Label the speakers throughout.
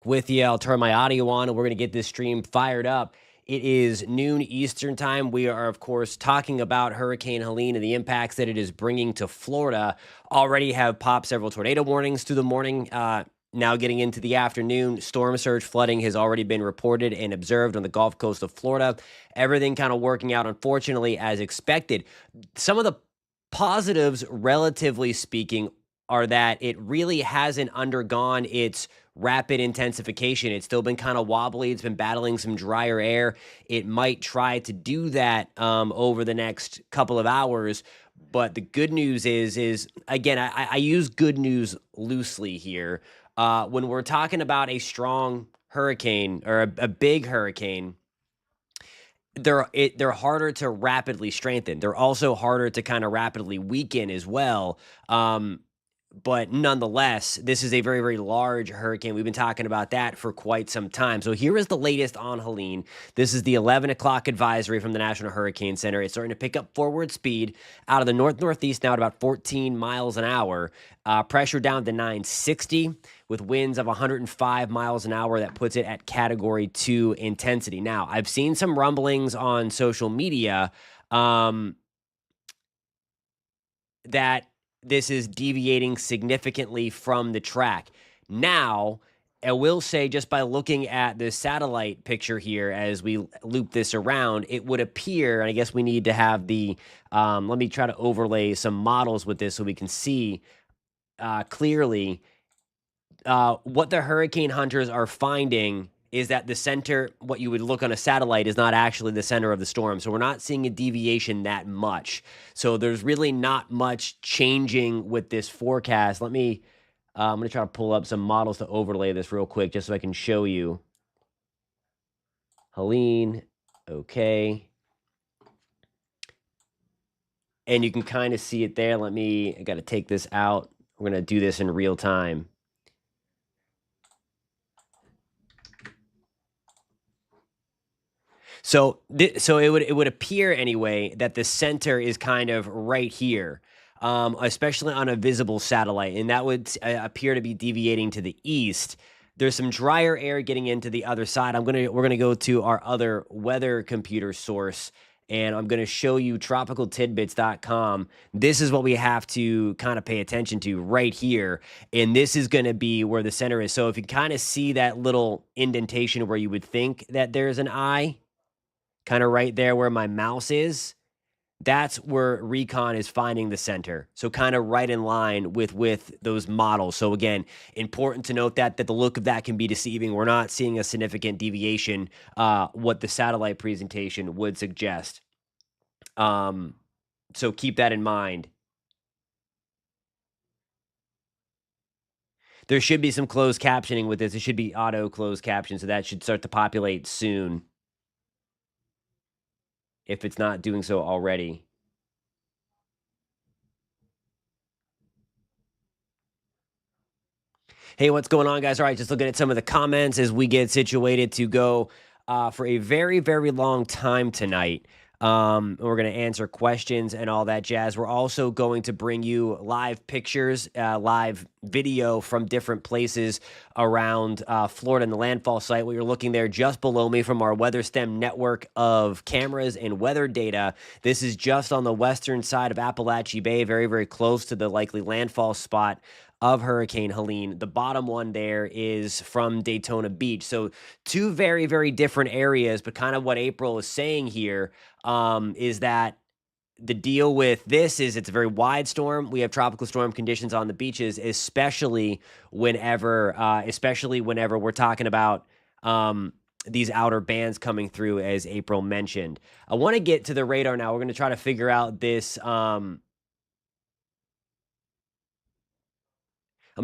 Speaker 1: with you. I'll turn my audio on and we're going to get this stream fired up. It is noon Eastern time. We are, of course, talking about Hurricane Helene and the impacts that it is bringing to Florida. Already have popped several tornado warnings through the morning. Now getting into the afternoon, storm surge flooding has already been reported and observed on the Gulf Coast of Florida. Everything kind of working out, unfortunately, as expected. Some of the positives, relatively speaking, are that it really hasn't undergone its rapid intensification. It's still been kind of wobbly. It's been battling some drier air. It might try to do that over the next couple of hours. But the good news is again, I use good news loosely here. When we're talking about a strong hurricane or a big hurricane, they're harder to rapidly strengthen. They're also harder to kind of rapidly weaken as well. But nonetheless, this is a very, very large hurricane. We've been talking about that for quite some time. So here is the latest on Helene. This is the 11 o'clock advisory from the National Hurricane Center. It's starting to pick up forward speed out of the north-northeast now at about 14 miles an hour. Pressure down to 960 with winds of 105 miles an hour. That puts it at Category 2 intensity. Now, I've seen some rumblings on social media that this is deviating significantly from the track. Now, I will say, just by looking at the satellite picture here as we loop this around, it would appear, and I guess we need to have the, let me try to overlay some models with this so we can see clearly what the hurricane hunters are finding is that the center, what you would look on a satellite, is not actually the center of the storm. So we're not seeing a deviation that much. So there's really not much changing with this forecast. I'm going to try to pull up some models to overlay this real quick just so I can show you. Helene, okay. And you can kind of see it there. I got to take this out. We're going to do this in real time. So it would appear anyway that the center is kind of right here, especially on a visible satellite, and that would appear to be deviating to the east. There's some drier air getting into the other side. We're gonna go to our other weather computer source, and I'm gonna show you tropicaltidbits.com. This is what we have to kind of pay attention to right here, and this is gonna be where the center is. So if you kind of see that little indentation where you would think that there's an eye, kind of right there where my mouse is, that's where Recon is finding the center. So kind of right in line with those models. So again, important to note that the look of that can be deceiving. We're not seeing a significant deviation, what the satellite presentation would suggest. So keep that in mind. There should be some closed captioning with this. It should be auto closed caption, so that should start to populate soon, if it's not doing so already. Hey, what's going on, guys? All right, just looking at some of the comments as we get situated to go for a very, very long time tonight. We're going to answer questions and all that jazz. We're also going to bring you live pictures, live video from different places around Florida and the Landfall site. What you're looking there just below me from our WeatherStem network of cameras and weather data. This is just on the western side of Appalachian Bay, very, very close to the likely landfall spot of Hurricane Helene. The bottom one there is from Daytona Beach. So two very, very different areas, but kind of what April is saying here is that the deal with this is it's a very wide storm. We have tropical storm conditions on the beaches, especially whenever we're talking about these outer bands coming through, as April mentioned. I want to get to the radar now. We're going to try to figure out this. I'm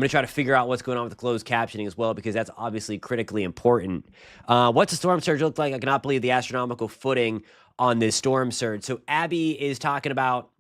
Speaker 1: going to try to figure out what's going on with the closed captioning as well, because that's obviously critically important. What's the storm surge look like? I cannot believe the astronomical footing on this storm surge. So Abby is talking about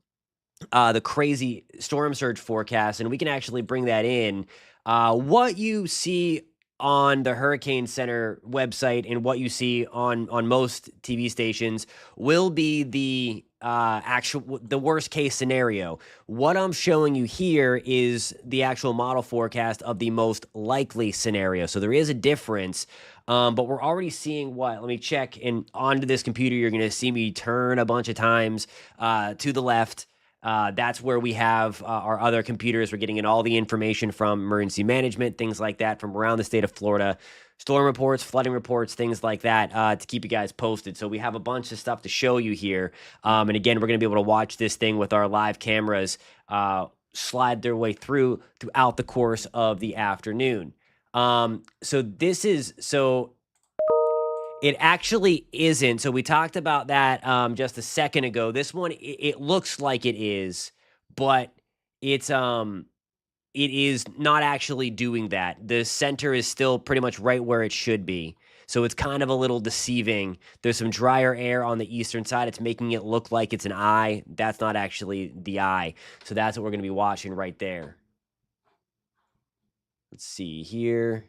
Speaker 1: the crazy storm surge forecast, and we can actually bring that in. What you see on the Hurricane Center website and what you see on most TV stations will be the the worst case scenario. What I'm showing you here is the actual model forecast of the most likely scenario. So there is a difference, but we're already seeing what? Let me check. And onto this computer, you're going to see me turn a bunch of times to the left. That's where we have our other computers. We're getting in all the information from emergency management, things like that, from around the state of Florida. Storm reports, flooding reports, things like that to keep you guys posted. So we have a bunch of stuff to show you here. And again, we're going to be able to watch this thing with our live cameras slide their way throughout the course of the afternoon. So it actually isn't. So we talked about that just a second ago. This one, it looks like it is, but it is not actually doing that. The center is still pretty much right where it should be. So it's kind of a little deceiving. There's some drier air on the eastern side. It's making it look like it's an eye. That's not actually the eye. So that's what we're going to be watching right there. Let's see here.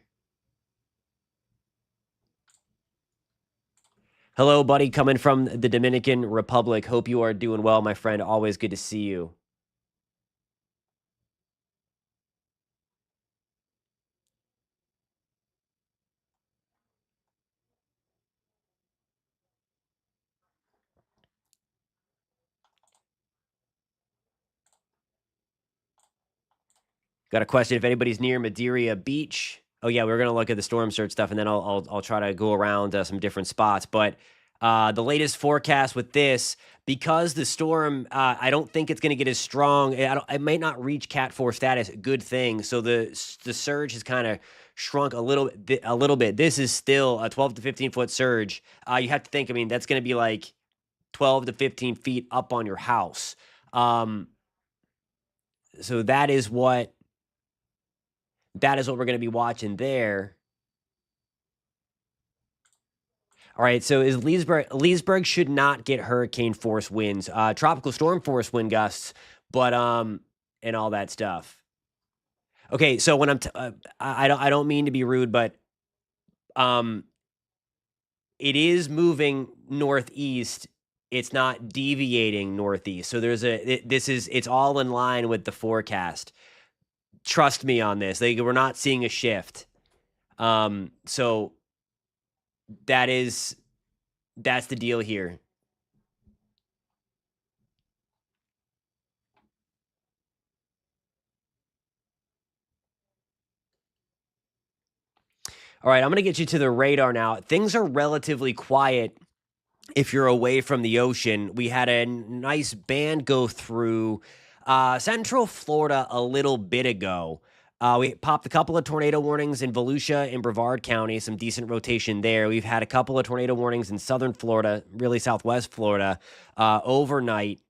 Speaker 1: Hello, buddy, coming from the Dominican Republic. Hope you are doing well, my friend. Always good to see you. Got a question if anybody's near Madeira Beach. Oh yeah, we're gonna look at the storm surge stuff, and then I'll try to go around some different spots. But the latest forecast with this, because the storm, I don't think it's gonna get as strong. It might not reach Cat 4 status. Good thing. So the surge has kind of shrunk a little bit. A little bit. This is still a 12 to 15 foot surge. You have to think. I mean, that's gonna be like 12 to 15 feet up on your house. So that is what we're going to be watching there. All right, so is Leesburg should not get hurricane force winds, tropical storm force wind gusts, but and all that stuff. Okay, so when I don't mean to be rude, but um it is moving northeast. It's not deviating northeast. So it's all in line with the forecast. Trust me on this. We're not seeing a shift. So that's the deal here. All right, I'm going to get you to the radar now. Things are relatively quiet if you're away from the ocean. We had a nice band go through Central Florida a little bit ago. We popped a couple of tornado warnings in Volusia and Brevard County, some decent rotation there. We've had a couple of tornado warnings in southern Florida, really southwest Florida, overnight.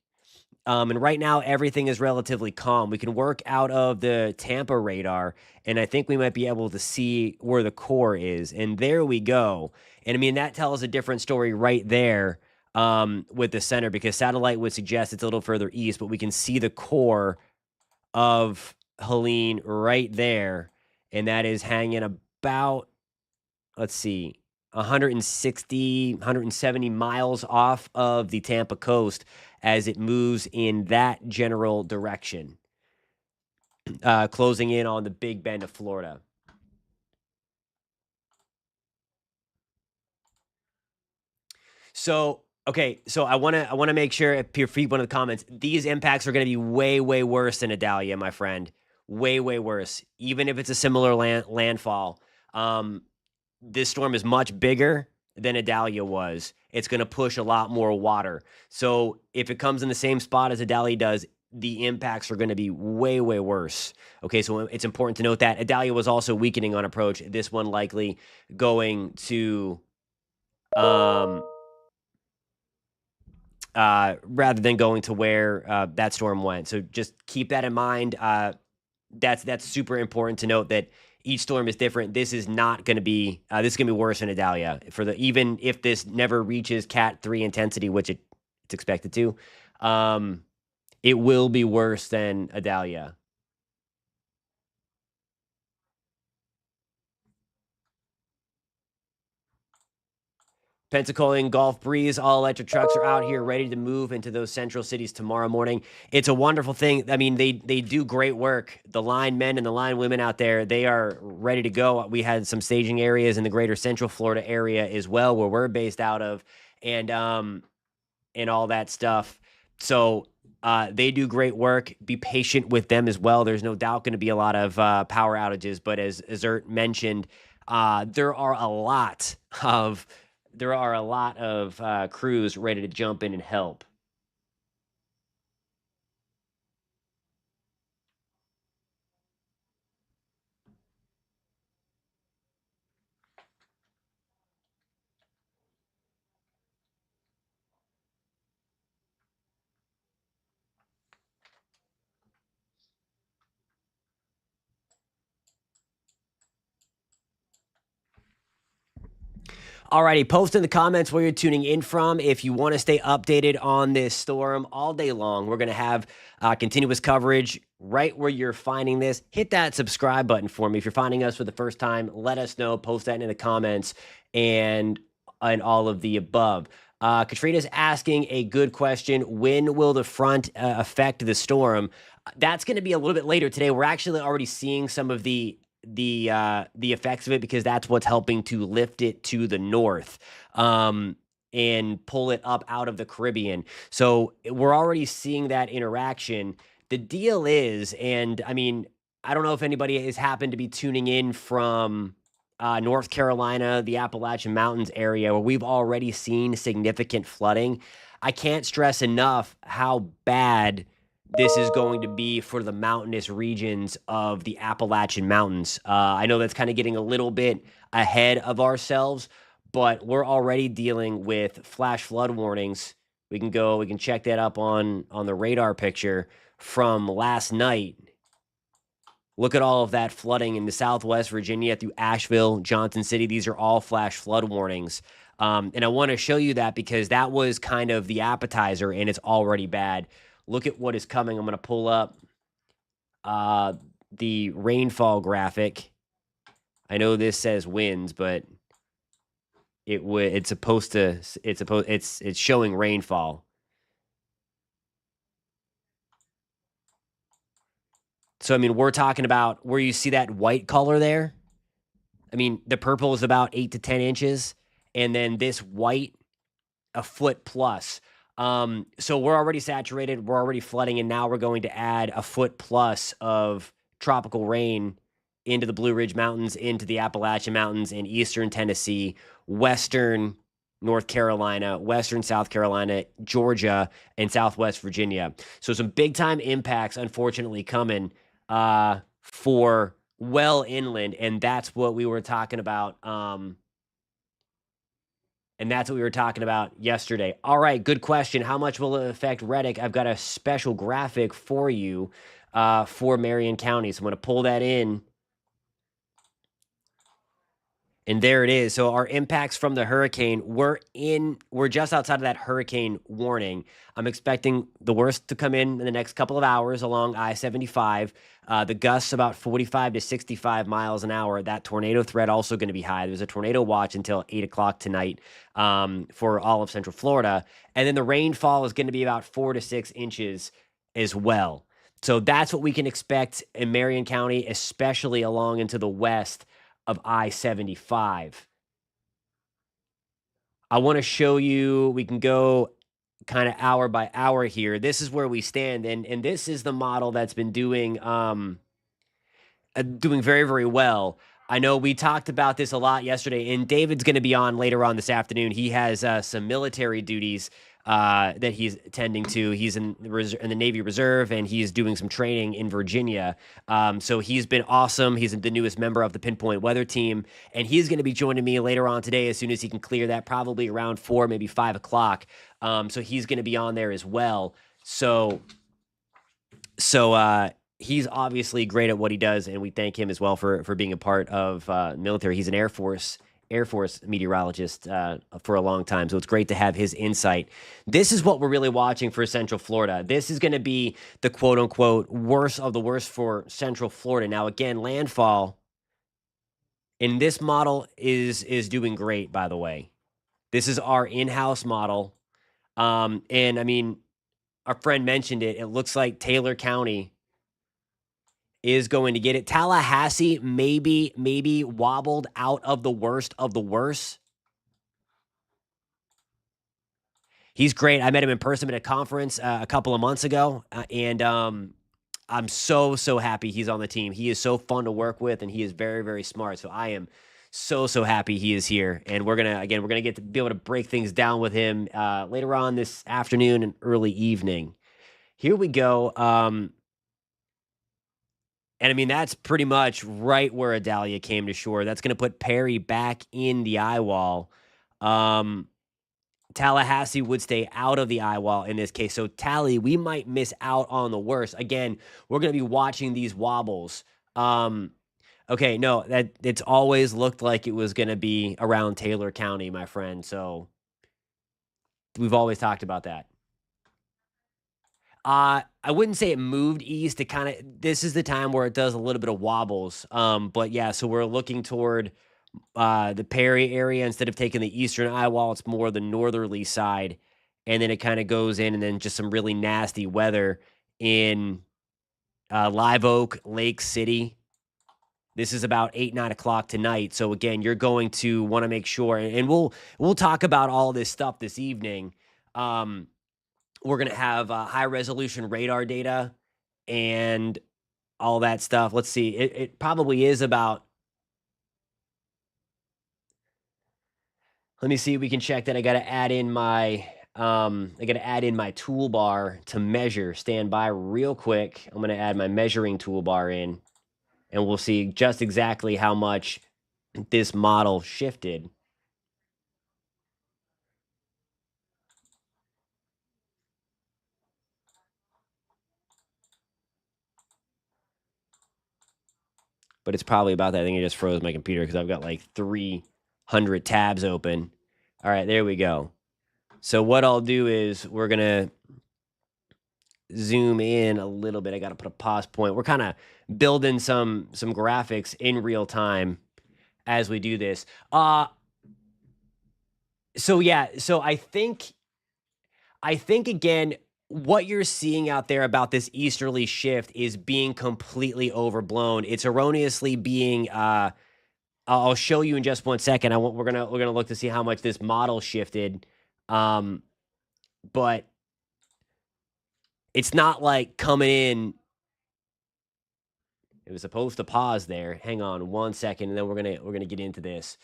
Speaker 1: And right now, everything is relatively calm. We can work out of the Tampa radar, and I think we might be able to see where the core is. And there we go. And I mean, that tells a different story right there with the center, because satellite would suggest it's a little further east, but we can see the core of Helene right there. And that is hanging about, let's see, 160, 170 miles off of the Tampa coast as it moves in that general direction, closing in on the Big Bend of Florida. So, okay, so I want to make sure if you read one of the comments, these impacts are going to be way worse than Idalia, my friend. Way worse. Even if it's a similar landfall. This storm is much bigger than Idalia was. It's going to push a lot more water. So if it comes in the same spot as Idalia does, the impacts are going to be way worse. Okay, so it's important to note that Idalia was also weakening on approach. This one likely going to rather than going to where that storm went. So just keep that in mind. That's super important to note that each storm is different. This is not going to be this is going to be worse than Idalia even if this never reaches Cat 3 intensity, which it's expected to. It will be worse than Idalia. Pensacola and Gulf Breeze, all electric trucks are out here ready to move into those central cities tomorrow morning. It's a wonderful thing. I mean, they do great work. The line men and the line women out there, they are ready to go. We had some staging areas in the greater Central Florida area as well, where we're based out of, and all that stuff. So they do great work. Be patient with them as well. There's no doubt going to be a lot of power outages, but as Ert mentioned, there are a lot of crews ready to jump in and help. Alrighty, post in the comments where you're tuning in from. If you want to stay updated on this storm all day long, we're going to have continuous coverage right where you're finding this. Hit that subscribe button for me. If you're finding us for the first time, let us know. Post that in the comments and all of the above. Katrina's asking a good question. When will the front affect the storm? That's going to be a little bit later today. We're actually already seeing some of the effects of it because that's what's helping to lift it to the north and pull it up out of the Caribbean. So we're already seeing that interaction. The deal is, and I mean, I don't know if anybody has happened to be tuning in from North Carolina, the Appalachian Mountains area, where we've already seen significant flooding. I can't stress enough how bad this is going to be for the mountainous regions of the Appalachian Mountains. I know that's kind of getting a little bit ahead of ourselves, but we're already dealing with flash flood warnings. We can check that up on the radar picture from last night. Look at all of that flooding in the Southwest Virginia through Asheville, Johnson City. These are all flash flood warnings. And I want to show you that because that was kind of the appetizer and it's already bad. Look at what is coming. I'm going to pull up the rainfall graphic. I know this says winds, but it's showing rainfall. So I mean, we're talking about where you see that white color there. I mean, the purple is about 8 to 10 inches, and then this white, a foot plus. So we're already saturated, we're already flooding, and now we're going to add a foot plus of tropical rain into the Blue Ridge Mountains, into the Appalachian Mountains in eastern Tennessee, western North Carolina, western South Carolina, Georgia, and Southwest Virginia. So some big time impacts, unfortunately, coming for well inland, and that's what we were talking about. And that's what we were talking about yesterday. All right, good question. How much will it affect Reddick? I've got a special graphic for you for Marion County. So I'm going to pull that in. And there it is. So our impacts from the hurricane, we're just outside of that hurricane warning. I'm expecting the worst to come in the next couple of hours along I-75. The gusts about 45 to 65 miles an hour. That tornado threat also going to be high. There's a tornado watch until 8 o'clock tonight for all of Central Florida. And then the rainfall is going to be about 4 to 6 inches as well. So that's what we can expect in Marion County, especially along into the west of I-75. I want to show you, we can go kind of hour by hour here. This is where we stand, and this is the model that's been doing very, very well. I know we talked about this a lot yesterday, and David's going to be on later on this afternoon. He has some military duties that he's tending to. He's in the Navy Reserve, and he's doing some training in Virginia. So he's been awesome. He's the newest member of the Pinpoint Weather Team, and he's going to be joining me later on today as soon as he can clear that, probably around 4, maybe 5 o'clock. So he's going to be on there as well. So he's obviously great at what he does, and we thank him as well for being a part of military. He's an Air Force meteorologist for a long time, so it's great to have his insight. This is what we're really watching for Central Florida. This is going to be the quote-unquote worst of the worst for Central Florida. Now, again, landfall in this model is doing great, by the way. This is our in-house model. And I mean, our friend mentioned it. It looks like Taylor County is going to get it. Tallahassee maybe wobbled out of the worst of the worst. He's great. I met him in person at a conference a couple of months ago, and I'm so happy he's on the team. He is so fun to work with, and he is very smart. So I am so happy he is here, and we're gonna get to be able to break things down with him later on this afternoon and early evening. Here we go. And I mean, that's pretty much right where Adalia came to shore. That's going to put Perry back in the eye wall. Um, Tallahassee would stay out of the eye wall in this case. So, Tally, we might miss out on the worst. Again, we're going to be watching these wobbles. Okay, no, that it's always looked like it was going to be around Taylor County, my friend. So, we've always talked about that. I wouldn't say it moved east. It kind of this is the time where it does a little bit of wobbles. But yeah, so we're looking toward the Perry area instead of taking the eastern eye wall. It's more the northerly side, and then it kind of goes in, and then just some really nasty weather in Live Oak, Lake City. This is about 8, 9 o'clock tonight. So again, you're going to want to make sure, and we'll talk about all this stuff this evening. Um, we're going to have high resolution radar data and all that stuff. Let's see. It probably is about. Let me see. We can check that. I got to add in my. I got to add in my toolbar to measure. Stand by real quick. I'm going to add my measuring toolbar in, and we'll see just exactly how much this model shifted. But it's probably about that. I think it just froze my computer because I've got like 300 tabs open. All right, there we go. So what I'll do is we're gonna zoom in a little bit. I got to put a pause point. We're kind of building some graphics in real time as we do this. So yeah, so I think again what you're seeing out there about this easterly shift is being completely overblown. It's erroneously being I'll show you in just 1 second. We're gonna look to see how much this model shifted. But it's not like coming in. It was supposed to pause there. Hang on 1 second, and then we're gonna get into this.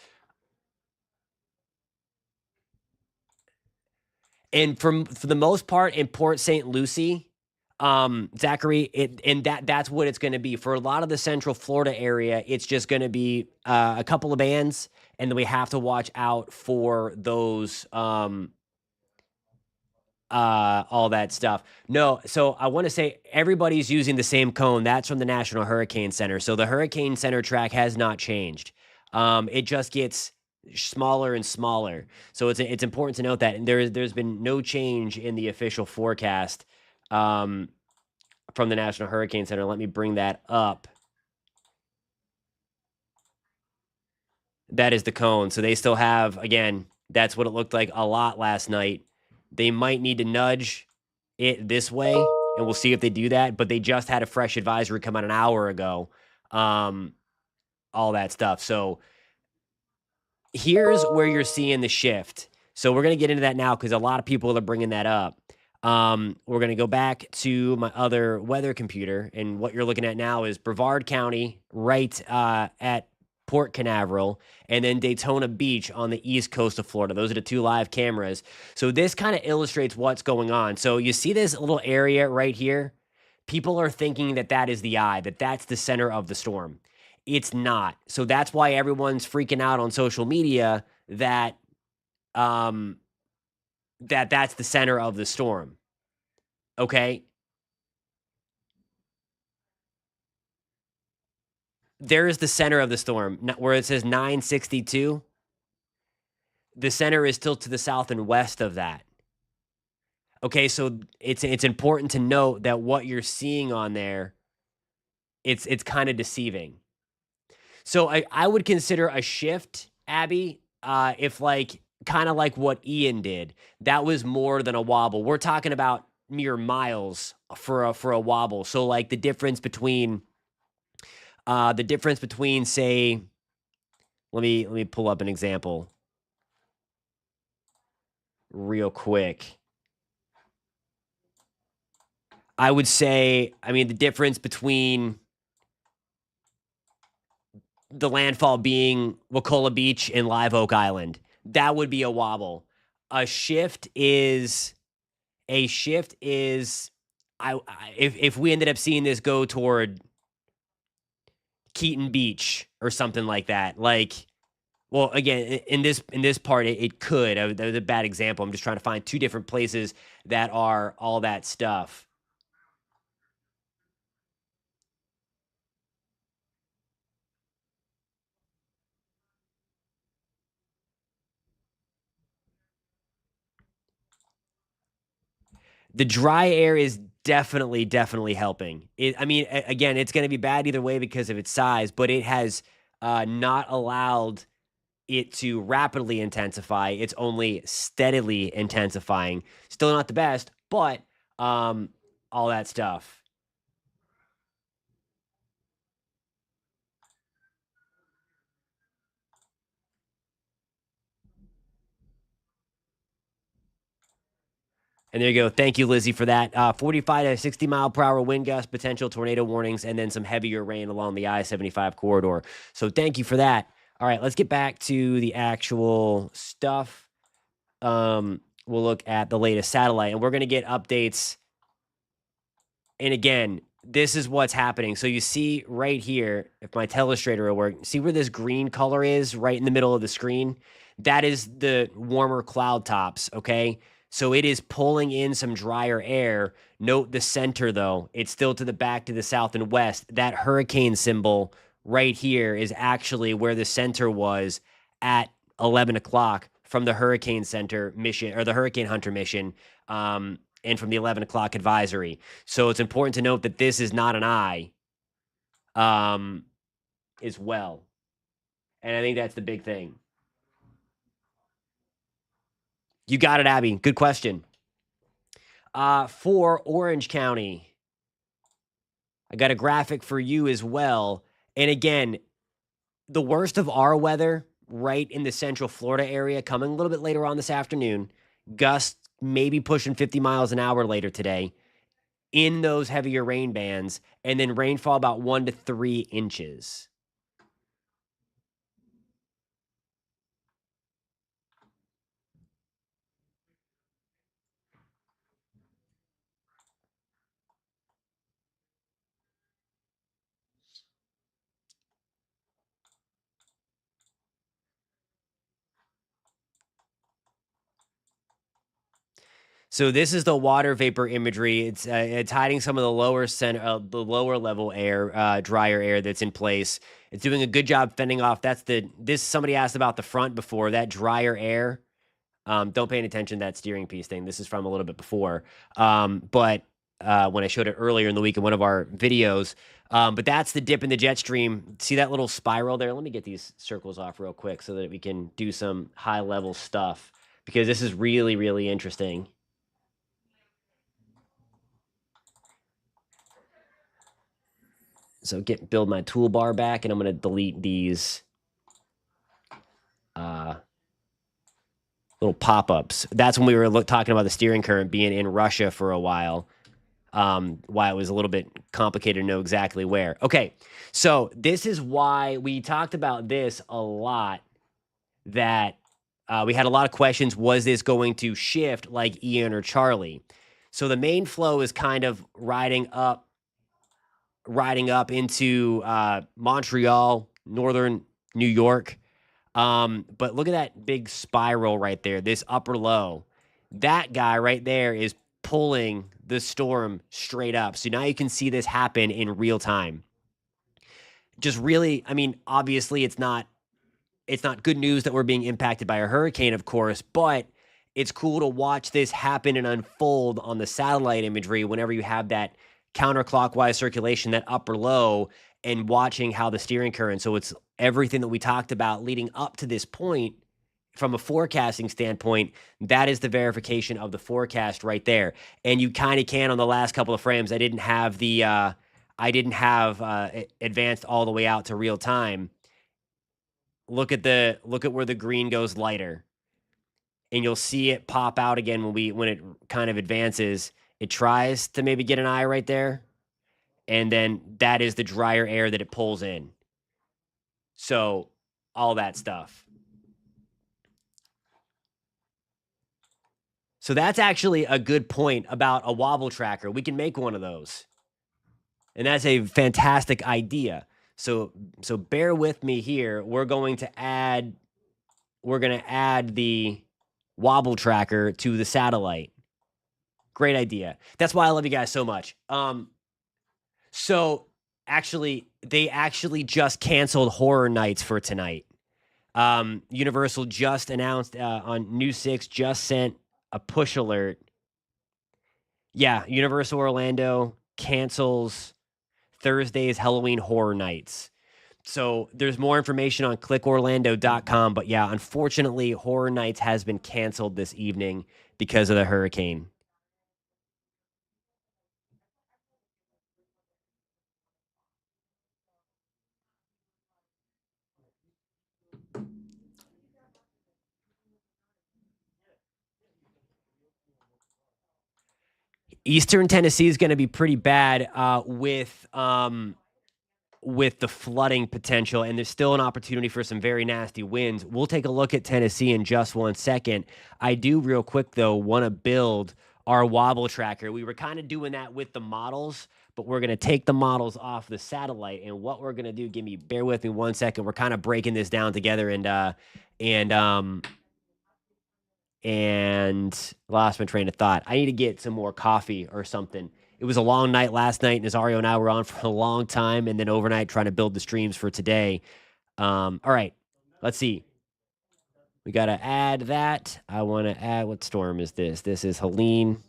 Speaker 1: And for the most part in Port St. Lucie, Zachary, that's what it's gonna be. For a lot of the Central Florida area, it's just gonna be a couple of bands, and then we have to watch out for those all that stuff. No, so I want to say everybody's using the same cone. That's from the National Hurricane Center. So the Hurricane Center track has not changed. It just gets smaller and smaller. So it's important to note that. And there's been no change in the official forecast from the National Hurricane Center. Let me bring that up. That is the cone. So they still have, again, that's what it looked like a lot last night. They might need to nudge it this way, and we'll see if they do that. But they just had a fresh advisory come out an hour ago. All that stuff. So here's where you're seeing the shift. So we're going to get into that now because a lot of people are bringing that up. We're going to go back to my other weather computer, and what you're looking at now is Brevard County, right at Port Canaveral, and then Daytona Beach on the east coast of Florida. Those are the two live cameras. So this kind of illustrates what's going on. So you see this little area right here? People are thinking that that is the eye, that that's the center of the storm. It's not. So that's why everyone's freaking out on social media that that's the center of the storm. Okay? There's the center of the storm. Where it says 962, the center is still to the south and west of that. Okay, so it's important to note that what you're seeing on there, it's kind of deceiving. So I would consider a shift, Abby, if like kind of like what Ian did. That was more than a wobble. We're talking about mere miles for a wobble. So like the difference between say, let me pull up an example real quick. I would say, I mean, the difference between the landfall being Wakulla Beach and Live Oak Island, that would be a wobble. A shift is a shift is if we ended up seeing this go toward Keaton Beach or something like that, like, well, again, in this part, it could. That was a bad example. I'm just trying to find two different places that are all that stuff. The dry air is definitely helping. I mean, again, it's going to be bad either way because of its size, but it has not allowed it to rapidly intensify. It's only steadily intensifying. Still not the best, but all that stuff. And there you go. Thank you, Lizzie, for that. 45 to 60 mile per hour wind gust, potential tornado warnings, and then some heavier rain along the I-75 corridor. So thank you for that. All right, let's get back to the actual stuff. We'll look at the latest satellite, and we're going to get updates. And again, this is what's happening. So you see right here, if my telestrator will work, see where this green color is right in the middle of the screen? That is the warmer cloud tops, okay? So it is pulling in some drier air. Note the center, though. It's still to the back, to the south and west. That hurricane symbol right here is actually where the center was at 11 o'clock from the Hurricane Center mission, or the Hurricane Hunter mission, and from the 11 o'clock advisory. So it's important to note that this is not an eye as well. And I think that's the big thing. You got it, Abby. Good question. For Orange County, I got a graphic for you as well. And again, the worst of our weather right in the central Florida area coming a little bit later on this afternoon. Gusts maybe pushing 50 miles an hour later today in those heavier rain bands, and then rainfall about 1 to 3 inches. So this is the water vapor imagery. It's hiding some of the the lower level air, drier air that's in place. It's doing a good job fending off. Somebody asked about the front before, that drier air. Don't pay any attention to that steering piece thing. This is from a little bit before. But when I showed it earlier in the week in one of our videos, but that's the dip in the jet stream. See that little spiral there? Let me get these circles off real quick so that we can do some high level stuff, because this is really interesting. So build my toolbar back, and I'm going to delete these little pop-ups. That's when we were talking about the steering current being in Russia for a while. Why it was a little bit complicated to know exactly where. Okay, so this is why we talked about this a lot, that we had a lot of questions. Was this going to shift like Ian or Charlie? So the main flow is kind of riding up into Montreal, northern New York. But look at that big spiral right there, this upper low. That guy right there is pulling the storm straight up. So now you can see this happen in real time. Just really, I mean, obviously it's not good news that we're being impacted by a hurricane, of course, but it's cool to watch this happen and unfold on the satellite imagery whenever you have that counterclockwise circulation, that upper low, and watching how the steering current. So it's everything that we talked about leading up to this point from a forecasting standpoint, that is the verification of the forecast right there. And you kind of can on the last couple of frames. I didn't have advanced all the way out to real time. Look at where the green goes lighter, and you'll see it pop out again when it kind of advances. It tries to maybe get an eye right there, and then that is the drier air that it pulls in. So all that stuff. So that's actually a good point about a wobble tracker. We can make one of those. And that's a fantastic idea. So bear with me here. We're going to add the wobble tracker to the satellite. Great idea. That's why I love you guys so much. So actually, they actually just canceled Horror Nights for tonight. Universal just announced on News 6, just sent a push alert. Yeah, Universal Orlando cancels Thursday's Halloween Horror Nights. So there's more information on clickorlando.com. But yeah, unfortunately, Horror Nights has been canceled this evening because of the hurricane. Eastern Tennessee is going to be pretty bad with the flooding potential, and there's still an opportunity for some very nasty winds. We'll take a look at Tennessee in just 1 second. I do real quick, though, want to build our wobble tracker. We were kind of doing that with the models, but we're going to take the models off the satellite, and what we're going to do, bear with me 1 second. We're kind of breaking this down together, and lost my train of thought. I need to get some more coffee or something. It was a long night last night, and Nazario and I were on for a long time, and then overnight trying to build the streams for today. All right, let's see. We got to add that. I want to add, what storm is this? This is Helene.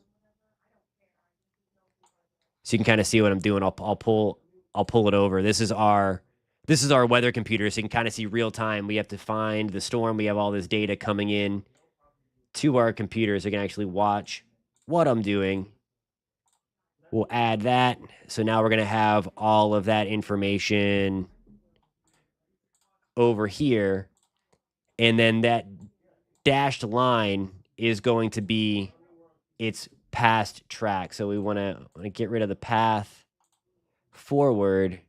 Speaker 1: So you can kind of see what I'm doing. I'll pull it over. This is our weather computer, so you can kind of see real time. We have to find the storm. We have all this data coming in to our computer so you can actually watch what I'm doing. We'll add that. So now we're going to have all of that information over here. And then that dashed line is going to be its past track. So we want to get rid of the path forward.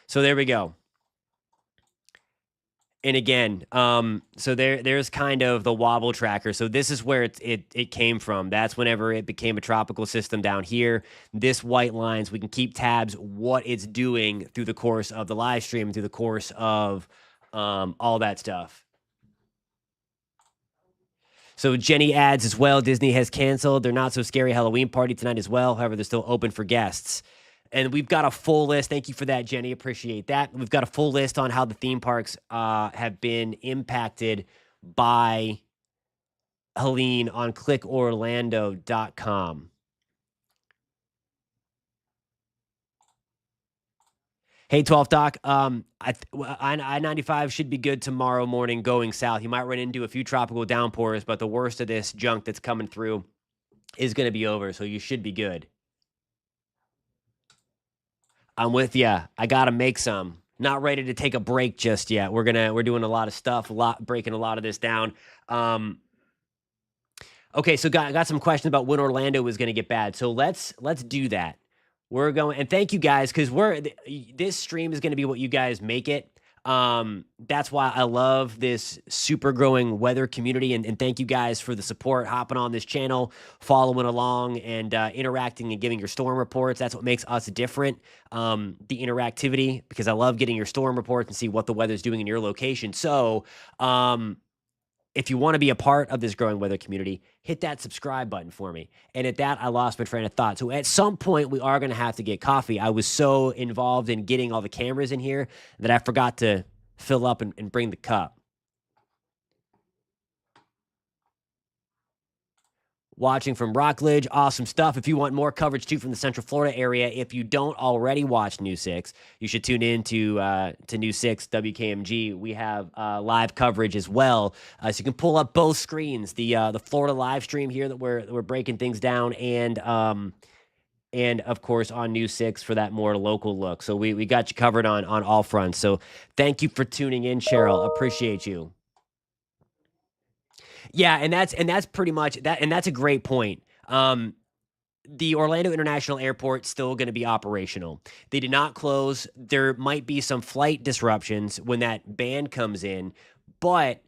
Speaker 1: So there we go. And again, so there's kind of the wobble tracker. So this is where it came from. That's whenever it became a tropical system down here. This white lines, we can keep tabs what it's doing through the course of the live stream, through the course of all that stuff. So Jenny adds as well, Disney has canceled their Not So Scary Halloween party tonight as well. However, they're still open for guests. And we've got a full list. Thank you for that, Jenny. Appreciate that. We've got a full list on how the theme parks have been impacted by Helene on clickorlando.com. Hey, 12 Doc. I-95 should be good tomorrow morning going south. You might run into a few tropical downpours, but the worst of this junk that's coming through is going to be over, so you should be good. I'm with you. I got to make some. Not ready to take a break just yet. We're doing a lot of stuff, breaking a lot of this down. Okay, so got some questions about when Orlando was going to get bad. So let's do that. We're going, and thank you guys, because this stream is going to be what you guys make it. That's why I love this super growing weather community, and thank you guys for the support, hopping on this channel, following along, and interacting and giving your storm reports. That's what makes us different, the interactivity, because I love getting your storm reports and see what the weather's doing in your location. So if you want to be a part of this growing weather community, hit that subscribe button for me. And at that, I lost my train of thought. So at some point, we are going to have to get coffee. I was so involved in getting all the cameras in here that I forgot to fill up and bring the cup. watching from Rockledge. Awesome stuff. If you want more coverage too from the Central Florida area, if you don't already watch News 6, you should tune in to News 6 WKMG. We have live coverage as well, so you can pull up both screens, the Florida live stream here that we're breaking things down, and of course on News 6 for that more local look. So we got you covered on all fronts. So thank you for tuning in, Cheryl. Appreciate you. Yeah, and that's pretty much that, and that's a great point. The Orlando International Airport still going to be operational. They did not close. There might be some flight disruptions when that ban comes in, but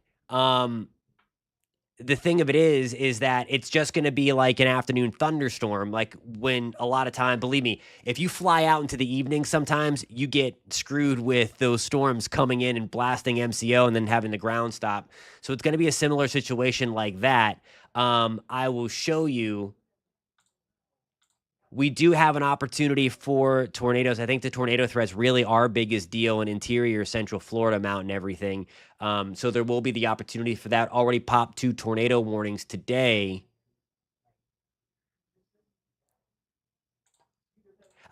Speaker 1: the thing of it is that it's just going to be like an afternoon thunderstorm. Like when a lot of time, believe me, if you fly out into the evening, sometimes you get screwed with those storms coming in and blasting MCO and then having the ground stop. So it's going to be a similar situation like that. I will show you. We do have an opportunity for tornadoes. I think the tornado threat's really our biggest deal in interior Central Florida, mountain, everything. So there will be the opportunity for that. Already popped 2 tornado warnings today.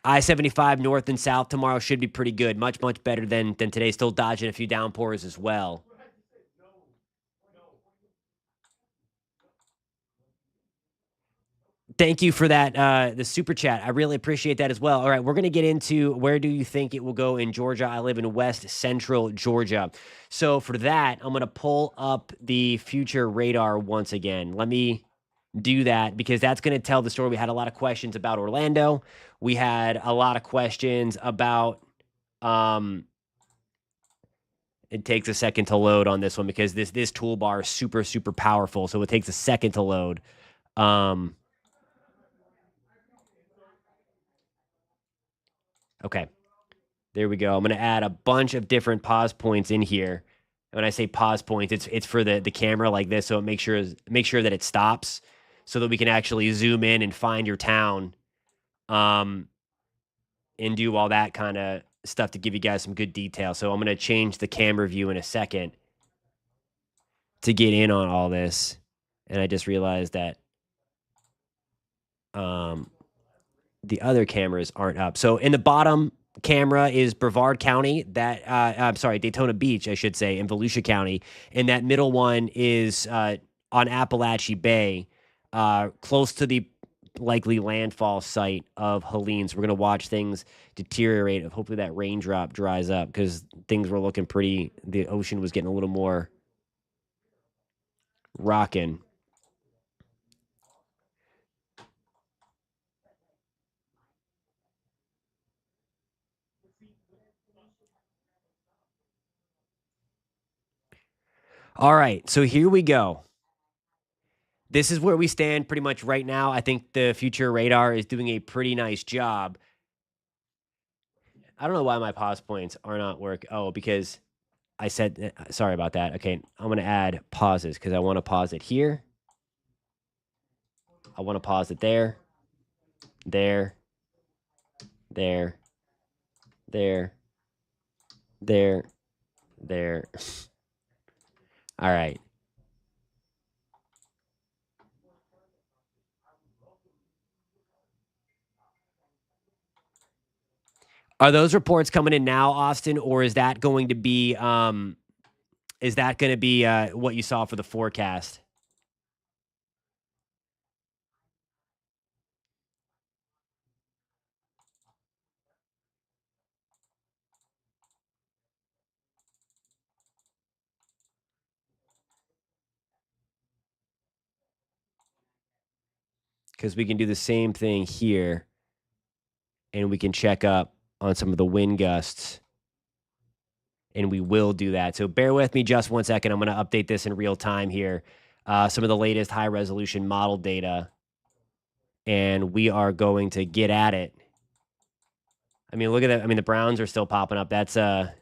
Speaker 1: I-75 north and south tomorrow should be pretty good. Much, much better than today. Still dodging a few downpours as well. Thank you for that, the super chat. I really appreciate that as well. All right, we're going to get into where do you think it will go in Georgia? I live in West Central Georgia. So for that, I'm going to pull up the future radar once again. Let me do that because that's going to tell the story. We had a lot of questions about Orlando. We had a lot of questions about it takes a second to load on this one because this toolbar is super, super powerful. So it takes a second to load. Okay. There we go. I'm going to add a bunch of different pause points in here. And when I say pause points, it's for the camera like this, so it makes sure that it stops, so that we can actually zoom in and find your town, and do all that kind of stuff to give you guys some good detail. So I'm going to change the camera view in a second to get in on all this, and I just realized that the other cameras aren't up. So in the bottom camera is Brevard County, that I'm sorry, Daytona Beach, I should say, in Volusia County, and that middle one is on Appalachian Bay, close to the likely landfall site of Helene. So we're gonna watch things deteriorate. Hopefully that raindrop dries up because things were looking pretty. The ocean was getting a little more rocking. All right, so here we go. This is where we stand pretty much right now. I think the future radar is doing a pretty nice job. I don't know why my pause points are not work. Oh, because I said, sorry about that. Okay, I'm going to add pauses because I want to pause it here. I want to pause it there, there, there, there, there, there. All right. Are those reports coming in now, Austin, or is that going to be what you saw for the forecast? Because we can do the same thing here, and we can check up on some of the wind gusts, and we will do that. So bear with me just 1 second. I'm going to update this in real time here. Some of the latest high resolution model data, and we are going to get at it. I mean, look at that. I mean, the Browns are still popping up. That's okay.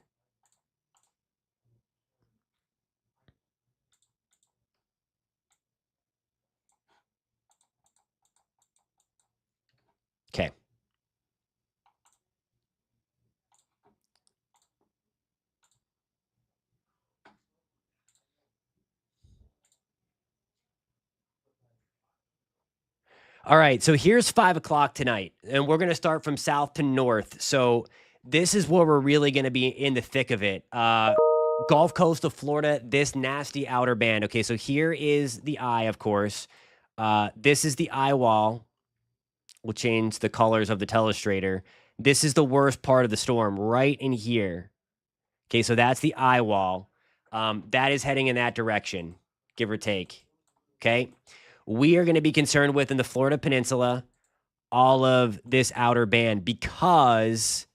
Speaker 1: All right, so here's 5 o'clock tonight, and we're going to start from south to north. So this is where we're really going to be in the thick of it. Gulf Coast of Florida, this nasty outer band. Okay, so here is the eye, of course. This is the eye wall. We'll change the colors of the telestrator. This is the worst part of the storm, right in here. Okay, so that's the eye wall. That is heading in that direction, give or take. Okay. We are going to be concerned with in the Florida Peninsula all of this outer band because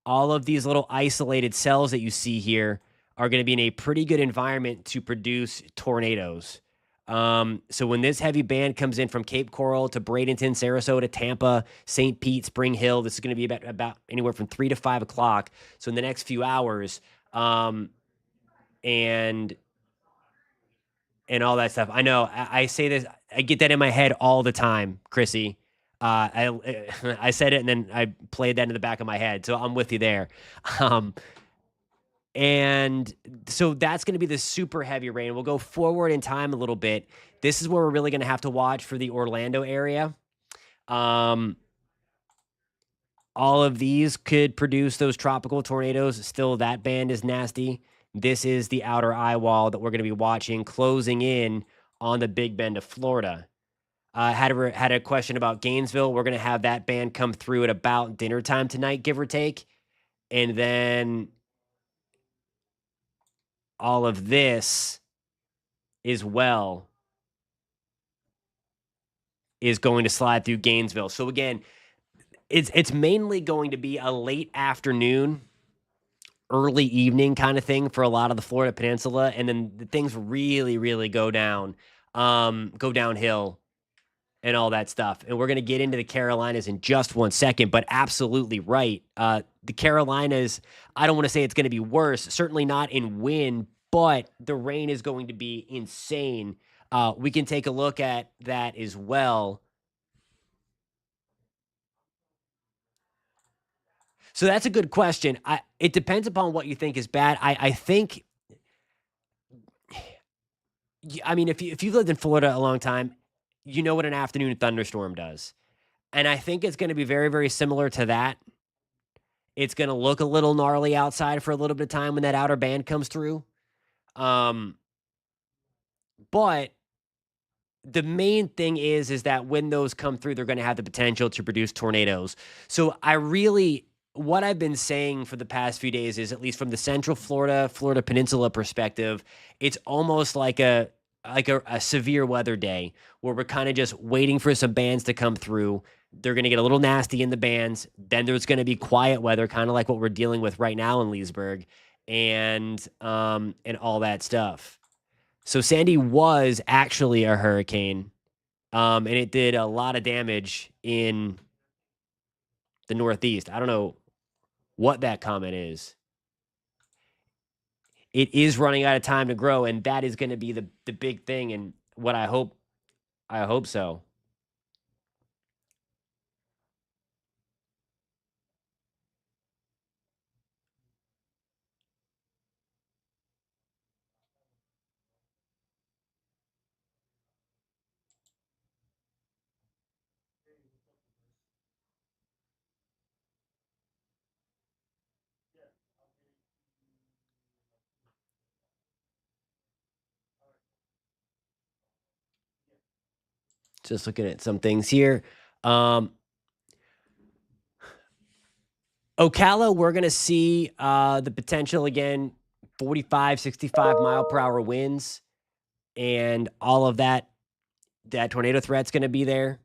Speaker 1: all of these little isolated cells that you see here are going to be in a pretty good environment to produce tornadoes. So when this heavy band comes in from Cape Coral to Bradenton, Sarasota, Tampa, St. Pete, Spring Hill, this is going to be about anywhere from 3 to 5 o'clock. So in the next few hours, and all that stuff. I know I say this, I get that in my head all the time, Chrissy. I said it and then I played that in the back of my head. So I'm with you there. Um, and so that's going to be the super heavy rain. We'll go forward in time a little bit. This is where we're really going to have to watch for the Orlando area. All of these could produce those tropical tornadoes. Still, that band is nasty. This is the outer eye wall that we're going to be watching closing in on the Big Bend of Florida. Had a question about Gainesville. We're going to have that band come through at about dinner time tonight, give or take. And then all of this as well is going to slide through Gainesville. So again, it's mainly going to be a late afternoon, early evening kind of thing for a lot of the Florida Peninsula, and then the things really, really go downhill and all that stuff. And we're going to get into the Carolinas in just 1 second, but absolutely right. The Carolinas, I don't want to say it's going to be worse, certainly not in wind, but the rain is going to be insane. We can take a look at that as well. So that's a good question. It depends upon what you think is bad. I think, I mean, if you've lived in Florida a long time, you know what an afternoon thunderstorm does. And I think it's going to be very, very similar to that. It's going to look a little gnarly outside for a little bit of time when that outer band comes through. But the main thing is that when those come through, they're going to have the potential to produce tornadoes. So what I've been saying for the past few days is, at least from the Central Florida Peninsula perspective, it's almost like a severe weather day where we're kind of just waiting for some bands to come through. They're going to get a little nasty in the bands. Then there's going to be quiet weather, kind of like what we're dealing with right now in Leesburg, and all that stuff. So Sandy was actually a hurricane, and it did a lot of damage in the Northeast. I don't know what that comment is. It is running out of time to grow, and that is going to be the big thing, and what I hope so. Just looking at some things here. Ocala, we're going to see the potential again, 45, 65 mile per hour winds, and all of that tornado threat's going to be there.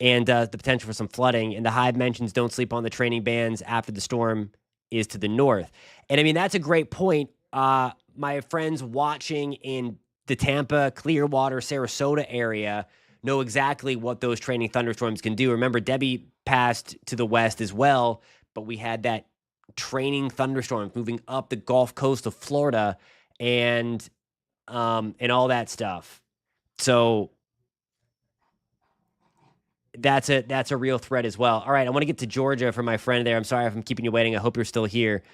Speaker 1: And the potential for some flooding. And the Hive mentions don't sleep on the training bands after the storm is to the north. And I mean, that's a great point. My friends watching in the Tampa, Clearwater, Sarasota area know exactly what those training thunderstorms can do. Remember, Debbie passed to the west as well, but we had that training thunderstorms moving up the Gulf Coast of Florida and all that stuff. So that's a real threat as well. All right, I want to get to Georgia for my friend there. I'm sorry if I'm keeping you waiting. I hope you're still here.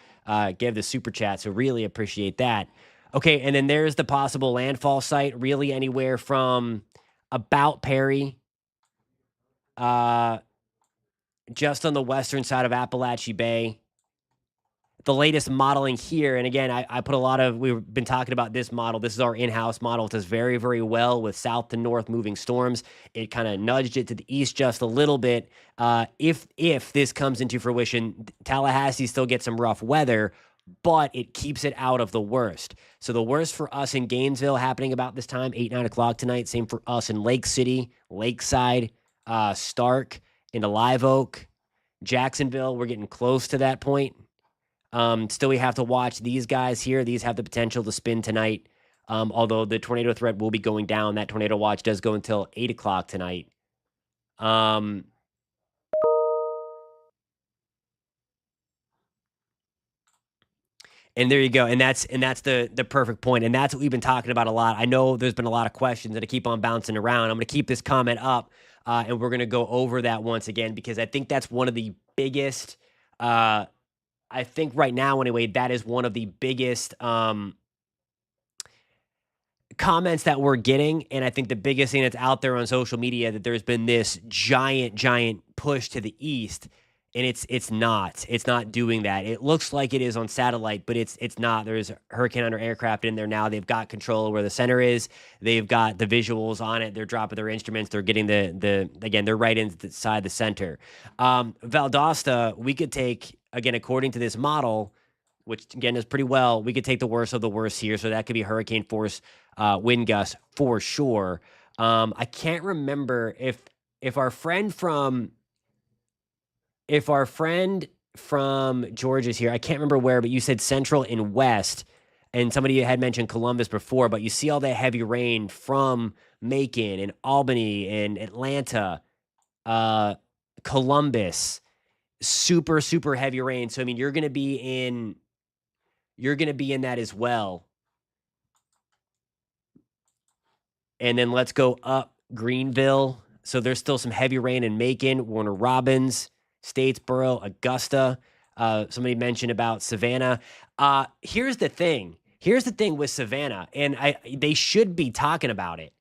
Speaker 1: Gave the super chat, so really appreciate that. Okay, and then there's the possible landfall site, really anywhere from about Perry, uh, just on the western side of Appalachian Bay. The latest modeling here, and again, I put a lot of we've been talking about this model. This is our in-house model. It does very, very well with south to north moving storms. It kind of nudged it to the east just a little bit. If this comes into fruition, Tallahassee still gets some rough weather, but it keeps it out of the worst. So the worst for us in Gainesville happening about this time, 8, 9 o'clock tonight. Same for us in Lake City, Lakeside, Stark, into Live Oak, Jacksonville. We're getting close to that point. Still, we have to watch these guys here. These have the potential to spin tonight. Although the tornado threat will be going down. That tornado watch does go until 8 o'clock tonight. Um, and there you go. And that's the perfect point. And that's what we've been talking about a lot. I know there's been a lot of questions that I keep on bouncing around. I'm going to keep this comment up, and we're going to go over that once again because I think that's one of the biggest. I think right now, anyway, that is one of the biggest comments that we're getting. And I think the biggest thing that's out there on social media that there's been this giant push to the east. And it's not doing that. It looks like it is on satellite, but it's not. There's hurricane under aircraft in there now. They've got control of where the center is. They've got the visuals on it. They're dropping their instruments. They're getting again, they're right inside the center. Valdosta, we could take, again, according to this model, which again is pretty well, we could take the worst of the worst here. So that could be hurricane force wind gusts for sure. I can't remember if our friend from Georgia's here. I can't remember where, but you said central and west, and somebody had mentioned Columbus before. But you see all that heavy rain from Macon and Albany and Atlanta, Columbus, super heavy rain. So I mean, you're gonna be in that as well. And then let's go up Greenville. So there's still some heavy rain in Macon, Warner Robins, Statesboro, Augusta. Somebody mentioned about Savannah. Here's the thing. Here's the thing with Savannah, and they should be talking about it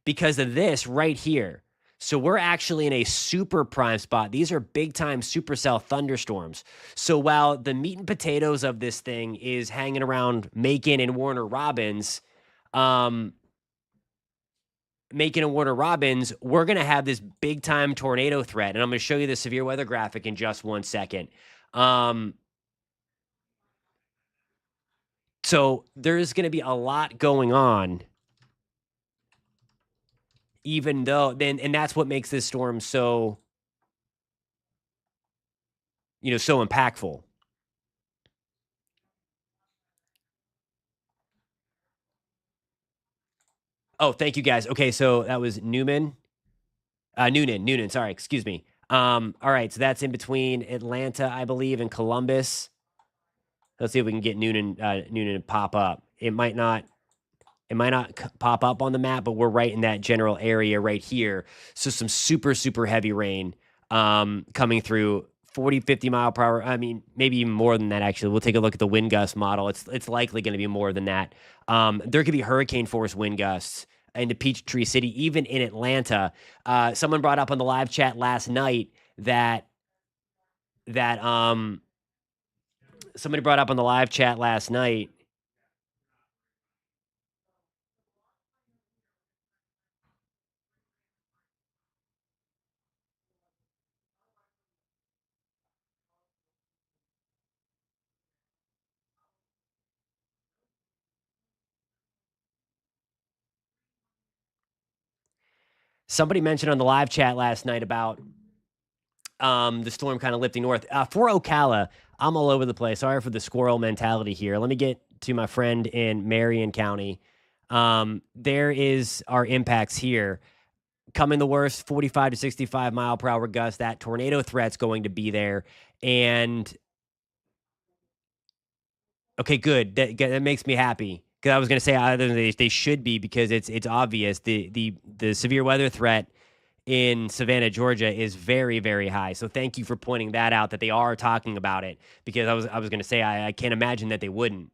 Speaker 1: because of this right here. So we're actually in a super prime spot. These are big time supercell thunderstorms. So while the meat and potatoes of this thing is hanging around Macon and Warner Robins, Macon and Warner Robins, we're going to have this big time tornado threat. And I'm going to show you the severe weather graphic in just 1 second. So there's going to be a lot going on, even though and that's what makes this storm so, so impactful. Oh, thank you guys. Okay. So that was Noonan. Sorry. Excuse me. All right. So that's in between Atlanta, I believe, and Columbus. Let's see if we can get Noonan to pop up. It might not pop up on the map, but we're right in that general area right here. So some super heavy rain coming through 40, 50 mile per hour. I mean, maybe even more than that, actually. We'll take a look at the wind gust model. It's likely going to be more than that. There could be hurricane force wind gusts into Peachtree City, even in Atlanta. Someone brought up on the live chat last night that somebody brought up on the live chat last night. Somebody mentioned on the live chat last night about the storm kind of lifting north. For Ocala, I'm all over the place. Sorry for the squirrel mentality here. Let me get to my friend in Marion County. There is our impacts here. Coming the worst, 45 to 65 mile per hour gusts. That tornado threat's going to be there. And okay, good. That makes me happy. Because I was going to say they should be because it's obvious the severe weather threat in Savannah, Georgia is very high. So thank you for pointing that out that they are talking about it because I was going to say I can't imagine that they wouldn't.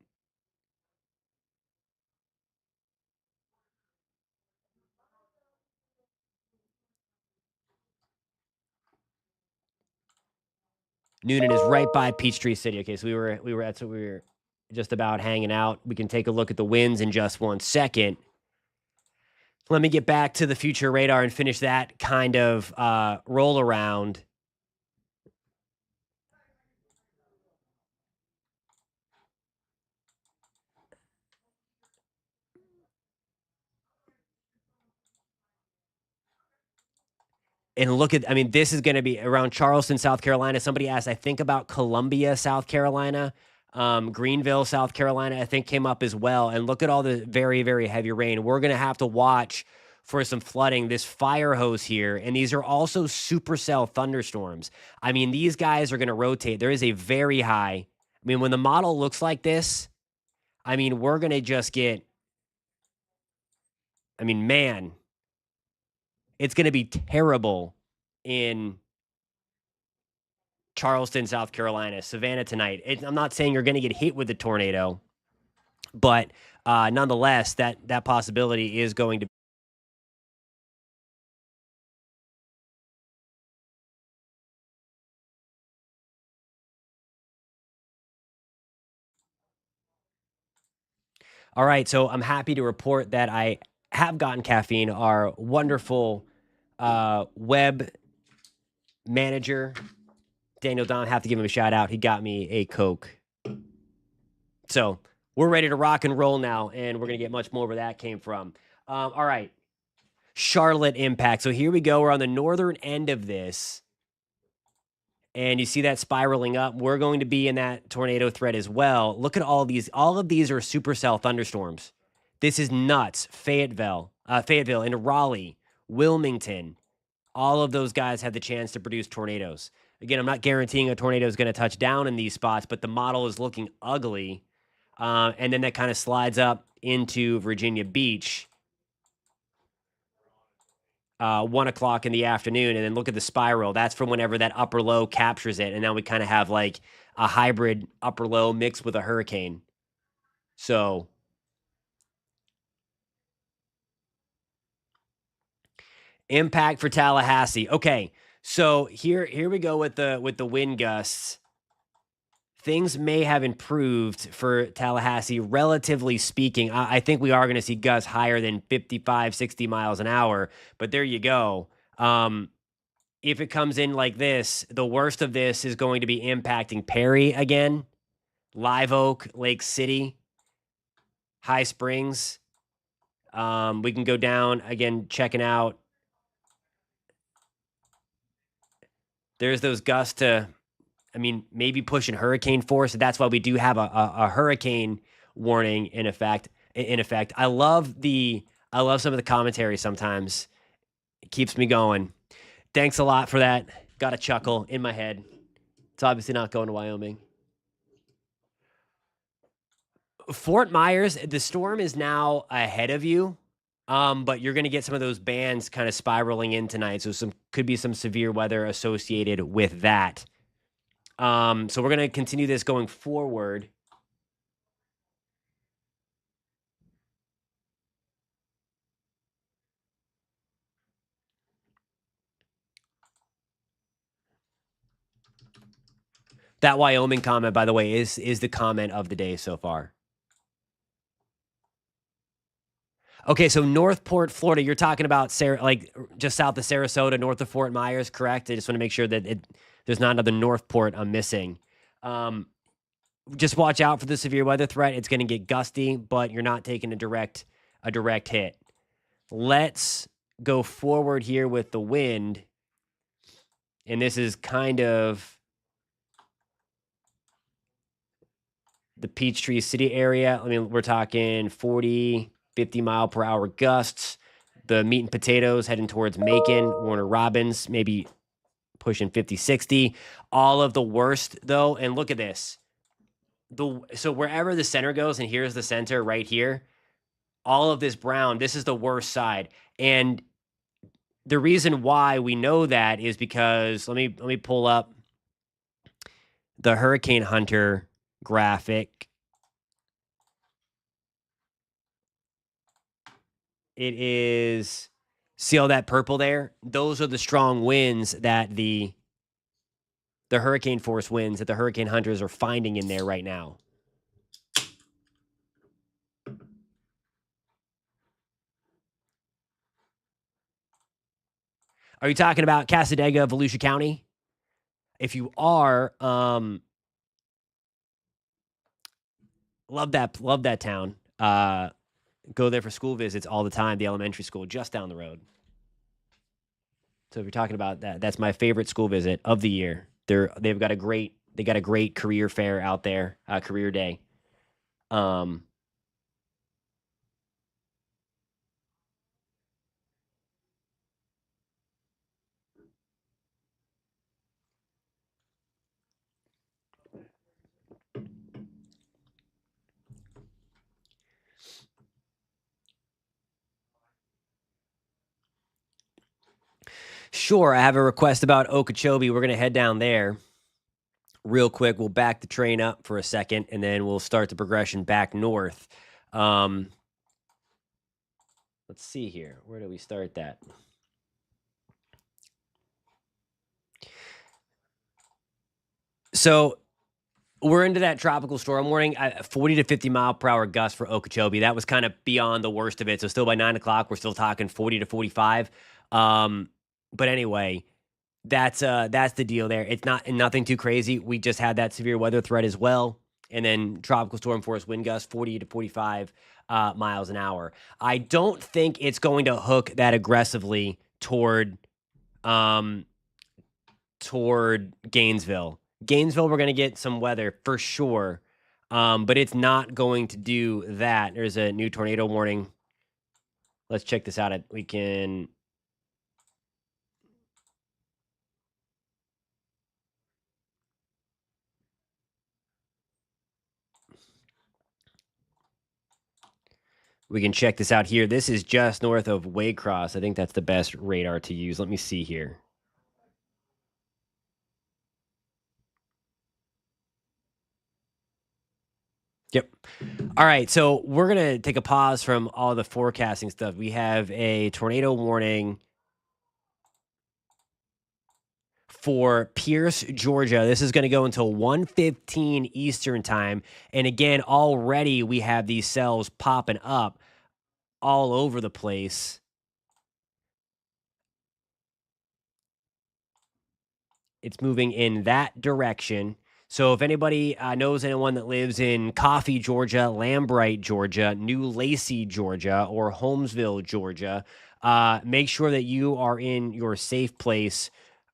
Speaker 1: Noonan is right by Peachtree City. Okay, so we were that's what we were just about hanging out. We can take a look at the winds in just 1 second. Let me get back to the future radar and finish that kind of roll around. And look at, I mean, this is going to be around Charleston, South Carolina. Somebody asked, I think about Columbia, South Carolina. Greenville, South Carolina, I think came up as well. And look at all the very, very heavy rain. We're going to have to watch for some flooding. This fire hose here, and these are also supercell thunderstorms. I mean, these guys are going to rotate. There is a very high. I mean, when the model looks like this, I mean, we're going to just get, I mean, man, it's going to be terrible in Charleston, South Carolina, Savannah tonight. I'm not saying you're going to get hit with the tornado, but nonetheless, that possibility is going to. All right, so I'm happy to report that I have gotten caffeine. Our wonderful web manager, Daniel Don, have to give him a shout out. He got me a Coke. So we're ready to rock and roll now, and we're going to get much more where that came from. All right. Charlotte impact. So here we go. We're on the northern end of this. And you see that spiraling up. We're going to be in that tornado threat as well. Look at all of these. All of these are supercell thunderstorms. This is nuts. Fayetteville, and Raleigh, Wilmington. All of those guys have the chance to produce tornadoes. Again, I'm not guaranteeing a tornado is going to touch down in these spots, but the model is looking ugly. And then that kind of slides up into Virginia Beach. 1 o'clock in the afternoon, and then look at the spiral. That's from whenever that upper low captures it, and now we kind of have like a hybrid upper low mixed with a hurricane. So impact for Tallahassee. Okay, so here we go with the wind gusts. Things may have improved for Tallahassee, relatively speaking. I think we are going to see gusts higher than 55, 60 miles an hour, but there you go. If it comes in like this, the worst of this is going to be impacting Perry again, Live Oak, Lake City, High Springs. We can go down again, checking out. There's those gusts to, I mean, maybe pushing hurricane force. That's why we do have a hurricane warning in effect. I love some of the commentary sometimes. It keeps me going. Thanks a lot for that. Got a chuckle in my head. It's obviously not going to Wyoming. Fort Myers, the storm is now ahead of you. But you're going to get some of those bands kind of spiraling in tonight. So could be some severe weather associated with that. So we're going to continue this going forward. That Wyoming comment, by the way, is the comment of the day so far. Okay, so Northport, Florida, you're talking about like just south of Sarasota, north of Fort Myers, correct? I just want to make sure that there's not another Northport I'm missing. Just watch out for the severe weather threat. It's going to get gusty, but you're not taking a direct hit. Let's go forward here with the wind. And this is kind of the Peachtree City area. I mean, we're talking 40, 50 mile per hour gusts. The meat and potatoes heading towards Macon, Warner Robins, maybe pushing 50, 60. All of the worst, though, and look at this. So wherever the center goes, and here's the center right here, all of this brown, this is the worst side. And the reason why we know that is because let me pull up the Hurricane Hunter graphic. It is, see all that purple there? Those are the strong winds that the the hurricane force winds that the hurricane hunters are finding in there right now. Are you talking about Casadega, Volusia County? If you are, love that town. Go there for school visits all the time. The elementary school just down the road. So if you're talking about that, that's my favorite school visit of the year. They've got a great career fair out there, career day. Um, sure, I have a request about Okeechobee. We're gonna head down there real quick. We'll back the train up for a second, and then we'll start the progression back north. Um, let's see here. Where do we start that? So we're into that tropical storm warning. 40 to 50 mile per hour gust for Okeechobee. That was kind of beyond the worst of it. So still by 9 o'clock, we're still talking 40 to 45. But anyway, that's the deal there. It's nothing too crazy. We just had that severe weather threat as well, and then tropical storm force wind gusts 40 to 45 miles an hour. I don't think it's going to hook that aggressively um, toward Gainesville. Gainesville, we're going to get some weather for sure, but it's not going to do that. There's a new tornado warning. Let's check this out. We can check this out here. This is just north of Waycross. I think that's the best radar to use. Let me see here. Yep. All right. So we're going to take a pause from all the forecasting stuff. We have a tornado warning for Pierce, Georgia. This is going to go until 1:15 Eastern time. And again, already we have these cells popping up all over the place. It's moving in that direction. So if anybody knows anyone that lives in Coffee, Georgia, Lambright, Georgia, New Lacey, Georgia, or Holmesville, Georgia, make sure that you are in your safe place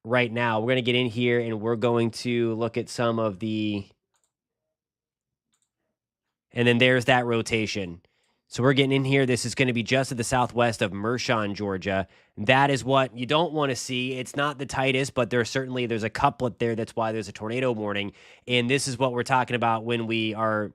Speaker 1: right now. We're going to get in here and we're going to look at some of the, and then there's that rotation. So we're getting in here. This is going to be just to the southwest of Mershon, Georgia. That is what you don't want to see. It's not the tightest, but there's a couplet there. That's why there's a tornado warning. And this is what we're talking about when we are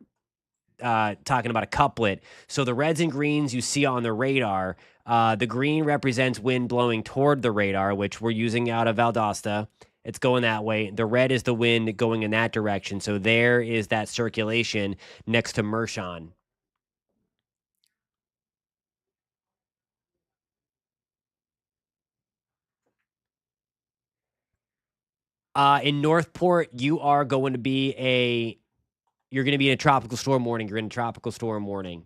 Speaker 1: talking about a couplet. So the reds and greens you see on the radar. The green represents wind blowing toward the radar, which we're using out of Valdosta. It's going that way. The red is the wind going in that direction. So there is that circulation next to Mershon. In Northport, you're going to be in a tropical storm warning. You're in a tropical storm warning.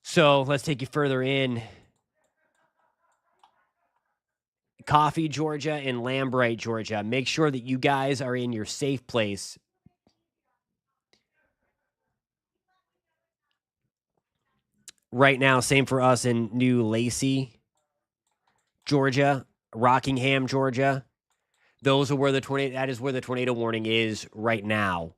Speaker 1: So let's take you further in. Coffee, Georgia, and Lambright, Georgia. Make sure that you guys are in your safe place. Right now, same for us in New Lacey, Georgia, Rockingham, Georgia. Those are where that is where the tornado warning is right now.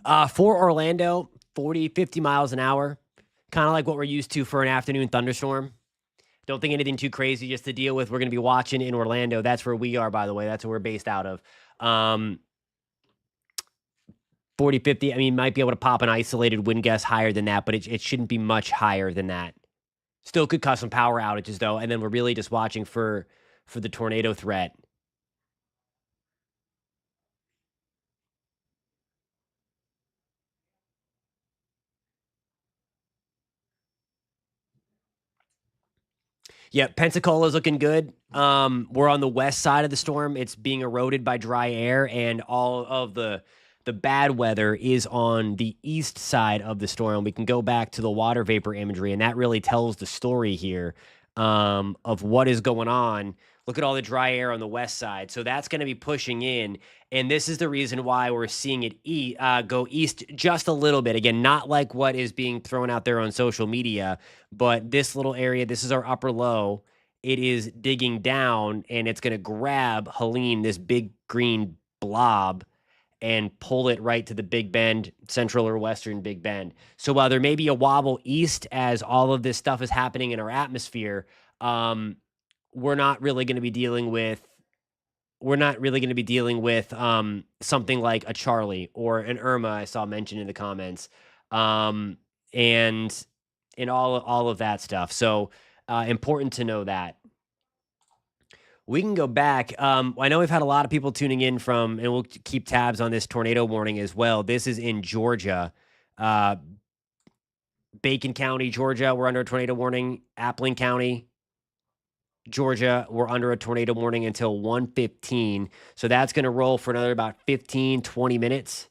Speaker 1: For Orlando, 40, 50 miles an hour, kind of like what we're used to for an afternoon thunderstorm. Don't think anything too crazy just to deal with. We're going to be watching in Orlando. That's where we are, by the way. That's where we're based out of. Um, 40, 50. I mean, might be able to pop an isolated wind gust higher than that, but it shouldn't be much higher than that. Still could cause some power outages, though. And then we're really just watching for the tornado threat. Yeah, Pensacola's looking good. We're on the west side of the storm. It's being eroded by dry air, and all of the bad weather is on the east side of the storm. We can go back to the water vapor imagery, and that really tells the story here of what is going on. Look at all the dry air on the west side. So that's going to be pushing in, and this is the reason why we're seeing it go east just a little bit. Again, not like what is being thrown out there on social media, but this little area, this is our upper low. It is digging down and it's going to grab Helene, this big green blob, and pull it right to the Big Bend, central or western Big Bend. So while there may be a wobble east as all of this stuff is happening in our atmosphere, we're not really going to be dealing with something like a Charlie or an Irma I saw mentioned in the comments, and all of that stuff. So important to know that. We can go back. I know we've had a lot of people tuning in from, and we'll keep tabs on this tornado warning as well. This is in Georgia, uh, Bacon County, Georgia. We're under a tornado warning. Appalachian County, Georgia, we're under a tornado warning until 1:15. So that's going to roll for another about 15, 20 minutes.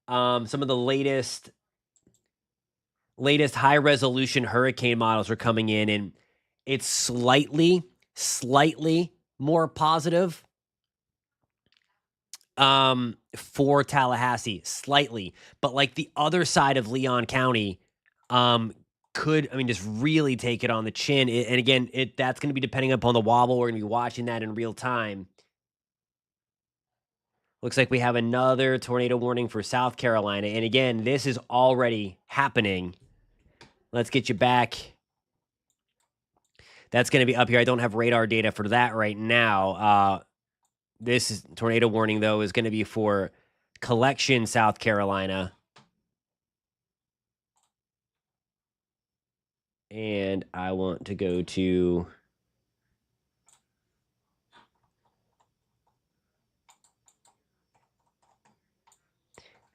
Speaker 1: Some of the latest high resolution hurricane models are coming in, and it's slightly more positive for Tallahassee, slightly, but like the other side of Leon County could, I mean, just really take it on the chin. And again, that's going to be depending upon the wobble. We're going to be watching that in real time. Looks like we have another tornado warning for South Carolina. And again, this is already happening. Let's get you back. That's going to be up here. I don't have radar data for that right now. This tornado warning, though, is going to be for Collection, South Carolina. And I want to go to...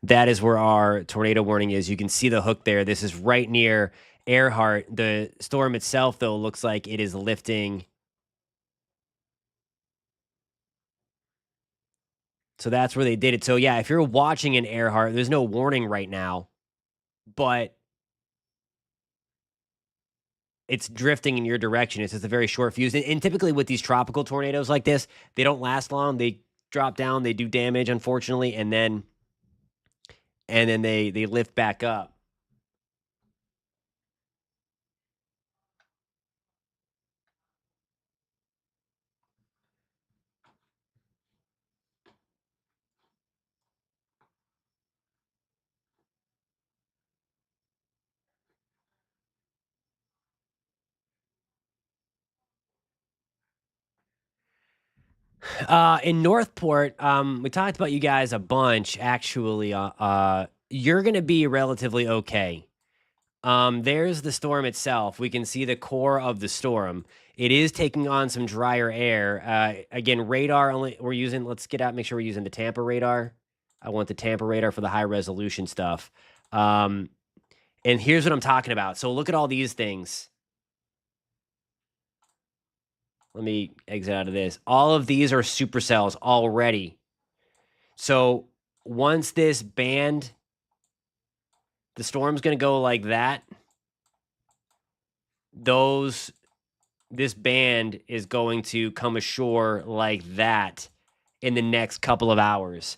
Speaker 1: That is where our tornado warning is. You can see the hook there. This is right near Earhart. The storm itself, though, looks like it is lifting. So that's where they did it. So yeah, if you're watching in Earhart, there's no warning right now, but it's drifting in your direction. It's just a very short fuse. And typically with these tropical tornadoes like this, they don't last long. They drop down, they do damage, unfortunately, and then they lift back up. In Northport, we talked about you guys a bunch, actually. You're going to be relatively okay. There's the storm itself. We can see the core of the storm. It is taking on some drier air. Again, radar only we're using. Let's get out. Make sure we're using the Tampa radar. I want the Tampa radar for the high resolution stuff. And here's what I'm talking about. So look at all these things. Let me exit out of this. All of these are supercells already. So once this band, the storm's going to go like that. This band is going to come ashore like that in the next couple of hours.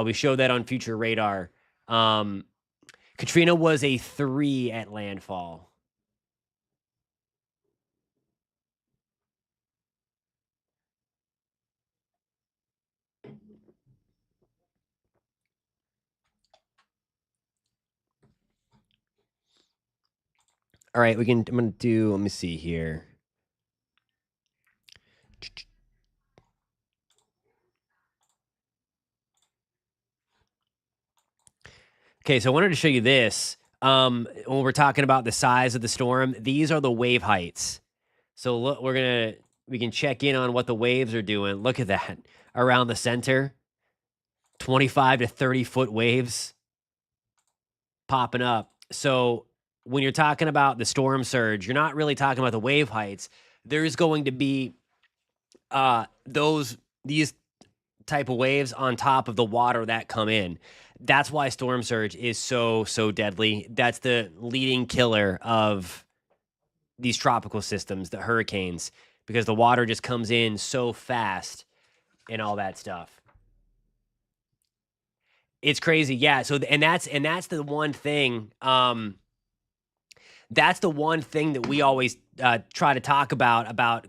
Speaker 1: We showed that on future radar. Katrina was a 3 at landfall. All right, I'm gonna do. Let me see here. Okay, so I wanted to show you this. When we're talking about the size of the storm, these are the wave heights. So look, we can check in on what the waves are doing. Look at that around the center, 25 to 30-foot waves popping up. So when you're talking about the storm surge, you're not really talking about the wave heights. There's going to be these type of waves on top of the water that come in. That's why storm surge is so deadly. That's the leading killer of these tropical systems, the hurricanes, because the water just comes in so fast and all that stuff. It's crazy. Yeah. So and that's the one thing that's the one thing that we always try to talk about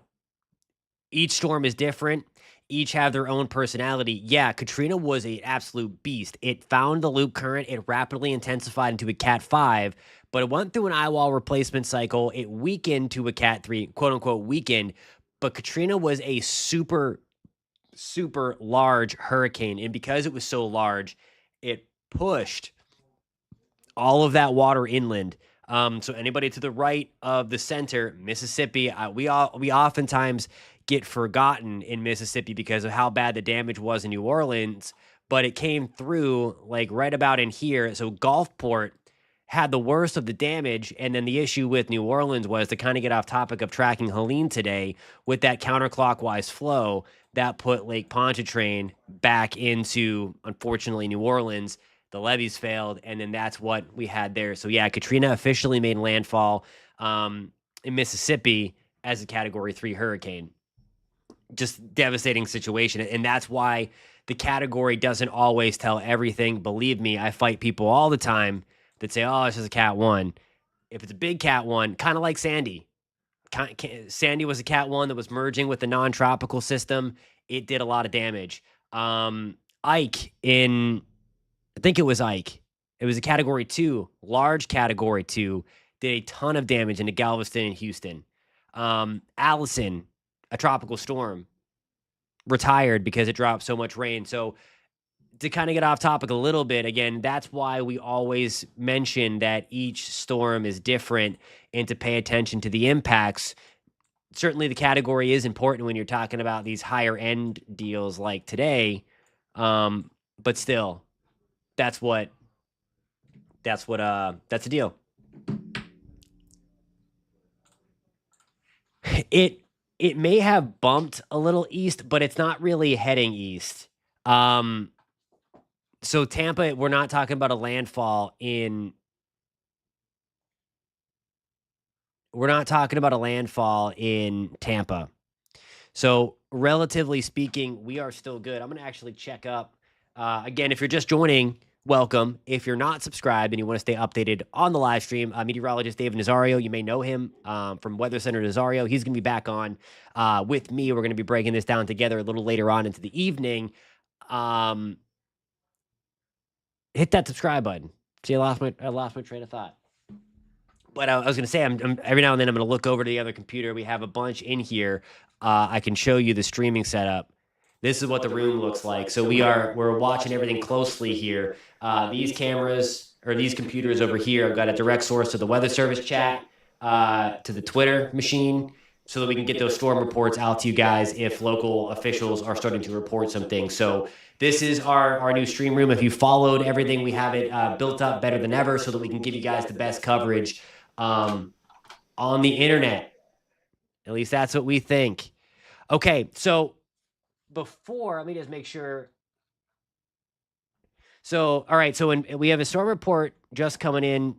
Speaker 1: each storm is different. Each have their own personality. Yeah, Katrina was an absolute beast. It found the loop current. It rapidly intensified into a Cat 5, but it went through an eye wall replacement cycle. It weakened to a Cat 3, quote unquote, weakened. But Katrina was a super large hurricane. And because it was so large, it pushed all of that water inland. So anybody to the right of the center, Mississippi, we oftentimes get forgotten in Mississippi because of how bad the damage was in New Orleans, but it came through like right about in here. So Gulfport had the worst of the damage, and then the issue with New Orleans was, to kind of get off topic of tracking Helene today, with that counterclockwise flow that put Lake Pontchartrain back into, unfortunately, New Orleans. The levees failed, and then that's what we had there. So yeah, Katrina officially made landfall in Mississippi as a Category 3 hurricane. Just devastating situation, and that's why the category doesn't always tell everything. Believe me, I fight people all the time that say, "Oh, it's just a Cat 1." If it's a big Cat 1, kind of like Sandy. Sandy was a Cat 1 that was merging with the non-tropical system. It did a lot of damage. Ike in I think it was Ike. It was a Category 2, large Category 2, did a ton of damage into Galveston and Houston. Allison, a tropical storm, retired because it dropped so much rain. So to kind of get off topic a little bit, again, that's why we always mention that each storm is different and to pay attention to the impacts. Certainly the category is important when you're talking about these higher end deals like today. But still, that's that's the deal. It it may have bumped a little east, but it's not really heading east. Um, so Tampa, we're not talking about a landfall in we're not talking about a landfall in Tampa. So, relatively speaking, we are still good. I'm going to actually check up. Again, if you're just joining, welcome. If you're not subscribed and you want to stay updated on the live stream, meteorologist David Nazario, you may know him from Weather Center Nazario. He's going to be back on with me. We're going to be breaking this down together a little later on into the evening. Um, hit that subscribe button. See, I lost my train of thought. But I was going to say, I'm every now and then I'm going to look over to the other computer. We have a bunch in here. I can show you the streaming setup. This is what the room looks like. So we're watching everything closely here. These cameras or these computers over here, I've got a direct source to the weather service chat, to the Twitter machine, so that we can get those storm reports out to you guys if local officials are starting to report some things. So this is our new stream room. If you followed everything, we have it built up better than ever so that we can give you guys the best coverage on the internet. At least that's what we think. Okay, so let me just make sure. So, all right, so we have a storm report just coming in.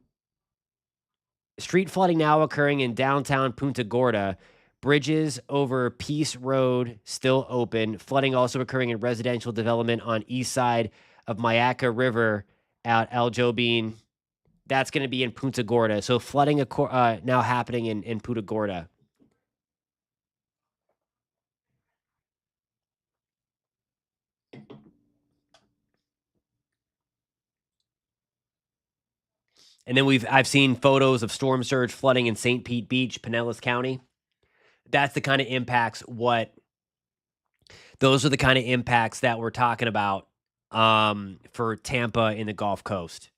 Speaker 1: Street flooding now occurring in downtown Punta Gorda. Bridges over Peace Road still open. Flooding also occurring in residential development on east side of Mayaca River at El Jobin. That's going to be in Punta Gorda. So flooding now happening in Punta Gorda. And then I've seen photos of storm surge flooding in St. Pete Beach, Pinellas County. That's the kind of impacts those are the kind of impacts that we're talking about for Tampa in the Gulf Coast.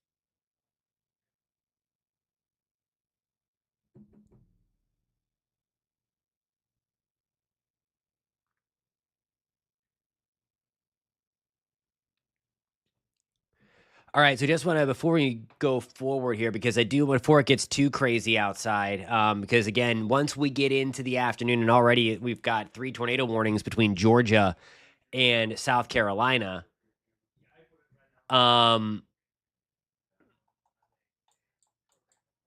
Speaker 1: All right, so just want to before we go forward here, because I do before it gets too crazy outside, because again, once we get into the afternoon, and already we've got 3 tornado warnings between Georgia and South Carolina. Um,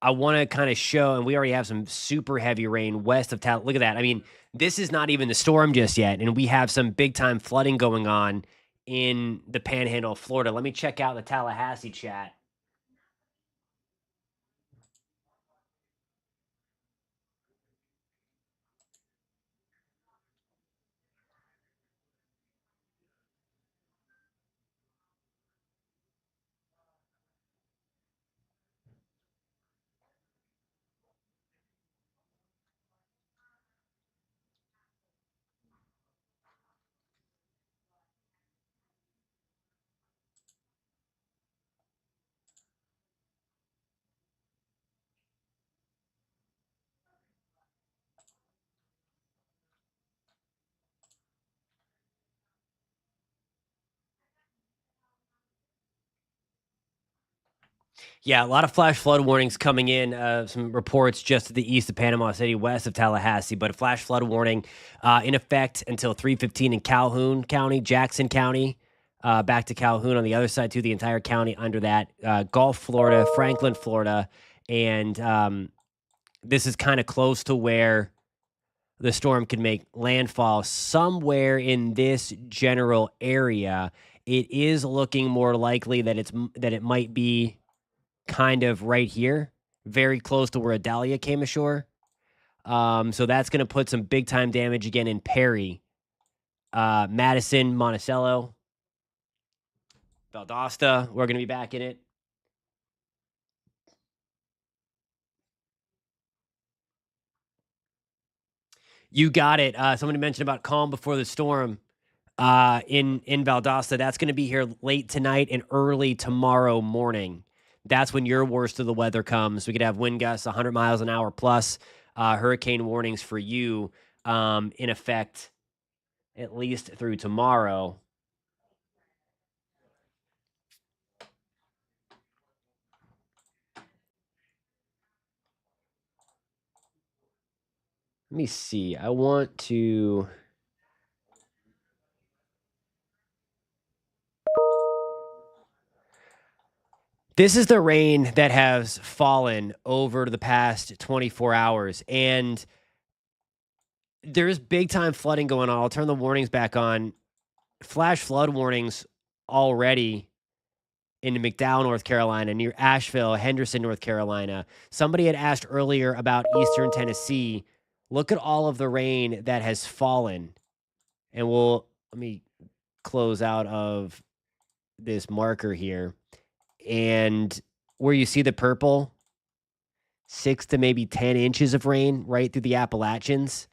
Speaker 1: I want to kind of show, and we already have some super heavy rain west of town. Look at that. I mean, this is not even the storm just yet, and we have some big time flooding going on in the Panhandle of Florida. Let me check out the Tallahassee chat. Yeah, a lot of flash flood warnings coming in. Some reports just to the east of Panama City, west of Tallahassee, but a flash flood warning in effect until 3:15 in Calhoun County, Jackson County, back to Calhoun on the other side to the entire county under that. Gulf, Florida, Franklin, Florida, and this is kind of close to where the storm could make landfall somewhere in this general area. It is looking more likely that it might be kind of right here, very close to where Adalia came ashore. So that's going to put some big time damage again in Perry, Madison, Monticello, Valdosta. We're going to be back in it. You got it. Somebody mentioned about calm before the storm in Valdosta. That's going to be here late tonight and early tomorrow morning. That's when your worst of the weather comes. We could have wind gusts 100 miles an hour plus hurricane warnings for you in effect at least through tomorrow. Let me see. I want to. This is the rain that has fallen over the past 24 hours. And there's big time flooding going on. I'll turn the warnings back on. Flash flood warnings already in McDowell, North Carolina, near Asheville, Henderson, North Carolina. Somebody had asked earlier about Eastern Tennessee. Look at all of the rain that has fallen. And let me close out of this marker here. And where you see the purple, 6 to maybe 10 inches of rain right through the Appalachians.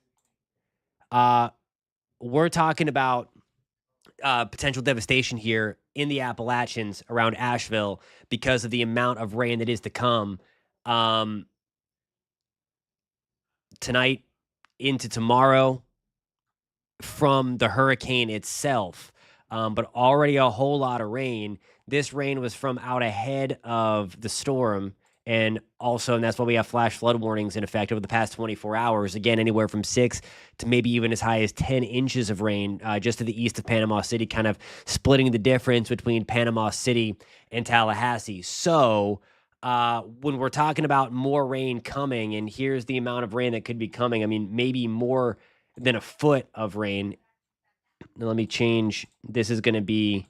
Speaker 1: We're talking about potential devastation here in the Appalachians around Asheville because of the amount of rain that is to come tonight into tomorrow from the hurricane itself. But already a whole lot of rain. This rain was from out ahead of the storm. And that's why we have flash flood warnings in effect over the past 24 hours. Again, anywhere from 6 to maybe even as high as 10 inches of rain just to the east of Panama City, kind of splitting the difference between Panama City and Tallahassee. So when we're talking about more rain coming, and here's the amount of rain that could be coming, I mean, maybe more than a foot of rain. Now let me change. This is going to be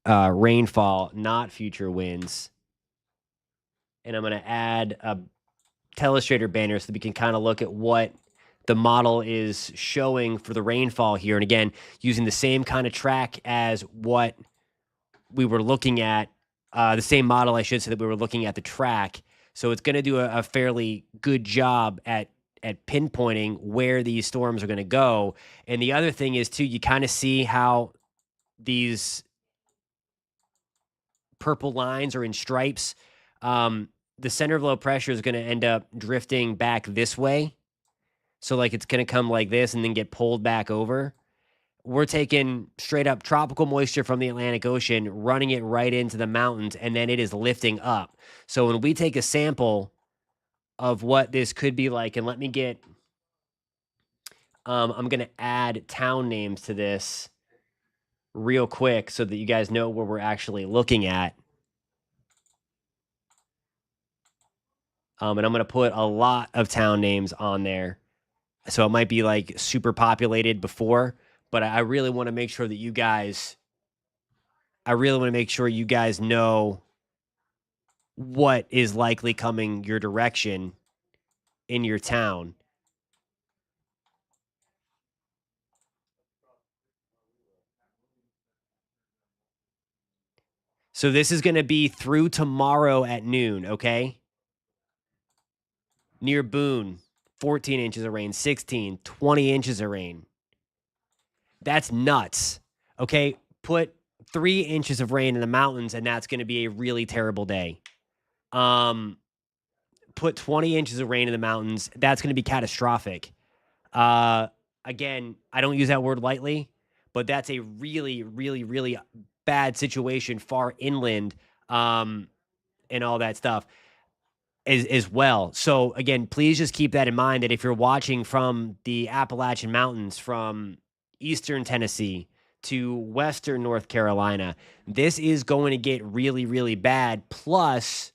Speaker 1: rainfall, not future winds. And I'm going to add a telestrator banner so that we can kind of look at what the model is showing for the rainfall here. And again, using the same kind of track as what we were looking at the same model, I should say, that we were looking at the track. So it's going to do a fairly good job at pinpointing where these storms are going to go. And the other thing is too, you kind of see how these purple lines are in stripes. The center of low pressure is going to end up drifting back this way. So like it's going to come like this and then get pulled back over. We're taking straight up tropical moisture from the Atlantic Ocean, running it right into the mountains, and then it is lifting up. So when we take a sample of what this could be like, and let me get, I'm going to add town names to this real quick so that you guys know where we're actually looking at. And I'm going to put a lot of town names on there. So it might be like super populated before, but I really want to make sure that you guys, know what is likely coming your direction in your town. So this is going to be through tomorrow at noon, okay? Near Boone, 14 inches of rain, 16, 20 inches of rain. That's nuts. Okay, put 3 inches of rain in the mountains and that's going to be a really terrible day. Put 20 inches of rain in the mountains, that's going to be catastrophic. Again, I don't use that word lightly, but that's a really, really, really bad situation far inland, and all that stuff as well. So again, please just keep that in mind that if you're watching from the Appalachian Mountains, from eastern Tennessee to western North Carolina, this is going to get really, really bad. Plus,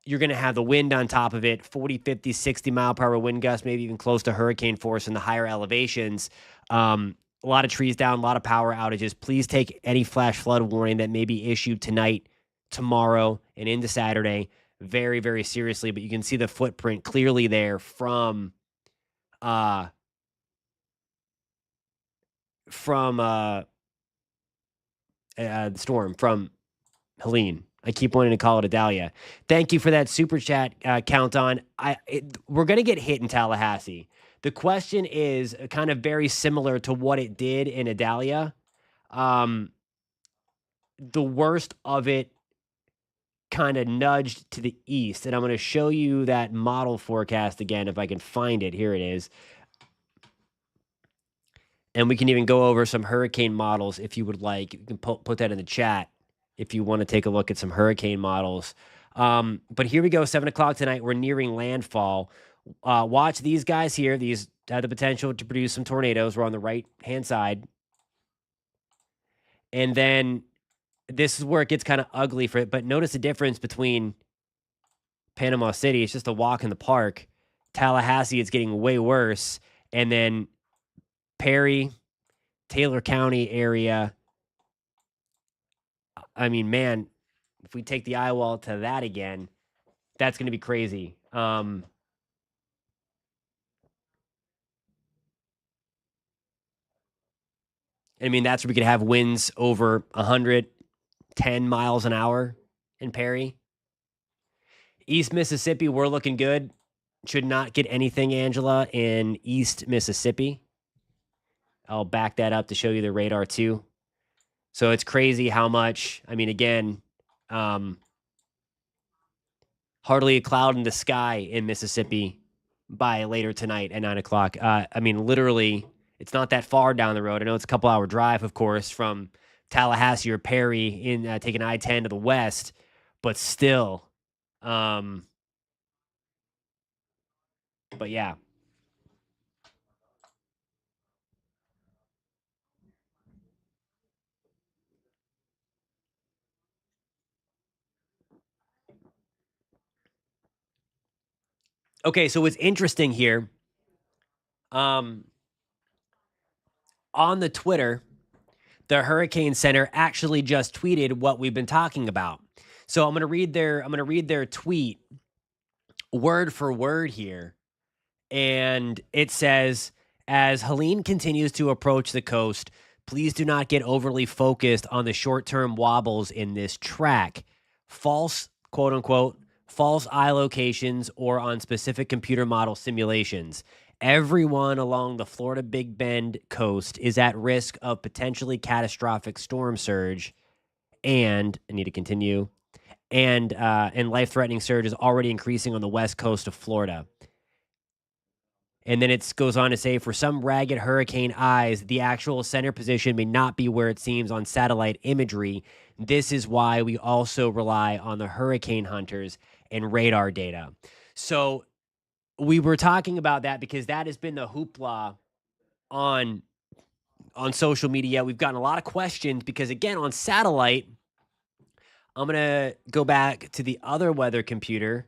Speaker 1: you're going to have the wind on top of it, 40, 50, 60 mile per hour wind gusts, maybe even close to hurricane force in the higher elevations. A lot of trees down, a lot of power outages. Please take any flash flood warning that may be issued tonight, tomorrow, and into Saturday very, very seriously. But you can see the footprint clearly there from the storm from Helene. I keep wanting to call it Adalia. Thank you for that super chat, count on. We're going to get hit in Tallahassee. The question is kind of very similar to what it did in Adalia. The worst of it kind of nudged to the east. And I'm going to show you that model forecast again if I can find it. Here it is. And we can even go over some hurricane models if you would like. You can put that in the chat if you want to take a look at some hurricane models. But here we go, 7 o'clock tonight. We're nearing landfall. Watch these guys here. These have the potential to produce some tornadoes. We're on the right-hand side. And then this is where it gets kind of ugly for it. But notice the difference between Panama City. It's just a walk in the park. Tallahassee, it's getting way worse. And then Perry, Taylor County area. I mean, man, if we take the eye wall to that again, that's going to be crazy. I mean, that's where we could have winds over 110 miles an hour in Perry. East Mississippi, we're looking good. Should not get anything, Angela, in East Mississippi. I'll back that up to show you the radar too. So it's crazy how much, I mean, again, hardly a cloud in the sky in Mississippi by later tonight at 9 o'clock. I mean, literally, it's not that far down the road. I know it's a couple hour drive, of course, from Tallahassee or Perry in taking I-10 to the west, but still. But yeah. Okay, so what's interesting here, on the Twitter, the Hurricane Center actually just tweeted what we've been talking about. So I'm gonna read their tweet word for word here. And it says, as Helene continues to approach the coast, Please do not get overly focused on the short-term wobbles in this track. False, quote unquote, false eye locations or on specific computer model simulations. Everyone along the Florida Big Bend coast is at risk of potentially catastrophic storm surge. And I need to continue. And life-threatening surge is already increasing on the west coast of Florida. And then it goes on to say, for some ragged hurricane eyes, the actual center position may not be where it seems on satellite imagery. This is why we also rely on the hurricane hunters and radar data. So we were talking about that because that has been the hoopla on social media. We've gotten a lot of questions because, again, on satellite, I'm going to go back to the other weather computer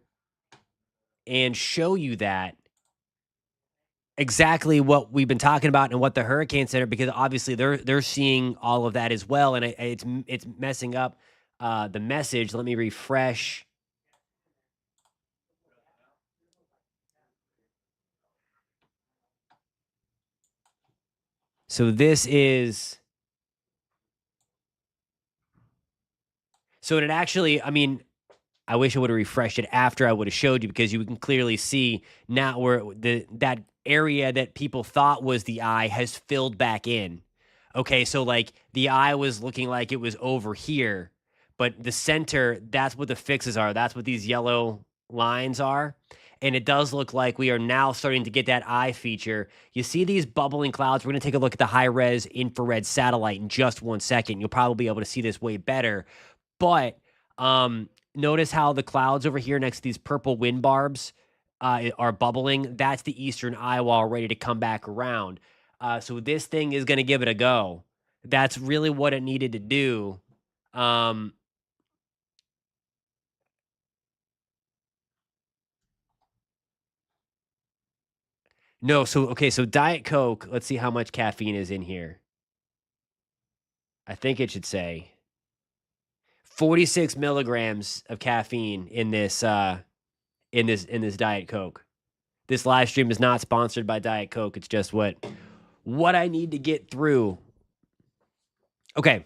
Speaker 1: and show you that exactly what we've been talking about and what the Hurricane Center, because obviously they're seeing all of that as well, and it's messing up the message. Let me refresh. So this is so it actually, I mean, I wish I would have refreshed it after I would have showed you, because you can clearly see now where that area that people thought was the eye has filled back in. Okay, so like the eye was looking like it was over here, but the center, that's what the fixes are. That's what these yellow lines are. And it does look like we are now starting to get that eye feature. You see these bubbling clouds. We're going to take a look at the high res infrared satellite in just 1 second. You'll probably be able to see this way better. But notice how the clouds over here next to these purple wind barbs are bubbling. That's the eastern eye wall ready to come back around. So this thing is going to give it a go. That's really what it needed to do. No, so okay, so Diet Coke, let's see how much caffeine is in here. I think it should say 46 milligrams of caffeine in this in this Diet Coke. This live stream is not sponsored by Diet Coke. It's just what I need to get through. Okay.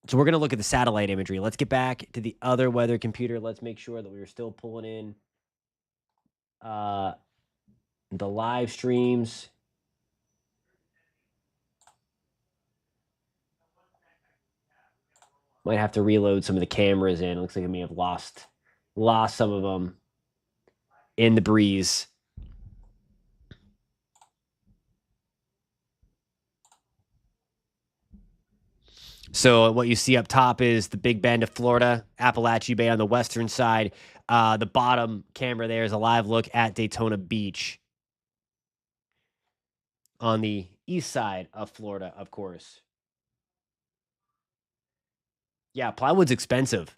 Speaker 1: So we're going to look at the satellite imagery. Let's get back to the other weather computer. Let's make sure that we are still pulling in the live streams. Might have to reload some of the cameras in. It looks like I may have lost some of them in the breeze. So what you see up top is the Big Bend of Florida, Appalachian Bay on the western side. The bottom camera there is a live look at Daytona Beach on the east side of Florida, of course. Yeah, plywood's expensive.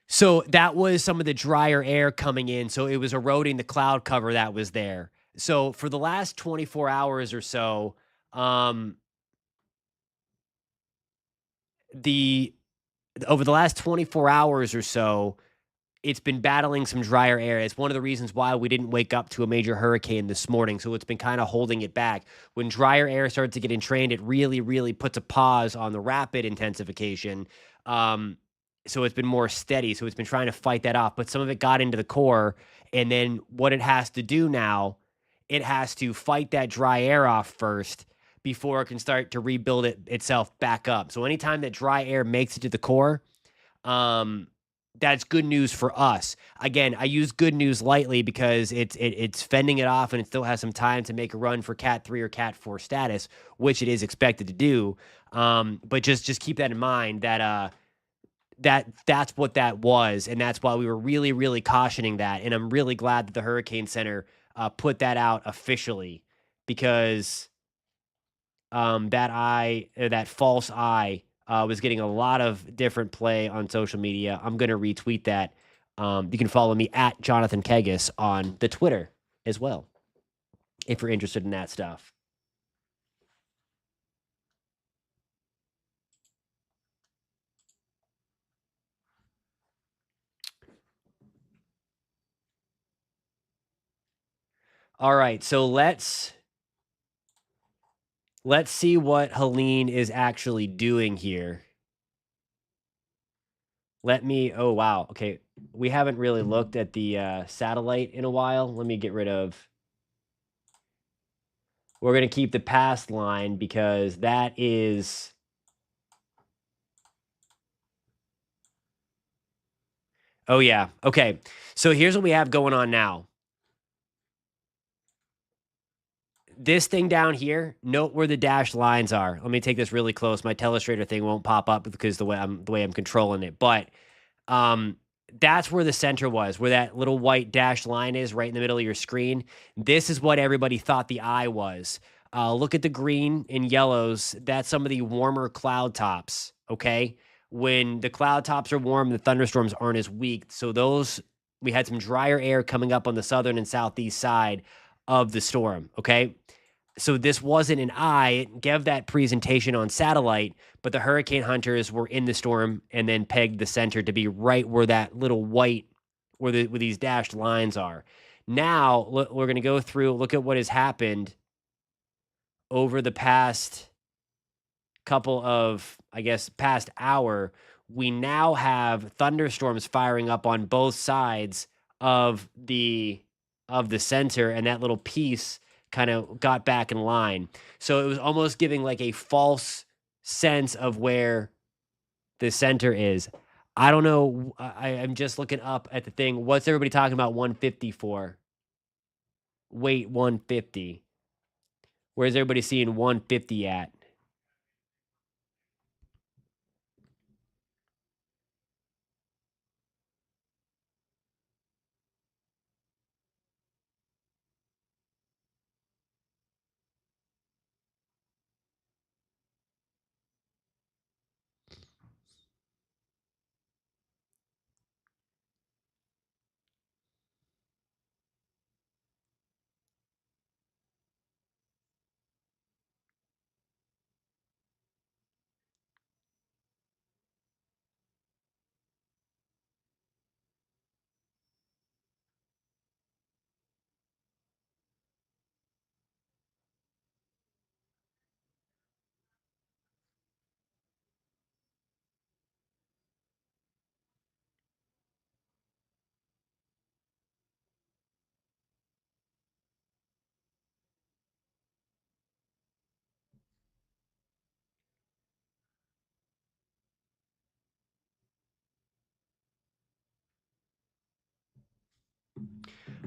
Speaker 1: So that was some of the drier air coming in, so it was eroding the cloud cover that was there. So for the last 24 hours or so, the over the last 24 hours or so, it's been battling some drier air. It's one of the reasons why we didn't wake up to a major hurricane this morning. So it's been kind of holding it back. When drier air starts to get entrained, it really, really puts a pause on the rapid intensification. So it's been more steady. So it's been trying to fight that off. But some of it got into the core. And then what it has to do now, it has to fight that dry air off first before it can start to rebuild itself back up. So anytime that dry air makes it to the core, that's good news for us. Again, I use good news lightly because it's fending it off and it still has some time to make a run for Cat 3 or Cat 4 status, which it is expected to do. But just keep that in mind that that's what that was, and that's why we were really, really cautioning that. And I'm really glad that the Hurricane Center put that out officially, because that false eye was getting a lot of different play on social media. I'm going to retweet that. You can follow me at Jonathan Kegas on the Twitter as well, if you're interested in that stuff. All right, so let's see what Helene is actually doing here. Oh, wow. Okay, we haven't really looked at the satellite in a while. Let me get rid of. We're going to keep the past line because that is. Oh, yeah. Okay, so here's what we have going on now. This thing down here, note where the dashed lines are. Let me take this really close. My telestrator thing won't pop up because the way I'm controlling it. But that's where the center was, where that little white dashed line is right in the middle of your screen. This is what everybody thought the eye was. Look at the green and yellows. That's some of the warmer cloud tops, okay? When the cloud tops are warm, the thunderstorms aren't as weak. So we had some drier air coming up on the southern and southeast side of the storm, okay? So this wasn't an eye. It gave that presentation on satellite, but the hurricane hunters were in the storm and then pegged the center to be right where that little white, where these dashed lines are. Now we're going to go through, look at what has happened over the past couple of, I guess, past hour. We now have thunderstorms firing up on both sides of the center, and that little piece kind of got back in line. So it was almost giving like a false sense of where the center is. I don't know. I'm just looking up at the thing. What's everybody talking about 150 for? Wait, 150. Where's everybody seeing 150 at?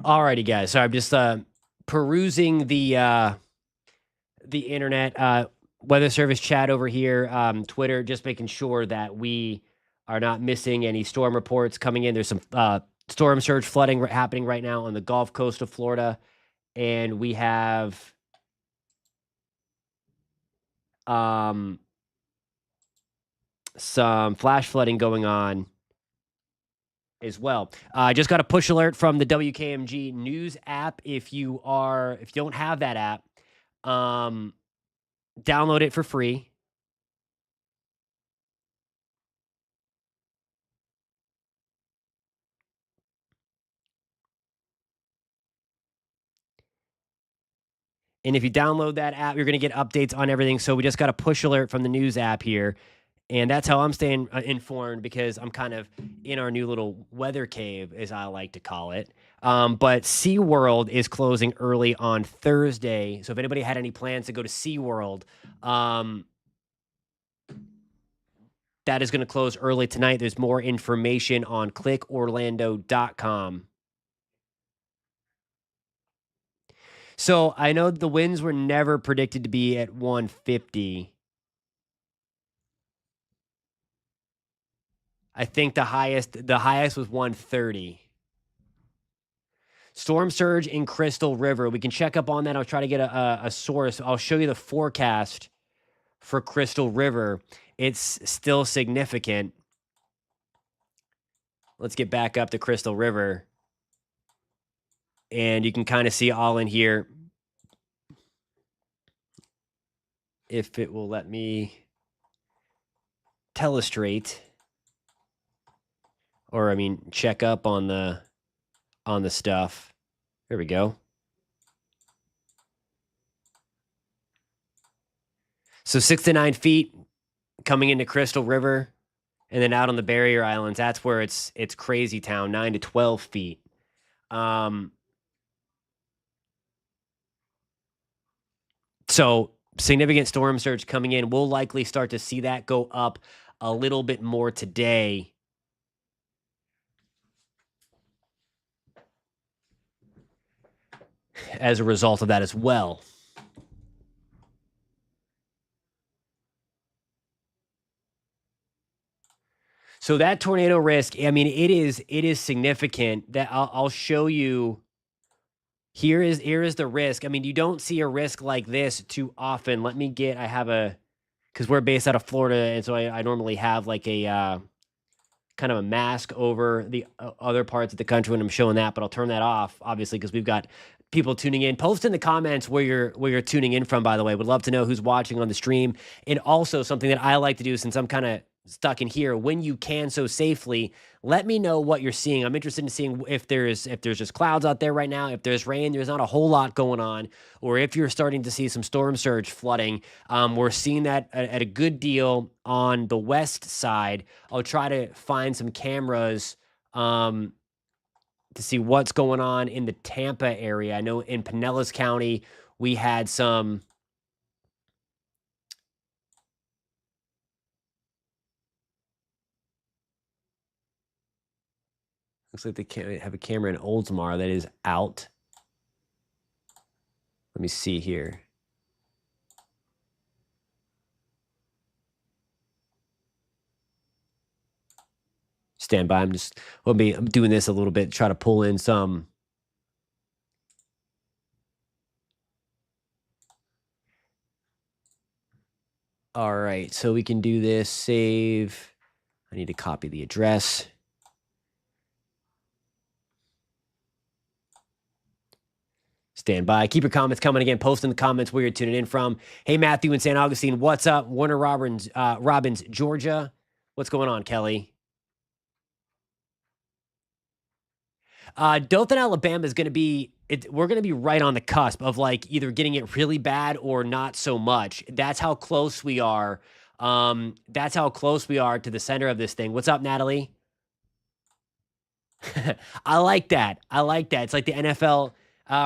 Speaker 1: Alrighty, guys. So I'm just perusing the internet, weather service chat over here, Twitter, just making sure that we are not missing any storm reports coming in. There's some storm surge flooding happening right now on the Gulf Coast of Florida, and we have some flash flooding going on as well. I just got a push alert from the WKMG news app. If you don't have that app, download it for free. And if you download that app, you're going to get updates on everything. So we just got a push alert from the news app here. And that's how I'm staying informed, because I'm kind of in our new little weather cave, as I like to call it. But SeaWorld is closing early on Thursday. So if anybody had any plans to go to SeaWorld, that is going to close early tonight. There's more information on clickorlando.com. So I know the winds were never predicted to be at 150. I think the highest was 130. Storm surge in Crystal River. We can check up on that. I'll try to get a source. I'll show you the forecast for Crystal River. It's still significant. Let's get back up to Crystal River. And you can kind of see all in here. If it will let me telestrate, or I mean check up on the stuff. There we go. So 6 to 9 feet coming into Crystal River, and then out on the barrier islands, that's where it's crazy town, 9 to 12 feet. So significant storm surge coming in. We'll likely start to see that go up a little bit more today. As a result of that as well. So that tornado risk, I mean, it is significant. That I'll show you. Here is the risk. I mean, you don't see a risk like this too often. Let me get. I have a, because we're based out of Florida, and so I normally have like a kind of a mask over the other parts of the country when I'm showing that, but I'll turn that off, obviously, because we've got people tuning in. Post in the comments where you're tuning in from, by the way. Would love to know who's watching on the stream. And also something that I like to do, since I'm kind of stuck in here, when you can so safely, let me know what you're seeing. I'm interested in seeing if there's just clouds out there right now, if there's rain, there's not a whole lot going on, or if you're starting to see some storm surge flooding. We're seeing that at a good deal on the west side. I'll try to find some cameras to see what's going on in the Tampa area. I know in Pinellas County, we had some. Looks like they have a camera in Oldsmar that is out. Let me see here. Stand by. I'm doing this a little bit, try to pull in some. All right, so we can do this. Save. I need to copy the address. Stand by. Keep your comments coming. Again, post in the comments where you're tuning in from. Hey, Matthew in St. Augustine, what's up? Warner Robbins, Georgia. What's going on, Kelly? Dothan, Alabama is going to be. We're going to be right on the cusp of like either getting it really bad or not so much. That's how close we are. That's how close we are to the center of this thing. What's up, Natalie? I like that. I like that. It's like the NFL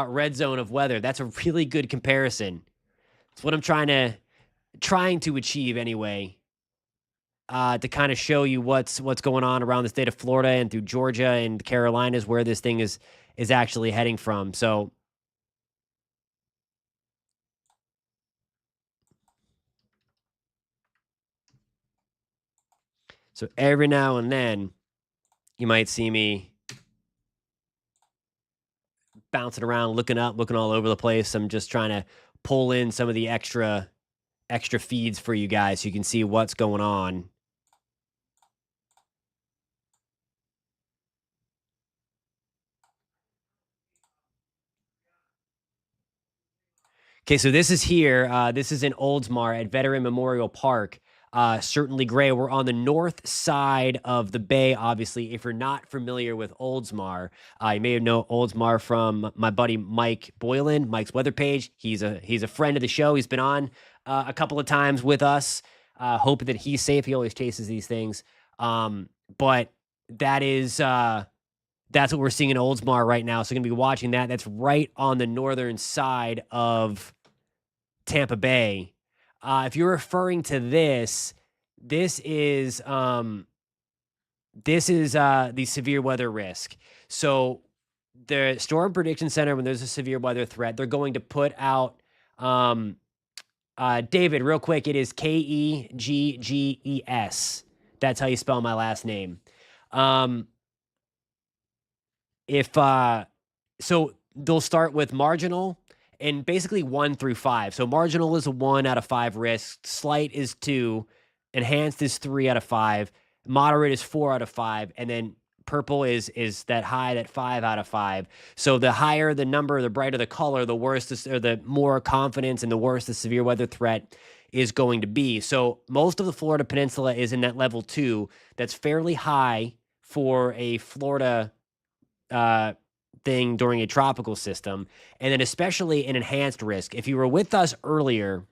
Speaker 1: red zone of weather. That's a really good comparison. It's what I'm trying to achieve anyway. To kind of show you what's going on around the state of Florida and through Georgia and the Carolinas, where this thing is actually heading from. So every now and then you might see me bouncing around, looking up, looking all over the place. I'm just trying to pull in some of the extra feeds for you guys so you can see what's going on. Okay, so this is here. This is in Oldsmar at Veteran Memorial Park. Certainly gray. We're on the north side of the bay, obviously. If you're not familiar with Oldsmar, you may know Oldsmar from my buddy Mike Boylan, Mike's weather page. He's a friend of the show. He's been on a couple of times with us. Hoping that he's safe. He always chases these things. But that is that's what we're seeing in Oldsmar right now. So we're gonna be watching that. That's right on the northern side of Tampa Bay. If you're referring to this is the severe weather risk. So the Storm Prediction Center, when there's a severe weather threat, they're going to put out David, real quick, it is Kegges. That's how you spell my last name. So they'll start with marginal and basically 1 through 5. So marginal is a 1 out of 5 risk, slight is 2, enhanced is 3 out of 5, moderate is 4 out of 5, and then purple is that high, that 5 out of 5. So the higher the number, the brighter the color, the worse or the more confidence and the worse the severe weather threat is going to be. So most of the Florida Peninsula is in that level 2. That's fairly high for a Florida thing during a tropical system, and then especially an enhanced risk. If you were with us earlier,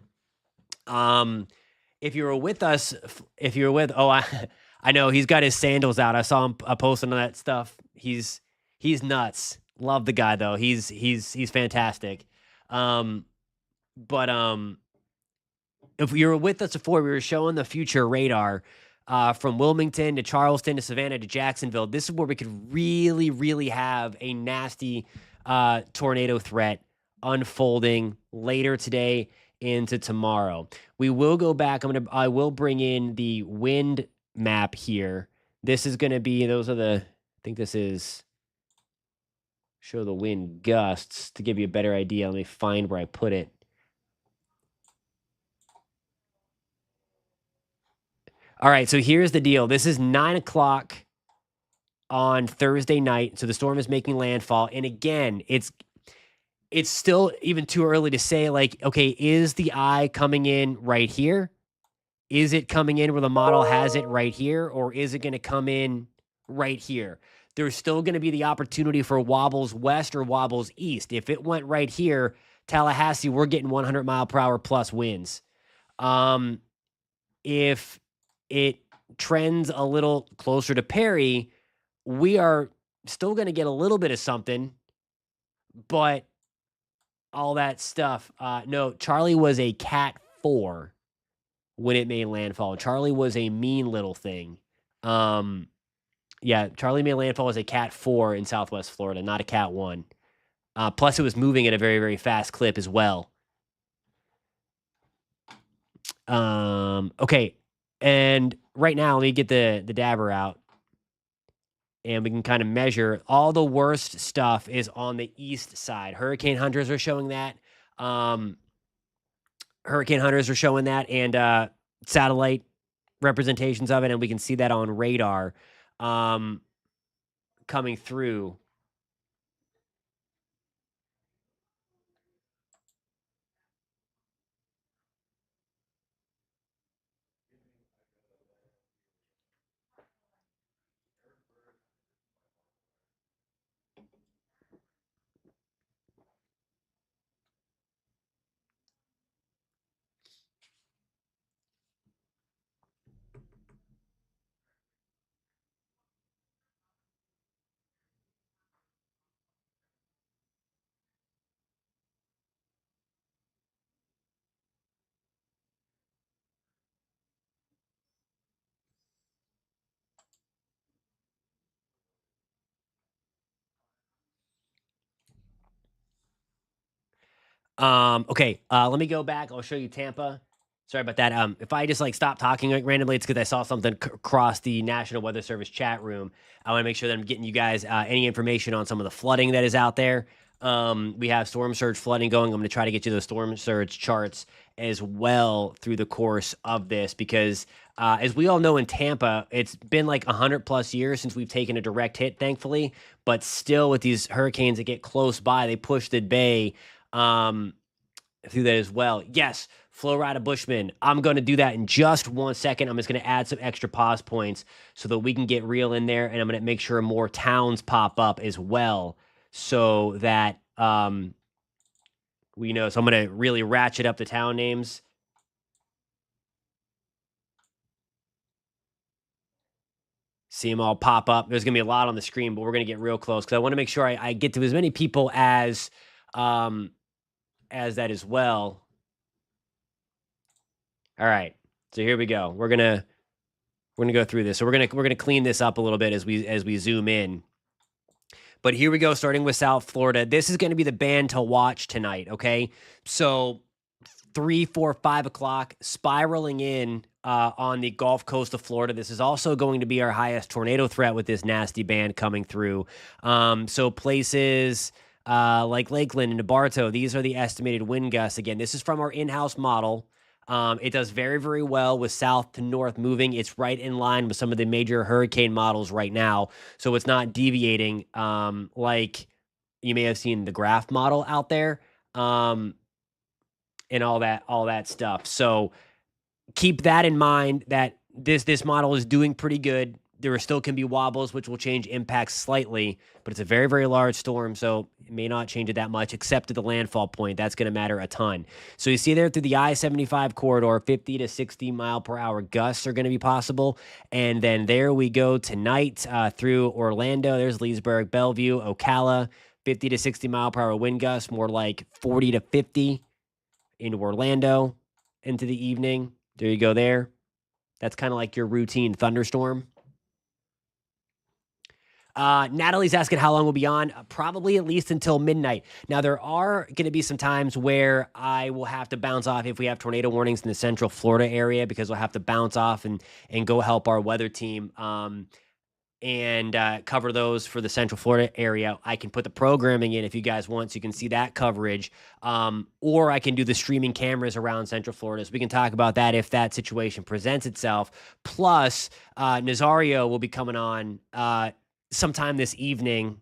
Speaker 1: If you were with us, I know he's got his sandals out. I saw him posting on that stuff. He's nuts. Love the guy though. He's fantastic. Um, but if you were with us before, we were showing the future radar from Wilmington to Charleston to Savannah to Jacksonville. This is where we could really, really have a nasty tornado threat unfolding later today into tomorrow. We will go back. I will bring in the wind map here. This is going to be, I think this is, show the wind gusts to give you a better idea. Let me find where I put it. All right, so here's the deal. This is 9 o'clock on Thursday night. So the storm is making landfall. And again, it's still even too early to say, like, okay, is the eye coming in right here? Is it coming in where the model has it right here? Or is it going to come in right here? There's still going to be the opportunity for wobbles west or wobbles east. If it went right here, Tallahassee, we're getting 100 mile per hour plus winds. If it trends a little closer to Perry, we are still going to get a little bit of something, but all that stuff. No, Charlie was a Cat 4 when it made landfall. Charlie was a mean little thing. Yeah, Charlie made landfall as a Cat 4 in Southwest Florida, not a Cat 1. Plus, it was moving at a very, very fast clip as well. Okay, and right now, let me get the dabber out, and we can kind of measure. All the worst stuff is on the east side. Hurricane hunters are showing that. And satellite representations of it, and we can see that on radar coming through. Okay, let me go back. I'll show you Tampa. Sorry about that. If I just like stop talking like randomly, it's because I saw something across the National Weather Service chat room. I want to make sure that I'm getting you guys any information on some of the flooding that is out there. We have storm surge flooding going. I'm going to try to get you those storm surge charts as well through the course of this because, as we all know in Tampa, it's been like 100+ years since we've taken a direct hit, thankfully. But still, with these hurricanes that get close by, they push the bay. Through that as well. Yes, Flow Rida Bushman. I'm going to do that in just 1 second. I'm just going to add some extra pause points so that we can get real in there, and I'm going to make sure more towns pop up as well so that we know. So I'm going to really ratchet up the town names. See them all pop up. There's going to be a lot on the screen, but we're going to get real close because I want to make sure I get to as many people as that as well. All right, so here we go. We're gonna go through this. So we're gonna clean this up a little bit as we zoom in. But here we go, starting with South Florida. This is going to be the band to watch tonight. Okay, so 3, 4, 5 o'clock, spiraling in on the Gulf Coast of Florida. This is also going to be our highest tornado threat with this nasty band coming through. So places like Lakeland and Nabarto, these are the estimated wind gusts. Again, this is from our in-house model. It does very, very well with south to north moving. It's right in line with some of the major hurricane models right now. So it's not deviating like you may have seen the graph model out there and all that stuff. So keep that in mind that this model is doing pretty good There still can be wobbles, which will change impacts slightly, but it's a very, very large storm, so it may not change it that much, except at the landfall point. That's going to matter a ton. So you see there through the I-75 corridor, 50 to 60 mile per hour gusts are going to be possible. And then there we go tonight through Orlando. There's Leesburg, Bellevue, Ocala, 50 to 60 mile per hour wind gusts, more like 40 to 50 into Orlando into the evening. There you go there. That's kind of like your routine thunderstorm. Natalie's asking how long we'll be on. Probably at least until midnight. Now, there are going to be some times where I will have to bounce off if we have tornado warnings in the central Florida area, because we'll have to bounce off and go help our weather team and cover those for the central Florida area. I can put the programming in if you guys want, so you can see that coverage. Or I can do the streaming cameras around central Florida. So we can talk about that if that situation presents itself. Plus, Nazario will be coming on sometime this evening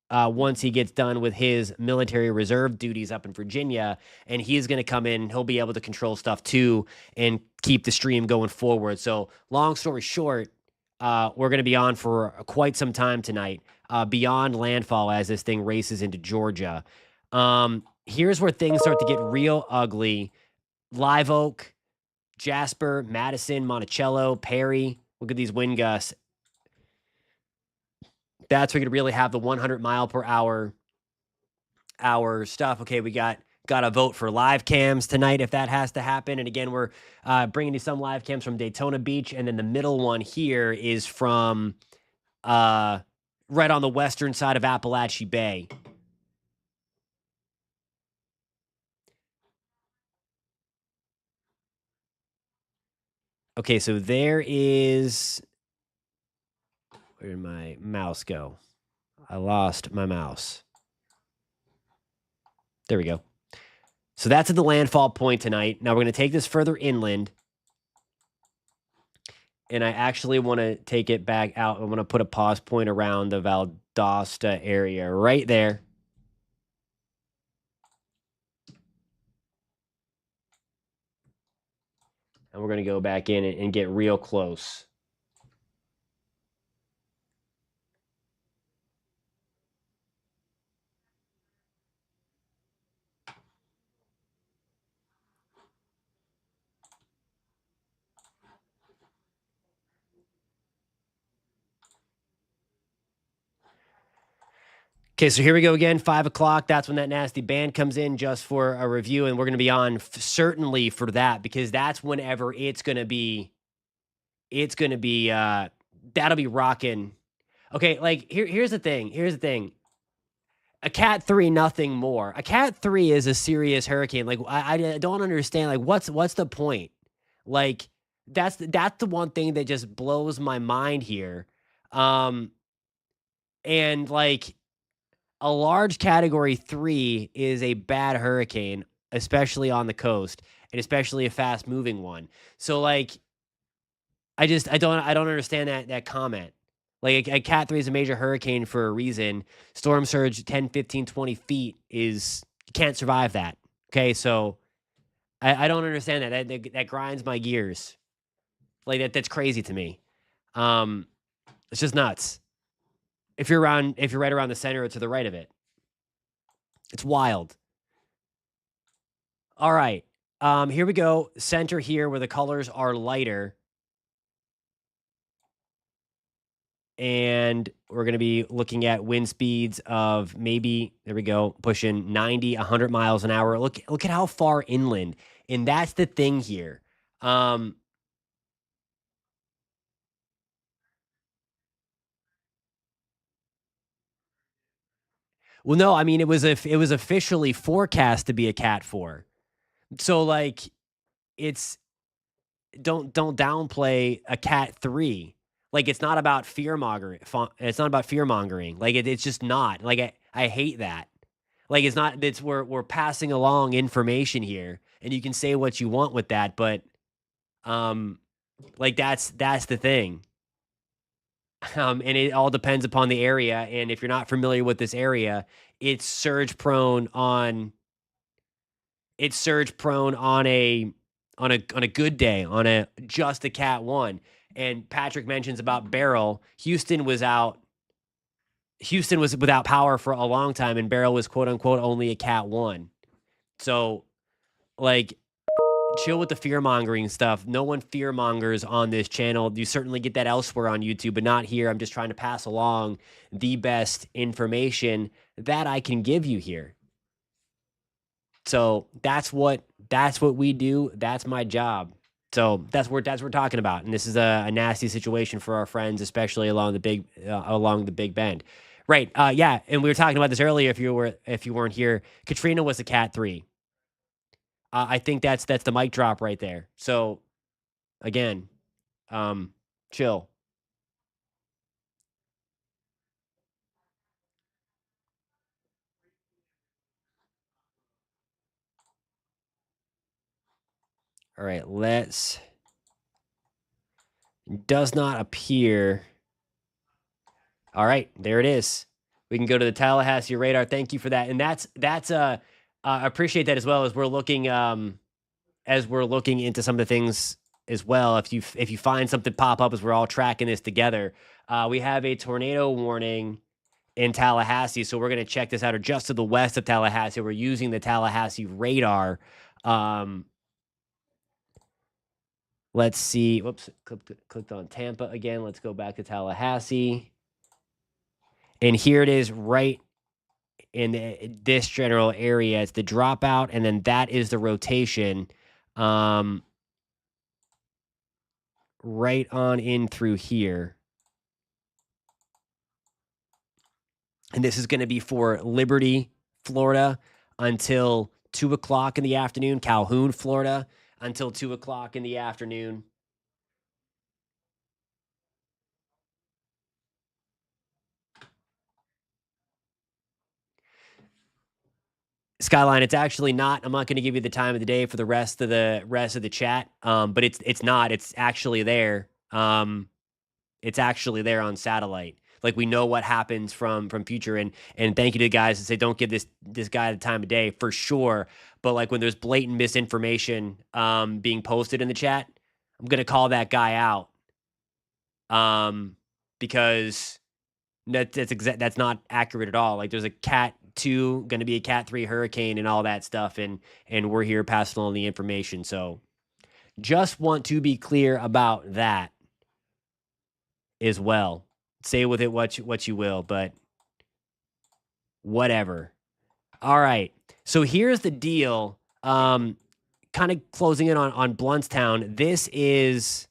Speaker 1: once he gets done with his military reserve duties up in Virginia, and he's going to come in. He'll be able to control stuff too and keep the stream going forward. So long story short, we're going to be on for quite some time tonight, beyond landfall, as this thing races into Georgia. Here's where things start to get real ugly. Live Oak, Jasper, Madison, Monticello, Perry. Look at these wind gusts. That's where you're going to really have the 100 mile per hour stuff. Okay, we got a vote for live cams tonight if that has to happen. And again, we're bringing you some live cams from Daytona Beach. And then the middle one here is from right on the western side of Appalachian Bay. Okay, so there is... Where did my mouse go? I lost my mouse. There we go. So that's at the landfall point tonight. Now we're going to take this further inland. And I actually want to take it back out. I want to put a pause point around the Valdosta area right there. And we're going to go back in and get real close. Okay, so here we go again, 5 o'clock. That's when that nasty band comes in just for a review, and we're going to be on certainly for that, because that's whenever it's going to be, that'll be rocking. Okay, like here's the thing. A Cat 3, nothing more. A Cat 3 is a serious hurricane. Like I don't understand. Like what's the point? Like that's the one thing that just blows my mind here. And like a large category 3 is a bad hurricane, especially on the coast, and especially a fast moving one. So like I don't understand that comment. Like a Cat 3 is a major hurricane for a reason. Storm surge 10, 15, 20 feet is, you can't survive that. Okay, so I don't understand that. That grinds my gears. Like that's crazy to me. It's just nuts. If you're right around the center or to the right of it. It's wild. All right. Here we go. Center here where the colors are lighter. And we're going to be looking at wind speeds of maybe, there we go, pushing 90, 100 miles an hour. Look at how far inland. And that's the thing here. Well, no, I mean, it was officially forecast to be a Cat 4. So like it's, don't downplay a Cat 3. Like it's not about fear mongering. It's not about fear mongering. Like it's just not. Like I hate that. Like it's not. It's we're passing along information here, and you can say what you want with that, but like that's the thing. And it all depends upon the area. And if you're not familiar with this area, it's surge prone on. It's surge prone on a good day, on just a Cat 1. And Patrick mentions about Beryl. Houston was without power for a long time, and Beryl was quote unquote only a Cat 1. So, like, chill with the fear mongering stuff. No one fear mongers on this channel. You certainly get that elsewhere on YouTube, but not here. I'm just trying to pass along the best information that I can give you here. So that's what we do. That's my job. So that's what we're talking about. And this is a nasty situation for our friends, especially along the Big Bend. Right. Yeah. And we were talking about this earlier. If you weren't here, Katrina was a Cat 3. I think that's the mic drop right there. So again, chill. All right. Does not appear. All right, there it is. We can go to the Tallahassee radar. Thank you for that. And that's I appreciate that as well as we're looking into some of the things as well. If you find something pop up as we're all tracking this together, we have a tornado warning in Tallahassee. So we're going to check this out, or just to the west of Tallahassee. We're using the Tallahassee radar. Let's see. Whoops, clicked on Tampa again. Let's go back to Tallahassee. And here it is right in this general area. It's the dropout, and then that is the rotation. Right on in through here. And this is going to be for Liberty, Florida, until 2 o'clock in the afternoon. Calhoun, Florida, until 2 o'clock in the afternoon. Skyline, it's actually not. I'm not going to give you the time of the day for the rest of the chat. But it's not. It's actually there. It's actually there on satellite. Like, we know what happens from future, and thank you to the guys that say don't give this guy the time of day for sure. But like, when there's blatant misinformation being posted in the chat, I'm gonna call that guy out. Because that's not accurate at all. Like, there's a Cat 2 going to be a Cat 3 hurricane and all that stuff, and we're here passing on the information. So just want to be clear about that as well. Say with it what you will, but whatever. All right. So here's the deal. Kind of closing in on Bluntstown. This is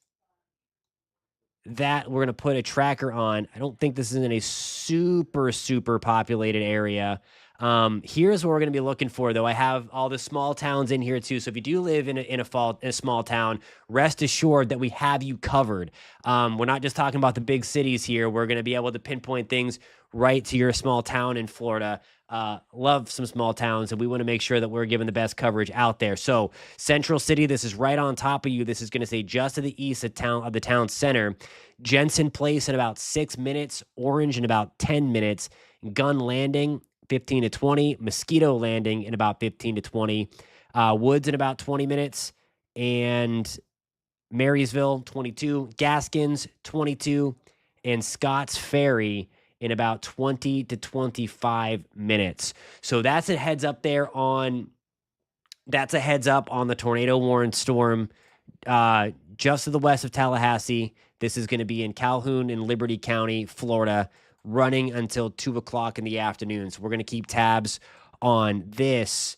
Speaker 1: that we're going to put a tracker on. I don't think this is in a super populated area. Here's what we're going to be looking for, though. I have all the small towns in here too. So if you do live in a small town, rest assured that we have you covered. We're not just talking about the big cities here. We're going to be able to pinpoint things right to your small town in Florida. Love some small towns, and we want to make sure that we're giving the best coverage out there. So Central City, this is right on top of you. This is going to say just to the east of the town center. Jensen Place in about 6 minutes. Orange in about 10 minutes. Gun Landing 15 to 20. Mosquito Landing in about 15 to 20. Woods in about 20 minutes. And Marysville 22. Gaskins 22. And Scotts Ferry in about 20 to 25 minutes. So that's a heads up there on the tornado warning storm just to the west of Tallahassee. This is going to be in Calhoun and Liberty County, Florida, running until 2 o'clock in the afternoon. So we're going to keep tabs on this.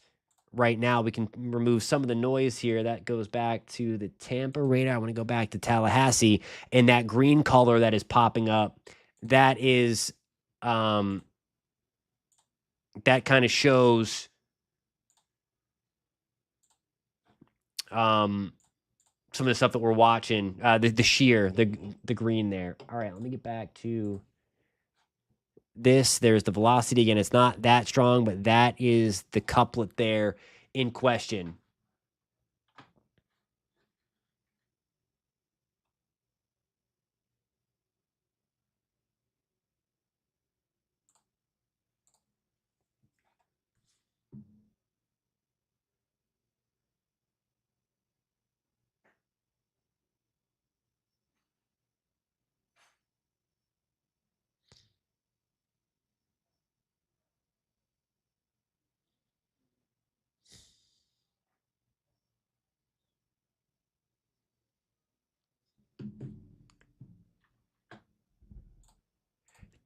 Speaker 1: Right now, we can remove some of the noise here. That goes back to the Tampa radar. I want to go back to Tallahassee. And that green color that is popping up, that is, that kind of shows, some of the stuff that we're watching, the shear, the green there. All right, let me get back to this. There's the velocity again. It's not that strong, but that is the couplet there in question.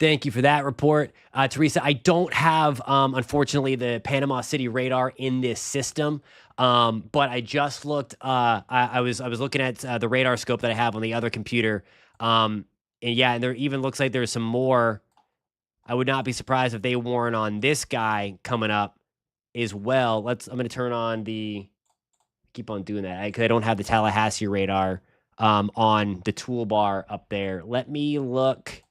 Speaker 1: Thank you for that report, Teresa. I don't have, unfortunately, the Panama City radar in this system, but I just looked. I was looking at the radar scope that I have on the other computer, and yeah, and there even looks like there's some more. I would not be surprised if they warn on this guy coming up as well. I'm going to turn on the. Keep on doing that because I don't have the Tallahassee radar on the toolbar up there. Let me look.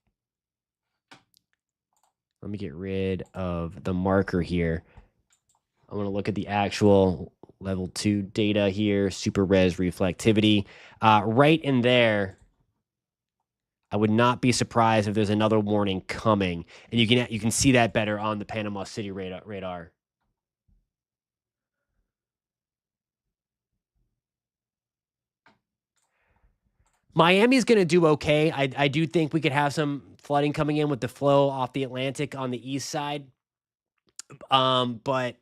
Speaker 1: Let me get rid of the marker here. I want to look at the actual level 2 data here, super res reflectivity. Right in there, I would not be surprised if there's another warning coming, and you can see that better on the Panama City radar. Miami's going to do okay. I do think we could have some flooding coming in with the flow off the Atlantic on the east side. But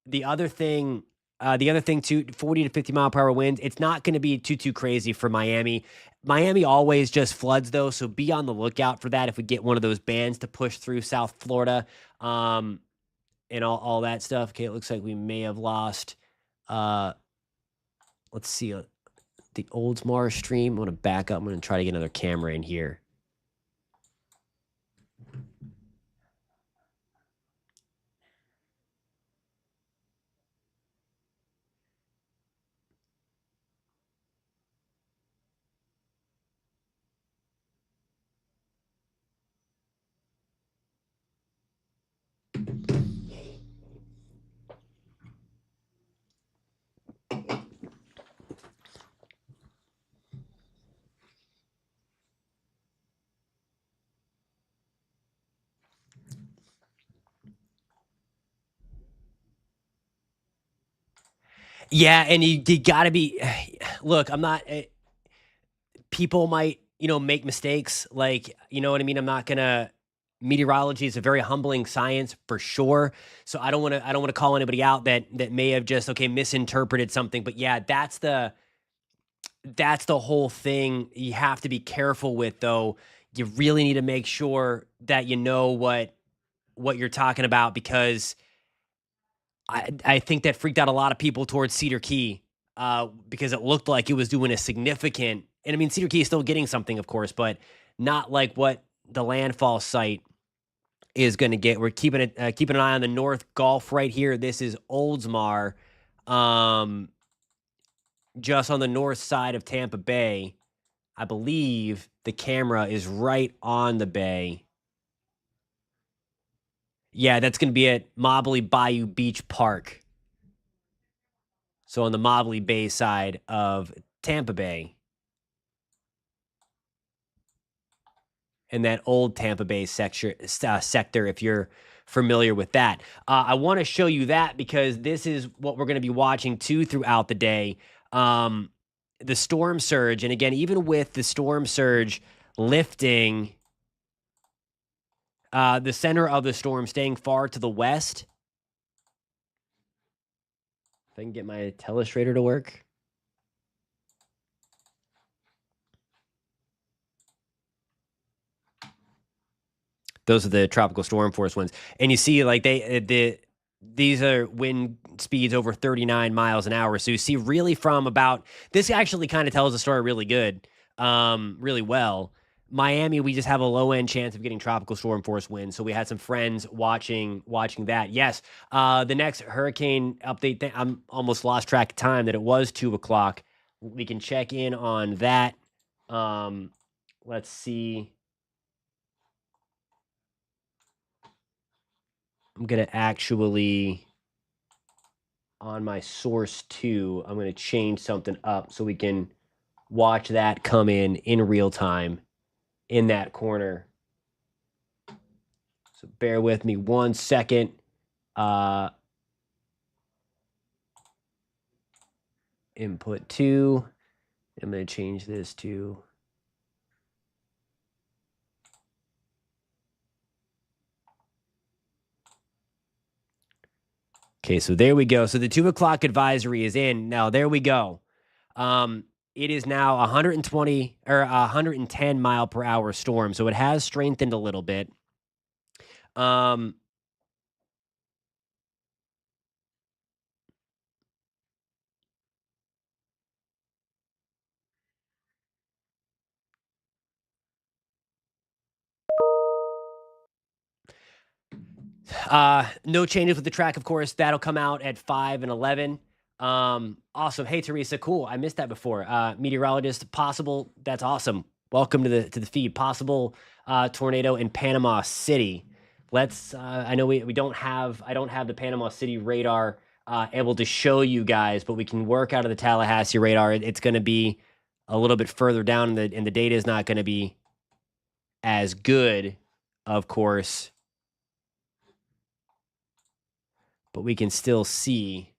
Speaker 1: the other thing too, 40 to 50 mile per hour winds. It's not going to be too crazy for Miami. Miami always just floods though, so be on the lookout for that. If we get one of those bands to push through South Florida, and all that stuff. Okay, it looks like we may have lost. Let's see the Oldsmar stream. I'm going to back up. I'm going to try to get another camera in here. Yeah, and you got to be. Look, I'm not. People might make mistakes. Like you know what I mean. I'm not gonna. Meteorology is a very humbling science for sure. So I don't want to call anybody out that may have just misinterpreted something. But yeah, that's the whole thing. You have to be careful with though. You really need to make sure that you know what you're talking about because I think that freaked out a lot of people towards Cedar Key because it looked like it was doing a significant. And I mean, Cedar Key is still getting something, of course, but not like what the landfall site is going to get. We're keeping an eye on the North Gulf right here. This is Oldsmar, just on the north side of Tampa Bay. I believe the camera is right on the bay. Yeah, that's going to be at Mobley Bayou Beach Park. So on the Mobley Bay side of Tampa Bay. In that old Tampa Bay sector, if you're familiar with that. I want to show you that because this is what we're going to be watching too throughout the day. The storm surge. And again, even with the storm surge lifting, the center of the storm staying far to the west. If I can get my telestrator to work. Those are the tropical storm force winds. And you see like these are wind speeds over 39 miles an hour. So you see really from about this actually kind of tells the story really good, really well. Miami, we just have a low end chance of getting tropical storm force winds. So we had some friends watching that. Yes. The next hurricane update, I'm almost lost track of time that it was 2:00. We can check in on that. Let's see. I'm going to actually, on my source 2, I'm going to change something up so we can watch that come in real time in that corner. So bear with me 1 second. Input 2. I'm going to change this to. Okay, so there we go. So the 2:00 advisory is in. Now, there we go. It is now 120 or 110 mile per hour storm, so it has strengthened a little bit. Um, no changes with the track, of course. That'll come out at 5 and 11. Awesome. Hey, Teresa, cool. I missed that before. Meteorologist, possible. That's awesome. Welcome to the feed. Possible tornado in Panama City. Let's. I know we don't have. I don't have the Panama City radar able to show you guys, but we can work out of the Tallahassee radar. It's going to be a little bit further down, and the data is not going to be as good, of course, but we can still see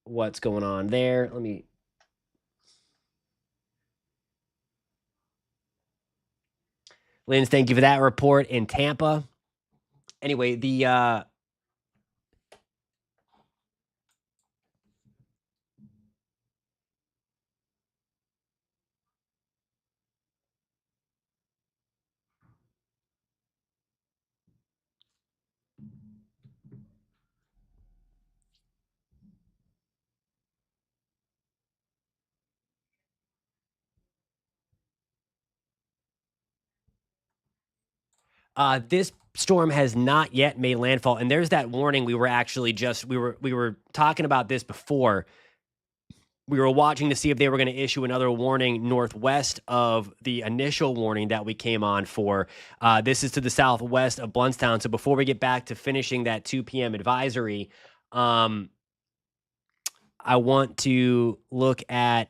Speaker 1: what's going on there. Let me. Linz, thank you for that report in Tampa. Anyway, this storm has not yet made landfall, and there's that warning we were actually just we were talking about this before. We were watching to see if they were going to issue another warning northwest of the initial warning that we came on for. This is to the southwest of Bluntstown. So before we get back to finishing that 2 p.m. advisory, I want to look at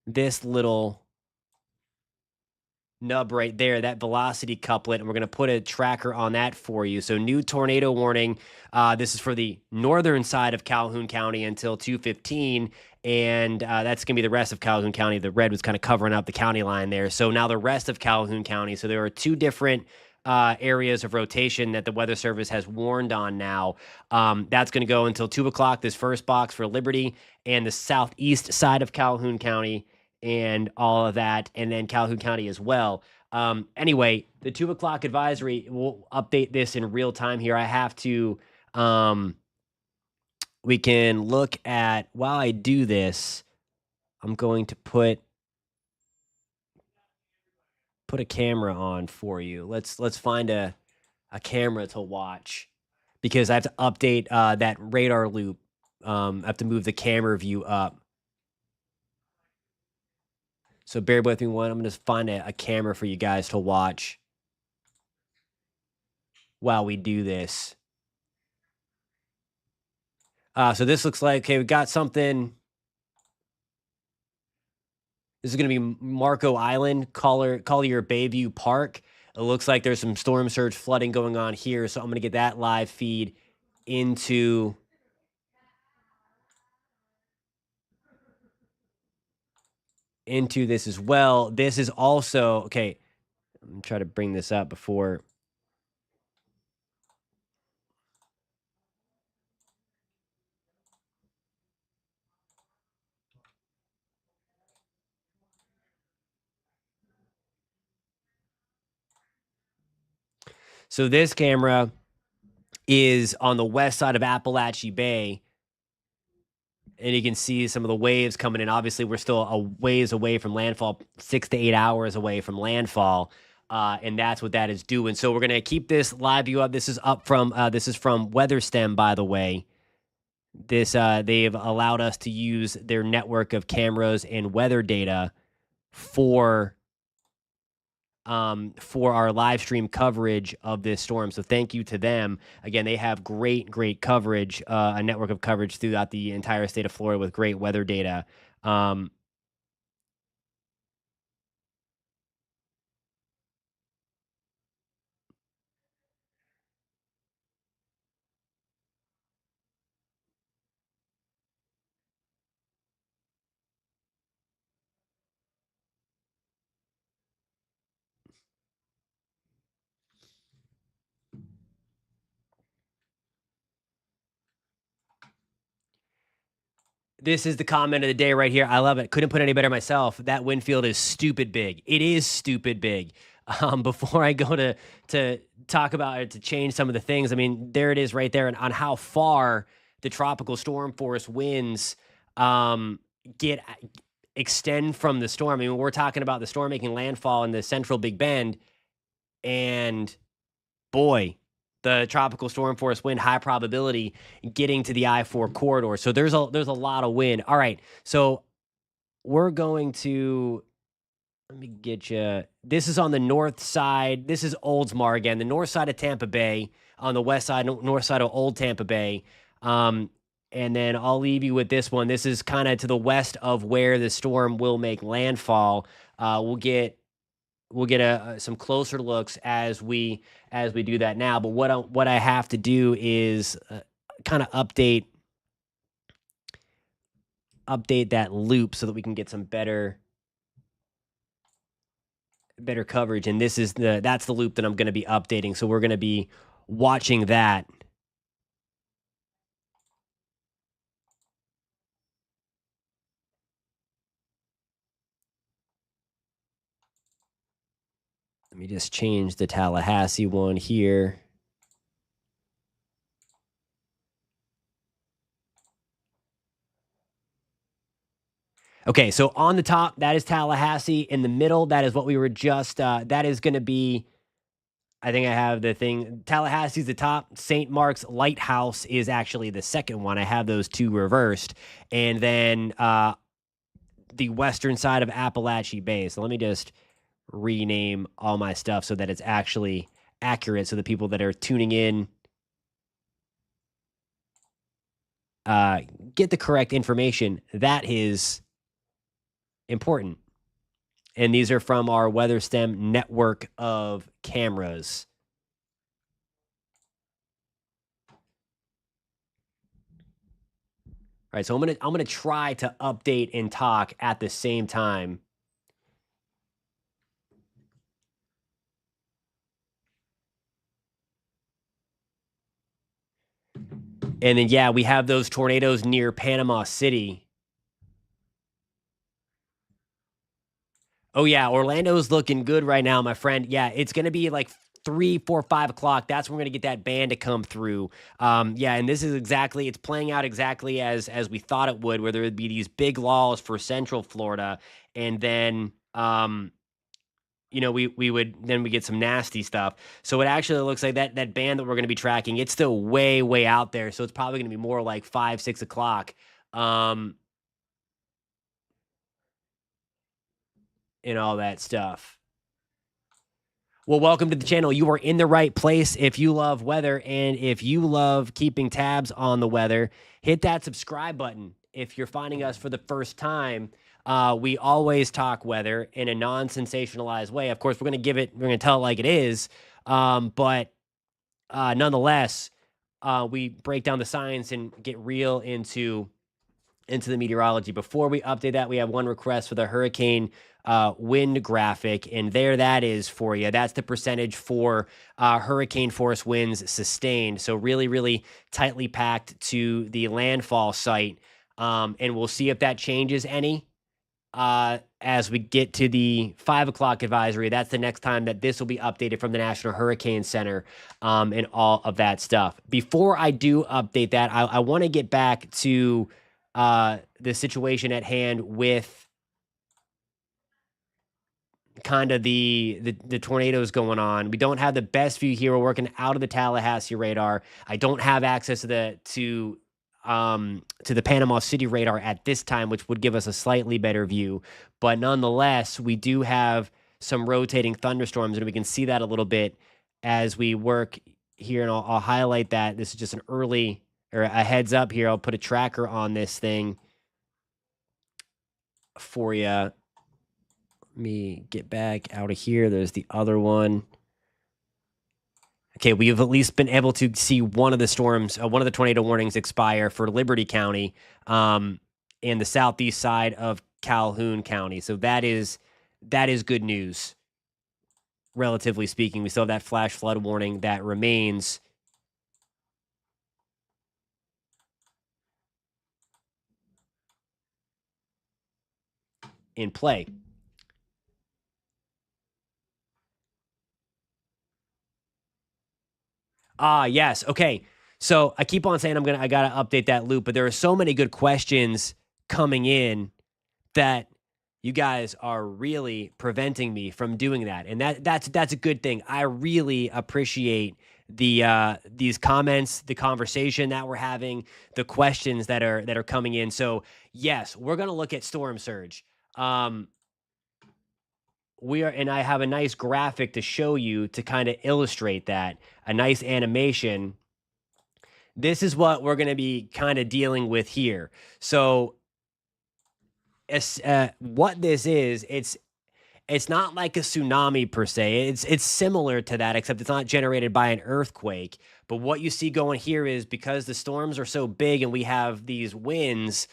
Speaker 1: this little nub right there, that velocity couplet, and we're going to put a tracker on that for you. So new tornado warning. This is for the northern side of Calhoun County until 2:15, and that's going to be the rest of Calhoun County. The red was kind of covering up the county line there. So now the rest of Calhoun County. So there are two different areas of rotation that the Weather Service has warned on now. That's going to go until 2 o'clock, this first box for Liberty and the southeast side of Calhoun County and all of that, and then Calhoun County as well. Anyway, the 2 o'clock advisory, we'll update this in real time here. I have to, we can look at, while I do this, I'm going to put a camera on for you. Let's find a camera to watch because I have to update that radar loop. I have to move the camera view up. So bear with me one. I'm going to find a camera for you guys to watch while we do this. So this looks like, okay, we got something. This is going to be Marco Island, Collier Bayview Park. It looks like there's some storm surge flooding going on here. So I'm going to get that live feed into this as well. This is also, okay, I'm trying to bring this up before. So this camera is on the west side of Appalachian Bay, and you can see some of the waves coming in. Obviously, we're still a ways away from landfall, 6 to 8 hours away from landfall, and that's what that is doing. So we're gonna keep this live view up. This is up from this is from WeatherStem, by the way. This they've allowed us to use their network of cameras and weather data for our live stream coverage of this storm. So thank you to them. Again, they have great coverage, a network of coverage throughout the entire state of Florida with great weather data. Um, This is the comment of the day right here. I love it. Couldn't put any better myself. That wind field is stupid big. It is stupid big. Before I go to talk about it, to change some of the things, I mean, there it is right there, and on how far the tropical storm force winds um, get extend from the storm. I mean, we're talking about the storm making landfall in the central Big Bend, and boy, the tropical storm force wind, high probability getting to the I-4 corridor. So there's a lot of wind. All right. So we're going to, let me get you. This is on the north side. This is Oldsmar again, the north side of Tampa Bay, on the west side, north side of Old Tampa Bay. And then I'll leave you with this one. This is kind of to the west of where the storm will make landfall. We'll get some closer looks as we do that now. But what I have to do is kind of update that loop so that we can get some better coverage. And that's the loop that I'm going to be updating. So we're going to be watching that. Let me just change the Tallahassee one here. Okay, so on the top, that is Tallahassee. In the middle, that is what we were just, that is going to be, I think I have the thing. Tallahassee's the top. St. Mark's Lighthouse is actually the second one. I have those two reversed. And then the western side of Appalachian Bay. So let me just rename all my stuff so that it's actually accurate, so the people that are tuning in get the correct information. That is important. And these are from our WeatherStem network of cameras. All right, so I'm gonna try to update and talk at the same time. And then yeah, we have those tornadoes near Panama City. Oh yeah, Orlando's looking good right now, my friend. Yeah, it's gonna be like 3, 4, 5 o'clock. That's when we're gonna get that band to come through. Yeah, and this is exactly, it's playing out exactly as we thought it would, where there would be these big laws for Central Florida, and then we get some nasty stuff. So it actually looks like that band that we're gonna be tracking, it's still way out there. So it's probably gonna be more like 5, 6 o'clock. And all that stuff. Well, welcome to the channel. You are in the right place if you love weather, and if you love keeping tabs on the weather, hit that subscribe button. If you're finding us for the first time, we always talk weather in a non-sensationalized way. Of course, we're going to tell it like it is, but nonetheless, we break down the science and get real into the meteorology. Before we update that, we have one request for the hurricane wind graphic, and there that is for you. That's the percentage for hurricane force winds sustained. So really tightly packed to the landfall site. And we'll see if that changes any as we get to the 5 o'clock advisory. That's the next time that this will be updated from the National Hurricane Center, and all of that stuff. Before I do update that, I want to get back to the situation at hand with kind of the tornadoes going on. We don't have the best view here. We're working out of the Tallahassee radar. I don't have access to the Panama City radar at this time, which would give us a slightly better view. But nonetheless, we do have some rotating thunderstorms, and we can see that a little bit as we work here. And I'll highlight that. This is just a heads up here. I'll put a tracker on this thing for you. Let me get back out of here. There's the other one. Okay, we've at least been able to see one of the storms, one of the tornado warnings expire for Liberty County, in the southeast side of Calhoun County. So that is good news, relatively speaking. We still have that flash flood warning that remains. in play. Yes. Okay. So I keep on saying I gotta update that loop, but there are so many good questions coming in that you guys are really preventing me from doing that, and that's a good thing. I really appreciate these comments, the conversation that we're having, the questions that are coming in. So yes, we're gonna look at storm surge. Um, we are, and I have a nice graphic to show you to kind of illustrate that, a nice animation. This is what we're going to be kind of dealing with here. So, what this is, it's not like a tsunami per se. It's similar to that, except it's not generated by an earthquake. But what you see going here is because the storms are so big and we have these winds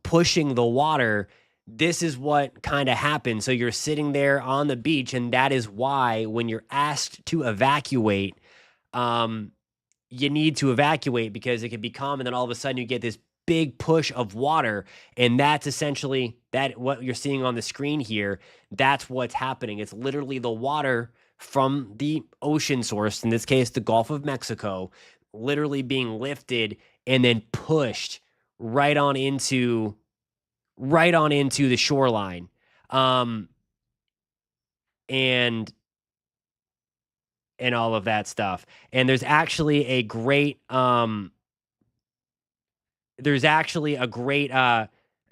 Speaker 1: pushing the water. This is what kind of happens. So you're sitting there on the beach, and that is why when you're asked to evacuate, um, you need to evacuate because it can be calm, and then all of a sudden you get this big push of water, and that's essentially that what you're seeing on the screen here. That's what's happening. It's literally the water from the ocean source, in this case the Gulf of Mexico, literally being lifted and then pushed right on into the shoreline. um and and all of that stuff. And there's actually a great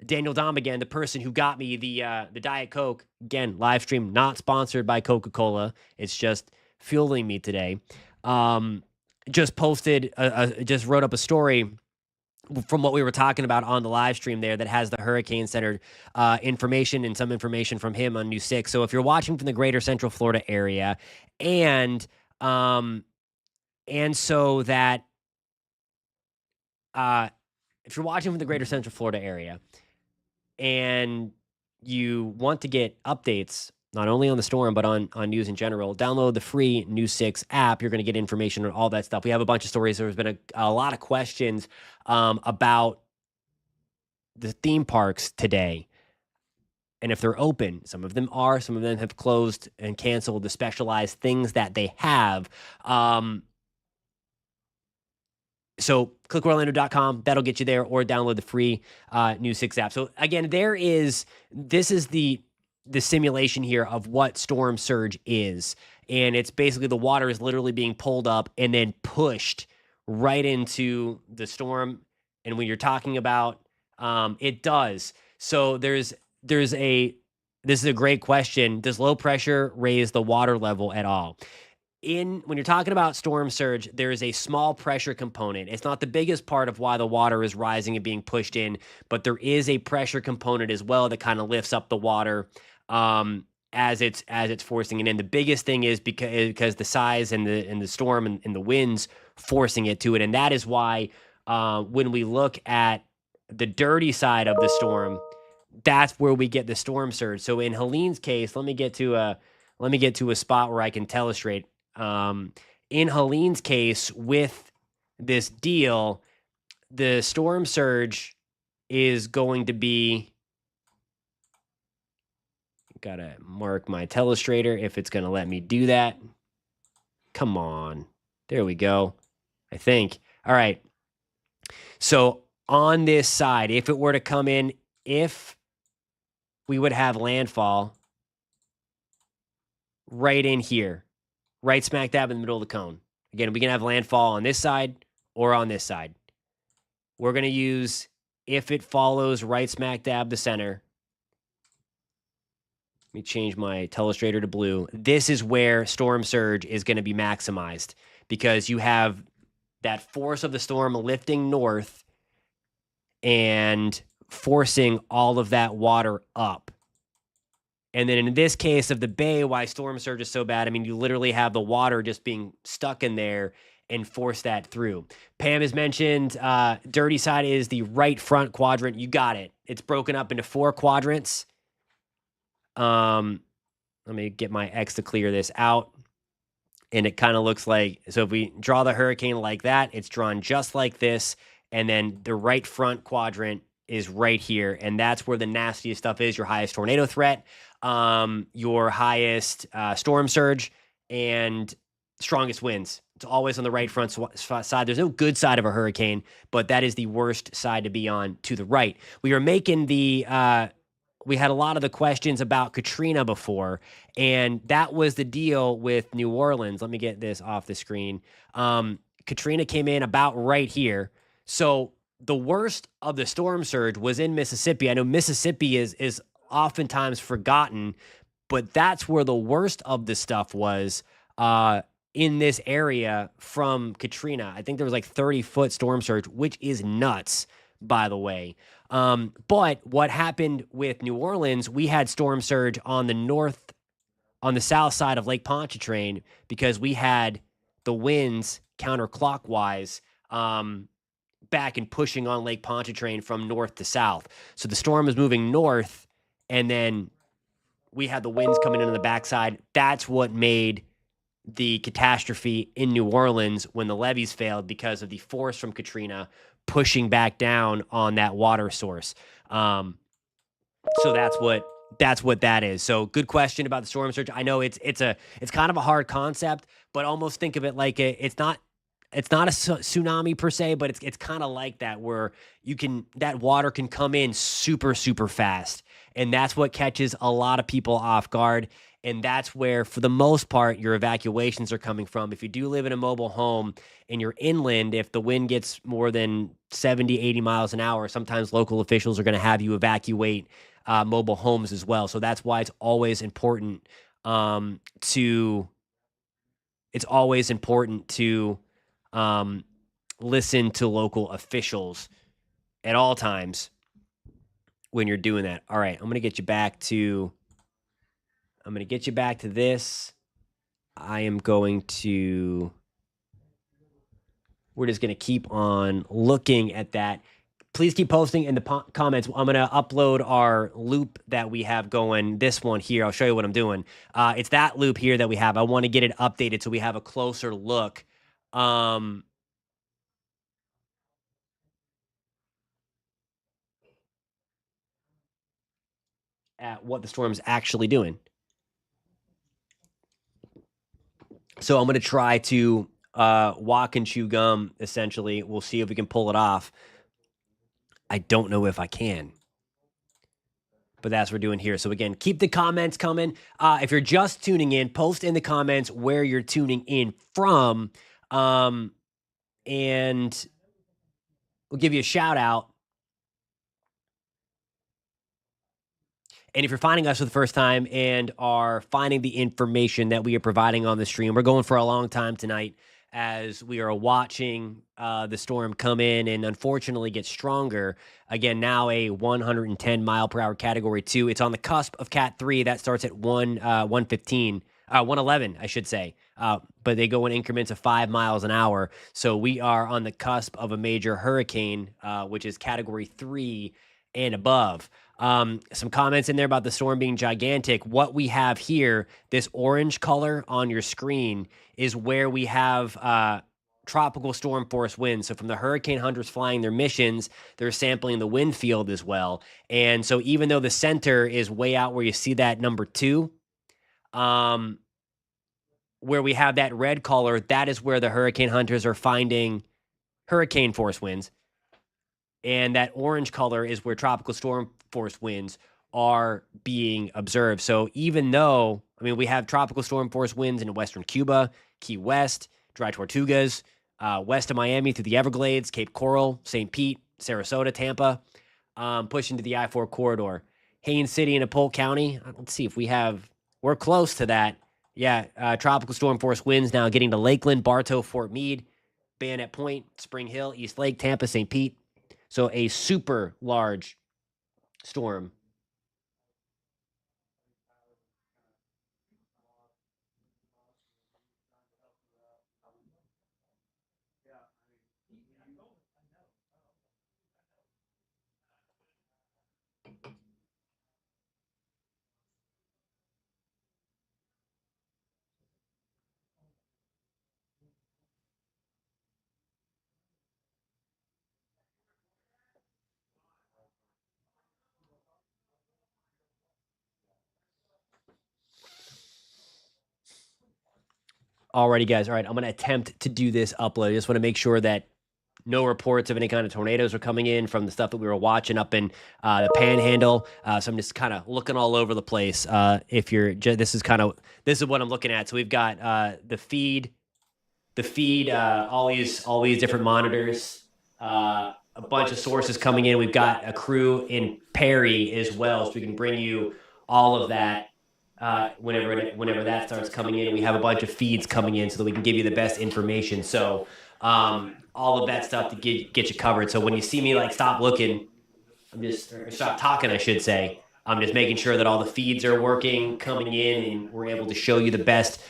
Speaker 1: Daniel Dom, again, the person who got me the Diet Coke, again, live stream, not sponsored by Coca-Cola. It's just fueling me today. Um, just posted, just wrote up a story from what we were talking about on the live stream there that has the Hurricane Center information and some information from him on News 6. So if you're watching from the greater Central Florida area, and um, so that uh, if you're watching from the greater Central Florida area and you want to get updates not only on the storm but on news in general, download the free News 6 app. You're going to get information on all that stuff. We have a bunch of stories. There's been a lot of questions about the theme parks today and if they're open. Some of them are, some of them have closed and canceled the specialized things that they have. So clickorlando.com, that'll get you there, or download the free News 6 app. So again, this is the simulation here of what storm surge is. And it's basically the water is literally being pulled up and then pushed right into the storm. And when you're talking about, it does. So this is a great question. Does low pressure raise the water level at all? When you're talking about storm surge, there is a small pressure component. It's not the biggest part of why the water is rising and being pushed in, but there is a pressure component as well that kind of lifts up the water as it's forcing it in. The biggest thing is because the size and the storm and the winds forcing it to it, and that is why when we look at the dirty side of the storm, that's where we get the storm surge. So in Helene's case, let me get to a spot where I can illustrate. In Helene's case, with this deal, the storm surge is going to be, gotta mark my telestrator if it's going to let me do that. Come on. There we go. I think. All right. So on this side, if it were to come in, if we would have landfall right in here, right smack dab in the middle of the cone. Again, we can have landfall on this side or on this side. We're going to use if it follows right smack dab the center. Let me change my telestrator to blue. This is where storm surge is going to be maximized because you have that force of the storm lifting north and forcing all of that water up. And then in this case of the bay, why storm surge is so bad, I mean, you literally have the water just being stuck in there and force that through. Pam has mentioned dirty side is the right front quadrant. You got it. It's broken up into 4 quadrants. Let me get my X to clear this out. And it kind of looks like, so if we draw the hurricane like that, it's drawn just like this. And then the right front quadrant is right here, and that's where the nastiest stuff is. Your highest tornado threat, your highest storm surge, and strongest winds. It's always on the right front side. There's no good side of a hurricane, but that is the worst side to be on, to the right. We were making the we had a lot of the questions about Katrina before, and that was the deal with New Orleans. Let me get this off the screen. Katrina came in about right here. So the worst of the storm surge was in Mississippi. I know Mississippi is oftentimes forgotten, but that's where the worst of the stuff was in this area from Katrina. I think there was like 30-foot storm surge, which is nuts, by the way. But what happened with New Orleans, we had storm surge on the south side of Lake Pontchartrain because we had the winds counterclockwise back and pushing on Lake Pontchartrain from north to south. So the storm was moving north, and then we had the winds coming in on the backside. That's what made the catastrophe in New Orleans when the levees failed, because of the force from Katrina pushing back down on that water source. So that's what that is. So good question about the storm surge. I know it's kind of a hard concept, but almost think of it like it's not a tsunami per se, but it's kind of like that, where that water can come in super, super fast. And that's what catches a lot of people off guard. And that's where, for the most part, your evacuations are coming from. If you do live in a mobile home and you're inland, if the wind gets more than 70, 80 miles an hour, sometimes local officials are going to have you evacuate mobile homes as well. So that's why it's always important to listen to local officials at all times when you're doing that. All right, I'm going to get you back to this. We're just going to keep on looking at that. Please keep posting in the comments. I'm going to upload our loop that we have going. This one here, I'll show you what I'm doing. It's that loop here that we have. I want to get it updated so we have a closer look at what the storm's actually doing. So I'm going to try to walk and chew gum, essentially. We'll see if we can pull it off. I don't know if I can, but that's what we're doing here. So again, keep the comments coming. If you're just tuning in, post in the comments where you're tuning in from, and we'll give you a shout out. And if you're finding us for the first time and are finding the information that we are providing on the stream, we're going for a long time tonight as we are watching the storm come in and unfortunately get stronger. Again, now a 110 mile per hour category 2. It's on the cusp of Cat 3. That starts at 111, I should say. But they go in increments of 5 miles an hour. So we are on the cusp of a major hurricane, which is category 3 and above. Some comments in there about the storm being gigantic. What we have here, this orange color on your screen, is where we have tropical storm force winds. So from the hurricane hunters flying their missions, they're sampling the wind field as well. And so even though the center is way out where you see that number 2, where we have that red color, that is where the hurricane hunters are finding hurricane force winds. And that orange color is where tropical storm force winds are being observed. So even though, we have tropical storm force winds in western Cuba, Key West, Dry Tortugas, west of Miami through the Everglades, Cape Coral, St. Pete, Sarasota, Tampa, pushing to the I-4 corridor. Haines City and Polk County, let's see if we're close to that. Yeah, tropical storm force winds now getting to Lakeland, Bartow, Fort Meade, Bayonet Point, Spring Hill, East Lake, Tampa, St. Pete. So a super large storm. Alrighty, guys. All right, I'm gonna attempt to do this upload. I just want to make sure that no reports of any kind of tornadoes are coming in from the stuff that we were watching up in the Panhandle. So I'm just kind of looking all over the place. If you're, this is what I'm looking at. So we've got the feed, all these different monitors, a bunch of sources coming in. We've got a crew in Perry as well, so we can bring you all of that whenever that starts coming in. We have a bunch of feeds coming in so that we can give you the best information. So all of that stuff to get you covered. So when you see me like stop looking, or stop talking, I should say. I'm just making sure that all the feeds are working, coming in, and we're able to show you the best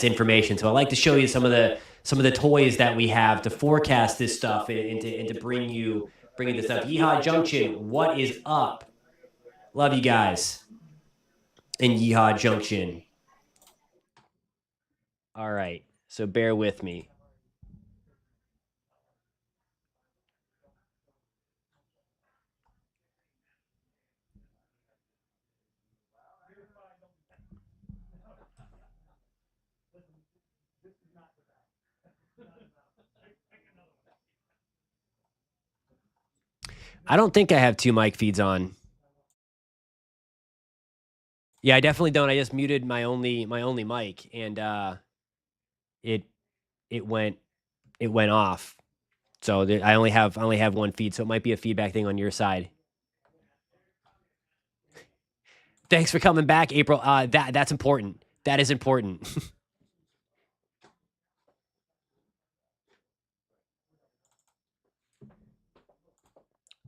Speaker 1: information. So I like to show you some of the toys that we have to forecast this stuff and to bring this up. Yeehaw Junction, what is up? Love you guys in Yeehaw Junction. All right, so bear with me. I don't think I have two mic feeds on. Yeah, I definitely don't. I just muted my only mic, and it it went off. So I only have one feed, so it might be a feedback thing on your side. Thanks for coming back, April. That's important. That is important.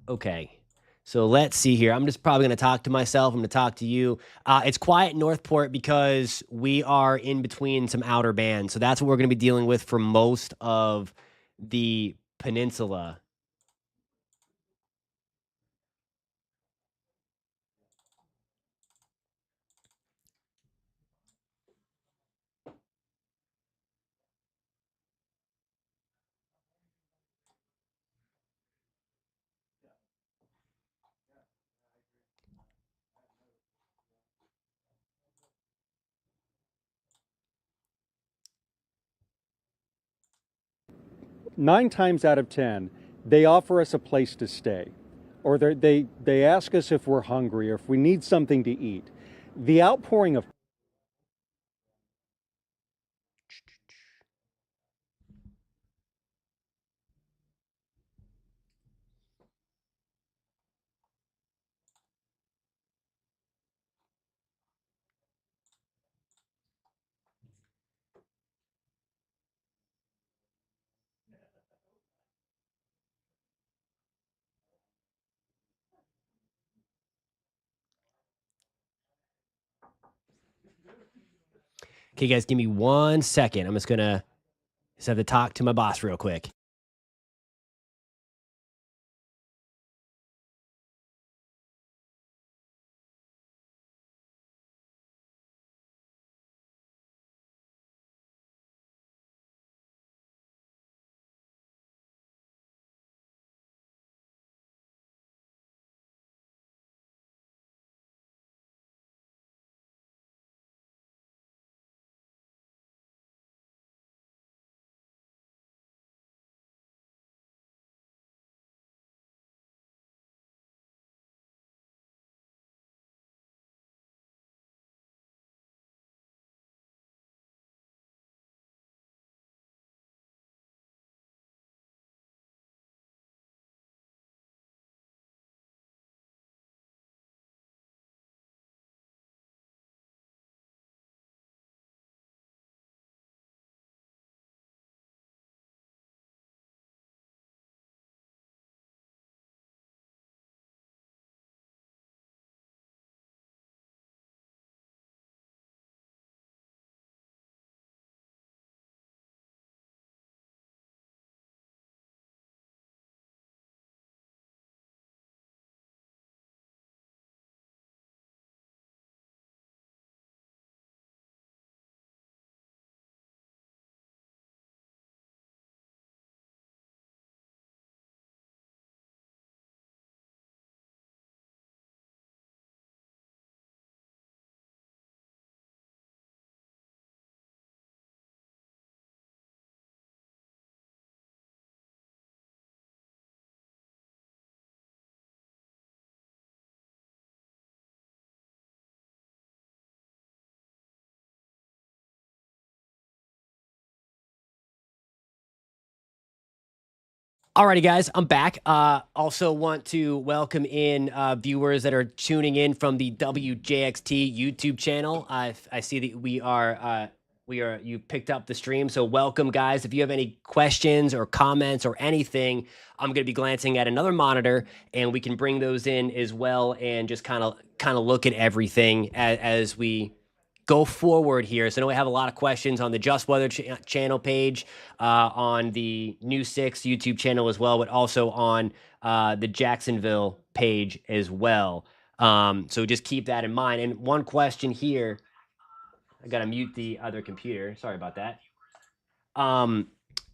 Speaker 1: Okay. So let's see here. I'm just probably going to talk to myself. I'm going to talk to you. It's quiet in Northport because we are in between some outer bands. So that's what we're going to be dealing with for most of the peninsula.
Speaker 2: Nine times out of 10, they offer us a place to stay, or they ask us if we're hungry or if we need something to eat. The outpouring of
Speaker 1: Okay, guys, give me 1 second. I'm just going to have to talk to my boss real quick. Alrighty, guys, I'm back. Also, want to welcome in viewers that are tuning in from the WJXT YouTube channel. I see that we are you picked up the stream, so welcome, guys. If you have any questions or comments or anything, I'm going to be glancing at another monitor, and we can bring those in as well, and just kind of look at everything as we go forward here. So I know we have a lot of questions on the Just Weather channel page, on the News 6 YouTube channel as well, but also on the Jacksonville page as well. So just keep that in mind. And one question here, I got to mute the other computer. Sorry about that. Um,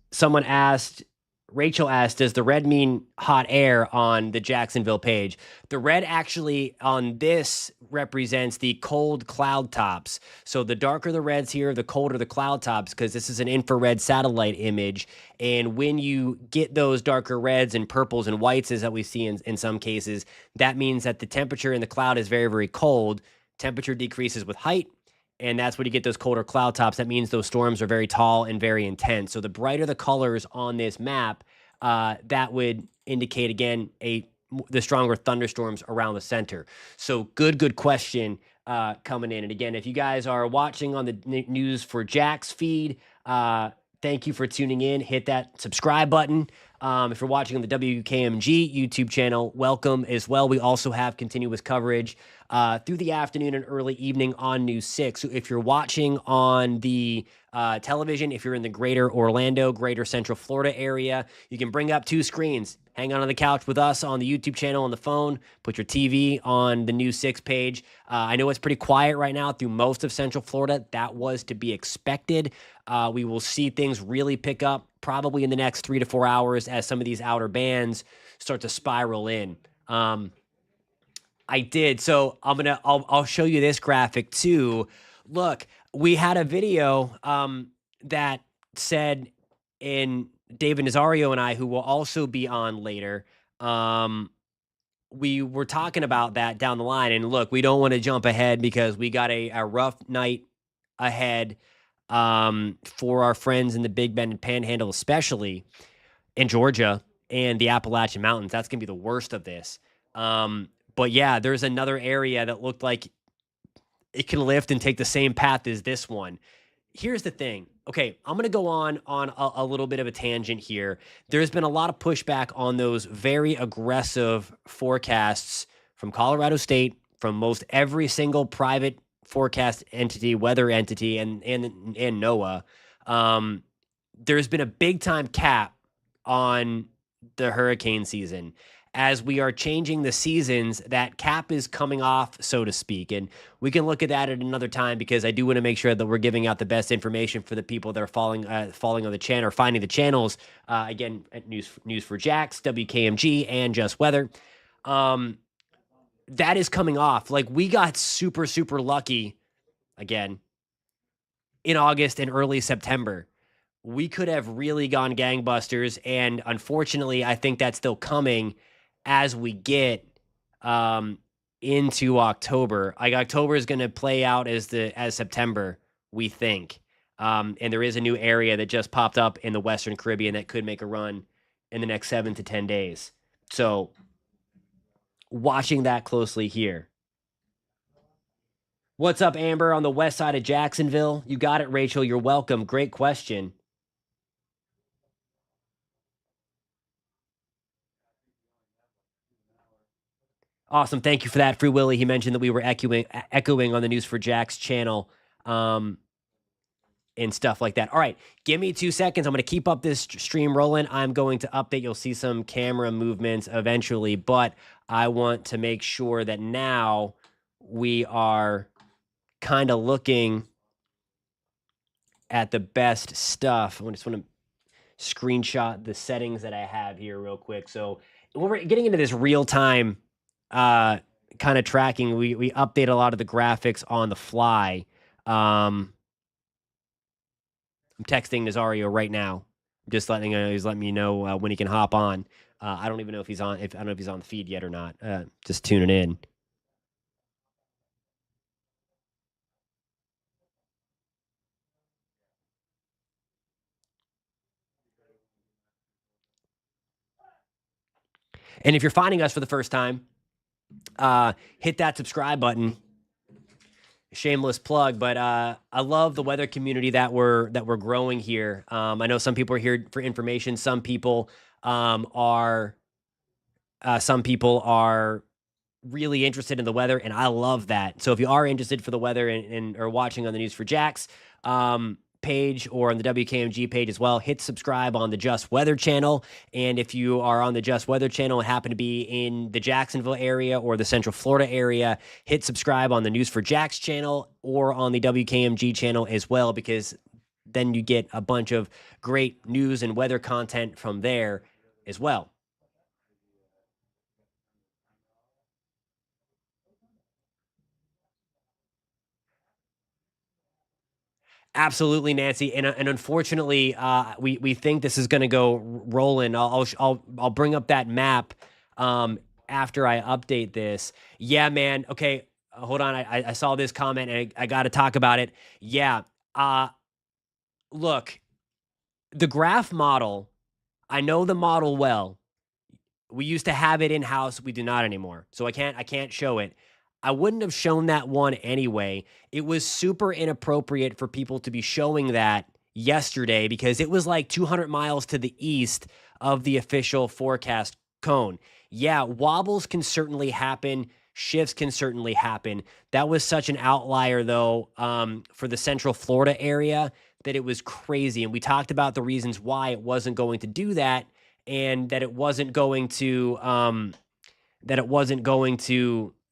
Speaker 1: someone asked, Rachel asked, does the red mean hot air on the Jacksonville page? The red actually on this represents the cold cloud tops. So the darker the reds here, the colder the cloud tops, because this is an infrared satellite image. And when you get those darker reds and purples and whites, as that we see in some cases, that means that the temperature in the cloud is very, very cold. Temperature decreases with height, and that's when you get those colder cloud tops. That means those storms are very tall and very intense. So the brighter the colors on this map, that would indicate again the stronger thunderstorms around the center. So good question coming in. And again, if you guys are watching on the News for Jax feed, thank you for tuning in. Hit that subscribe button. If you're watching on the WKMG YouTube channel, welcome as well. We also have continuous coverage through the afternoon and early evening on News 6. So if you're watching on the television, if you're in the greater Orlando, greater Central Florida area, you can bring up two screens. Hang on the couch with us on the YouTube channel on the phone. Put your TV on the News 6 page. I know it's pretty quiet right now through most of Central Florida. That was to be expected. We will see things really pick up probably in the next 3 to 4 hours as some of these outer bands start to spiral in. I did. So I'll show you this graphic too. Look, we had a video that said, in David Nazario and I, who will also be on later, we were talking about that down the line. And look, we don't want to jump ahead because we got a rough night ahead for our friends in the Big Bend and Panhandle, especially in Georgia and the Appalachian Mountains. That's going to be the worst of this. But yeah, there's another area that looked like it can lift and take the same path as this one. Here's the thing. Okay, I'm going to go on a little bit of a tangent here. There's been a lot of pushback on those very aggressive forecasts from Colorado State, from most every single private forecast entity, weather entity, and NOAA. There's been a big time cap on the hurricane season. As we are changing the seasons, that cap is coming off, so to speak. And we can look at that at another time, because I do want to make sure that we're giving out the best information for the people that are following on the channel or finding the channels. Again, at News for Jax, WKMG, and Just Weather. That is coming off. Like, we got super, super lucky again in August and early September. We could have really gone gangbusters. And unfortunately, I think that's still coming as we get into October. Like, October is going to play out as September, we think. And there is a new area that just popped up in the Western Caribbean that could make a run in the next 7 to 10 days. So watching that closely here. What's up, Amber, on the west side of Jacksonville? You got it, Rachel. You're welcome. Great question. Awesome. Thank you for that, Free Willy. He mentioned that we were echoing on the News for Jax channel and stuff like that. All right. Give me 2 seconds. I'm going to keep up this stream rolling. I'm going to update. You'll see some camera movements eventually, but I want to make sure that now we are kind of looking at the best stuff. I just want to screenshot the settings that I have here real quick. So we're getting into this real time kind of tracking. We update a lot of the graphics on the fly. I'm texting Nazario right now, just he's letting me know when he can hop on. I don't even know if he's on. I don't know if he's on the feed yet or not. Just tuning in. And if you're finding us for the first time, hit that subscribe button. Shameless plug, but I love the weather community that we're growing here. I know some people are here for information. Some people are really interested in the weather, and I love that. So if you are interested for the weather and or watching on the News for Jax page or on the WKMG page as well, hit subscribe on the Just Weather channel. And if you are on the Just Weather channel and happen to be in the Jacksonville area or the Central Florida area, hit subscribe on the News for Jax channel or on the WKMG channel as well, because then you get a bunch of great news and weather content from there as well. Absolutely, Nancy, and unfortunately, we think this is going to go rolling. I'll bring up that map after I update this. Yeah, man. Okay, hold on. I saw this comment and I got to talk about it. Yeah. Uh, Look, the graph model. I know the model well. We used to have it in house. We do not anymore. So I can't show it. I wouldn't have shown that one anyway. It was super inappropriate for people to be showing that yesterday because it was like 200 miles to the east of the official forecast cone. Yeah, wobbles can certainly happen. Shifts can certainly happen. That was such an outlier, though, for the Central Florida area that it was crazy. And we talked about the reasons why it wasn't going to do that, and that it wasn't going to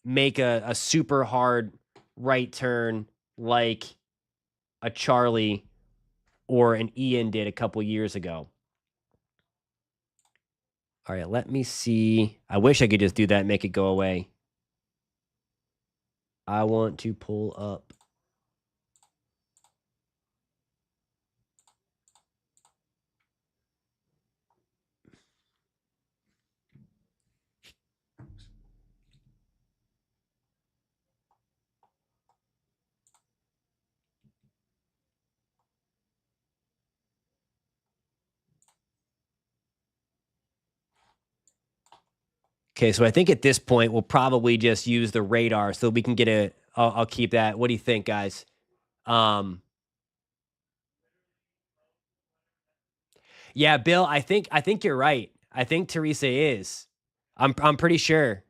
Speaker 1: make a super hard right turn like a Charlie or an Ian did a couple years ago. All right, let me see. I wish I could just do that and make it go away. I want to pull up. Okay, so I think at this point we'll probably just use the radar so we can get a. I'll keep that. What do you think, guys? Um, yeah, Bill, I think you're right. I think Teresa is. I'm pretty sure.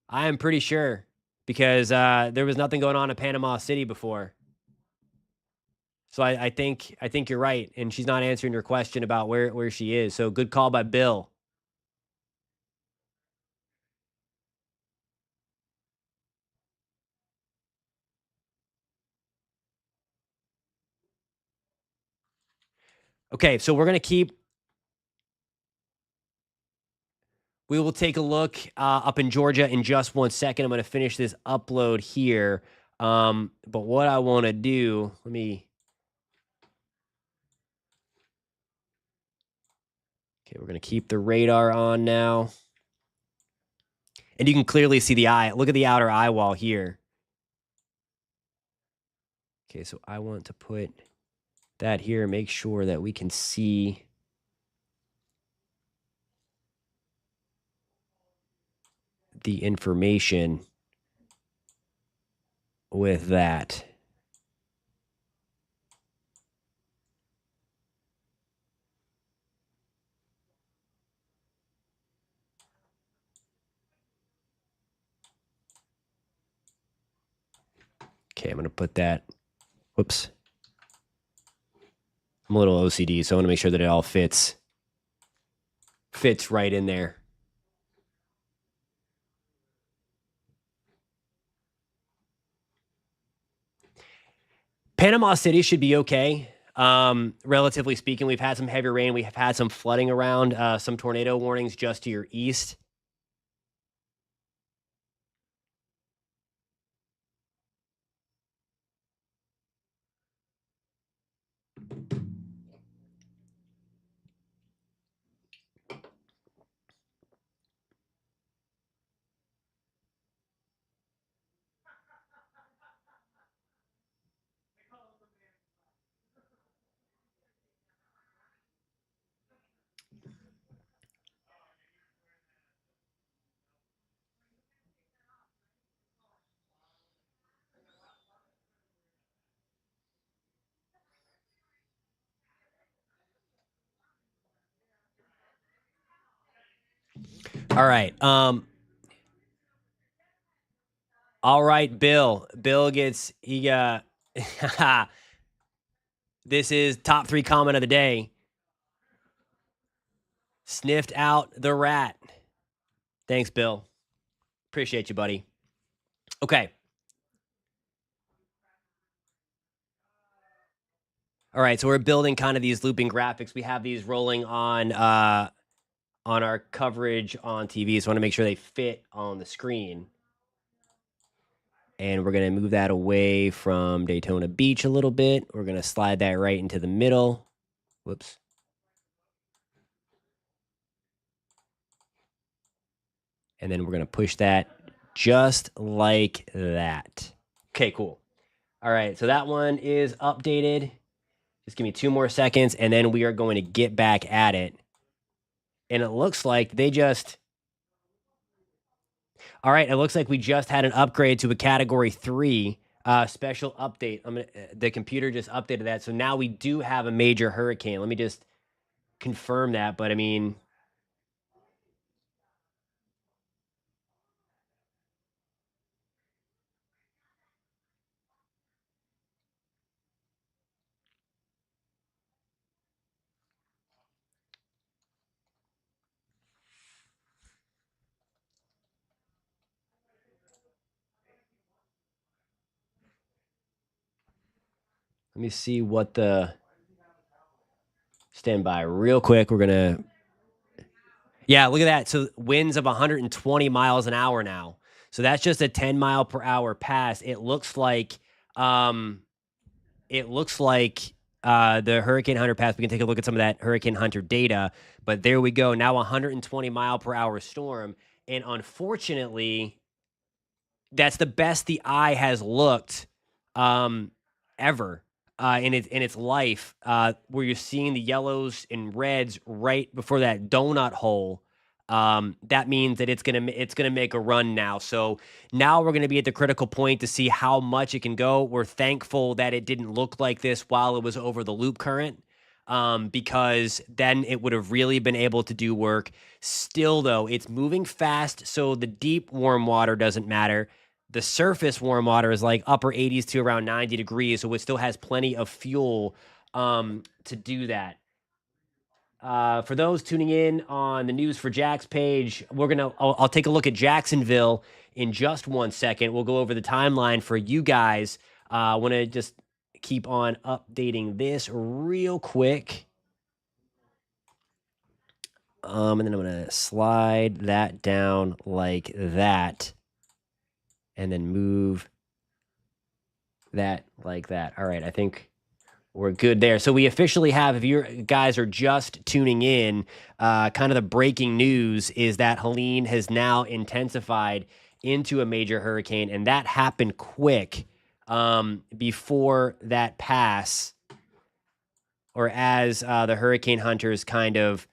Speaker 1: I am pretty sure because there was nothing going on in Panama City before. So I think you're right, and she's not answering your question about where she is. So good call by Bill. Okay, so we're gonna keep. We will take a look up in Georgia in just 1 second. I'm gonna finish this upload here. But what I want to do, let me. Okay, we're gonna keep the radar on now, and you can clearly see the eye. Look at the outer eye wall here. Okay, so I want to put that here and make sure that we can see the information with that. Okay, I'm going to put that. Whoops. I'm a little OCD, so I want to make sure that it all fits right in there. Panama City should be okay. Relatively speaking, we've had some heavy rain. We have had some flooding around, some tornado warnings just to your east. All right. All right, Bill. Bill gets this is top 3 comment of the day. Sniffed out the rat. Thanks, Bill. Appreciate you, buddy. Okay. All right, so we're building kind of these looping graphics. We have these rolling on our coverage on TV, so I want to make sure they fit on the screen. And we're going to move that away from Daytona Beach a little bit. We're going to slide that right into the middle. Whoops. And then we're going to push that just like that. Okay, cool. All right, so that one is updated. Just give me 2 more seconds, and then we are going to get back at it. And it looks like they just... All right, it looks like we just had an upgrade to a Category 3 special update. The computer just updated that, so now we do have a major hurricane. Let me just confirm that, but I mean... Let me see what the... Stand by real quick. We're going to... Yeah, look at that. So winds of 120 miles an hour now. So that's just a 10 mile per hour pass. It looks like the Hurricane Hunter pass. We can take a look at some of that Hurricane Hunter data. But there we go. Now 120 mile per hour storm. And unfortunately, that's the best the eye has looked ever in its life, where you're seeing the yellows and reds right before that donut hole. That means that it's gonna make a run now. So now we're gonna be at the critical point to see how much it can go. We're thankful that it didn't look like this while it was over the loop current, because then it would have really been able to do work. Still, though, it's moving fast, so the deep warm water doesn't matter. The surface warm water is like upper 80s to around 90 degrees, so it still has plenty of fuel to do that. For those tuning in on the News for Jax page, I'll take a look at Jacksonville in just 1 second. We'll go over the timeline for you guys. I want to just keep on updating this real quick. And then I'm going to slide that down like that. And then move that like that. All right, I think we're good there. So we officially have, if you guys are just tuning in, kind of the breaking news is that Helene has now intensified into a major hurricane, and that happened quick before that pass, or as the hurricane hunters kind of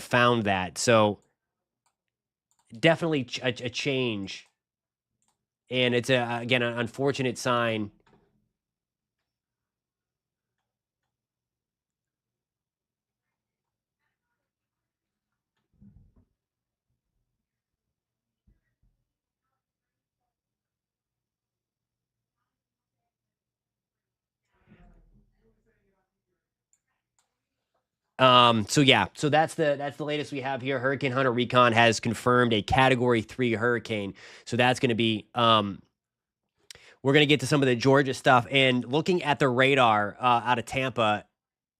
Speaker 1: found that. So definitely a change, and it's again an unfortunate sign. So yeah, so that's the latest we have here. Hurricane Hunter Recon has confirmed a Category 3 hurricane. So that's going to be we're going to get to some of the Georgia stuff, and looking at the radar out of Tampa,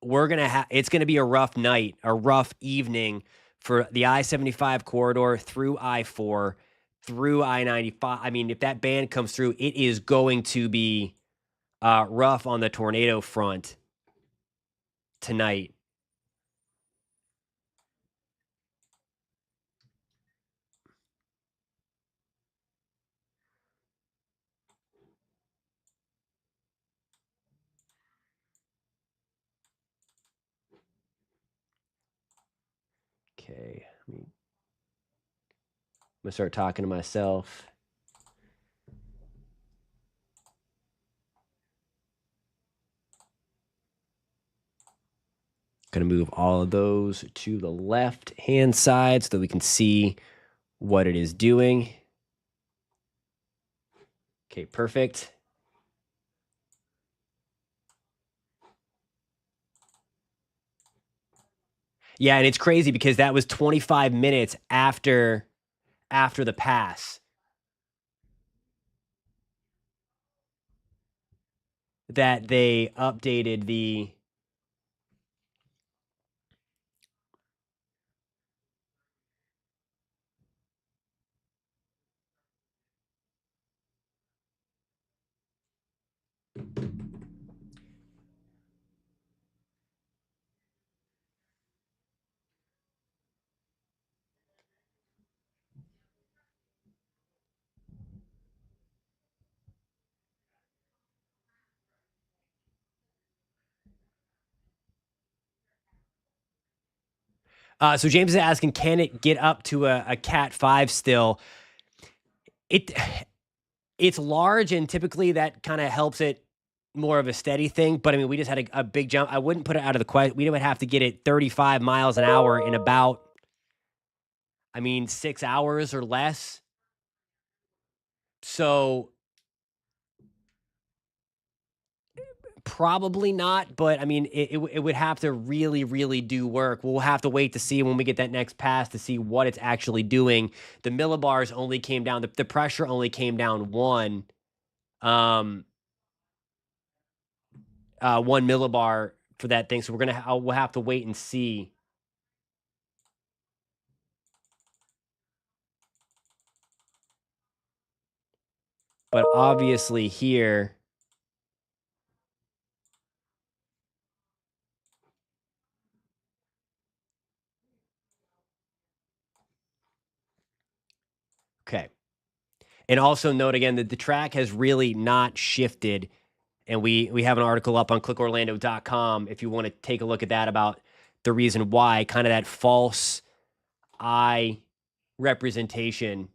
Speaker 1: it's going to be a rough night, a rough evening for the I-75 corridor through I-4 through I-95. I mean, if that band comes through, it is going to be rough on the tornado front tonight. Okay, I'm gonna start talking to myself. Going to move all of those to the left-hand side so that we can see what it is doing. Okay, perfect. Yeah, and it's crazy because that was 25 minutes after the pass that they updated the so James is asking, can it get up to a Cat 5 still? It's large, and typically that kind of helps it more of a steady thing. But I mean, we just had a big jump. I wouldn't put it out of the question. We would have to get it 35 miles an hour in about, 6 hours or less. So probably not, but I mean, it would have to really, really do work. We'll have to wait to see when we get that next pass to see what it's actually doing. The millibars only came down, the pressure only came down one 1 millibar for that thing. So we'll have to wait and see. But obviously here, okay. And also note again that the track has really not shifted. And we have an article up on clickorlando.com if you want to take a look at that about the reason why, kind of that false eye representation.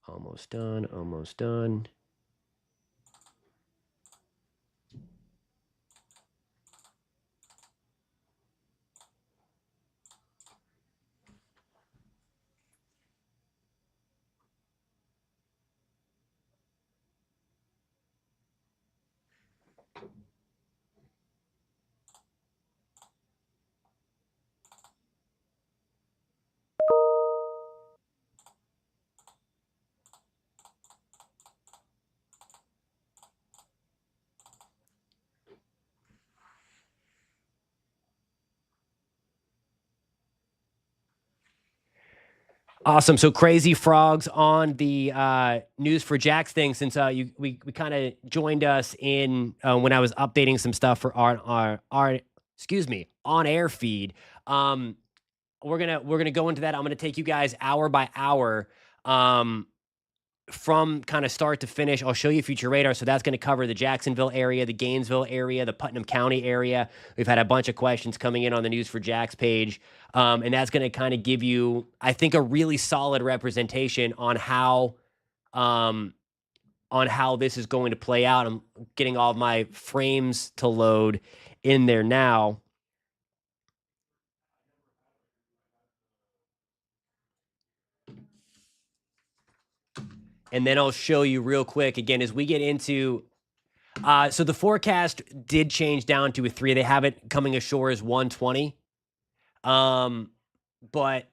Speaker 1: Almost done, almost done. Awesome. So Crazy Frogs on the News for Jacks thing, since we kind of joined us in when I was updating some stuff for our on air feed. We're gonna go into that. I'm gonna take you guys hour by hour. From kind of start to finish. I'll show you future radar. So that's going to cover the Jacksonville area, the Gainesville area, the Putnam County area. We've had a bunch of questions coming in on the News for Jacks page. And that's going to kind of give you, I think, a really solid representation on how this is going to play out. I'm getting all of my frames to load in there now. And then I'll show you real quick again as we get into. So the forecast did change down to a 3. They have it coming ashore as 120. But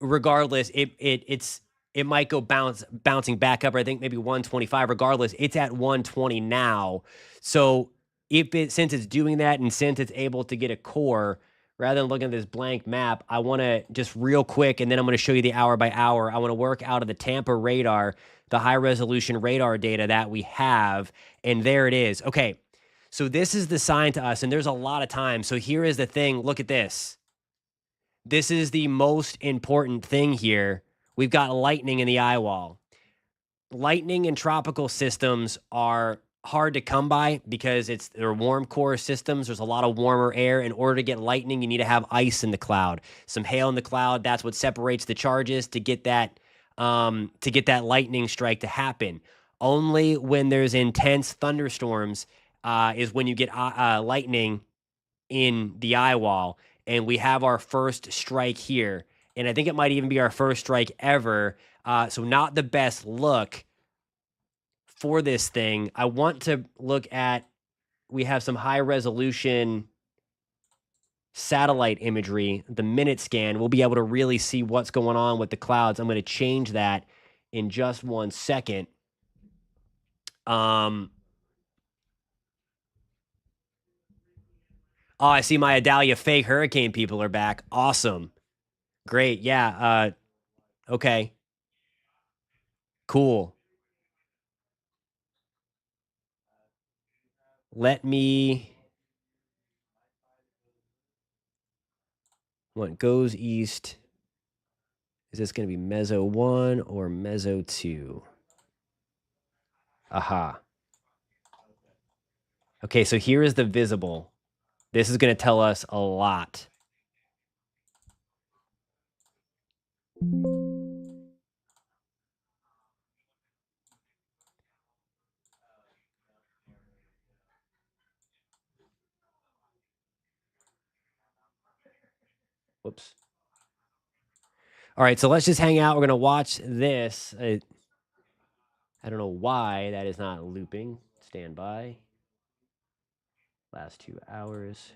Speaker 1: regardless, it might go bouncing back up. Or I think maybe 125. Regardless, it's at 120 now. So since it's doing that, and since it's able to get a core, rather than looking at this blank map, I want to just real quick, and then I'm going to show you the hour by hour. I want to work out of the Tampa radar, the high resolution radar data that we have. And there it is. Okay. So this is the sign to us, and there's a lot of time. So here is the thing. Look at this. This is the most important thing here. We've got lightning in the eye wall. Lightning in tropical systems are hard to come by because they're warm core systems. There's a lot of warmer air. In order to get lightning, you need to have ice in the cloud, some hail in the cloud. That's what separates the charges to get that to get that lightning strike to happen. Only when there's intense thunderstorms is when you get lightning in the eye wall. And we have our first strike here. And I think it might even be our first strike ever. So not the best look for this thing. I want to look at, we have some high resolution satellite imagery, the minute scan. We'll be able to really see what's going on with the clouds. I'm going to change that in just 1 second. Oh, I see my Adalia fake hurricane people are back. Awesome. Great. Yeah. Okay. Cool. Let me. What goes east? Is this going to be Mezzo 1 or Mezzo 2? Aha. Okay, so here is the visible. This is going to tell us a lot. Whoops. All right, so let's just hang out. We're going to watch this. I don't know why that is not looping. Stand by. Last 2 hours.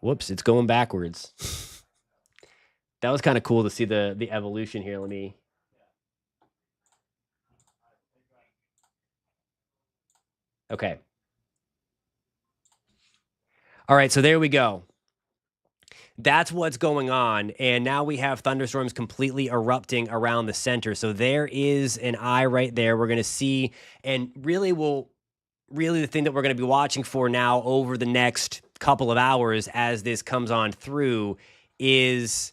Speaker 1: Whoops, it's going backwards. That was kind of cool to see the evolution here. Let me. Okay. All right, so there we go. That's what's going on. And now we have thunderstorms completely erupting around the center. So there is an eye right there. We're going to see, and really the thing that we're going to be watching for now over the next couple of hours as this comes on through is,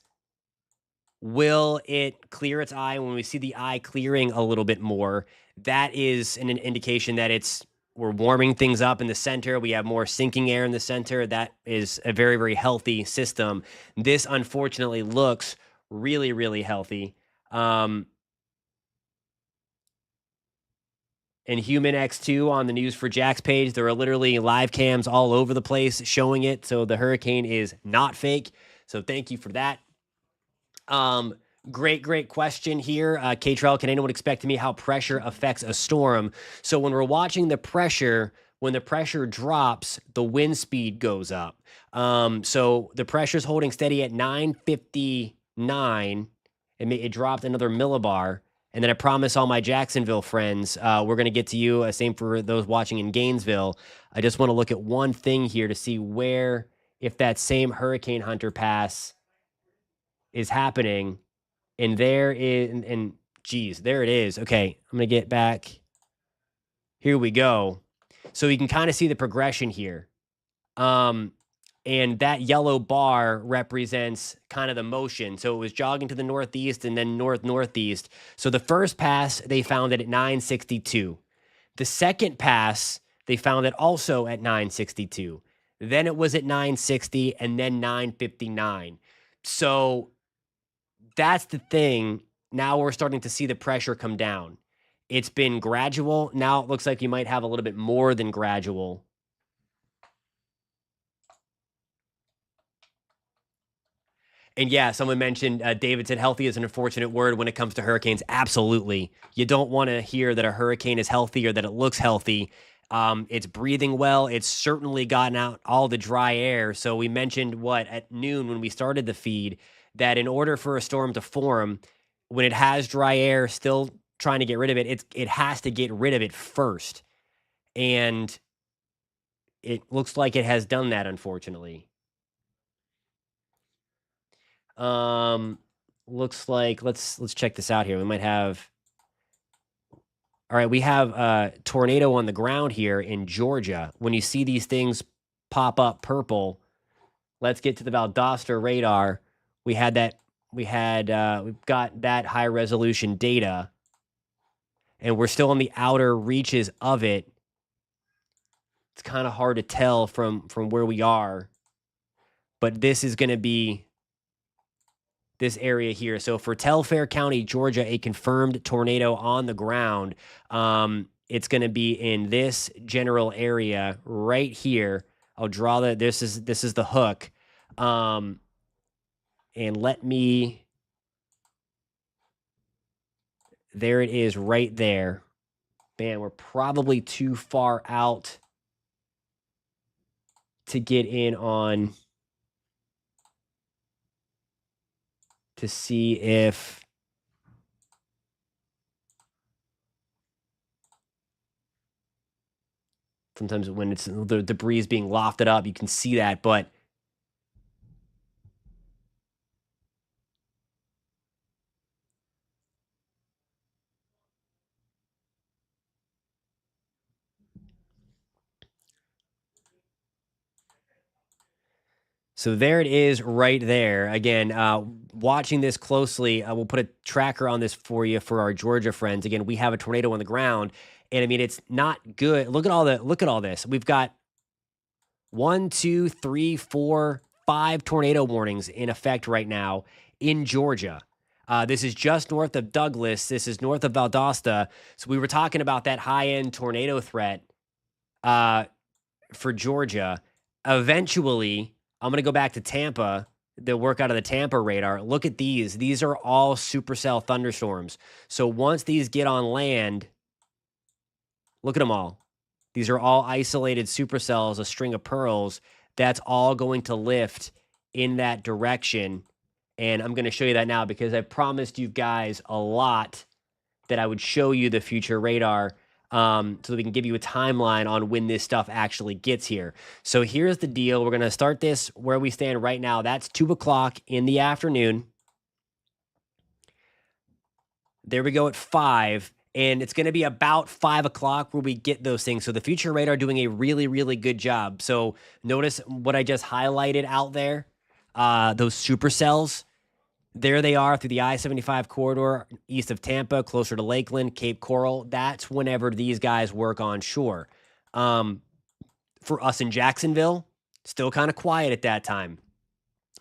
Speaker 1: will it clear its eye? When we see the eye clearing a little bit more, that is an indication that we're warming things up in the center. We have more sinking air in the center. That is a very, very healthy system. This unfortunately looks really, really healthy. And Human X2 on the News4JAX page, there are literally live cams all over the place showing it. So the hurricane is not fake. So thank you for that. Great question here. K-Trail, can anyone explain to me how pressure affects a storm? So when we're watching the pressure, when the pressure drops, the wind speed goes up. So the pressure is holding steady at 959. It dropped another millibar. And then I promise all my Jacksonville friends, we're going to get to you. Same for those watching in Gainesville. I just want to look at one thing here to see where, if that same Hurricane Hunter pass is happening. And there is, and geez, there it is. Okay, I'm going to get back. Here we go. So you can kind of see the progression here. And that yellow bar represents kind of the motion. So it was jogging to the northeast and then northeast. So the first pass, they found it at 962. The second pass, they found it also at 962. Then it was at 960 and then 959. So that's the thing. Now we're starting to see the pressure come down. It's been gradual. Now it looks like you might have a little bit more than gradual. And yeah, someone mentioned, David said healthy is an unfortunate word when it comes to hurricanes. Absolutely. You don't want to hear that a hurricane is healthy or that it looks healthy. It's breathing well. It's certainly gotten out all the dry air. So we mentioned at noon when we started the feed, that in order for a storm to form, when it has dry air still trying to get rid of it, it has to get rid of it first. And it looks like it has done that, unfortunately. Looks like let's check this out here. We might have All right, we have a tornado on the ground here in Georgia. When you see these things pop up purple, let's get to the Valdosta radar. We had that. We've got that high resolution data, and we're still on the outer reaches of it. It's kind of hard to tell from where we are, but this is going to be this area here. So for Telfair County, Georgia, a confirmed tornado on the ground. It's going to be in this general area right here. I'll draw that. This is the hook. And let me. There it is, right there. Man, we're probably too far out to get in on to see if sometimes when it's the debris is being lofted up, you can see that, but so there it is right there. Again, watching this closely, we'll put a tracker on this for you for our Georgia friends. Again, we have a tornado on the ground, and I mean it's not good. Look at all this. We've got 1, 2, 3, 4, 5 tornado warnings in effect right now in Georgia. This is just north of Douglas. This is north of Valdosta. So we were talking about that high end tornado threat for Georgia. Eventually, I'm going to go back to Tampa, the work out of the Tampa radar. Look at these. These are all supercell thunderstorms. So once these get on land, look at them all. These are all isolated supercells, a string of pearls. That's all going to lift in that direction. And I'm going to show you that now because I promised you guys a lot that I would show you the future radar so that we can give you a timeline on when this stuff actually gets here. So here's the deal. We're going to start this where we stand right now. That's 2 o'clock in the afternoon. There we go at 5. And it's going to be about 5 o'clock where we get those things. So the future radar doing a really, really good job. So notice what I just highlighted out there, those supercells. There they are through the I-75 corridor east of Tampa, closer to Lakeland, Cape Coral. That's whenever these guys work on shore. For us in Jacksonville, still kind of quiet at that time.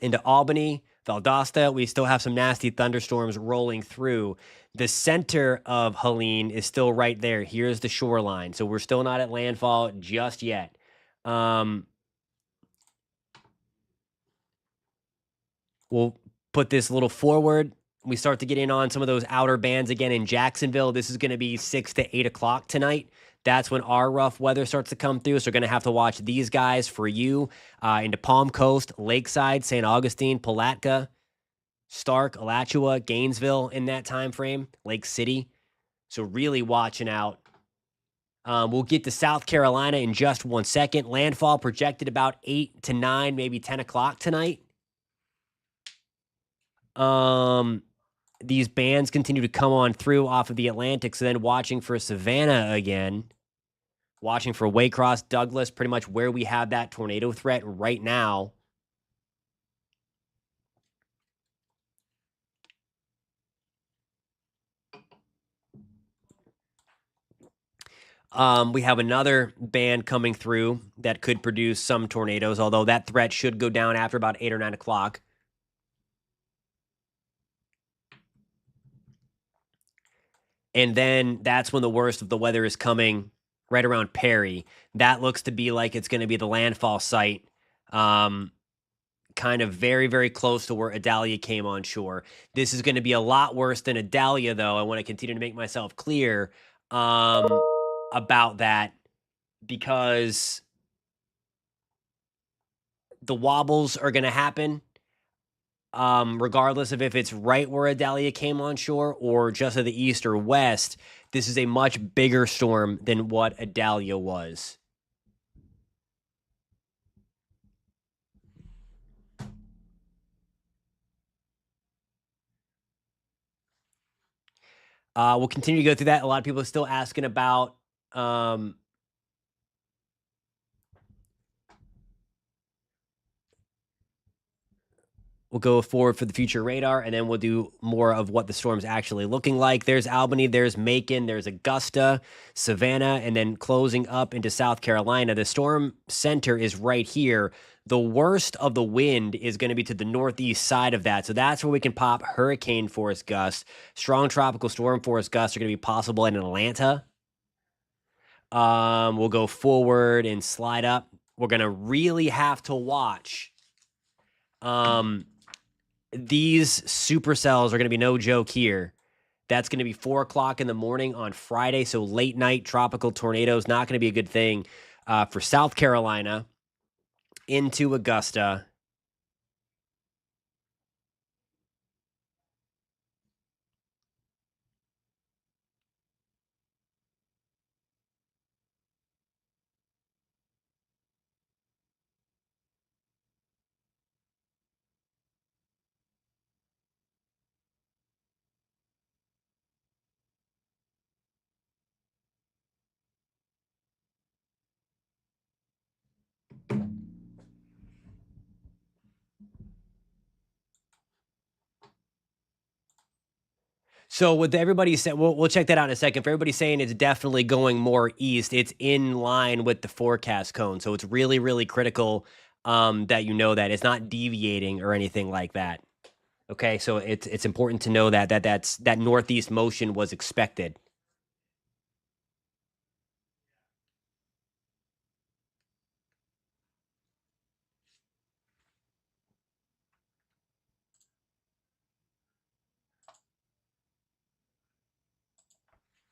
Speaker 1: Into Albany, Valdosta, we still have some nasty thunderstorms rolling through. The center of Helene is still right there. Here's the shoreline. So we're still not at landfall just yet. We'll put this a little forward. We start to get in on some of those outer bands again in Jacksonville. This is going to be 6 to 8 o'clock tonight. That's when our rough weather starts to come through. So we're going to have to watch these guys for you into Palm Coast, Lakeside, St. Augustine, Palatka, Stark, Alachua, Gainesville in that time frame, Lake City. So really watching out. We'll get to South Carolina in just 1 second. Landfall projected about 8 to 9, maybe 10 o'clock tonight. These bands continue to come on through off of the Atlantic. So then watching for Savannah again, watching for Waycross, Douglas, pretty much where we have that tornado threat right now. We have another band coming through that could produce some tornadoes, although that threat should go down after about 8 or 9 o'clock. And then that's when the worst of the weather is coming right around Perry. That looks to be like it's going to be the landfall site, kind of very, very close to where Adalia came on shore. This is going to be a lot worse than Adalia, though. I want to continue to make myself clear about that because the wobbles are going to happen. Regardless of if it's right where Adalia came on shore or just to the east or west, this is a much bigger storm than what Adalia was. We'll continue to go through that. A lot of people are still asking about um, we'll go forward for the future radar, and then we'll do more of what the storm's actually looking like. There's Albany, there's Macon, there's Augusta, Savannah, and then closing up into South Carolina. The storm center is right here. The worst of the wind is going to be to the northeast side of that. So that's where we can pop hurricane force gusts. Strong tropical storm force gusts are going to be possible in Atlanta. We'll go forward and slide up. We're going to really have to watch these supercells are going to be no joke here. That's going to be 4 o'clock in the morning on Friday. So late night tropical tornadoes, not going to be a good thing for South Carolina into Augusta. So with everybody said, we'll check that out in a second. For everybody saying it's definitely going more east, it's in line with the forecast cone. So it's really, really critical that you know that it's not deviating or anything like that. Okay, so it's important to know that northeast motion was expected.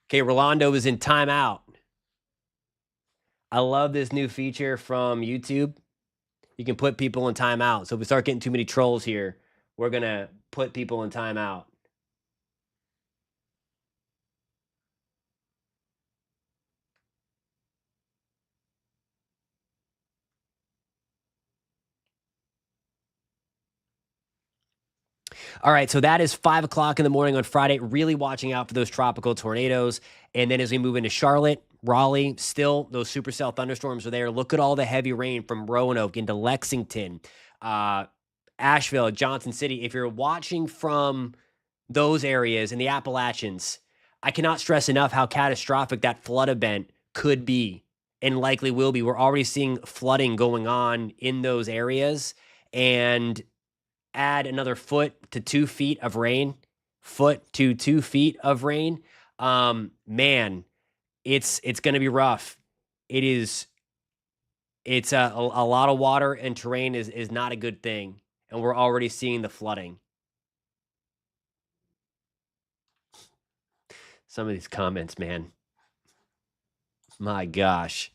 Speaker 1: Okay, Rolando is in timeout. I love this new feature from YouTube. You can put people in timeout. So if we start getting too many trolls here, we're gonna put people in timeout. All right, so that is 5 o'clock in the morning on Friday. Really watching out for those tropical tornadoes. And then as we move into Charlotte, Raleigh, still those supercell thunderstorms are there. Look at all the heavy rain from Roanoke into Lexington, Asheville, Johnson City. If you're watching from those areas in the Appalachians, I cannot stress enough how catastrophic that flood event could be and likely will be. We're already seeing flooding going on in those areas. And add another foot to 2 feet of rain, foot to 2 feet of rain, man, it's going to be rough. It is. It's a lot of water and terrain is not a good thing, and we're already seeing the flooding. Some of these comments, man. My gosh.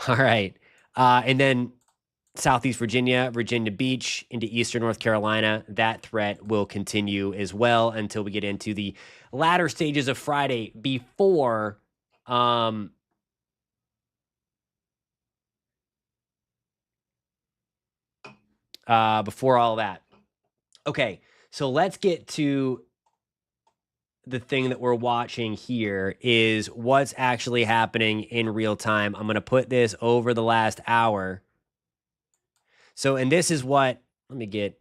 Speaker 1: All right. And then Southeast Virginia, Virginia Beach, into Eastern North Carolina, that threat will continue as well until we get into the latter stages of Friday um, before all that. Okay, so let's get to the thing that we're watching here is what's actually happening in real time. I'm going to put this over the last hour. So, and this is what, let me get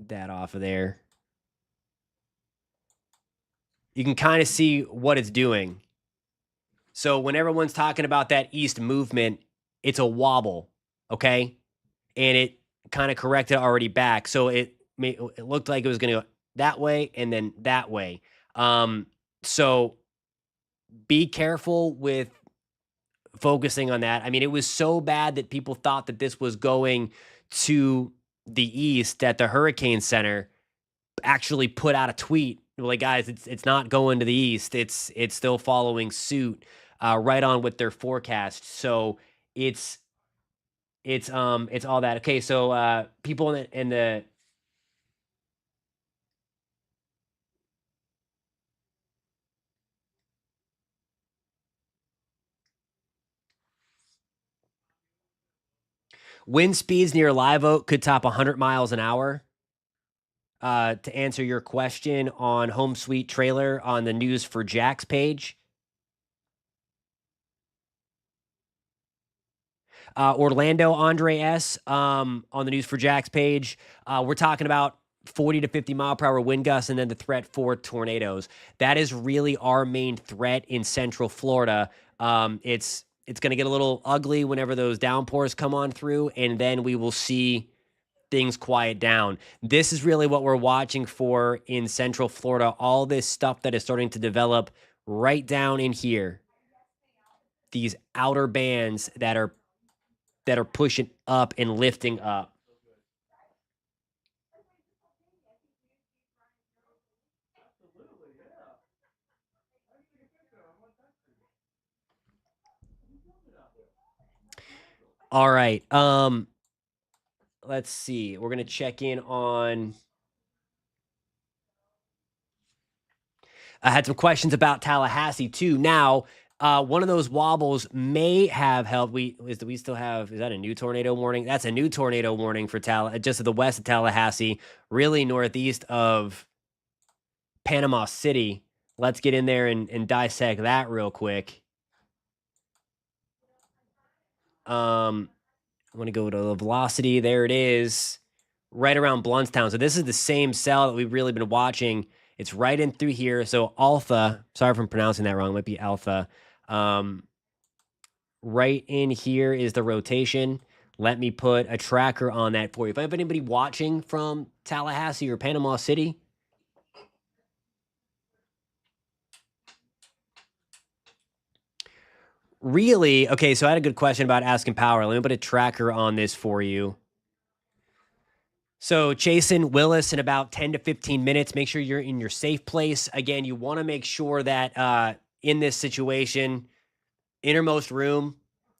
Speaker 1: that off of there. You can kind of see what it's doing. So when everyone's talking about that east movement, it's a wobble, okay? And it kind of corrected already back. So it looked like it was going to go that way and then that way. So be careful with focusing on that. I mean, it was so bad that people thought that this was going to the east that the Hurricane Center actually put out a tweet like, guys, it's not going to the east. It's still following suit, right on with their forecast. So it's it's all that. Okay, so people in the wind speeds near Live Oak could top 100 miles an hour. to answer your question on Home Sweet Trailer on the News for Jack's page. Orlando Andre S. On the News for Jack's page. We're talking about 40 to 50 mile per hour wind gusts and then the threat for tornadoes. That is really our main threat in Central Florida. It's going to get a little ugly whenever those downpours come on through, and then we will see things quiet down. This is really what we're watching for in Central Florida. All this stuff that is starting to develop right down in here. These outer bands that are pushing up and lifting up. All right. Let's see. We're gonna check in on. I had some questions about Tallahassee too. Now, one of those wobbles may have helped. We still have? Is that a new tornado warning? That's a new tornado warning for just to the west of Tallahassee, really northeast of Panama City. Let's get in there and dissect that real quick. I want to go to the velocity. There it is, right around Bluntstown. So this is the same cell that we've really been watching. It's right in through here. So alpha, sorry if I'm pronouncing that wrong. It might be alpha. Right in here is the rotation. Let me put a tracker on that for you. If I have anybody watching from Tallahassee or Panama City, really? Okay, so I had a good question about asking power. Let me put a tracker on this for you. So chasing Willis in about 10 to 15 minutes. Make sure you're in your safe place. Again, you want to make sure that in this situation, innermost room,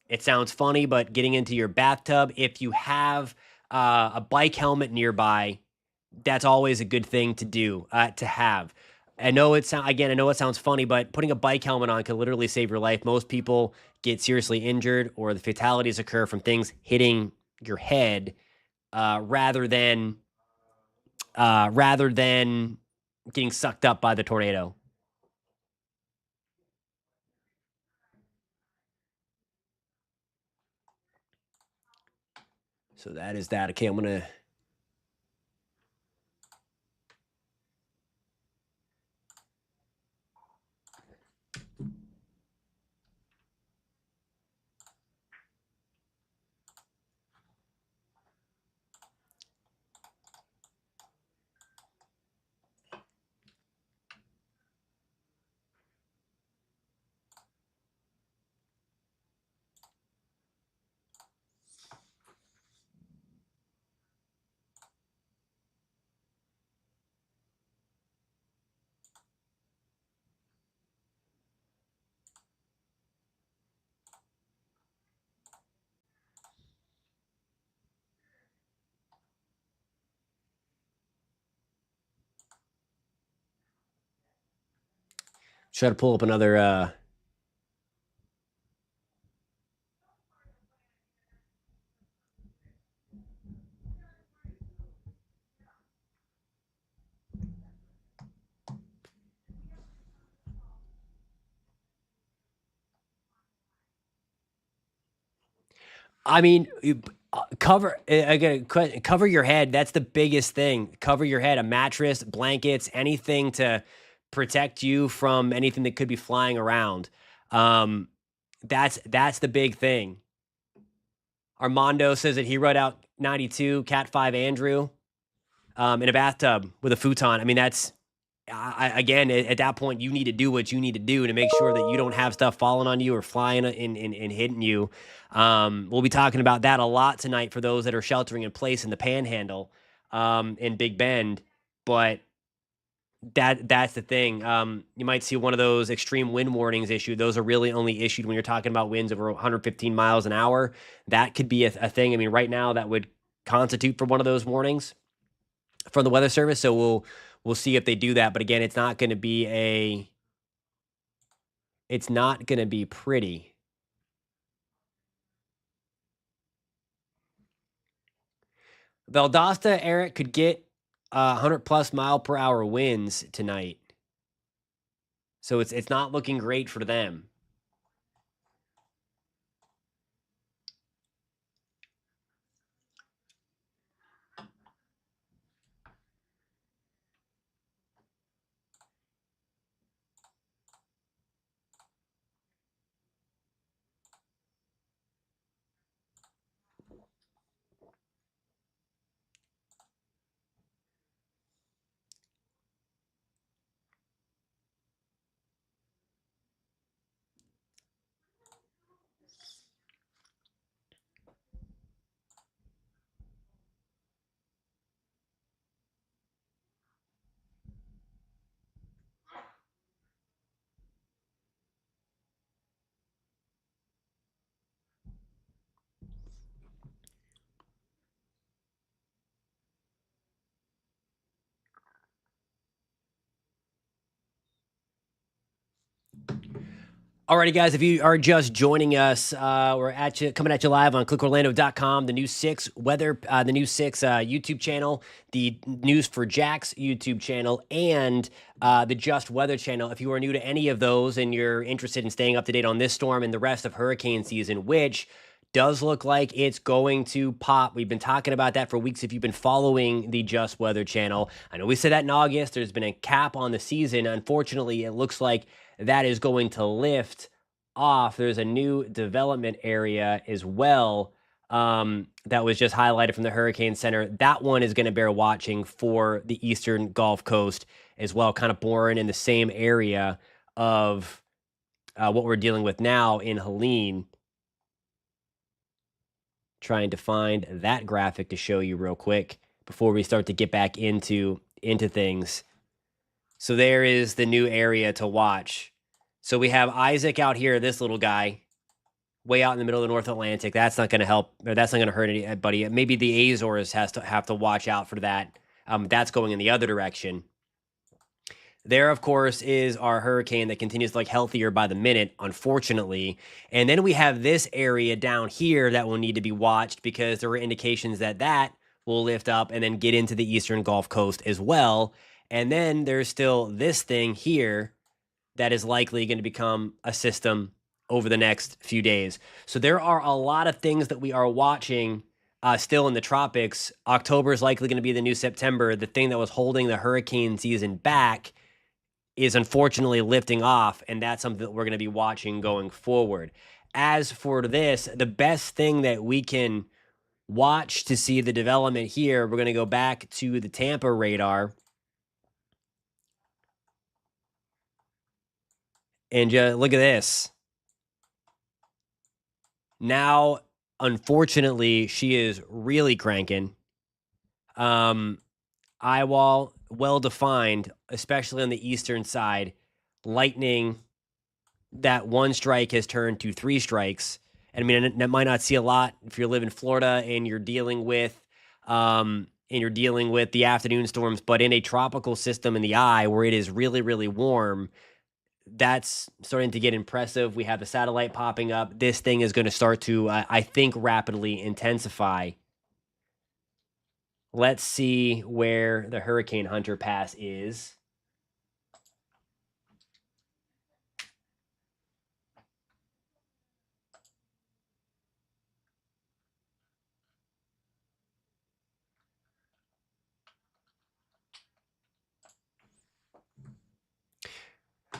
Speaker 1: it sounds funny, but getting into your bathtub, if you have a bike helmet nearby, that's always a good thing to do, to have. I know it sounds funny, but putting a bike helmet on could literally save your life. Most people get seriously injured or the fatalities occur from things hitting your head rather than getting sucked up by the tornado. So that is that. Okay, I'm gonna. Try to pull up another. I mean, cover again. Cover your head. That's the biggest thing. Cover your head. A mattress, blankets, anything to protect you from anything that could be flying around. That's the big thing. Armando says that he wrote out 92 Cat 5 Andrew in a bathtub with a futon. I mean, that's again, at that point, you need to do what you need to do to make sure that you don't have stuff falling on you or flying and hitting you. We'll be talking about that a lot tonight for those that are sheltering in place in the Panhandle in Big Bend. But that's the thing. You might see one of those extreme wind warnings issued. Those are really only issued when you're talking about winds over 115 miles an hour. That could be a thing. I mean, right now that would constitute for one of those warnings from the Weather Service. So we'll see if they do that. But again, it's not going to be pretty. Valdosta, Eric, could get 100 plus mile per hour winds tonight. So it's not looking great for them. Alrighty, guys, if you are just joining us, we're coming at you live on clickorlando.com, the News 6 weather, the News 6 YouTube channel, the News for Jack's YouTube channel, and the Just Weather channel. If you are new to any of those and you're interested in staying up to date on this storm and the rest of hurricane season, which does look like it's going to pop. We've been talking about that for weeks if you've been following the Just Weather channel. I know we said that in August. There's been a cap on the season. Unfortunately, it looks like that is going to lift off. There's a new development area as well that was just highlighted from the Hurricane Center. That one is going to bear watching for the eastern Gulf Coast as well, kind of born in the same area of what we're dealing with now in Helene. Trying to find that graphic to show you real quick before we start to get back into things. So there is the new area to watch. So we have Isaac out here, this little guy, way out in the middle of the North Atlantic. That's not going to help, or that's not going to hurt anybody. Maybe the Azores have to watch out for that. That's going in the other direction. There, of course, is our hurricane that continues to look healthier by the minute, unfortunately. And then we have this area down here that will need to be watched because there are indications that that will lift up and then get into the eastern Gulf Coast as well. And then there's still this thing here that is likely going to become a system over the next few days. So there are a lot of things that we are watching still in the tropics. October is likely going to be the new September. The thing that was holding the hurricane season back is unfortunately lifting off, and that's something that we're going to be watching going forward. As for this, the best thing that we can watch to see the development here, we're going to go back to the Tampa radar and just look at this. Now, unfortunately, she is really cranking. Eye wall well defined, especially on the eastern side. Lightning, that one strike has turned to 3 strikes. And I mean, that might not see a lot if you live in Florida and you're dealing with the afternoon storms, but in a tropical system in the eye where it is really, really warm, that's starting to get impressive. We have the satellite popping up. This thing is going to start to, I think, rapidly intensify. Let's see where the Hurricane Hunter Pass is.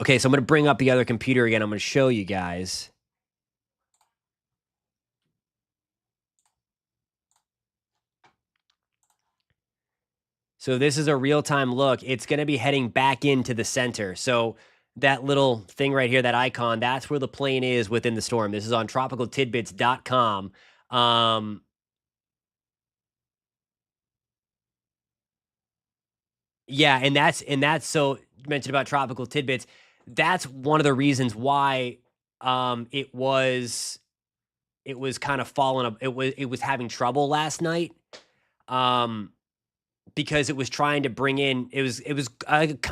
Speaker 1: Okay, so I'm going to bring up the other computer again. I'm going to show you guys. So this is a real-time look. It's going to be heading back into the center. So that little thing right here, that icon, that's where the plane is within the storm. This is on tropicaltidbits.com. Yeah, and that's so you mentioned about tropical tidbits. That's one of the reasons why it was kind of falling up. It was having trouble last night. Because it was trying to bring in, it was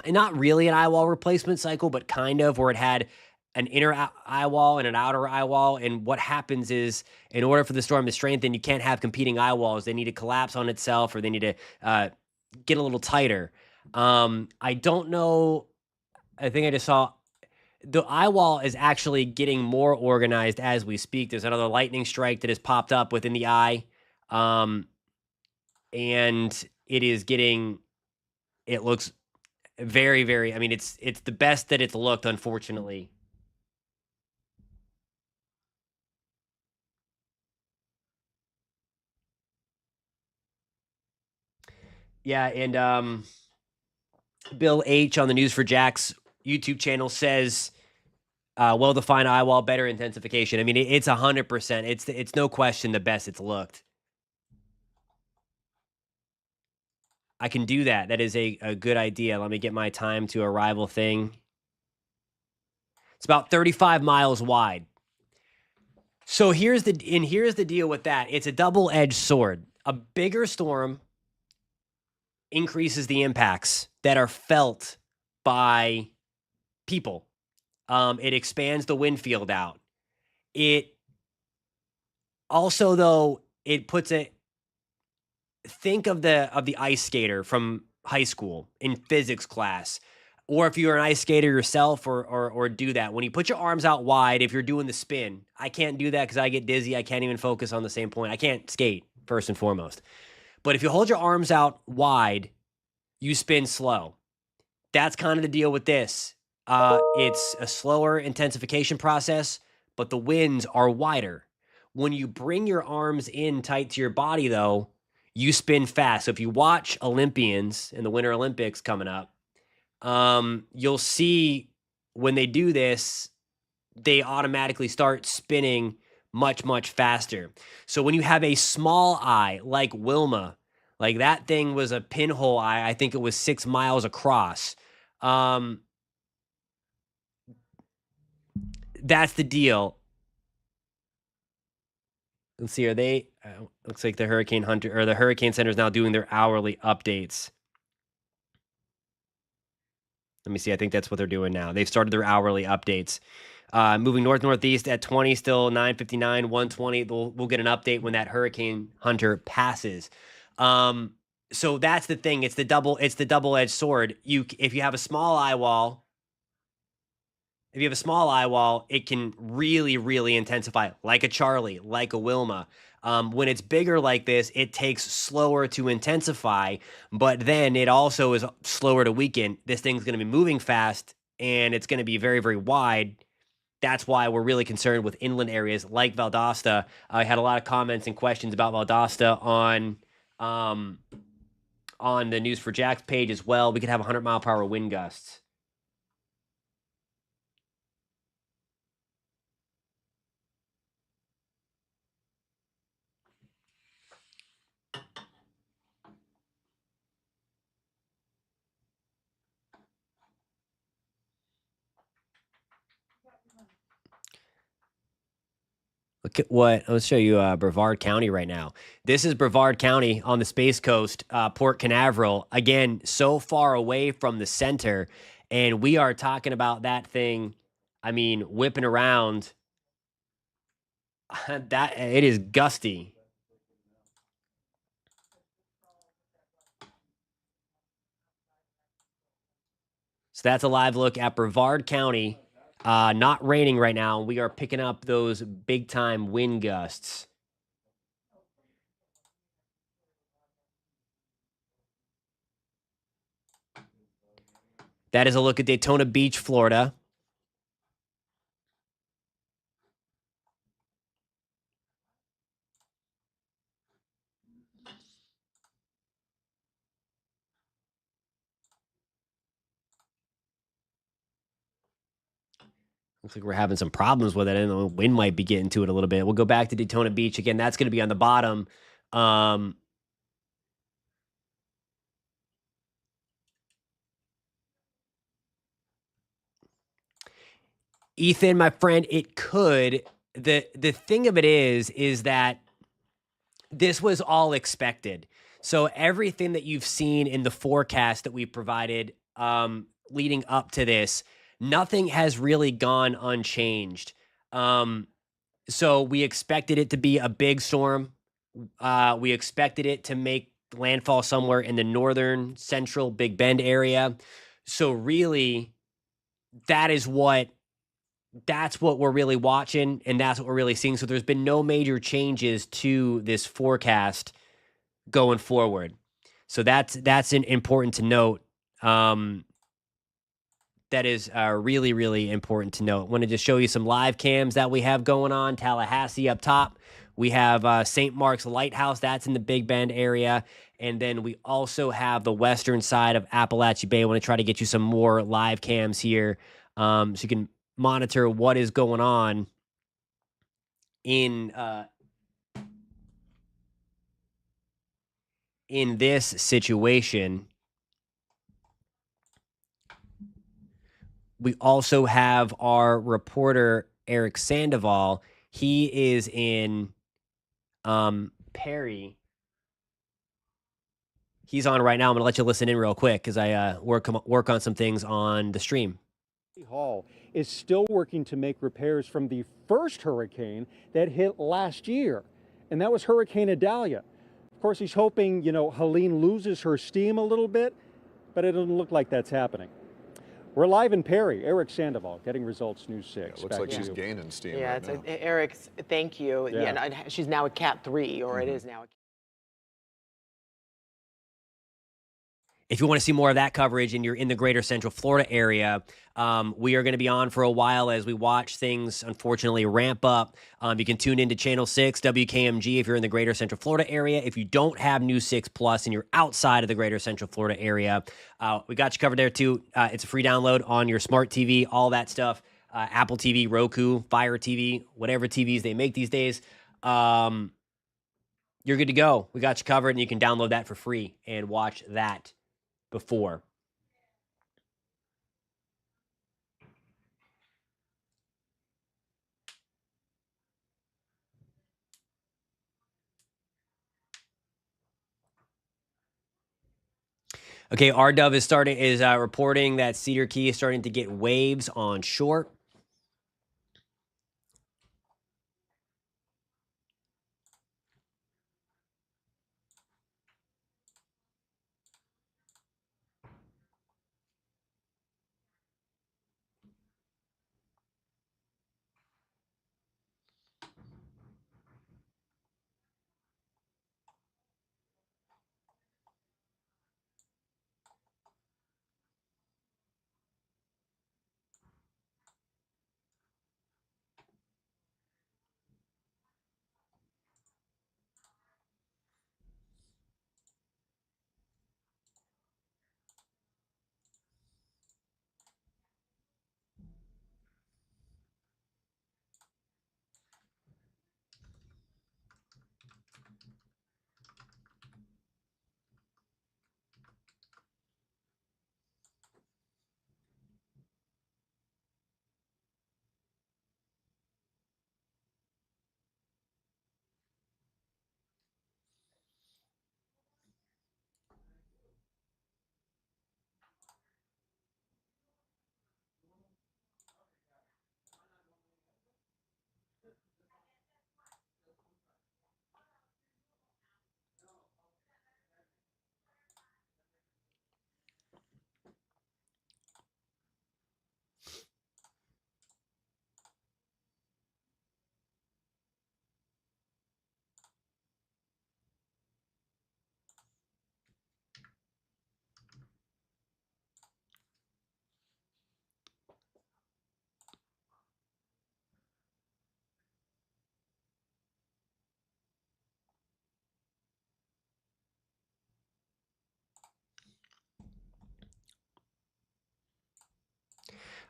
Speaker 1: not really an eye wall replacement cycle, but kind of, where it had an inner eye wall and an outer eye wall. And what happens is, in order for the storm to strengthen, you can't have competing eye walls. They need to collapse on itself, or they need to get a little tighter. I don't know. I think I just saw the eye wall is actually getting more organized as we speak. There's another lightning strike that has popped up within the eye. Um, and it is getting, it looks very, very, I mean, it's the best that it's looked, unfortunately. Yeah, and Bill H on the News for Jack's YouTube channel says, well-defined eye wall, better intensification. I mean, it's 100%. It's no question the best it's looked. I can do that. That is a good idea. Let me get my time to arrival thing. It's about 35 miles wide. So here's the deal with that. It's a double-edged sword. A bigger storm increases the impacts that are felt by people. It expands the wind field out. It also, though, it puts it. Think of the ice skater from high school in physics class, or if you're an ice skater yourself, or do that when you put your arms out wide. If you're doing the spin, I can't do that because I get dizzy. I can't even focus on the same point. I can't skate first and foremost. But if you hold your arms out wide, you spin slow. That's kind of the deal with this. It's a slower intensification process, but the winds are wider. When you bring your arms in tight to your body, though, you spin fast. So if you watch Olympians in the Winter Olympics coming up, you'll see when they do this, they automatically start spinning much, much faster. So when you have a small eye like Wilma, like that thing was a pinhole eye, I think it was 6 miles across. That's the deal. Let's see, are they, looks like the Hurricane Hunter or the Hurricane Center is now doing their hourly updates. Let me see. I think that's what they're doing now. They've started their hourly updates. Moving northeast at 20, still 9:59, 120. We'll get an update when that Hurricane Hunter passes. So that's the thing. It's the double-edged sword. If you have a small eye wall, it can really, really intensify, like a Charlie, like a Wilma. When it's bigger like this, it takes slower to intensify, but then it also is slower to weaken. This thing's going to be moving fast, and it's going to be very, very wide. That's why we're really concerned with inland areas like Valdosta. I had a lot of comments and questions about Valdosta on the News for Jack's page as well. We could have 100-mile-per-hour wind gusts. Look at what, let's show you Brevard County right now. This is Brevard County on the Space Coast, Port Canaveral. Again, so far away from the center. And we are talking about that thing, I mean, whipping around. That it is gusty. So that's a live look at Brevard County. Not raining right now. We are picking up those big time wind gusts. That is a look at Daytona Beach, Florida. Looks like we're having some problems with it, and the wind might be getting to it a little bit. We'll go back to Daytona Beach again. That's going to be on the bottom. Ethan, my friend, it could. The thing of it is that this was all expected. So everything that you've seen in the forecast that we provided leading up to this, nothing has really gone unchanged. So we expected it to be a big storm. We expected it to make landfall somewhere in the northern central Big Bend area. So really, that's what we're really watching, and that's what we're really seeing. So there's been no major changes to this forecast going forward. So that's important to note. That is really, really important to note. Wanted to show you some live cams that we have going on. Tallahassee up top. We have St. Mark's Lighthouse. That's in the Big Bend area. And then we also have the western side of Appalachian Bay. I want to try to get you some more live cams here, so you can monitor what is going on in this situation. We also have our reporter Eric Sandoval. He is in Perry. He's on right now. I'm gonna let you listen in real quick because I work on some things on the stream.
Speaker 2: Hall is still working to make repairs from the first hurricane that hit last year, and that was Hurricane Idalia. Of course, he's hoping, Helene loses her steam a little bit, but it doesn't look like that's happening. We're live in Perry. Eric Sandoval, Getting Results News 6.
Speaker 3: It looks like she's gaining steam right now.
Speaker 4: Eric, thank you.
Speaker 2: Yeah.
Speaker 4: And she's now at Cat 3, or it is now.
Speaker 1: If you want to see more of that coverage and you're in the greater Central Florida area, we are going to be on for a while as we watch things, unfortunately, ramp up. You can tune into Channel 6, WKMG, if you're in the greater Central Florida area. If you don't have News 6 Plus and you're outside of the greater Central Florida area, we got you covered there, too. It's a free download on your smart TV, all that stuff. Apple TV, Roku, Fire TV, whatever TVs they make these days. You're good to go. We got you covered, and you can download that for free and watch that before. Okay, RDove is reporting that Cedar Key is starting to get waves on shore.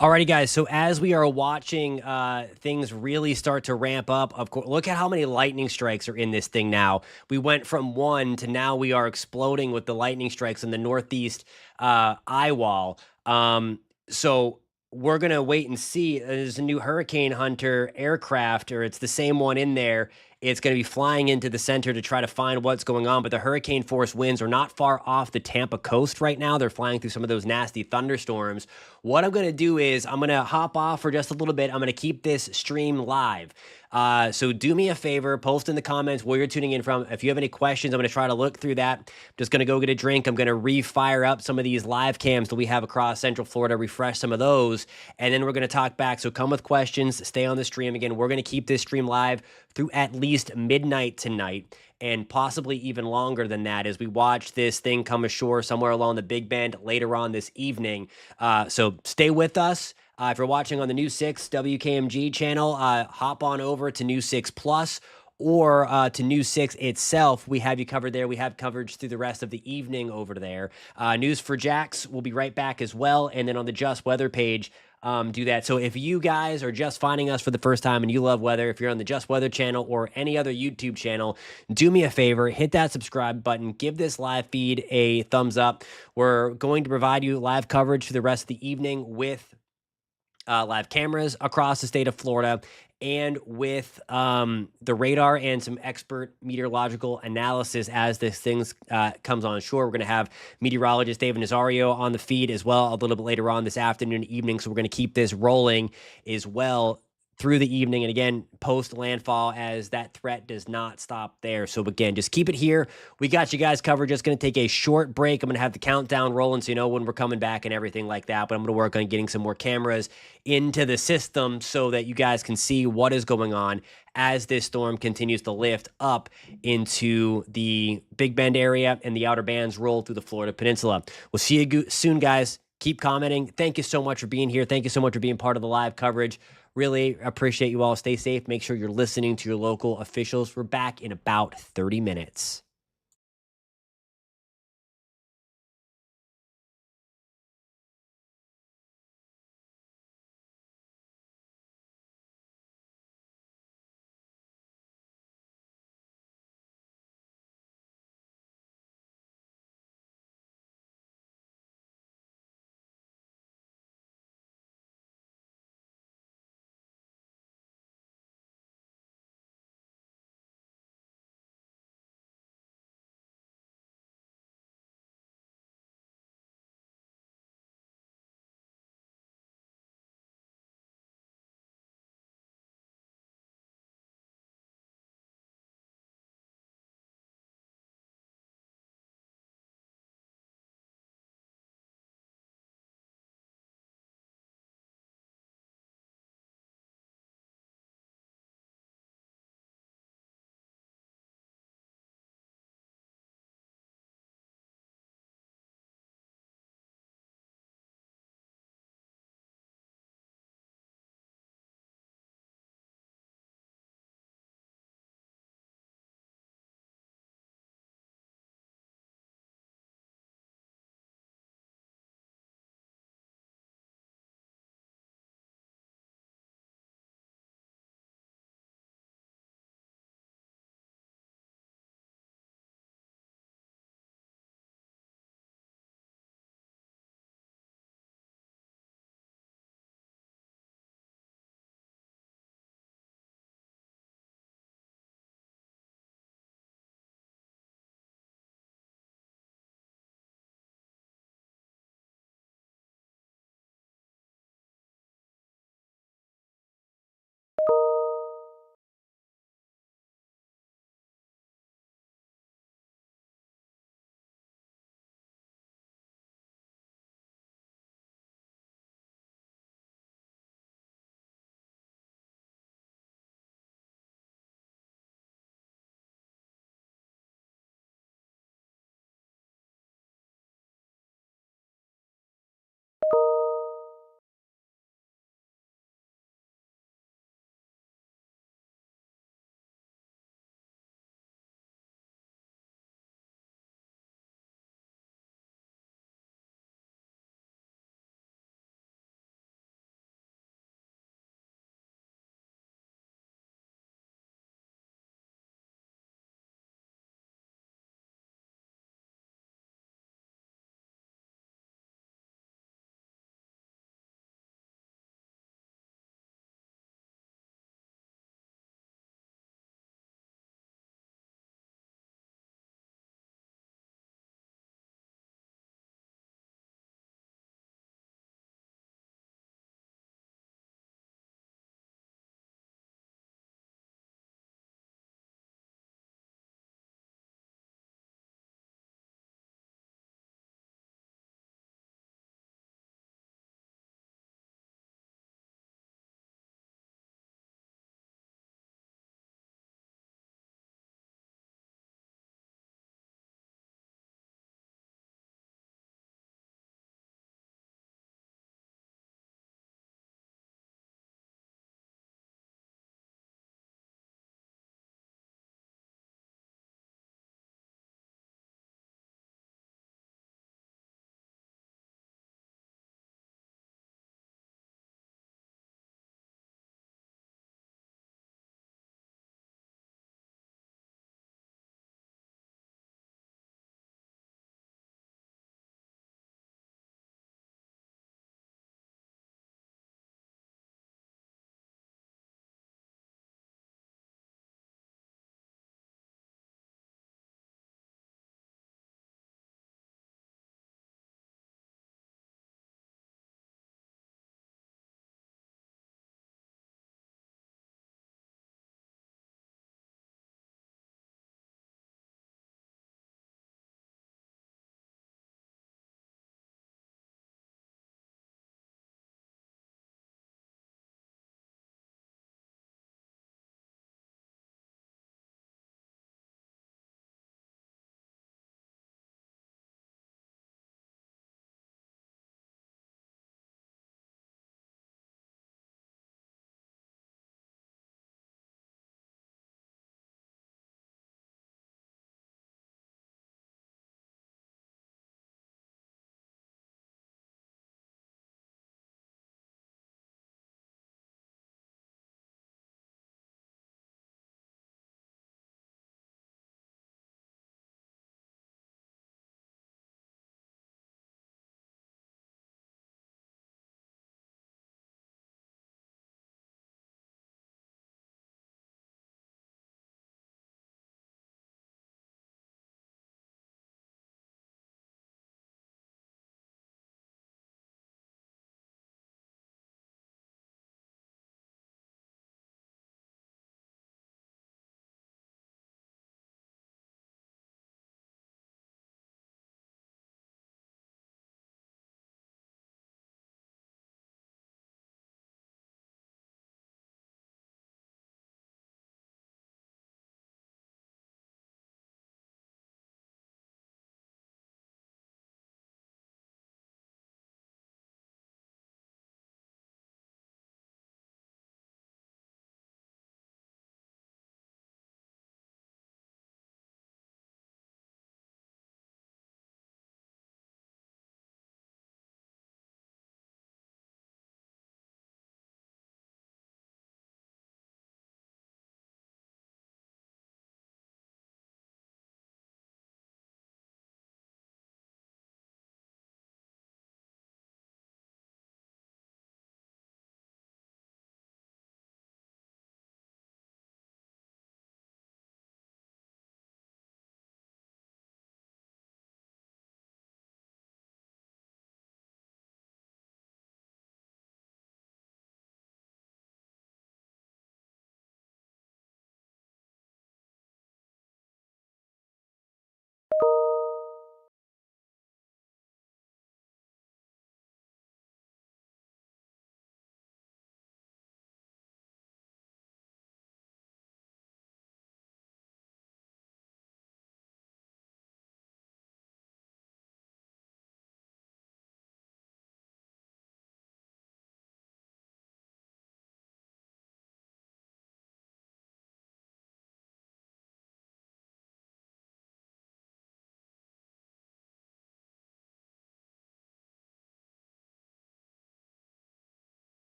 Speaker 1: Alrighty, guys. So as we are watching things really start to ramp up, of course, look at how many lightning strikes are in this thing now. We went from one to now we are exploding with the lightning strikes in the northeast eye wall. So we're going to wait and see. There's a new Hurricane Hunter aircraft, or it's the same one in there, It's going to be flying into the center to try to find what's going on. But the hurricane force winds are not far off the Tampa coast right now. They're flying through some of those nasty thunderstorms. What I'm going to do is I'm going to hop off for just a little bit. I'm going to keep this stream live. So do me a favor, post in the comments where you're tuning in from. If you have any questions, I'm going to try to look through that. I'm just going to go get a drink. I'm going to refire up some of these live cams that we have across Central Florida, refresh some of those, and then we're going to talk back. So come with questions, stay on the stream. Again, we're going to keep this stream live through at least midnight tonight, and possibly even longer than that as we watch this thing come ashore somewhere along the Big Bend later on this evening. So stay with us. If you're watching on the News 6 WKMG channel, hop on over to News 6 Plus or to News 6 itself. We have you covered there. We have coverage through the rest of the evening over there. News for Jax will be right back as well. And then on the Just Weather page, do that. So if you guys are just finding us for the first time and you love weather, if you're on the Just Weather channel or any other YouTube channel, do me a favor, hit that subscribe button, give this live feed a thumbs up. We're going to provide you live coverage for the rest of the evening with live cameras across the state of Florida, and with the radar and some expert meteorological analysis as this thing comes on shore. We're going to have meteorologist David Nazario on the feed as well a little bit later on this afternoon and evening. So we're going to keep this rolling as well through the evening, and again, post landfall, as that threat does not stop there. So again, just keep it here. We got you guys covered. Just going to take a short break. I'm going to have the countdown rolling so you know when we're coming back and everything like that. But I'm going to work on getting some more cameras into the system so that you guys can see what is going on as this storm continues to lift up into the Big Bend area and the outer bands roll through the Florida Peninsula. We'll see you soon, guys. Keep commenting. Thank you so much for being here. Thank you so much for being part of the live coverage. Really appreciate you all. Stay safe. Make sure you're listening to your local officials. We're back in about 30 minutes.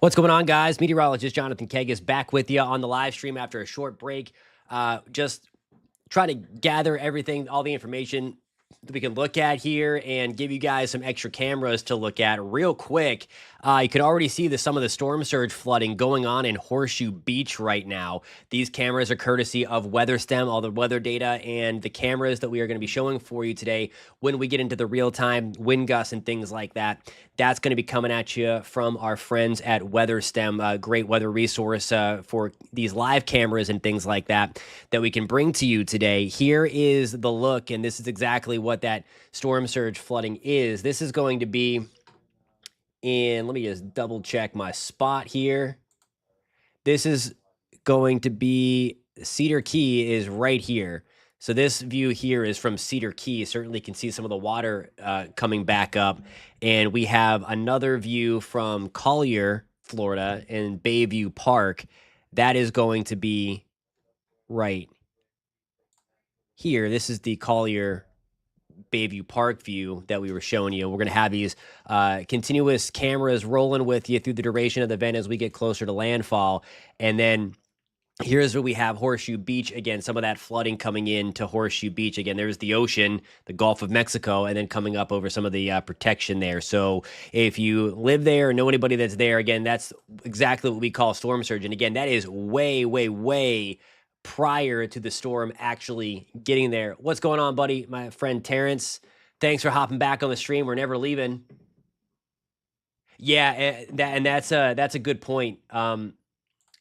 Speaker 1: What's going on, guys? Meteorologist Jonathan Kegas back with you on the live stream after a short break. Just trying to gather everything, all the information that we can look at here and give you guys some extra cameras to look at real quick. You can already see some of the storm surge flooding going on in Horseshoe Beach right now. These cameras are courtesy of WeatherStem, all the weather data and the cameras that we are going to be showing for you today when we get into the real-time wind gusts and things like that. That's going to be coming at you from our friends at WeatherStem, a great weather resource for these live cameras and things like that we can bring to you today. Here is the look, and this is exactly what that storm surge flooding is. This is going to be in, let me just double check my spot here. This is going to be, Cedar Key is right here. So this view here is from Cedar Key. Certainly can see some of the water coming back up. And we have another view from Collier, Florida, and Bayview Park. That is going to be right here. This is the Collier Bayview Park view that we were showing you. We're going to have these continuous cameras rolling with you through the duration of the event as we get closer to landfall. And then here's where we have Horseshoe Beach. Again, some of that flooding coming in to Horseshoe Beach. Again, there's the ocean, the Gulf of Mexico, and then coming up over some of the protection there. So if you live there or know anybody that's there, again, that's exactly what we call storm surge. And again, that is way, way, way prior to the storm actually getting there. What's going on, buddy? My friend Terrence, thanks for hopping back on the stream. We're never leaving. Yeah, that's a good point.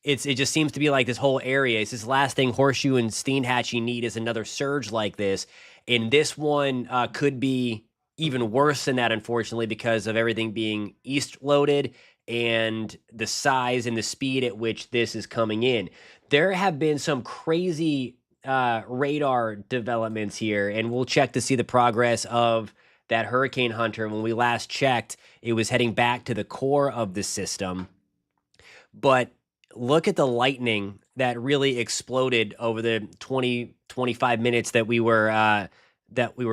Speaker 1: It just seems to be like this whole area. It's this last thing Horseshoe and Steinhatchee need is another surge like this. And this one could be even worse than that, unfortunately, because of everything being east loaded and the size and the speed at which this is coming in. There have been some crazy radar developments here, and we'll check to see the progress of that Hurricane Hunter. When we last checked, it was heading back to the core of the system. But look at the lightning that really exploded over the 20-25 minutes that we were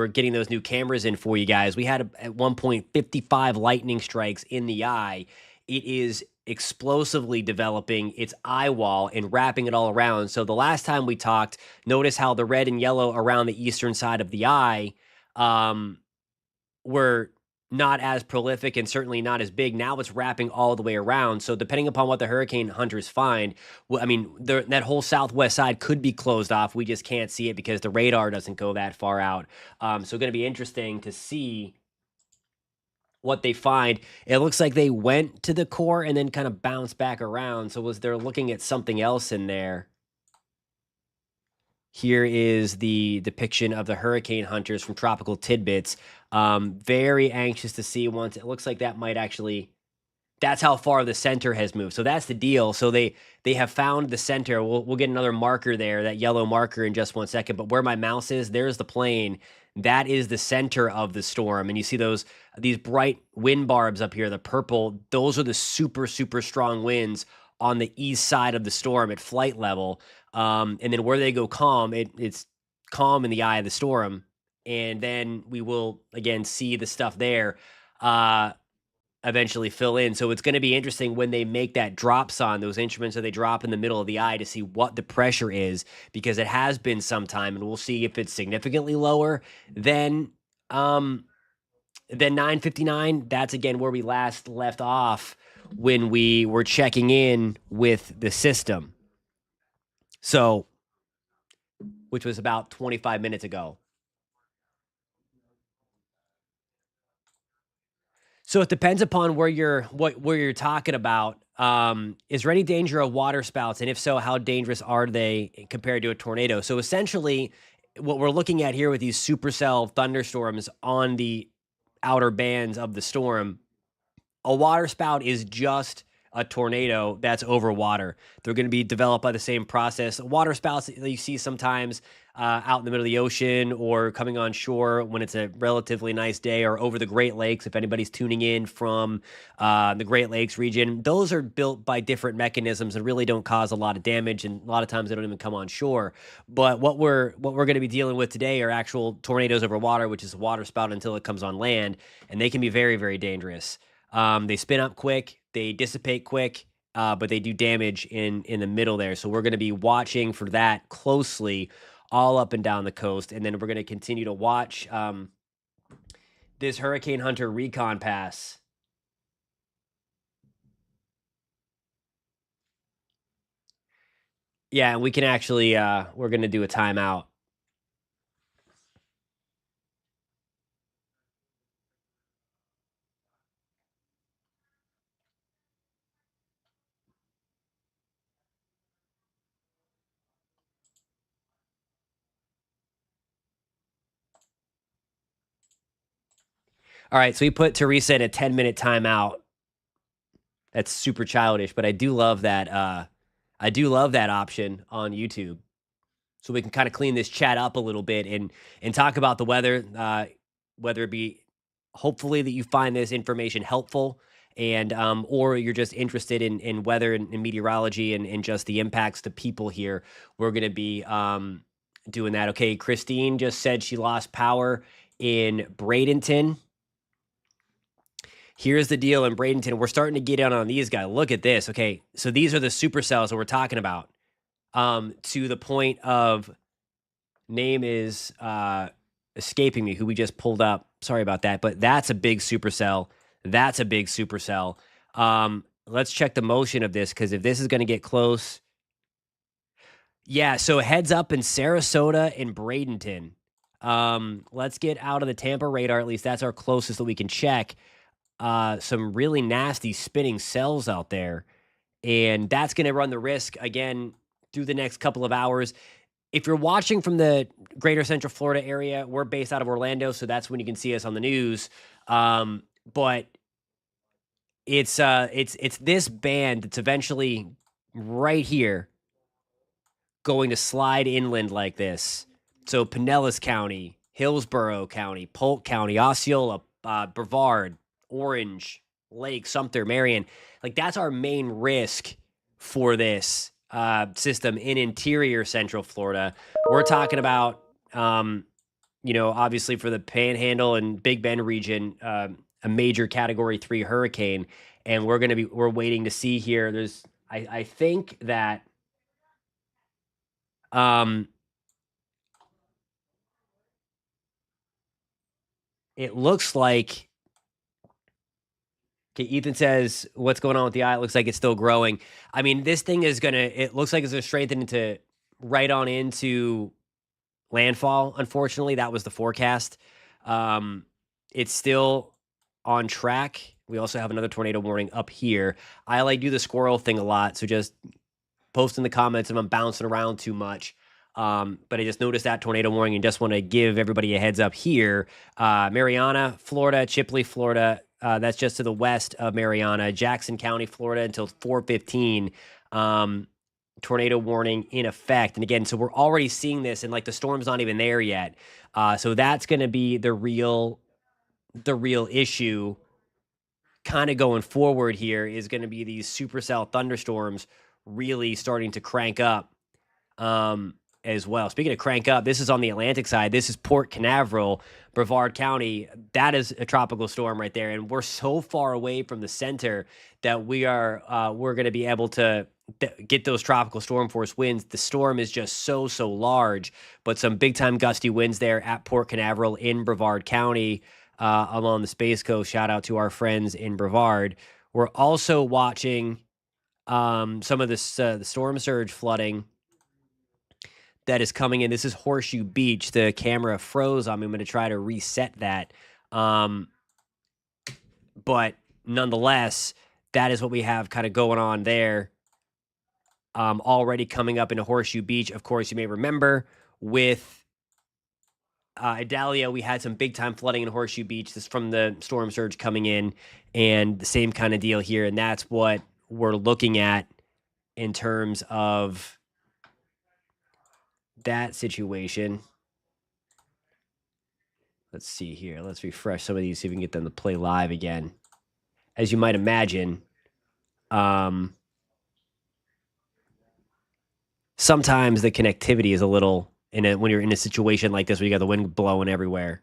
Speaker 1: getting those new cameras in for you guys. We had at one point 55 lightning strikes in the eye. It is explosively developing its eye wall and wrapping it all around. So the last time we talked, notice how the red and yellow around the eastern side of the eye were not as prolific and certainly not as big. Now it's wrapping all the way around. So depending upon what the hurricane hunters find, I mean, that whole southwest side could be closed off. We just can't see it because the radar doesn't go that far out. So going to be interesting to see what they find. It looks like they went to the core and then kind of bounced back around. So was they're looking at something else in there? Here is the depiction of the hurricane hunters from Tropical Tidbits. Very anxious to see once. It looks like that might actually, that's how far the center has moved. So that's the deal. So they have found the center. We'll get another marker there, that yellow marker, in just 1 second. But where my mouse is, there's the plane. That is the center of the storm. And you see these bright wind barbs up here, the purple. Those are the super, super strong winds on the east side of the storm at flight level. And then where they go calm, it's calm in the eye of the storm. And then we will, again, see the stuff there eventually fill in. So it's going to be interesting when they make that drops on those instruments that they drop in the middle of the eye to see what the pressure is, because it has been some time, and we'll see if it's significantly lower than 959. That's, again, where we last left off when we were checking in with the system. So, which was about 25 minutes ago. So it depends upon where you're talking about. Is there any danger of water spouts? And if so, how dangerous are they compared to a tornado? So essentially, what we're looking at here with these supercell thunderstorms on the outer bands of the storm, a water spout is just a tornado that's over water. They're going to be developed by the same process. Water spouts that you see sometimes out in the middle of the ocean or coming on shore when it's a relatively nice day, or over the Great Lakes, if anybody's tuning in from the Great Lakes region. Those are built by different mechanisms and really don't cause a lot of damage, and a lot of times they don't even come on shore. But what we're going to be dealing with today are actual tornadoes over water, which is a water spout until it comes on land, and they can be very, very dangerous. They spin up quick. They dissipate quick, but they do damage in the middle there. So we're going to be watching for that closely all up and down the coast. And then we're going to continue to watch this Hurricane Hunter recon pass. Yeah, and we can actually, we're going to do a timeout. All right, so we put Teresa in a 10-minute timeout. That's super childish, but I do love that. I do love that option on YouTube, so we can kind of clean this chat up a little bit and talk about the weather. Whether it be, hopefully, that you find this information helpful, and or you're just interested in weather and meteorology and just the impacts to people here. We're gonna be doing that. Okay, Christine just said she lost power in Bradenton. Here's the deal in Bradenton. We're starting to get in on these guys. Look at this. Okay, so these are the supercells that we're talking about. To the point of, name is escaping me, who we just pulled up. Sorry about that, but that's a big supercell. That's a big supercell. Let's check the motion of this, because if this is going to get close. Yeah, so heads up in Sarasota and Bradenton. Let's get out of the Tampa radar. At least that's our closest that we can check. Some really nasty spinning cells out there. And that's going to run the risk, again, through the next couple of hours. If you're watching from the greater Central Florida area, we're based out of Orlando, so that's when you can see us on the news. But it's this band that's eventually right here going to slide inland like this. So Pinellas County, Hillsborough County, Polk County, Osceola, Brevard, Orange, Lake, Sumter, Marion. Like, that's our main risk for this system in interior Central Florida. We're talking about, obviously for the Panhandle and Big Bend region, a major Category 3 hurricane. And we're waiting to see here. I think that it looks like, okay, Ethan says, what's going on with the eye? It looks like it's still growing. I mean, this thing is it looks like it's going to strengthen into right on into landfall. Unfortunately, that was the forecast. It's still on track. We also have another tornado warning up here. I do the squirrel thing a lot, so just post in the comments if I'm bouncing around too much. But I just noticed that tornado warning and just want to give everybody a heads up here. Mariana, Florida, Chipley, Florida. That's just to the west of Mariana. Jackson County, Florida, until 4:15. Tornado warning in effect. And again, so we're already seeing this, and the storm's not even there yet. So that's going to be the real issue kind of going forward here, is going to be these supercell thunderstorms really starting to crank up as well. Speaking of crank up, this is on the Atlantic side. This is Port Canaveral, Brevard County. That is a tropical storm right there. And we're so far away from the center that we're going to be able to get those tropical storm force winds. The storm is just so large, but some big time gusty winds there at Port Canaveral in Brevard County along the Space Coast. Shout out to our friends in Brevard. We're also watching some of this the storm surge flooding that is coming in. This is Horseshoe Beach. The camera froze on me. I'm going to try to reset that. But nonetheless, that is what we have kind of going on there. Already coming up into Horseshoe Beach. Of course, you may remember with Idalia, we had some big time flooding in Horseshoe Beach. This is from the storm surge coming in, and the same kind of deal here. And that's what we're looking at in terms of that situation. Let's see here. Let's refresh some of these, see if we can get them to play live again. As you might imagine, sometimes the connectivity is a little, when you're in a situation like this where you got the wind blowing everywhere.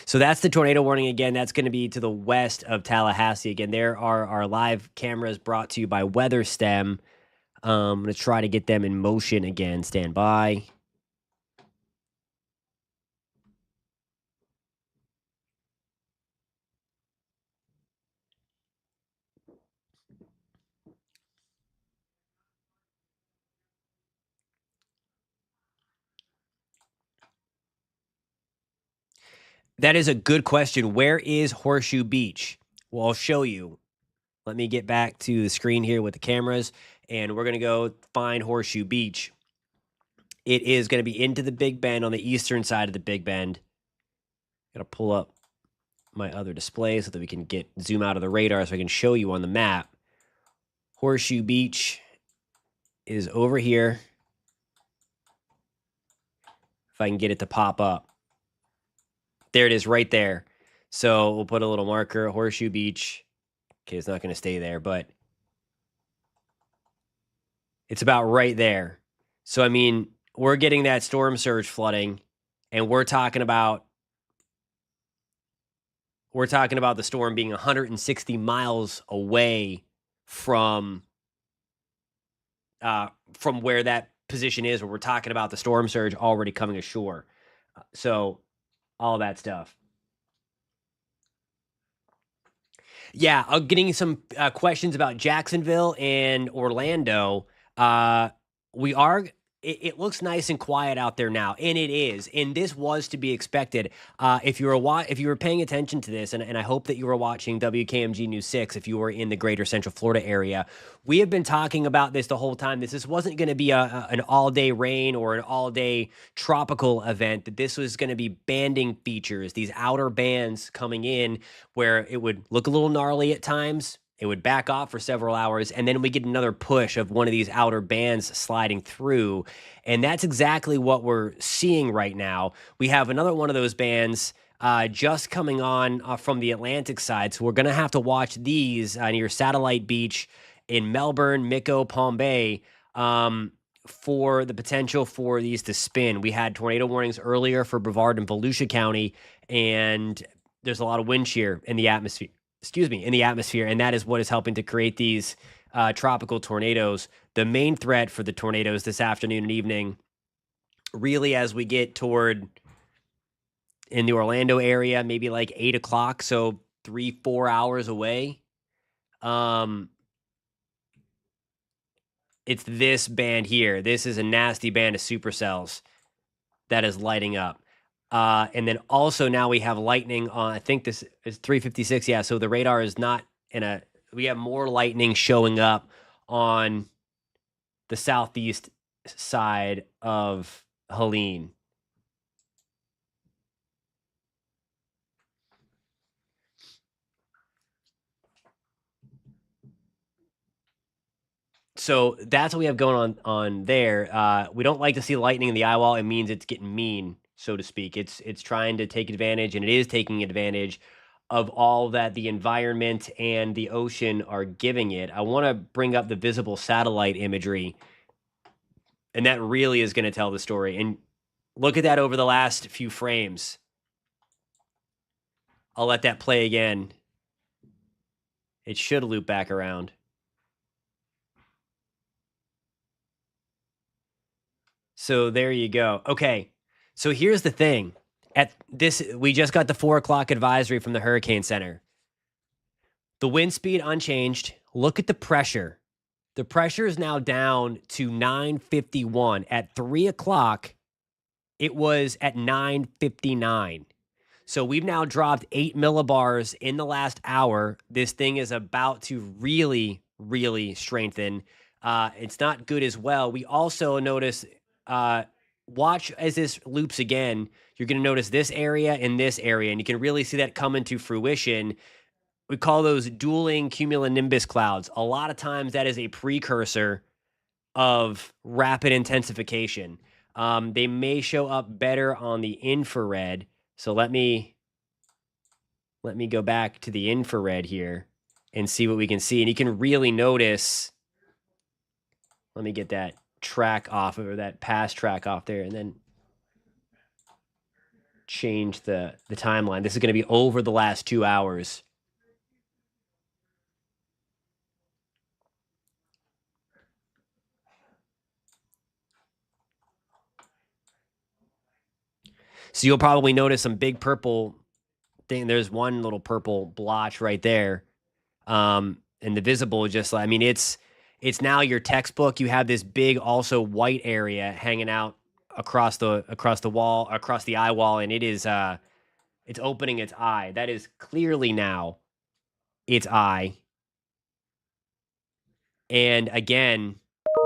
Speaker 1: So that's the tornado warning again. That's going to be to the west of Tallahassee. Again, there are our live cameras brought to you by WeatherStem. I'm going to try to get them in motion again. Stand by. That is a good question. Where is Horseshoe Beach? Well, I'll show you. Let me get back to the screen here with the cameras, and we're going to go find Horseshoe Beach. It is going to be into the Big Bend on the eastern side of the Big Bend. Got to pull up my other display so that we can zoom out of the radar so I can show you on the map. Horseshoe Beach is over here. If I can get it to pop up. There it is right there. So we'll put a little marker, Horseshoe Beach. Okay, it's not going to stay there, but it's about right there. So, I mean, we're getting that storm surge flooding, and we're talking about the storm being 160 miles away from where that position is, where we're talking about the storm surge already coming ashore. So all that stuff. Yeah, getting some questions about Jacksonville and Orlando. It looks nice and quiet out there now, and it is. And this was to be expected. If you were paying attention to this, and I hope that you were watching WKMG News 6 if you were in the greater Central Florida area, we have been talking about this the whole time. This wasn't going to be an all-day rain or an all-day tropical event. That this was going to be banding features, these outer bands coming in where it would look a little gnarly at times. It would back off for several hours, and then we get another push of one of these outer bands sliding through. And that's exactly what we're seeing right now. We have another one of those bands just coming on from the Atlantic side. So we're going to have to watch these near Satellite Beach in Melbourne, Mico, Palm Bay for the potential for these to spin. We had tornado warnings earlier for Brevard and Volusia County, and there's a lot of wind shear in the atmosphere. And that is what is helping to create these tropical tornadoes. The main threat for the tornadoes this afternoon and evening, really as we get toward in the Orlando area, maybe like 8 o'clock, so 3-4 hours away. It's this band here. This is a nasty band of supercells that is lighting up. And then also now we have lightning on, I think this is 356. Yeah. So the radar is not we have more lightning showing up on the southeast side of Helene. So that's what we have going on there. We don't like to see lightning in the eye wall. It means it's getting mean, so to speak. It's trying to take advantage, and it is taking advantage of all that the environment and the ocean are giving it. I want to bring up the visible satellite imagery, and that really is going to tell the story. And look at that over the last few frames. I'll let that play again. It should loop back around. So there you go. Okay. So here's the thing. We just got the 4 o'clock advisory from the Hurricane Center. The wind speed unchanged. Look at the pressure. The pressure is now down to 951. At 3 o'clock, it was at 959. So we've now dropped 8 millibars in the last hour. This thing is about to really, really strengthen. It's not good as well. We also notice, watch as this loops again. You're going to notice this area and this area, and you can really see that come into fruition. We call those dueling cumulonimbus clouds. A lot of times that is a precursor of rapid intensification. They may show up better on the infrared. So let me go back to the infrared here and see what we can see. And you can really notice, let me get that track off, or that pass track off there. And then change the timeline. This is going to be over the last 2 hours. So you'll probably notice some big purple thing. There's one little purple blotch right there. And the visible, just I mean, it's now your textbook. You have this big also white area hanging out across the wall, across the eye wall, and it is it's opening its eye. That is clearly now its eye. And again,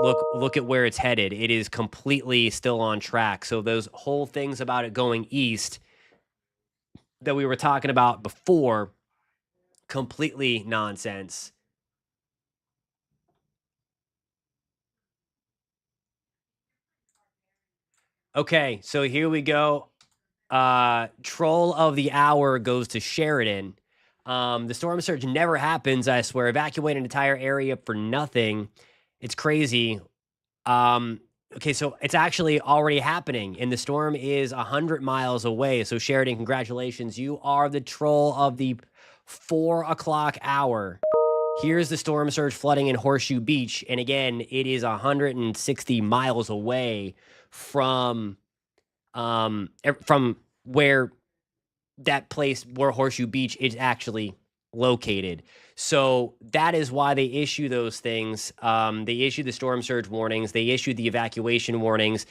Speaker 1: look at where it's headed. It is completely still on track. So those whole things about it going east that we were talking about before, completely nonsense. Okay, so here we go. Troll of the hour goes to Sheridan. The storm surge never happens, I swear. Evacuate an entire area for nothing. It's crazy. Okay, so it's actually already happening, and the storm is 100 miles away. So Sheridan, congratulations. You are the troll of the 4 o'clock hour. Here's the storm surge flooding in Horseshoe Beach. And again, it is 160 miles away from where that place where Horseshoe Beach is actually located. So that is why they issue those things. They issue the storm surge warnings. They issue the evacuation warnings.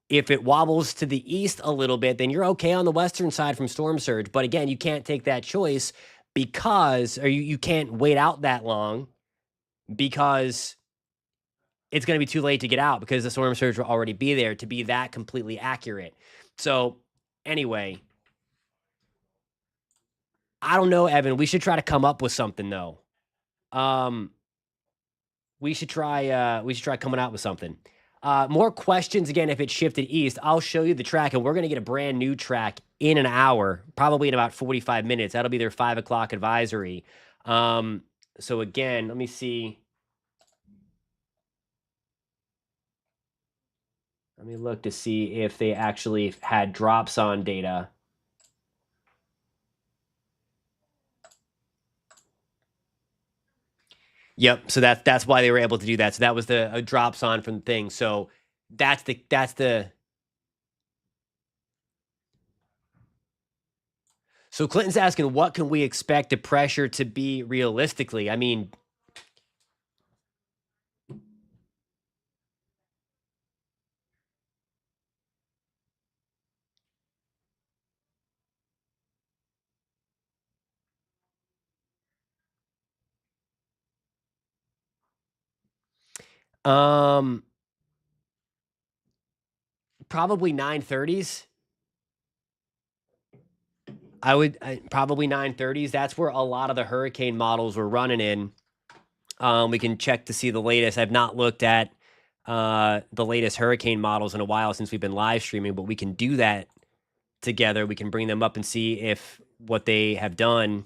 Speaker 1: If it wobbles to the east a little bit, then you're okay on the western side from storm surge. But again, you can't take that choice because, or you can't wait out that long because it's going to be too late to get out because the storm surge will already be there to be that completely accurate. So anyway, I don't know, Evan. We should try to come up with something though. We should try coming out with something. More questions again if it shifted east. I'll show you the track, and we're gonna get a brand new track in an hour, probably in about 45 minutes. That'll be their 5 o'clock advisory. So again, let me see. Let me look to see if they actually had drops on data. Yep. So that's why they were able to do that. So that was the drops on from the thing. So that's the. So Clinton's asking, what can we expect the pressure to be realistically? I mean, probably 930s. Probably 930s. That's where a lot of the hurricane models were running in. We can check to see the latest. I've not looked at the latest hurricane models in a while since we've been live streaming, but we can do that together. We can bring them up and see if what they have done.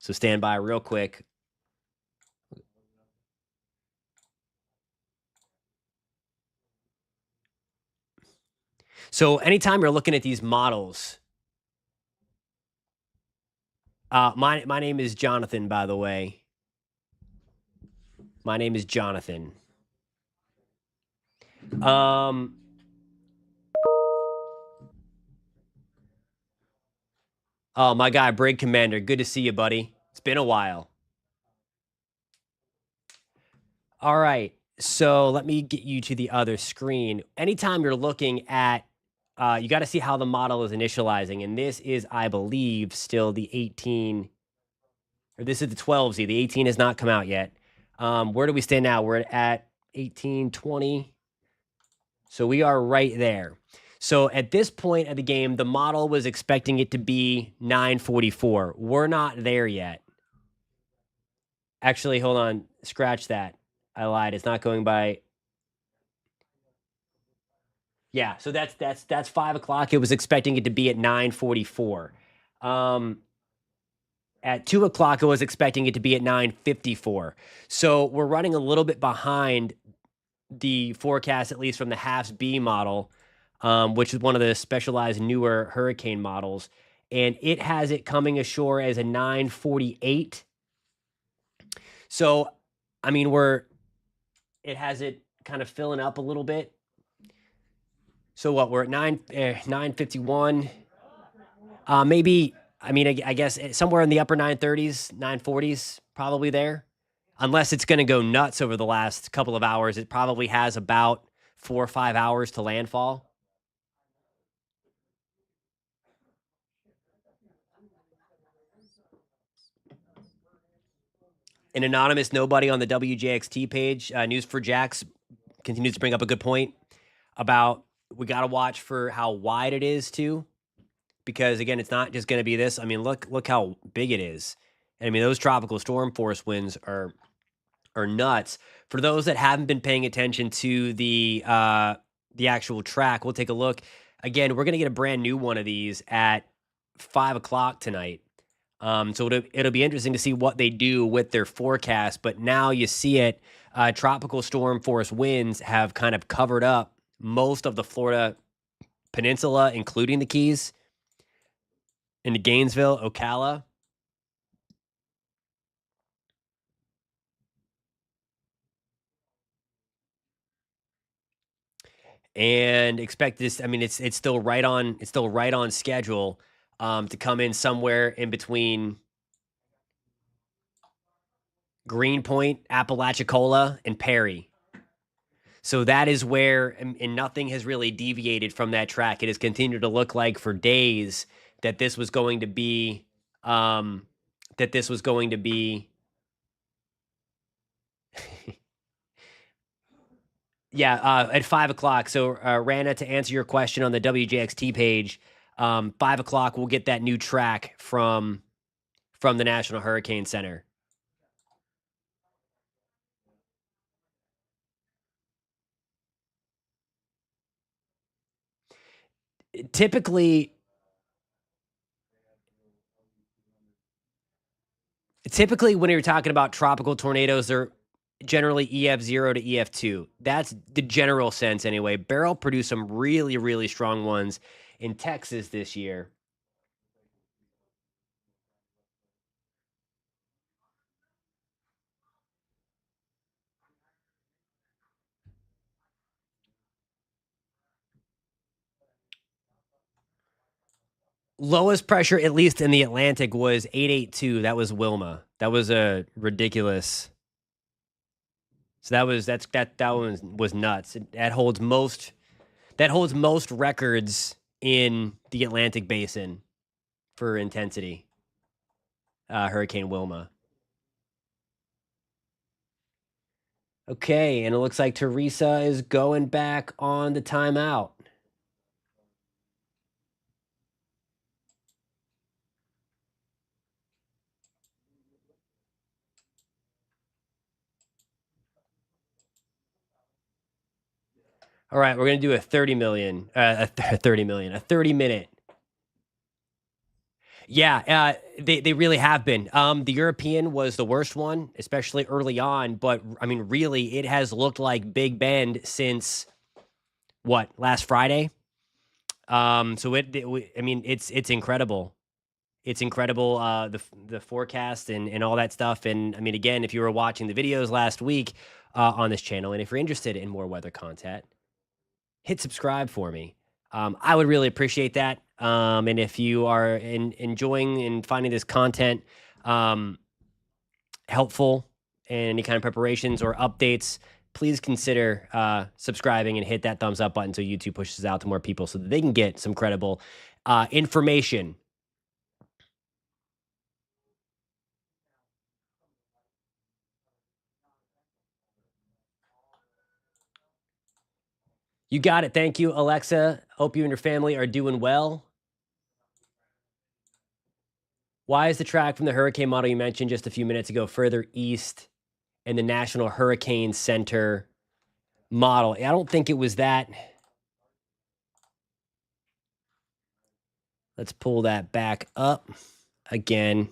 Speaker 1: So stand by real quick. So anytime you're looking at these models, my name is Jonathan, by the way. My name is Jonathan. Oh, my guy, Brig Commander. Good to see you, buddy. It's been a while. All right. So let me get you to the other screen. Anytime you're looking at, you got to see how the model is initializing. And this is, I believe, still the 18, or this is the 12Z. The 18 has not come out yet. Where do we stand now? We're at 1820. So we are right there. So at this point of the game, the model was expecting it to be 944. We're not there yet. Actually, hold on. Scratch that. I lied. It's not going by. Yeah, so that's 5 o'clock. It was expecting it to be at 944. At 2 o'clock, it was expecting it to be at 954. So we're running a little bit behind the forecast, at least from the HAFS B model. which is one of the specialized newer hurricane models. And it has it coming ashore as a 948. So, I mean, it has it kind of filling up a little bit. So what, we're at 951. Maybe, I mean, I guess somewhere in the upper 930s, 940s, probably there. Unless it's going to go nuts over the last couple of hours, it probably has about 4 or 5 hours to landfall. An anonymous nobody on the WJXT page, News for Jacks, continues to bring up a good point about we got to watch for how wide it is too, because again, it's not just going to be this. I mean, look how big it is. And I mean, those tropical storm force winds are nuts. For those that haven't been paying attention to the actual track, we'll take a look. Again, we're going to get a brand new one of these at 5 o'clock tonight. So it'll be interesting to see what they do with their forecast. But now you see it, tropical storm force winds have kind of covered up most of the Florida peninsula, including the Keys, into Gainesville, Ocala. And expect this. I mean, it's still right on schedule to come in somewhere in between Greenpoint, Apalachicola, and Perry. So that is where, and nothing has really deviated from that track. It has continued to look like for days that this was going to be, yeah, at 5 o'clock. So, Rana, to answer your question on the WJXT page, 5 o'clock, we'll get that new track from the National Hurricane Center. Typically, when you're talking about tropical tornadoes, they're generally EF0 to EF2. That's the general sense anyway. Beryl produced some really, really strong ones in Texas this year. Lowest pressure, at least in the Atlantic, was 882. That was Wilma. That was a ridiculous. So that one was nuts. That holds most records in the Atlantic basin for intensity. Hurricane Wilma. Okay, and it looks like Teresa is going back on the timeout. All right, we're going to do a 30 minute. Yeah, they really have been. The European was the worst one, especially early on. But I mean, really, it has looked like Big Bend since what, last Friday. So I mean, it's incredible. It's incredible, the forecast and all that stuff. And I mean, again, if you were watching the videos last week on this channel, and if you're interested in more weather content, hit subscribe for me. I would really appreciate that. And if you are enjoying and finding this content helpful and any kind of preparations or updates, please consider subscribing and hit that thumbs up button so YouTube pushes out to more people so that they can get some credible information. You got it. Thank you, Alexa. Hope you and your family are doing well. Why is the track from the hurricane model you mentioned just a few minutes ago further east in the National Hurricane Center model? I don't think it was that. Let's pull that back up again.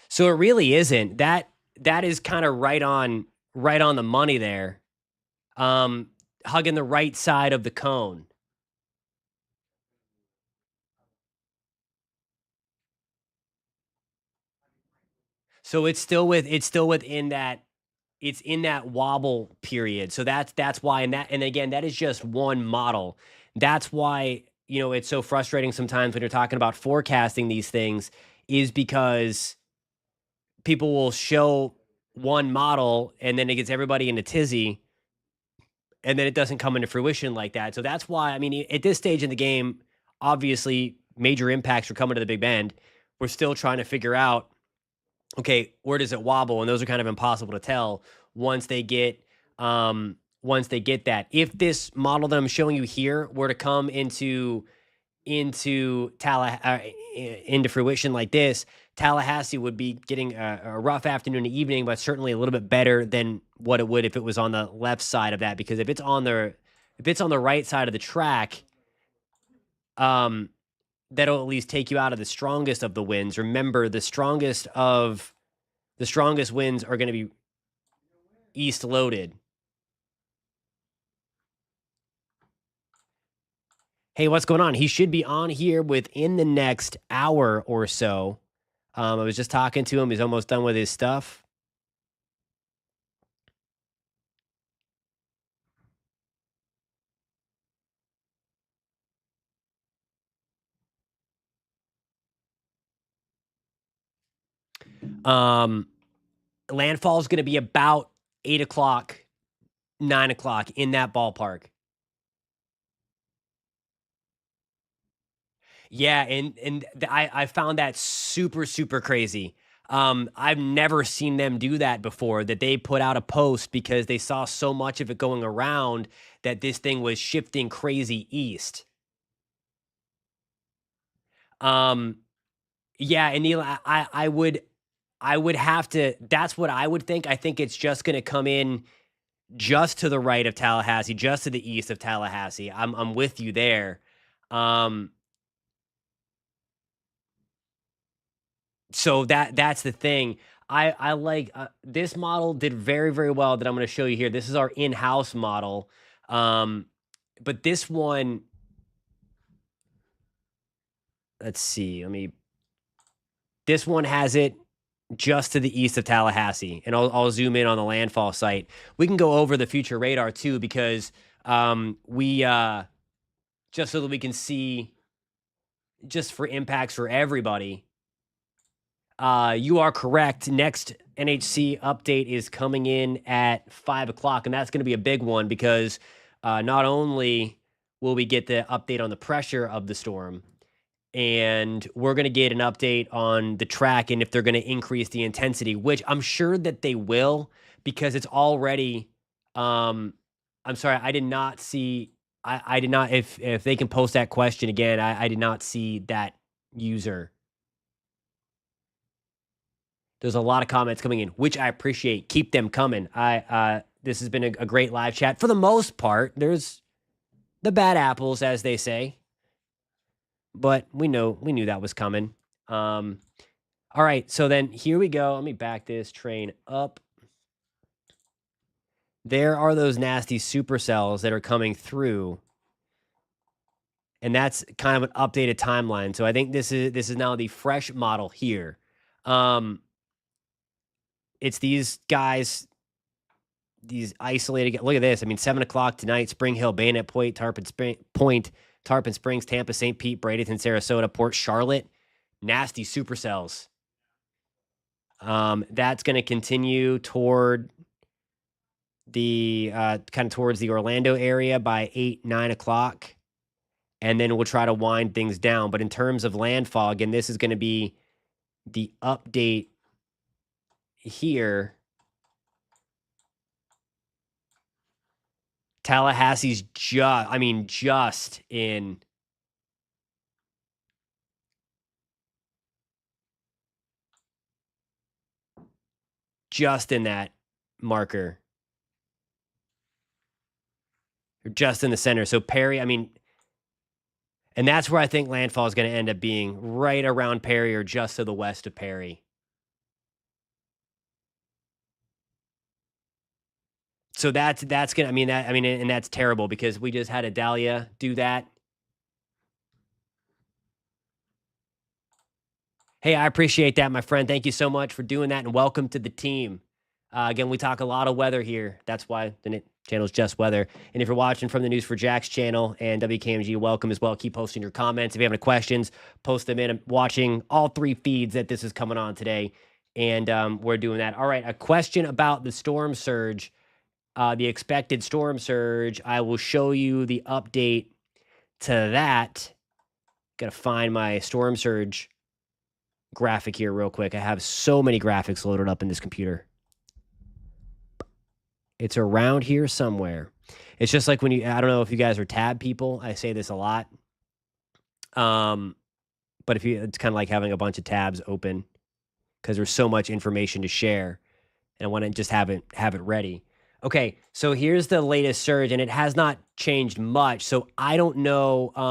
Speaker 1: So it really isn't. That is kind of right on the money there. hugging the right side of the cone. So it's still within that, it's in that wobble period. So that's why, and again, that is just one model. That's why, it's so frustrating sometimes when you're talking about forecasting these things, is because people will show one model and then it gets everybody in a tizzy, and then it doesn't come into fruition like that. So that's why, I mean, at this stage in the game, obviously major impacts are coming to the Big Bend. We're still trying to figure out, okay, where does it wobble? And those are kind of impossible to tell once they get that. If this model that I'm showing you here were to come into into fruition like this, Tallahassee would be getting a rough afternoon and evening, but certainly a little bit better than what it would if it was on the left side of that. Because if it's on the right side of the track, that'll at least take you out of the strongest of the winds. Remember, the strongest winds are going to be east loaded. Hey, what's going on? He should be on here within the next hour or so. I was just talking to him. He's almost done with his stuff. Landfall is going to be about 8 o'clock, 9 o'clock, in that ballpark. Yeah, and I found that super, super crazy. I've never seen them do that before, that they put out a post because they saw so much of it going around that this thing was shifting crazy east. Yeah, and Neil, I would have to, that's what I would think. I think it's just going to come in just to the right of Tallahassee, just to the east of Tallahassee. I'm with you there. So that's the thing. I like this model did very, very well that I'm going to show you here. This is our in-house model. But this one, let's see. This one has it just to the east of Tallahassee, and I'll zoom in on the landfall site. We can go over the future radar too, because we just so that we can see just for impacts for everybody. You are correct. Next NHC update is coming in at 5 o'clock, and that's going to be a big one because not only will we get the update on the pressure of the storm, and we're going to get an update on the track and if they're going to increase the intensity, which I'm sure that they will, because it's already. I'm sorry, I did not see. I did not. If they can post that question again, I did not see that user. There's a lot of comments coming in, which I appreciate. Keep them coming. This has been a great live chat for the most part. There's the bad apples, as they say, but we knew that was coming. All right, so then here we go. Let me back this train up. There are those nasty supercells that are coming through, and that's kind of an updated timeline. So I think this is now the fresh model here. It's these guys, these isolated. Look at this. I mean, 7 o'clock tonight. Spring Hill, Bayonet Point, Tarpon Springs, Tampa, St. Pete, Bradenton, Sarasota, Port Charlotte. Nasty supercells. That's going to continue toward the kind of towards the Orlando area by 8, 9 o'clock, and then we'll try to wind things down. But in terms of landfall, again, this is going to be the update here. Tallahassee's just in. Just in that marker. Or just in the center. So Perry, and that's where I think landfall is going to end up being, right around Perry or just to the west of Perry. So that's gonna. And that's terrible because we just had a Dahlia do that. Hey, I appreciate that, my friend. Thank you so much for doing that, and welcome to the team. Again, we talk a lot of weather here. That's why the channel is Just Weather. And if you're watching from the News for Jack's channel and WKMG, welcome as well. Keep posting your comments. If you have any questions, post them in. I'm watching all 3 feeds that this is coming on today, and we're doing that. All right, a question about the storm surge, the expected storm surge. I will show you the update to that. Got to find my storm surge graphic here real quick. I have so many graphics loaded up in this computer. It's around here somewhere. It's just like when I don't know if you guys are tab people. I say this a lot. But it's kind of like having a bunch of tabs open because there's so much information to share and I want to just have it ready. Okay, so here's the latest surge and it has not changed much. So I don't know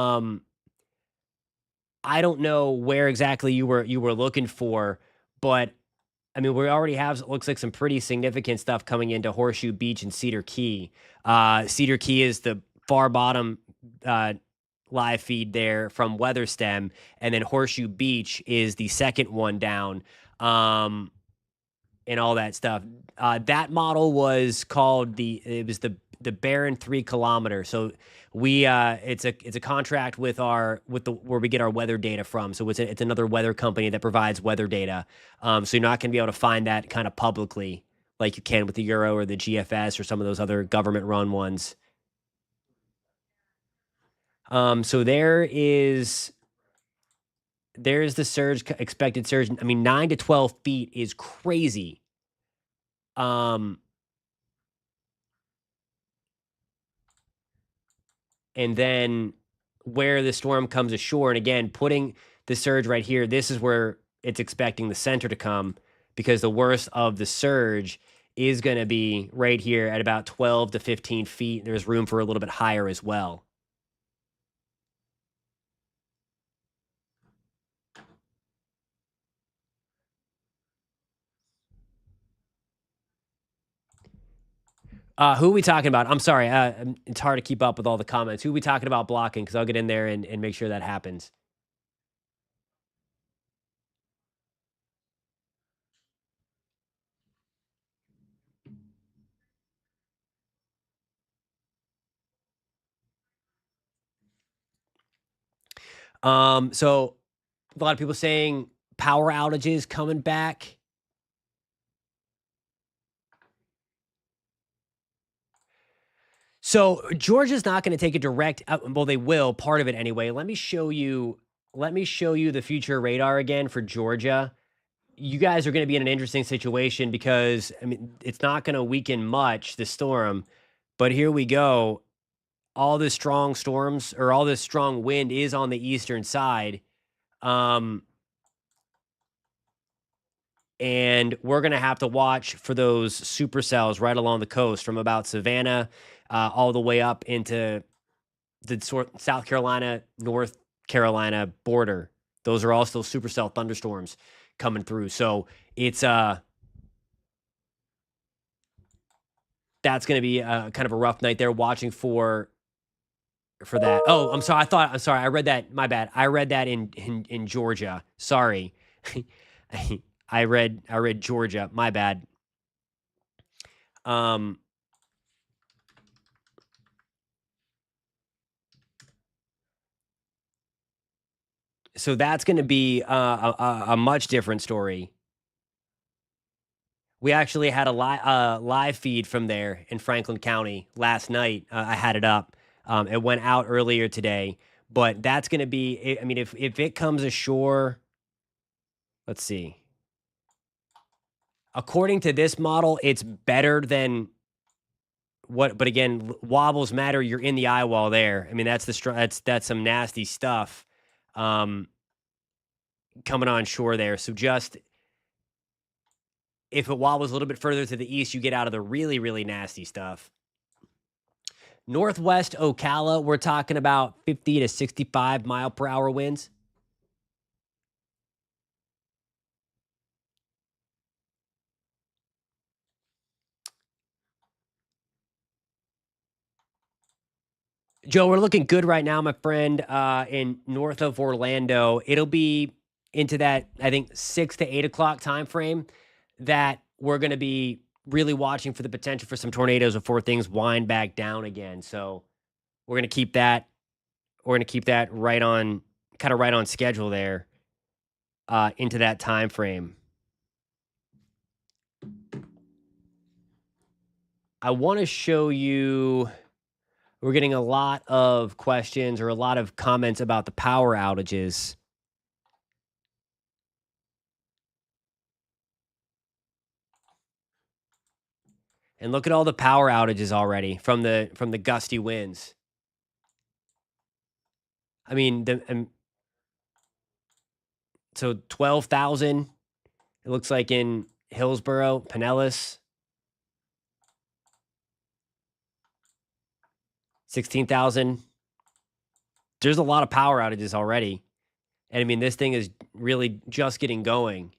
Speaker 1: where exactly you were looking for, but I mean, we already have, it looks like some pretty significant stuff coming into Horseshoe Beach and Cedar Key. Cedar Key is the far bottom live feed there from WeatherStem, and then Horseshoe Beach is the second one down, and all that stuff. That model was called the Barron 3 kilometer. So it's a contract with where we get our weather data from. So it's another weather company that provides weather data. So you're not going to be able to find that kind of publicly like you can with the Euro or the GFS or some of those other government run ones. So there's the expected surge. I mean, 9 to 12 feet is crazy. And then where the storm comes ashore, and again, putting the surge right here, this is where it's expecting the center to come because the worst of the surge is going to be right here at about 12 to 15 feet. There's room for a little bit higher as well. Who are we talking about? I'm sorry. It's hard to keep up with all the comments. Who are we talking about blocking? Because I'll get in there and make sure that happens. So a lot of people saying power outages coming back. So Georgia's not going to take a direct. Well, they will, part of it anyway. Let me show you the future radar again for Georgia. You guys are going to be in an interesting situation because I mean it's not going to weaken much, the storm, but here we go. All this strong storms or all this strong wind is on the eastern side. And we're going to have to watch for those supercells right along the coast from about Savannah all the way up into the South Carolina, North Carolina border. Those are all still supercell thunderstorms coming through. So it's that's going to be kind of a rough night there watching for that. Oh, I'm sorry. I read that. My bad. I read that in Georgia. Sorry. I read Georgia. My bad. So that's going to be a much different story. We actually had a live feed from there in Franklin County last night. I had it up. It went out earlier today, but that's going to be. I mean, if it comes ashore, let's see. According to this model, it's better than what. But again, wobbles matter. You're in the eye wall there. I mean, that's some nasty stuff. Coming on shore there. So just if it wobbles a little bit further to the east, you get out of the really, really nasty stuff. Northwest Ocala, we're talking about 50 to 65 mile per hour winds. Joe, we're looking good right now, my friend, in north of Orlando. It'll be into that, I think, 6 to 8 o'clock time frame that we're going to be really watching for the potential for some tornadoes before things wind back down again. So we're going to keep that. We're going to keep that right on, kind of right on schedule there, into that time frame. I want to show you. We're getting a lot of questions or a lot of comments about the power outages. And look at all the power outages already from the gusty winds. I mean, so 12,000. It looks like in Hillsborough, Pinellas, 16,000. There's a lot of power outages already. And I mean, this thing is really just getting going.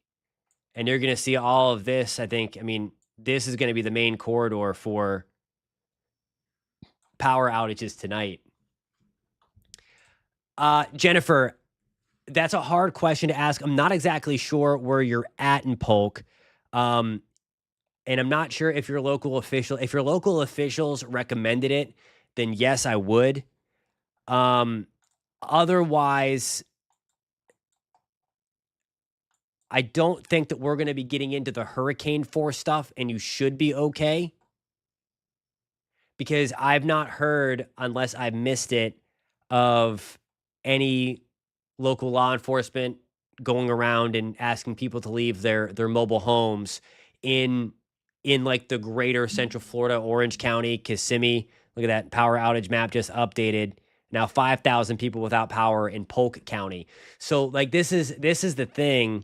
Speaker 1: And you're going to see all of this, I think. I mean, this is going to be the main corridor for power outages tonight. Jennifer, that's a hard question to ask. I'm not exactly sure where you're at in Polk. And I'm not sure if your local officials recommended it, then yes, I would. Otherwise, I don't think that we're going to be getting into the hurricane force stuff, and you should be okay. Because I've not heard, unless I've missed it, of any local law enforcement going around and asking people to leave their mobile homes in like the greater Central Florida, Orange County, Kissimmee. Look at that power outage map just updated. Now 5,000 people without power in Polk County. So like this is the thing,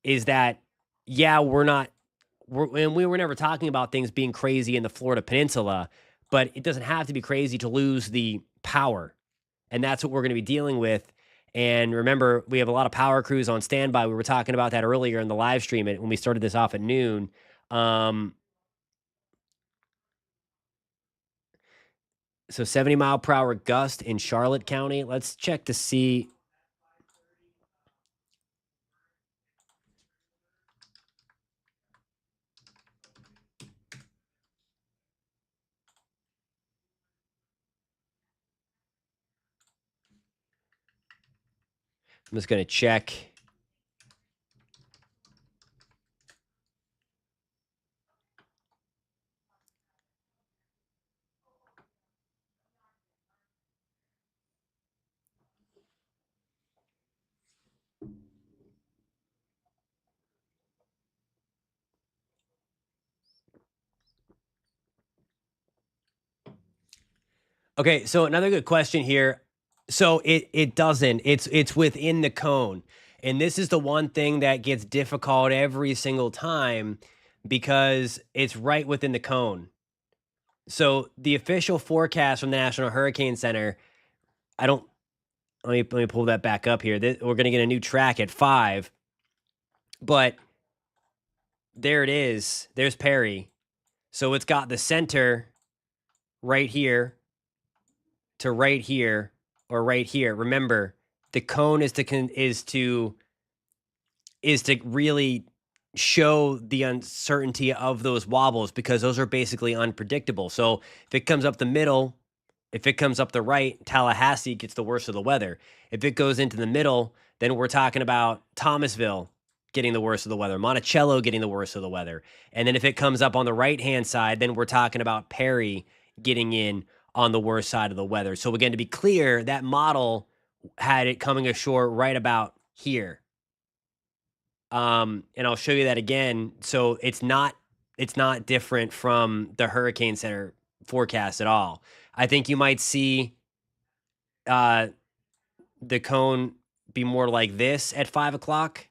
Speaker 1: is that yeah, we were never talking about things being crazy in the Florida Peninsula, but it doesn't have to be crazy to lose the power. And that's what we're going to be dealing with. And remember, we have a lot of power crews on standby. We were talking about that earlier in the live stream when we started this off at noon. So 70-mile-per-hour gust in Charlotte County. Let's check to see. I'm just going to check. Okay, so another good question here. So it doesn't. It's within the cone. And this is the one thing that gets difficult every single time because it's right within the cone. So the official forecast from the National Hurricane Center, I don't let me pull that back up here. We're going to get a new track at 5. But there it is. There's Perry. So it's got the center right here to right here or right here. Remember, the cone is to really show the uncertainty of those wobbles because those are basically unpredictable. So if it comes up the middle, if it comes up the right, Tallahassee gets the worst of the weather. If it goes into the middle, then we're talking about Thomasville getting the worst of the weather, Monticello getting the worst of the weather. And then if it comes up on the right-hand side, then we're talking about Perry getting in on the worst side of the weather. So again, to be clear, that model had it coming ashore right about here. And I'll show you that again. So it's not different from the Hurricane Center forecast at all. I think you might see the cone be more like this at 5 o'clock.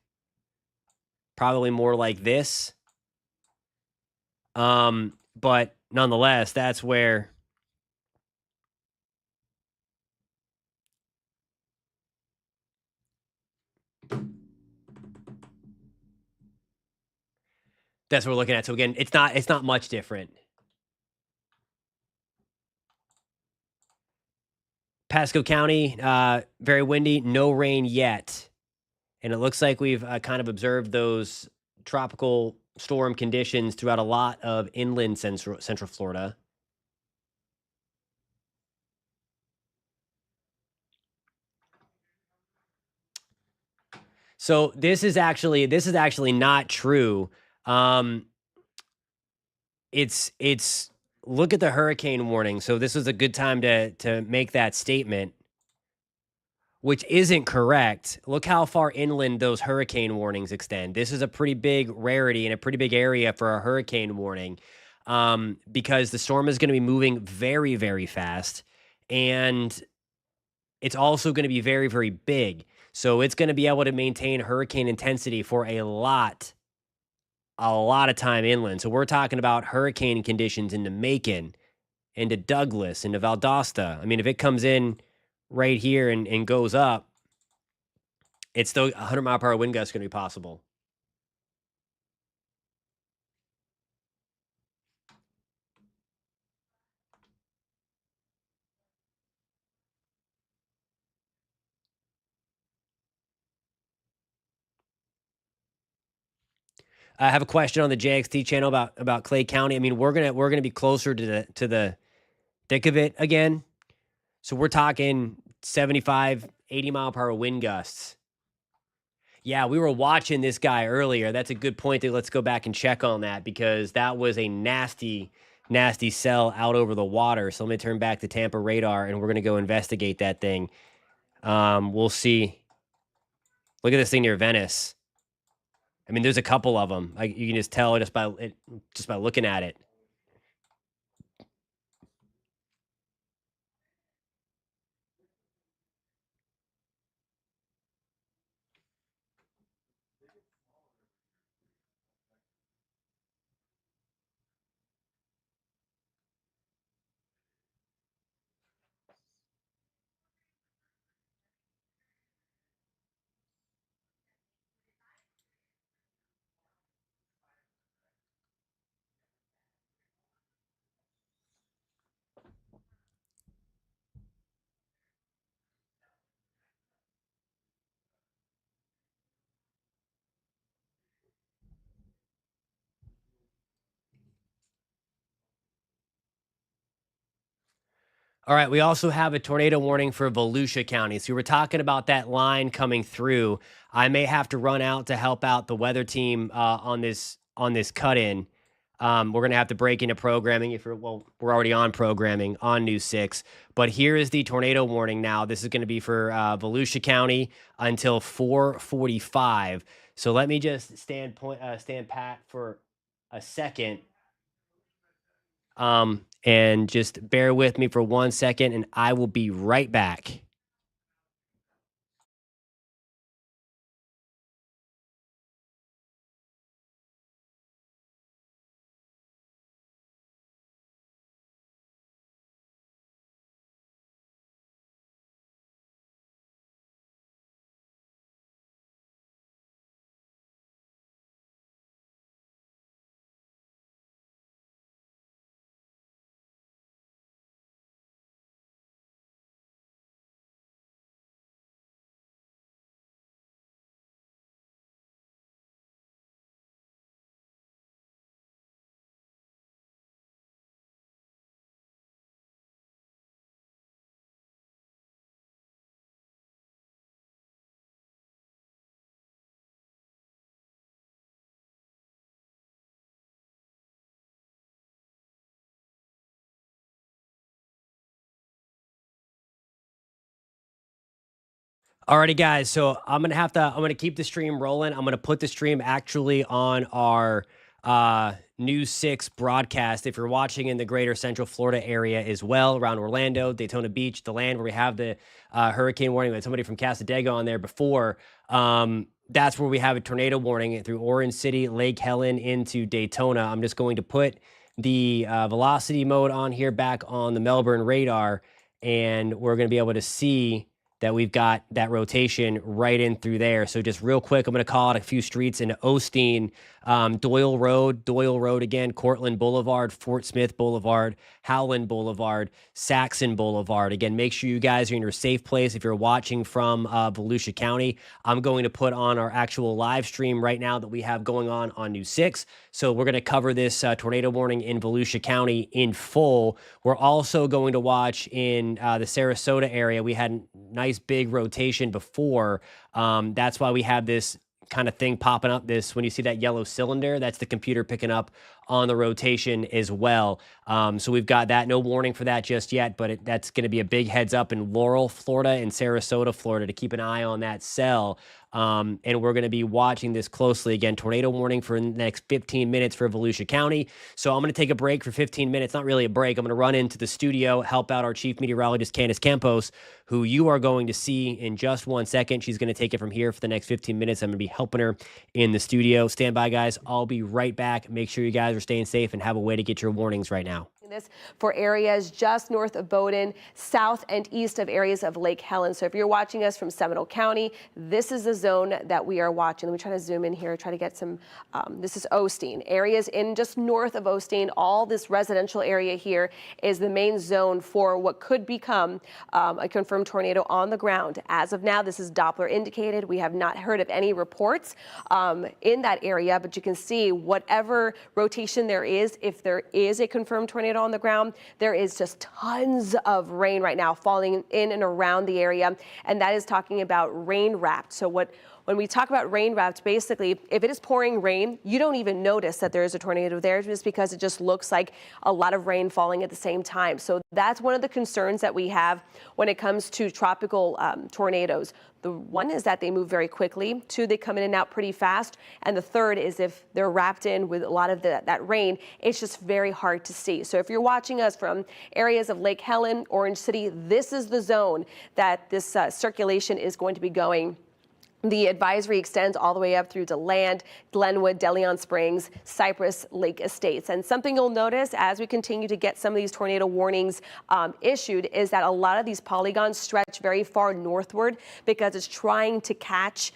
Speaker 1: Probably more like this. But nonetheless, that's where that's what we're looking at. So again, it's not much different. Pasco County, very windy, no rain yet. And it looks like we've kind of observed those tropical storm conditions throughout a lot of inland central Florida. So this is actually not true. It's look at the hurricane warning. So this was a good time to make that statement, which isn't correct. Look how far inland those hurricane warnings extend. This is a pretty big rarity and a pretty big area for a hurricane warning, because the storm is going to be moving very, very fast, and it's also going to be very, very big. So it's going to be able to maintain hurricane intensity for a lot of time inland. So we're talking about hurricane conditions into Macon, into Douglas, into Valdosta. I mean, if it comes in right here and goes up, it's still 100-mile-per-hour wind gusts going to be possible. I have a question on the JXT channel about Clay County. I mean, we're gonna be closer to the thick of it again. So we're talking 75, 80-mile-per-hour wind gusts. Yeah, we were watching this guy earlier. That's a good point. Let's go back and check on that, because that was a nasty, nasty cell out over the water. So let me turn back to Tampa radar, and we're gonna go investigate that thing. We'll see. Look at this thing near Venice. I mean, there's a couple of them. You can just tell just by looking at it. All right, we also have a tornado warning for Volusia County. So we were talking about that line coming through. I may have to run out to help out the weather team on this cut-in. We're gonna have to break into programming we're already on programming on News 6. But here is the tornado warning now. This is gonna be for Volusia County until 4:45. So let me just stand pat for a second. And just bear with me for 1 second, and I will be right back. Alrighty, guys. So I'm gonna keep the stream rolling. I'm gonna put the stream actually on our News 6 broadcast. If you're watching in the greater Central Florida area as well, around Orlando, Daytona Beach, the land where we have the hurricane warning. We had somebody from Casadega on there before. That's where we have a tornado warning through Orange City, Lake Helen into Daytona. I'm just going to put the velocity mode on here back on the Melbourne radar, and we're going to be able to see that we've got that rotation right in through there. So just real quick, I'm going to call out a few streets in Osteen, Doyle Road again, Cortland Boulevard, Fort Smith Boulevard, Howland Boulevard, Saxon Boulevard. Again, make sure you guys are in your safe place. If you're watching from Volusia County, I'm going to put on our actual live stream right now that we have going on News 6. So we're going to cover this tornado warning in Volusia County in full. We're also going to watch in the Sarasota area. We had a nice big rotation before. That's why we have this kind of thing popping up. This, when you see that yellow cylinder, that's the computer picking up on the rotation as well. So we've got that. No warning for that just yet, but that's going to be a big heads up in Laurel, Florida, and Sarasota, Florida, to keep an eye on that cell. And we're going to be watching this closely. Again, tornado warning for the next 15 minutes for Volusia County. So I'm going to take a break for 15 minutes. Not really a break. I'm going to run into the studio, help out our chief meteorologist, Candace Campos, who you are going to see in just 1 second. She's going to take it from here for the next 15 minutes. I'm going to be helping her in the studio. Stand by, guys. I'll be right back. Make sure you guys are staying safe and have a way to get your warnings right now.
Speaker 5: This for areas just north of Bowdoin, south and east of areas of Lake Helen. So if you're watching us from Seminole County, this is the zone that we are watching. Let me try to zoom in here, try to get some, this is Osteen. Areas in just north of Osteen, all this residential area here is the main zone for what could become a confirmed tornado on the ground. As of now, this is Doppler indicated. We have not heard of any reports in that area, but you can see whatever rotation there is, if there is a confirmed tornado on the ground, there is just tons of rain right now falling in and around the area, and that is talking about rain wrapped. So when we talk about rain wrapped, basically, if it is pouring rain, you don't even notice that there is a tornado there just because it just looks like a lot of rain falling at the same time. So that's one of the concerns that we have when it comes to tropical tornadoes. The one is that they move very quickly. Two, they come in and out pretty fast. And the third is if they're wrapped in with a lot of that rain, it's just very hard to see. So if you're watching us from areas of Lake Helen, Orange City, this is the zone that this circulation is going to be going. The advisory extends all the way up through DeLand, Glenwood, DeLeon Springs, Cypress, Lake Estates. And something you'll notice as we continue to get some of these tornado warnings issued is that a lot of these polygons stretch very far northward because it's trying to catch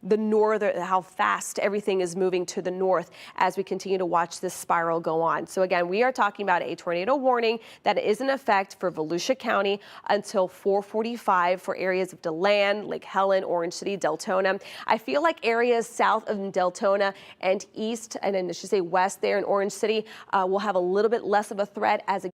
Speaker 5: the northern, how fast everything is moving to the north as we continue to watch this spiral go on. So again, we are talking about a tornado warning that is in effect for Volusia County until 4:45 for areas of DeLand, Lake Helen, Orange City, Deltona. I feel like areas south of Deltona and east, and then I should say west there in Orange City, will have a little bit less of a threat as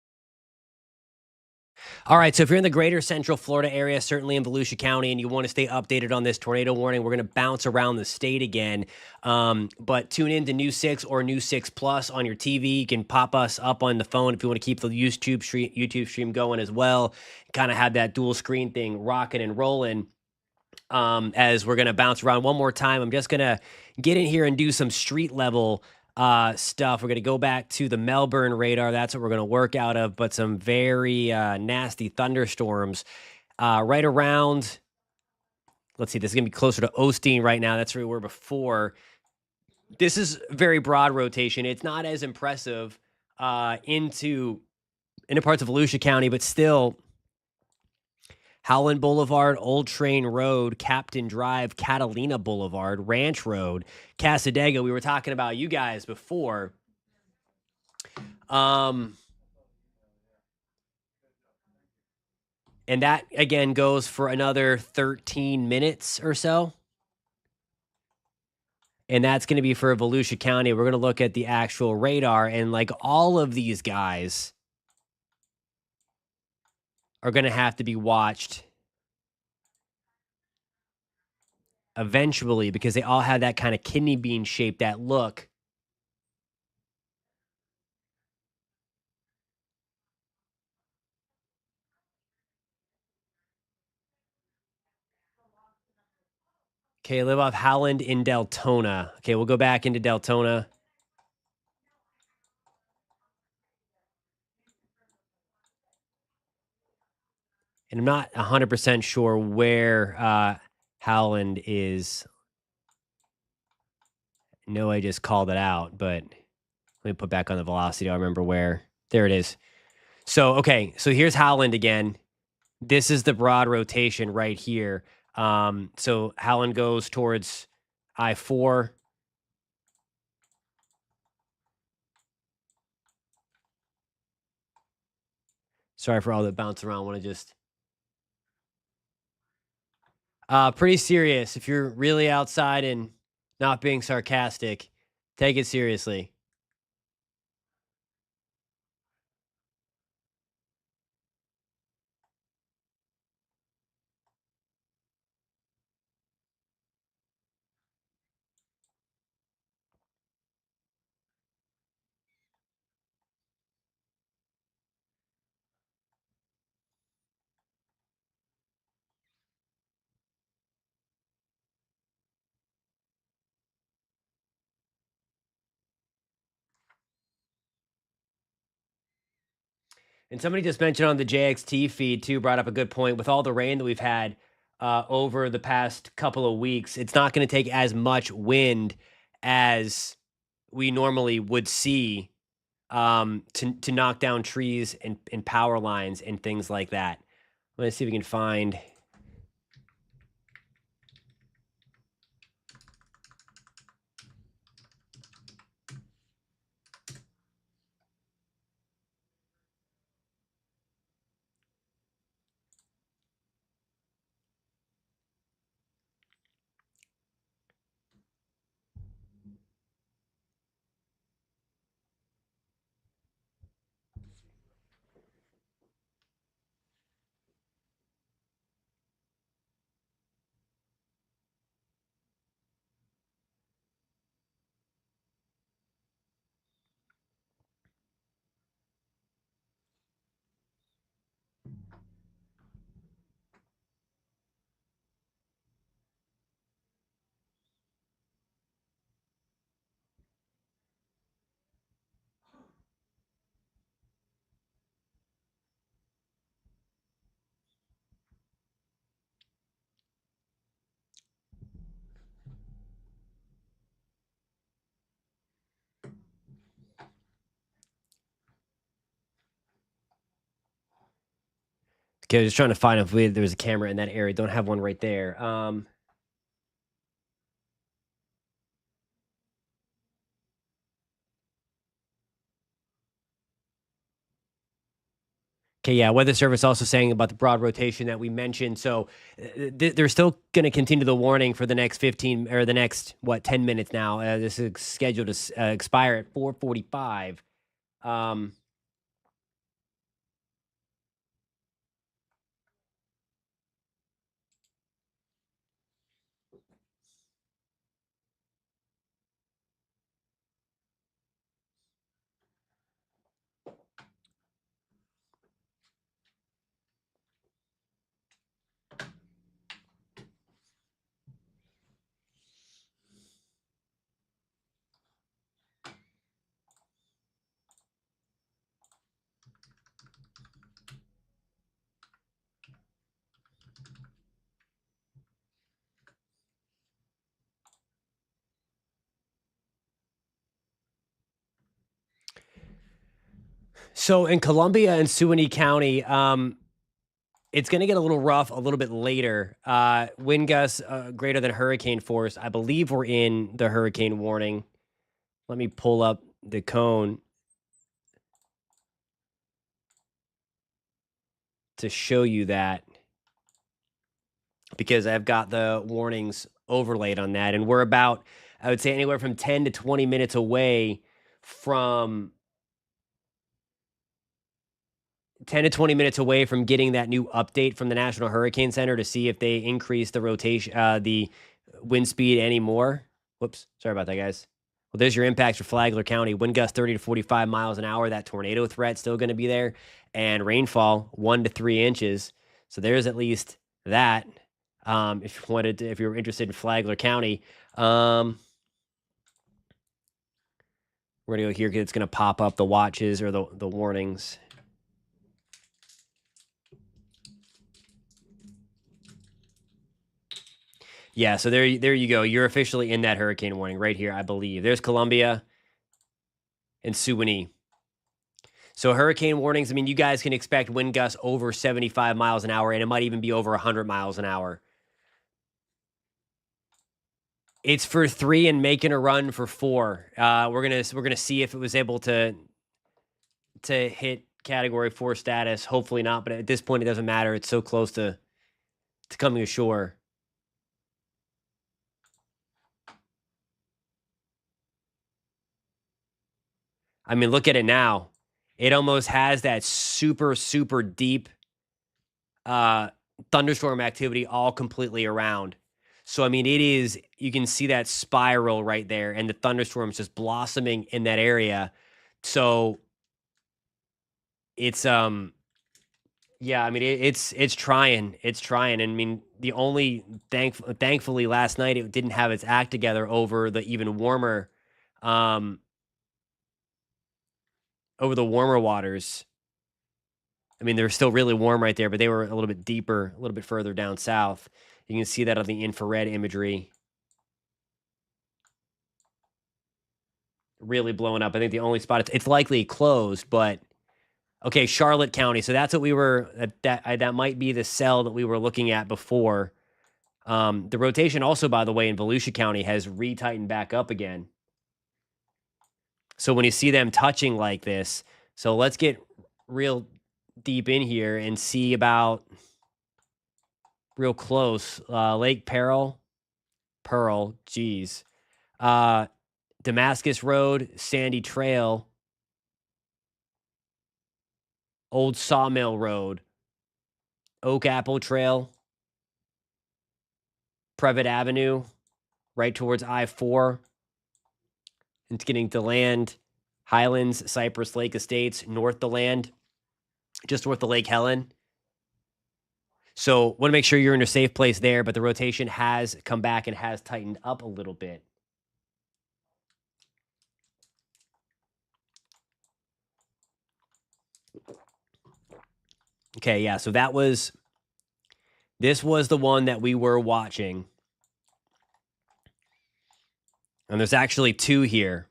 Speaker 1: All right, so if you're in the greater Central Florida area, certainly in Volusia County, and you want to stay updated on this tornado warning, we're going to bounce around the state again. But tune in to News 6 or News 6 Plus on your TV. You can pop us up on the phone if you want to keep the YouTube stream going as well. Kind of have that dual screen thing rocking and rolling. As we're going to bounce around one more time, I'm just going to get in here and do some street level stuff. We're going to go back to the Melbourne radar. That's what we're going to work out of, but some very nasty thunderstorms right around, let's see, this is going to be closer to Osteen right now. That's where we were before. This is very broad rotation. It's not as impressive into parts of Volusia County, but still Howland Boulevard, Old Train Road, Captain Drive, Catalina Boulevard, Ranch Road, Casadega. We were talking about you guys before. And that, again, goes for another 13 minutes or so. And that's going to be for Volusia County. We're going to look at the actual radar. And like all of these guys are going to have to be watched eventually because they all have that kind of kidney bean shape, that look. Okay, live off Howland in Deltona. Okay, we'll go back into Deltona. And I'm not 100% sure where Howland is. No, I just called it out, but let me put back on the velocity. I remember where. There it is. So, okay, so here's Howland again. This is the broad rotation right here. So Howland goes towards I-4. Sorry for all that bounce around. Want to just pretty serious. If you're really outside and not being sarcastic, take it seriously. And somebody just mentioned on the JXT feed too, brought up a good point. With all the rain that we've had over the past couple of weeks, it's not going to take as much wind as we normally would see to knock down trees and power lines and things like that. Let's see if we can find. Okay, I was just trying to find if there was a camera in that area. Don't have one right there. Okay, yeah. Weather Service also saying about the broad rotation that we mentioned. So they're still going to continue the warning for the next 15 or the next 10 minutes now. This is scheduled to expire at 4:45. So in Columbia and Suwannee County, it's going to get a little rough a little bit later. Wind gusts greater than hurricane force. I believe we're in the hurricane warning. Let me pull up the cone to show you that, because I've got the warnings overlaid on that. And we're about, I would say, anywhere from 10 to 20 minutes away from 10 to 20 minutes away from getting that new update from the National Hurricane Center to see if they increase the rotation, the wind speed anymore. Whoops. Sorry about that, guys. Well, there's your impacts for Flagler County. Wind gust 30 to 45 miles an hour. That tornado threat still going to be there. And rainfall 1 to 3 inches. So there's at least that. If you're interested in Flagler County, we're going to go here because it's going to pop up the watches or the warnings. Yeah, so there you go. You're officially in that hurricane warning right here, I believe. There's Columbia and Suwannee. So hurricane warnings, I mean, you guys can expect wind gusts over 75 miles an hour, and it might even be over 100 miles an hour. It's for 3 and making a run for 4. We're gonna see if it was able to hit Category 4 status. Hopefully not, but at this point, it doesn't matter. It's so close to coming ashore. I mean, look at it now. It almost has that super, super deep thunderstorm activity all completely around. So, I mean, it is, you can see that spiral right there and the thunderstorms just blossoming in that area. So it's, yeah, I mean, it's trying. It's trying. And I mean, the only thankfully last night it didn't have its act together over the even warmer, over the warmer waters. I mean, they're still really warm right there, but they were a little bit deeper, a little bit further down south. You can see that on the infrared imagery. Really blowing up. I think the only spot it's likely closed, but okay, Charlotte County. So that's what we were that might be the cell that we were looking at before. The rotation also, by the way, in Volusia County has retightened back up again. So when you see them touching like this, so let's get real deep in here and see about real close. Lake Pearl, geez. Damascus Road, Sandy Trail, Old Sawmill Road, Oak Apple Trail, Previtt Avenue, right towards I-4. It's getting to land. Highlands, Cypress Lake Estates, north to land, just north of Lake Helen. So want to make sure you're in a safe place there, but the rotation has come back and has tightened up a little bit. Okay, yeah, so this was the one that we were watching. And there's actually two here.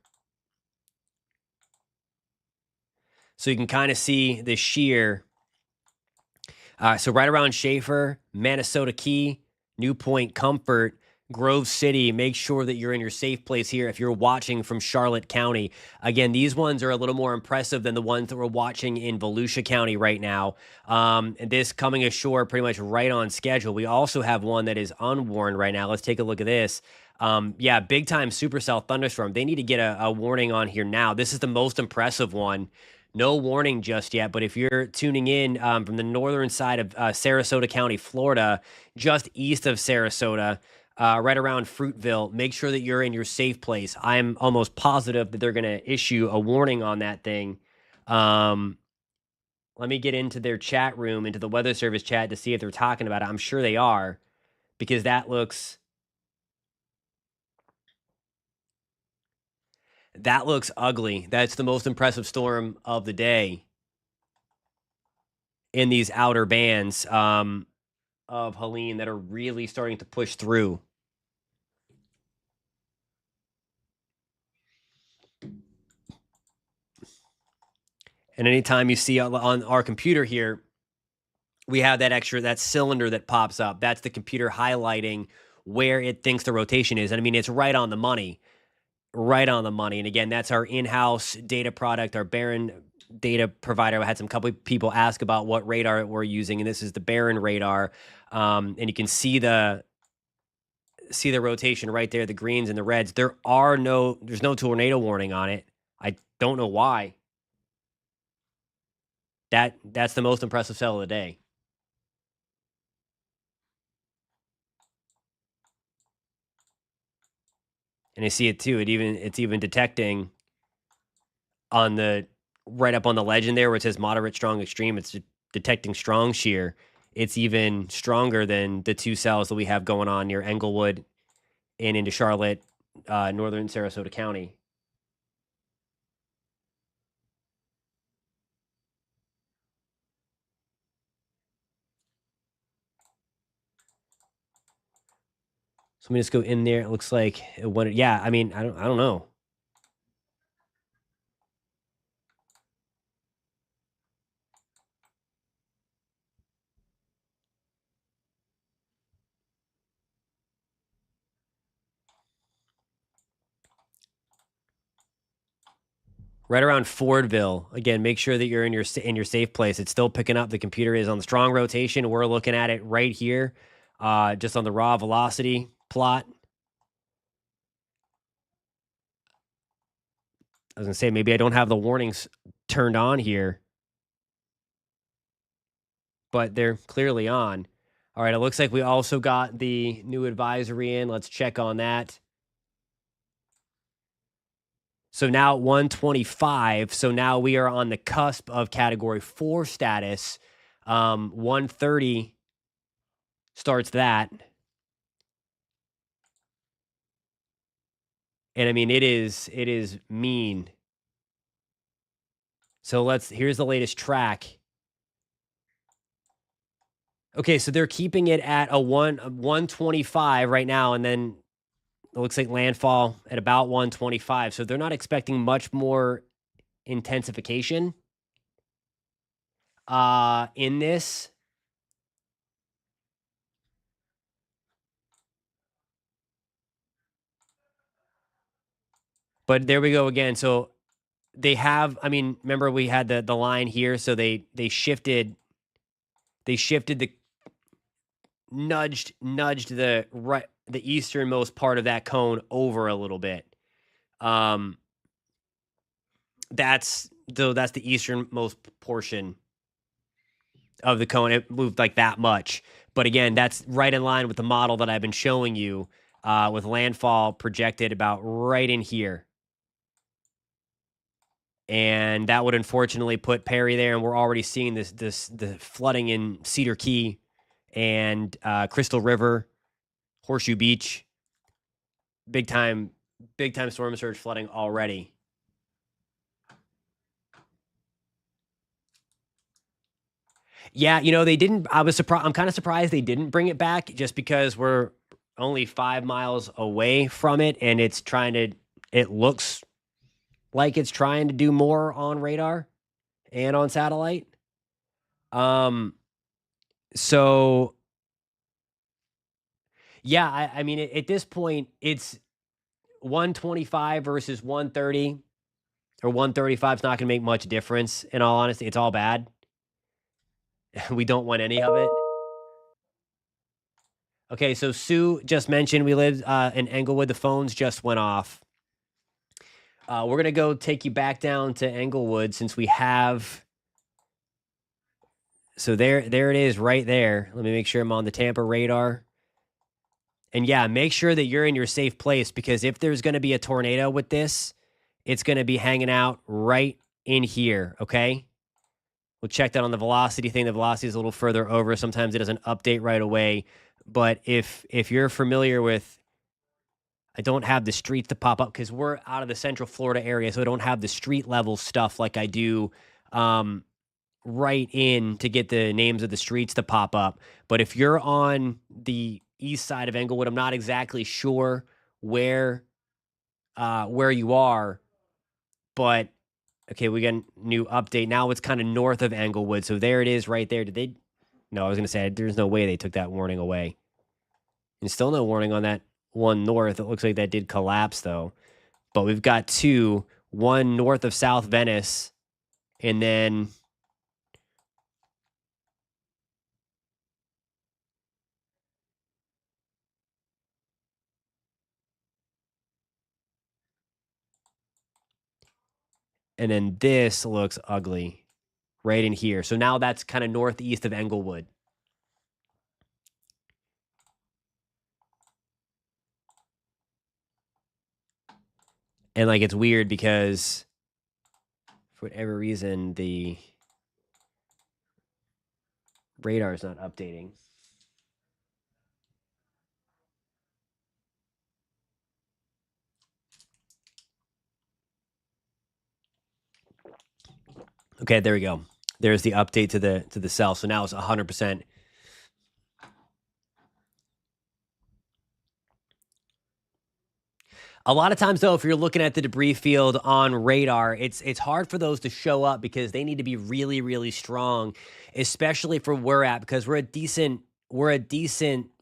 Speaker 1: So you can kind of see the shear. So right around Schaefer, Minnesota Key, New Point Comfort, Grove City, make sure that you're in your safe place here if you're watching from Charlotte County. Again, these ones are a little more impressive than the ones that we're watching in Volusia County right now. And this coming ashore pretty much right on schedule. We also have one that is unwarned right now. Let's take a look at this. Yeah, big time supercell thunderstorm. They need to get a warning on here now. This is the most impressive one. No warning just yet, but if you're tuning in from the northern side of Sarasota County, Florida, just east of Sarasota, right around Fruitville, make sure that you're in your safe place. I'm almost positive that they're going to issue a warning on that thing. Let me get into their chat room, into the Weather Service chat to see if they're talking about it. I'm sure they are, because that looks ugly. That's the most impressive storm of the day in these outer bands of Helene that are really starting to push through. And anytime you see on our computer here, we have that cylinder that pops up. That's the computer highlighting where it thinks the rotation is. And I mean, it's right on the money. Right on the money. And again, that's our in-house data product, our Barron data provider. I had some couple of people ask about what radar we're using, and this is the Barron radar. And you can see the rotation right there, the greens and the reds. There's no tornado warning on it. I don't know why. That's the most impressive cell of the day. And I see it too. It's even detecting on the right up on the legend there where it says moderate, strong, extreme. It's detecting strong shear. It's even stronger than the two cells that we have going on near Englewood and into Charlotte, northern Sarasota County. So let me just go in there. It looks like it went. Yeah, I mean, I don't know. Right around Fordville. Again, make sure that you're in your safe place. It's still picking up. The computer is on the strong rotation. We're looking at it right here, just on the raw velocity plot. I was gonna say maybe I don't have the warnings turned on here, but they're clearly on. All right, it looks like we also got the new advisory in. Let's check on that. So now 125. So now we are on the cusp of Category 4 status. 130 starts that. And I mean, it is mean. So here's the latest track. Okay, so they're keeping it at a 125 right now, and then it looks like landfall at about 125. So they're not expecting much more intensification in this. But there we go again. So they have, I mean, remember we had the line here, so they shifted the nudged the easternmost part of that cone over a little bit. That's the easternmost portion of the cone. It moved like that much. But again, that's right in line with the model that I've been showing you, with landfall projected about right in here. And that would unfortunately put Perry there, and we're already seeing the flooding in Cedar Key and Crystal River, Horseshoe Beach. Big time storm surge flooding already. Yeah, they didn't. I was surprised. I'm kind of surprised they didn't bring it back, just because we're only 5 miles away from it, and it looks like it's trying to do more on radar and on satellite. So yeah, I mean, at this point, it's 125 versus 130 or 135 is not going to make much difference. In all honesty, it's all bad. We don't want any of it. Okay, so Sue just mentioned we live in Englewood. The phones just went off. We're going to go take you back down to Englewood since we have. So there it is right there. Let me make sure I'm on the Tampa radar. And yeah, make sure that you're in your safe place, because if there's going to be a tornado with this, it's going to be hanging out right in here, okay? We'll check that on the velocity thing. The velocity is a little further over. Sometimes it doesn't update right away. But if you're familiar with, I don't have the streets to pop up because we're out of the Central Florida area, so I don't have the street level stuff like I do right in to get the names of the streets to pop up. But if you're on the east side of Englewood, I'm not exactly sure where you are, but okay, we got a new update. Now it's kind of north of Englewood, so there it is right there. No, I was going to say, there's no way they took that warning away. And still no warning on that one north. It looks like that did collapse, though. But we've got two, one north of South Venice, and then this looks ugly right in here. So now that's kind of northeast of Englewood. And like, it's weird because for whatever reason, the radar is not updating. Okay, there we go. There's the update to the cell. So now it's 100%. A lot of times, though, if you're looking at the debris field on radar, it's hard for those to show up because they need to be really, really strong, especially for where we're at, because we're a decent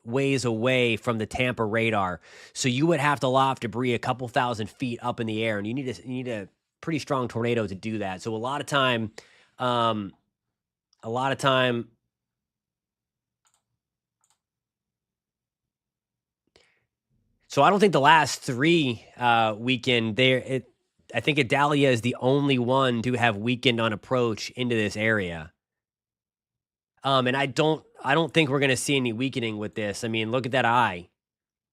Speaker 1: ways away from the Tampa radar. So you would have to loft debris a couple thousand feet up in the air, and you need to pretty strong tornado to do that. So a lot of time, a lot of time. So I don't think the last 3 weekend there. I think Adalia is the only one to have weakened on approach into this area. And I don't think we're going to see any weakening with this. I mean, look at that eye.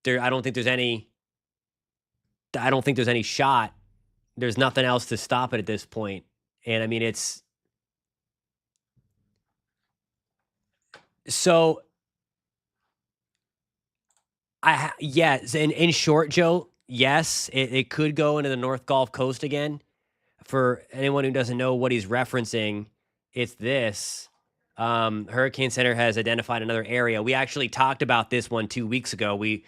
Speaker 1: I don't think there's any shot. There's nothing else to stop it at this point. And I mean, it's so yes, in short, Joe, yes, it could go into the North Gulf Coast again. For anyone who doesn't know what he's referencing, it's this. Hurricane Center has identified another area. We actually talked about this one 2 weeks ago. We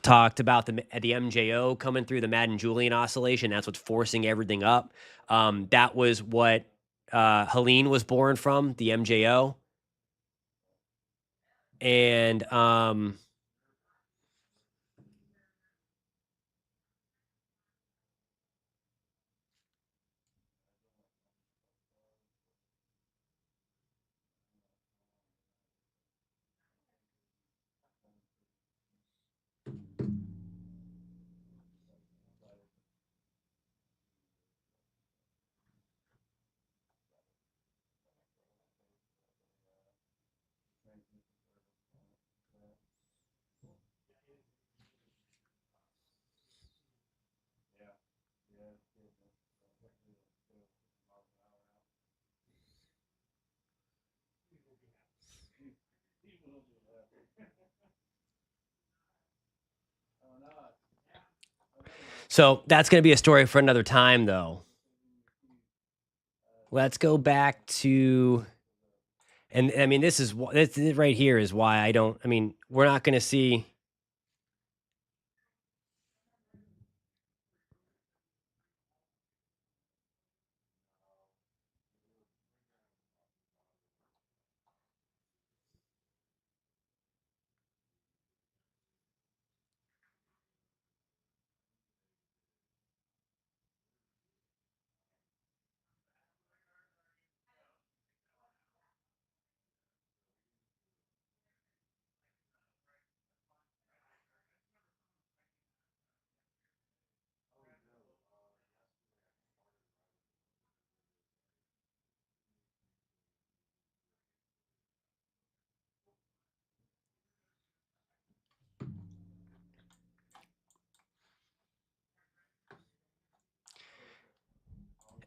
Speaker 1: talked about the MJO coming through the Madden-Julian oscillation. That's what's forcing everything up. That was what Helene was born from, the MJO. And so that's going to be a story for another time, though. Let's go back to, and I mean, this right here is why I don't. I mean, we're not going to see.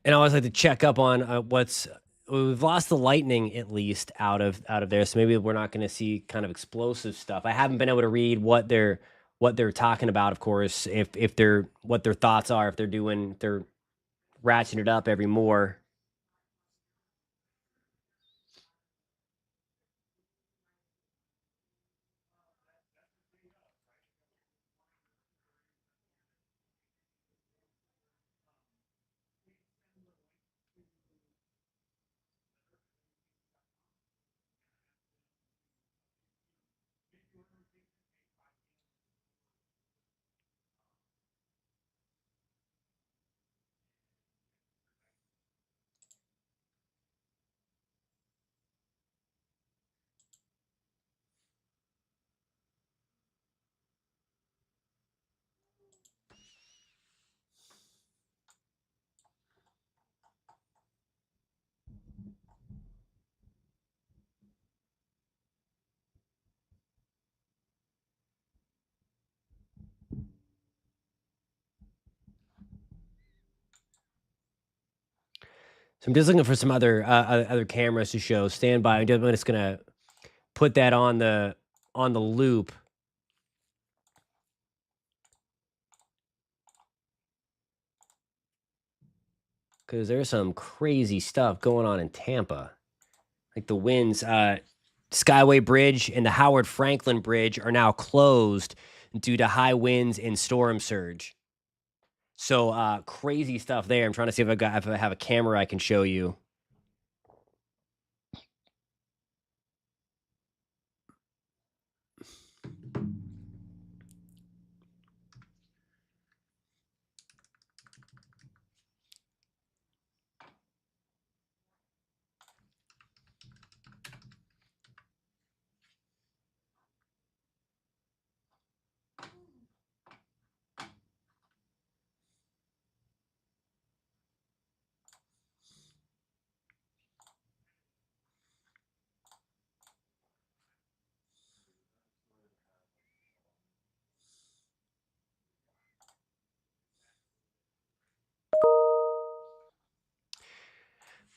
Speaker 1: And I always like to check up on we've lost the lightning at least out of there, so maybe we're not going to see kind of explosive stuff. I haven't been able to read what they're talking about, of course, if they're what their thoughts are, if they're ratcheting it up every more. So I'm just looking for some other cameras to show. Stand by. I'm just gonna put that on the loop. Because there's some crazy stuff going on in Tampa. Like the winds, Skyway Bridge and the Howard Franklin Bridge are now closed due to high winds and storm surge. So crazy stuff there. I'm trying to see if I have a camera I can show you.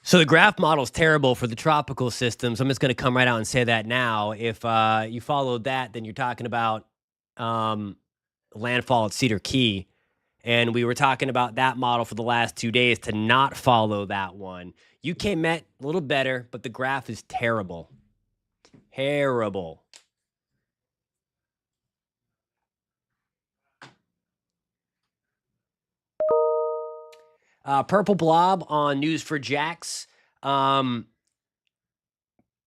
Speaker 1: So the graph model is terrible for the tropical systems. I'm just going to come right out and say that now. If you followed that, then you're talking about um, landfall at Cedar Key. And we were talking about that model for the last 2 days to not follow that one. UK Met, a little better, but the graph is terrible. Terrible. Purple Blob on News for Jacks. I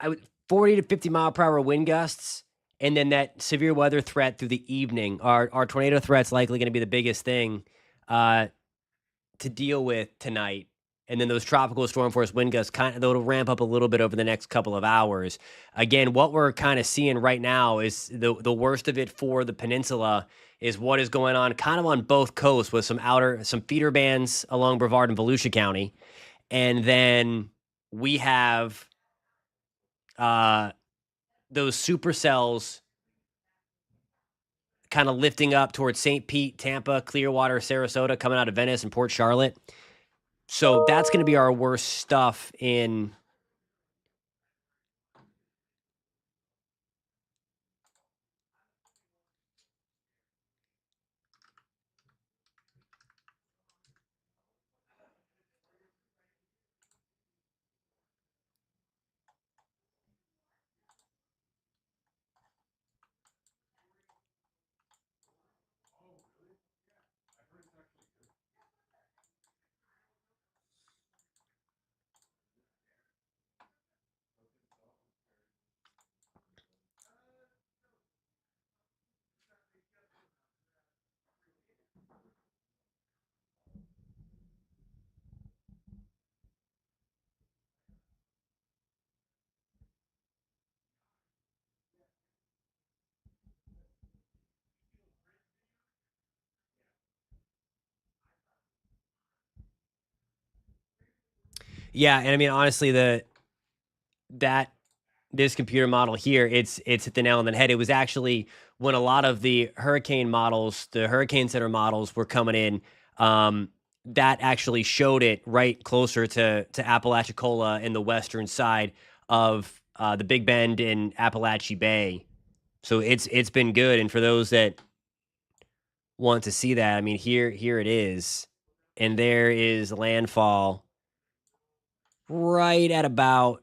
Speaker 1: would 40 to 50 mile per hour wind gusts, and then that severe weather threat through the evening. Our tornado threat's likely going to be the biggest thing to deal with tonight. And then those tropical storm force wind gusts they'll ramp up a little bit over the next couple of hours. Again, what we're kind of seeing right now is the worst of it for the peninsula is what is going on kind of on both coasts with some feeder bands along Brevard and Volusia County. And then we have those supercells kind of lifting up towards St. Pete, Tampa, Clearwater, Sarasota, coming out of Venice and Port Charlotte. So that's going to be our worst stuff in yeah, and I mean honestly this computer model here, it's hit the nail on the head. It was actually when a lot of the hurricane models, the Hurricane Center models were coming in, that actually showed it right closer to Apalachicola in the western side of the Big Bend in Appalachia Bay. So it's been good. And for those that want to see that, I mean here it is. And there is landfall right at about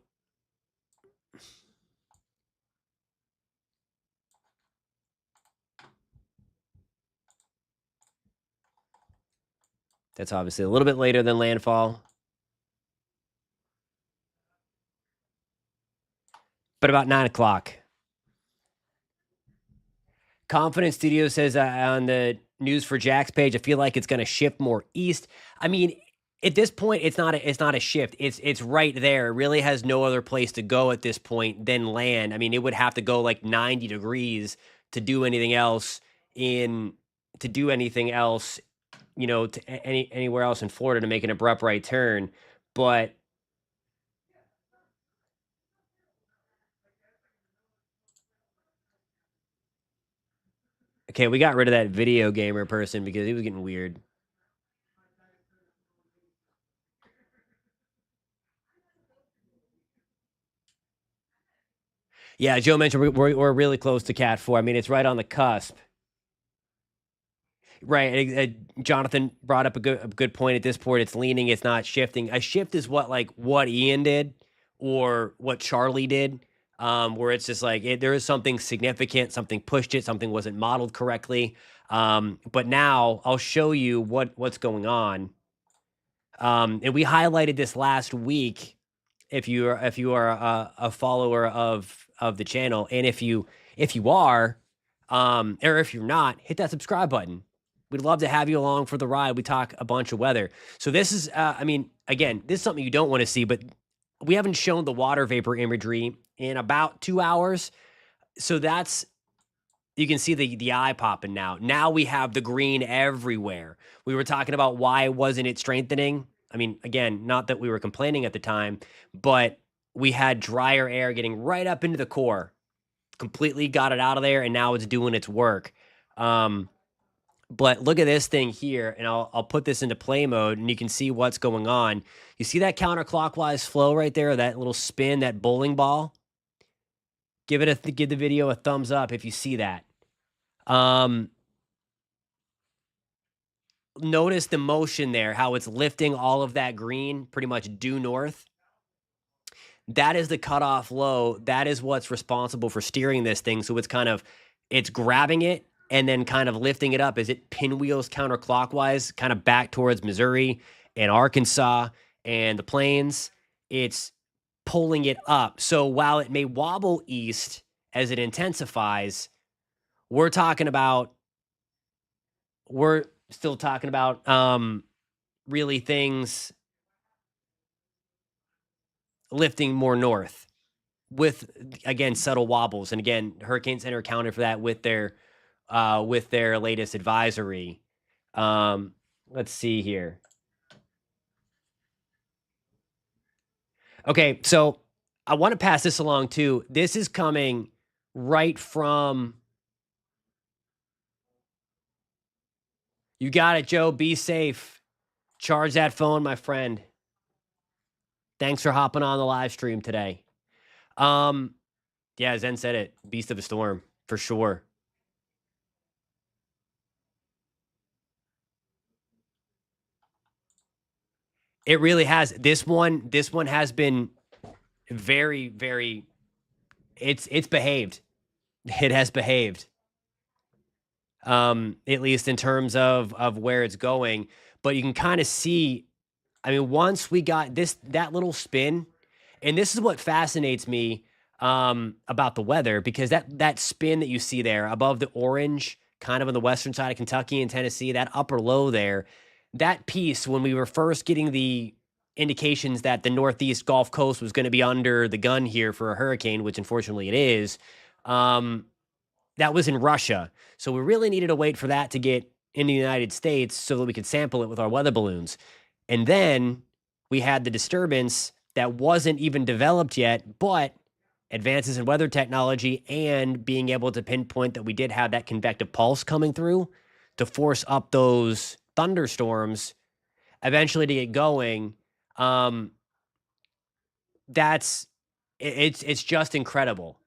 Speaker 1: that's obviously a little bit later than landfall. But about 9 o'clock. Confidence Studio says on the News for Jack's page, I feel like it's going to shift more east. I mean, at this point, it's not a shift. It's right there. It really has no other place to go at this point than land. I mean, it would have to go like 90 degrees to do anything else you know, to anywhere else in Florida to make an abrupt right turn. But okay, we got rid of that video gamer person because he was getting weird. Yeah, Joe mentioned we're really close to Cat 4. I mean, it's right on the cusp. Right. Jonathan brought up a good point. At this point, it's leaning, it's not shifting. A shift is what Ian did or what Charlie did, where it's just like there is something significant, something pushed it, something wasn't modeled correctly. But now I'll show you what's going on. And we highlighted this last week. If you are a follower of the channel, and if you are, or if you're not, hit that subscribe button. We'd love to have you along for the ride. We talk a bunch of weather. So this is, I mean, again, this is something you don't want to see, but we haven't shown the water vapor imagery in about 2 hours. So that's, you can see the eye popping now. Now we have the green everywhere. We were talking about why wasn't it strengthening? I mean, again, not that we were complaining at the time, but we had drier air getting right up into the core, completely got it out of there, and now it's doing its work. But look at this thing here, and I'll put this into play mode, and you can see what's going on. You see that counterclockwise flow right there, that little spin, that bowling ball? Give the video a thumbs up if you see that. Notice the motion there, how it's lifting all of that green pretty much due north. That is the cutoff low. That is what's responsible for steering this thing. So it's grabbing it and then kind of lifting it up as it pinwheels counterclockwise, kind of back towards Missouri and Arkansas and the plains. It's pulling it up. So while it may wobble east as it intensifies, we're still talking about really things lifting more north with, again, subtle wobbles. And again, Hurricane Center accounted for that with their latest advisory. Let's see here. Okay, so I want to pass this along too. This is coming right from. You got it, Joe. Be safe. Charge that phone, my friend. Thanks for hopping on the live stream today. Yeah, Zen said it. Beast of a storm, for sure. It really has. This one has been very, very. It's behaved. It has behaved. At least in terms of where it's going. But you can kind of see. I mean, once we got that little spin, and this is what fascinates me about the weather, because that spin that you see there above the orange, kind of on the western side of Kentucky and Tennessee, that upper low there, that piece, when we were first getting the indications that the Northeast Gulf Coast was going to be under the gun here for a hurricane, which unfortunately it is, that was in Russia. So we really needed to wait for that to get in the United States so that we could sample it with our weather balloons. And then we had the disturbance that wasn't even developed yet, but advances in weather technology and being able to pinpoint that we did have that convective pulse coming through to force up those thunderstorms eventually to get going. It's just incredible.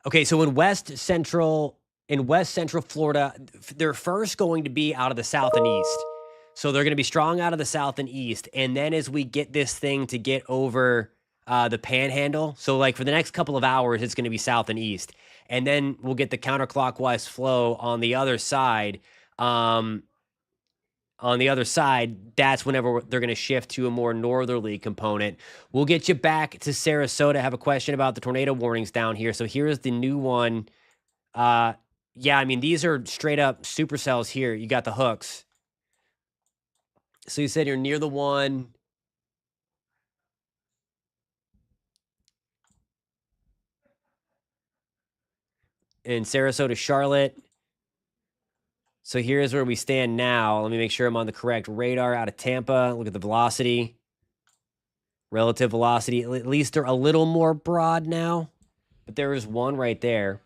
Speaker 1: Okay, so in West Central Florida, they're first going to be out of the south and east. So they're going to be strong out of the south and east. And then as we get this thing to get over the panhandle, so like for the next couple of hours, it's going to be south and east. And then we'll get the counterclockwise flow on the other side. That's whenever they're going to shift to a more northerly component. We'll get you back to Sarasota. I have a question about the tornado warnings down here. So here's the new one. Yeah, I mean, these are straight up supercells here. You got the hooks. So you said you're near the one. In Sarasota, Charlotte. So here's where we stand now. Let me make sure I'm on the correct radar out of Tampa. Look at the velocity. Relative velocity. At least they're a little more broad now. But there is one right there.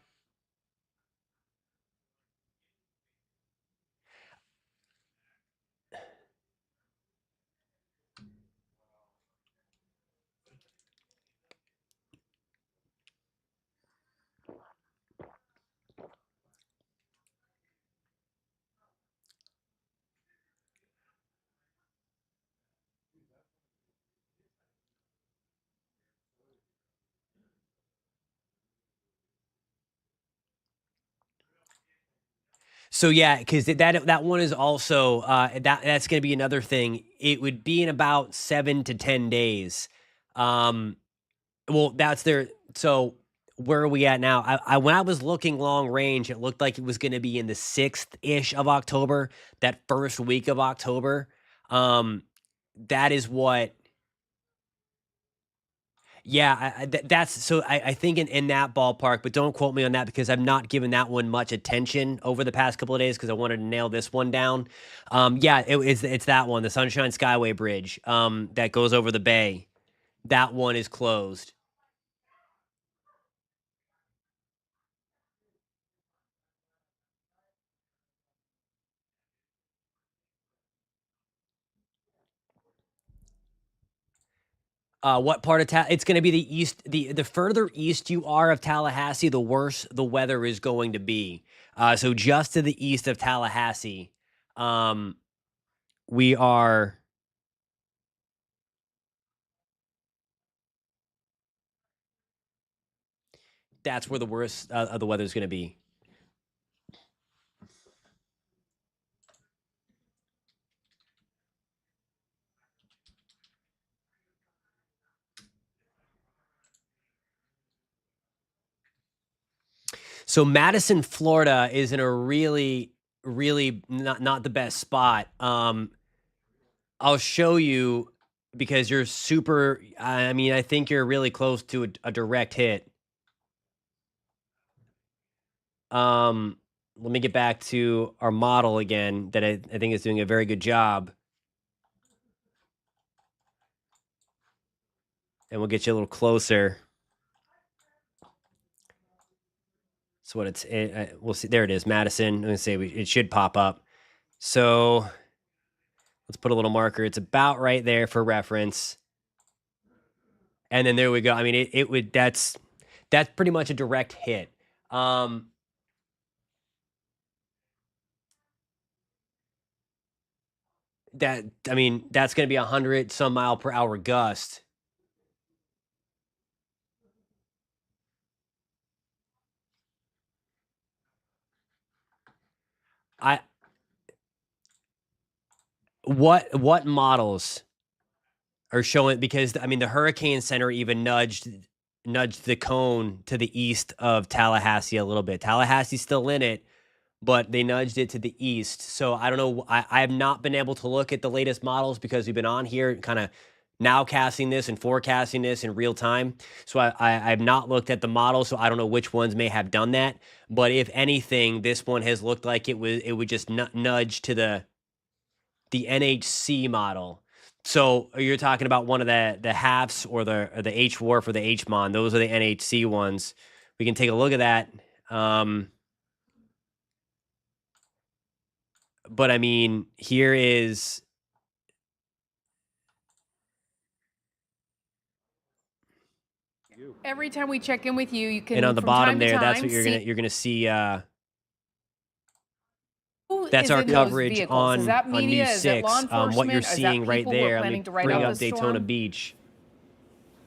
Speaker 1: So yeah, because that one is also that's going to be another thing. It would be in about 7 to 10 days. Well, that's their. So where are we at now? I when I was looking long range, it looked like it was going to be in the 6th-ish of October, that first week of October. That is what. Yeah, that's so. I think in that ballpark, but don't quote me on that because I've not given that one much attention over the past couple of days because I wanted to nail this one down. Yeah, it's that one, the Sunshine Skyway Bridge, that goes over the bay. That one is closed. What part of it's going to be the east. The further east you are of Tallahassee, the worse the weather is going to be. So just to the east of Tallahassee, we are. That's where the worst of the weather is going to be. So Madison, Florida is in a really, really not the best spot. I'll show you because you're super. I mean, I think you're really close to a direct hit. Let me get back to our model again that I think is doing a very good job. And we'll get you a little closer. So what we'll see. There it is, Madison. I'm gonna say it should pop up. So let's put a little marker. It's about right there for reference. And then there we go. I mean, it would. That's pretty much a direct hit. That's going to be 100 some mile per hour gust. What models are showing, because I mean the Hurricane Center even nudged the cone to the east of Tallahassee a little bit. Tallahassee's still in it, but they nudged it to the east. So I don't know. I have not been able to look at the latest models because we've been on here kind of nowcasting this and forecasting this in real time. So I have not looked at the models, so I don't know which ones may have done that. But if anything, this one has looked like it would just nudge to the NHC model. So you're talking about one of the halves or the H Wharf or the H Mon. Those are the NHC ones. We can take a look at that. But I mean, here is
Speaker 6: every time we check in with you, you can.
Speaker 1: And on the
Speaker 6: from
Speaker 1: bottom
Speaker 6: time to
Speaker 1: there,
Speaker 6: time,
Speaker 1: that's what you're gonna see. That's our coverage on News 6. What you're seeing right there, let me bring up Daytona Beach.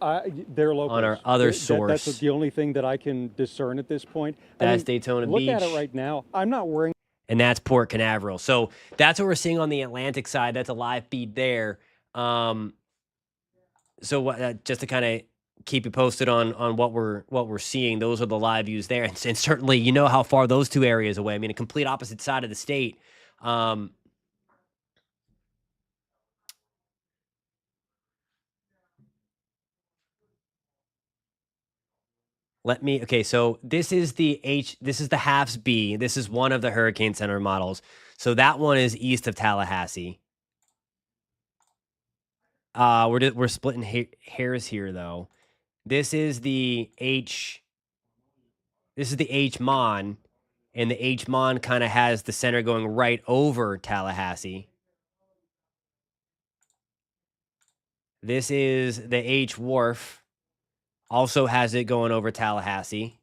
Speaker 2: They're locals.
Speaker 1: On our other source.
Speaker 2: That's the only thing that I can discern at this point.
Speaker 1: That's Daytona Beach.
Speaker 2: Look at it right now. I'm not worrying.
Speaker 1: And that's Port Canaveral. So that's what we're seeing on the Atlantic side. That's a live feed there. So just to kind of keep you posted on what we're seeing, those are the live views there. And certainly, you know how far those two areas away. I mean, a complete opposite side of the state. Okay, so this is the HAFS B. This is one of the Hurricane Center models. So that one is east of Tallahassee. We're splitting hairs here though. This is the H Mon, and the H Mon kind of has the center going right over Tallahassee. This is the H Wharf, also has it going over Tallahassee.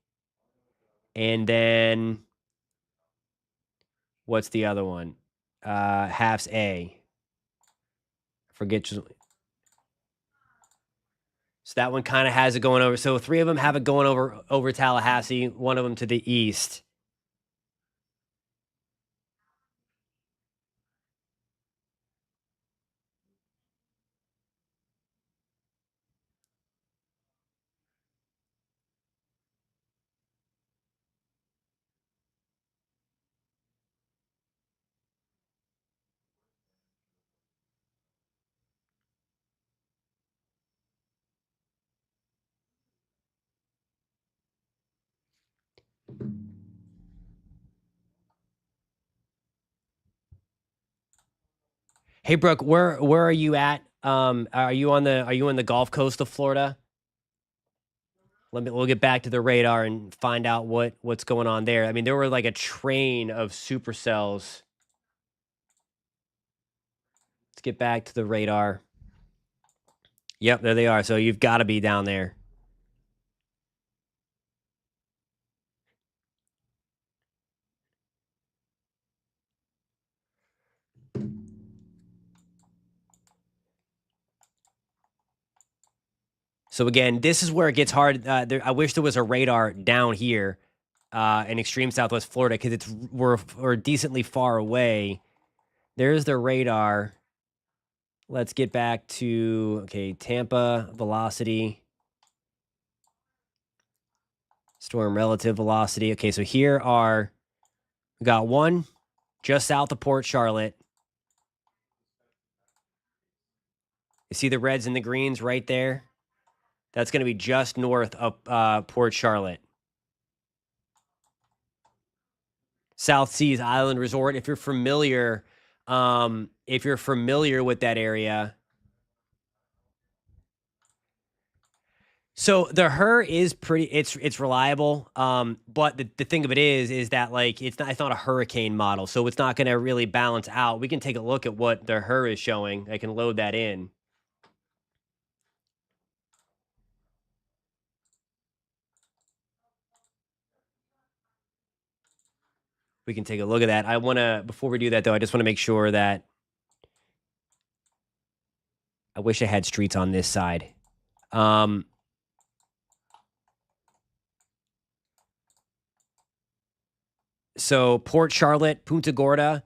Speaker 1: And then what's the other one? Half's A. Forget. So that one kind of has it going over. So three of them have it going over Tallahassee, one of them to the east. Hey Brooke, where are you at? Are you on the Gulf Coast of Florida? We'll get back to the radar and find out what's going on there. I mean, there were like a train of supercells. Let's get back to the radar. Yep, there they are. So you've got to be down there. So again, this is where it gets hard. I wish there was a radar down here in extreme southwest Florida because we're decently far away. There's the radar. Let's get back to, okay, Tampa velocity. Storm relative velocity. Okay, so we got one just south of Port Charlotte. You see the reds and the greens right there? That's going to be just north of Port Charlotte. South Seas Island Resort. If you're familiar with that area. So the HER is it's reliable. But the thing of it is that like it's not a hurricane model, so it's not going to really balance out. We can take a look at what the HER is showing. I can load that in. We can take a look at that. Before we do that though, I just want to make sure that I wish I had streets on this side. So Port Charlotte, Punta Gorda,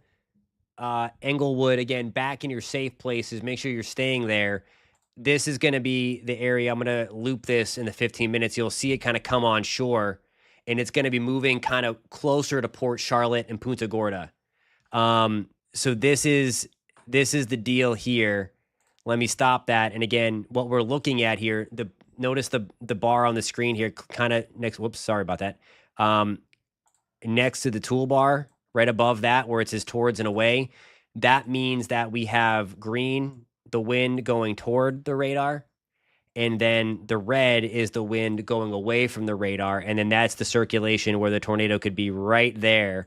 Speaker 1: Englewood, again, back in your safe places. Make sure you're staying there. This is going to be the area. I'm going to loop this in the 15 minutes. You'll see it kind of come on shore, and it's going to be moving kind of closer to Port Charlotte and Punta Gorda. So this is the deal here. Let me stop that. And again, what we're looking at here, notice the bar on the screen here, kind of next. Whoops, sorry about that. Next to the toolbar, right above that, where it says towards and away, that means that we have green, the wind going toward the radar, and then the red is the wind going away from the radar, and then that's the circulation where the tornado could be right there.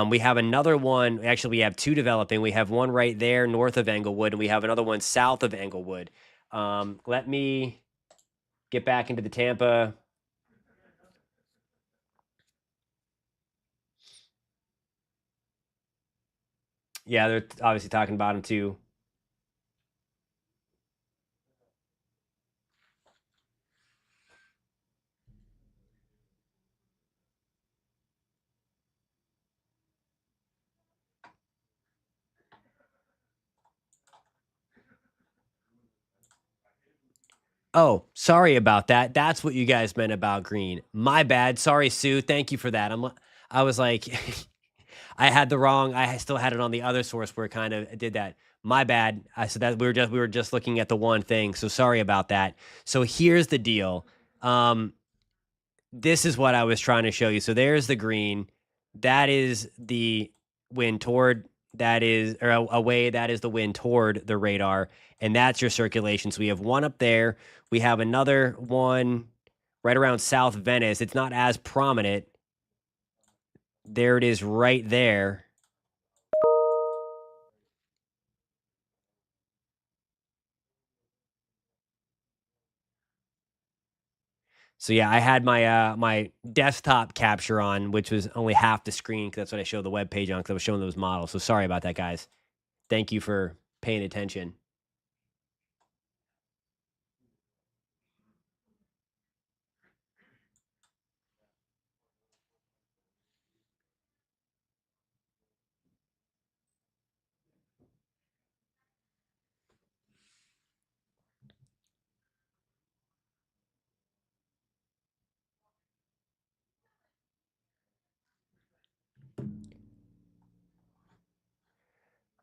Speaker 1: We have another one. Actually, we have two developing. We have one right there north of Englewood, and we have another one south of Englewood. Let me get back into the Tampa. Yeah, they're obviously talking about him too. Oh, sorry about that. That's what you guys meant about green. My bad. Sorry, Sue. Thank you for that. I was like, I still had it on the other source where it kind of did that. My bad. I said that we were just looking at the one thing. So sorry about that. So here's the deal. This is what I was trying to show you. So there's the green. That is the wind toward away. That is the wind toward the radar. And that's your circulation. So we have one up there. We have another one right around South Venice. It's not as prominent. There it is right there. So yeah, I had my my desktop capture on, which was only half the screen because that's what I showed the web page on because I was showing those models. So sorry about that, guys. Thank you for paying attention.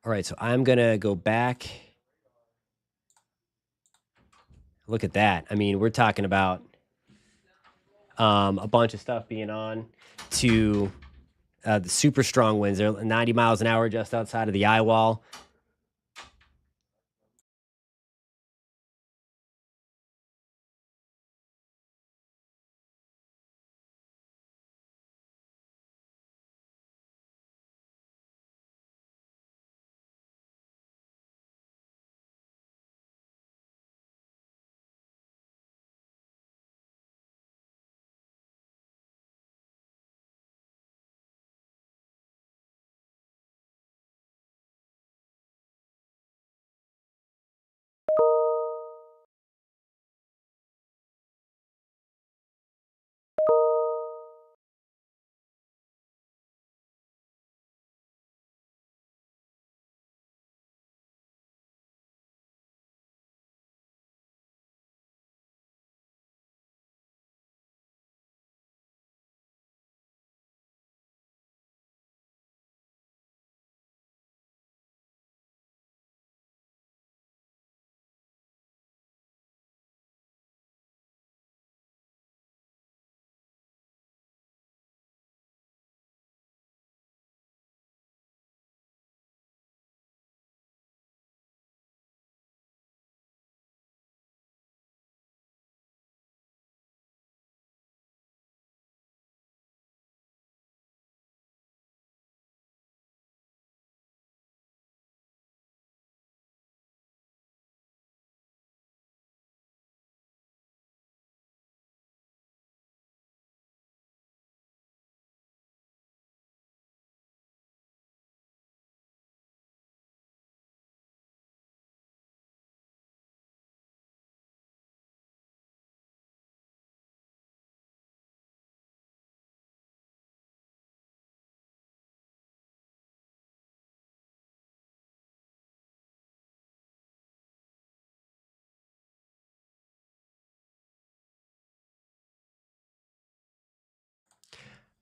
Speaker 1: All right, so I'm gonna go back. Look at that. I mean, we're talking about a bunch of stuff being on to the super strong winds. They're 90 miles an hour just outside of the eye wall.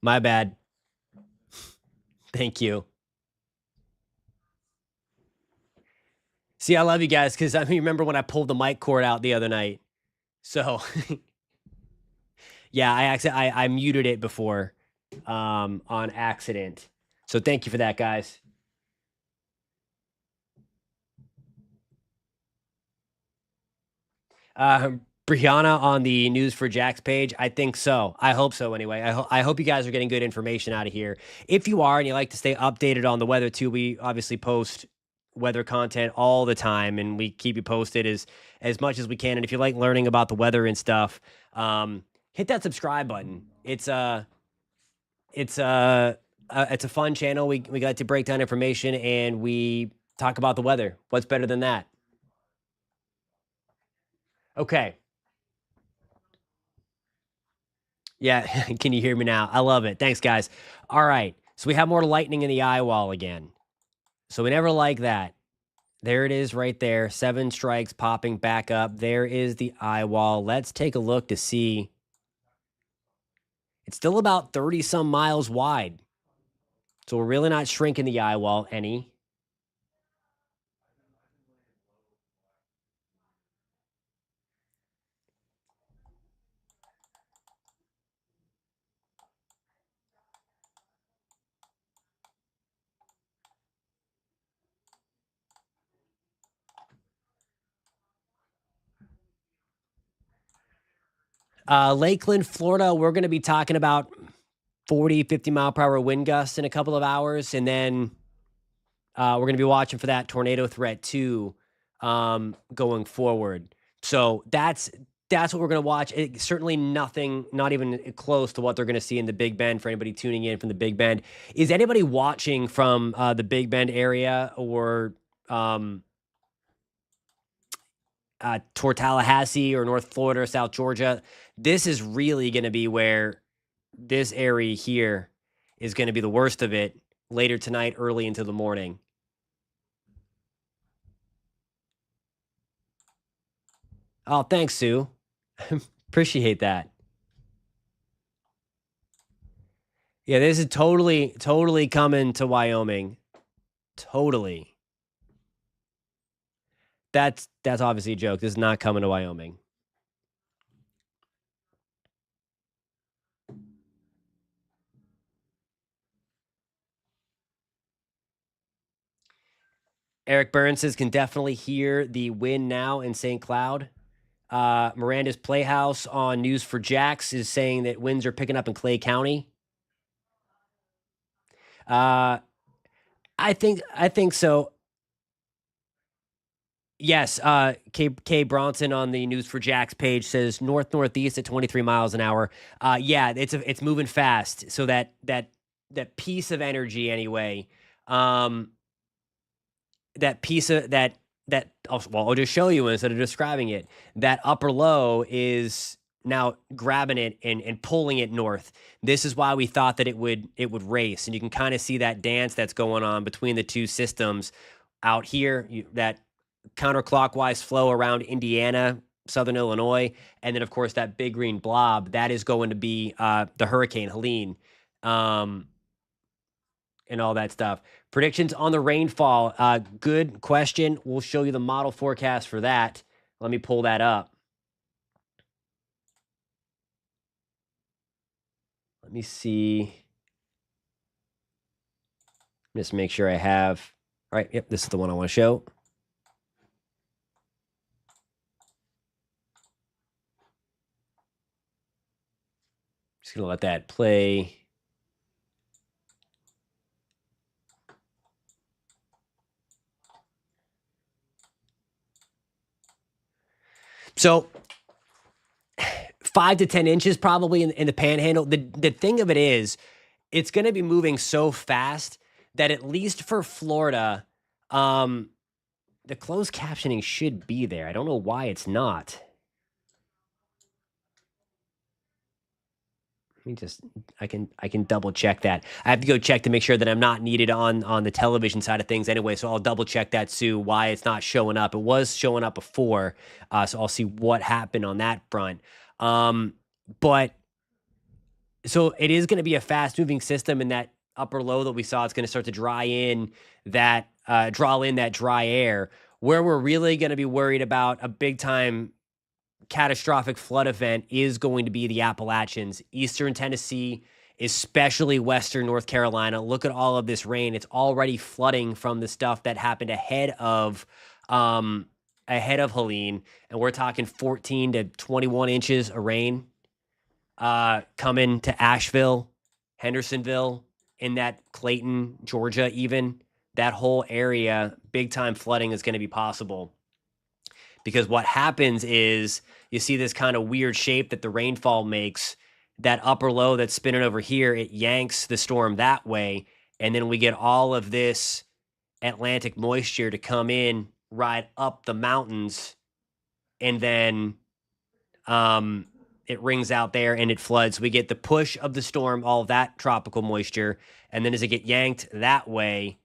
Speaker 1: My bad. Thank you. See, I love you guys because I mean, remember when I pulled the mic cord out the other night? So, yeah, I muted it before on accident. So thank you for that, guys. Brianna on the News for Jax page. I think so. I hope so anyway. I hope you guys are getting good information out of here. If you are and you like to stay updated on the weather too, we obviously post weather content all the time and we keep you posted as much as we can. And if you like learning about the weather and stuff, hit that subscribe button. It's a fun channel. We got to break down information and we talk about the weather. What's better than that? Okay. Yeah, can you hear me now? I love it. Thanks, guys. All right, so we have more lightning in the eye wall again. So we never like that. There it is right there. 7 strikes popping back up. There is the eye wall. Let's take a look to see. It's still about 30-some miles wide. So we're really not shrinking the eye wall any. Lakeland, Florida, we're going to be talking about 40, 50 mile per hour wind gusts in a couple of hours. And then we're going to be watching for that tornado threat too going forward. So that's what we're going to watch. Certainly nothing, not even close to what they're going to see in the Big Bend for anybody tuning in from the Big Bend. Is anybody watching from the Big Bend area or toward Tallahassee or North Florida or South Georgia? This is really going to be where this area here is going to be the worst of it later tonight, early into the morning. Oh, thanks, Sue. Appreciate that. Yeah, this is totally coming to Wyoming. Totally. That's obviously a joke. This is not coming to Wyoming. Eric Burns says, can definitely hear the wind now in St. Cloud. Miranda's Playhouse on News for Jax is saying that winds are picking up in Clay County. I think so. Yes, K Bronson on the News for Jax page says northeast at 23 miles an hour. Yeah, it's moving fast. So that piece of energy anyway. That piece of that I'll just show you instead of describing it. That upper low is now grabbing it and pulling it north. This is why we thought that it would race, and you can kind of see that dance that's going on between the two systems out here. That counterclockwise flow around Indiana, southern Illinois, and then of course that big green blob that is going to be the hurricane Helene, and all that stuff. Predictions on the rainfall. Good question. We'll show you the model forecast for that. Let me pull that up. Let me see. Just make sure I have. All right. Yep. This is the one I want to show. Just going to let that play. So 5 to 10 inches probably in the panhandle. The thing of it is, it's going to be moving so fast that at least for Florida, the closed captioning should be there. I don't know why it's not. Let me just, I can double check that. I have to go check to make sure that I'm not needed on the television side of things anyway. So I'll double check that, Sue, why it's not showing up. It was showing up before. So I'll see what happened on that front. But So it is going to be a fast moving system, and that upper low that we saw, it's going to start to draw in that dry air. Where we're really going to be worried about a big time catastrophic flood event is going to be the Appalachians, eastern Tennessee, especially western North Carolina. Look at all of this rain. It's already flooding from the stuff that happened ahead of Helene, and we're talking 14 to 21 inches of rain coming to Asheville, Hendersonville, in that Clayton, Georgia, even that whole area. Big time flooding is going to be possible. Because what happens is you see this kind of weird shape that the rainfall makes, that upper low that's spinning over here, it yanks the storm that way. And then we get all of this Atlantic moisture to come in right up the mountains. And then it rings out there and it floods. We get the push of the storm, all of that tropical moisture. And then as it get yanked that way,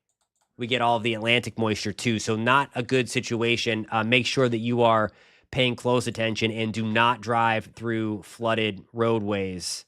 Speaker 1: we get all of the Atlantic moisture too. So not a good situation. Make sure that you are paying close attention and do not drive through flooded roadways.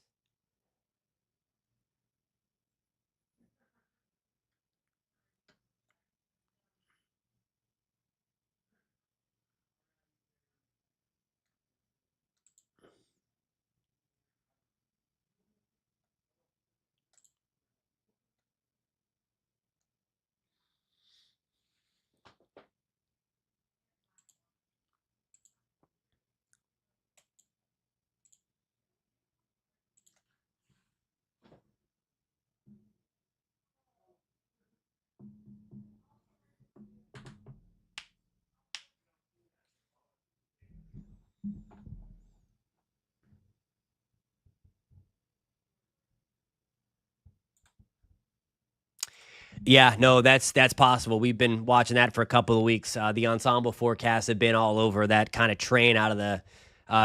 Speaker 1: Yeah, no, that's possible. We've been watching that for a couple of weeks. The ensemble forecasts have been all over that kind of train out of the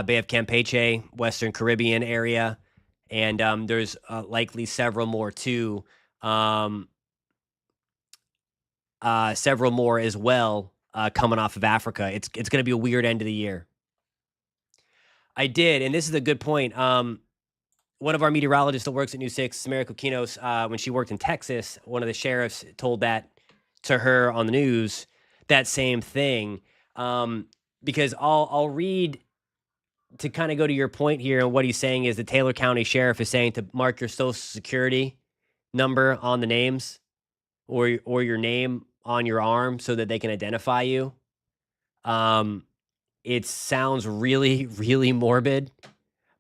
Speaker 1: Bay of Campeche, Western Caribbean area, and there's likely several more too. Several more as well coming off of Africa. It's going to be a weird end of the year. I did, and this is a good point. One of our meteorologists that works at News 6, Samara Kokinos, when she worked in Texas, one of the sheriffs told that to her on the news, that same thing. Because I'll read to kind of go to your point here, and what he's saying is the Taylor County Sheriff is saying to mark your social security number on the names or your name on your arm so that they can identify you. It sounds really, really morbid,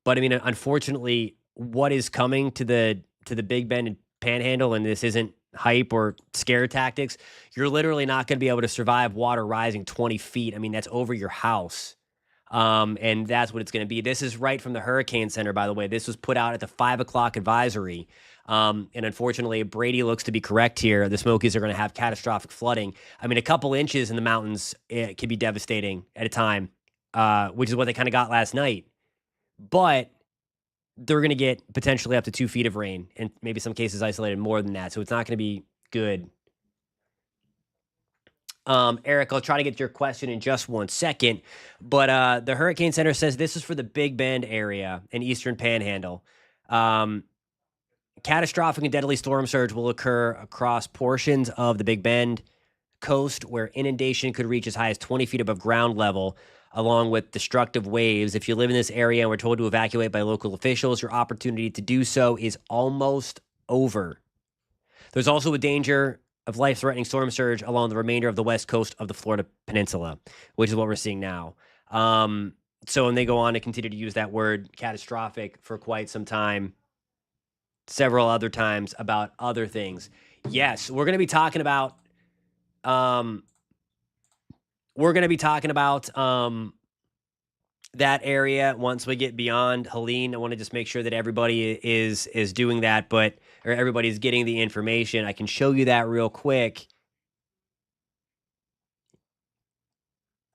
Speaker 1: but I mean, unfortunately, what is coming to the Big Bend and Panhandle, and this isn't hype or scare tactics, you're literally not going to be able to survive water rising 20 feet. I mean, that's over your house. And that's what it's going to be. This is right from the Hurricane Center, by the way. This was put out at the 5 o'clock advisory. And unfortunately, Brady looks to be correct here. The Smokies are going to have catastrophic flooding. I mean, a couple inches in the mountains, it can be devastating at a time, which is what they kind of got last night. But they're going to get potentially up to 2 feet of rain, and maybe some cases isolated more than that. So it's not going to be good. Eric, I'll try to get to your question in just 1 second, but the Hurricane Center says this is for the Big Bend area and Eastern Panhandle. Catastrophic and deadly storm surge will occur across portions of the Big Bend coast where inundation could reach as high as 20 feet above ground level, along with destructive waves. If you live in this area and were told to evacuate by local officials, your opportunity to do so is almost over. There's also a danger of life-threatening storm surge along the remainder of the west coast of the Florida Peninsula, which is what we're seeing now. So, and they go on to continue to use that word catastrophic for quite some time, several other times about other things. Yes, we're going to be talking about that area once we get beyond Helene. I want to just make sure that everybody is doing that, or everybody's getting the information. I can show you that real quick.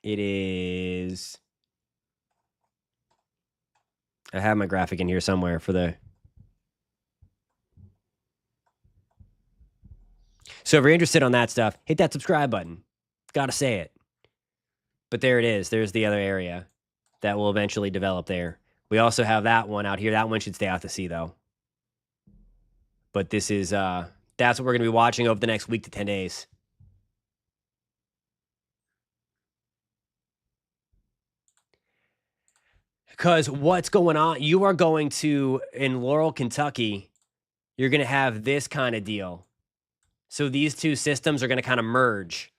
Speaker 1: It is. I have my graphic in here somewhere for the. So if you're interested on that stuff, hit that subscribe button. Gotta say it. But there it is. There's the other area that will eventually develop there. We also have that one out here. That one should stay out to sea, though. But this is that's what we're going to be watching over the next week to 10 days. Because what's going on, you are going to, in Laurel, Kentucky, you're going to have this kind of deal. So these two systems are going to kind of merge.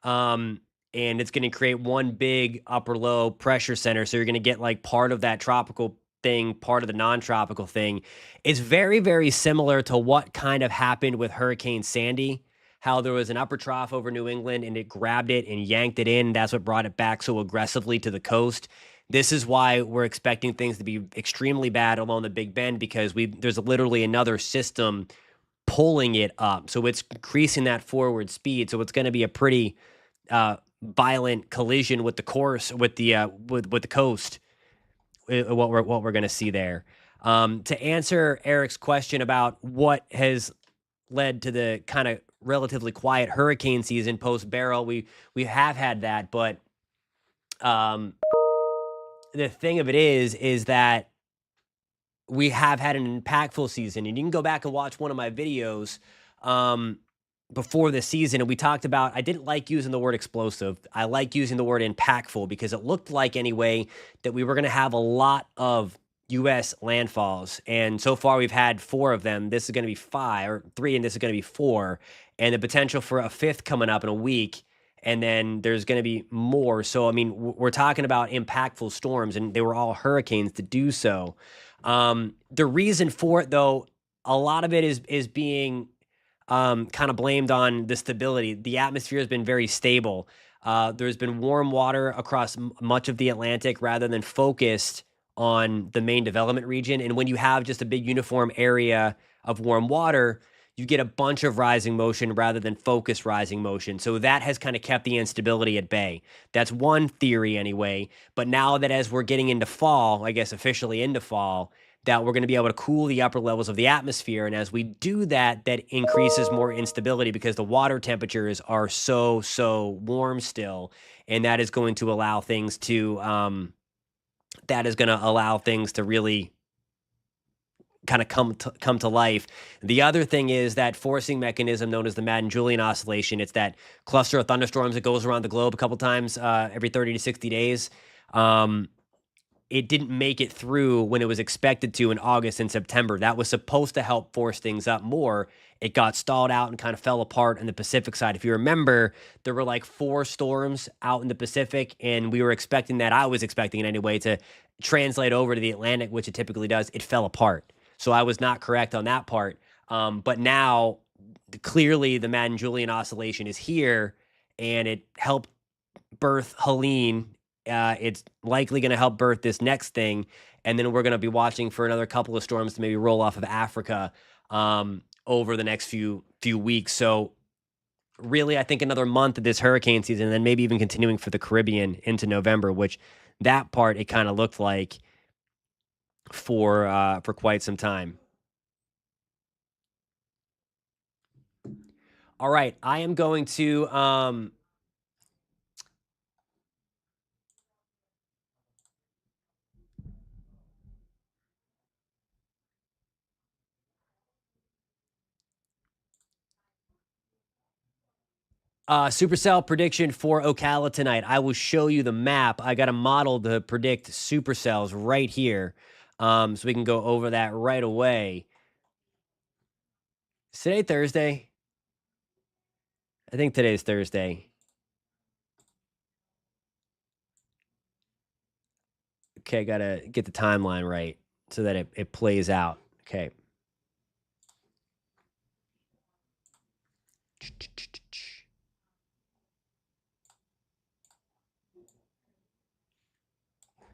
Speaker 1: And it's going to create one big upper low pressure center. So you're going to get like part of that tropical thing, part of the non-tropical thing. It's very, very similar to what kind of happened with Hurricane Sandy, how there was an upper trough over New England and it grabbed it and yanked it in. That's what brought it back so aggressively to the coast. This is why we're expecting things to be extremely bad along the Big Bend, because there's literally another system pulling it up. So it's increasing that forward speed. So it's going to be a pretty violent collision with the course, with the coast. What we're going to see there. To answer Eric's question about what has led to the kind of relatively quiet hurricane season post Beryl, we have had that, but the thing of it is that we have had an impactful season, and you can go back and watch one of my videos before the season, and we talked about, I didn't like using the word explosive. I like using the word impactful, because it looked like anyway that we were going to have a lot of U.S. landfalls, and so far we've had 4 of them. This is going to be 5 or 3, and this is going to be 4, and the potential for a 5th coming up in a week. And then there's going to be more. So, I mean, we're talking about impactful storms, and they were all hurricanes to do so. The reason for it, though, a lot of it is being kind of blamed on the stability. The atmosphere has been very stable. There's been warm water across much of the Atlantic rather than focused on the main development region. And when you have just a big uniform area of warm water, you get a bunch of rising motion rather than focused rising motion. So that has kind of kept the instability at bay. That's one theory anyway. But now that as we're getting into fall, I guess officially into fall, that we're going to be able to cool the upper levels of the atmosphere. And as we do that, that increases more instability, because the water temperatures are so warm still. And that is going to allow things to, really kind of come to life. The other thing is that forcing mechanism known as the Madden-Julian oscillation. It's that cluster of thunderstorms that goes around the globe a couple times every 30 to 60 days. It didn't make it through when it was expected to in August and September. That was supposed to help force things up more. It got stalled out and kind of fell apart in the Pacific side. If you remember, there were like 4 storms out in the Pacific, and we were expecting that. I was expecting it anyway to translate over to the Atlantic, which it typically does. It fell apart. So I was not correct on that part. But now, clearly, the Madden-Julian oscillation is here, and it helped birth Helene. It's likely going to help birth this next thing, and then we're going to be watching for another couple of storms to maybe roll off of Africa over the next few weeks. So really, I think another month of this hurricane season, and then maybe even continuing for the Caribbean into November, which that part it kind of looked like for quite some time. All right, I am going to supercell prediction for Ocala tonight. I will show you the map. I got a model to predict supercells right here. So we can go over that right away. Is today Thursday? I think today's Thursday. Okay, gotta get the timeline right so that it plays out. Okay.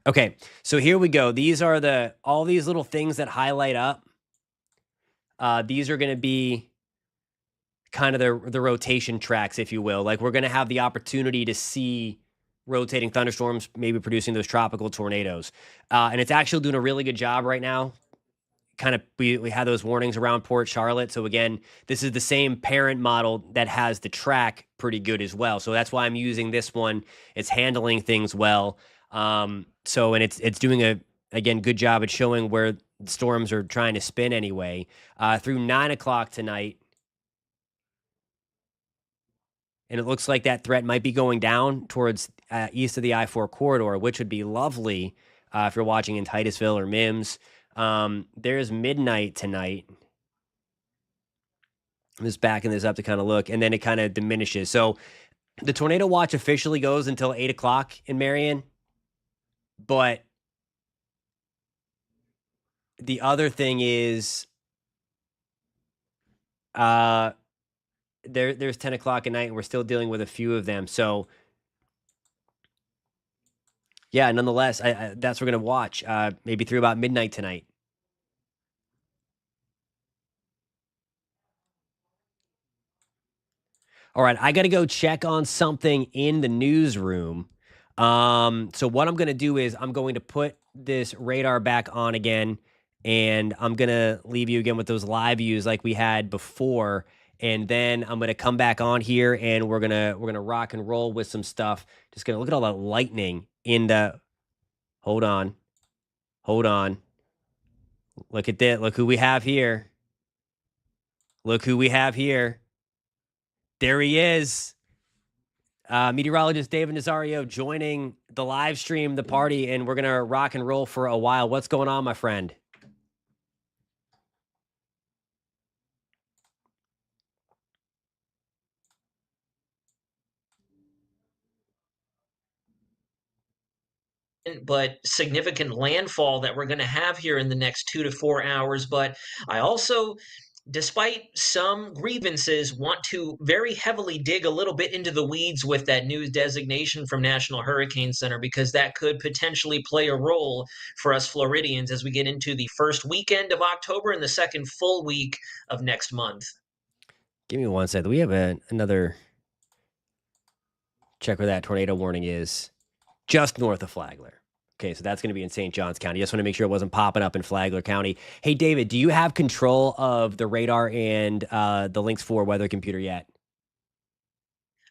Speaker 1: Okay, so here we go. These are all these little things that highlight up. These are going to be kind of the rotation tracks, if you will. Like, we're going to have the opportunity to see rotating thunderstorms, maybe producing those tropical tornadoes. And it's actually doing a really good job right now. Kind of, we had those warnings around Port Charlotte. So again, this is the same parent model that has the track pretty good as well. So that's why I'm using this one. It's handling things well. And it's doing again, good job at showing where storms are trying to spin anyway. Through 9 o'clock tonight. And it looks like that threat might be going down towards east of the I-4 corridor, which would be lovely if you're watching in Titusville or Mims. There's midnight tonight. I'm just backing this up to kind of look, and then it kind of diminishes. So the tornado watch officially goes until 8 o'clock in Marion. But the other thing is there's 10 o'clock at night, and we're still dealing with a few of them. So, yeah, nonetheless, that's what we're going to watch maybe through about midnight tonight. All right, I got to go check on something in the newsroom. So what I'm going to do is I'm going to put this radar back on again, and I'm going to leave you again with those live views like we had before. And then I'm going to come back on here, and we're going to rock and roll with some stuff. Just going to look at all that lightning in the Hold on. Look at that. Look who we have here. There he is. Meteorologist David Nazario joining the live stream, the party, and we're going to rock and roll for a while. What's going on, my friend?
Speaker 7: But significant landfall that we're going to have here in the next 2 to 4 hours. But I also, despite some grievances, want to very heavily dig a little bit into the weeds with that new designation from National Hurricane Center, because that could potentially play a role for us Floridians as we get into the first weekend of October and the second full week of next month.
Speaker 1: Give me one second. We have another check where that tornado warning is. Just north of Flagler. Okay, so that's going to be in St. Johns County. Just want to make sure it wasn't popping up in Flagler County. Hey, David, do you have control of the radar and the Lynx 4 weather computer yet?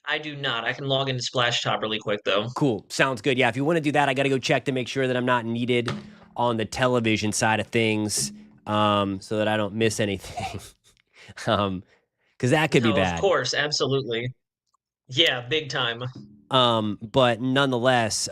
Speaker 7: I do not. I can log into Splashtop really quick, though.
Speaker 1: Cool. Sounds good. Yeah, if you want to do that, I got to go check to make sure that I'm not needed on the television side of things so that I don't miss anything. Because that could be bad.
Speaker 7: Of course, absolutely. Yeah, big time.
Speaker 1: But nonetheless,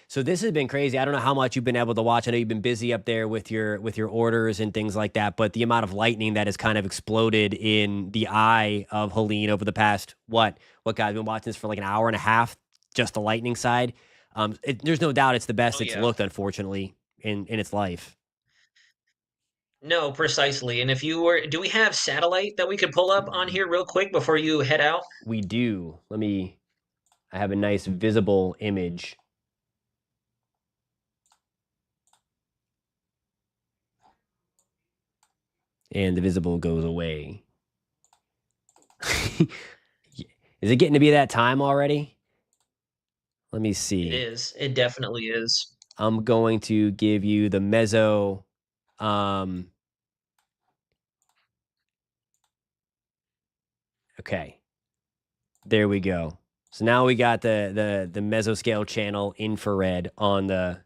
Speaker 1: so this has been crazy. I don't know how much you've been able to watch. I know you've been busy up there with your orders and things like that, but the amount of lightning that has kind of exploded in the eye of Helene over the past, what guys, I've been watching this for like an hour and a half, just the lightning side. There's no doubt it's the best it's looked, unfortunately, in its life.
Speaker 7: No, precisely. And if you were, do we have satellite that we could pull up on here real quick before you head out?
Speaker 1: We do. I have a nice visible image. And the visible goes away. Is it getting to be that time already? Let me see.
Speaker 7: It is. It definitely is.
Speaker 1: I'm going to give you the meso. Okay. There we go. So now we got the mesoscale channel infrared on the.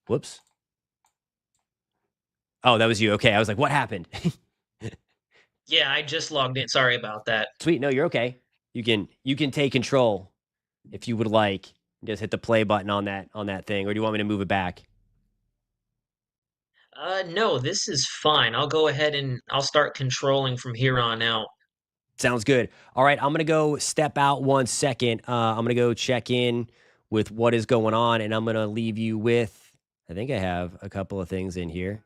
Speaker 1: Whoops. Oh, that was you. Okay. I was like, what happened?
Speaker 7: Yeah, I just logged in. Sorry about that.
Speaker 1: Sweet. No, you're okay. You can take control if you would like. Just hit the play button on that thing, or do you want me to move it back?
Speaker 7: No, this is fine. I'll go ahead and I'll start controlling from here on out.
Speaker 1: Sounds good. All right, I'm going to go step out 1 second. I'm going to go check in with what is going on, and I'm going to leave you with, I think I have a couple of things in here.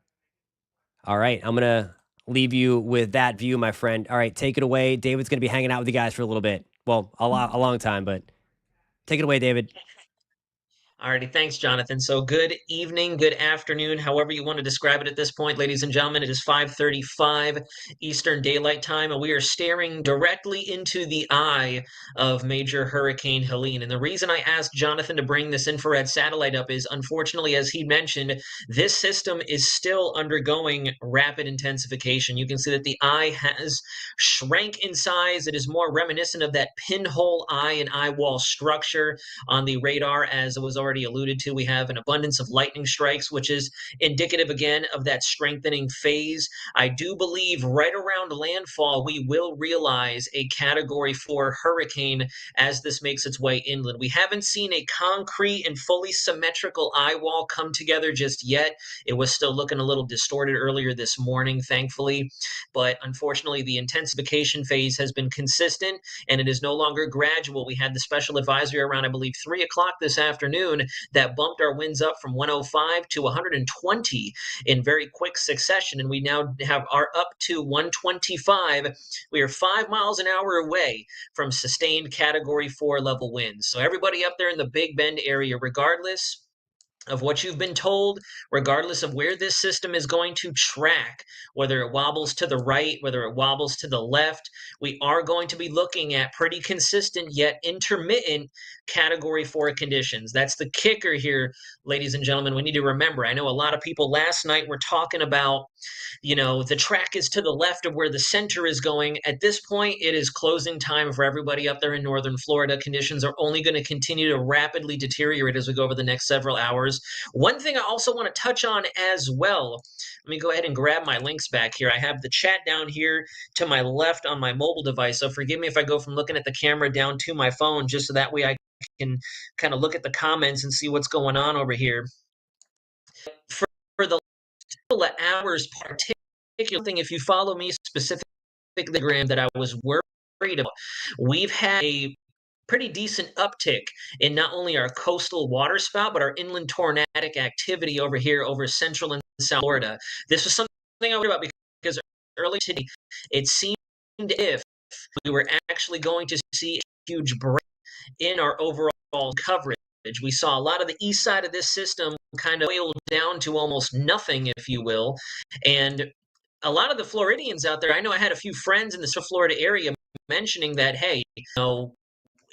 Speaker 1: All right, I'm going to leave you with that view, my friend. All right, take it away. David's going to be hanging out with you guys for a little bit. Well, a long time, but take it away, David.
Speaker 7: Alrighty, thanks, Jonathan. So good evening, good afternoon, however you want to describe it at this point, ladies and gentlemen. It is 5:35 Eastern Daylight Time, and we are staring directly into the eye of Major Hurricane Helene. And the reason I asked Jonathan to bring this infrared satellite up is, unfortunately, as he mentioned, this system is still undergoing rapid intensification. You can see that the eye has shrank in size. It is more reminiscent of that pinhole eye and eye wall structure on the radar, as it was already alluded to, we have an abundance of lightning strikes, which is indicative again of that strengthening phase. I do believe right around landfall, we will realize a Category 4 hurricane as this makes its way inland. We haven't seen a concrete and fully symmetrical eye wall come together just yet. It was still looking a little distorted earlier this morning, thankfully. But unfortunately, the intensification phase has been consistent and it is no longer gradual. We had the special advisory around, I believe, 3 o'clock this afternoon that bumped our winds up from 105 to 120 in very quick succession. And we now are up to 125. We are 5 miles an hour away from sustained Category 4 level winds. So everybody up there in the Big Bend area, regardless of what you've been told, regardless of where this system is going to track, whether it wobbles to the right, whether it wobbles to the left, we are going to be looking at pretty consistent yet intermittent Category 4 conditions. That's the kicker here, ladies and gentlemen. We need to remember, I know a lot of people last night were talking about, the track is to the left of where the center is going. At this point, it is closing time for everybody up there in northern Florida. Conditions are only going to continue to rapidly deteriorate as we go over the next several hours. One thing I also want to touch on as well, let me go ahead and grab my links back here. I have the chat down here to my left on my mobile device, so forgive me if I go from looking at the camera down to my phone, just so that way I can kind of look at the comments and see what's going on over here. For the hours, particular thing, if you follow me specifically, that I was worried about, we've had a pretty decent uptick in not only our coastal waterspout, but our inland tornadic activity over here over central and south Florida. This was something I worried about because early today, it seemed if we were actually going to see a huge break in our overall coverage. We saw a lot of the east side of this system kind of boiled down to almost nothing, if you will. And a lot of the Floridians out there, I know I had a few friends in the Florida area mentioning that, hey,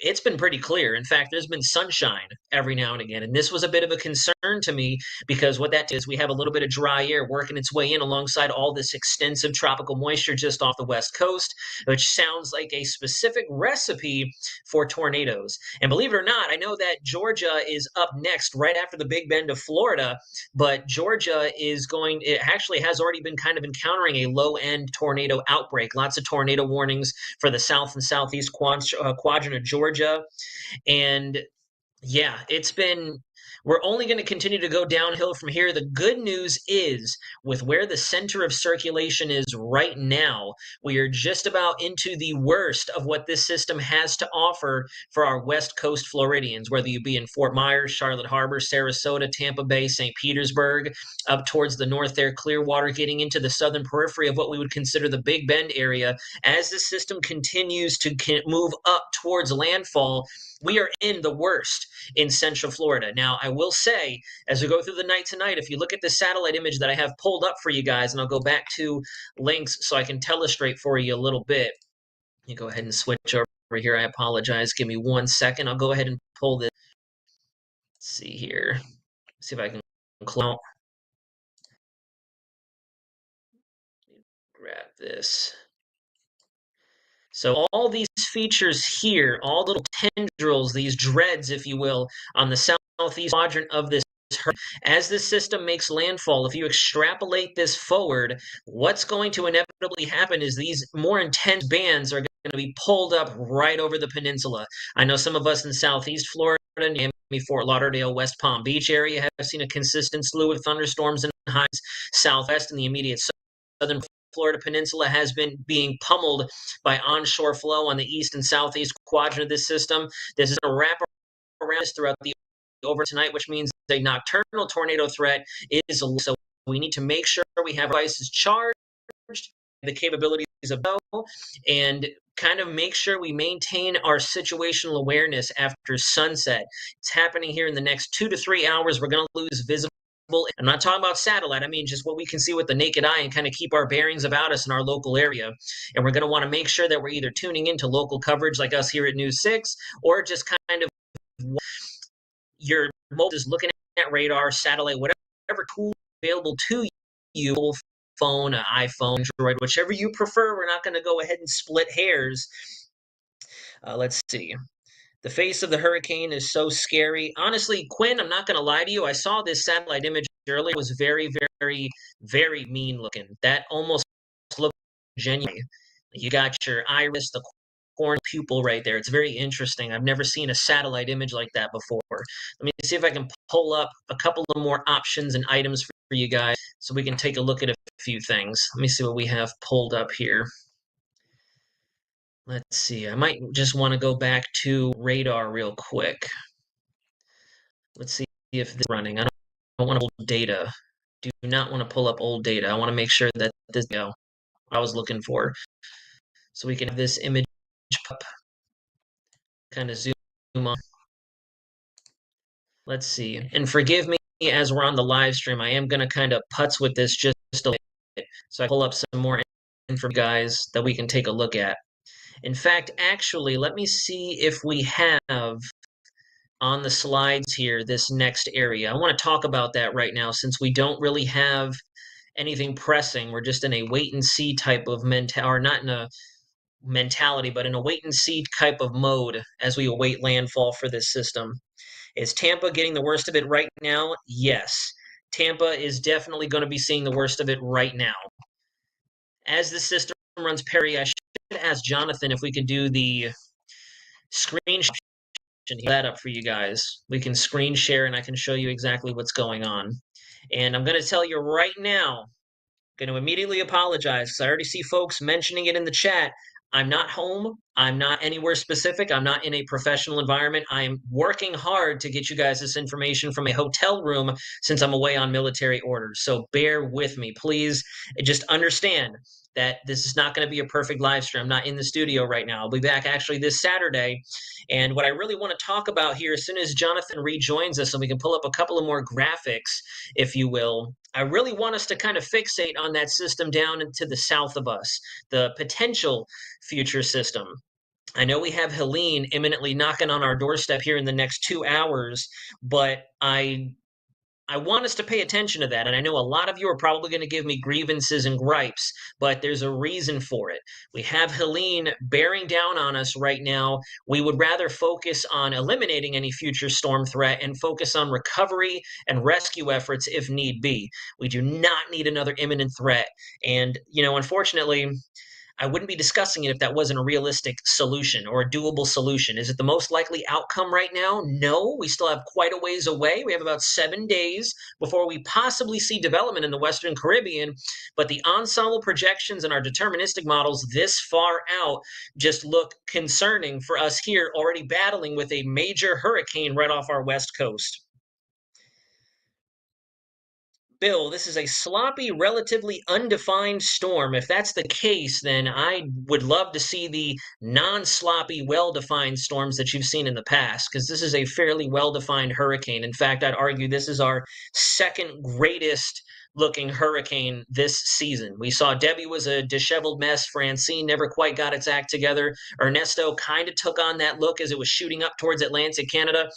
Speaker 7: it's been pretty clear. In fact, there's been sunshine every now and again. And this was a bit of a concern to me because what that is, we have a little bit of dry air working its way in alongside all this extensive tropical moisture just off the West Coast, which sounds like a specific recipe for tornadoes. And believe it or not, I know that Georgia is up next right after the Big Bend of Florida, but Georgia it actually has already been kind of encountering a low-end tornado outbreak. Lots of tornado warnings for the south and southeast quadrant of Georgia. And yeah, we're only going to continue to go downhill from here. The good news is, with where the center of circulation is right now, we are just about into the worst of what this system has to offer for our West Coast Floridians, whether you be in Fort Myers, Charlotte Harbor, Sarasota, Tampa Bay, St. Petersburg, up towards the north there, Clearwater, getting into the southern periphery of what we would consider the Big Bend area. As the system continues to move up towards landfall, we are in the worst in Central Florida. Now, I will say, as we go through the night tonight, if you look at the satellite image that I have pulled up for you guys, and I'll go back to links so I can illustrate for you a little bit. You go ahead and switch over here. I apologize. Give me 1 second. I'll go ahead and pull this. Let's see here. See if I can clone. Grab this. So all these features here, all little tendrils, these dreads, if you will, on the southeast quadrant of this hurricane, as this system makes landfall, if you extrapolate this forward, what's going to inevitably happen is these more intense bands are going to be pulled up right over the peninsula. I know some of us in southeast Florida, Miami, Fort Lauderdale, West Palm Beach area have seen a consistent slew of thunderstorms and highs. Southwest and the immediate southern Florida peninsula has been being pummeled by onshore flow on the east and southeast quadrant of this system. This is going to wrap around us throughout the over tonight, which means a nocturnal tornado threat is so we need to make sure we have devices charged, the capabilities of and kind of make sure we maintain our situational awareness after sunset. It's happening here in the next 2 to 3 hours. We're going to lose visible. I'm not talking about satellite. I mean just what we can see with the naked eye and kind of keep our bearings about us in our local area. And we're going to want to make sure that we're either tuning into local coverage like us here at News 6 or just kind of your mobile is looking at radar, satellite, whatever tool available to you, phone, an iPhone, Android, whichever you prefer. We're not going to go ahead and split hairs. Let's see. The face of the hurricane is so scary. Honestly, Quinn, I'm not going to lie to you. I saw this satellite image earlier. It was very, very, very mean looking. That almost looked genuine. You got your iris, the corn pupil right there. It's very interesting. I've never seen a satellite image like that before. Let me see if I can pull up a couple of more options and items for you guys so we can take a look at a few things. Let me see what we have pulled up here. Let's see. I might just want to go back to radar real quick. Let's see if this is running. I don't want to pull data. Do not want to pull up old data. I want to make sure that this I was looking for. So we can have this image up, kind of zoom on. Let's see. And forgive me as we're on the live stream. I am going to kind of putz with this just a little bit. So I pull up some more info for you guys that we can take a look at. In fact, actually, let me see if we have on the slides here this next area. I want to talk about that right now since we don't really have anything pressing. We're just in a wait and see type of or not in a mentality, but in a wait and see type of mode as we await landfall for this system. Is Tampa getting the worst of it right now? Yes. Tampa is definitely going to be seeing the worst of it right now. As the system runs Perry, I should ask Jonathan if we could do the screen that up for you guys. We can screen share and I can show you exactly what's going on. And I'm going to tell you right now, going to immediately apologize because I already see folks mentioning it in the chat. I'm not home. I'm not anywhere specific. I'm not in a professional environment. I am working hard to get you guys this information from a hotel room since I'm away on military orders. So bear with me, please. Just understand that this is not going to be a perfect live stream. I'm not in the studio right now. I'll be back actually this Saturday. And what I really want to talk about here, as soon as Jonathan rejoins us and we can pull up a couple of more graphics, if you will, I really want us to kind of fixate on that system down to the south of us, the potential future system. I know we have Helene imminently knocking on our doorstep here in the next 2 hours, but I want us to pay attention to that. And I know a lot of you are probably going to give me grievances and gripes, but there's a reason for it. We have Helene bearing down on us right now. We would rather focus on eliminating any future storm threat and focus on recovery and rescue efforts if need be. We do not need another imminent threat. And, unfortunately, I wouldn't be discussing it if that wasn't a realistic solution or a doable solution. Is it the most likely outcome right now? No, we still have quite a ways away. We have about 7 days before we possibly see development in the Western Caribbean, but the ensemble projections and our deterministic models this far out just look concerning for us here already battling with a major hurricane right off our west coast. Bill, this is a sloppy, relatively undefined storm. If that's the case, then I would love to see the non-sloppy, well-defined storms that you've seen in the past, because this is a fairly well-defined hurricane. In fact, I'd argue this is our second greatest looking hurricane this season. We saw Debbie was a disheveled mess. Francine never quite got its act together. Ernesto kind of took on that look as it was shooting up towards Atlantic Canada.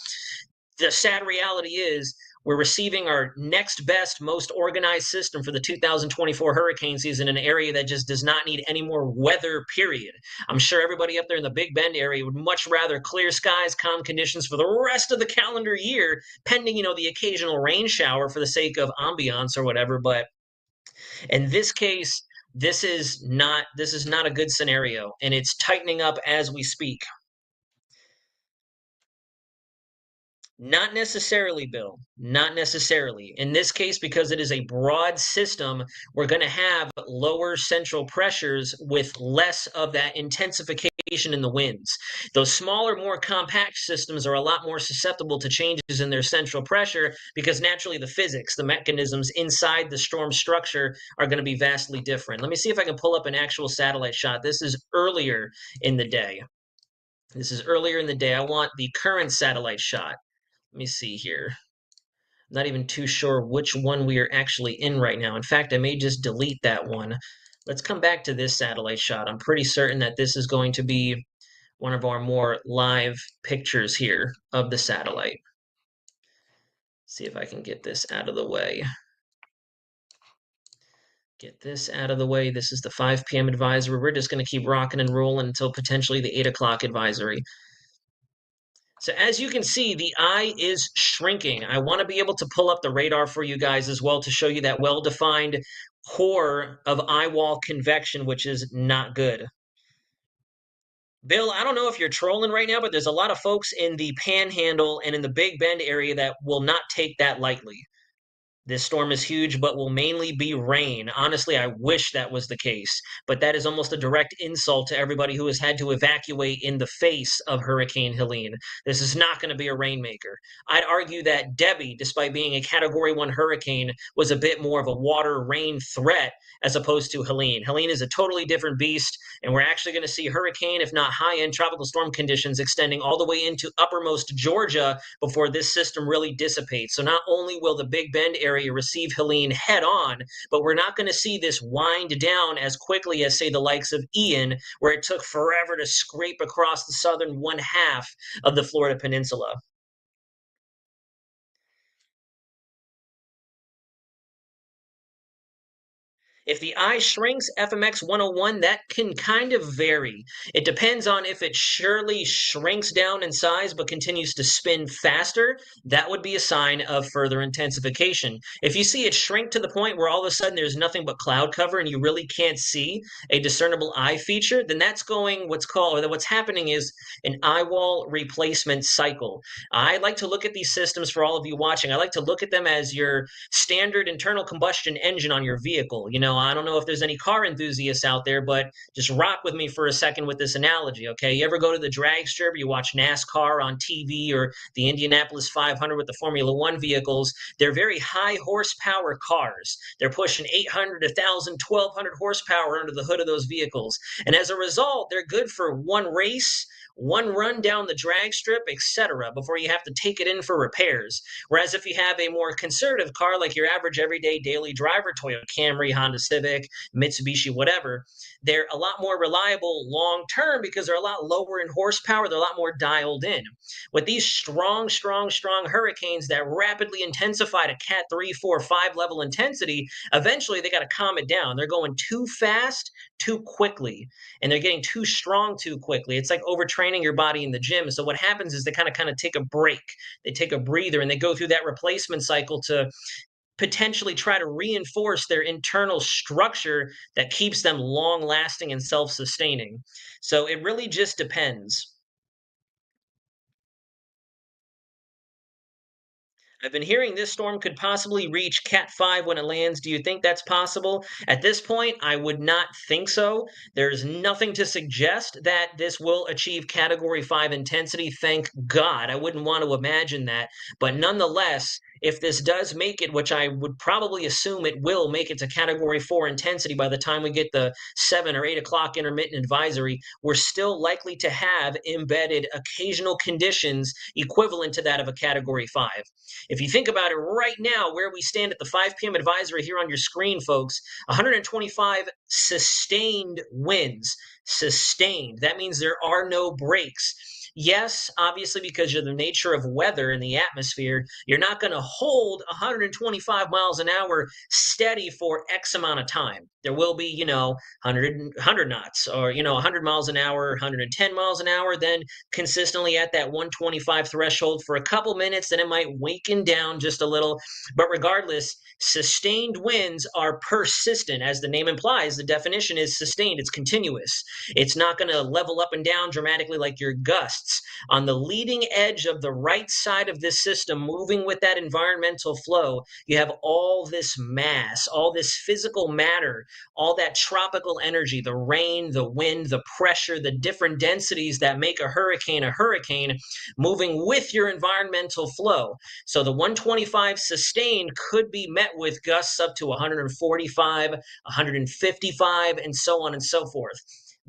Speaker 7: The sad reality is we're receiving our next best, most organized system for the 2024 hurricane season in an area that just does not need any more weather, period. I'm sure everybody up there in the Big Bend area would much rather clear skies, calm conditions for the rest of the calendar year, pending, the occasional rain shower for the sake of ambiance or whatever. But in this case, this is not a good scenario, and it's tightening up as we speak. Not necessarily, Bill. Not necessarily. In this case, because it is a broad system, we're going to have lower central pressures with less of that intensification in the winds. Those smaller, more compact systems are a lot more susceptible to changes in their central pressure because naturally the physics, the mechanisms inside the storm structure are going to be vastly different. Let me see if I can pull up an actual satellite shot. This is earlier in the day. I want the current satellite shot. Let me see here. I'm not even too sure which one we are actually in right now. In fact, I may just delete that one. Let's come back to this satellite shot. I'm pretty certain that this is going to be one of our more live pictures here of the satellite. See if I can get this out of the way. This is the 5 p.m. advisory. We're just going to keep rocking and rolling until potentially the 8 o'clock advisory. So as you can see, the eye is shrinking. I want to be able to pull up the radar for you guys as well to show you that well-defined core of eye wall convection, which is not good. Bill, I don't know if you're trolling right now, but there's a lot of folks in the Panhandle and in the Big Bend area that will not take that lightly. This storm is huge, but will mainly be rain. Honestly, I wish that was the case, but that is almost a direct insult to everybody who has had to evacuate in the face of Hurricane Helene. This is not going to be a rainmaker. I'd argue that Debbie, despite being a Category 1 hurricane, was a bit more of a water rain threat as opposed to Helene. Helene is a totally different beast, and we're actually going to see hurricane, if not high-end tropical storm conditions extending all the way into uppermost Georgia before this system really dissipates. So not only will the Big Bend area receive Helene head on, but we're not going to see this wind down as quickly as, say, the likes of Ian, where it took forever to scrape across the southern one half of the Florida Peninsula. If the eye shrinks, FMX 101, that can kind of vary. It depends on if it surely shrinks down in size but continues to spin faster. That would be a sign of further intensification. If you see it shrink to the point where all of a sudden there's nothing but cloud cover and you really can't see a discernible eye feature, then that's going what's happening is an eye wall replacement cycle. I like to look at these systems for all of you watching. I like to look at them as your standard internal combustion engine on your vehicle. I don't know if there's any car enthusiasts out there, but just rock with me for a second with this analogy, okay? You ever go to the drag strip, you watch NASCAR on TV or the Indianapolis 500 with the Formula One vehicles? They're very high horsepower cars. They're pushing 800, 1,000, 1,200 horsepower under the hood of those vehicles. And as a result, they're good for one race, one run down the drag strip, etc., before you have to take it in for repairs. Whereas if you have a more conservative car, like your average everyday daily driver, Toyota Camry, Honda Civic, Mitsubishi, whatever, they're a lot more reliable long term because they're a lot lower in horsepower. They're a lot more dialed in. With these strong hurricanes that rapidly intensify to Cat 3, 4, 5 level intensity, eventually they got to calm it down. They're going too fast, too quickly, and they're getting too strong too quickly. It's like overtraining your body in the gym. So what happens is they kind of take a break. They take a breather and they go through that replacement cycle to potentially try to reinforce their internal structure that keeps them long lasting and self-sustaining. So it really just depends. I've been hearing this storm could possibly reach Cat 5 when it lands. Do you think that's possible? At this point, I would not think so. There's nothing to suggest that this will achieve Category 5 intensity. Thank God. I wouldn't want to imagine that. But nonetheless, if this does make it, which I would probably assume it will make it to Category 4 intensity by the time we get the 7 or 8 o'clock intermittent advisory, we're still likely to have embedded occasional conditions equivalent to that of a Category 5. If you think about it right now, where we stand at the 5 p.m. advisory here on your screen, folks, 125 sustained winds. Sustained. That means there are no breaks. Yes, obviously, because of the nature of weather in the atmosphere, you're not going to hold 125 miles an hour steady for X amount of time. There will be, 100 knots or, 100 miles an hour, 110 miles an hour, then consistently at that 125 threshold for a couple minutes, then it might weaken down just a little. But regardless, sustained winds are persistent. As the name implies, the definition is sustained. It's continuous. It's not going to level up and down dramatically like your gusts. On the leading edge of the right side of this system, moving with that environmental flow, you have all this mass, all this physical matter, all that tropical energy, the rain, the wind, the pressure, the different densities that make a hurricane, moving with your environmental flow. So the 125 sustained could be met with gusts up to 145, 155, and so on and so forth.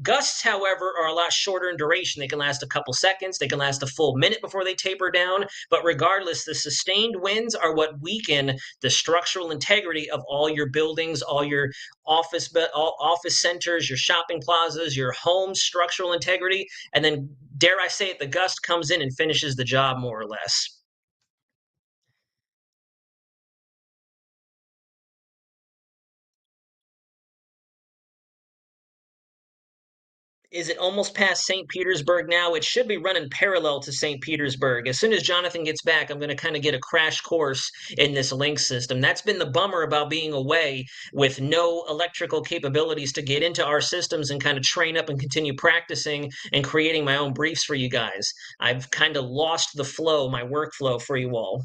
Speaker 7: Gusts, however, are a lot shorter in duration. They can last a couple seconds. They can last a full minute before they taper down. But regardless, the sustained winds are what weaken the structural integrity of all your buildings, all your office centers, your shopping plazas, your home structural integrity. And then, dare I say it, the gust comes in and finishes the job more or less. Is it almost past St. Petersburg now? It should be running parallel to St. Petersburg. As soon as Jonathan gets back, I'm going to kind of get a crash course in this link system. That's been the bummer about being away with no electrical capabilities to get into our systems and kind of train up and continue practicing and creating my own briefs for you guys. I've kind of lost the flow, my workflow for you all.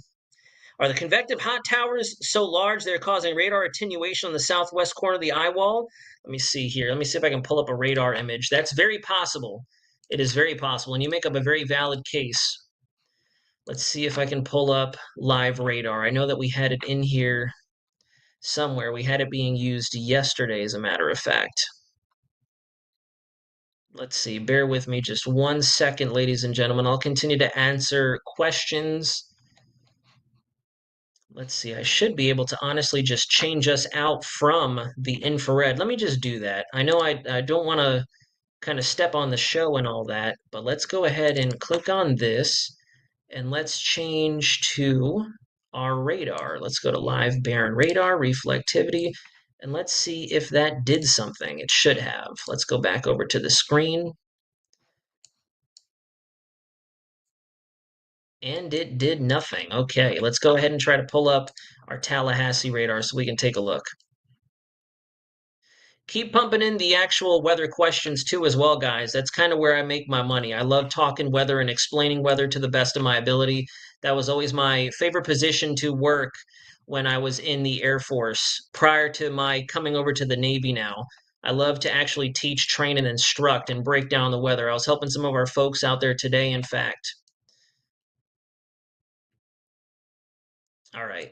Speaker 7: Are the convective hot towers so large they're causing radar attenuation on the southwest corner of the eye wall? Let me see here. Let me see if I can pull up a radar image. That's very possible. It is very possible, and you make up a very valid case. Let's see if I can pull up live radar. I know that we had it in here somewhere. We had it being used yesterday, as a matter of fact. Let's see. Bear with me just 1 second, ladies and gentlemen. I'll continue to answer questions. Let's see, I should be able to honestly just change us out from the infrared. Let me just do that. I know I don't want to kind of step on the show and all that, but let's go ahead and click on this and let's change to our radar. Let's go to live Barron radar, reflectivity, and let's see if that did something. It should have. Let's go back over to the screen. And it did nothing. Okay, let's go ahead and try to pull up our Tallahassee radar so we can take a look. Keep pumping in the actual weather questions too as well, guys. That's kind of where I make my money. I love talking weather and explaining weather to the best of my ability. That was always my favorite position to work when I was in the Air Force prior to my coming over to the Navy now. I love to actually teach, train, and instruct and break down the weather. I was helping some of our folks out there today, in fact. All right.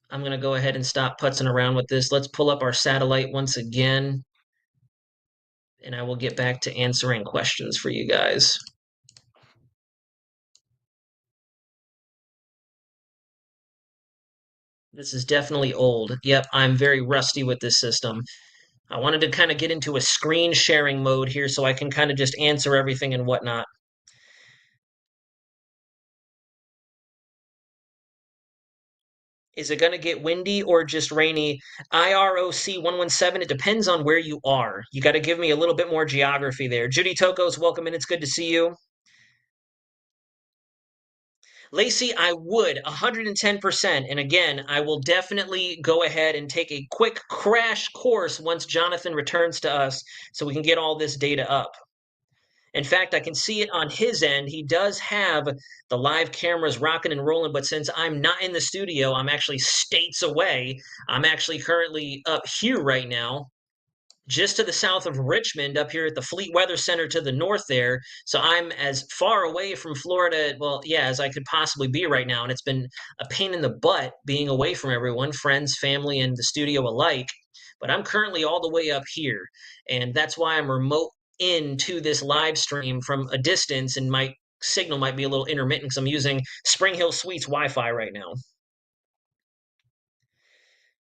Speaker 7: I'm going to go ahead and stop putzing around with this. Let's pull up our satellite once again, and I will get back to answering questions for you guys. This is definitely old. Yep, I'm very rusty with this system. I wanted to kind of get into a screen sharing mode here so I can kind of just answer everything and whatnot. Is it going to get windy or just rainy? IROC 117, it depends on where you are. You got to give me a little bit more geography there. Judy Tokos, welcome in. It's good to see you. Lacey, I would 110%. And again, I will definitely go ahead and take a quick crash course once Jonathan returns to us so we can get all this data up. In fact, I can see it on his end. He does have the live cameras rocking and rolling, but since I'm not in the studio, I'm actually states away. I'm actually currently up here right now, just to the south of Richmond, up here at the Fleet Weather Center to the north there. So I'm as far away from Florida, well, yeah, as I could possibly be right now. And it's been a pain in the butt being away from everyone, friends, family, and the studio alike. But I'm currently all the way up here. And that's why I'm remote into this live stream from a distance, and my signal might be a little intermittent because I'm using Spring Hill Suites Wi-Fi right now.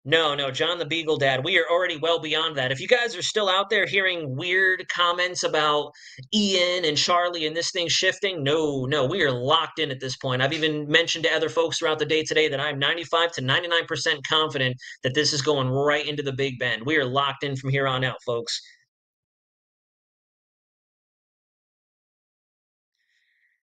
Speaker 7: No, John the Beagle Dad. We are already well beyond that. If you guys are still out there hearing weird comments about Ian and Charlie and this thing shifting, no, we are locked in at this point. I've even mentioned to other folks throughout the day today that I'm 95 to 99% confident that this is going right into the Big Bend. We are locked in from here on out, folks.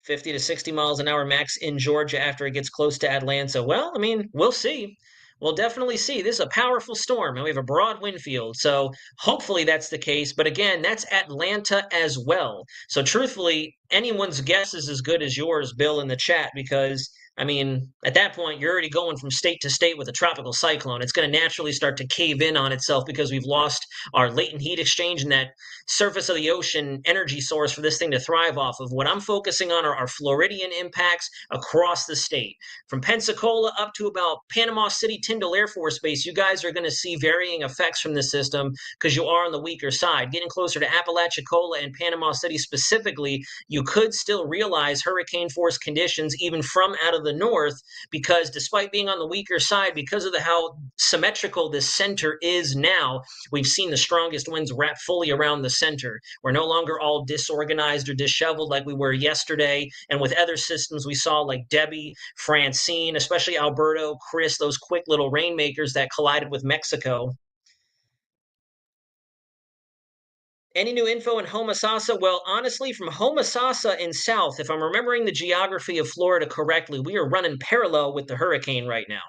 Speaker 7: 50 to 60 miles an hour max in Georgia after it gets close to Atlanta. Well, I mean, we'll see. We'll definitely see. This is a powerful storm, and we have a broad wind field. So hopefully that's the case. But again, that's Atlanta as well. So truthfully, anyone's guess is as good as yours, Bill, in the chat, because I mean, at that point, you're already going from state to state with a tropical cyclone. It's going to naturally start to cave in on itself because we've lost our latent heat exchange and that surface of the ocean energy source for this thing to thrive off of. What I'm focusing on are our Floridian impacts across the state. From Pensacola up to about Panama City, Tyndall Air Force Base, you guys are going to see varying effects from this system because you are on the weaker side. Getting closer to Apalachicola and Panama City specifically, you could still realize hurricane force conditions even from out of the north, because despite being on the weaker side, because of how symmetrical this center is now, we've seen the strongest winds wrap fully around the center. We're no longer all disorganized or disheveled like we were yesterday. And with other systems we saw like Debbie, Francine, especially Alberto, Chris, those quick little rainmakers that collided with Mexico. Any new info in Homosassa? Well, honestly, from Homosassa in south, if I'm remembering the geography of Florida correctly, we are running parallel with the hurricane right now.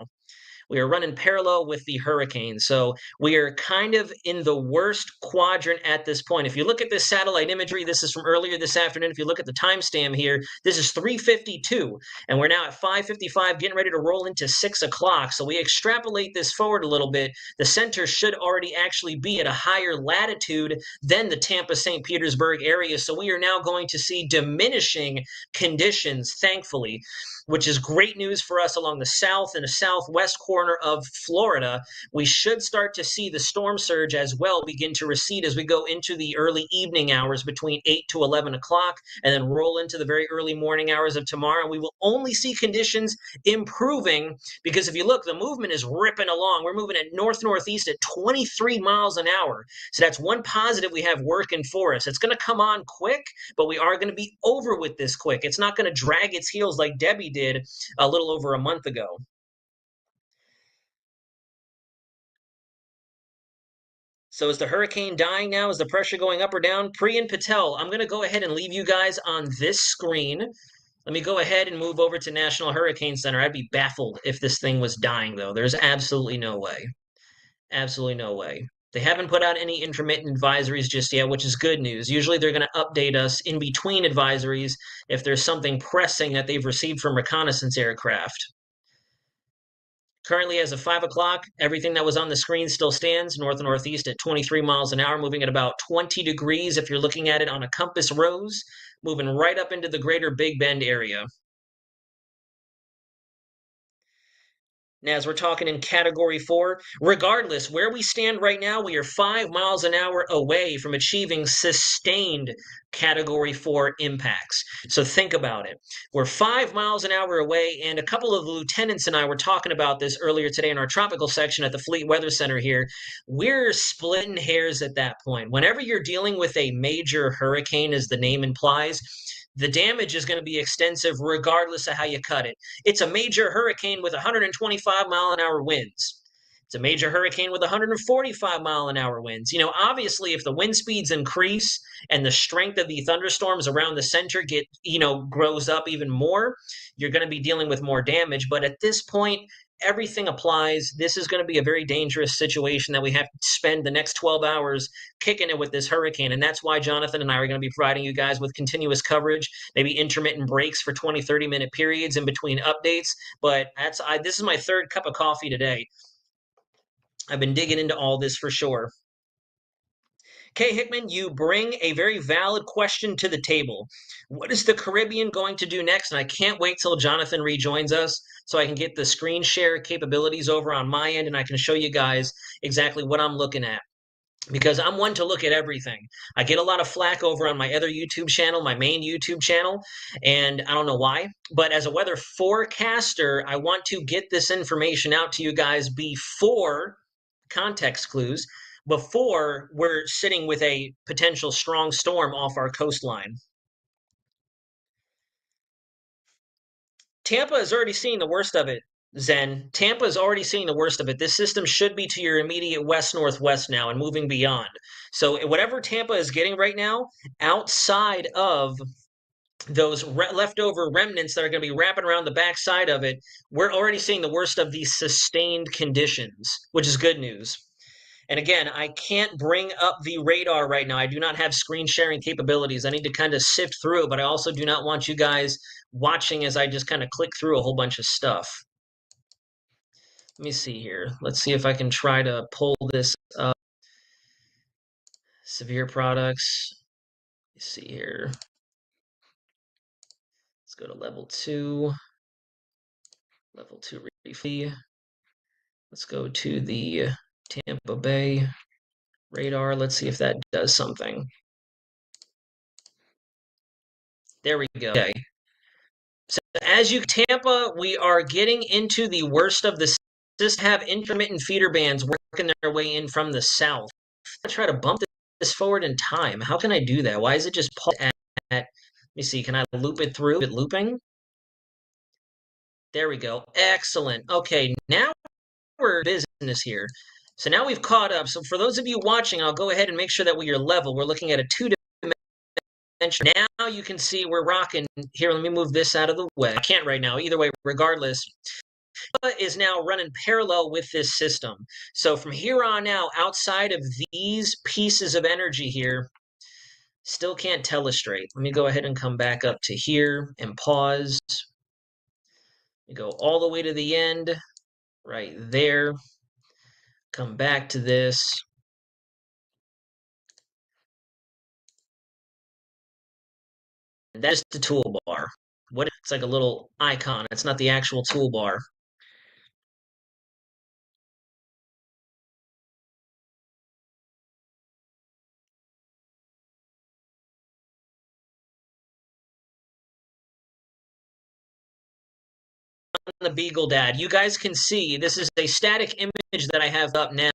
Speaker 7: We are running parallel with the hurricane. So we are kind of in the worst quadrant at this point. If you look at this satellite imagery, this is from earlier this afternoon. If you look at the timestamp here, this is 3:52, and we're now at 5:55, getting ready to roll into 6 o'clock. So we extrapolate this forward a little bit. The center should already actually be at a higher latitude than the Tampa, St. Petersburg area. So we are now going to see diminishing conditions, thankfully, which is great news for us along the south and the southwest corner of Florida. We should start to see the storm surge as well begin to recede as we go into the early evening hours between 8 to 11 o'clock and then roll into the very early morning hours of tomorrow. We will only see conditions improving because if you look, the movement is ripping along. We're moving at north-northeast at 23 miles an hour. So that's one positive we have working for us. It's going to come on quick, but we are going to be over with this quick. It's not going to drag its heels like Debbie did a little over a month ago. So is the hurricane dying now? Is the pressure going up or down? Pri and Patel, I'm going to go ahead and leave you guys on this screen. Let me go ahead and move over to National Hurricane Center. I'd be baffled if this thing was dying, though. There's absolutely no way. Absolutely no way. They haven't put out any intermittent advisories just yet, which is good news. Usually they're going to update us in between advisories if there's something pressing that they've received from reconnaissance aircraft. Currently, as of 5 o'clock, everything that was on the screen still stands, north and northeast at 23 miles an hour, moving at about 20 degrees if you're looking at it on a compass rose, moving right up into the greater Big Bend area. Now, as we're talking in Category 4, regardless, where we stand right now, we are 5 miles an hour away from achieving sustained Category 4 impacts. So think about it. We're 5 miles an hour away, and a couple of the lieutenants and I were talking about this earlier today in our tropical section at the Fleet Weather Center here. We're splitting hairs at that point. Whenever you're dealing with a major hurricane, as the name implies, the damage is going to be extensive regardless of how you cut it. It's a major hurricane with 125 mile an hour winds. It's a major hurricane with 145 mile an hour winds. You know, obviously, if the wind speeds increase and the strength of the thunderstorms around the center grows up even more, you're going to be dealing with more damage. But at this point, everything applies. This is going to be a very dangerous situation that we have to spend the next 12 hours kicking it with this hurricane. And that's why Jonathan and I are going to be providing you guys with continuous coverage, maybe intermittent breaks for 20, 30-minute periods in between updates. But this is my third cup of coffee today. I've been digging into all this for sure. Kay Hickman, you bring a very valid question to the table. What is the Caribbean going to do next? And I can't wait till Jonathan rejoins us so I can get the screen share capabilities over on my end and I can show you guys exactly what I'm looking at. Because I'm one to look at everything. I get a lot of flack over on my other YouTube channel, my main YouTube channel, and I don't know why. But as a weather forecaster, I want to get this information out to you guys before context clues, before we're sitting with a potential strong storm off our coastline. Tampa is already seeing the worst of it, Zen. Tampa is already seeing the worst of it. This system should be to your immediate west-northwest now and moving beyond. So whatever Tampa is getting right now, outside of those leftover remnants that are going to be wrapping around the backside of it, we're already seeing the worst of these sustained conditions, which is good news. And again, I can't bring up the radar right now. I do not have screen sharing capabilities. I need to kind of sift through it, but I also do not want you guys watching as I just kind of click through a whole bunch of stuff. Let me see here. Let's see if I can try to pull this up. Severe products. Let's see here. Let's go to level 2. Level 2 refee. Let's go to the Tampa Bay radar. Let's see if that does something. There we go. Okay. So as you Tampa, we are getting into the worst of the system. Have intermittent feeder bands working their way in from the south. I'm try to bump this forward in time. How can I do that? Why is it just paused at let me see, can I loop it through? Is it looping? There we go. Excellent. Okay, now we're in business here. So now we've caught up. So for those of you watching, I'll go ahead and make sure that we are level. We're looking at a two-dimensional. Now you can see we're rocking. Here, let me move this out of the way. I can't right now. Either way, regardless, is now running parallel with this system. So from here on out, outside of these pieces of energy here, still can't tell us straight. Let me go ahead and come back up to here and pause. We go all the way to the end, right there. Come back to this. That's the toolbar. What? It's like a little icon. It's not the actual toolbar. The Beagle Dad. You guys can see this is a static image that I have up now.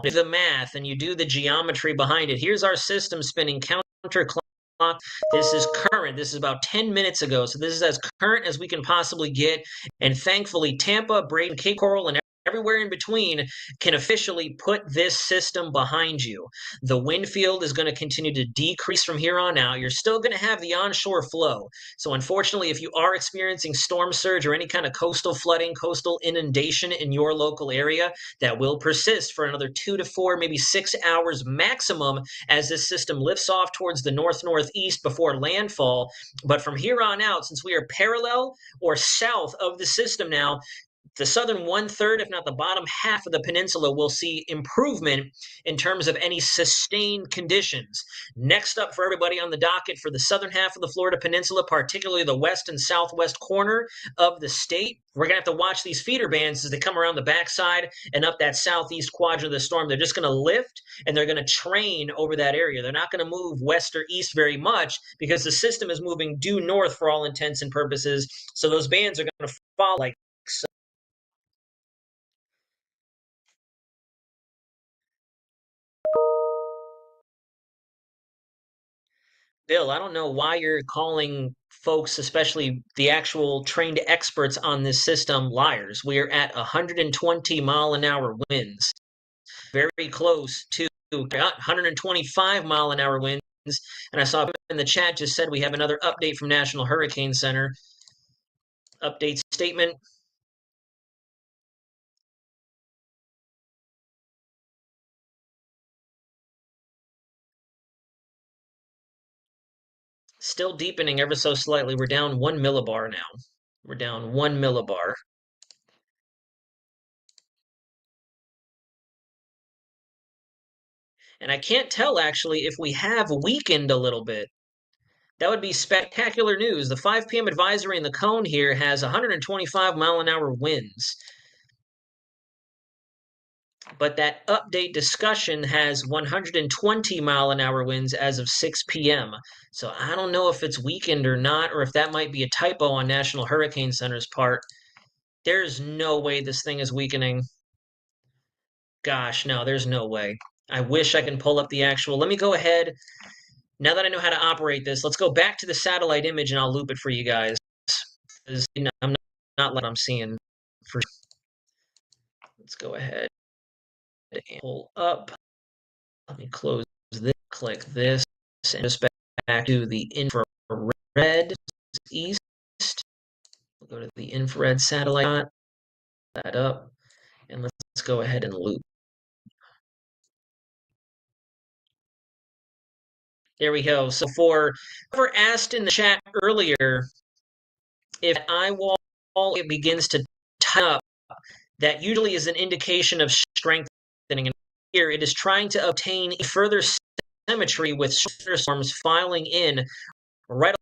Speaker 7: Do the math and you do the geometry behind it. Here's our system spinning counterclock. This is current. This is about 10 minutes ago. So this is as current as we can possibly get. And thankfully, Tampa, Braden, Cape Coral, and everywhere in between can officially put this system behind you. The wind field is going to continue to decrease from here on out. You're still going to have the onshore flow. So unfortunately, if you are experiencing storm surge or any kind of coastal flooding, coastal inundation in your local area, that will persist for another 2 to 4, maybe 6 hours maximum as this system lifts off towards the northeast before landfall. But from here on out, since we are parallel or south of the system now, the southern 1/3, if not the bottom half of the peninsula, will see improvement in terms of any sustained conditions. Next up for everybody on the docket for the southern half of the Florida Peninsula, particularly the west and southwest corner of the state, we're going to have to watch these feeder bands as they come around the backside and up that southeast quadrant of the storm. They're just going to lift and they're going to train over that area. They're not going to move west or east very much because the system is moving due north for all intents and purposes. So those bands are going to follow like so. Bill, I don't know why you're calling folks, especially the actual trained experts on this system, liars. We are at 120-mile-an-hour winds, very close to 125-mile-an-hour winds. And I saw in the chat just said we have another update from National Hurricane Center. Update statement. Still deepening ever so slightly. We're down 1 millibar now. We're down 1 millibar. And I can't tell, actually, if we have weakened a little bit. That would be spectacular news. The 5 p.m. advisory in the cone here has 125-mile-an-hour winds. But that update discussion has 120-mile-an-hour winds as of 6 p.m. So I don't know if it's weakened or not, or if that might be a typo on National Hurricane Center's part. There's no way this thing is weakening. Gosh, no, there's no way. I wish I can pull up the actual. Let me go ahead. Now that I know how to operate this, let's go back to the satellite image and I'll loop it for you guys. I'm not what I'm seeing. Let's go ahead and pull up. Let me close this, click this, and just back to the infrared east. We'll go to the infrared satellite, that up, and let's go ahead and loop. There we go. So for whoever asked in the chat earlier, if eye wall it begins to tighten up, that usually is an indication of strengthening. And here it is trying to obtain further symmetry with thunderstorms filing in right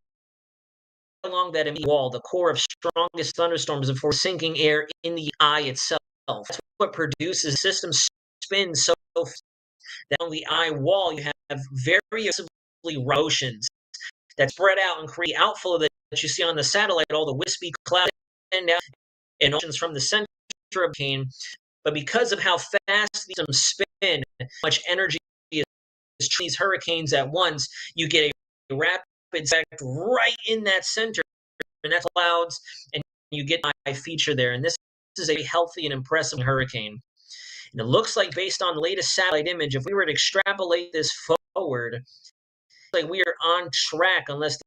Speaker 7: along that wall, the core of strongest thunderstorms before sinking air in the eye itself. That's what produces system spin so that on the eye wall you have very oceans that spread out and create outflow that you see on the satellite, all the wispy clouds and oceans from the center of the hurricane. But because of how fast these spin, much energy is these hurricanes at once, you get a rapid effect right in that center, and that's clouds, and you get a feature there. And this is a healthy and impressive hurricane. And it looks like, based on the latest satellite image, if we were to extrapolate this forward, like we are on track, unless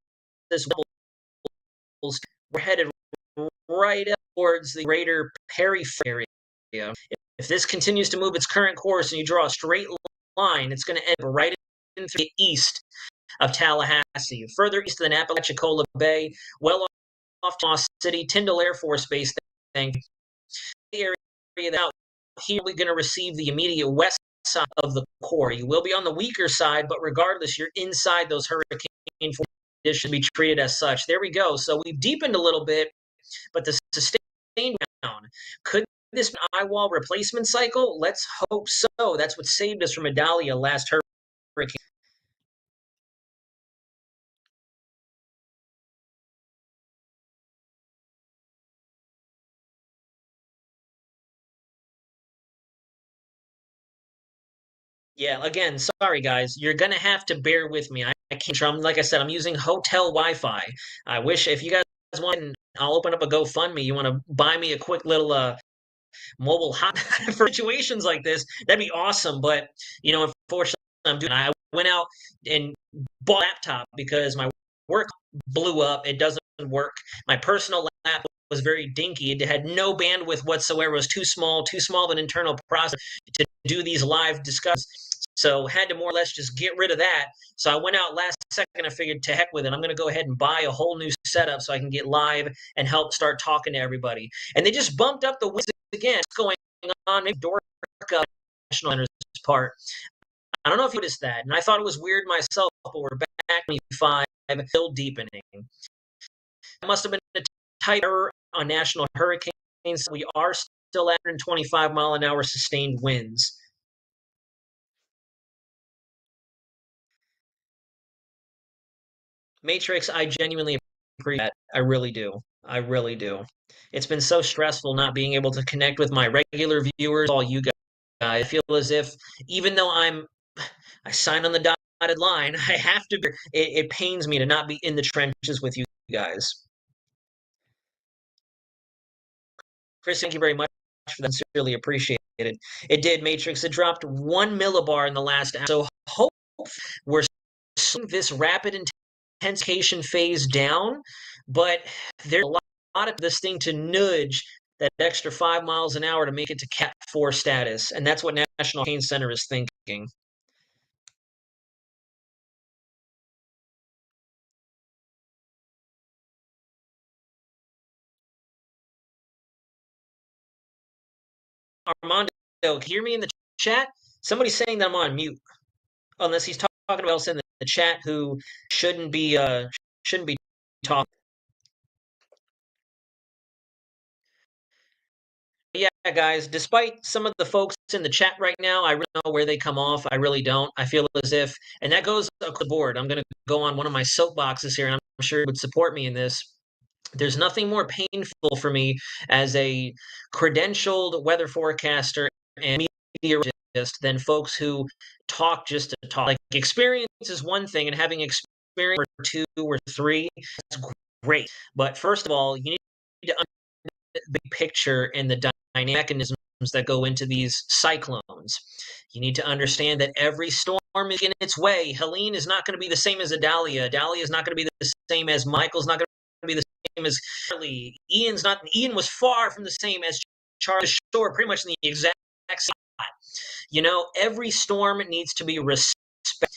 Speaker 7: this we're headed right up towards the greater Perry area. If this continues to move its current course and you draw a straight line, it's going to end right into the east of Tallahassee, further east than Appalachian Bay, well off Moss City, Tyndall Air Force Base. Thank you. The area out here, we're going to receive the immediate west side of the core. You will be on the weaker side, but regardless, you're inside those hurricane conditions, should be treated as such. There we go. So we've deepened a little bit, but the sustained down. Could this be an eye wall replacement cycle? Let's hope so. That's what saved us from Idalia last hurricane. Yeah, again, sorry guys, you're gonna have to bear with me. I can't. Like I said, I'm using hotel Wi-Fi. I wish, if you guys want, I'll open up a GoFundMe. You want to buy me a quick little mobile hot for situations like this? That'd be awesome. But unfortunately, I went out and bought a laptop because my work blew up. It doesn't work. My personal laptop was very dinky. It had no bandwidth whatsoever. It was too small of an internal processor to do these live discussions. So had to more or less just get rid of that. So I went out last second. I figured, to heck with it. I'm going to go ahead and buy a whole new setup so I can get live and help start talking to everybody. And they just bumped up the winds again. What's going on? Maybe dork National Center's part. I don't know if you noticed that. And I thought it was weird myself, but we're back 25, still deepening. It must have been a tight error on national hurricanes. We are still at 125 mile an hour sustained winds. Matrix, I genuinely appreciate that. I really do. I really do. It's been so stressful not being able to connect with my regular viewers, all you guys. I feel as if, even though I signed on the dotted line, I have to. It pains me to not be in the trenches with you guys. Chris, thank you very much for that. Sincerely appreciate it. It did, Matrix. It dropped 1 millibar in the last hour. So hope we're seeing this rapid intensification phase down, but there's a lot of this thing to nudge that extra 5 miles an hour to make it to Cat 4 status, and that's what National Hurricane Center is thinking. Armando, can you hear me in the chat? Somebody's saying that I'm on mute, unless he's talking about else in the chat who shouldn't be talking. Yeah, guys, despite some of the folks in the chat right now, I really don't know where they come off. I really don't. I feel as if, and that goes across the board. I'm going to go on one of my soapboxes here, and I'm sure you would support me in this. There's nothing more painful for me as a credentialed weather forecaster and meteorologist than folks who talk just to talk. Like, experience is one thing, and having experience or 2 or 3, that's great. But first of all, you need to understand the big picture and the mechanisms that go into these cyclones. You need to understand that every storm is in its way. Helene is not going to be the same as Idalia. Idalia is not going to be the same as Michael's not going to be the same as Charlie. Ian was far from the same as Charlie Shore, pretty much in the exact same spot. Every storm needs to be respected.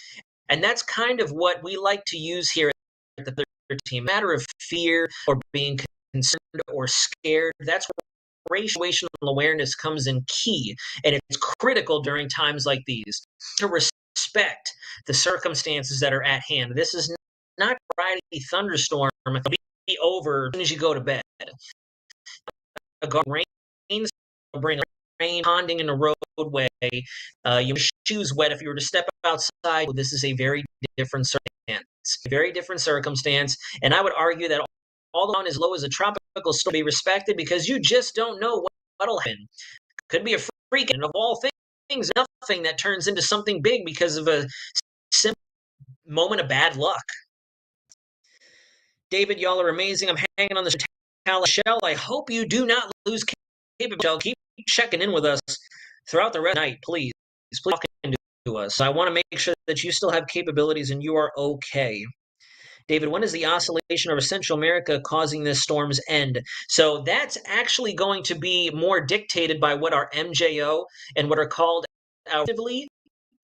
Speaker 7: And that's kind of what we like to use here at the third team. A matter of fear or being concerned or scared. That's where situational awareness comes in key, and it's critical during times like these to respect the circumstances that are at hand. This is not a Friday thunderstorm. It'll be over as soon as you go to bed. Rain, bring rain, ponding in the roadway. Your shoes wet if you were to step outside. This is a very different circumstance. Very different circumstance, and I would argue that all on as low as a tropical storm be respected, because you just don't know what'll happen. Could be a freak, and of all things, nothing that turns into something big because of a simple moment of bad luck. David, y'all are amazing. I'm hanging on this shell. I hope you do not lose capability. Keep checking in with us. throughout the rest of the night, please talk to us. I want to make sure that you still have capabilities and you are okay. David, when is the oscillation over Central America causing this storm's end? So that's actually going to be more dictated by what our MJO and what are called actively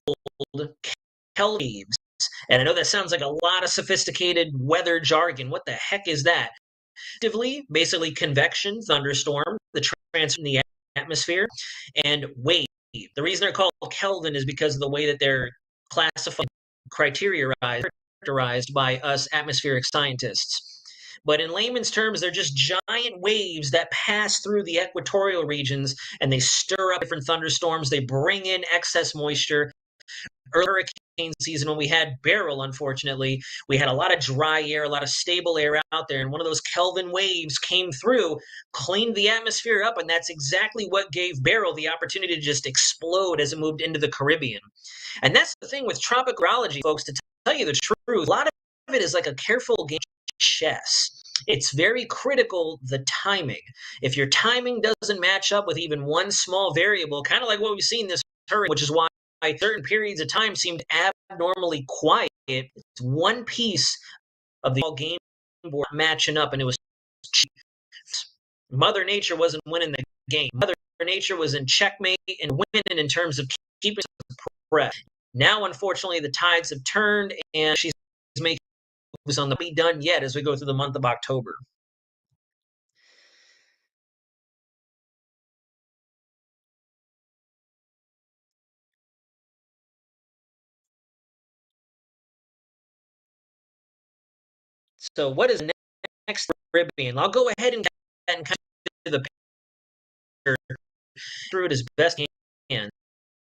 Speaker 7: cold Kelvin waves. And I know that sounds like a lot of sophisticated weather jargon. What the heck is that? Actively, basically convection, thunderstorm, the transfer in the atmosphere, and wave. The reason they're called Kelvin is because of the way that they're classified, characterized by us atmospheric scientists. But in layman's terms, they're just giant waves that pass through the equatorial regions and they stir up different thunderstorms. They bring in excess moisture. Early hurricane season, when we had Beryl, unfortunately, we had a lot of dry air, a lot of stable air out there, and one of those Kelvin waves came through, cleaned the atmosphere up, and that's exactly what gave Beryl the opportunity to just explode as it moved into the Caribbean. And that's the thing with tropicalology, folks, to tell you the truth, a lot of it is like a careful game of chess. It's very critical, the timing. If your timing doesn't match up with even one small variable, kind of like what we've seen this hurricane, which is why certain periods of time seemed abnormally quiet. It's one piece of the game board matching up, and it was Mother Nature wasn't winning the game. Mother Nature was in checkmate and winning in terms of keeping breath. Now, unfortunately, the tides have turned, and she's making moves on the be done yet as we go through the month of October. So, what is next Caribbean? I'll go ahead and kind of the picture through it as best I can.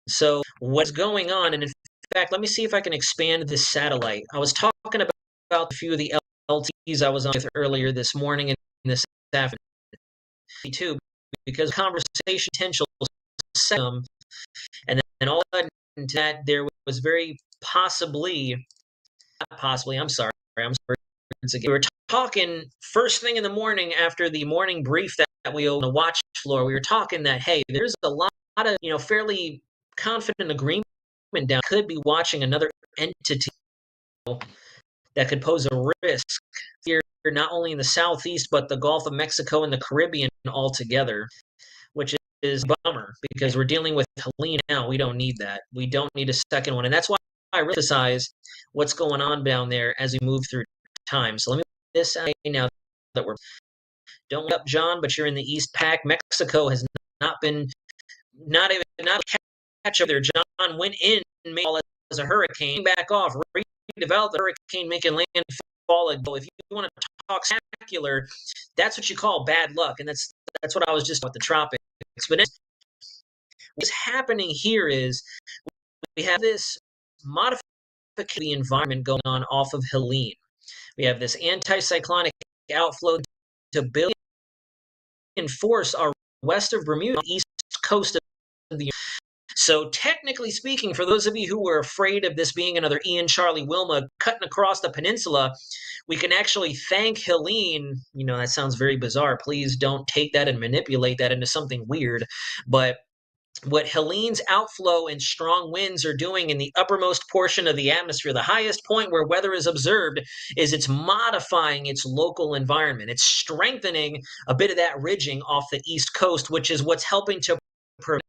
Speaker 7: So, what's going on? And in fact, let me see if I can expand this satellite. I was talking about a few of the LTs I was on with earlier this morning and this afternoon too, because conversation potential and then all of that there was very possibly, not possibly, I'm sorry, we were talking first thing in the morning after the morning brief that we opened the watch floor. We were talking that, hey, there's a lot of, fairly confident agreement down could be watching another entity that could pose a risk here, not only in the southeast, but the Gulf of Mexico and the Caribbean altogether, which is a bummer because we're dealing with Helene now. We don't need that. We don't need a second one. And that's why I really emphasize what's going on down there as we move through time. So let me this out now that we're don't look up, John, but you're in the East Pac. Mexico has not catch up there. John went in and made as a hurricane, back off, redeveloped the hurricane, making landfall. If you want to talk spectacular, that's what you call bad luck, and that's what I was just with the tropics. But what's happening here is we have this modification of the environment going on off of Helene. We have this anticyclonic outflow to build and force our west of Bermuda, east coast of the. So technically speaking, for those of you who were afraid of this being another Ian, Charlie, Wilma cutting across the peninsula, we can actually thank Helene. That sounds very bizarre. Please don't take that and manipulate that into something weird. But what Helene's outflow and strong winds are doing in the uppermost portion of the atmosphere, the highest point where weather is observed, is it's modifying its local environment. It's strengthening a bit of that ridging off the east coast, which is what's helping to prevent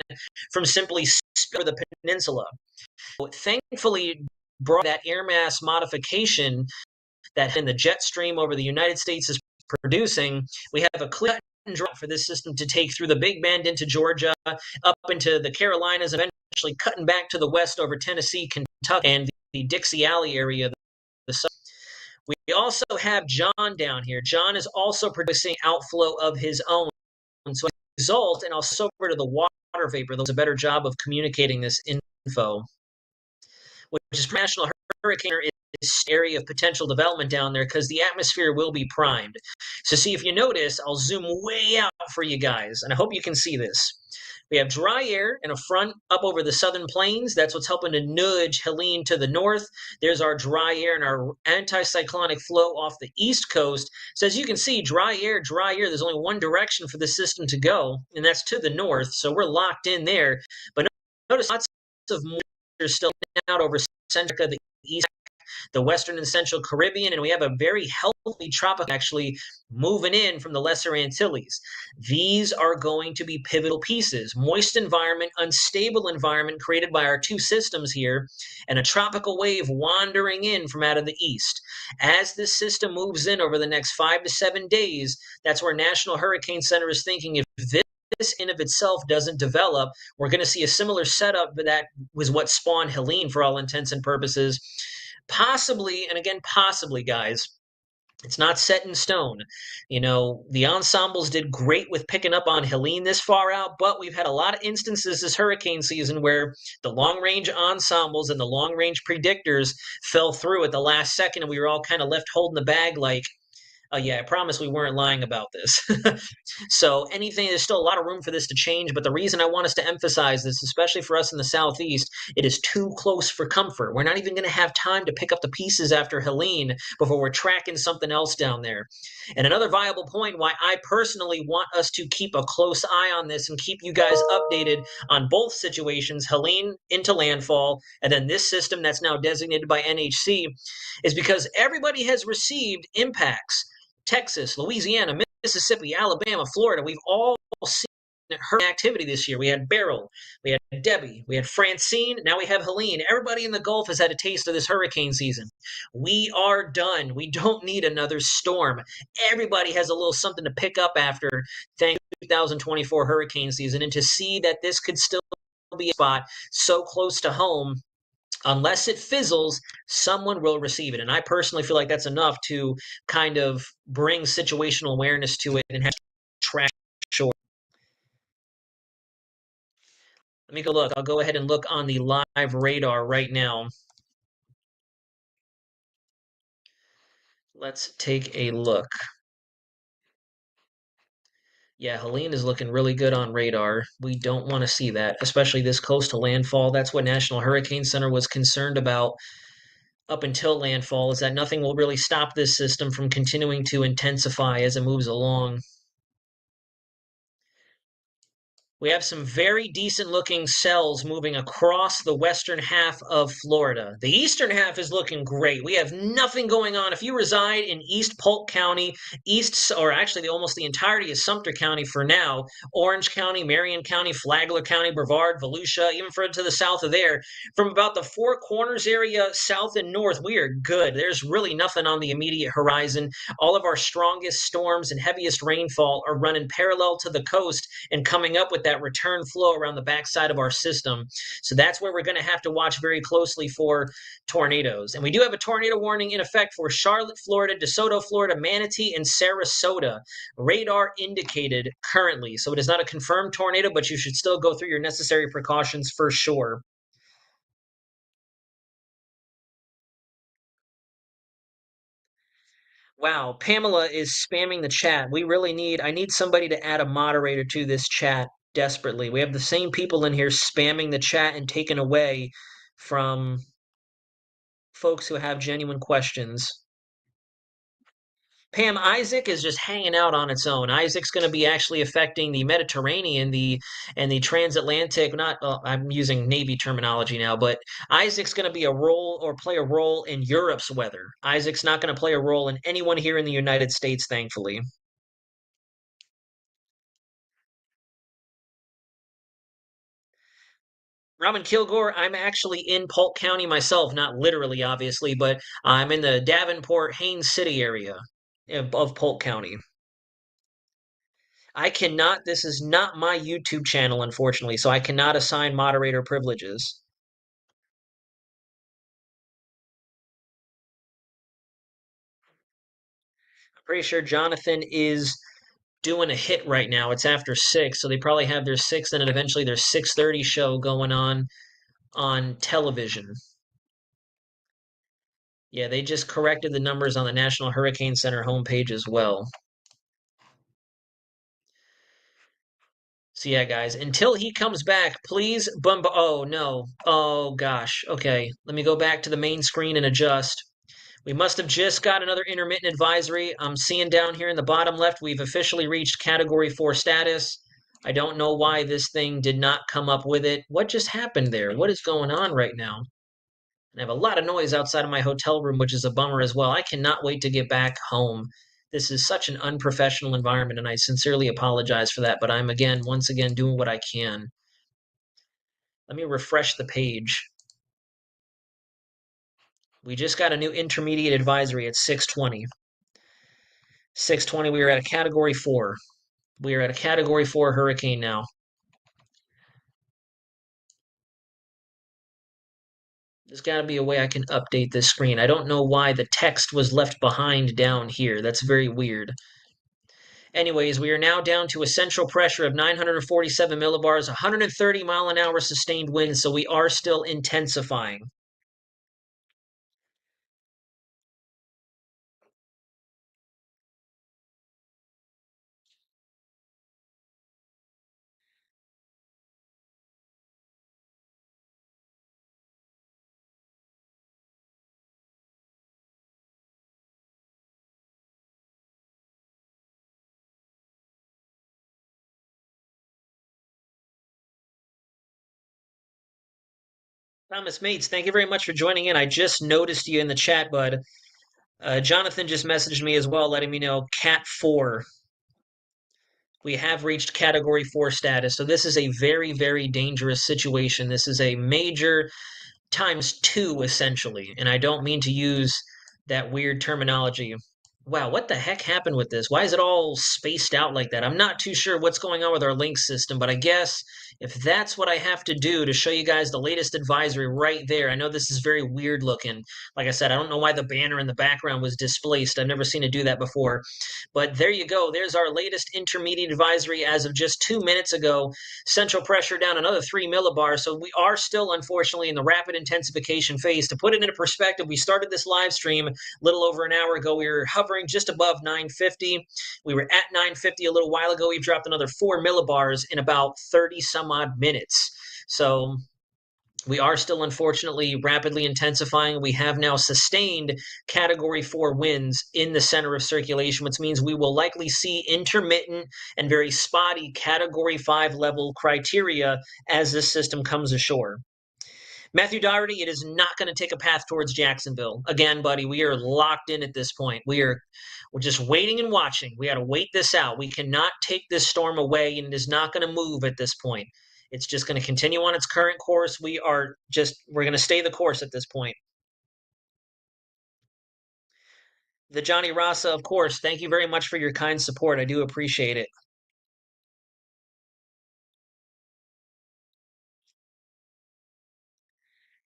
Speaker 7: from simply spilling the peninsula. Thankfully, brought that air mass modification that in the jet stream over the United States is producing. We have a clear and dry for this system to take through the Big Bend into Georgia, up into the Carolinas, eventually cutting back to the west over Tennessee, Kentucky, and the Dixie Alley area. We also have John down here. John is also producing outflow of his own. So as a result, and I'll switch over to the water vapor, there's a better job of communicating this info, which is National Hurricane area of potential development down there because the atmosphere will be primed. So see, if you notice, I'll zoom way out for you guys, and I hope you can see this. We have dry air and a front up over the southern plains. That's what's helping to nudge Helene to the north. There's our dry air and our anticyclonic flow off the east coast. So as you can see, dry air, there's only one direction for the system to go, and that's to the north. So we're locked in there. But notice lots of moisture still out over Centrica, the east, the western and central Caribbean, and we have a very healthy tropical actually moving in from the Lesser Antilles. These are going to be pivotal pieces. Moist environment, unstable environment created by our two systems here, and a tropical wave wandering in from out of the east. As this system moves in over the next 5 to 7 days, that's where National Hurricane Center is thinking if this in of itself doesn't develop, we're going to see a similar setup that was what spawned Helene for all intents and purposes. Possibly, and again, possibly, guys, it's not set in stone. You know, the ensembles did great with picking up on Helene this far out, but we've had a lot of instances this hurricane season where the long range ensembles and the long range predictors fell through at the last second, and we were all kind of left holding the bag like, oh yeah, I promise we weren't lying about this. So there's still a lot of room for this to change. But the reason I want us to emphasize this, especially for us in the Southeast, it is too close for comfort. We're not even going to have time to pick up the pieces after Helene before we're tracking something else down there. And another viable point why I personally want us to keep a close eye on this and keep you guys updated on both situations, Helene into landfall, and then this system that's now designated by NHC, is because everybody has received impacts. Texas, Louisiana, Mississippi, Alabama, Florida, we've all seen hurricane activity this year. We had Beryl, we had Debbie, we had Francine, now we have Helene. Everybody in the Gulf has had a taste of this hurricane season. We are done. We don't need another storm. Everybody has a little something to pick up after, thanks to 2024 hurricane season, and to see that this could still be a spot so close to home, unless it fizzles, someone will receive it. And I personally feel like that's enough to kind of bring situational awareness to it and have to track short. Let me go look. I'll go ahead and look on the live radar right now. Let's take a look. Yeah, Helene is looking really good on radar. We don't want to see that, especially this coastal landfall. That's what National Hurricane Center was concerned about up until landfall, is that nothing will really stop this system from continuing to intensify as it moves along. We have some very decent looking cells moving across the western half of Florida. The eastern half is looking great. We have nothing going on. If you reside in East Polk County, or actually almost the entirety of Sumter County for now, Orange County, Marion County, Flagler County, Brevard, Volusia, even further to the south of there, from about the Four Corners area south and north, we are good. There's really nothing on the immediate horizon. All of our strongest storms and heaviest rainfall are running parallel to the coast and coming up with that return flow around the backside of our system. So that's where we're going to have to watch very closely for tornadoes. And we do have a tornado warning in effect for Charlotte, Florida, DeSoto, Florida, Manatee, and Sarasota. Radar indicated currently. So it is not a confirmed tornado, but you should still go through your necessary precautions for sure. Wow, Pamela is spamming the chat. I need somebody to add a moderator to this chat desperately. We have the same people in here spamming the chat and taking away from folks who have genuine questions. Pam, Isaac is just hanging out on its own. Isaac's going to be actually affecting the Mediterranean, and the transatlantic. Not, I'm using Navy terminology now, but Isaac's going to be play a role in Europe's weather. Isaac's not going to play a role in anyone here in the United States, thankfully. Robin Kilgore, I'm actually in Polk County myself, not literally, obviously, but I'm in the Davenport, Haines City area of Polk County. This is not my YouTube channel, unfortunately, so I cannot assign moderator privileges. I'm pretty sure Jonathan is doing a hit right now. It's after 6, so they probably have their 6th and then eventually their 6:30 show going on television. Yeah, they just corrected the numbers on the National Hurricane Center homepage as well. So yeah, guys, until he comes back, please oh no. Oh gosh. Okay. Let me go back to the main screen and adjust. We must have just got another intermittent advisory. I'm seeing down here in the bottom left, we've officially reached Category 4 status. I don't know why this thing did not come up with it. What just happened there? What is going on right now? And I have a lot of noise outside of my hotel room, which is a bummer as well. I cannot wait to get back home. This is such an unprofessional environment, and I sincerely apologize for that, but I'm once again, doing what I can. Let me refresh the page. We just got a new intermediate advisory at 6:20. 6:20, we are at a Category 4. We are at a Category 4 hurricane now. There's got to be a way I can update this screen. I don't know why the text was left behind down here. That's very weird. Anyways, we are now down to a central pressure of 947 millibars, 130 mile an hour sustained winds, so we are still intensifying. Thomas Mates, thank you very much for joining in. I just noticed you in the chat, bud. Jonathan just messaged me as well, letting me know Cat 4. We have reached Category 4 status. So this is a very, very dangerous situation. This is a major times 2, essentially. And I don't mean to use that weird terminology. Wow, what the heck happened with this? Why is it all spaced out like that? I'm not too sure what's going on with our link system, but I guess if that's what I have to do to show you guys the latest advisory right there, I know this is very weird looking. Like I said, I don't know why the banner in the background was displaced. I've never seen it do that before. But there you go. There's our latest intermediate advisory as of just 2 minutes ago. Central pressure down another 3 millibars. So we are still, unfortunately, in the rapid intensification phase. To put it into perspective, we started this live stream a little over an hour ago. We were hovering just above 950. We were at 950 a little while ago. We've dropped another 4 millibars in about 30 some odd minutes. So we are still, unfortunately, rapidly intensifying. We have now sustained Category 4 winds in the center of circulation, which means we will likely see intermittent and very spotty Category 5 level criteria as this system comes ashore. Matthew Doherty, it is not going to take a path towards Jacksonville. Again, buddy, we are locked in at this point. We're just waiting and watching. We got to wait this out. We cannot take this storm away, and it is not going to move at this point. It's just going to continue on its current course. We're going to stay the course at this point. The Johnny Rasa, of course, thank you very much for your kind support. I do appreciate it.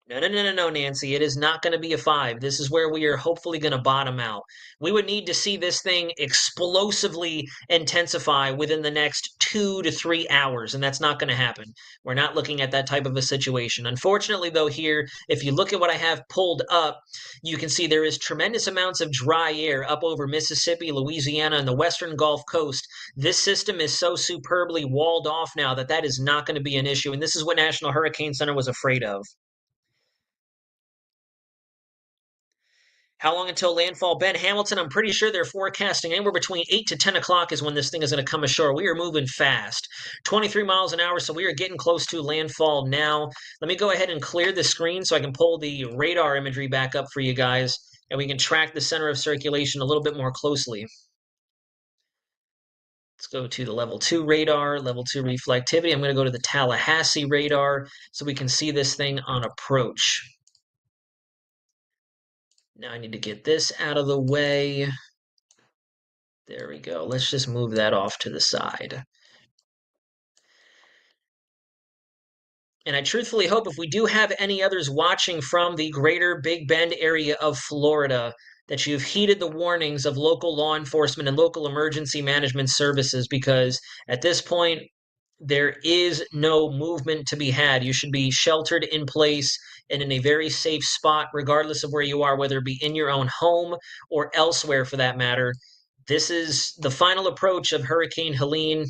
Speaker 7: No, Nancy. It is not going to be a 5. This is where we are hopefully going to bottom out. We would need to see this thing explosively intensify within the next 2 to 3 hours, and that's not going to happen. We're not looking at that type of a situation. Unfortunately, though, here, if you look at what I have pulled up, you can see there is tremendous amounts of dry air up over Mississippi, Louisiana, and the western Gulf Coast. This system is so superbly walled off now that that is not going to be an issue, and this is what National Hurricane Center was afraid of. How long until landfall? Ben Hamilton, I'm pretty sure they're forecasting anywhere between 8 to 10 o'clock is when this thing is going to come ashore. We are moving fast. 23 miles an hour, so we are getting close to landfall now. Let me go ahead and clear the screen so I can pull the radar imagery back up for you guys, and we can track the center of circulation a little bit more closely. Let's go to the level 2 radar, level 2 reflectivity. I'm going to go to the Tallahassee radar so we can see this thing on approach. Now I need to get this out of the way. There we go. Let's just move that off to the side. And I truthfully hope if we do have any others watching from the greater Big Bend area of Florida, that you've heeded the warnings of local law enforcement and local emergency management services, because at this point, there is no movement to be had. You should be sheltered in place and in a very safe spot, regardless of where you are, whether it be in your own home or elsewhere for that matter. This is the final approach of Hurricane Helene.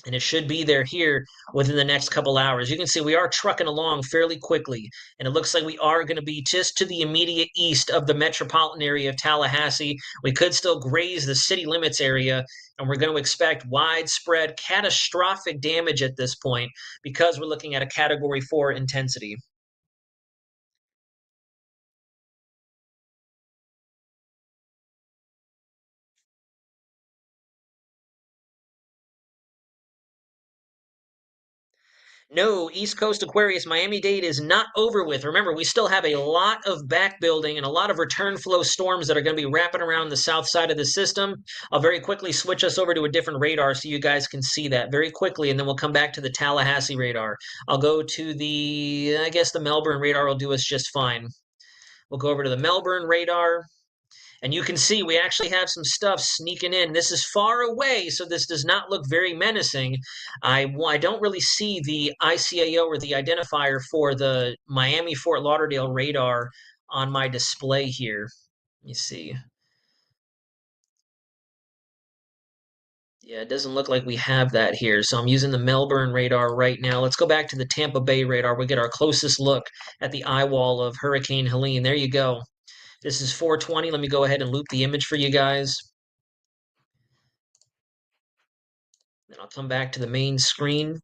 Speaker 7: and it should be there here within the next couple hours. You can see we are trucking along fairly quickly, and it looks like we are going to be just to the immediate east of the metropolitan area of Tallahassee. We could still graze the city limits area, and we're going to expect widespread catastrophic damage at this point because we're looking at a Category 4 intensity. No, East Coast Aquarius Miami-Dade is not over with. Remember, we still have a lot of back building and a lot of return flow storms that are going to be wrapping around the south side of the system. I'll very quickly switch us over to a different radar so you guys can see that very quickly, and then we'll come back to the Tallahassee radar. I'll go to I guess the Melbourne radar will do us just fine. We'll go over to the Melbourne radar. And you can see we actually have some stuff sneaking in. This is far away, so this does not look very menacing. I don't really see the ICAO or the identifier for the Miami-Fort Lauderdale radar on my display here. Let me see. Yeah, it doesn't look like we have that here. So I'm using the Melbourne radar right now. Let's go back to the Tampa Bay radar. We get our closest look at the eye wall of Hurricane Helene. There you go. This is 420. Let me go ahead and loop the image for you guys. Then I'll come back to the main screen.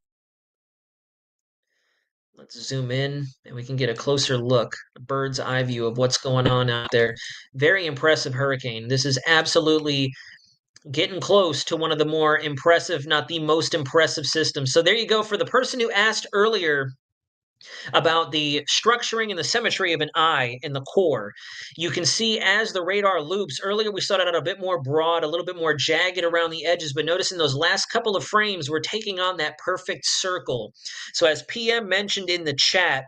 Speaker 7: Let's zoom in and we can get a closer look, a bird's eye view of what's going on out there. Very impressive hurricane. This is absolutely getting close to one of the more impressive, not the most impressive systems. So there you go. For the person who asked earlier about the structuring and the symmetry of an eye in the core. You can see as the radar loops, earlier we started out a bit more broad, a little bit more jagged around the edges, but notice in those last couple of frames, we're taking on that perfect circle. So as PM mentioned in the chat,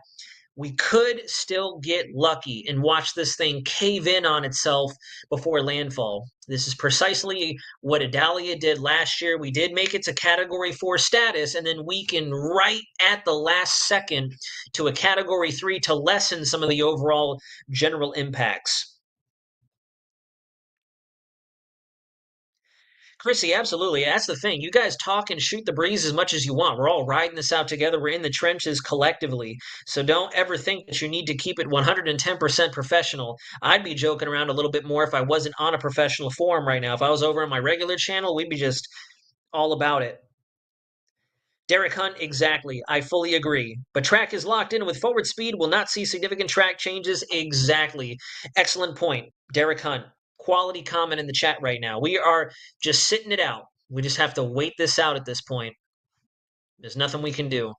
Speaker 7: we could still get lucky and watch this thing cave in on itself before landfall. This is precisely what Idalia did last year. We did make it to Category 4 status and then weaken right at the last second to a Category 3 to lessen some of the overall general impacts. Chrissy, absolutely. That's the thing. You guys talk and shoot the breeze as much as you want. We're all riding this out together. We're in the trenches collectively. So don't ever think that you need to keep it 110% professional. I'd be joking around a little bit more if I wasn't on a professional forum right now. If I was over on my regular channel, we'd be just all about it. Derek Hunt, exactly. I fully agree. But track is locked in with forward speed. Will not see significant track changes. Exactly. Excellent point, Derek Hunt. Quality comment in the chat right now. We are just sitting it out. We just have to wait this out at this point. There's nothing we can do.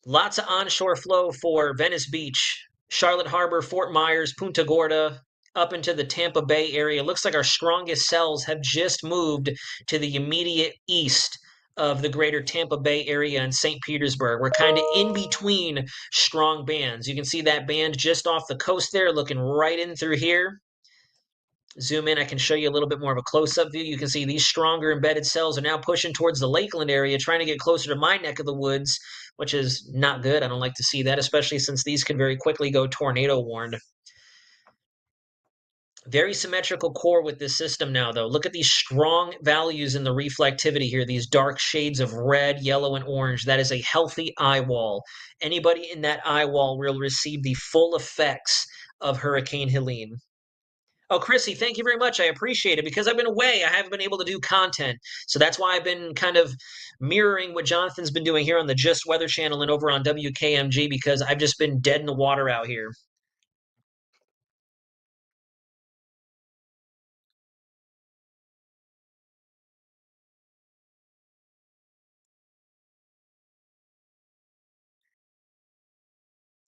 Speaker 7: Lots of onshore flow for Venice Beach, Charlotte Harbor, Fort Myers, Punta Gorda, up into the Tampa Bay area. Looks like our strongest cells have just moved to the immediate east of the greater Tampa Bay area and St. Petersburg. We're kind of in between strong bands. You can see that band just off the coast there, looking right in through here. Zoom in, I can show you a little bit more of a close-up view. You can see these stronger embedded cells are now pushing towards the Lakeland area, trying to get closer to my neck of the woods, which is not good. I don't like to see that, especially since these can very quickly go tornado warned. Very symmetrical core with this system now, though. Look at these strong values in the reflectivity here, these dark shades of red, yellow, and orange. That is a healthy eye wall. Anybody in that eye wall will receive the full effects of Hurricane Helene. Oh, Chrissy, thank you very much. I appreciate it. Because I've been away, I haven't been able to do content. So that's why I've been kind of mirroring what Jonathan's been doing here on the Just Weather channel and over on WKMG, because I've just been dead in the water out here.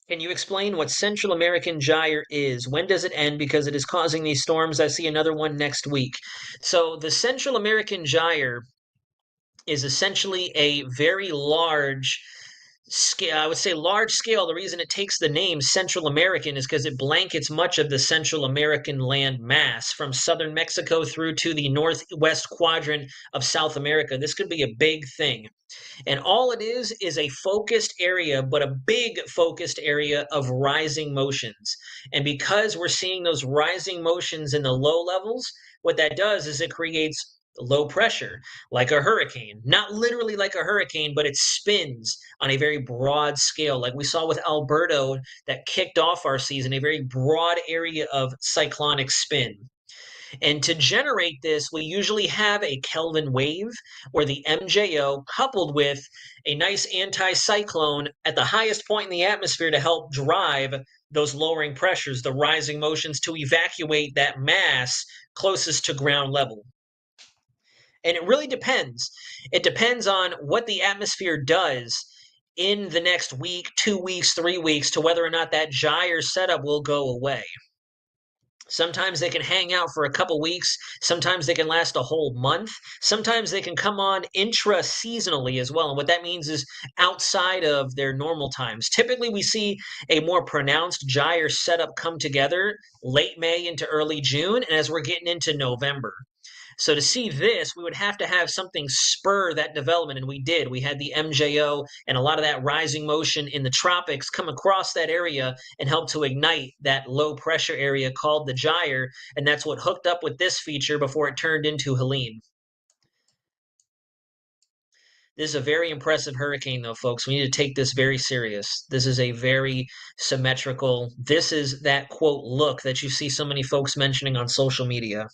Speaker 7: Can you explain what Central American gyre is? When does it end? Because it is causing these storms. I see another one next week. So the Central American gyre is essentially a very large scale. I would say large scale. The reason it takes the name Central American is because it blankets much of the Central American land mass from southern Mexico through to the northwest quadrant of South America. This could be a big thing. And all it is a focused area, but a big focused area of rising motions. And because we're seeing those rising motions in the low levels, what that does is it creates low pressure, like a hurricane. Not literally like a hurricane, but it spins on a very broad scale, like we saw with Alberto that kicked off our season, a very broad area of cyclonic spin. And to generate this, we usually have a Kelvin wave or the MJO coupled with a nice anticyclone at the highest point in the atmosphere to help drive those lowering pressures, the rising motions to evacuate that mass closest to ground level. And it really depends. It depends on what the atmosphere does in the next week, 2 weeks, 3 weeks to whether or not that gyre setup will go away. Sometimes they can hang out for a couple weeks. Sometimes they can last a whole month. Sometimes they can come on intra-seasonally as well. And what that means is outside of their normal times. Typically, we see a more pronounced gyre setup come together late May into early June, and as we're getting into November. So to see this, we would have to have something spur that development, and we did. We had the MJO and a lot of that rising motion in the tropics come across that area and help to ignite that low pressure area called the gyre, and that's what hooked up with this feature before it turned into Helene. This is a very impressive hurricane, though, folks. We need to take this very serious. This is a very symmetrical, this is that, quote, look that you see so many folks mentioning on social media.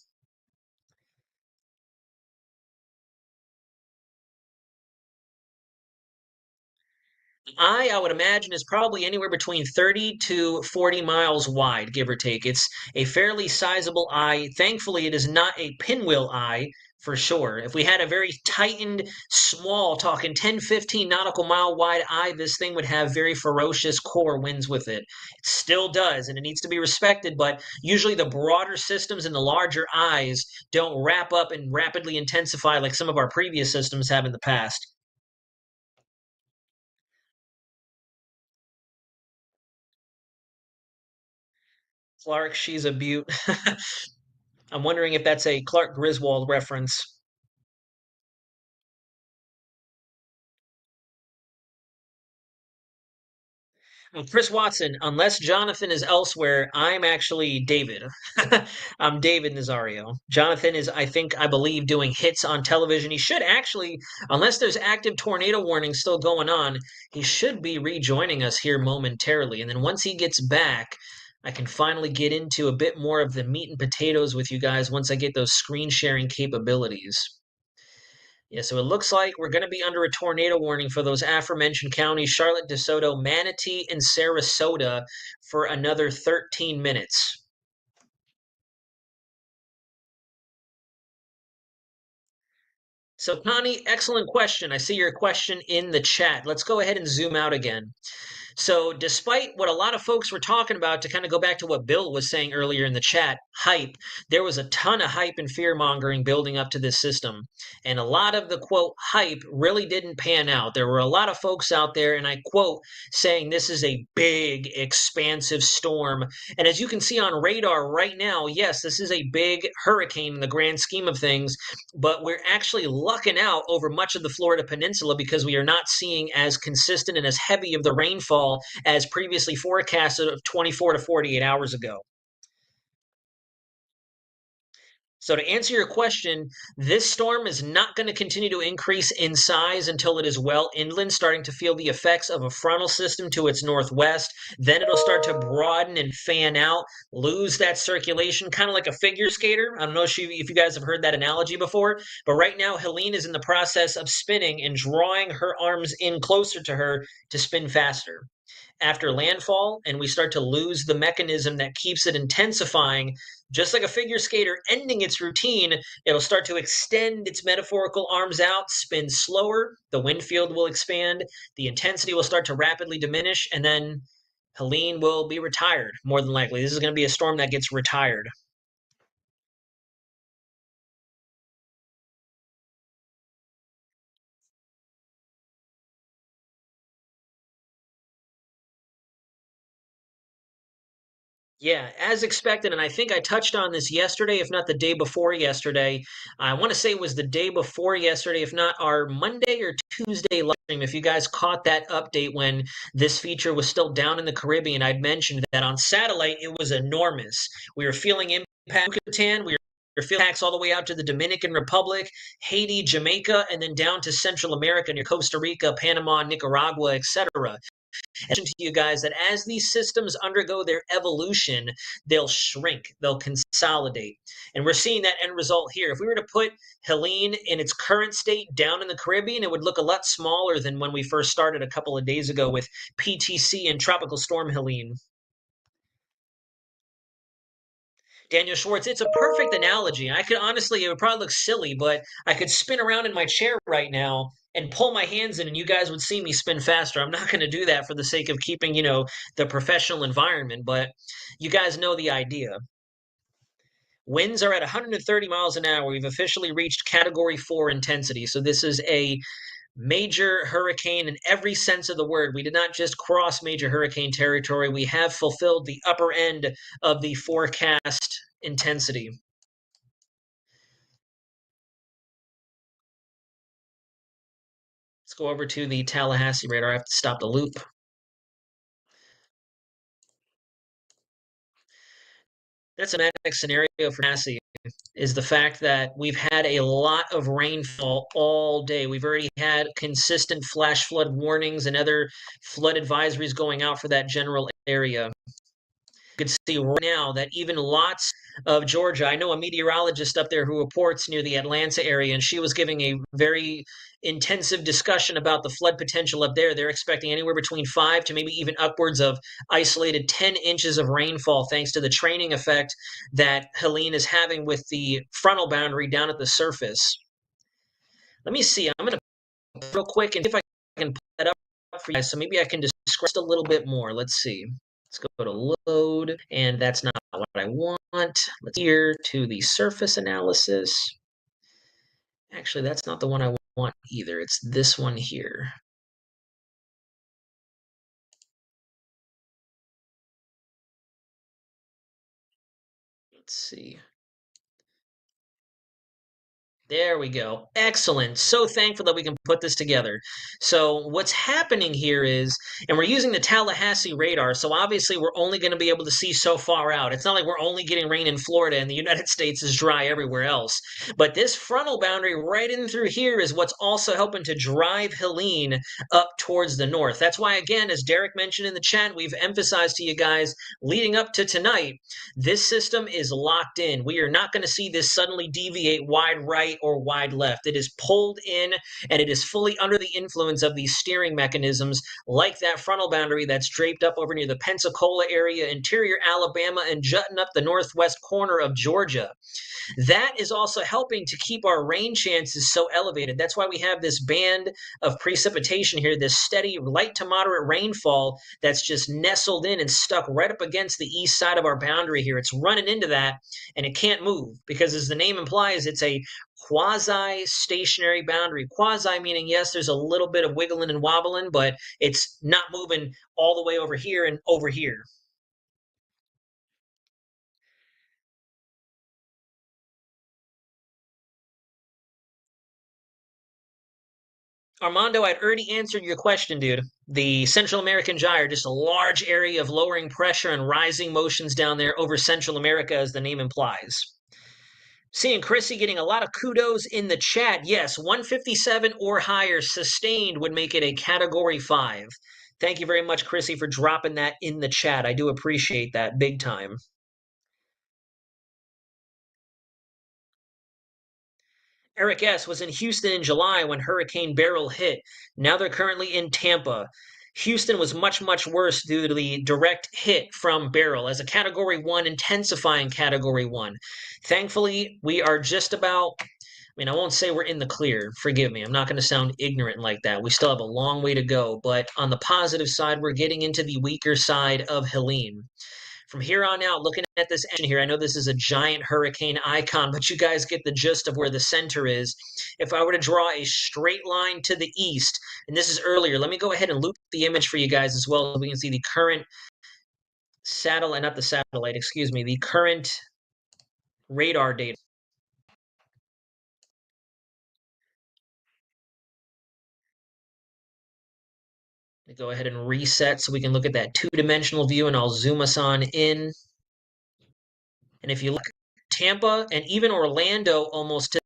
Speaker 7: I would imagine, is probably anywhere between 30 to 40 miles wide, give or take. It's a fairly sizable eye. Thankfully, it is not a pinwheel eye for sure. If we had a very tightened, small, talking 10, 15 nautical mile wide eye, this thing would have very ferocious core winds with it. It still does, and it needs to be respected, but usually the broader systems and the larger eyes don't wrap up and rapidly intensify like some of our previous systems have in the past. Clark, she's a beaut. I'm wondering if that's a Clark Griswold reference. Chris Watson, unless Jonathan is elsewhere, I'm actually David. I'm David Nazario. Jonathan is, I believe, doing hits on television. He should actually, unless there's active tornado warning still going on, he should be rejoining us here momentarily. And then once he gets back, I can finally get into a bit more of the meat and potatoes with you guys once I get those screen sharing capabilities. Yeah, so it looks like we're going to be under a tornado warning for those aforementioned counties, Charlotte, DeSoto, Manatee, and Sarasota for another 13 minutes. So, Connie, excellent question. I see your question in the chat. Let's go ahead and zoom out again. So, despite what a lot of folks were talking about, to kind of go back to what Bill was saying earlier in the chat, hype, there was a ton of hype and fear mongering building up to this system. And a lot of the quote hype really didn't pan out. There were a lot of folks out there, and I quote, saying this is a big, expansive storm. And as you can see on radar right now, yes, this is a big hurricane in the grand scheme of things, but we're actually lucking out over much of the Florida Peninsula because we are not seeing as consistent and as heavy of the rainfall as previously forecasted of 24 to 48 hours ago. So to answer your question, this storm is not going to continue to increase in size until it is well inland, starting to feel the effects of a frontal system to its northwest. Then it'll start to broaden and fan out, lose that circulation, kind of like a figure skater. I don't know if you guys have heard that analogy before, but right now Helene is in the process of spinning and drawing her arms in closer to her to spin faster. After landfall, and we start to lose the mechanism that keeps it intensifying, just like a figure skater ending its routine, it'll start to extend its metaphorical arms out, spin slower, the wind field will expand, the intensity will start to rapidly diminish, and then Helene will be retired, more than likely. This is going to be a storm that gets retired. Yeah, as expected, and I think I touched on this yesterday, if not the day before yesterday. I want to say it was the day before yesterday, if not our Monday or Tuesday live stream. If you guys caught that update when this feature was still down in the Caribbean, I'd mentioned that on satellite it was enormous. We were feeling impact in Yucatan. We were field attacks all the way out to the Dominican Republic, Haiti, Jamaica, and then down to Central America near Costa Rica, Panama, Nicaragua, etc. To you guys that as these systems undergo their evolution, they'll shrink, they'll consolidate. And we're seeing that end result here. If we were to put Helene in its current state down in the Caribbean, it would look a lot smaller than when we first started a couple of days ago with PTC and Tropical Storm Helene. Daniel Schwartz, it's a perfect analogy. I could honestly, it would probably look silly, but I could spin around in my chair right now and pull my hands in and you guys would see me spin faster. I'm not going to do that for the sake of keeping, the professional environment, but you guys know the idea. Winds are at 130 miles an hour. We've officially reached Category 4 intensity. So this is a major hurricane in every sense of the word. We did not just cross major hurricane territory. We have fulfilled the upper end of the forecast intensity. Let's go over to the Tallahassee radar. I have to stop the loop. That's a magnetic scenario for Tallahassee is the fact that we've had a lot of rainfall all day. We've already had consistent flash flood warnings and other flood advisories going out for that general area. You can see right now that even lots of Georgia, I know a meteorologist up there who reports near the Atlanta area, and she was giving a very intensive discussion about the flood potential up there. They're expecting anywhere between 5 to maybe even upwards of isolated 10 inches of rainfall thanks to the training effect that Helene is having with the frontal boundary down at the surface. Let me see. I'm going to real quick and see if I can pull that up for you guys. So maybe I can describe a little bit more. Let's see. Let's go to load, and that's not what I want. Let's here to the surface analysis. Actually, that's not the one I want either. It's this one here. Let's see. There we go. Excellent. So thankful that we can put this together. So what's happening here is, and we're using the Tallahassee radar, so obviously we're only going to be able to see so far out. It's not like we're only getting rain in Florida and the United States is dry everywhere else. But this frontal boundary right in through here is what's also helping to drive Helene up towards the north. That's why, again, as Derek mentioned in the chat, we've emphasized to you guys leading up to tonight, this system is locked in. We are not going to see this suddenly deviate wide right or wide left. It is pulled in and it is fully under the influence of these steering mechanisms like that frontal boundary that's draped up over near the Pensacola area, interior Alabama, and jutting up the northwest corner of Georgia. That is also helping to keep our rain chances so elevated. That's why we have this band of precipitation here, this steady light to moderate rainfall that's just nestled in and stuck right up against the east side of our boundary here. It's running into that and it can't move because, as the name implies, it's a quasi-stationary boundary. Quasi meaning, yes, there's a little bit of wiggling and wobbling, but it's not moving all the way over here and over here. Armando, I'd already answered your question, dude. The Central American Gyre, just a large area of lowering pressure and rising motions down there over Central America, as the name implies. Seeing Chrissy getting a lot of kudos in the chat. Yes, 157 or higher sustained would make it a Category 5. Thank you very much, Chrissy, for dropping that in the chat. I do appreciate that big time. Eric S. was in Houston in July when Hurricane Beryl hit. Now they're currently in Tampa. Houston was much, much worse due to the direct hit from Beryl as a Category 1, intensifying Category 1. Thankfully, we are just about, I won't say we're in the clear. Forgive me. I'm not going to sound ignorant like that. We still have a long way to go. But on the positive side, we're getting into the weaker side of Helene. From here on out, looking at this engine here, I know this is a giant hurricane icon, but you guys get the gist of where the center is. If I were to draw a straight line to the east, and this is earlier, let me go ahead and loop the image for you guys as well so we can see the current satellite, not the satellite, excuse me, the current radar data. Go ahead and reset so we can look at that two-dimensional view, and I'll zoom us on in. And if you look Tampa and even Orlando almost to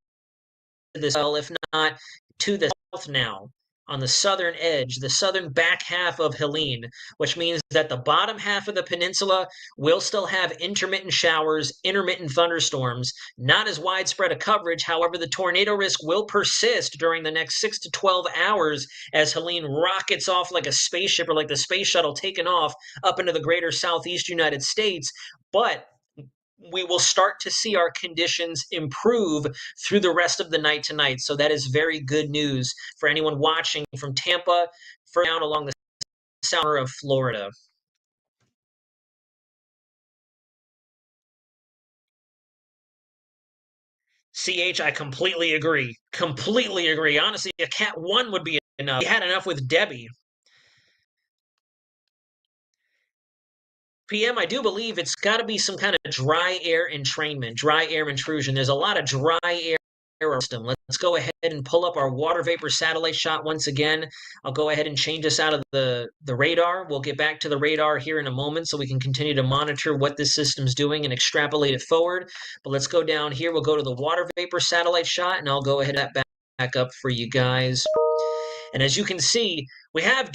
Speaker 7: this, well, if not to the south now, on the southern edge, the southern back half of Helene, which means that the bottom half of the peninsula will still have intermittent showers, intermittent thunderstorms, not as widespread a coverage. However, the tornado risk will persist during the next 6 to 12 hours as Helene rockets off like a spaceship or like the space shuttle taking off up into the greater southeast United States. But we will start to see our conditions improve through the rest of the night tonight. So that is very good news for anyone watching from Tampa down along the south of Florida. CH, I completely agree. Completely agree. Honestly, a Cat 1 would be enough. We had enough with Debbie. PM, I do believe it's got to be some kind of dry air entrainment, dry air intrusion. There's a lot of dry air system. Let's go ahead and pull up our water vapor satellite shot once again. I'll go ahead and change this out of the radar. We'll get back to the radar here in a moment so we can continue to monitor what this system's doing and extrapolate it forward. But let's go down here. We'll go to the water vapor satellite shot, and I'll go ahead and back up for you guys. And as you can see, we have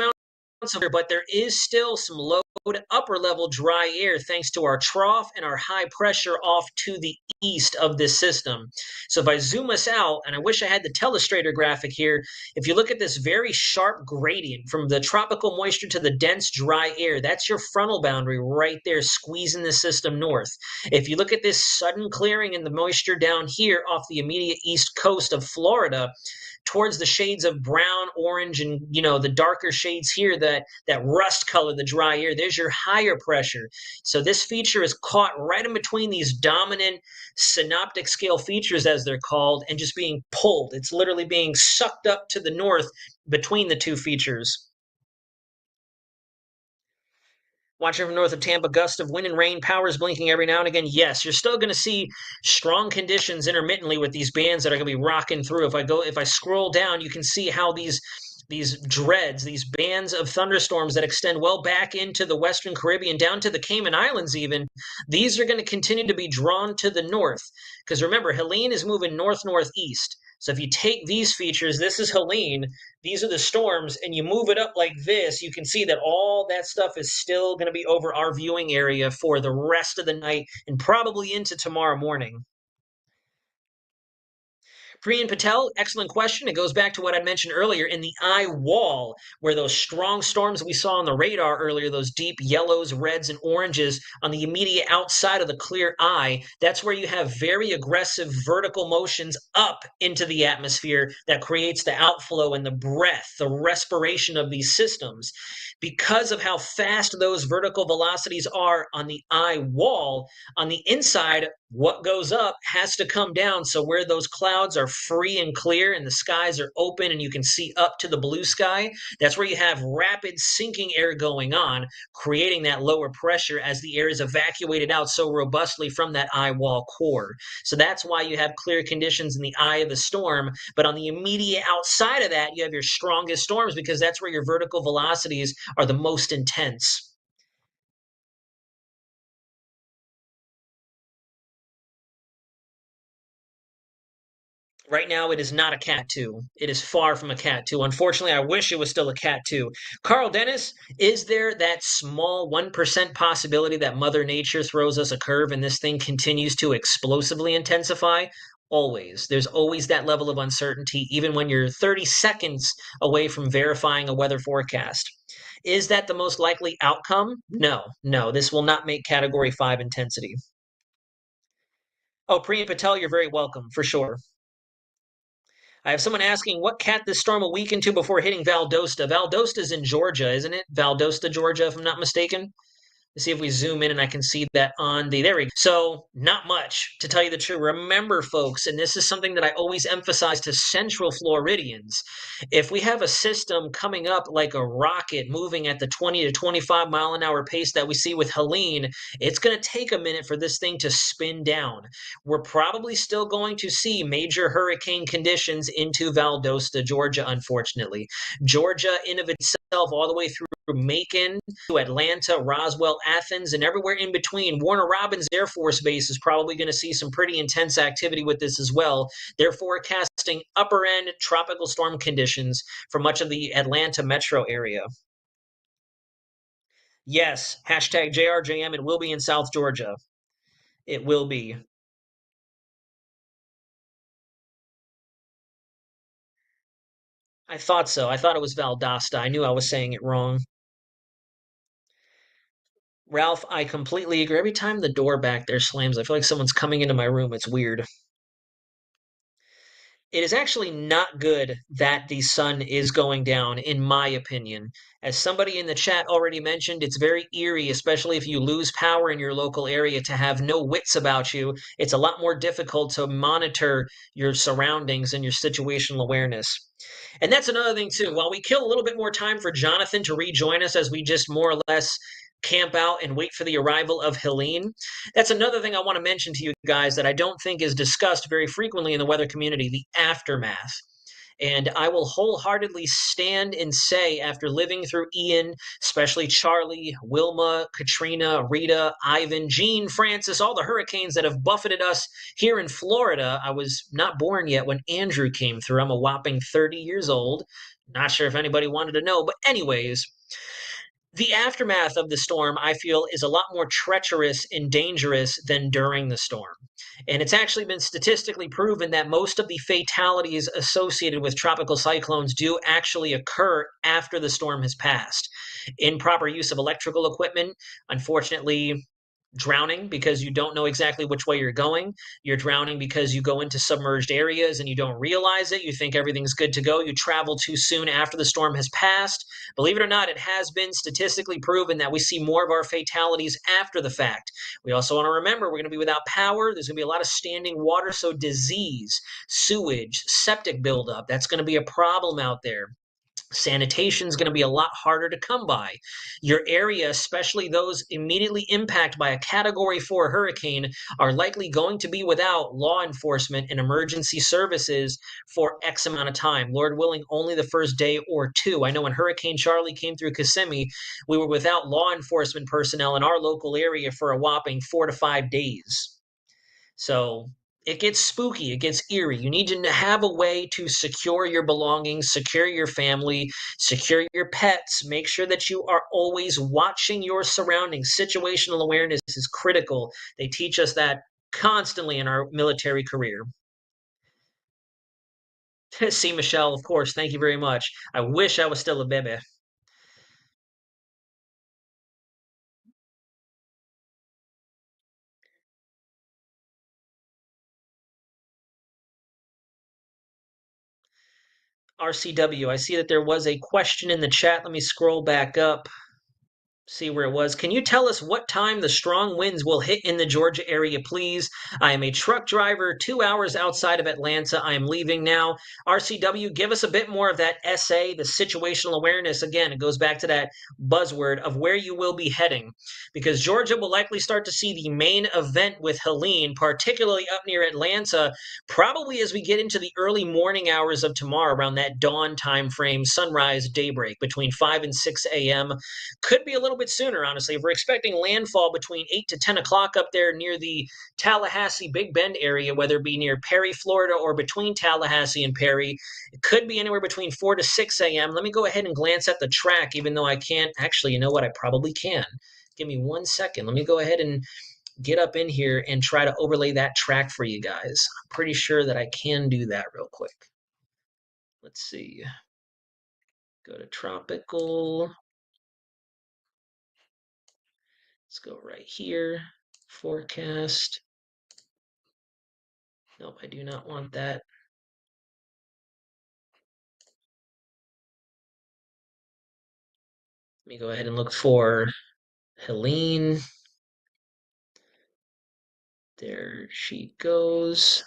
Speaker 7: but there is still some low to upper level dry air thanks to our trough and our high pressure off to the east of this system. So if I zoom us out, and I wish I had the telestrator graphic here, if you look at this very sharp gradient from the tropical moisture to the dense dry air, that's your frontal boundary right there squeezing the system north. If you look at this sudden clearing in the moisture down here off the immediate east coast of Florida, towards the shades of brown, orange, and the darker shades here, that rust color, the dry air, there's your higher pressure. So this feature is caught right in between these dominant synoptic scale features, as they're called, and just being pulled. It's literally being sucked up to the north between the two features. Watching from north of Tampa, gusts of wind and rain, powers blinking every now and again. Yes, you're still going to see strong conditions intermittently with these bands that are going to be rocking through. If I scroll down, you can see how these dreads, these bands of thunderstorms that extend well back into the Western Caribbean, down to the Cayman Islands even, these are going to continue to be drawn to the north. Because remember, Helene is moving north-northeast. So if you take these features, this is Helene, these are the storms, and you move it up like this, you can see that all that stuff is still going to be over our viewing area for the rest of the night and probably into tomorrow morning. Priyan Patel, excellent question. It goes back to what I mentioned earlier in the eye wall, where those strong storms we saw on the radar earlier, those deep yellows, reds, and oranges on the immediate outside of the clear eye, that's where you have very aggressive vertical motions up into the atmosphere that creates the outflow and the breath, the respiration of these systems. Because of how fast those vertical velocities are on the eye wall, on the inside, what goes up has to come down. So where those clouds are free and clear and the skies are open and you can see up to the blue sky, that's where you have rapid sinking air going on, creating that lower pressure as the air is evacuated out so robustly from that eye wall core. So that's why you have clear conditions in the eye of the storm. But on the immediate outside of that, you have your strongest storms because that's where your vertical velocities are the most intense. Right now, it is not a Cat 2. It is far from a Cat 2. Unfortunately, I wish it was still a Cat 2. Carl Dennis, is there that small 1% possibility that Mother Nature throws us a curve and this thing continues to explosively intensify? Always. There's always that level of uncertainty, even when you're 30 seconds away from verifying a weather forecast. Is that the most likely outcome? No. This will not make Category 5 intensity. Oh, Priya Patel, you're very welcome, for sure. I have someone asking what cat this storm will weaken to before hitting Valdosta. Valdosta's in Georgia, isn't it? Valdosta, Georgia, if I'm not mistaken. Let's see if we zoom in and I can see that on there we go. So not much, to tell you the truth. Remember, folks, and this is something that I always emphasize to Central Floridians, if we have a system coming up like a rocket moving at the 20 to 25 mile an hour pace that we see with Helene, it's going to take a minute for this thing to spin down. We're probably still going to see major hurricane conditions into Valdosta, Georgia, unfortunately. Georgia in of itself all the way through Macon to Atlanta, Roswell, Athens, and everywhere in between. Warner Robins Air Force Base is probably going to see some pretty intense activity with this as well. They're forecasting upper end tropical storm conditions for much of the Atlanta metro area. Yes, hashtag JRJM. It will be in South Georgia. It will be. I thought so. I thought it was Valdosta. I knew I was saying it wrong. Ralph, I completely agree. Every time the door back there slams, I feel like someone's coming into my room. It's weird. It is actually not good that the sun is going down, in my opinion. As somebody in the chat already mentioned, it's very eerie, especially if you lose power in your local area, to have no wits about you. It's a lot more difficult to monitor your surroundings and your situational awareness. And that's another thing, too. While we kill a little bit more time for Jonathan to rejoin us as we just more or less camp out and wait for the arrival of Helene, that's another thing I want to mention to you guys that I don't think is discussed very frequently in the weather community, the aftermath. And I will wholeheartedly stand and say, after living through Ian, especially Charlie, Wilma, Katrina, Rita, Ivan, Gene, Francis, all the hurricanes that have buffeted us here in Florida, I was not born yet when Andrew came through. I'm a whopping 30 years old. Not sure if anybody wanted to know, but anyways, the aftermath of the storm, I feel, is a lot more treacherous and dangerous than during the storm. And it's actually been statistically proven that most of the fatalities associated with tropical cyclones do actually occur after the storm has passed. Improper use of electrical equipment, unfortunately, drowning because you don't know exactly which way you're going. You're drowning because you go into submerged areas and you don't realize it. You think everything's good to go. You travel too soon after the storm has passed. Believe it or not, it has been statistically proven that we see more of our fatalities after the fact. We also want to remember we're going to be without power. There's going to be a lot of standing water, so disease, sewage, septic buildup, that's going to be a problem out there. Sanitation is going to be a lot harder to come by. Your area, especially those immediately impacted by a Category 4 hurricane, are likely going to be without law enforcement and emergency services for X amount of time. Lord willing, only the first day or two. I know when Hurricane Charlie came through Kissimmee, we were without law enforcement personnel in our local area for a whopping 4 to 5 days. So it gets spooky, it gets eerie. You need to have a way to secure your belongings, secure your family, secure your pets. Make sure that you are always watching your surroundings. Situational awareness is critical. They teach us that constantly in our military career. See, Michelle, of course, thank you very much. I wish I was still a baby. RCW, I see that there was a question in the chat. Let me scroll back up. See where it was. Can you tell us what time the strong winds will hit in the Georgia area, please? I am a truck driver 2 hours outside of Atlanta. I am leaving now. RCW, give us a bit more of that essay, the situational awareness. Again, it goes back to that buzzword of where you will be heading, because Georgia will likely start to see the main event with Helene, particularly up near Atlanta, probably as we get into the early morning hours of tomorrow, around that dawn time frame, sunrise, daybreak, between 5 and 6 a.m. Could be a little bit sooner, honestly. If we're expecting landfall between 8 to 10 o'clock up there near the Tallahassee, Big Bend area, whether it be near Perry, Florida, or between Tallahassee and Perry, it could be anywhere between 4 to 6 a.m. Let me go ahead and glance at the track, even though I can't. Actually, you know what? I probably can. Give me 1 second. Let me go ahead and get up in here and try to overlay that track for you guys. I'm pretty sure that I can do that real quick. Let's see. Go to tropical. Let's go right here. Forecast. Nope, I do not want that. Let me go ahead and look for Helene. There she goes.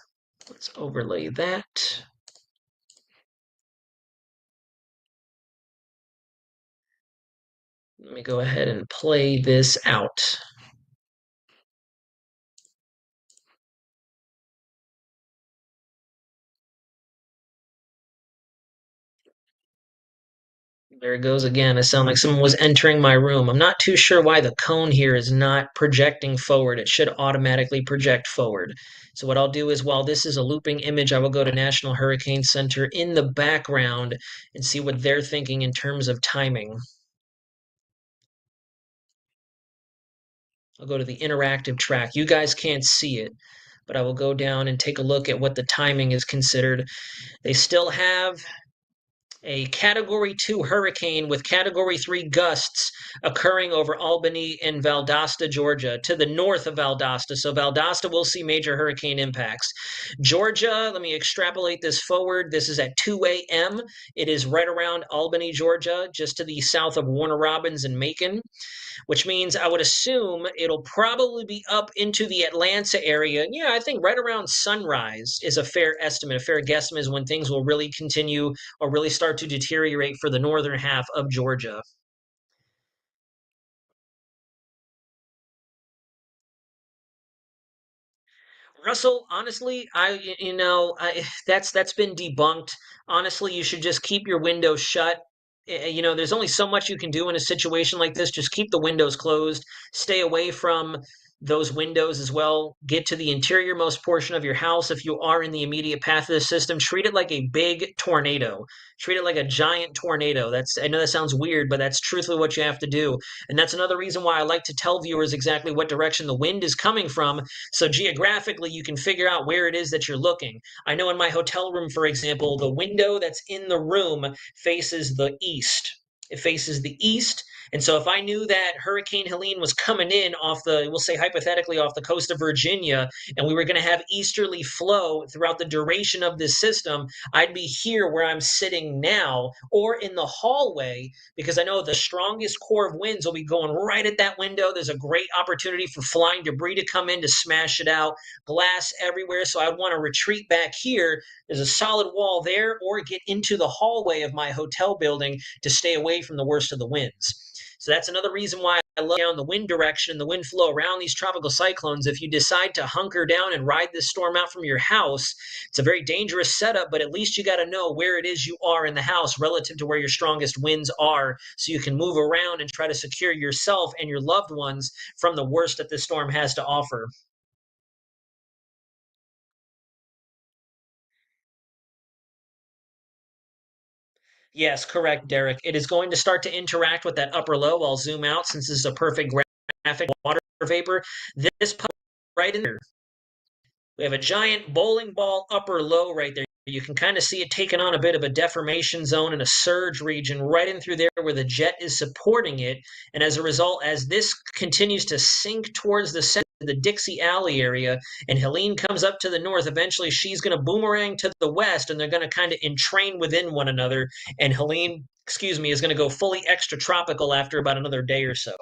Speaker 7: Let's overlay that. Let me go ahead and play this out. There it goes again. It sounded like someone was entering my room. I'm not too sure why the cone here is not projecting forward. It should automatically project forward. So what I'll do is, while this is a looping image, I will go to National Hurricane Center in the background and see what they're thinking in terms of timing. I'll go to the interactive track. You guys can't see it, but I will go down and take a look at what the timing is considered. They still have a Category 2 hurricane with Category 3 gusts occurring over Albany and Valdosta, Georgia, to the north of Valdosta. So Valdosta will see major hurricane impacts. Georgia, let me extrapolate this forward. This is at 2 a.m. It is right around Albany, Georgia, just to the south of Warner Robins and Macon, which means I would assume it'll probably be up into the Atlanta area. Yeah, I think right around sunrise is a fair estimate. A fair guesstimate is when things will really continue or really start to deteriorate for the northern half of Georgia. Russell, honestly, that's been debunked. Honestly, you should just keep your windows shut. There's only so much you can do in a situation like this. Just keep the windows closed. Stay away from those windows as well. Get to the interiormost portion of your house. If you are in the immediate path of the system, treat it like a big tornado. Treat it like a giant tornado. I know that sounds weird, but that's truthfully what you have to do. And that's another reason why I like to tell viewers exactly what direction the wind is coming from, so geographically, you can figure out where it is that you're looking. I know in my hotel room, for example, the window that's in the room faces the east. It faces the east. And so if I knew that Hurricane Helene was coming in we'll say hypothetically, off the coast of Virginia, and we were going to have easterly flow throughout the duration of this system, I'd be here where I'm sitting now or in the hallway, because I know the strongest core of winds will be going right at that window. There's a great opportunity for flying debris to come in to smash it out, glass everywhere. So I'd want to retreat back here. There's a solid wall there, or get into the hallway of my hotel building to stay away from the worst of the winds. So that's another reason why I love down the wind direction and the wind flow around these tropical cyclones. If you decide to hunker down and ride this storm out from your house, it's a very dangerous setup, but at least you got to know where it is you are in the house relative to where your strongest winds are, so you can move around and try to secure yourself and your loved ones from the worst that this storm has to offer. Yes, correct, Derek. It is going to start to interact with that upper low. I'll zoom out since this is a perfect graphic. Water vapor. This right in there. We have a giant bowling ball upper low right there. You can kind of see it taking on a bit of a deformation zone and a surge region right in through there where the jet is supporting it. And as a result, as this continues to sink towards the center of the Dixie Alley area, and Helene comes up to the north, eventually she's going to boomerang to the west, and they're going to kind of entrain within one another. And Helene, is going to go fully extratropical after about another day or so.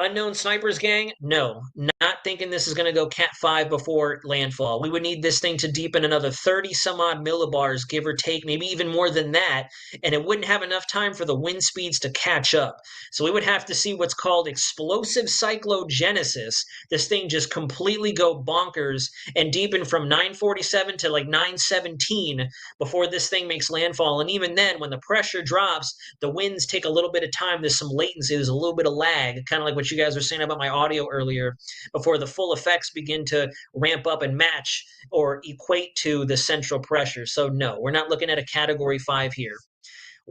Speaker 7: Unknown snipers gang? No, not thinking this is going to go Cat 5 before landfall. We would need this thing to deepen another 30 some odd millibars, give or take, maybe even more than that, and it wouldn't have enough time for the wind speeds to catch up. So we would have to see what's called explosive cyclogenesis. This thing just completely go bonkers and deepen from 947 to like 917 before this thing makes landfall. And even then, when the pressure drops, the winds take a little bit of time. There's some latency, there's a little bit of lag, kind of like what you guys were saying about my audio earlier, before the full effects begin to ramp up and match or equate to the central pressure. So no, we're not looking at a Category 5 here.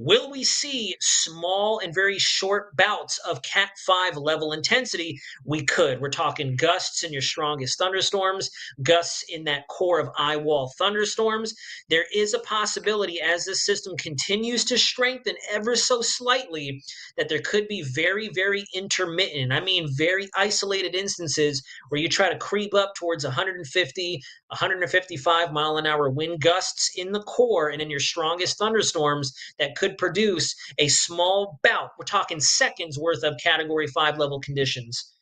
Speaker 7: Will we see small and very short bouts of Cat 5 level intensity? We could. We're talking gusts in your strongest thunderstorms, gusts in that core of eye wall thunderstorms. There is a possibility, as this system continues to strengthen ever so slightly, that there could be very, very intermittent, I mean very isolated instances where you try to creep up towards 150, 155 mile an hour wind gusts in the core and in your strongest thunderstorms that could produce a small bout. We're talking seconds worth of Category 5 level conditions.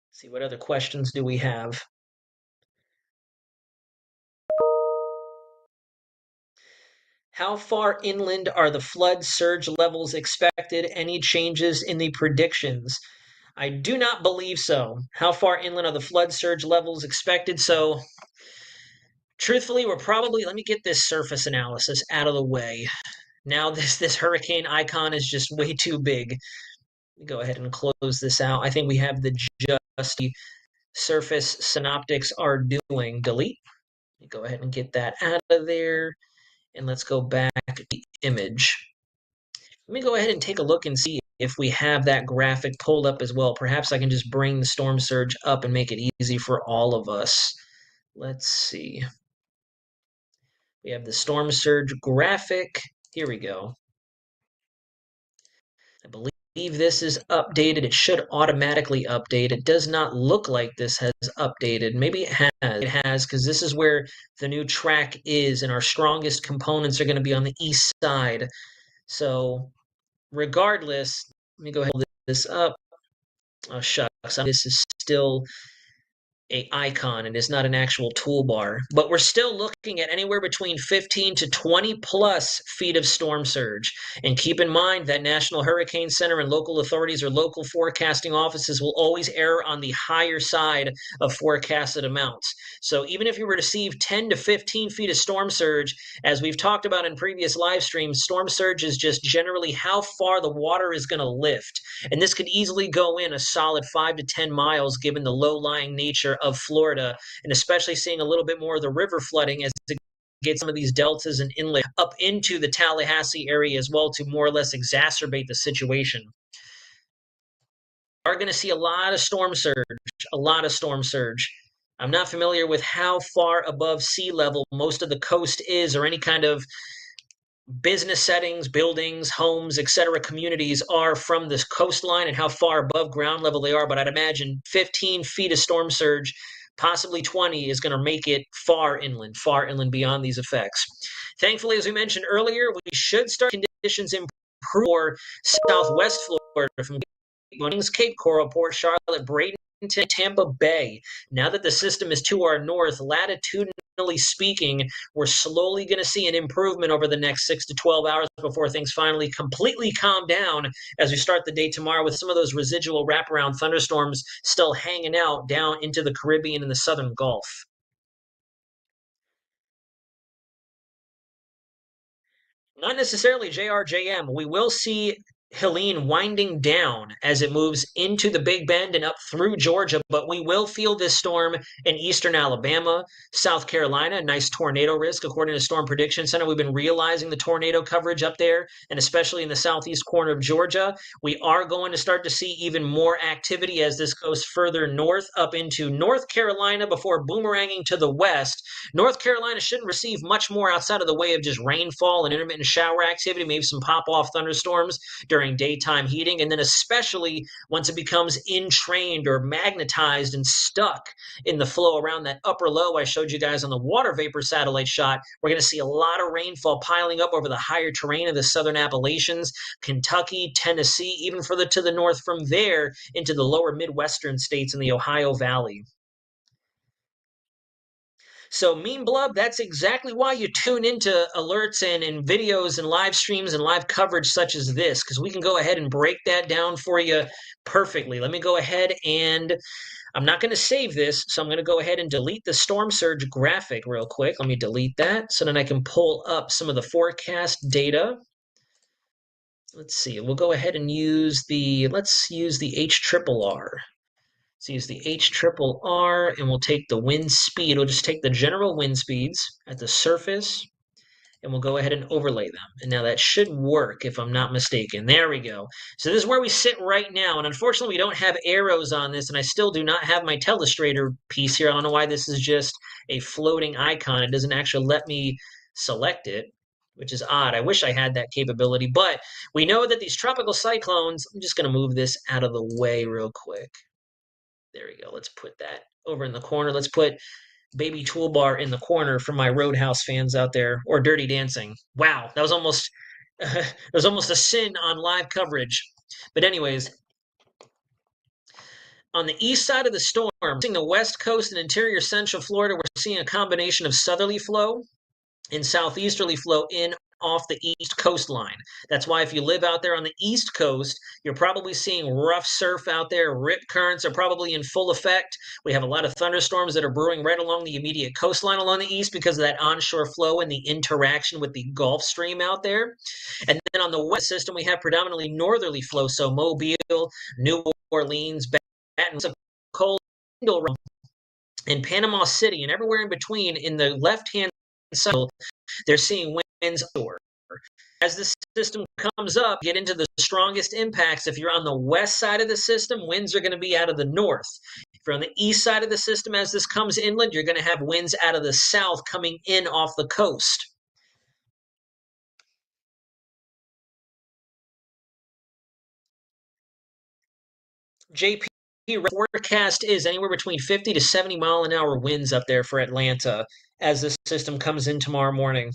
Speaker 7: Let's see, what other questions do we have? How far inland are the flood surge levels expected? Any changes in the predictions? I do not believe so. How far inland are the flood surge levels expected? So, truthfully, we're probably, let me get this surface analysis out of the way. Now this hurricane icon is just way too big. Let me go ahead and close this out. I think we have the just surface synoptics are doing. Delete. Let me go ahead and get that out of there. And let's go back to the image. Let me go ahead and take a look and see if we have that graphic pulled up as well. Perhaps I can just bring the storm surge up and make it easy for all of us. Let's see. We have the storm surge graphic. Here we go. I believe this is updated. It should automatically update. It does not look like this has updated. Maybe it has. It has, because this is where the new track is, and our strongest components are going to be on the east side. So regardless, let me go ahead and pull this up. Oh, shucks. This is still a icon. It is not an actual toolbar, but we're still looking at anywhere between 15 to 20 plus feet of storm surge. And keep in mind that National Hurricane Center and local authorities or local forecasting offices will always err on the higher side of forecasted amounts. So even if you were to receive 10 to 15 feet of storm surge, as we've talked about in previous live streams, storm surge is just generally how far the water is going to lift. And this could easily go in a solid 5 to 10 miles given the low-lying nature of Florida, and especially seeing a little bit more of the river flooding as it gets some of these deltas and inlet up into the Tallahassee area as well to more or less exacerbate the situation. We are going to see a lot of storm surge, a lot of storm surge. I'm not familiar with how far above sea level most of the coast is or any kind of business settings, buildings, homes, etc., communities are from this coastline and how far above ground level they are. But I'd imagine 15 feet of storm surge, possibly 20, is going to make it far inland beyond these effects. Thankfully, as we mentioned earlier, we should start conditions improve for southwest Florida from Cape Coral, Port Charlotte, Bradenton, Tampa Bay. Now that the system is to our north, latitudinally speaking, we're slowly going to see an improvement over the next 6 to 12 hours before things finally completely calm down as we start the day tomorrow with some of those residual wraparound thunderstorms still hanging out down into the Caribbean and the southern Gulf. Not necessarily JRJM. We will see Helene winding down as it moves into the Big Bend and up through Georgia, but we will feel this storm in eastern Alabama, South Carolina. Nice tornado risk, according to Storm Prediction Center. We've been realizing the tornado coverage up there, and especially in the southeast corner of Georgia. We are going to start to see even more activity as this goes further north up into North Carolina before boomeranging to the west. North Carolina shouldn't receive much more outside of the way of just rainfall and intermittent shower activity, maybe some pop-off thunderstorms during daytime heating, and then especially once it becomes entrained or magnetized and stuck in the flow around that upper low I showed you guys on the water vapor satellite shot, we're going to see a lot of rainfall piling up over the higher terrain of the southern Appalachians, Kentucky, Tennessee, even further to the north from there into the lower Midwestern states in the Ohio Valley. So Mean Blub, that's exactly why you tune into alerts and videos and live streams and live coverage such as this, because we can go ahead and break that down for you perfectly. Let me go ahead and I'm not going to save this, so I'm going to go ahead and delete the storm surge graphic real quick. Let me delete that so then I can pull up some of the forecast data. Let's see. We'll go ahead and let's use the HRRR. So use the HRRR, and we'll take the wind speed. We'll just take the general wind speeds at the surface, and we'll go ahead and overlay them. And now that should work if I'm not mistaken. There we go. So this is where we sit right now. And unfortunately, we don't have arrows on this, and I still do not have my telestrator piece here. I don't know why this is just a floating icon. It doesn't actually let me select it, which is odd. I wish I had that capability. But we know that these tropical cyclones, I'm just going to move this out of the way real quick. There we go. Let's put that over in the corner. Let's put baby toolbar in the corner for my Roadhouse fans out there, or Dirty Dancing. Wow, that was almost a sin on live coverage. But anyways, on the east side of the storm, seeing the west coast and interior central Florida, we're seeing a combination of southerly flow and southeasterly flow in off the east coastline. That's why if you live out there on the east coast, you're probably seeing rough surf out there. Rip currents are probably in full effect. We have a lot of thunderstorms that are brewing right along the immediate coastline along the east because of that onshore flow and the interaction with the Gulf Stream out there. And then on the west system, we have predominantly northerly flow, so Mobile, New Orleans, Baton Rouge, cold in Panama City, and everywhere in between. In the left-hand side, they're seeing winds over. As the system comes up, get into the strongest impacts. If you're on the west side of the system, winds are going to be out of the north. If you're on the east side of the system, as this comes inland, you're going to have winds out of the south coming in off the coast. JP forecast is anywhere between 50 to 70 mile an hour winds up there for Atlanta as this system comes in tomorrow morning.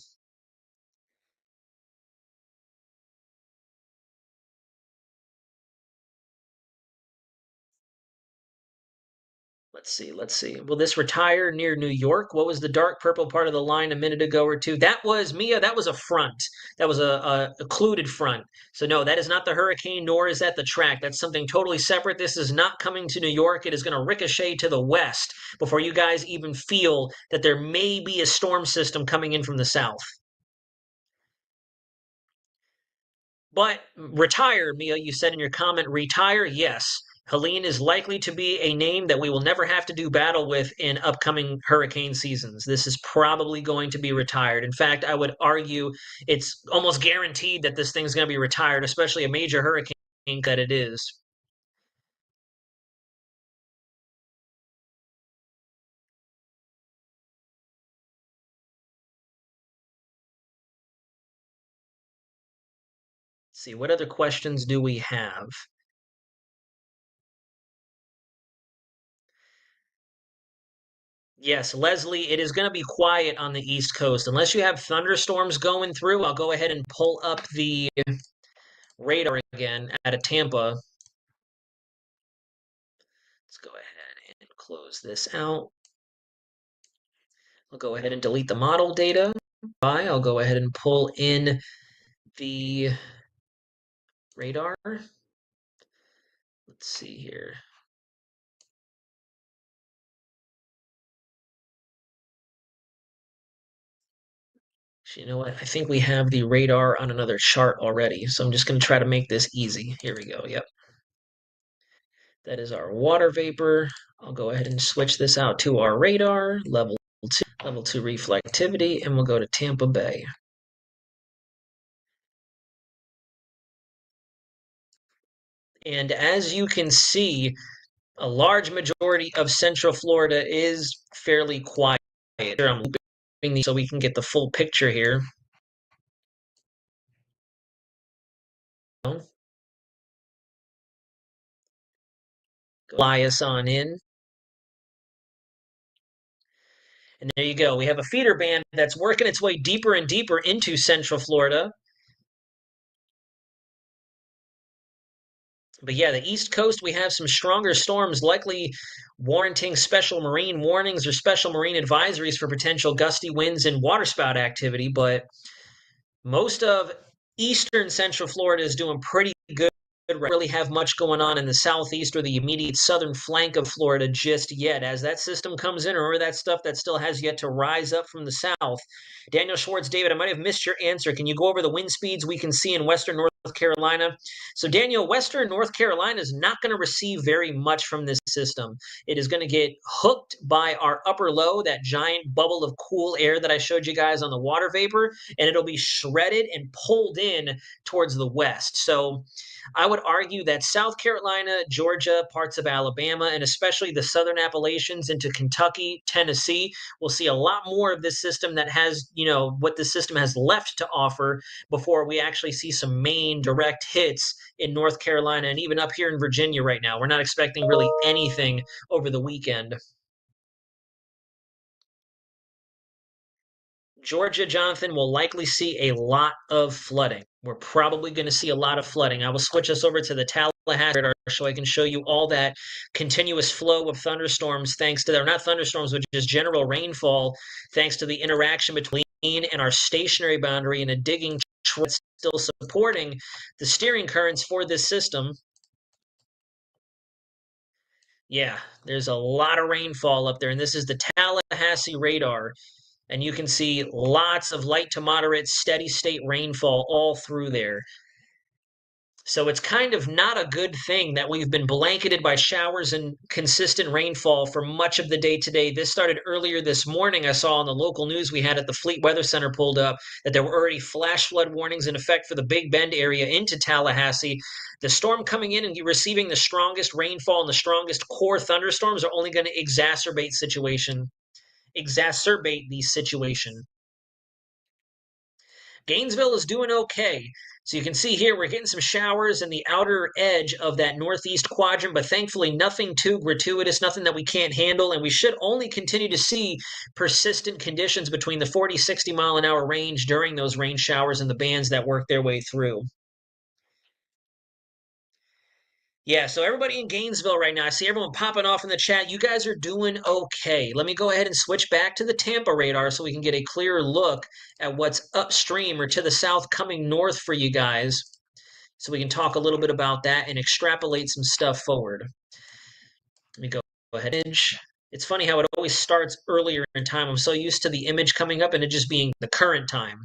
Speaker 7: Let's see. Will this retire near New York? What was the dark purple part of the line a minute ago or two? That was, Mia, that was a front. That was a occluded front. So no, that is not the hurricane, nor is that the track. That's something totally separate. This is not coming to New York. It is going to ricochet to the west before you guys even feel that there may be a storm system coming in from the south. But retire, Mia, you said in your comment, retire, yes. Helene is likely to be a name that we will never have to do battle with in upcoming hurricane seasons. This is probably going to be retired. In fact, I would argue it's almost guaranteed that this thing's going to be retired, especially a major hurricane that it is. Let's see, what other questions do we have? Yes, Leslie, it is going to be quiet on the East Coast. Unless you have thunderstorms going through, I'll go ahead and pull up the radar again out of Tampa. Let's go ahead and close this out. I'll go ahead and delete the model data. I'll go ahead and pull in the radar. Let's see here. You know what? I think we have the radar on another chart already. So I'm just going to try to make this easy. Here we go. Yep. That is our water vapor. I'll go ahead and switch this out to our radar, level 2 reflectivity, and we'll go to Tampa Bay. And as you can see, a large majority of Central Florida is fairly quiet. I'm looping these so we can get the full picture here. Fly us on in. And there you go. We have a feeder band that's working its way deeper and deeper into Central Florida. But yeah, the East Coast, we have some stronger storms likely warranting special marine warnings or special marine advisories for potential gusty winds and waterspout activity. But most of eastern Central Florida is doing pretty good. Really have much going on in the southeast or the immediate southern flank of Florida just yet. As that system comes in, remember that stuff that still has yet to rise up from the south. Daniel Schwartz, David, I might have missed your answer. Can you go over the wind speeds we can see in western North Carolina? So, Daniel, western North Carolina is not going to receive very much from this system. It is going to get hooked by our upper low, that giant bubble of cool air that I showed you guys on the water vapor, and it'll be shredded and pulled in towards the west. So, I would argue that South Carolina, Georgia, parts of Alabama, and especially the southern Appalachians into Kentucky, Tennessee, will see a lot more of this system that has, what the system has left to offer before we actually see some main direct hits in North Carolina and even up here in Virginia right now. We're not expecting really anything over the weekend. Georgia, Jonathan, will likely see a lot of flooding. We're probably going to see a lot of flooding. I will switch us over to the Tallahassee radar so I can show you all that continuous flow of thunderstorms thanks to, they're not thunderstorms, but just general rainfall thanks to the interaction between and our stationary boundary and a digging still supporting the steering currents for this system. Yeah, there's a lot of rainfall up there, and this is the Tallahassee radar. And you can see lots of light to moderate steady state rainfall all through there. So it's kind of not a good thing that we've been blanketed by showers and consistent rainfall for much of the day today. This started earlier this morning. I saw on the local news we had at the Fleet Weather Center pulled up that there were already flash flood warnings in effect for the Big Bend area into Tallahassee. The storm coming in and receiving the strongest rainfall and the strongest core thunderstorms are only going to exacerbate the situation. Gainesville is doing okay. So you can see here we're getting some showers in the outer edge of that northeast quadrant, but thankfully nothing too gratuitous, nothing that we can't handle, and we should only continue to see persistent conditions between the 40, 60 mile an hour range during those rain showers and the bands that work their way through. Yeah, so everybody in Gainesville right now, I see everyone popping off in the chat. You guys are doing okay. Let me go ahead and switch back to the Tampa radar so we can get a clearer look at what's upstream or to the south coming north for you guys. So we can talk a little bit about that and extrapolate some stuff forward. Let me go ahead. It's funny how it always starts earlier in time. I'm so used to the image coming up and it just being the current time.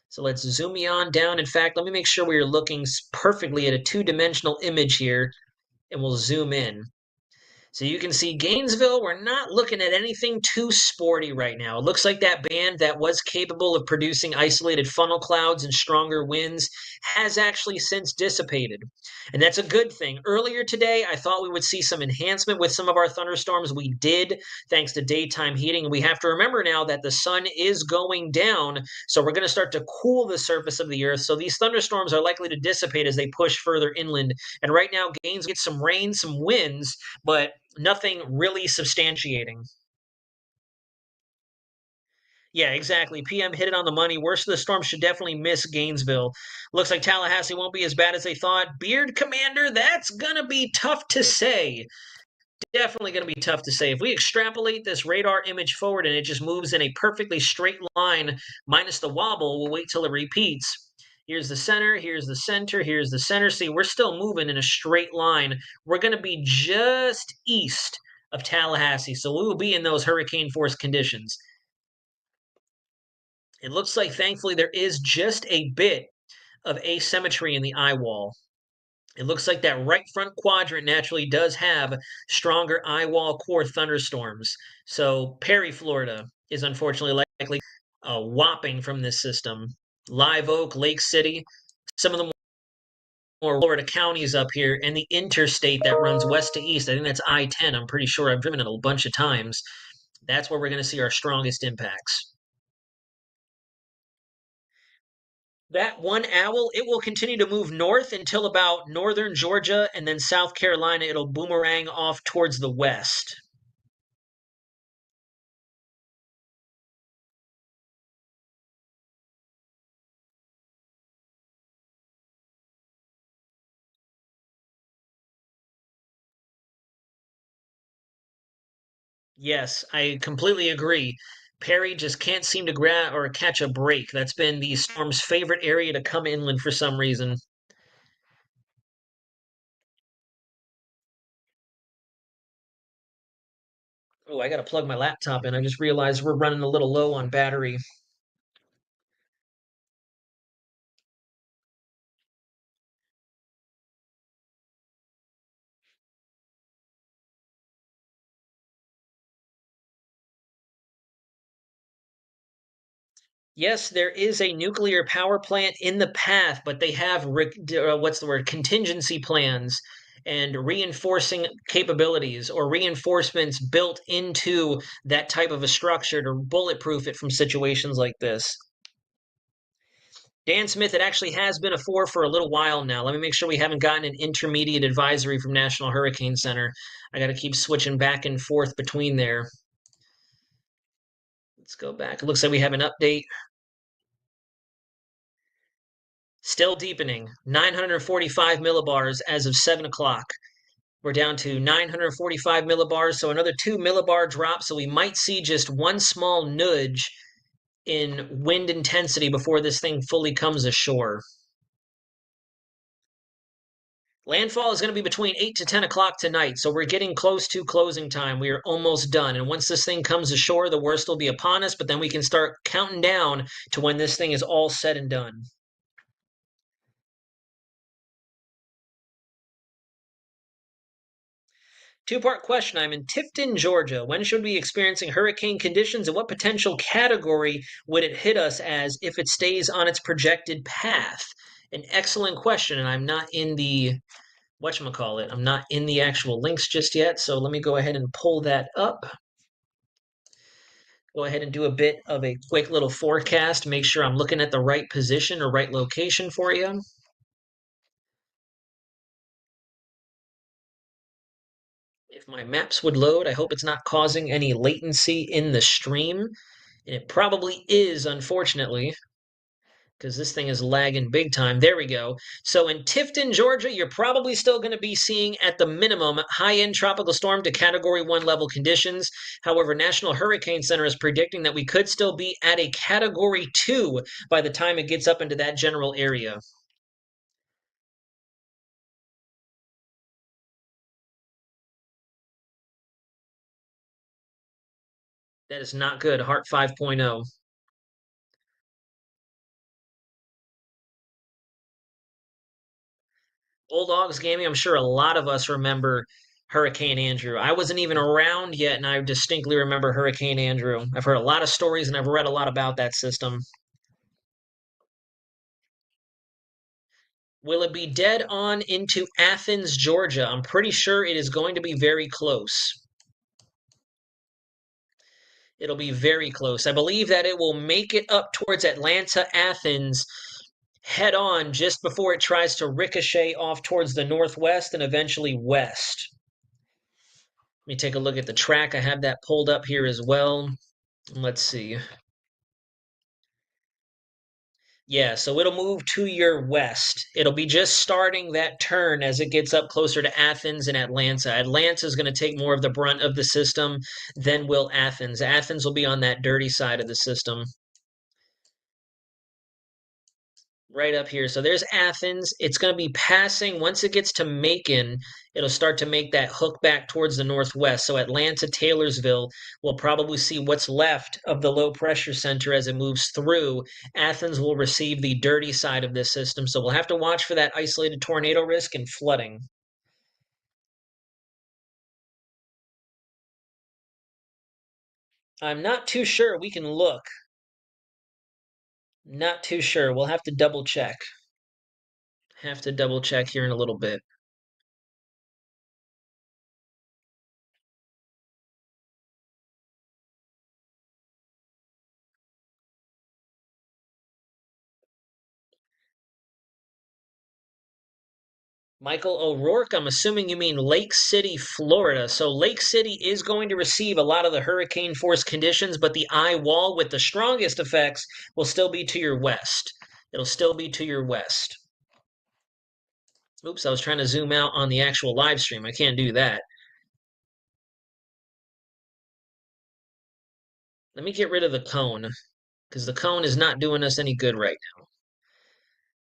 Speaker 7: So let's zoom on down. In fact, let me make sure we are looking perfectly at a two-dimensional image here, and we'll zoom in. So you can see Gainesville, we're not looking at anything too sporty right now. It looks like that band that was capable of producing isolated funnel clouds and stronger winds has actually since dissipated. And that's a good thing. Earlier today, I thought we would see some enhancement with some of our thunderstorms. We did, thanks to daytime heating. We have to remember now that the sun is going down, so we're going to start to cool the surface of the earth. So these thunderstorms are likely to dissipate as they push further inland. And right now, Gainesville gets some rain, some winds, but nothing really substantiating. Yeah, exactly. PM hit it on the money. Worst of the storm should definitely miss Gainesville. Looks like Tallahassee won't be as bad as they thought. Beard Commander, that's going to be tough to say. Definitely going to be tough to say. If we extrapolate this radar image forward and it just moves in a perfectly straight line minus the wobble, we'll wait till it repeats. Here's the center, here's the center, here's the center. See, we're still moving in a straight line. We're going to be just east of Tallahassee, so we will be in those hurricane force conditions. It looks like, thankfully, there is just a bit of asymmetry in the eye wall. It looks like that right front quadrant naturally does have stronger eye wall core thunderstorms. So Perry, Florida is unfortunately likely a whopping from this system. Live Oak, Lake City, some of the more Florida counties up here, and the interstate that runs west to east. I think that's I-10. I'm pretty sure I've driven it a bunch of times. That's where we're going to see our strongest impacts. That one owl, it will continue to move north until about northern Georgia, and then South Carolina, it'll boomerang off towards the west. Yes, I completely agree. Perry just can't seem to grab or catch a break. That's been the storm's favorite area to come inland for some reason. Oh, I got to plug my laptop in. I just realized we're running a little low on battery. Yes, there is a nuclear power plant in the path, but they have contingency plans and reinforcing capabilities or reinforcements built into that type of a structure to bulletproof it from situations like this. Dan Smith, it actually has been a 4 for a little while now. Let me make sure we haven't gotten an intermediate advisory from National Hurricane Center. I got to keep switching back and forth between there. Let's go back. It looks like we have an update. Still deepening, 945 millibars as of 7 o'clock. We're down to 945 millibars, so another 2 millibar drop. So we might see just one small nudge in wind intensity before this thing fully comes ashore. Landfall is going to be between 8 to 10 o'clock tonight, so we're getting close to closing time. We are almost done. And once this thing comes ashore, the worst will be upon us, but then we can start counting down to when this thing is all said and done. Two-part question. I'm in Tifton, Georgia. When should we be experiencing hurricane conditions, and what potential category would it hit us as if it stays on its projected path? An excellent question, and I'm not in the whatchamacallit. I'm not in the actual links just yet, so let me go ahead and pull that up. Go ahead and do a bit of a quick little forecast. Make sure I'm looking at the right position or right location for you. If my maps would load, I hope it's not causing any latency in the stream. And it probably is, unfortunately, because this thing is lagging big time. There we go. So in Tifton, Georgia, you're probably still going to be seeing at the minimum high-end tropical storm to Category 1 level conditions. However, National Hurricane Center is predicting that we could still be at a Category 2 by the time it gets up into that general area. That is not good. Heart 5.0. Old Dogs Gaming, I'm sure a lot of us remember Hurricane Andrew. I wasn't even around yet, and I distinctly remember Hurricane Andrew. I've heard a lot of stories, and I've read a lot about that system. Will it be dead on into Athens, Georgia? I'm pretty sure it is going to be very close. It'll be very close. I believe that it will make it up towards Atlanta, Athens, head on just before it tries to ricochet off towards the northwest and eventually west. Let me take a look at the track. I have that pulled up here as well. Let's see. Yeah, so it'll move to your west. It'll be just starting that turn as it gets up closer to Athens and Atlanta. Atlanta is going to take more of the brunt of the system than will Athens. Athens will be on that dirty side of the system. Right up here. So there's Athens. It's going to be passing. Once it gets to Macon, it'll start to make that hook back towards the northwest. So Atlanta, Taylorsville will probably see what's left of the low pressure center as it moves through. Athens will receive the dirty side of this system. So we'll have to watch for that isolated tornado risk and flooding. I'm not too sure. We can look. Not too sure. We'll have to double check. Have to double check here in a little bit. Michael O'Rourke, I'm assuming you mean Lake City, Florida. So Lake City is going to receive a lot of the hurricane force conditions, but the eye wall with the strongest effects will still be to your west. It'll still be to your west. Oops, I was trying to zoom out on the actual live stream. I can't do that. Let me get rid of the cone, because the cone is not doing us any good right now.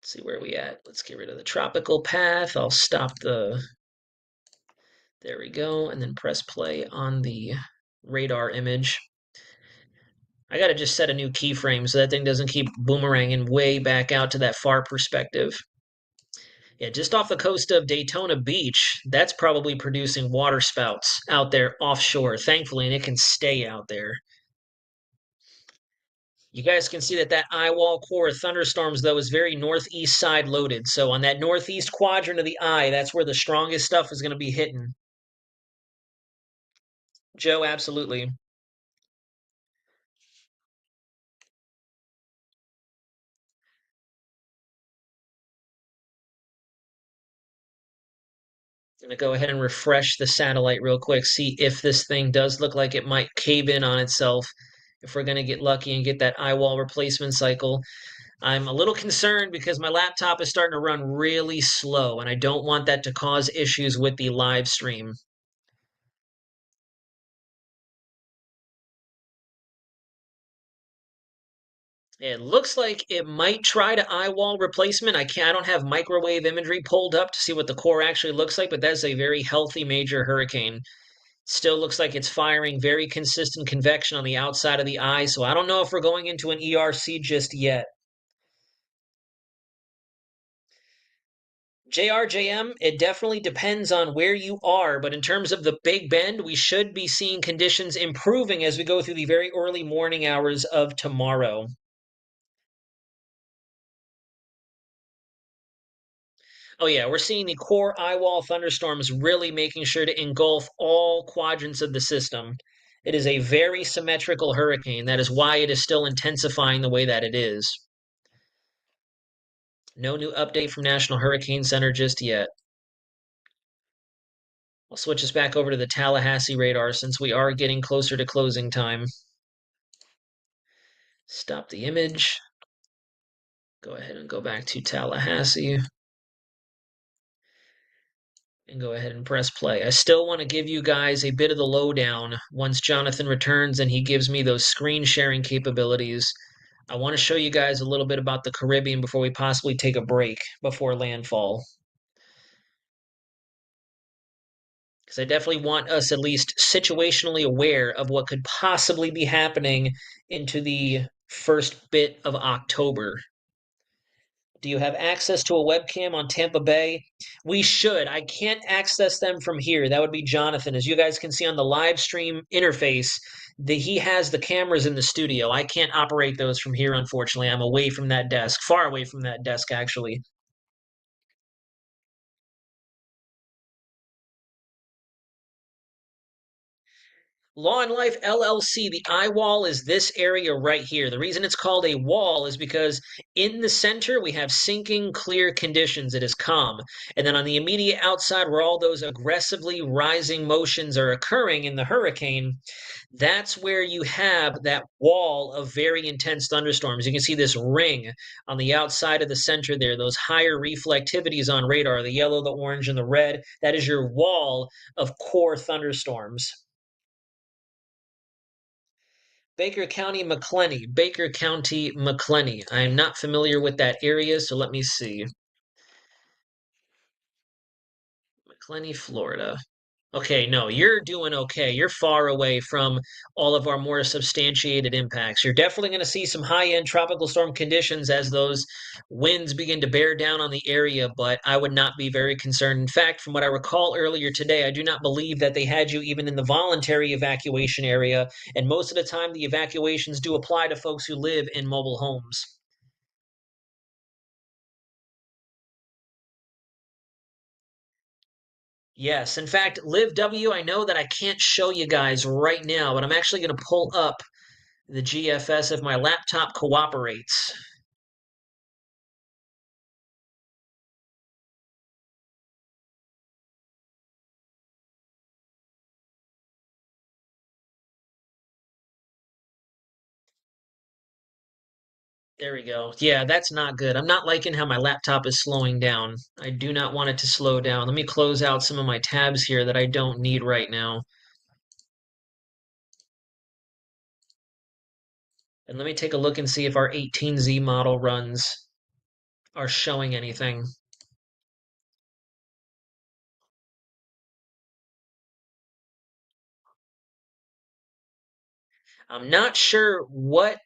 Speaker 7: Let's see where we at. Let's get rid of the tropical path. I'll stop the... There we go, and then press play on the radar image. I gotta just set a new keyframe so that thing doesn't keep boomeranging way back out to that far perspective. Yeah, just off the coast of Daytona Beach, that's probably producing water spouts out there offshore, thankfully, and it can stay out there. You guys can see that that eye wall core of thunderstorms, though, is very northeast side loaded. So on that northeast quadrant of the eye, that's where the strongest stuff is going to be hitting. Joe, absolutely. Going to go ahead and refresh the satellite real quick, see if this thing does look like it might cave in on itself. If we're going to get lucky and get that eye wall replacement cycle. I'm a little concerned because my laptop is starting to run really slow, and I don't want that to cause issues with the live stream. It looks like it might try to eye wall replacement. I don't have microwave imagery pulled up to see what the core actually looks like, but that's a very healthy major hurricane. Still looks like it's firing very consistent convection on the outside of the eye, so I don't know if we're going into an ERC just yet. JRJM, it definitely depends on where you are, but in terms of the Big Bend, we should be seeing conditions improving as we go through the very early morning hours of tomorrow. Oh yeah, we're seeing the core eye wall thunderstorms really making sure to engulf all quadrants of the system. It is a very symmetrical hurricane. That is why it is still intensifying the way that it is. No new update from National Hurricane Center just yet. I'll switch us back over to the Tallahassee radar since we are getting closer to closing time. Stop the image. Go ahead and go back to Tallahassee. And go ahead and press play. I still want to give you guys a bit of the lowdown once Jonathan returns and he gives me those screen sharing capabilities. I want to show you guys a little bit about the Caribbean before we possibly take a break before landfall. Because I definitely want us at least situationally aware of what could possibly be happening into the first bit of October. Do you have access to a webcam on Tampa Bay? We should. I can't access them from here. That would be Jonathan. As you guys can see on the live stream interface, he has the cameras in the studio. I can't operate those from here, unfortunately. I'm away from that desk, far away from that desk, actually. Law and Life LLC, the eye wall is this area right here. The reason it's called a wall is because in the center we have sinking, clear conditions. It is calm. And then on the immediate outside, where all those aggressively rising motions are occurring in the hurricane, that's where you have that wall of very intense thunderstorms. You can see this ring on the outside of the center there, those higher reflectivities on radar, the yellow, the orange, and the red. That is your wall of core thunderstorms. Baker County, McClenny. Baker County, McClenny. I am not familiar with that area, so let me see. McClenny, Florida. Okay, no, you're doing okay. You're far away from all of our more substantiated impacts. You're definitely going to see some high-end tropical storm conditions as those winds begin to bear down on the area, but I would not be very concerned. In fact, from what I recall earlier today, I do not believe that they had you even in the voluntary evacuation area, and most of the time the evacuations do apply to folks who live in mobile homes. Yes, in fact, Live W, I know that I can't show you guys right now, but I'm actually going to pull up the GFS if my laptop cooperates. There we go. Yeah, that's not good. I'm not liking how my laptop is slowing down. I do not want it to slow down. Let me close out some of my tabs here that I don't need right now. And let me take a look and see if our 18Z model runs are showing anything. I'm not sure what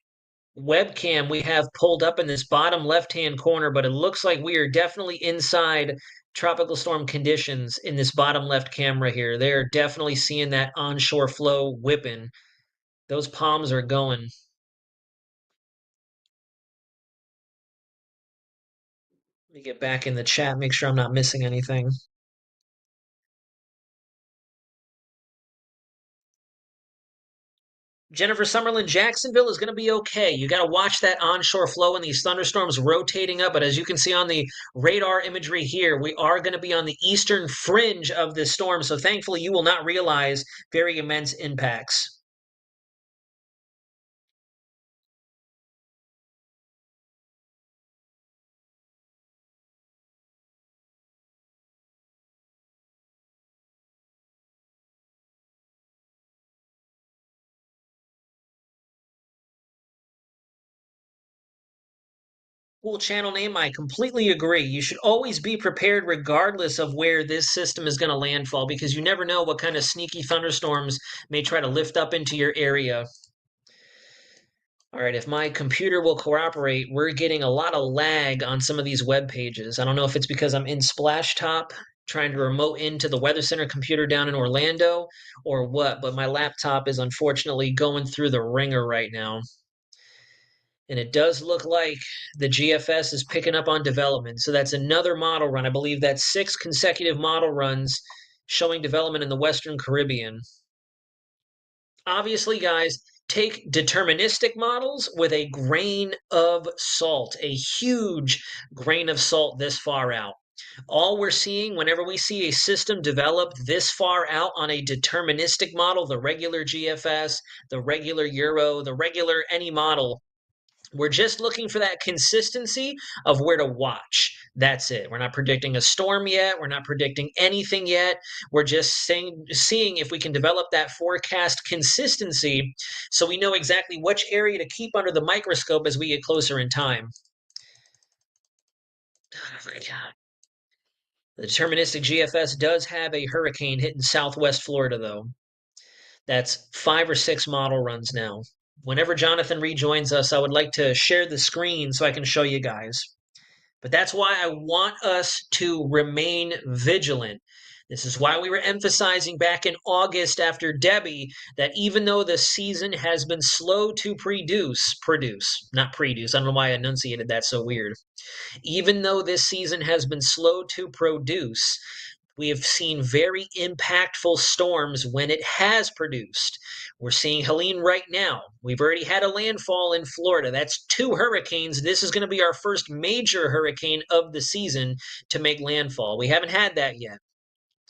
Speaker 7: webcam we have pulled up in this bottom left-hand corner, but it looks like we are definitely inside tropical storm conditions in this bottom left camera here. They're definitely seeing that onshore flow whipping. Those palms are going. Let me get back in the chat, make sure I'm not missing anything. Jennifer Summerlin, Jacksonville is going to be okay. You got to watch that onshore flow and these thunderstorms rotating up. But as you can see on the radar imagery here, we are going to be on the eastern fringe of this storm. So thankfully, you will not realize very immense impacts. Cool channel name. I completely agree. You should always be prepared regardless of where this system is going to landfall because you never know what kind of sneaky thunderstorms may try to lift up into your area. All right, if my computer will cooperate, we're getting a lot of lag on some of these web pages. I don't know if it's because I'm in Splashtop trying to remote into the Weather Center computer down in Orlando or what, but my laptop is unfortunately going through the ringer right now. And it does look like the GFS is picking up on development. So that's another model run. I believe that's 6 consecutive model runs showing development in the Western Caribbean. Obviously, guys, take deterministic models with a grain of salt, a huge grain of salt this far out. All we're seeing whenever we see a system develop this far out on a deterministic model, the regular GFS, the regular Euro, the regular any model, we're just looking for that consistency of where to watch. That's it. We're not predicting a storm yet. We're not predicting anything yet. We're just seeing if we can develop that forecast consistency so we know exactly which area to keep under the microscope as we get closer in time. Oh my God. The deterministic GFS does have a hurricane hitting southwest Florida, though. That's 5 or 6 model runs now. Whenever Jonathan rejoins us, I would like to share the screen so I can show you guys. But that's why I want us to remain vigilant. This is why we were emphasizing back in August after Debbie that even though the season has been slow to not produce, I don't know why I enunciated that so weird. Even though this season has been slow to produce, we have seen very impactful storms when it has produced. We're seeing Helene right now. We've already had a landfall in Florida. That's 2 hurricanes. This is going to be our first major hurricane of the season to make landfall. We haven't had that yet.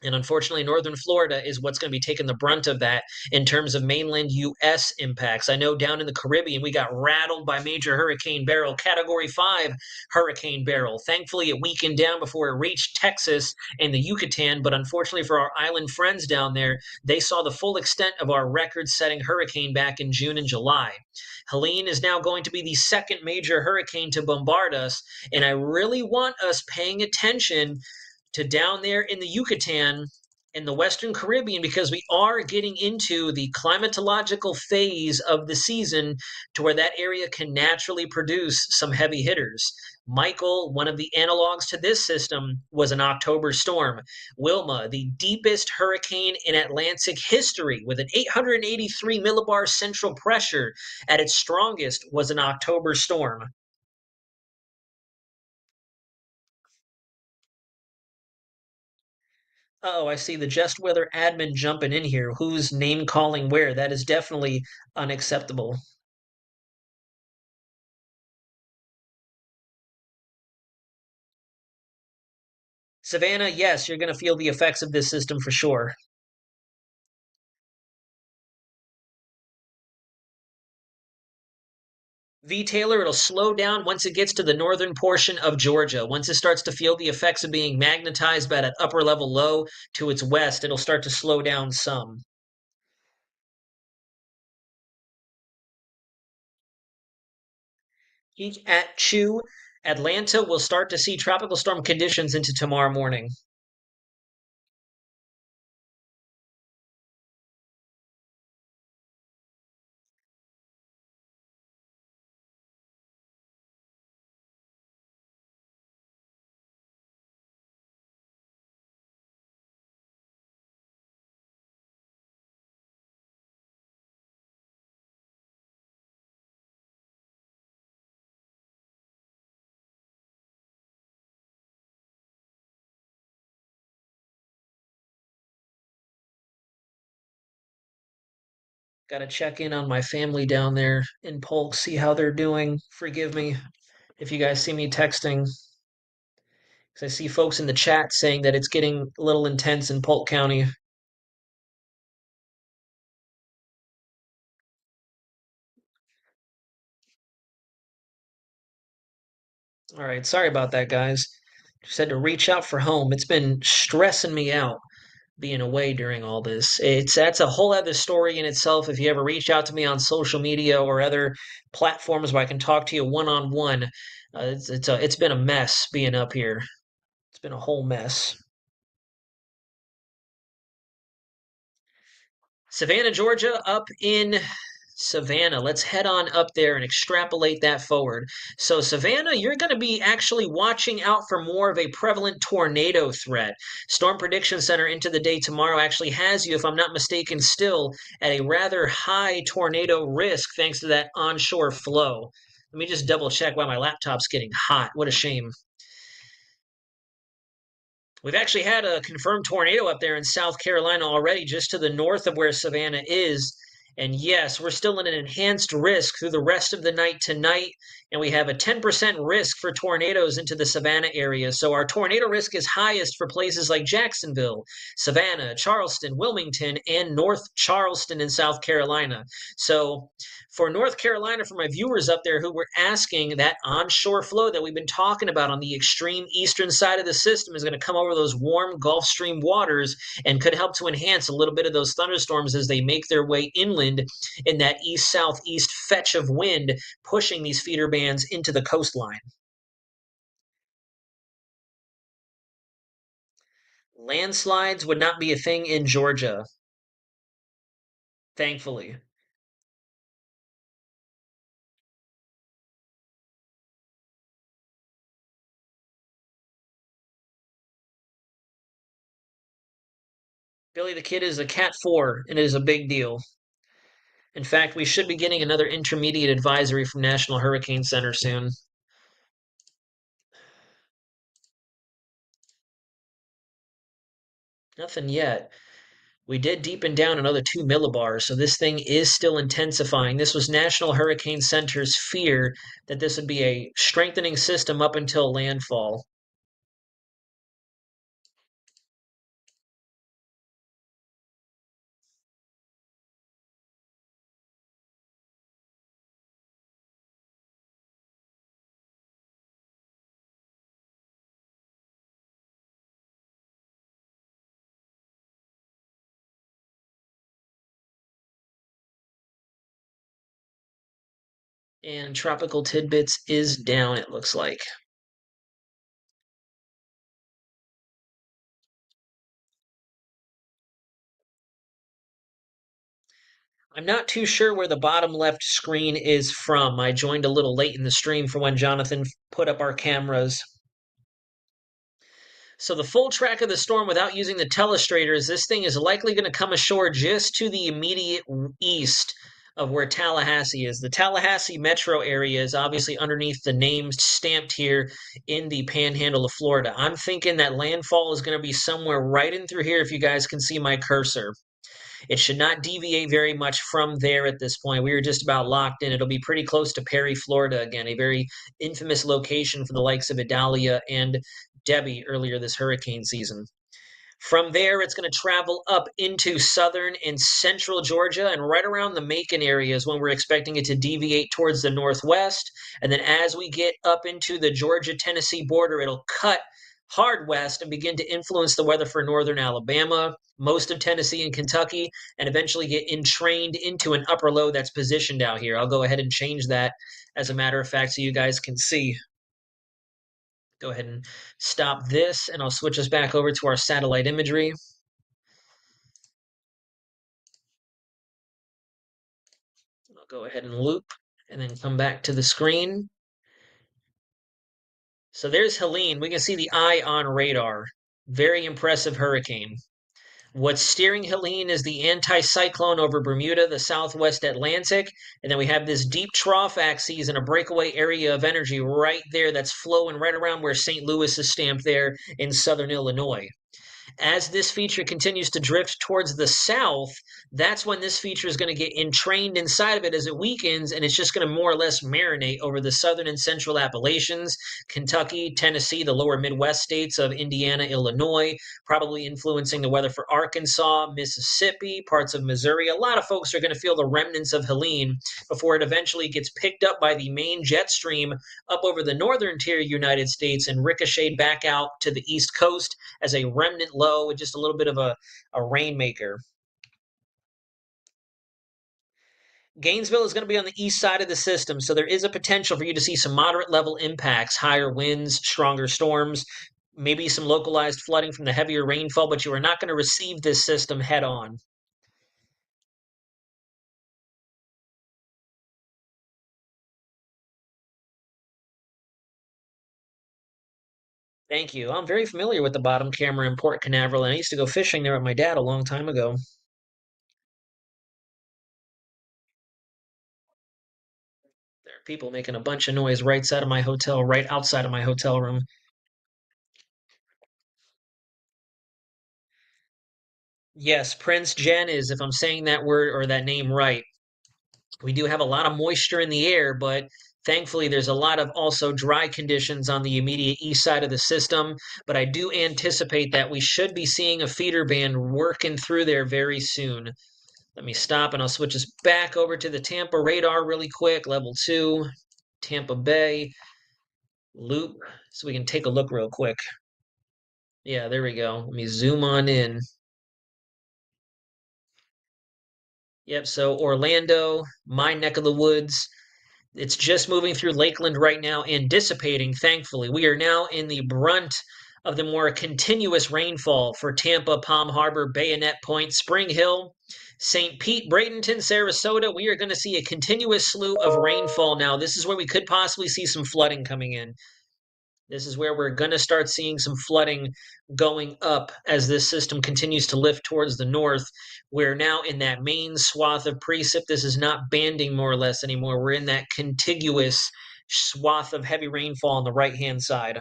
Speaker 7: And unfortunately, northern Florida is what's going to be taking the brunt of that in terms of mainland U.S. impacts. I know down in the Caribbean, we got rattled by major Hurricane Beryl, Category 5 Hurricane Beryl. Thankfully, it weakened down before it reached Texas and the Yucatan. But unfortunately for our island friends down there, they saw the full extent of our record-setting hurricane back in June and July. Helene is now going to be the second major hurricane to bombard us. And I really want us paying attention to down there in the Yucatan and the Western Caribbean because we are getting into the climatological phase of the season to where that area can naturally produce some heavy hitters. Michael, one of the analogs to this system, was an October storm. Wilma, the deepest hurricane in Atlantic history with an 883 millibar central pressure at its strongest, was an October storm. Oh, I see the Just Weather admin jumping in here. Who's name calling where? That is definitely unacceptable. Savannah, yes, you're going to feel the effects of this system for sure. V Taylor, it'll slow down once it gets to the northern portion of Georgia. Once it starts to feel the effects of being magnetized by that upper level low to its west, it'll start to slow down some. Peak at Chew, Atlanta will start to see tropical storm conditions into tomorrow morning. Got to check in on my family down there in Polk, see how they're doing. Forgive me if you guys see me texting. Because I see folks in the chat saying that it's getting a little intense in Polk County. All right, sorry about that, guys. Just had to reach out for home. It's been stressing me out being away during all this. That's a whole other story in itself. If you ever reach out to me on social media or other platforms where I can talk to you one on one, it's been a mess being up here. It's been a whole mess. Savannah, Georgia, up in Savannah. Let's head on up there and extrapolate that forward. So, Savannah, you're going to be actually watching out for more of a prevalent tornado threat. Storm Prediction Center into the day tomorrow actually has you, if I'm not mistaken, still at a rather high tornado risk thanks to that onshore flow. Let me just double check why my laptop's getting hot. What a shame. We've actually had a confirmed tornado up there in South Carolina already, just to the north of where Savannah is. And yes, we're still in an enhanced risk through the rest of the night tonight. And we have a 10% risk for tornadoes into the Savannah area. So our tornado risk is highest for places like Jacksonville, Savannah, Charleston, Wilmington, and North Charleston in South Carolina. So for North Carolina, for my viewers up there who were asking, that onshore flow that we've been talking about on the extreme eastern side of the system is going to come over those warm Gulf Stream waters and could help to enhance a little bit of those thunderstorms as they make their way inland in that east-southeast fetch of wind, pushing these feeder bands into the coastline. Landslides would not be a thing in Georgia, thankfully. Billy the Kid is a Cat 4, and it is a big deal. In fact, we should be getting another intermediate advisory from National Hurricane Center soon. Nothing yet. We did deepen down another 2 millibars, so this thing is still intensifying. This was National Hurricane Center's fear that this would be a strengthening system up until landfall. And Tropical Tidbits is down, it looks like. I'm not too sure where the bottom left screen is from. I joined a little late in the stream for when Jonathan put up our cameras. So the full track of the storm without using the telestrators, this thing is likely going to come ashore just to the immediate east of where Tallahassee is. The Tallahassee metro area is obviously underneath the names stamped here in the panhandle of Florida. I'm thinking that landfall is going to be somewhere right in through here if you guys can see my cursor. It should not deviate very much from there at this point. We are just about locked in. It'll be pretty close to Perry, Florida again, a very infamous location for the likes of Idalia and Debbie earlier this hurricane season. From there, it's going to travel up into southern and central Georgia, and right around the Macon area is when we're expecting it to deviate towards the northwest. And then as we get up into the Georgia-Tennessee border, it'll cut hard west and begin to influence the weather for northern Alabama, most of Tennessee and Kentucky, and eventually get entrained into an upper low that's positioned out here. I'll go ahead and change that, as a matter of fact, so you guys can see. Go ahead and stop this, and I'll switch us back over to our satellite imagery. I'll go ahead and loop and then come back to the screen. So there's Helene. We can see the eye on radar. Very impressive hurricane. What's steering Helene is the anticyclone over Bermuda, the southwest Atlantic. And then we have this deep trough axis and a breakaway area of energy right there that's flowing right around where St. Louis is stamped there in southern Illinois. As this feature continues to drift towards the south, that's when this feature is going to get entrained inside of it as it weakens, and it's just going to more or less marinate over the southern and central Appalachians, Kentucky, Tennessee, the lower Midwest states of Indiana, Illinois, probably influencing the weather for Arkansas, Mississippi, parts of Missouri. A lot of folks are going to feel the remnants of Helene before it eventually gets picked up by the main jet stream up over the northern tier United States and ricocheted back out to the East Coast as a remnant low with just a little bit of a rainmaker. Gainesville is going to be on the east side of the system, so there is a potential for you to see some moderate level impacts, higher winds, stronger storms, maybe some localized flooding from the heavier rainfall, but you are not going to receive this system head on. Thank you. I'm very familiar with the bottom camera in Port Canaveral, and I used to go fishing there with my dad a long time ago. There are people making a bunch of noise right outside of my hotel, right outside of my hotel room. Yes, Prince Jen is, if I'm saying that word or that name right. We do have a lot of moisture in the air, but thankfully there's a lot of also dry conditions on the immediate east side of the system. But I do anticipate that we should be seeing a feeder band working through there very soon. Let me stop and I'll switch us back over to the Tampa radar really quick. Level 2, Tampa Bay, loop, so we can take a look real quick. Yeah, there we go. Let me zoom on in. Yep, so Orlando, my neck of the woods. It's just moving through Lakeland right now and dissipating, thankfully. We are now in the brunt of the more continuous rainfall for Tampa, Palm Harbor, Bayonet Point, Spring Hill, St. Pete, Bradenton, Sarasota. We are going to see a continuous slew of rainfall now. This is where we could possibly see some flooding coming in. This is where we're going to start seeing some flooding going up as this system continues to lift towards the north. We're now in that main swath of precip. This is not banding more or less anymore. We're in that contiguous swath of heavy rainfall on the right-hand side.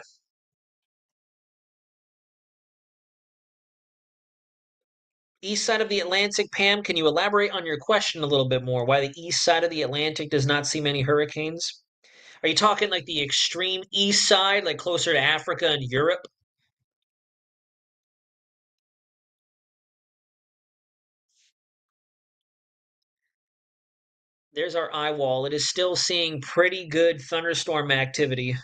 Speaker 7: East side of the Atlantic, Pam, can you elaborate on your question a little bit more? Why the east side of the Atlantic does not see many hurricanes? Are you talking like the extreme east side, like closer to Africa and Europe? There's our eye wall. It is still seeing pretty good thunderstorm activity.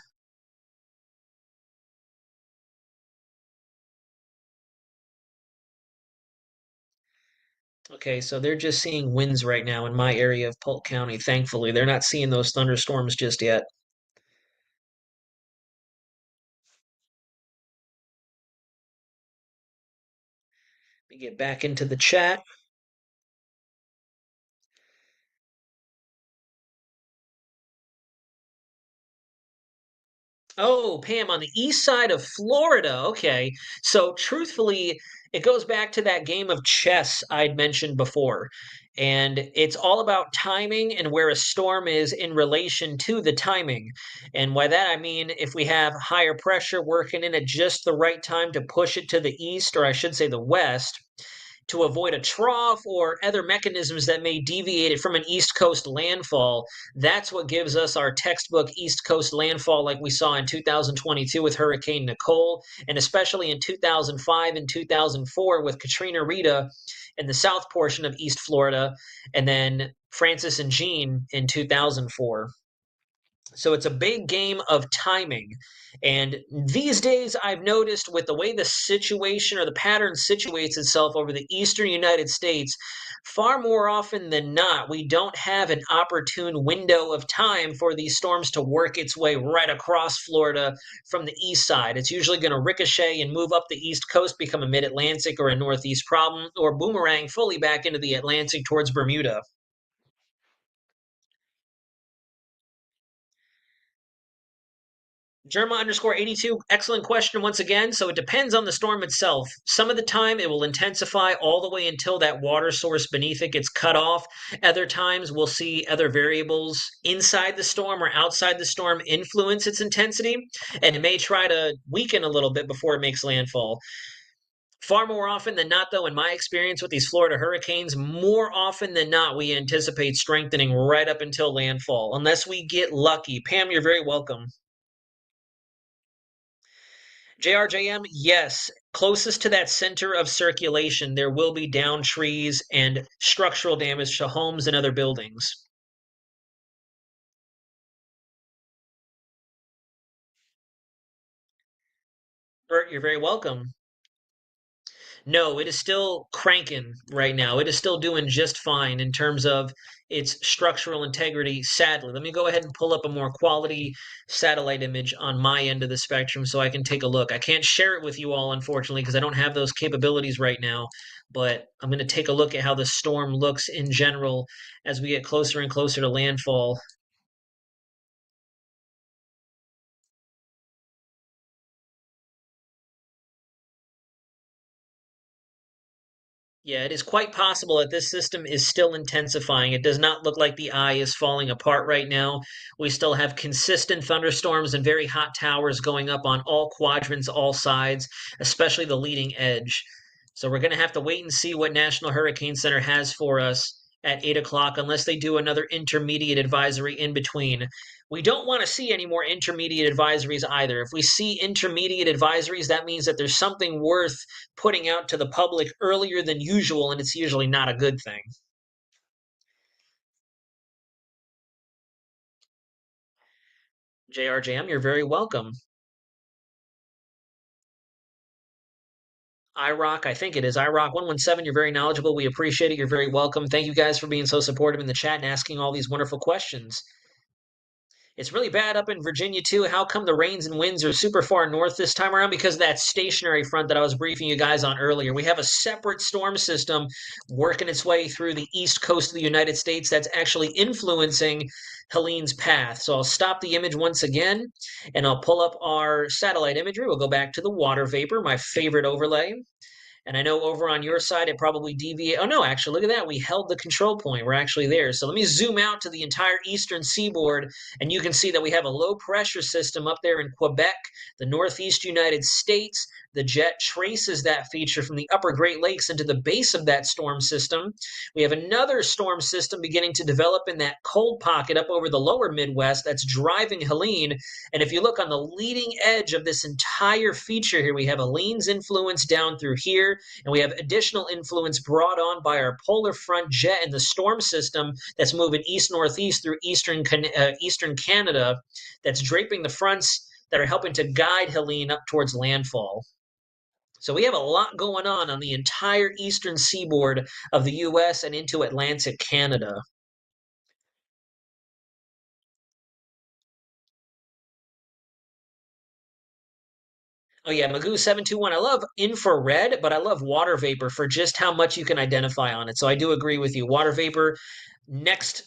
Speaker 7: Okay, so they're just seeing winds right now in my area of Polk County, thankfully. They're not seeing those thunderstorms just yet. Let me get back into the chat. Oh, Pam, on the east side of Florida. Okay. So, truthfully, it goes back to that game of chess I'd mentioned before. And it's all about timing and where a storm is in relation to the timing. And by that, I mean if we have higher pressure working in at just the right time to push it to the east, or I should say the west, to avoid a trough or other mechanisms that may deviate it from an East Coast landfall. That's what gives us our textbook East Coast landfall, like we saw in 2022 with Hurricane Nicole, and especially in 2005 and 2004 with Katrina Rita in the south portion of East Florida, and then Francis and Jean in 2004. So it's a big game of timing. And these days, I've noticed with the way the situation or the pattern situates itself over the eastern United States, far more often than not, we don't have an opportune window of time for these storms to work its way right across Florida from the east side. It's usually going to ricochet and move up the east coast, become a mid Atlantic or a northeast problem, or boomerang fully back into the Atlantic towards Bermuda. Germa_82, excellent question once again. So it depends on the storm itself. Some of the time it will intensify all the way until that water source beneath it gets cut off. Other times we'll see other variables inside the storm or outside the storm influence its intensity, and it may try to weaken a little bit before it makes landfall. Far more often than not, though, in my experience with these Florida hurricanes, more often than not, we anticipate strengthening right up until landfall, unless we get lucky. Pam, you're very welcome. JRJM, yes. Closest to that center of circulation, there will be downed trees and structural damage to homes and other buildings. Bert, you're very welcome. No, it is still cranking right now. It is still doing just fine in terms of its structural integrity, sadly. Let me go ahead and pull up a more quality satellite image on my end of the spectrum so I can take a look. I can't share it with you all, unfortunately, because I don't have those capabilities right now. But I'm going to take a look at how the storm looks in general as we get closer and closer to landfall. Yeah, it is quite possible that this system is still intensifying. It does not look like the eye is falling apart right now. We still have consistent thunderstorms and very hot towers going up on all quadrants, all sides, especially the leading edge. So we're going to have to wait and see what National Hurricane Center has for us at 8 o'clock, unless they do another intermediate advisory in between. We don't want to see any more intermediate advisories either. If we see intermediate advisories, that means that there's something worth putting out to the public earlier than usual, and it's usually not a good thing. JRJM, you're very welcome. IROC, I think it is IROC 117. You're very knowledgeable. We appreciate it. You're very welcome. Thank you guys for being so supportive in the chat and asking all these wonderful questions. It's really bad up in Virginia too. How come the rains and winds are super far north this time around? Because of that stationary front that I was briefing you guys on earlier. We have a separate storm system working its way through the east coast of the United States that's actually influencing Helene's path. So I'll stop the image once again and I'll pull up our satellite imagery. We'll go back to the water vapor, my favorite overlay. And I know over on your side, it probably deviated. Oh, no, actually, look at that. We held the control point. We're actually there. So let me zoom out to the entire eastern seaboard, and you can see that we have a low pressure system up there in Quebec, the northeast United States. The jet traces that feature from the upper Great Lakes into the base of that storm system. We have another storm system beginning to develop in that cold pocket up over the lower Midwest that's driving Helene. And if you look on the leading edge of this entire feature here, we have Helene's influence down through here, and we have additional influence brought on by our polar front jet and the storm system that's moving east-northeast through eastern Canada that's draping the fronts that are helping to guide Helene up towards landfall. So we have a lot going on the entire eastern seaboard of the U.S. and into Atlantic Canada. Oh yeah, Magoo 721. I love infrared, but I love water vapor for just how much you can identify on it. So I do agree with you. Water vapor, next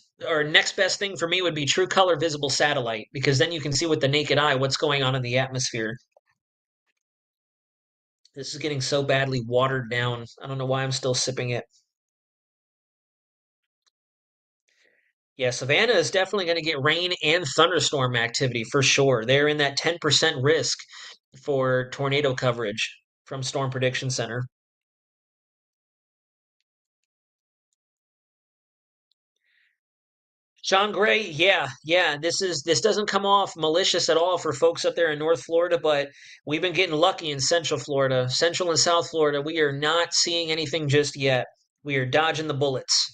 Speaker 7: best thing for me would be true color visible satellite, because then you can see with the naked eye what's going on in the atmosphere. This is getting so badly watered down. I don't know why I'm still sipping it. Yeah, Savannah is definitely going to get rain and thunderstorm activity for sure. They're in that 10% risk for tornado coverage from Storm Prediction Center. Sean Gray, yeah. This doesn't come off malicious at all for folks up there in North Florida, but we've been getting lucky in Central Florida, Central and South Florida. We are not seeing anything just yet. We are dodging the bullets.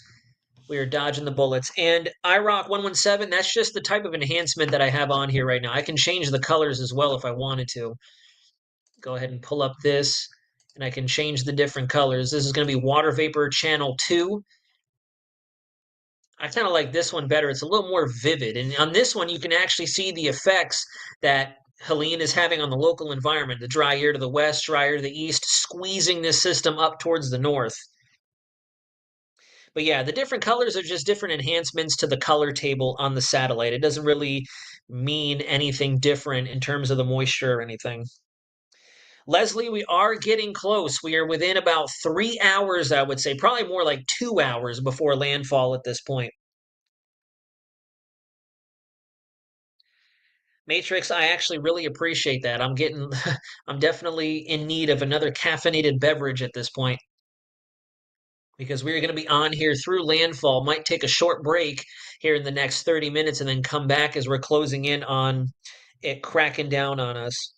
Speaker 7: We are dodging the bullets. And IROC 117, that's just the type of enhancement that I have on here right now. I can change the colors as well if I wanted to. Go ahead and pull up this, and I can change the different colors. This is going to be Water Vapor Channel 2. I kind of like this one better. It's a little more vivid. And on this one, you can actually see the effects that Helene is having on the local environment. The dry air to the west, dry air to the east, squeezing this system up towards the north. But yeah, the different colors are just different enhancements to the color table on the satellite. It doesn't really mean anything different in terms of the moisture or anything. Leslie, we are getting close. We are within about 3 hours, I would say, probably more like 2 hours before landfall at this point. Matrix, I actually really appreciate that. I'm getting, I'm definitely in need of another caffeinated beverage at this point because we're going to be on here through landfall. Might take a short break here in the next 30 minutes and then come back as we're closing in on it cracking down on us.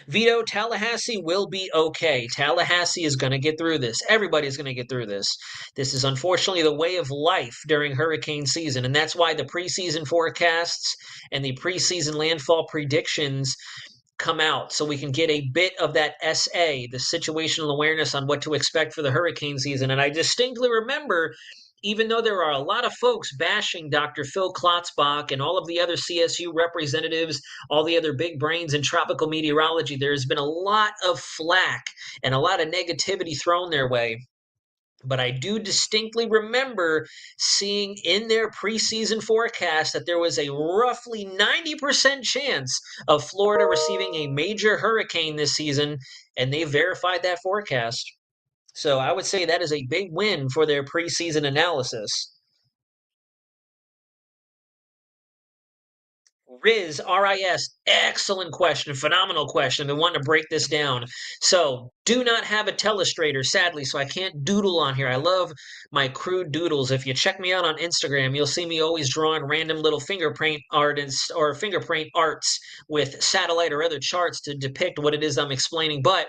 Speaker 7: Vito, Tallahassee will be okay. Tallahassee is going to get through this. Everybody's going to get through this. This is unfortunately the way of life during hurricane season, and that's why the preseason forecasts and the preseason landfall predictions come out so we can get a bit of that SA, the situational awareness on what to expect for the hurricane season. And I distinctly remember, even though there are a lot of folks bashing Dr. Phil Klotzbach and all of the other CSU representatives, all the other big brains in tropical meteorology, there's been a lot of flack and a lot of negativity thrown their way. But I do distinctly remember seeing in their preseason forecast that there was a roughly 90% chance of Florida receiving a major hurricane this season, and they verified that forecast. So I would say that is a big win for their preseason analysis. Riz, R-I-S, excellent question, phenomenal question. I've been wanting to break this down. So, do not have a telestrator, sadly, so I can't doodle on here. I love my crude doodles. If you check me out on Instagram, you'll see me always drawing random little fingerprint artists or fingerprint arts with satellite or other charts to depict what it is I'm explaining. But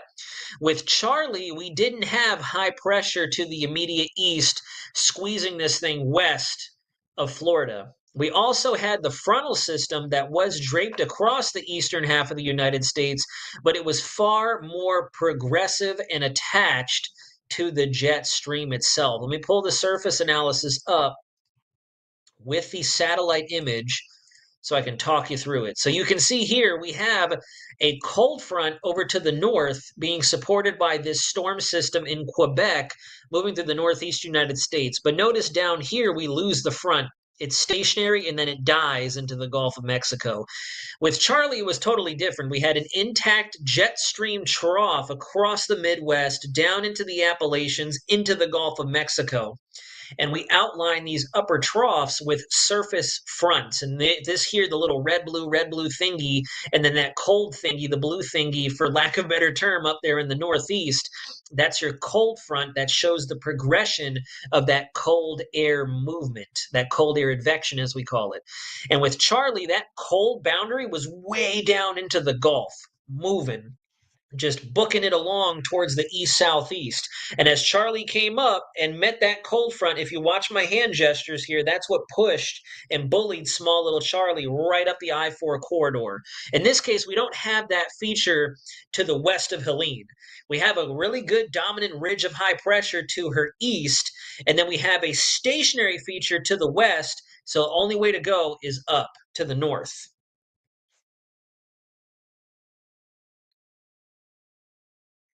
Speaker 7: with Charlie, we didn't have high pressure to the immediate east squeezing this thing west of Florida. We also had the frontal system that was draped across the eastern half of the United States, but it was far more progressive and attached to the jet stream itself. Let me pull the surface analysis up with the satellite image so I can talk you through it. So you can see here we have a cold front over to the north being supported by this storm system in Quebec moving through the northeast United States. But notice down here we lose the front. It's stationary and then it dies into the Gulf of Mexico. With Charlie, it was totally different. We had an intact jet stream trough across the Midwest, down into the Appalachians, into the Gulf of Mexico, and we outline these upper troughs with surface fronts. And this here, the little red blue thingy, and then that cold thingy, the blue thingy, for lack of a better term, up there in the northeast, that's your cold front that shows the progression of that cold air movement, that cold air advection, as we call it. And with Charlie, that cold boundary was way down into the Gulf, moving, just booking it along towards the east southeast. And as Charlie came up and met that cold front, if you watch my hand gestures here, that's what pushed and bullied small little Charlie right up the I-4 corridor. In this case, we don't have that feature to the west of Helene. We have a really good dominant ridge of high pressure to her east, and then we have a stationary feature to the west. So the only way to go is up to the north.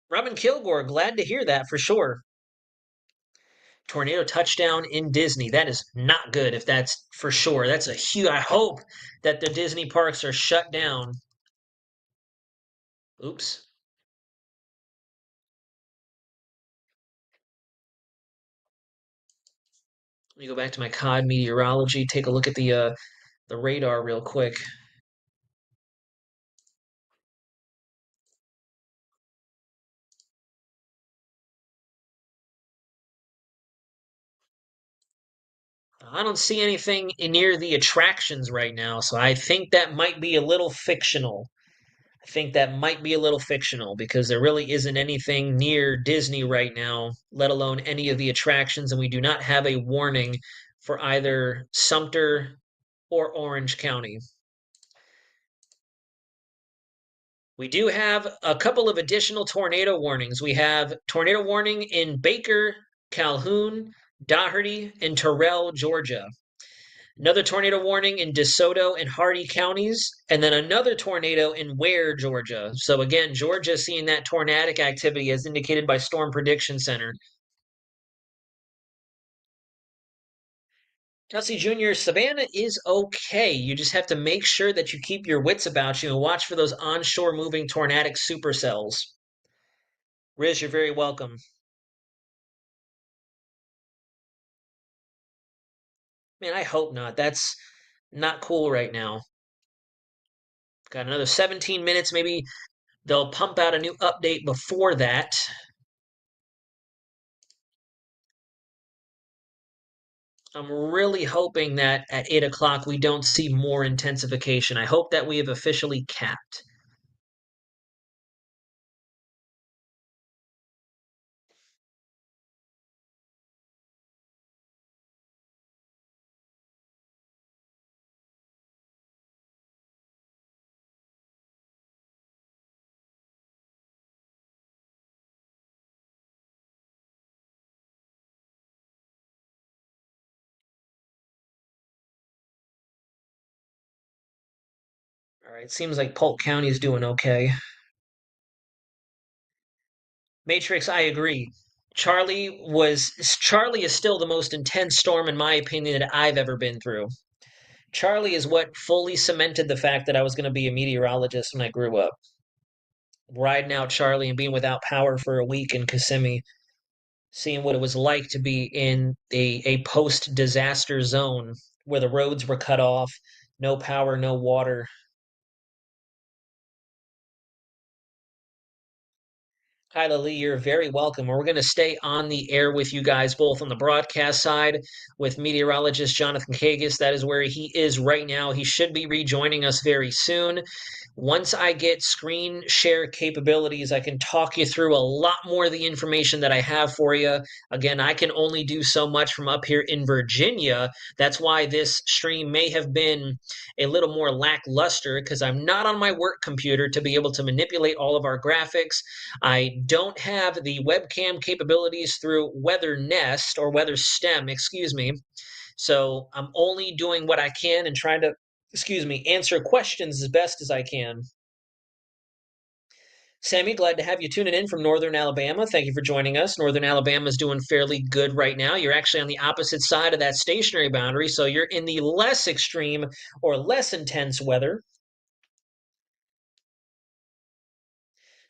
Speaker 7: Robin Kilgore, glad to hear that for sure. Tornado touchdown in Disney. That is not good if that's for sure. That's a huge. I hope that the Disney parks are shut down. Oops. Let me go back to my COD meteorology, take a look at the radar real quick. I don't see anything near the attractions right now, so I think that might be a little fictional. I think that might be a little fictional because there really isn't anything near Disney right now, let alone any of the attractions, and we do not have a warning for either Sumter or Orange County. We do have a couple of additional tornado warnings. We have tornado warning in Baker, Calhoun, Doherty, and Terrell, Georgia. Another tornado warning in DeSoto and Hardy counties, and then another tornado in Ware, Georgia. So again, Georgia seeing that tornadic activity as indicated by Storm Prediction Center. Kelsey Jr., Savannah is okay. You just have to make sure that you keep your wits about you and watch for those onshore moving tornadic supercells. Riz, you're very welcome. Man, I hope not. Not cool right now. Got another 17 minutes. Maybe they'll pump out a new update before that. I'm really hoping that at 8 o'clock we don't see more intensification. I hope that we have officially capped. All right, seems like Polk County is doing okay. Matrix, I agree. Charlie is still the most intense storm in my opinion that I've ever been through. Charlie is what fully cemented the fact that I was going to be a meteorologist when I grew up. Riding out Charlie and being without power for a week in Kissimmee, seeing what it was like to be in a post disaster zone where the roads were cut off, no power, no water. Kyla Lee, you're very welcome. We're going to stay on the air with you guys, both on the broadcast side with meteorologist Jonathan Kagis. That is where he is right now. He should be rejoining us very soon. Once I get screen share capabilities, I can talk you through a lot more of the information that I have for you. Again, I can only do so much from up here in Virginia. That's why this stream may have been a little more lackluster because I'm not on my work computer to be able to manipulate all of our graphics. I don't have the webcam capabilities through Weather Nest or Weather Stem, excuse me. So I'm only doing what I can and trying to, answer questions as best as I can. Sammy, glad to have you tuning in from Northern Alabama. Thank you for joining us. Northern Alabama is doing fairly good right now. You're actually on the opposite side of that stationary boundary, so you're in the less extreme or less intense weather.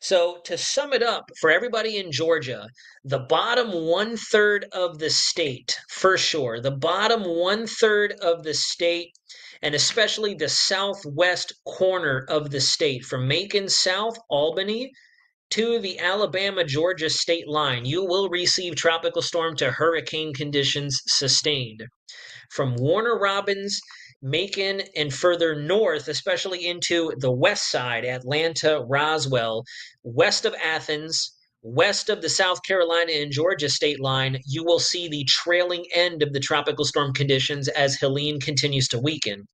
Speaker 7: So, to sum it up for everybody in Georgia, the bottom 1/3 of the state, for sure, the bottom 1/3 of the state, and especially the southwest corner of the state, from Macon South, Albany, to the Alabama Georgia state line, you will receive tropical storm to hurricane conditions sustained. From Warner Robins, Macon, and further north, especially into the west side, Atlanta, Roswell, west of Athens, west of the South Carolina and Georgia state line, you will see the trailing end of the tropical storm conditions as Helene continues to weaken.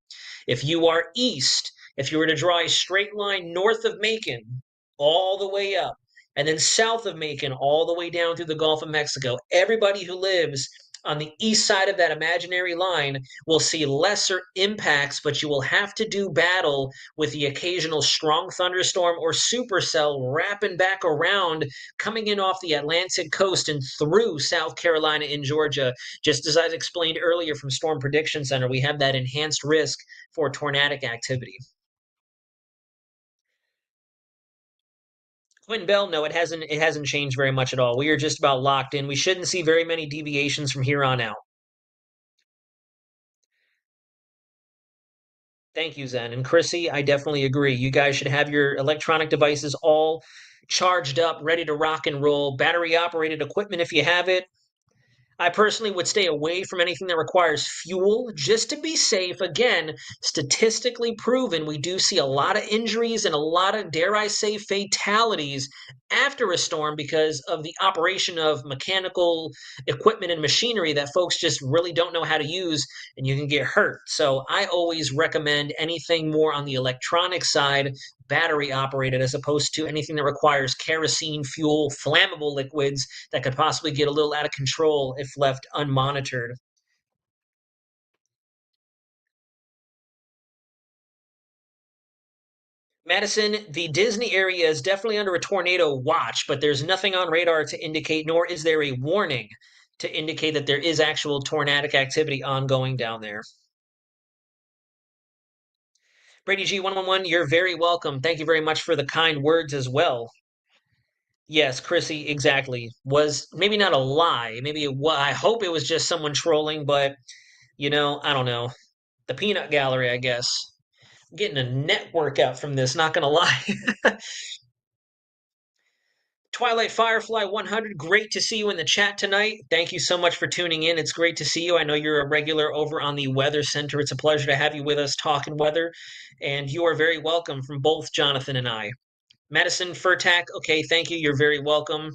Speaker 7: If you are east, if you were to draw a straight line north of Macon, all the way up, and then south of Macon, all the way down through the Gulf of Mexico, everybody who lives on the east side of that imaginary line will see lesser impacts, but you will have to do battle with the occasional strong thunderstorm or supercell wrapping back around, coming in off the Atlantic coast and through South Carolina and Georgia. Just as I explained earlier from Storm Prediction Center, we have that enhanced risk for tornadic activity. Quentin Bell, no, it hasn't changed very much at all. We are just about locked in. We shouldn't see very many deviations from here on out. Thank you, Zen. And Chrissy, I definitely agree. You guys should have your electronic devices all charged up, ready to rock and roll. Battery operated equipment if you have it. I personally would stay away from anything that requires fuel just to be safe. Again, statistically proven, we do see a lot of injuries and a lot of, dare I say, fatalities after a storm because of the operation of mechanical equipment and machinery that folks just really don't know how to use, and you can get hurt. So I always recommend anything more on the electronic side, battery operated, as opposed to anything that requires kerosene, fuel, flammable liquids that could possibly get a little out of control if left unmonitored. Madison, the Disney area is definitely under a tornado watch, but there's nothing on radar to indicate, nor is there a warning to indicate that there is actual tornadic activity ongoing down there. Brady G111, you're very welcome. Thank you very much for the kind words as well. Yes, Chrissy, exactly. Was maybe not a lie. Maybe I hope it was just someone trolling, but I don't know. The peanut gallery, I guess. I'm getting a net workout from this, not gonna lie. Twilight Firefly 100, great to see you in the chat tonight. Thank you so much for tuning in. It's great to see you. I know you're a regular over on the Weather Center. It's a pleasure to have you with us talking weather, and you are very welcome from both Jonathan and I. Madison Furtak, okay, thank you. You're very welcome.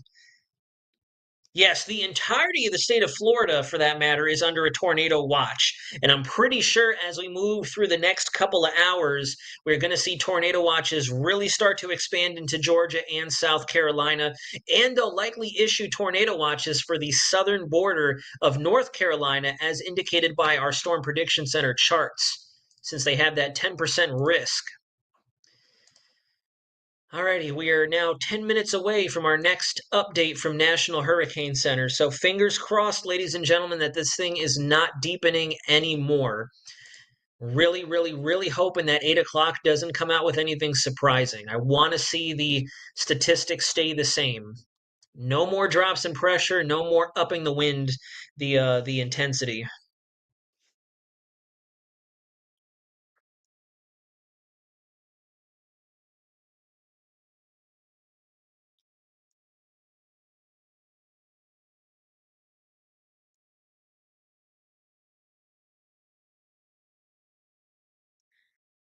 Speaker 7: Yes, the entirety of the state of Florida, for that matter, is under a tornado watch. And I'm pretty sure as we move through the next couple of hours, we're going to see tornado watches really start to expand into Georgia and South Carolina. And they'll likely issue tornado watches for the southern border of North Carolina, as indicated by our Storm Prediction Center charts, since they have that 10% risk. Alrighty, we are now 10 minutes away from our next update from National Hurricane Center. So fingers crossed, ladies and gentlemen, that this thing is not deepening anymore. Really, really, really hoping that 8 o'clock doesn't come out with anything surprising. I want to see the statistics stay the same. No more drops in pressure, no more upping the wind, the intensity.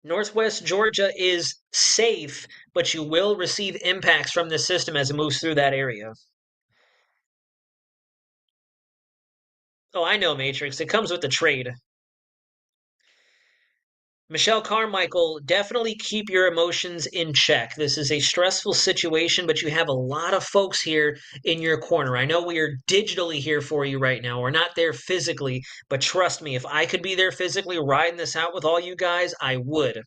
Speaker 7: Northwest Georgia is safe, but you will receive impacts from this system as it moves through that area. Oh, I know, Matrix. It comes with the trade. Michelle Carmichael, definitely keep your emotions in check. This is a stressful situation, but you have a lot of folks here in your corner. I know we are digitally here for you right now. We're not there physically, but trust me, if I could be there physically riding this out with all you guys, I would.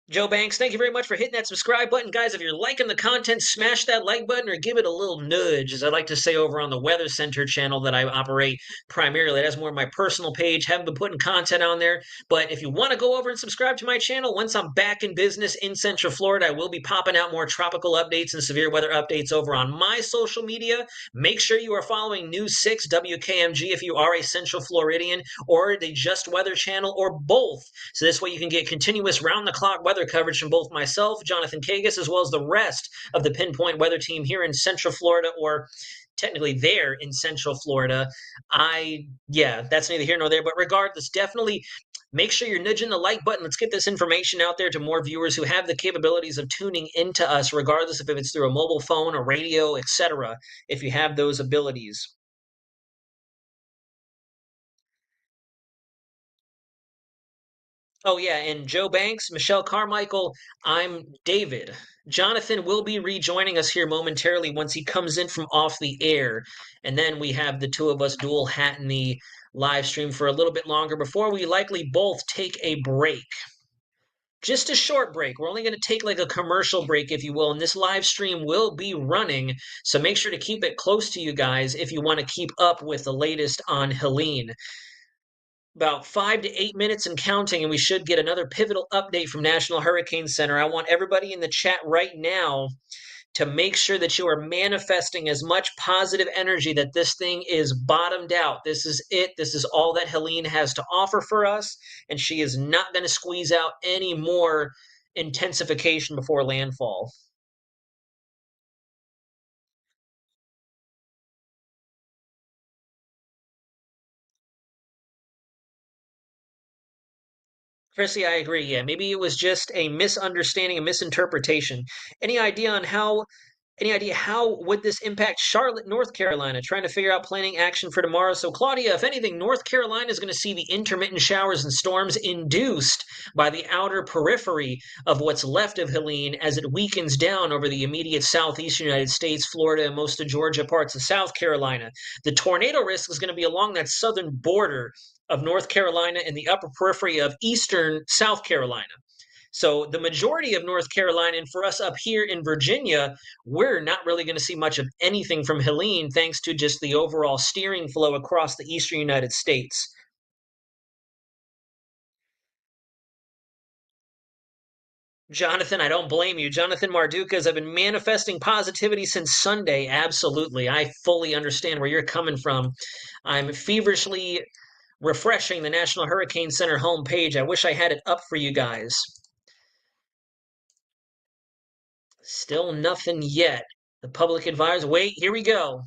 Speaker 7: Joe Banks, thank you very much for hitting that subscribe button. Guys, if you're liking the content, smash that like button or give it a little nudge, as I like to say over on the Weather Center channel that I operate primarily. That's more my personal page. Haven't been putting content on there. But if you want to go over and subscribe to my channel, once I'm back in business in Central Florida, I will be popping out more tropical updates and severe weather updates over on my social media. Make sure you are following News 6 WKMG if you are a Central Floridian, or the Just Weather channel, or both. So this way you can get continuous round-the-clock weather coverage from both myself, Jonathan Kagas, as well as the rest of the Pinpoint Weather team here in Central Florida, or technically there in Central Florida. That's neither here nor there, but regardless, definitely make sure you're nudging the like button. Let's get this information out there to more viewers who have the capabilities of tuning into us, regardless if it's through a mobile phone, a radio, etc., if you have those abilities. Oh, yeah, and Joe Banks, Michelle Carmichael, I'm David. Jonathan will be rejoining us here momentarily once he comes in from off the air. And then we have the two of us dual hat in the live stream for a little bit longer before we likely both take a break. Just a short break. We're only going to take like a commercial break, if you will, and this live stream will be running. So make sure to keep it close to you guys if you want to keep up with the latest on Helene. About 5 to 8 minutes and counting, and we should get another pivotal update from National Hurricane Center. I want everybody in the chat right now to make sure that you are manifesting as much positive energy that this thing is bottomed out. This is it. This is all that Helene has to offer for us, and she is not going to squeeze out any more intensification before landfall. Chrissy, I agree. Yeah, maybe it was just a misunderstanding, a misinterpretation. Any idea on how Any idea how would this impact Charlotte, North Carolina? Trying to figure out planning action for tomorrow. So, Claudia, if anything, North Carolina is going to see the intermittent showers and storms induced by the outer periphery of what's left of Helene as it weakens down over the immediate southeastern United States, Florida, and most of Georgia, parts of South Carolina. The tornado risk is going to be along that southern border of North Carolina and the upper periphery of eastern South Carolina. So the majority of North Carolina, and for us up here in Virginia, we're not really going to see much of anything from Helene thanks to just the overall steering flow across the eastern United States. Jonathan, I don't blame you. Jonathan Mardukas, I've been manifesting positivity since Sunday. Absolutely. I fully understand where you're coming from. I'm feverishly refreshing the National Hurricane Center homepage. I wish I had it up for you guys. Still nothing yet. The public advisor. Wait, here we go.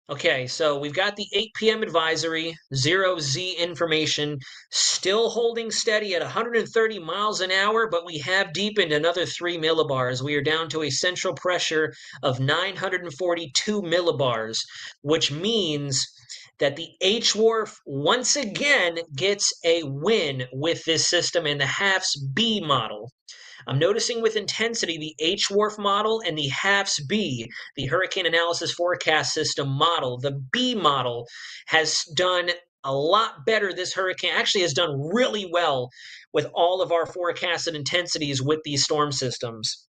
Speaker 7: Okay, so we've got the 8 p.m. advisory, 0Z information, still holding steady at 130 miles an hour, but we have deepened another 3 millibars. We are down to a central pressure of 942 millibars, which means that the H-Wharf once again gets a win with this system in the HAFS B model. I'm noticing with intensity the H-Wharf model and the HAFS B, the Hurricane Analysis Forecast System model. The B model has done a lot better. This hurricane actually has done really well with all of our forecasted intensities with these storm systems.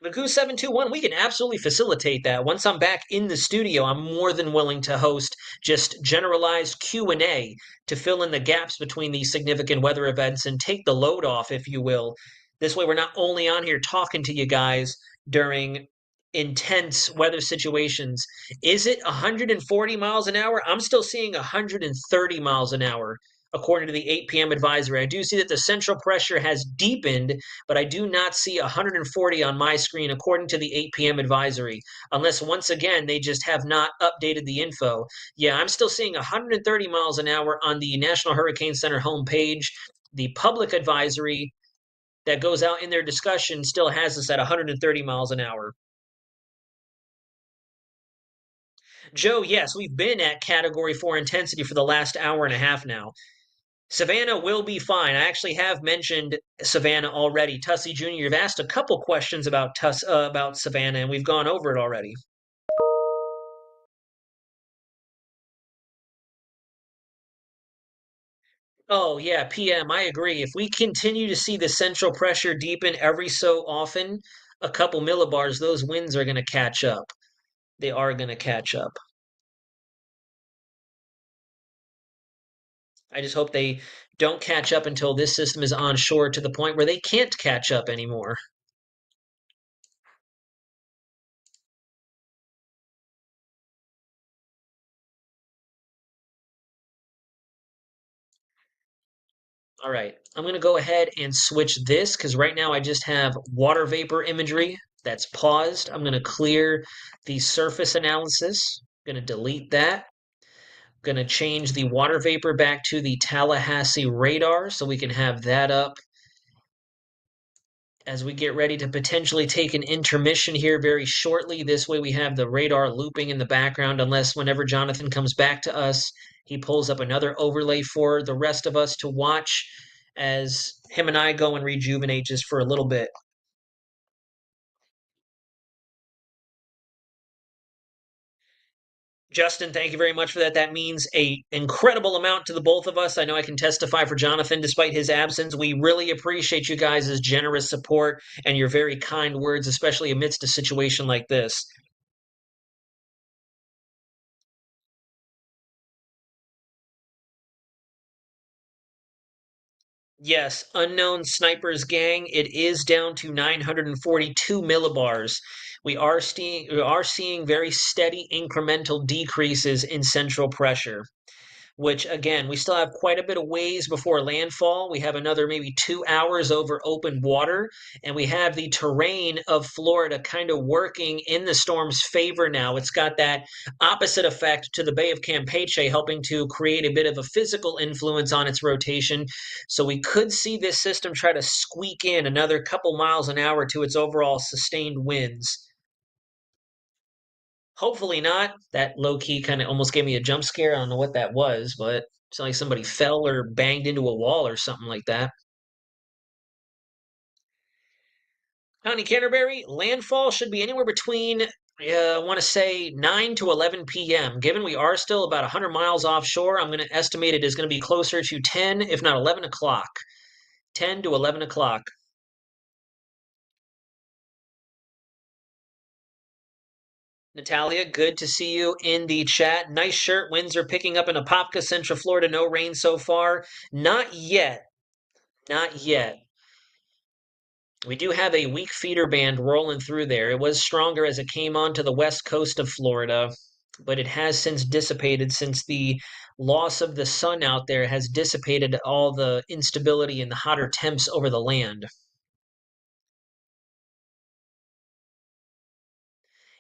Speaker 7: Magoo 721, we can absolutely facilitate that. Once I'm back in the studio, I'm more than willing to host just generalized Q&A to fill in the gaps between these significant weather events and take the load off, if you will. This way, we're not only on here talking to you guys during intense weather situations. Is it 140 miles an hour? I'm still seeing 130 miles an hour according to the 8 p.m. advisory. I do see that the central pressure has deepened, but I do not see 140 on my screen according to the 8 p.m. advisory, unless once again they just have not updated the info. Yeah, I'm still seeing 130 miles an hour on the National Hurricane Center homepage. The public advisory that goes out in their discussion still has us at 130 miles an hour. Joe, yes, we've been at Category 4 intensity for the last hour and a half now. Savannah will be fine. I actually have mentioned Savannah already. Tussy Jr., you've asked a couple questions about about Savannah, and we've gone over it already. Oh, yeah, PM, I agree. If we continue to see the central pressure deepen every so often, a couple millibars, those winds are going to catch up. They are going to catch up. I just hope they don't catch up until this system is onshore to the point where they can't catch up anymore. All right, I'm going to go ahead and switch this because right now I just have water vapor imagery that's paused. I'm going to clear the surface analysis. I'm going to delete that. I'm going to change the water vapor back to the Tallahassee radar so we can have that up as we get ready to potentially take an intermission here very shortly. This way we have the radar looping in the background, unless whenever Jonathan comes back to us, he pulls up another overlay for the rest of us to watch as him and I go and rejuvenate just for a little bit. Justin, thank you very much for that. That means a incredible amount to the both of us. I know I can testify for Jonathan despite his absence. We really appreciate you guys' generous support and your very kind words, especially amidst a situation like this. Yes, unknown snipers gang. It is down to 942 millibars. We are seeing very steady incremental decreases in central pressure, which again, we still have quite a bit of ways before landfall. We have another maybe 2 hours over open water, and we have the terrain of Florida kind of working in the storm's favor now. It's got that opposite effect to the Bay of Campeche, helping to create a bit of a physical influence on its rotation. So we could see this system try to squeak in another couple miles an hour to its overall sustained winds. Hopefully not. That low key kind of almost gave me a jump scare. I don't know what that was, but it's like somebody fell or banged into a wall or something like that. County Canterbury, landfall should be anywhere between, I want to say 9 to 11 p.m. Given we are still about 100 miles offshore, I'm going to estimate it is going to be closer to 10, if not 11 o'clock. 10 to 11 o'clock. Natalia, good to see you in the chat. Nice shirt. Winds are picking up in Apopka, Central Florida. No rain so far. Not yet. Not yet. We do have a weak feeder band rolling through there. It was stronger as it came onto the west coast of Florida, but it has since dissipated since the loss of the sun out there has dissipated all the instability and the hotter temps over the land.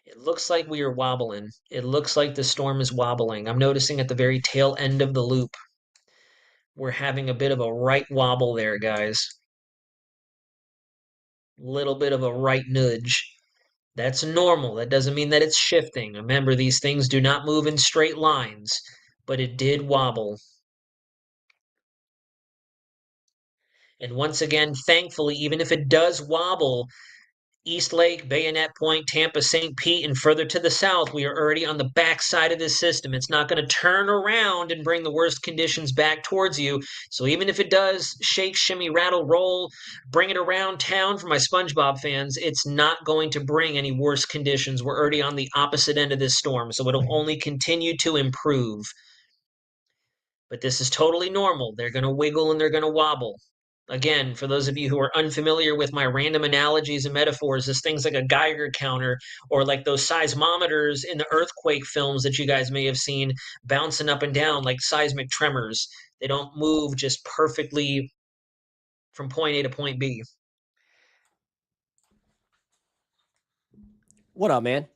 Speaker 7: It looks like we are wobbling. It looks like the storm is wobbling. I'm noticing at the very tail end of the loop, we're having a bit of a right wobble there, guys. Little bit of a right nudge. That's normal. That doesn't mean that it's shifting. Remember, these things do not move in straight lines, but it did wobble. And once again, thankfully, even if it does wobble, East Lake, Bayonet Point, Tampa, St. Pete, and further to the south, we are already on the backside of this system. It's not going to turn around and bring the worst conditions back towards you. So even if it does shake, shimmy, rattle, roll, bring it around town for my SpongeBob fans, it's not going to bring any worse conditions. We're already on the opposite end of this storm, so it'll only continue to improve. But this is totally normal. They're going to wiggle and they're going to wobble. Again, for those of you who are unfamiliar with my random analogies and metaphors, this thing's like a Geiger counter or like those seismometers in the earthquake films that you guys may have seen bouncing up and down like seismic tremors. They don't move just perfectly from point A to point B.
Speaker 1: What up, man?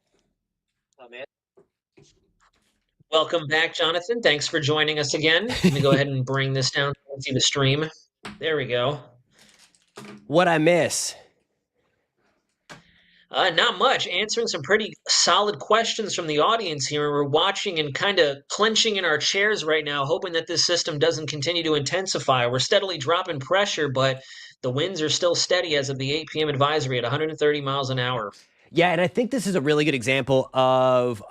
Speaker 7: Welcome back, Jonathan. Thanks for joining us again. Let me go ahead and bring this down so you can see the stream. There we go.
Speaker 1: What I miss?
Speaker 7: Not much. Answering some pretty solid questions from the audience here. We're watching and kind of clenching in our chairs right now, hoping that this system doesn't continue to intensify. We're steadily dropping pressure, but the winds are still steady as of the 8 p.m. advisory at 130 miles an hour.
Speaker 1: Yeah, and I think this is a really good example of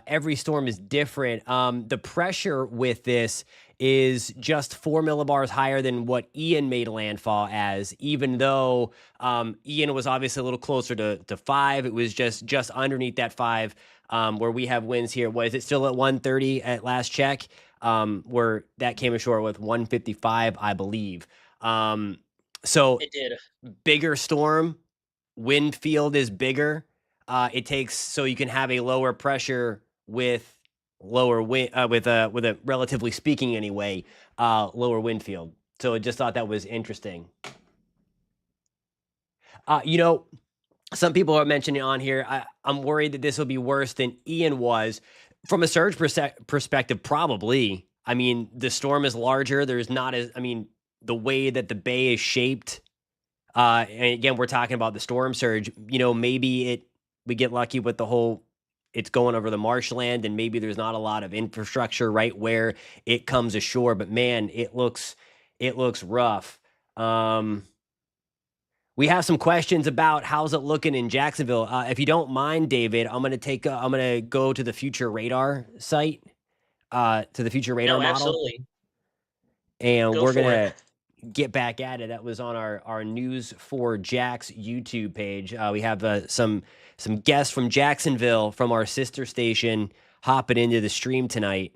Speaker 1: every storm is different. The pressure with this is just 4 millibars higher than what Ian made landfall as, even though Ian was obviously a little closer to 5. It was just underneath that 5 where we have winds here. Was it still at 130 at last check? Where that came ashore with 155, I believe. So
Speaker 7: It did.
Speaker 1: bigger storm, wind field is bigger. It takes so you can have a lower pressure with lower wind with a relatively speaking anyway lower wind field. So I just thought that was interesting. You know, some people are mentioning on here. I'm worried that this will be worse than Ian was from a surge perspective. Probably. I mean, the storm is larger. There's not as the way that the bay is shaped. And again, we're talking about the storm surge. You know, maybe we get lucky with the whole it's going over the marshland and maybe there's not a lot of infrastructure right where it comes ashore, but man, it looks rough. We have some questions about how's it looking in Jacksonville. If you don't mind, David, I'm going to go to the Future Radar site, to the Future Radar model.
Speaker 7: Absolutely.
Speaker 1: And we're going to get back at it. That was on our News for Jax YouTube page. We have some guests from Jacksonville from our sister station hopping into the stream tonight.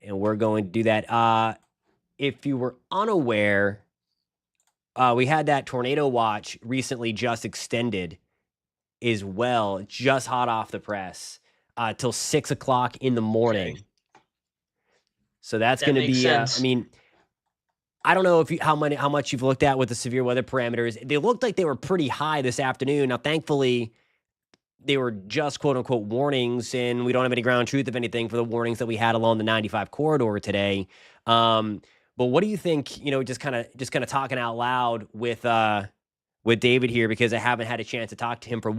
Speaker 1: And we're going to do that. If you were unaware, we had that tornado watch recently just extended as well, just hot off the press, till 6 o'clock in the morning. Okay. So that's going to be, I mean, I don't know how much you've looked at with the severe weather parameters. They looked like they were pretty high this afternoon. Now, thankfully, they were just quote unquote warnings, and we don't have any ground truth of anything for the warnings that we had along the 95 corridor today. But what do you think? You know, just kind of talking out loud with David here, because I haven't had a chance to talk to him for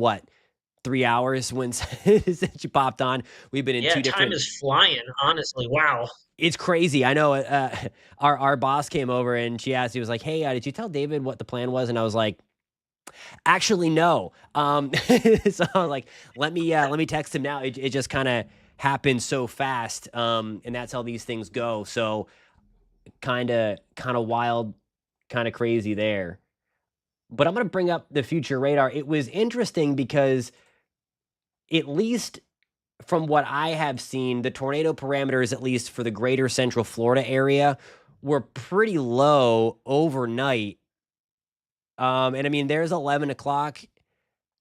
Speaker 1: 3 hours since you popped on. We've been in two different.
Speaker 7: Time is flying. Honestly, wow. It's
Speaker 1: crazy. I know. Our boss came over and she asked. He was like, "Hey, did you tell David what the plan was?" And I was like, "Actually, no." So I was like, "Let me text him now." It just kind of happened so fast, and that's how these things go. So kind of wild, kind of crazy there. But I'm going to bring up the future radar. It was interesting because, at least from what I have seen, the tornado parameters, at least for the greater Central Florida area, were pretty low overnight. And I mean, there's 11 o'clock.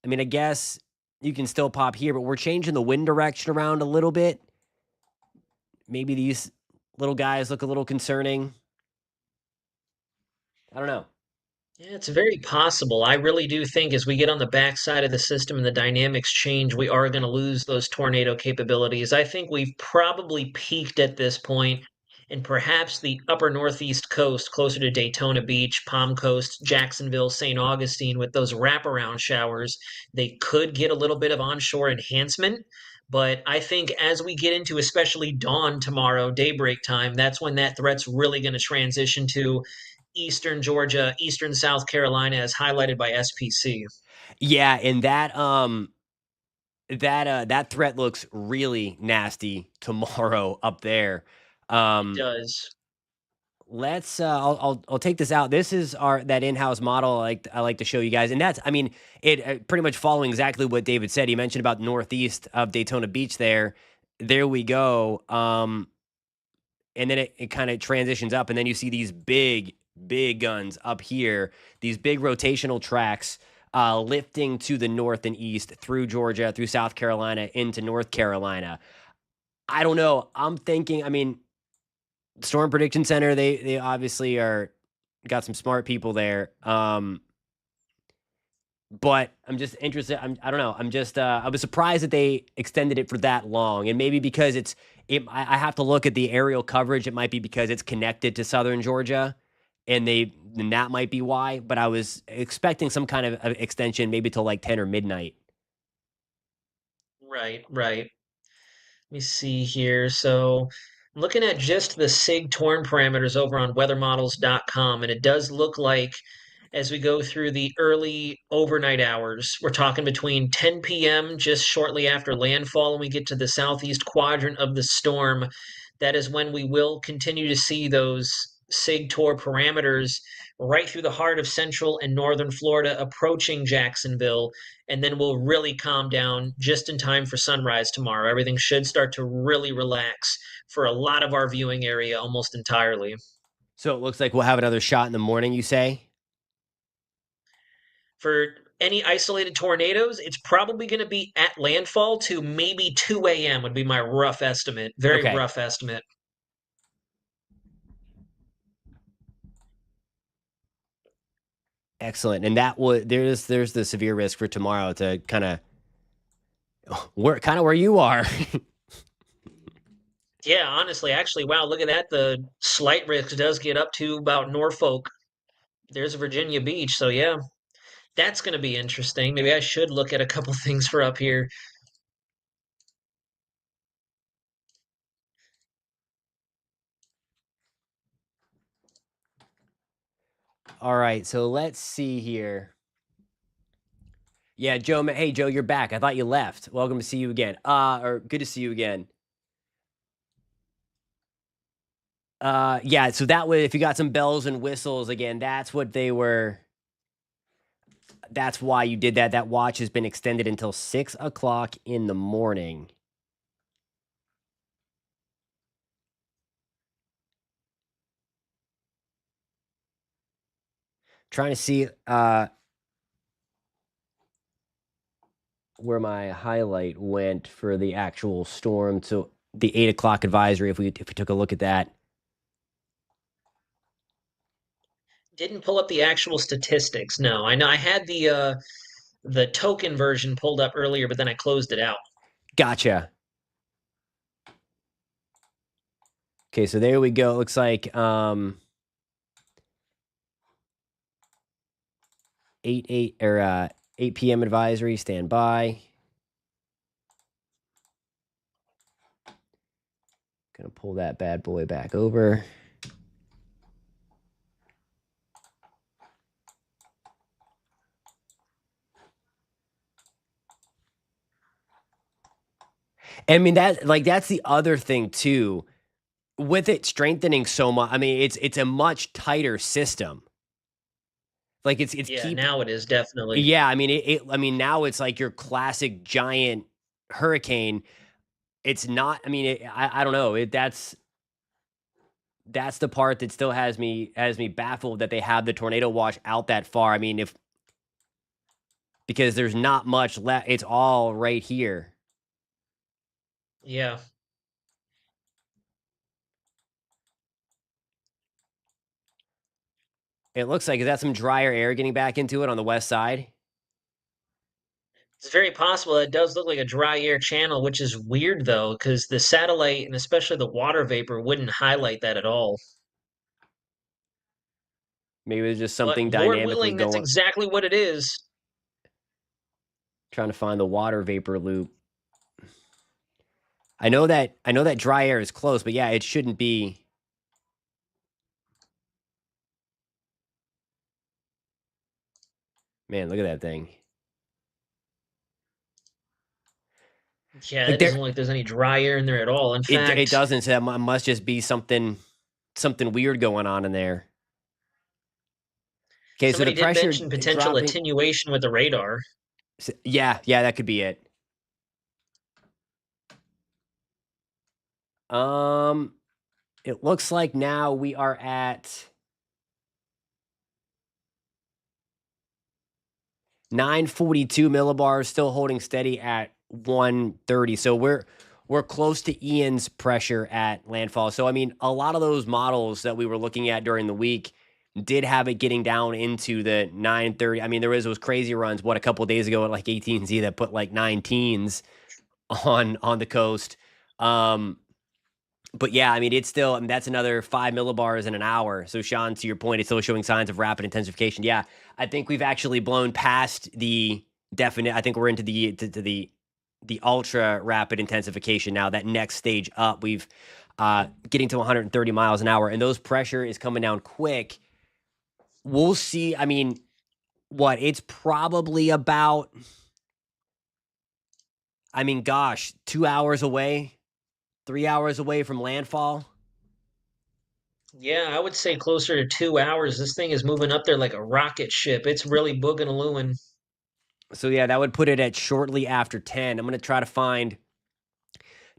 Speaker 1: I mean, I guess you can still pop here, but we're changing the wind direction around a little bit. Maybe these little guys look a little concerning. I don't know.
Speaker 7: Yeah, it's very possible. I really do think as we get on the backside of the system and the dynamics change, we are going to lose those tornado capabilities. I think we've probably peaked at this point, and perhaps the upper northeast coast, closer to Daytona Beach, Palm Coast, Jacksonville, St. Augustine, with those wraparound showers, they could get a little bit of onshore enhancement. But I think as we get into especially dawn tomorrow, daybreak time, that's when that threat's really going to transition to eastern Georgia, eastern South Carolina, as highlighted by SPC.
Speaker 1: Yeah, and that threat looks really nasty tomorrow up there.
Speaker 7: It
Speaker 1: Um,
Speaker 7: does.
Speaker 1: let's I'll take this out. This is our that in-house model I like to show you guys, and that's I mean it pretty much following exactly what David said. He mentioned about northeast of Daytona Beach. There we go. And then it kind of transitions up, and then you see these big guns up here. These big rotational tracks lifting to the north and east through Georgia, through South Carolina, into North Carolina. I don't know. I'm thinking. I mean, Storm Prediction Center, they obviously are got some smart people there. But I'm just interested. I don't know. I'm just I was surprised that they extended it for that long, and maybe because I have to look at the aerial coverage. It might be because it's connected to southern Georgia, and that might be why. But I was expecting some kind of extension, maybe till like 10 or midnight.
Speaker 7: Right, right. Let me see here. So I'm looking at just the SIG torn parameters over on weathermodels.com, and it does look like as we go through the early overnight hours, we're talking between 10 p.m., just shortly after landfall, and we get to the southeast quadrant of the storm. That is when we will continue to see those SIG TOR parameters right through the heart of central and northern Florida approaching Jacksonville, and then we'll really calm down just in time for sunrise tomorrow. Everything should start to really relax for a lot of our viewing area almost entirely.
Speaker 1: So it looks like we'll have another shot in the morning. You say?
Speaker 7: For any isolated tornadoes, it's probably going to be at landfall to maybe 2 a.m. would be my rough estimate. Very
Speaker 1: Okay.
Speaker 7: rough estimate.
Speaker 1: Excellent. And that would there's the severe risk for tomorrow to kind of where you are.
Speaker 7: Yeah, honestly, actually, wow, look at that. The slight risk does get up to about Norfolk. There's Virginia Beach. So, yeah, that's going to be interesting. Maybe I should look at a couple things for up here.
Speaker 1: All right, so let's see here. Yeah, Joe. Hey, Joe, you're back. I thought you left. Welcome to see you again. Or good to see you again. Yeah. So that way, if you got some bells and whistles again, that's what they were. That's why you did that. That watch has been extended until 6 o'clock in the morning. Trying to see where my highlight went for the actual storm. So the 8 o'clock advisory. If we took a look at that.
Speaker 7: Didn't pull up the actual statistics. No, I know I had the token version pulled up earlier, but then I closed it out.
Speaker 1: Gotcha. Okay, so there we go. It looks like 8 p.m. advisory. Stand by. Gonna pull that bad boy back over. I mean that's the other thing too. With it strengthening so much, I mean it's a much tighter system. Like it's
Speaker 7: Yeah,
Speaker 1: keep
Speaker 7: now it is definitely.
Speaker 1: yeah, I mean I mean now it's like your classic giant hurricane. It's not I mean I don't know. That's the part that still has me baffled that they have the tornado watch out that far. I mean, if because there's not much left. It's all right here.
Speaker 7: Yeah.
Speaker 1: It looks like is that some drier air getting back into it on the west side?
Speaker 7: It's very possible. It does look like a dry air channel, which is weird though, because the satellite and especially the water vapor wouldn't highlight that at all.
Speaker 1: Maybe there's just
Speaker 7: But
Speaker 1: something
Speaker 7: Lord
Speaker 1: dynamically
Speaker 7: willing, that's
Speaker 1: going.
Speaker 7: exactly what it is.
Speaker 1: Trying to find the water vapor loop. I know that dry air is close, but yeah, it shouldn't be. Man, look at that thing.
Speaker 7: Yeah,
Speaker 1: Like
Speaker 7: it
Speaker 1: there,
Speaker 7: doesn't look like there's any dry air in there at all. In
Speaker 1: it
Speaker 7: fact,
Speaker 1: doesn't. So that must just be something weird going on in there. Okay, so the
Speaker 7: somebody did
Speaker 1: pressure
Speaker 7: mention potential
Speaker 1: dropping.
Speaker 7: attenuation with the radar.
Speaker 1: Yeah, yeah, that could be it. Um, it looks like now we are at 942 millibars, still holding steady at 130. So we're close to Ian's pressure at landfall. So I mean, a lot of those models that we were looking at during the week did have it getting down into the 930. I mean, there was those crazy runs, what, a couple of days ago at like 18Z that put like 19s on the coast. Um, but yeah, I mean, it's still, I mean, that's another 5 millibars in an hour. So, Sean, to your point, it's still showing signs of rapid intensification. Yeah, I think we've actually blown past the definite. I think we're into the ultra rapid intensification now. That next stage up, we've getting to 130 miles an hour, and those pressure is coming down quick. We'll see. I mean, what it's probably about. I mean, gosh, 2 hours away, 3 hours away from landfall.
Speaker 7: Yeah, I would say closer to 2 hours. This thing is moving up there like a rocket ship. It's really booging and looing.
Speaker 1: So yeah, that would put it at shortly after 10. I'm going to try to find,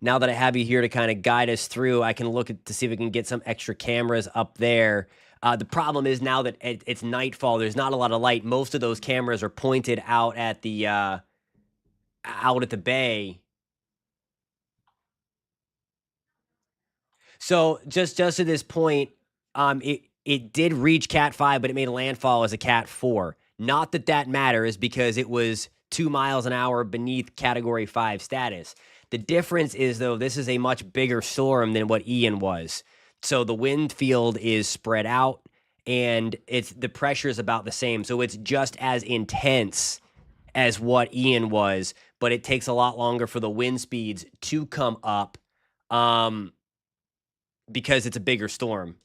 Speaker 1: now that I have you here to kind of guide us through, I can look at to see if we can get some extra cameras up there. The problem is now that it's nightfall, there's not a lot of light. Most of those cameras are pointed out at the bay. So just to this point, it did reach Cat 5, but it made a landfall as a Cat 4. Not that that matters because it was 2 miles an hour beneath Category 5 status. The difference is, though, this is a much bigger storm than what Ian was. So the wind field is spread out, and the pressure is about the same. So it's just as intense as what Ian was, but it takes a lot longer for the wind speeds to come up. Because it's a bigger storm.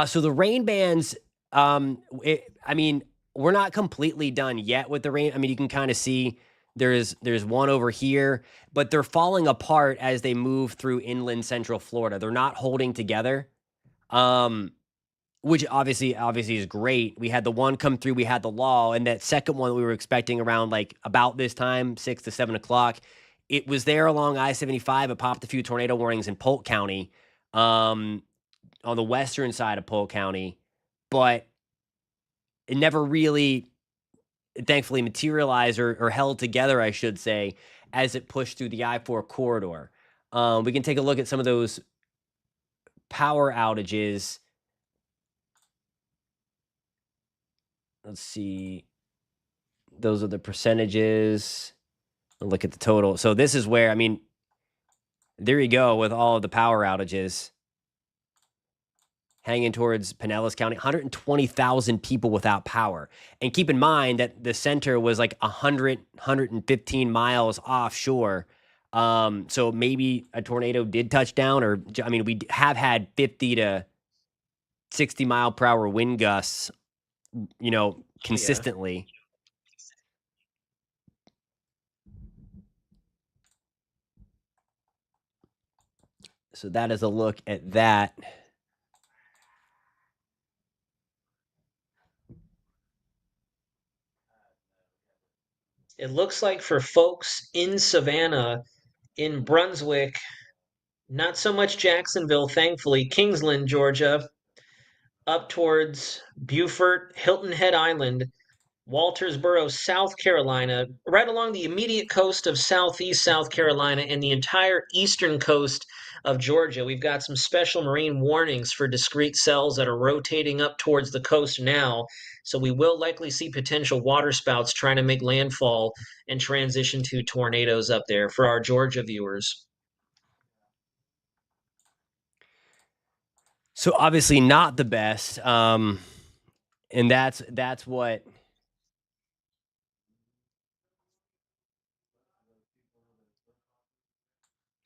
Speaker 1: So the rain bands, I mean, we're not completely done yet with the rain. I mean, you can kind of see there's one over here, but they're falling apart as they move through inland central Florida. They're not holding together, which obviously is great. We had the one come through, we had the law, and that second one we were expecting around like about this time, 6 to 7 o'clock. It was there along I-75. It popped a few tornado warnings in Polk County, on the western side of Polk County, but it never really, thankfully, materialized or held together, I should say, as it pushed through the I-4 corridor. We can take a look at some of those power outages. Let's see. Those are the percentages. Look at the total. So this is where, I mean, there you go with all of the power outages. Hanging towards Pinellas County, 120,000 people without power. And keep in mind that the center was like 115 miles offshore. So maybe a tornado did touch down, or, I mean, we have had 50 to 60 mile per hour wind gusts, consistently. So that is a look at that.
Speaker 7: It looks like for folks in Savannah, in Brunswick, not so much Jacksonville, thankfully, Kingsland, Georgia, up towards Beaufort, Hilton Head Island, Waltersboro, South Carolina, right along the immediate coast of southeast South Carolina and the entire eastern coast of Georgia. We've got some special marine warnings for discrete cells that are rotating up towards the coast now. So we will likely see potential waterspouts trying to make landfall and transition to tornadoes up there for our Georgia viewers.
Speaker 1: So obviously not the best. And that's what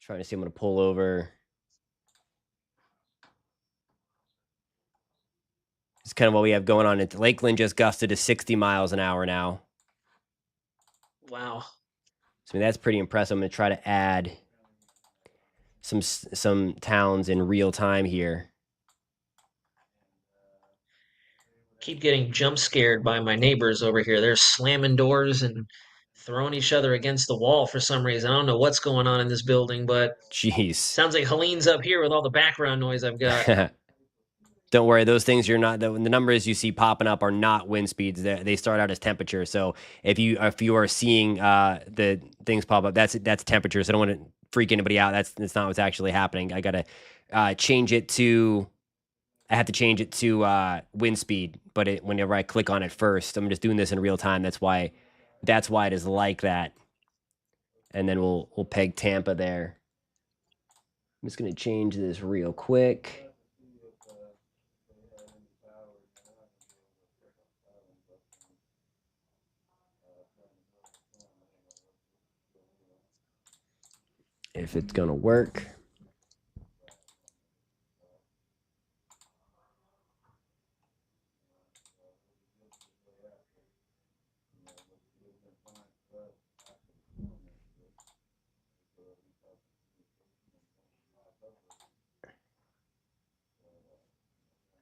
Speaker 1: trying to see. I'm going to pull over. It's kind of what we have going on. Lakeland just gusted to 60 miles an hour now.
Speaker 7: Wow.
Speaker 1: So I mean, that's pretty impressive. I'm going to try to add some towns in real time here.
Speaker 7: Keep getting jump scared by my neighbors over here. They're slamming doors and throwing each other against the wall for some reason. I don't know what's going on in this building, but
Speaker 1: Jeez.
Speaker 7: sounds like Helene's up here with all the background noise I've got.
Speaker 1: Don't worry, those things you're not the numbers you see popping up are not wind speeds. They start out as temperature. So if you are seeing the things pop up, that's temperature. So I don't want to freak anybody out. That's not what's actually happening. I gotta change it to. I have to change it to wind speed, but whenever I click on it first, I'm just doing this in real time. That's why it is like that. And then we'll peg Tampa there. I'm just gonna change this real quick. If it's gonna work.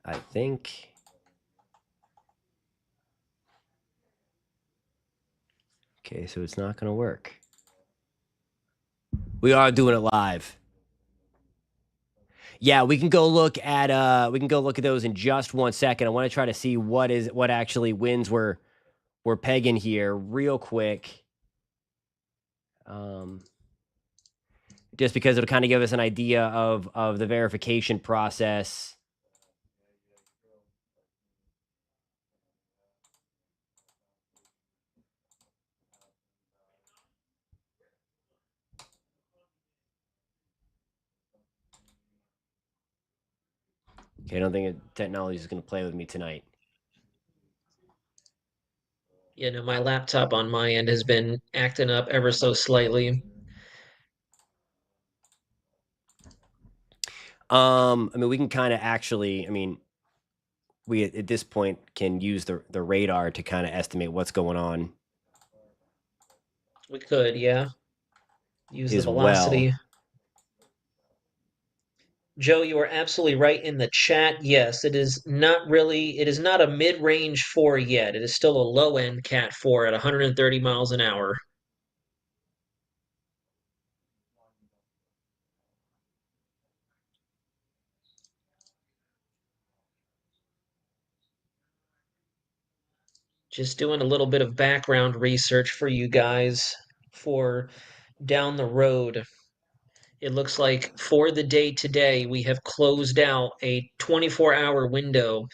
Speaker 1: I think. Okay, so it's not gonna work. We are doing it live. Yeah, we can go look at those in just 1 second. I want to try to see what actually winds we're pegging here real quick. Just because it'll kind of give us an idea of the verification process. Okay, I don't think technology is going to play with me tonight.
Speaker 7: Yeah, no, my laptop on my end has been acting up ever so slightly.
Speaker 1: I mean, we can kind of actually, I mean, we at this point can use the radar to kind of estimate what's going on.
Speaker 7: We could, yeah. Use the
Speaker 1: As
Speaker 7: velocity.
Speaker 1: well.
Speaker 7: Joe, you are absolutely right in the chat. Yes, it is not a mid-range 4 yet. It is still a low-end Cat 4 at 130 miles an hour. Just doing a little bit of background research for you guys for down the road. It looks like for the day today, we have closed out a 24-hour window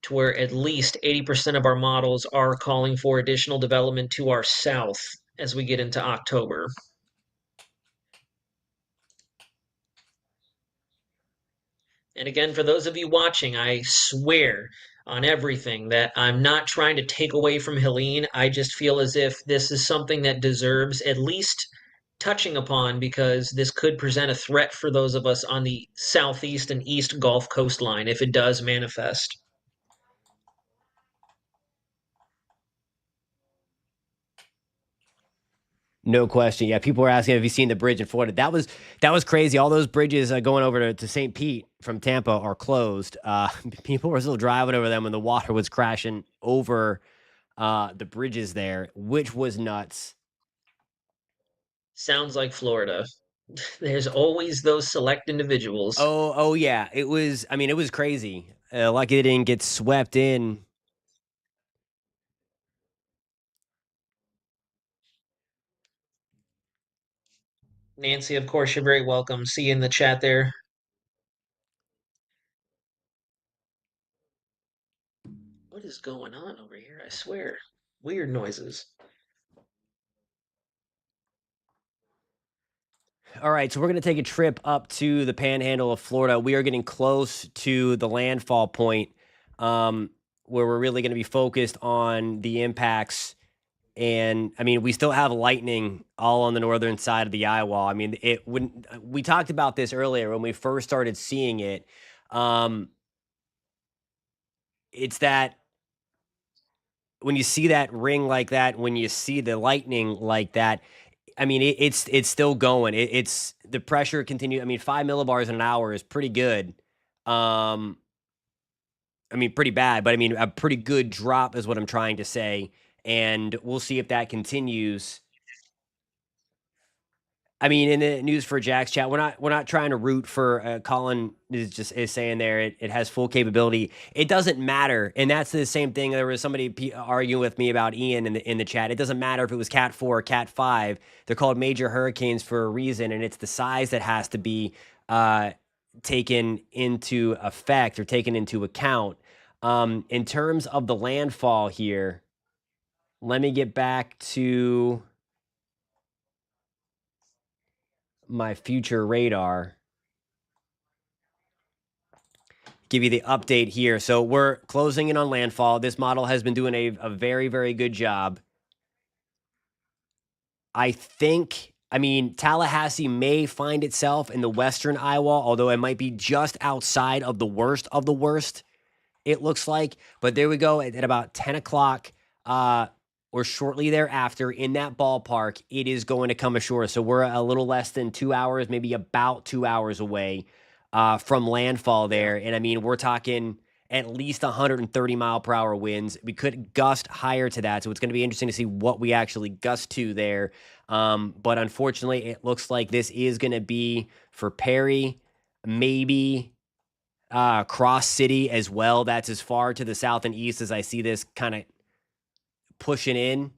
Speaker 7: to where at least 80% of our models are calling for additional development to our south as we get into October. And again, for those of you watching, I swear on everything that I'm not trying to take away from Helene. I just feel as if this is something that deserves at least touching upon because this could present a threat for those of us on the southeast and east Gulf coastline if it does manifest.
Speaker 1: No question. Yeah, people were asking, have you seen the bridge in Florida? That was crazy. All those bridges going over to St. Pete from Tampa are closed. People were still driving over them when the water was crashing over the bridges there, which was nuts.
Speaker 7: Sounds like Florida. There's always those select individuals.
Speaker 1: Oh yeah. It was. I mean, it was crazy. Lucky it didn't get swept in.
Speaker 7: Nancy, of course, you're very welcome. See you in the chat there. What is going on over here? I swear. Weird noises.
Speaker 1: All right, so we're going to take a trip up to the panhandle of Florida. We are getting close to the landfall point, where we're really going to be focused on the impacts. And I mean, we still have lightning all on the northern side of the eye wall. I mean, it when we talked about this earlier when we first started seeing it. Um, it's that when you see that ring like that, when you see the lightning like that, I mean, it's still going. It's the pressure continue. I mean, 5 millibars in an hour is pretty good. Um, I mean, pretty bad, but I mean, a pretty good drop is what I'm trying to say. And we'll see if that continues. I mean, in the news for Jack's chat, we're not trying to root for Colin is saying there it has full capability. It doesn't matter, and that's the same thing. There was somebody arguing with me about Ian in the chat. It doesn't matter if it was Cat 4 or Cat 5. They're called major hurricanes for a reason, and it's the size that has to be taken into effect or taken into account. In terms of the landfall here, let me get back to my future radar. Give you the update here. So we're closing in on landfall. This model has been doing a very, very good job. I think, I mean, Tallahassee may find itself in the western eye wall, although it might be just outside of the worst of the worst, it looks like. But there we go at about 10 o'clock or shortly thereafter in that ballpark, it is going to come ashore. So we're a little less than 2 hours, maybe about 2 hours away from landfall there. And I mean, we're talking at least 130-mile-per-hour winds. We could gust higher to that. So it's going to be interesting to see what we actually gust to there. But unfortunately, it looks like this is going to be for Perry, maybe Cross City as well. That's as far to the south and east as I see this kind of pushing in.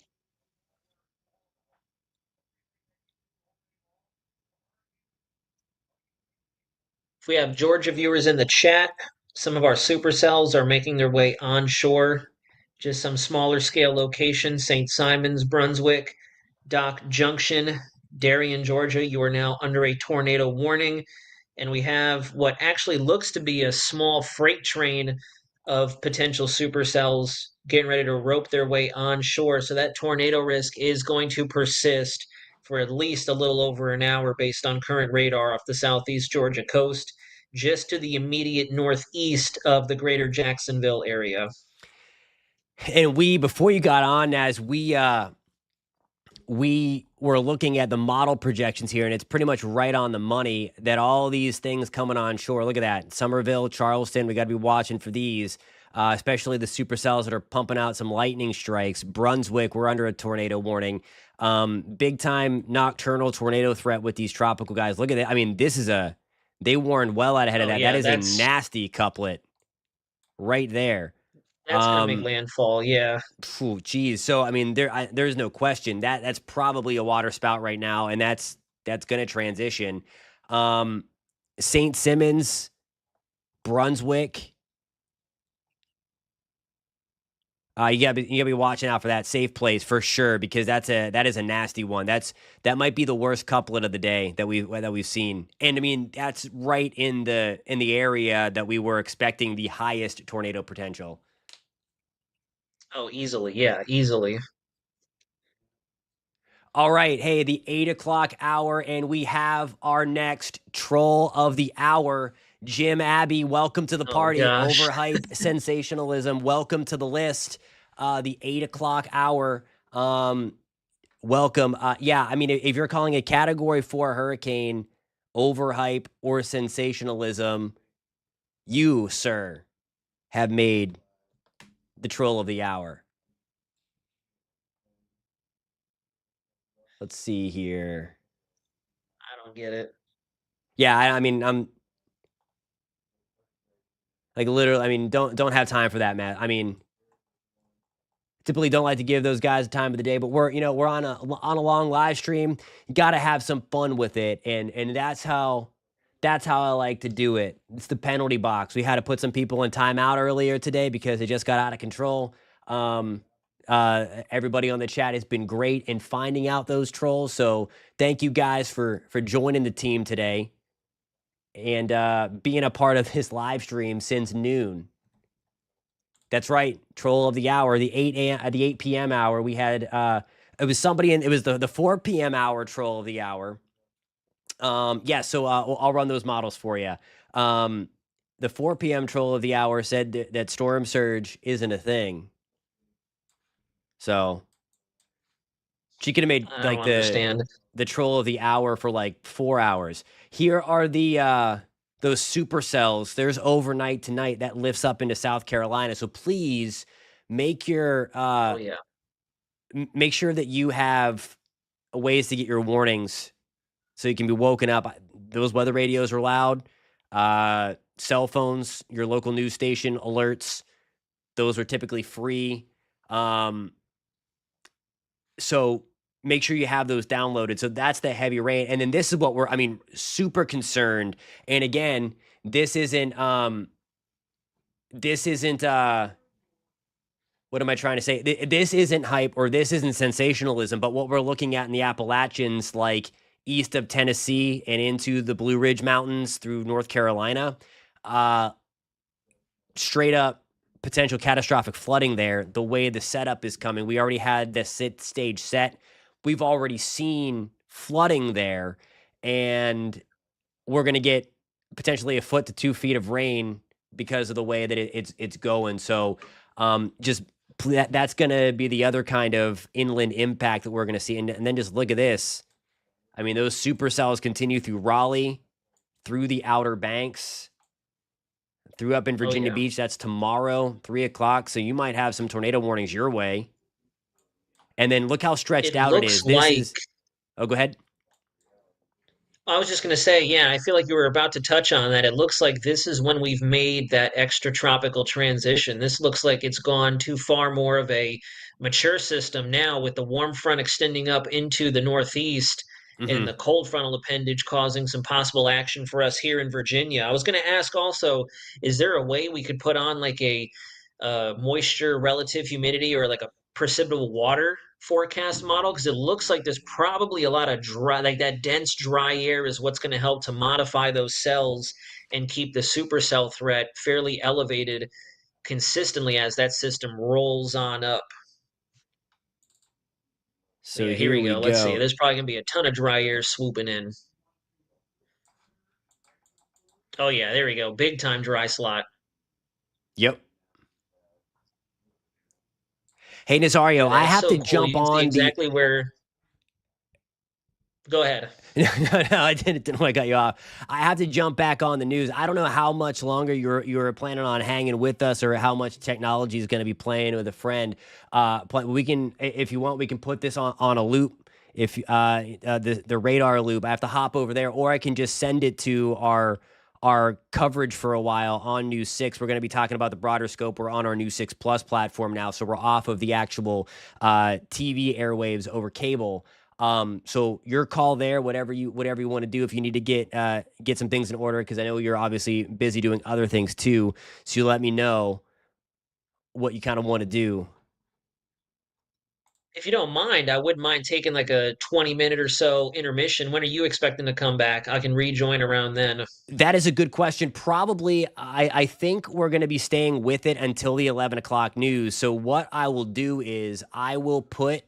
Speaker 7: If we have Georgia viewers in the chat, some of our supercells are making their way onshore. Just some smaller scale locations, St. Simons, Brunswick, Dock Junction, Darien, Georgia. You are now under a tornado warning. And we have what actually looks to be a small freight train of potential supercells getting ready to rope their way onshore. So that tornado risk is going to persist for at least a little over an hour based on current radar off the southeast Georgia coast, just to the immediate northeast of the greater Jacksonville area.
Speaker 1: And before you got on, as we were looking at the model projections here, and it's pretty much right on the money that all these things coming on shore. Look at that. Somerville, Charleston, we got to be watching for these, especially the supercells that are pumping out some lightning strikes. Brunswick, we're under a tornado warning. Big time nocturnal tornado threat with these tropical guys. Look at that. I mean, they warned well out ahead of that.
Speaker 7: Yeah,
Speaker 1: that is a nasty couplet right there.
Speaker 7: That's going to make landfall, yeah.
Speaker 1: Geez. So I mean, there's no question that's probably a water spout right now, and that's going to transition. St. Simons, Brunswick. You gotta be watching out for that safe place for sure, because that is a nasty one. That might be the worst couplet of the day that we've seen, and I mean that's right in the area that we were expecting the highest tornado potential.
Speaker 7: Oh, easily. Yeah, easily.
Speaker 1: All right. Hey, the 8 o'clock hour, and we have our next troll of the hour, Jim Abbey. Welcome to the party. Overhyped sensationalism. Welcome to the list. The 8 o'clock hour. Welcome. Yeah, I mean, if you're calling a category 4 hurricane overhype or sensationalism, you, sir, have made the troll of the hour. Let's see here.
Speaker 7: don't get it.
Speaker 1: Yeah, I mean, I'm like literally. I mean, don't have time for that, Matt. I mean, typically don't like to give those guys the time of the day, but we're on a long live stream. You got to have some fun with it, and that's how I like to do it. It's the penalty box. We had to put some people in timeout earlier today because it just got out of control. Everybody on the chat has been great in finding out those trolls. So thank you guys for joining the team today and being a part of this live stream since noon. That's right, troll of the hour, the 8 p.m. hour. We had it was somebody in it was the 4 p.m. hour troll of the hour. Yeah, so I'll run those models for you. The 4 p.m. troll of the hour said that storm surge isn't a thing. So she could have made
Speaker 7: I
Speaker 1: like
Speaker 7: don't understand.
Speaker 1: the troll of the hour for like 4 hours. Here are the those supercells. There's overnight tonight that lifts up into South Carolina. So please make your
Speaker 7: Oh yeah.
Speaker 1: make sure that you have ways to get your warnings so you can be woken up. Those weather radios are loud. Cell phones, your local news station alerts, those are typically free. So make sure you have those downloaded. So that's the heavy rain. And then this is what I mean, super concerned. And again, this isn't what am I trying to say? This isn't hype or this isn't sensationalism, but what we're looking at in the Appalachians, like east of Tennessee and into the Blue Ridge Mountains through North Carolina, straight up potential catastrophic flooding there. The way the setup is coming, we already had the stage set. We've already seen flooding there, and we're going to get potentially a foot to 2 feet of rain because of the way that it's going. So just that's going to be the other kind of inland impact that we're going to see. And then just look at this. I mean, those supercells continue through Raleigh, through the Outer Banks, through up in Virginia Beach. That's tomorrow, 3:00. So you might have some tornado warnings your way. And then look how stretched out it is. This is. Oh, go ahead.
Speaker 7: I was just going to say, yeah, I feel like you were about to touch on that. It looks like this is when we've made that extra tropical transition. This looks like it's gone to far more of a mature system now, with the warm front extending up into the northeast and the cold frontal appendage causing some possible action for us here in Virginia. I was going to ask also, is there a way we could put on like a moisture relative humidity or like a precipitable water forecast model, because it looks like there's probably a lot of dry, like that dense dry air is what's going to help to modify those cells and keep the supercell threat fairly elevated consistently as that system rolls on up.
Speaker 1: So
Speaker 7: yeah,
Speaker 1: here
Speaker 7: we
Speaker 1: we
Speaker 7: go. Let's see.
Speaker 1: go.
Speaker 7: There's probably going to be a ton of dry air swooping in. Oh, yeah, there we go. Big time dry slot.
Speaker 1: Yep. Hey, Nazario,
Speaker 7: Yeah,
Speaker 1: I have
Speaker 7: so
Speaker 1: to
Speaker 7: cool.
Speaker 1: jump
Speaker 7: You can see
Speaker 1: on
Speaker 7: exactly where. Go ahead.
Speaker 1: No, I didn't want to cut you off. I have to jump back on the news. I don't know how much longer you're planning on hanging with us, or how much technology is going to be playing with a friend. We can, if you want, we can put this on a loop. If the radar loop, I have to hop over there, or I can just send it to our coverage for a while on News 6. We're going to be talking about the broader scope. We're on our News 6 Plus platform now, so we're off of the actual TV airwaves over cable. So your call there, whatever you want to do. If you need to get some things in order, because I know you're obviously busy doing other things too. So you let me know what you kind of want to do.
Speaker 7: If you don't mind, I wouldn't mind taking like a 20-minute or so intermission. When are you expecting to come back? I can rejoin around then.
Speaker 1: That is a good question. Probably, I think we're going to be staying with it until the 11 o'clock news. So what I will do is I will put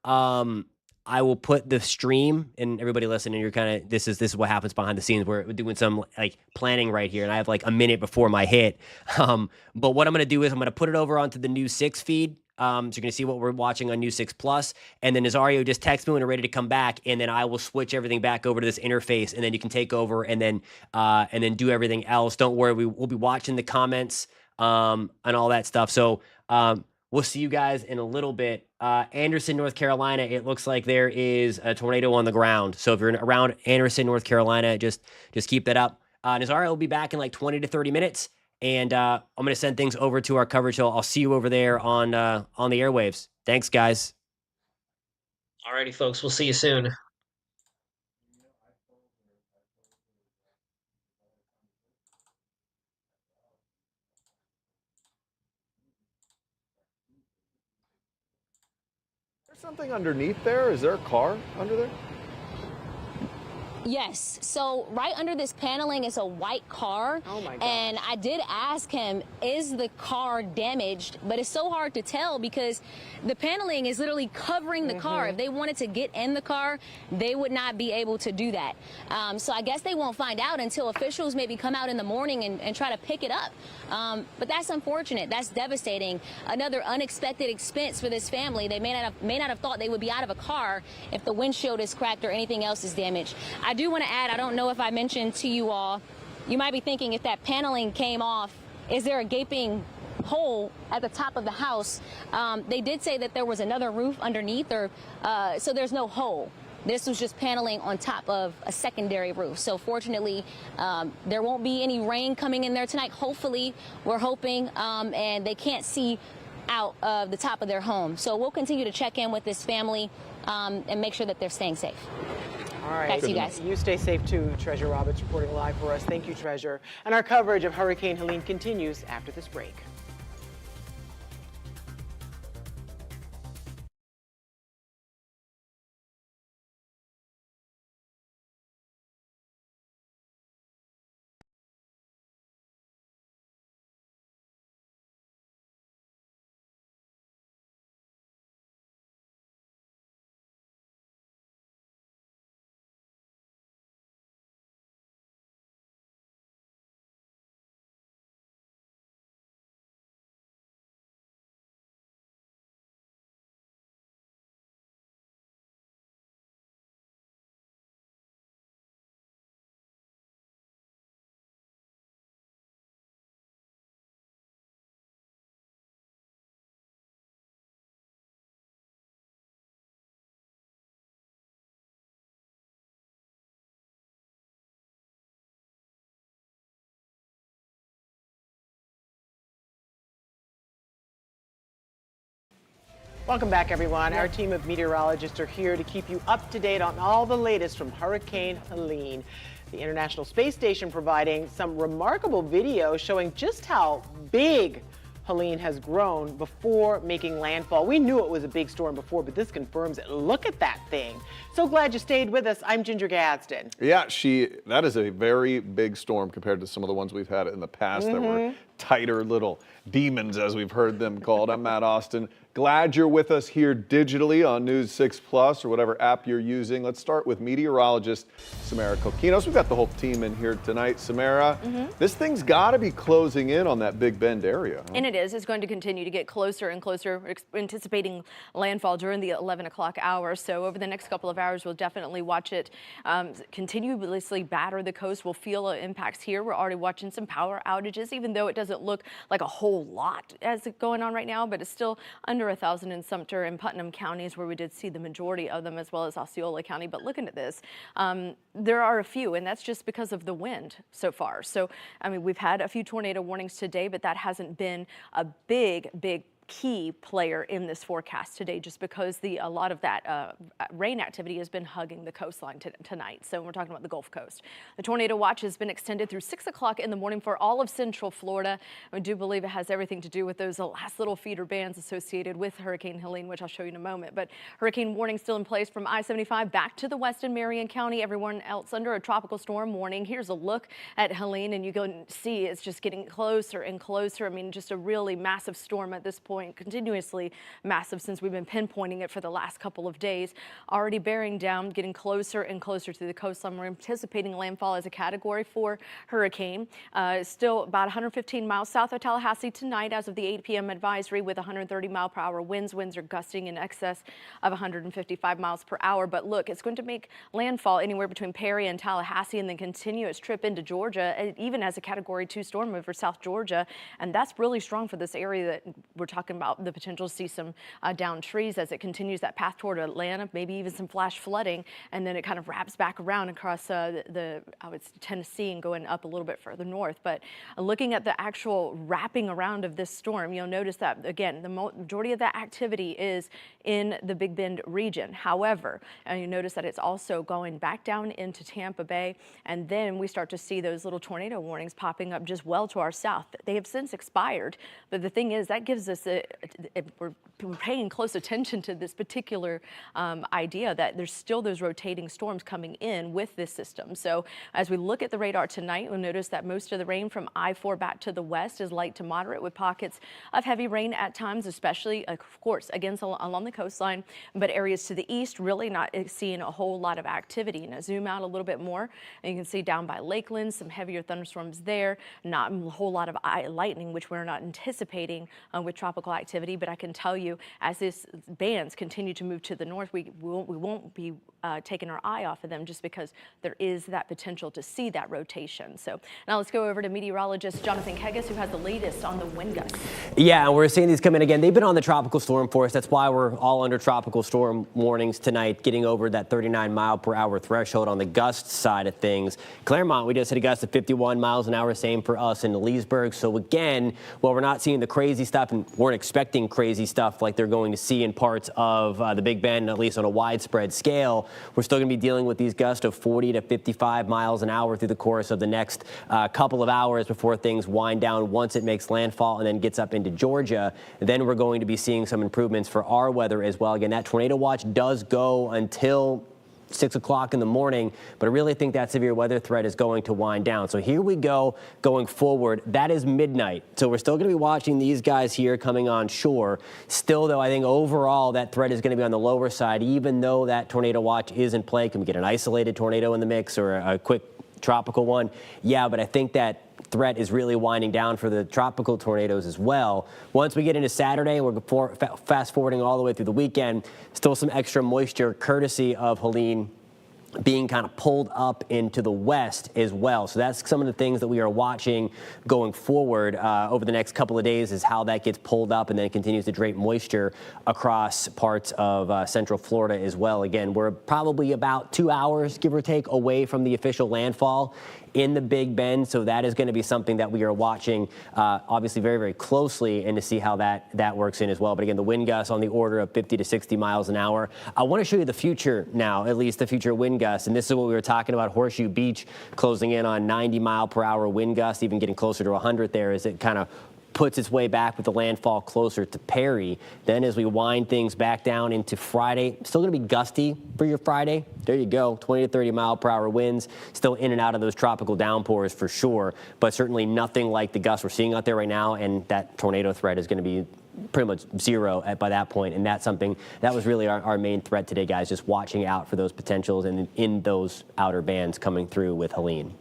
Speaker 1: the stream, and everybody listening, you're kind of, this is what happens behind the scenes. We're doing some like planning right here, and I have like a minute before my hit. But what I'm going to do is I'm going to put it over onto the News 6 feed. So you're going to see what we're watching on News 6 Plus. And then Nazario, just text me when you're ready to come back, and then I will switch everything back over to this interface, and then you can take over and then do everything else. Don't worry, we'll be watching the comments and all that stuff. So We'll see you guys in a little bit. Anderson, North Carolina, it looks like there is a tornado on the ground. So if you're around Anderson, North Carolina, just keep that up. Nazara will be back in like 20 to 30 minutes. And I'm going to send things over to our coverage. So I'll see you over there on the airwaves. Thanks, guys.
Speaker 7: Alrighty, folks. We'll see you soon.
Speaker 3: There's something underneath there. Is there a car under there?
Speaker 8: Yes. So right under this paneling is a white car.
Speaker 4: Oh my God.
Speaker 8: And I did ask him, is the car damaged? But it's so hard to tell because the paneling is literally covering the car. If they wanted to get in the car, they would not be able to do that. So I guess they won't find out until officials maybe come out in the morning and try to pick it up. But that's unfortunate. That's devastating. Another unexpected expense for this family. They may not have thought they would be out of a car if the windshield is cracked or anything else is damaged. I do want to add, I don't know if I mentioned to you all, you might be thinking if that paneling came off, is there a gaping hole at the top of the house? They did say that there was another roof underneath, so there's no hole. This was just paneling on top of a secondary roof. So fortunately, there won't be any rain coming in there tonight. Hopefully, we're hoping, and they can't see out of the top of their home. So we'll continue to check in with this family and make sure that they're staying safe.
Speaker 4: All right.
Speaker 8: Back to you guys.
Speaker 4: You stay safe too. Treasure Roberts reporting live for us. Thank you, Treasure. And our coverage of Hurricane Helene continues after this break. Welcome back, everyone. Our team of meteorologists are here to keep you up to date on all the latest from Hurricane Helene. The International Space Station providing some remarkable video showing just how big Helene has grown before making landfall. We knew it was a big storm before, but this confirms it. Look at that thing. So glad you stayed with us. I'm Ginger Gadsden.
Speaker 3: Yeah, that is a very big storm compared to some of the ones we've had in the past that were tighter little demons, as we've heard them called. I'm Matt Austin. Glad you're with us here digitally on News 6 Plus or whatever app you're using. Let's start with meteorologist Samara Kokinos. We've got the whole team in here tonight. Samara, this thing's got to be closing in on that Big Bend area. Huh?
Speaker 9: And it is. It's going to continue to get closer and closer, anticipating landfall during the 11 o'clock hour. So over the next couple of hours, we'll definitely watch it continuously batter the coast. We'll feel impacts here. We're already watching some power outages, even though it doesn't look like a whole lot as going on right now, but it's still under 1,000 in Sumter and Putnam counties where we did see the majority of them, as well as Osceola County. But looking at this, there are a few, and that's just because of the wind so far. So, I mean, we've had a few tornado warnings today, but that hasn't been a big key player in this forecast today, just because a lot of that rain activity has been hugging the coastline tonight. So we're talking about the Gulf Coast. The tornado watch has been extended through 6 o'clock in the morning for all of central Florida. I do believe it has everything to do with those last little feeder bands associated with Hurricane Helene, which I'll show you in a moment. But hurricane warning still in place from I-75 back to the west in Marion County. Everyone else under a tropical storm warning. Here's a look at Helene, and you can see it's just getting closer and closer. I mean, just a really massive storm at this point. Continuously massive since we've been pinpointing it for the last couple of days. Already bearing down, getting closer and closer to the coastline. We're anticipating landfall as a Category 4 hurricane. Still about 115 miles south of Tallahassee tonight as of the 8 p.m. advisory with 130 mile per hour winds. Winds are gusting in excess of 155 miles per hour. But look, it's going to make landfall anywhere between Perry and Tallahassee and then continue its trip into Georgia, even as a Category 2 storm over South Georgia. And that's really strong for this area that we're talking talking about the potential to see some downed trees as it continues that path toward Atlanta, maybe even some flash flooding, and then it kind of wraps back around across I would say Tennessee and going up a little bit further north. But looking at the actual wrapping around of this storm, you'll notice that, again, the majority of that activity is in the Big Bend region. However, you notice that it's also going back down into Tampa Bay, and then we start to see those little tornado warnings popping up just well to our south. They have since expired, but the thing is that gives us we're paying close attention to this particular idea that there's still those rotating storms coming in with this system. So as we look at the radar tonight, we'll notice that most of the rain from I-4 back to the west is light to moderate with pockets of heavy rain at times, especially, of course, again, along the coastline, but areas to the east really not seeing a whole lot of activity. And I zoom out a little bit more, and you can see down by Lakeland, some heavier thunderstorms there, not a whole lot of lightning, which we're not anticipating with tropical activity. But I can tell you, as these bands continue to move to the north, we won't be taking our eye off of them just because there is that potential to see that rotation. So now let's go over to meteorologist Jonathan Kegas, who has the latest on the wind gusts.
Speaker 1: Yeah, and we're seeing these come in again. They've been on the tropical storm force. That's why we're all under tropical storm warnings tonight, getting over that 39-mile-per-hour threshold on the gust side of things. Claremont, we just hit a gust of 51 miles an hour, same for us in Leesburg. So again, while we're not seeing the crazy stuff and weren't expecting crazy stuff like they're going to see in parts of the Big Bend, at least on a widespread scale, we're still going to be dealing with these gusts of 40 to 55 miles an hour through the course of the next couple of hours before things wind down once it makes landfall and then gets up into Georgia. Then we're going to be seeing some improvements for our weather as well. Again, that tornado watch does go until 6 o'clock in the morning, but I really think that severe weather threat is going to wind down. So here we go going forward. That is midnight. So we're still going to be watching these guys here coming on shore. Still, though, I think overall that threat is going to be on the lower side, even though that tornado watch is in play. Can we get an isolated tornado in the mix or a quick tropical one? Yeah, but I think that threat is really winding down for the tropical tornadoes as well. Once we get into Saturday, we're fast forwarding all the way through the weekend. Still some extra moisture courtesy of Helene being kind of pulled up into the west as well. So that's some of the things that we are watching going forward over the next couple of days, is how that gets pulled up and then continues to drape moisture across parts of central Florida as well. Again, we're probably about 2 hours, give or take, away from the official landfall in the Big Bend. So that is going to be something that we are watching obviously very, very closely, and to see how that works in as well. But again, the wind gusts on the order of 50 to 60 miles an hour. I want to show you the future now, at least the future wind gusts. And this is what we were talking about. Horseshoe Beach closing in on 90-mile-per-hour wind gusts, even getting closer to 100 there as it kind of puts its way back with the landfall closer to Perry. Then as we wind things back down into Friday, still going to be gusty for your Friday. There you go, 20 to 30 mile per hour winds, still in and out of those tropical downpours for sure, but certainly nothing like the gusts we're seeing out there right now, and that tornado threat is going to be pretty much zero by that point. And that's something that was really our main threat today, guys, just watching out for those potentials and in those outer bands coming through with Helene.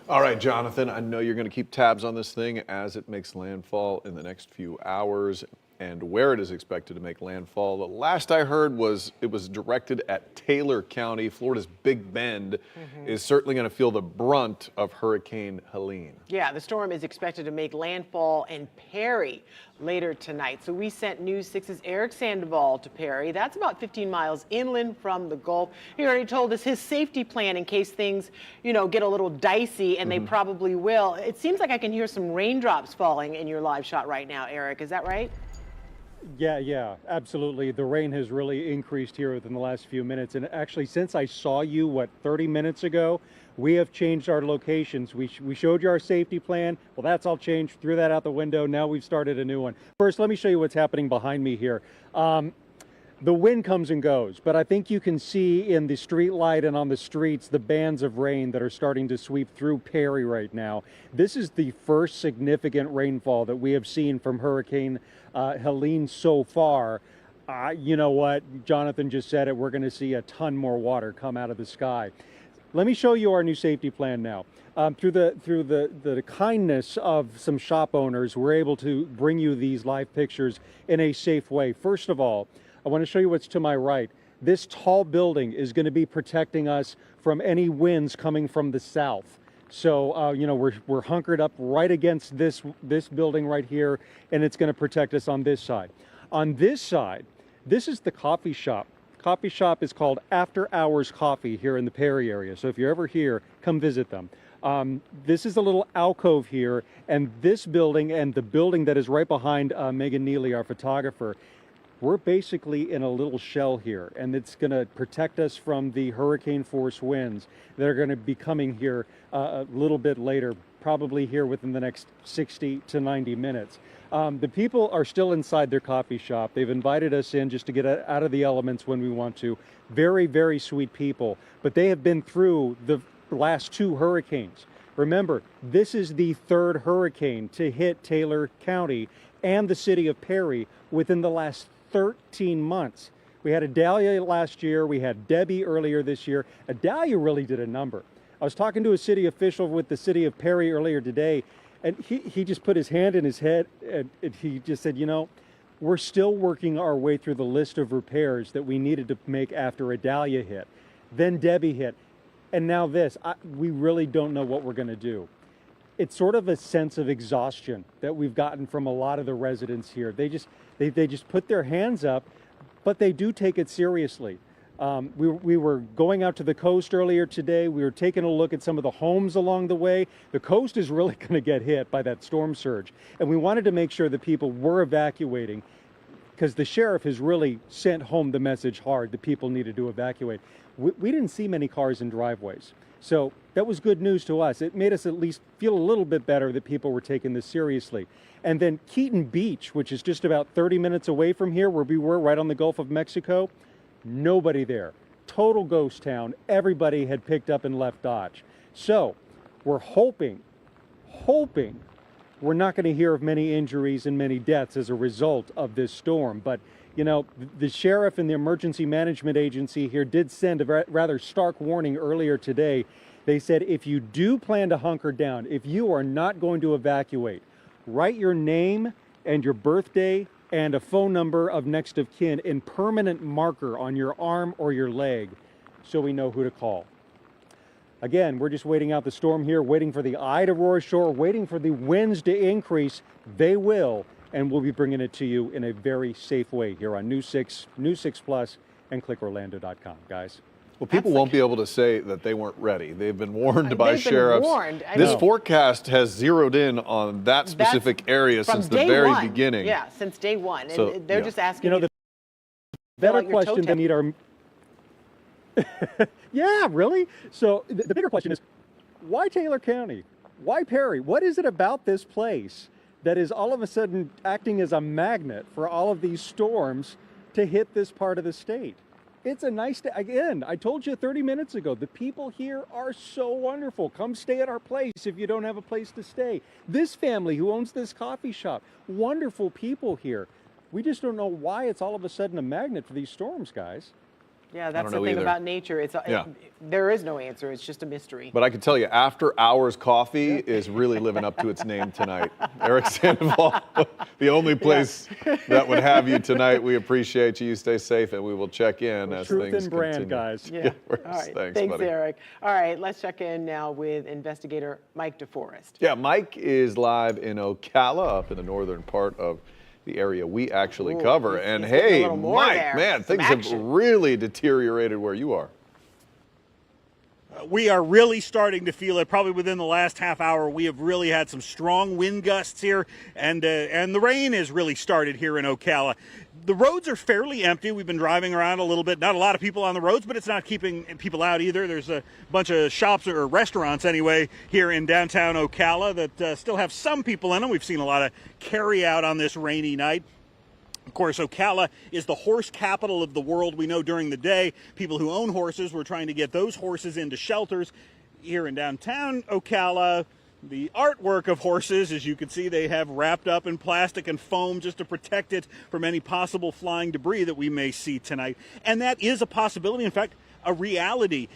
Speaker 3: All right, Jonathan, I know you're going to keep tabs on this thing as it makes landfall in the next few hours and where it is expected to make landfall. The last I heard was it was directed at Taylor County. Florida's Big Bend is certainly going to feel the brunt of Hurricane Helene.
Speaker 4: Yeah, the storm is expected to make landfall in Perry later tonight. So we sent News 6's Eric Sandoval to Perry. That's about 15 miles inland from the Gulf. He already told us his safety plan in case things, get a little dicey, and they probably will. It seems like I can hear some raindrops falling in your live shot right now, Eric. Is that right?
Speaker 2: Yeah, absolutely. The rain has really increased here within the last few minutes. And actually, since I saw you, 30 minutes ago, we have changed our locations. We showed you our safety plan. Well, that's all changed. Threw that out the window. Now we've started a new one. First, let me show you what's happening behind me here. The wind comes and goes, but I think you can see in the street light and on the streets the bands of rain that are starting to sweep through Perry right now. This is the first significant rainfall that we have seen from Hurricane Helene so far. You know what? Jonathan just said it. We're going to see a ton more water come out of the sky. Let me show you our new safety plan now. Through the kindness of some shop owners, we're able to bring you these live pictures in a safe way. First of all, I want to show you what's to my right. This tall building is going to be protecting us from any winds coming from the south. So, we're hunkered up right against this building right here, and it's going to protect us on this side. On this side, this is the coffee shop. Coffee shop is called After Hours Coffee here in the Perry area. So if you're ever here, come visit them. This is a little alcove here, and this building and the building that is right behind Megan Neely, our photographer, we're basically in a little shell here, and it's going to protect us from the hurricane force winds that are going to be coming here a little bit later, probably here within the next 60 to 90 minutes. The people are still inside their coffee shop. They've invited us in just to get out of the elements when we want to. Very, very sweet people, but they have been through the last 2 hurricanes. Remember, this is the 3rd hurricane to hit Taylor County and the city of Perry within the last 13 months. We had Idalia last year. We had Debbie earlier this year. Idalia really did a number. I was talking to a city official with the city of Perry earlier today, and he just put his hand in his head and he just said, we're still working our way through the list of repairs that we needed to make after Idalia hit. Then Debbie hit. And now this. We really don't know what we're going to do. It's sort of a sense of exhaustion that we've gotten from a lot of the residents here. They just put their hands up, but they do take it seriously. We were going out to the coast earlier today. We were taking a look at some of the homes along the way. The coast is really going to get hit by that storm surge. And we wanted to make sure that people were evacuating, because the sheriff has really sent home the message hard that people needed to evacuate. We didn't see many cars in driveways. So that was good news to us. It made us at least feel a little bit better that people were taking this seriously. And then Keaton Beach, which is just about 30 minutes away from here, where we were right on the Gulf of Mexico, nobody there. Total ghost town. Everybody had picked up and left Dodge. So we're hoping we're not going to hear of many injuries and many deaths as a result of this storm. But, the sheriff and the emergency management agency here did send a rather stark warning earlier today. They said, if you do plan to hunker down, if you are not going to evacuate, write your name and your birthday and a phone number of next of kin in permanent marker on your arm or your leg so we know who to call. Again, we're just waiting out the storm here, waiting for the eye to roar ashore, waiting for the winds to increase. They will, and we'll be bringing it to you in a very safe way here on News 6, News 6 Plus, and clickorlando.com, guys.
Speaker 3: Well, people won't be able to say that they weren't ready. They've been warned by
Speaker 4: They've been
Speaker 3: sheriffs.
Speaker 4: warned.
Speaker 3: This forecast has zeroed in on that specific area since the very beginning.
Speaker 4: Yeah, since day one.
Speaker 3: So,
Speaker 4: and they're just asking
Speaker 2: the better question they need are... Yeah, really? So the bigger question is, why Taylor County? Why Perry? What is it about this place that is all of a sudden acting as a magnet for all of these storms to hit this part of the state? It's a nice day. Again, I told you 30 minutes ago, the people here are so wonderful. Come stay at our place if you don't have a place to stay. This family who owns this coffee shop, wonderful people here. We just don't know why it's all of a sudden a magnet for these storms, guys.
Speaker 4: Yeah, that's the thing about nature. There is no answer. It's just a mystery.
Speaker 3: But I can tell you, After Hours Coffee is really living up to its name tonight. Eric Sandoval, the only place that would have you tonight. We appreciate you. You stay safe, and we will check in as
Speaker 2: Truth
Speaker 3: things
Speaker 2: and brand,
Speaker 3: continue.
Speaker 2: guys.
Speaker 4: Yeah.
Speaker 3: All
Speaker 4: right.
Speaker 3: Thanks, buddy.
Speaker 4: Eric. All right, let's check in now with investigator Mike DeForest.
Speaker 3: Yeah, Mike is live in Ocala, up in the northern part of the area we actually cover. And hey, Mike, man, things have really deteriorated where you are.
Speaker 10: We are really starting to feel it. Probably within the last half hour, we have really had some strong wind gusts here, and the rain has really started here in Ocala. The roads are fairly empty. We've been driving around a little bit. Not a lot of people on the roads, but it's not keeping people out either. There's a bunch of shops, or restaurants anyway, here in downtown Ocala that still have some people in them. We've seen a lot of carry out on this rainy night. Of course, Ocala is the horse capital of the world. We know during the day, people who own horses were trying to get those horses into shelters. Here in downtown Ocala, the artwork of horses, as you can see, they have wrapped up in plastic and foam just to protect it from any possible flying debris that we may see tonight. And that is a possibility. In fact, a reality.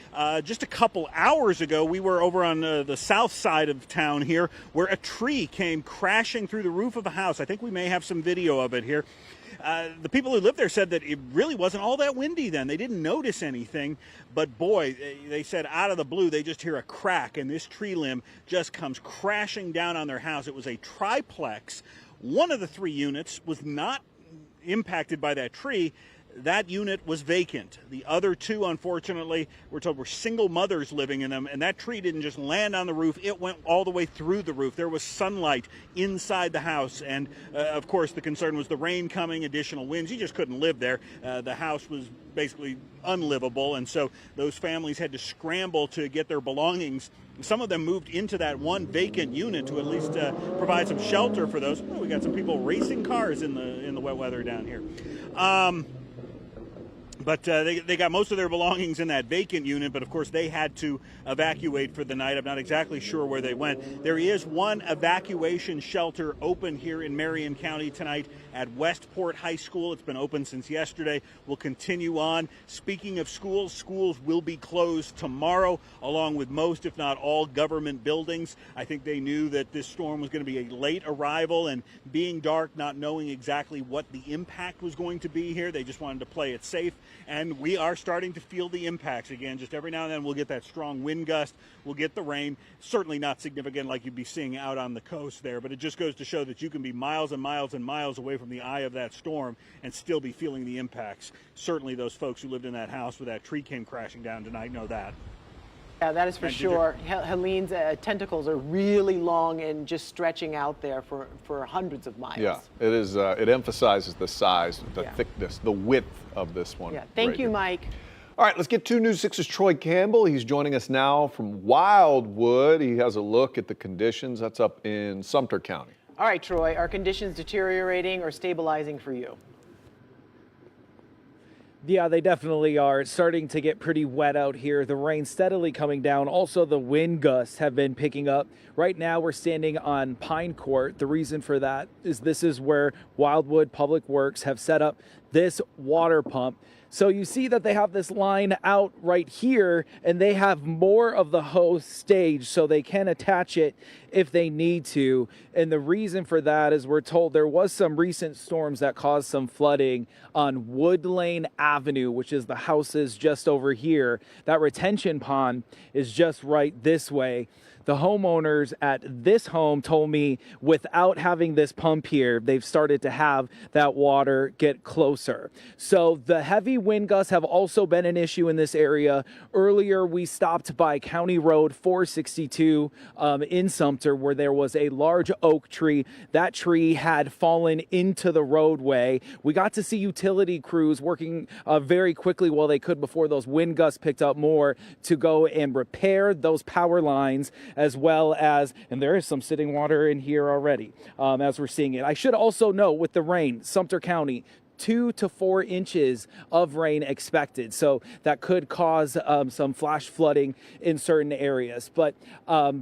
Speaker 10: Just a couple hours ago, we were over on the south side of town here, where a tree came crashing through the roof of a house. I think we may have some video of it here. The people who lived there said that it really wasn't all that windy then. They didn't notice anything, but boy, they said out of the blue they just hear a crack and this tree limb just comes crashing down on their house. It was a triplex. One of the 3 units was not impacted by that tree. That unit was vacant. The other 2, unfortunately, we're told were single mothers living in them, and that tree didn't just land on the roof, it went all the way through the roof. There was sunlight inside the house, and of course the concern was the rain coming, additional winds. You just couldn't live there. The house was basically unlivable, and so those families had to scramble to get their belongings. Some of them moved into that one vacant unit to at least provide some shelter for those. Oh, we got some people racing cars in the wet weather down here. But they got most of their belongings in that vacant unit, but of course they had to evacuate for the night. I'm not exactly sure where they went. There is one evacuation shelter open here in Marion County tonight at Westport High School. It's been open since yesterday. We'll continue on. Speaking of schools, schools will be closed tomorrow, along with most, if not all, government buildings. I think they knew that this storm was going to be a late arrival, and being dark, not knowing exactly what the impact was going to be here, they just wanted to play it safe. And we are starting to feel the impacts again. Just every now and then we'll get that strong wind gust, we'll get the rain. Certainly not significant like you'd be seeing out on the coast there, but it just goes to show that you can be miles and miles and miles away from the eye of that storm and still be feeling the impacts. Certainly those folks who lived in that house where that tree came crashing down tonight know that.
Speaker 4: Yeah, that is for sure. Helene's tentacles are really long and just stretching out there for hundreds of miles.
Speaker 3: Yeah, it is. It emphasizes the size, the thickness, the width of this one.
Speaker 4: Yeah, thank you, Mike.
Speaker 3: All right, let's get to News 6's Troy Campbell. He's joining us now from Wildwood. He has a look at the conditions. That's up in Sumter County.
Speaker 4: All right, Troy, are conditions deteriorating or stabilizing for you?
Speaker 11: Yeah, they definitely are. It's starting to get pretty wet out here. The rain steadily coming down. Also, the wind gusts have been picking up. Right now, we're standing on Pine Court. The reason for that is this is where Wildwood Public Works have set up this water pump. So you see that they have this line out right here, and they have more of the hose staged so they can attach it if they need to. And the reason for that is we're told there was some recent storms that caused some flooding on Wood Lane Avenue, which is the houses just over here. That retention pond is just right this way. The homeowners at this home told me without having this pump here, they've started to have that water get closer. So the heavy wind gusts have also been an issue in this area. Earlier, we stopped by County Road 462 in Sumter, where there was a large oak tree. That tree had fallen into the roadway. We got to see utility crews working very quickly while they could before those wind gusts picked up more to go and repair those power lines, as well as, and there is some sitting water in here already as we're seeing it. I should also note with the rain, Sumter County, 2 to 4 inches of rain expected. So that could cause some flash flooding in certain areas. But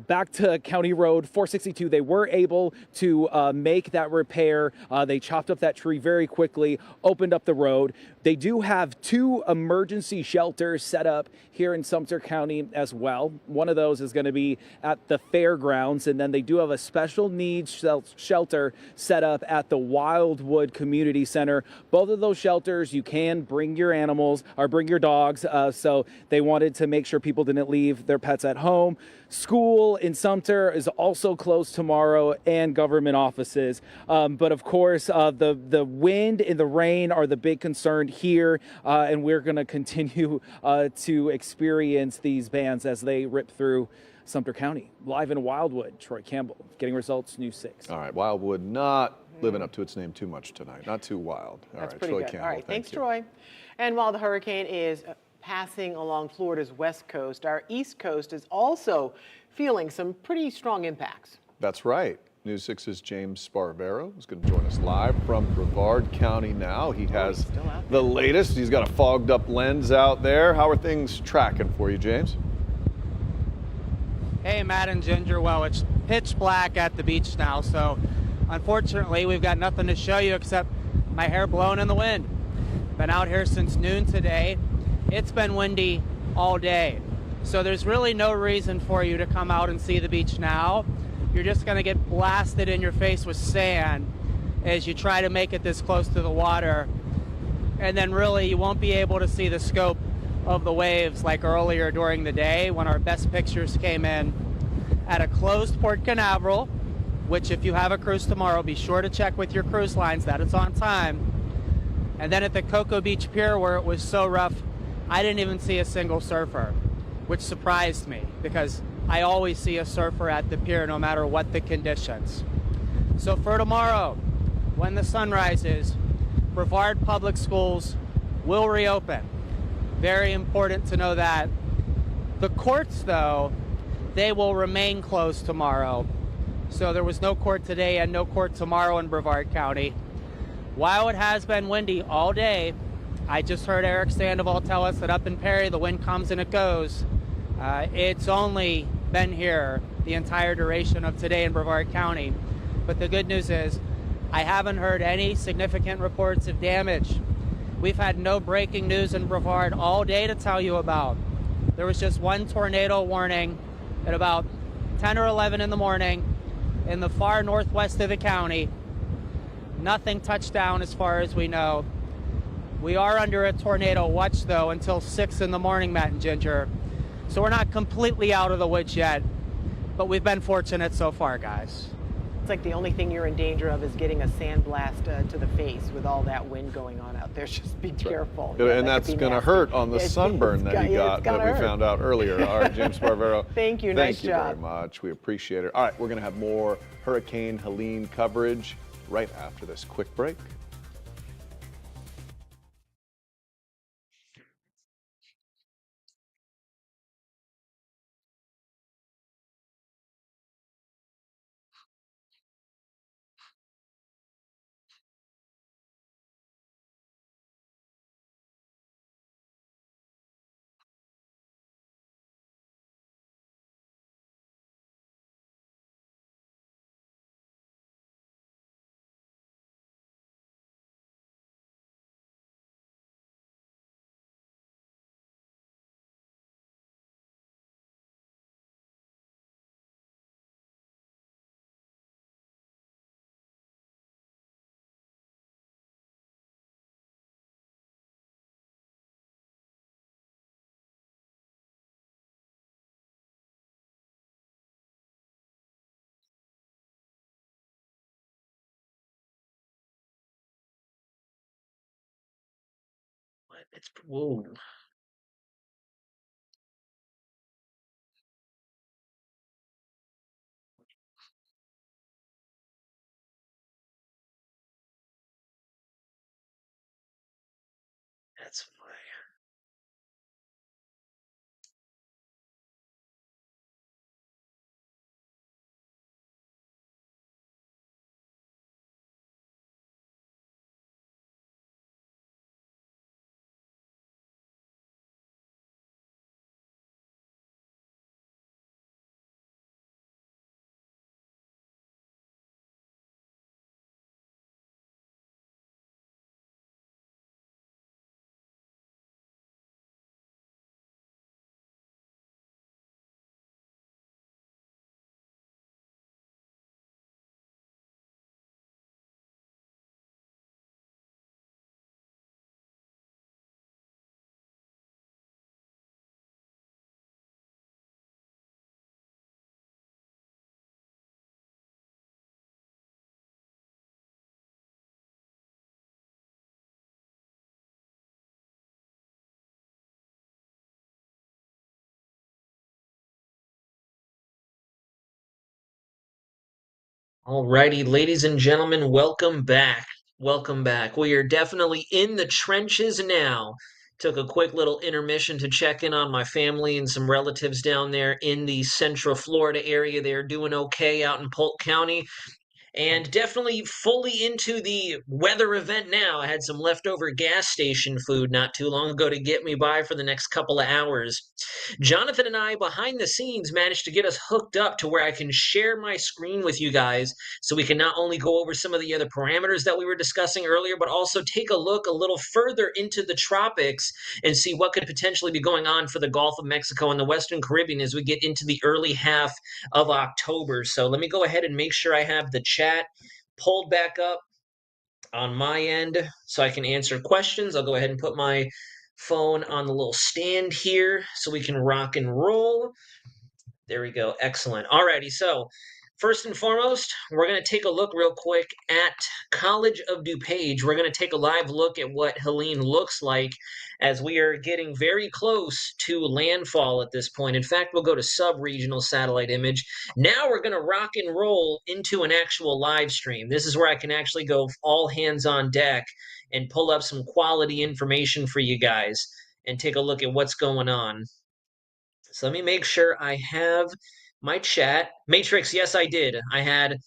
Speaker 11: back to County Road 462, they were able to make that repair. They chopped up that tree very quickly, opened up the road. They do have 2 emergency shelters set up here in Sumter County as well. One of those is going to be at the fairgrounds, and then they do have a special needs shelter set up at the Wildwood Community Center. Both of those shelters, you can bring your animals or bring your dogs. So they wanted to make sure people didn't leave their pets at home. School in Sumter is also closed tomorrow, and government offices. But of course, the wind and the rain are the big concern here. And we're going to continue to experience these bands as they rip through Sumter County. Live in Wildwood, Troy Campbell, getting results, News 6.
Speaker 3: All right, Wildwood not living up to its name too much tonight. Not too wild. All
Speaker 4: That's
Speaker 3: right,
Speaker 4: pretty
Speaker 3: Troy
Speaker 4: good.
Speaker 3: Campbell,
Speaker 4: All right, thanks,
Speaker 3: you.
Speaker 4: Troy. And while the hurricane is passing along Florida's west coast, our east coast is also feeling some pretty strong impacts.
Speaker 3: That's right. News 6's James Sparvero is going to join us live from Brevard County now. He has the latest. He's got a fogged up lens out there. How are things tracking for you, James?
Speaker 12: Hey, Matt and Ginger. Well, it's pitch black at the beach now, so unfortunately we've got nothing to show you except my hair blowing in the wind. Been out here since noon today. It's been windy all day, so there's really no reason for you to come out and see the beach now. You're just going to get blasted in your face with sand. is you try to make it this close to the water, and then really you won't be able to see the scope of the waves like earlier during the day when our best pictures came in at a closed Port Canaveral, which if you have a cruise tomorrow, be sure to check with your cruise lines that it's on time. And then at the Cocoa Beach Pier, where it was so rough, I didn't even see a single surfer, which surprised me because I always see a surfer at the pier no matter what the conditions. So for tomorrow, when the sun rises, Brevard Public Schools will reopen. Very important to know that. The courts, though, they will remain closed tomorrow. So there was no court today and no court tomorrow in Brevard County. While it has been windy all day, I just heard Eric Sandoval tell us that up in Perry, the wind comes and it goes. It's only been here the entire duration of today in Brevard County. But the good news is I haven't heard any significant reports of damage. We've had no breaking news in Brevard all day to tell you about. There was just one tornado warning at about 10 or 11 in the morning in the far northwest of the county. Nothing touched down as far as we know. We are under a tornado watch, though, until 6 in the morning, Matt and Ginger. So we're not completely out of the woods yet, but we've been fortunate so far, guys.
Speaker 4: It's like the only thing you're in danger of is getting a sandblast to the face with all that wind going on out there. Just be careful.
Speaker 3: Yeah,
Speaker 4: Yeah,
Speaker 3: and that's going to hurt on the sunburn that he got that we found out earlier. All right, James Barbero.
Speaker 4: Thank you.
Speaker 3: Thank you
Speaker 4: job.
Speaker 3: very much. We appreciate it. All right, we're going to have more Hurricane Helene coverage right after this quick break.
Speaker 7: What? It's whoa. That's why. Alrighty, ladies and gentlemen, welcome back. Welcome back. We are definitely in the trenches now. Took a quick little intermission to check in on my family and some relatives down there in the Central Florida area. They're doing okay out in Polk County. And definitely fully into the weather event now. I had some leftover gas station food not too long ago to get me by for the next couple of hours. Jonathan and I, behind the scenes, managed to get us hooked up to where I can share my screen with you guys so we can not only go over some of the other parameters that we were discussing earlier, but also take a look a little further into the tropics and see what could potentially be going on for the Gulf of Mexico and the Western Caribbean as we get into the early half of October. So let me go ahead and make sure I have the chat pulled back up. on my end so I can answer questions. I'll go ahead and put my phone on the little stand here so we can rock and roll. There we go. Excellent. Alrighty. So, first and foremost, we're going to take a look real quick at College of DuPage. We're going to take a live look at what Helene looks like as we are getting very close to landfall at this point. In fact, we'll go to sub-regional satellite image. Now we're going to rock and roll into an actual live stream. This is where I can actually go all hands on deck and pull up some quality information for you guys and take a look at what's going on. So let me make sure I have my chat. Matrix, yes, I did. I had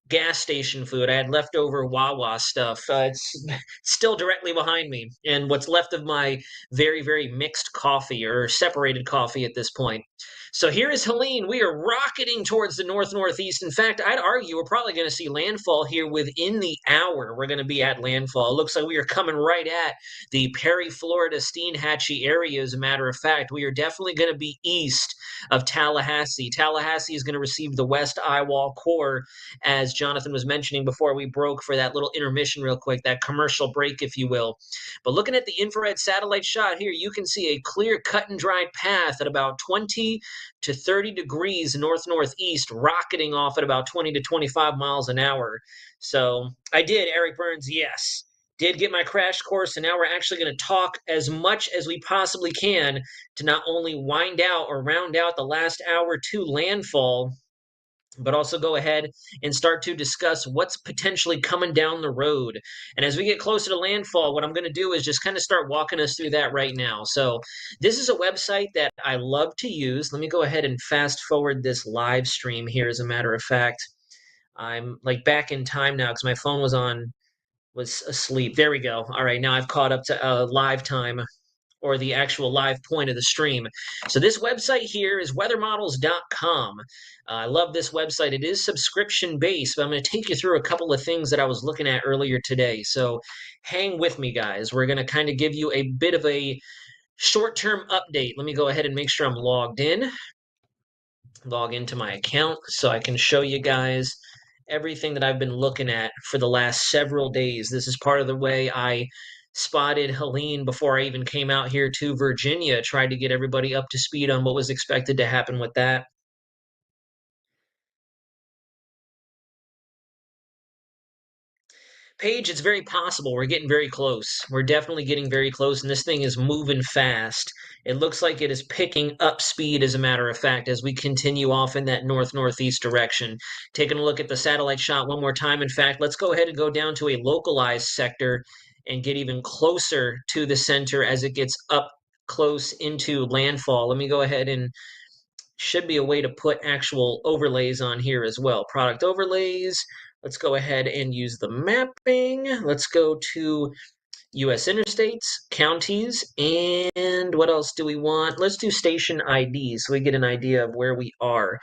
Speaker 7: gas station food. I had leftover Wawa stuff. It's still directly behind me. And what's left of my very, very mixed coffee or separated coffee at this point. So here is Helene. We are rocketing towards the north-northeast. In fact, I'd argue we're probably going to see landfall here within the hour. We're going to be at landfall. It looks like we are coming right at the Perry, Florida, Steinhatchee area. As a matter of fact, we are definitely going to be east of Tallahassee. Tallahassee is going to receive the West Eyewall Core, as Jonathan was mentioning before we broke for that little intermission real quick, that commercial break, if you will. But looking at the infrared satellite shot here, you can see a clear cut and dried path at about 20 to 30 degrees north-northeast, rocketing off at about 20 to 25 miles an hour. So I did, Eric Burns, yes. Did get my crash course, and now we're actually going to talk as much as we possibly can to not only wind out or round out the last hour to landfall, but also go ahead and start to discuss what's potentially coming down the road. And as we get closer to landfall, what I'm going to do is just kind of start walking us through that right now. So this is a website that I love to use. Let me go ahead and fast forward this live stream here. As a matter of fact, I'm like back in time now because my phone was asleep. There we go. All right, now I've caught up to live time, or the actual live point of the stream. So this website here is weathermodels.com. I love this website. It is subscription based, but I'm going to take you through a couple of things that I was looking at earlier today. So hang with me, guys. We're going to kind of give you a bit of a short-term update. Let me go ahead and make sure I'm logged in. Log into my account so I can show you guys everything that I've been looking at for the last several days. This is part of the way I spotted Helene before I even came out here to Virginia, tried to get everybody up to speed on what was expected to happen with that. Paige, it's very possible. We're getting very close. We're definitely getting very close, and this thing is moving fast. It looks like it is picking up speed, as a matter of fact, as we continue off in that north-northeast direction. Taking a look at the satellite shot one more time. In fact, let's go ahead and go down to a localized sector and get even closer to the center as it gets up close into landfall. Let me go ahead and should be a way to put actual overlays on here as well. Product overlays. Let's go ahead and use the mapping. Let's go to U.S. interstates, counties, and what else do we want? Let's do station IDs so we get an idea of where we are.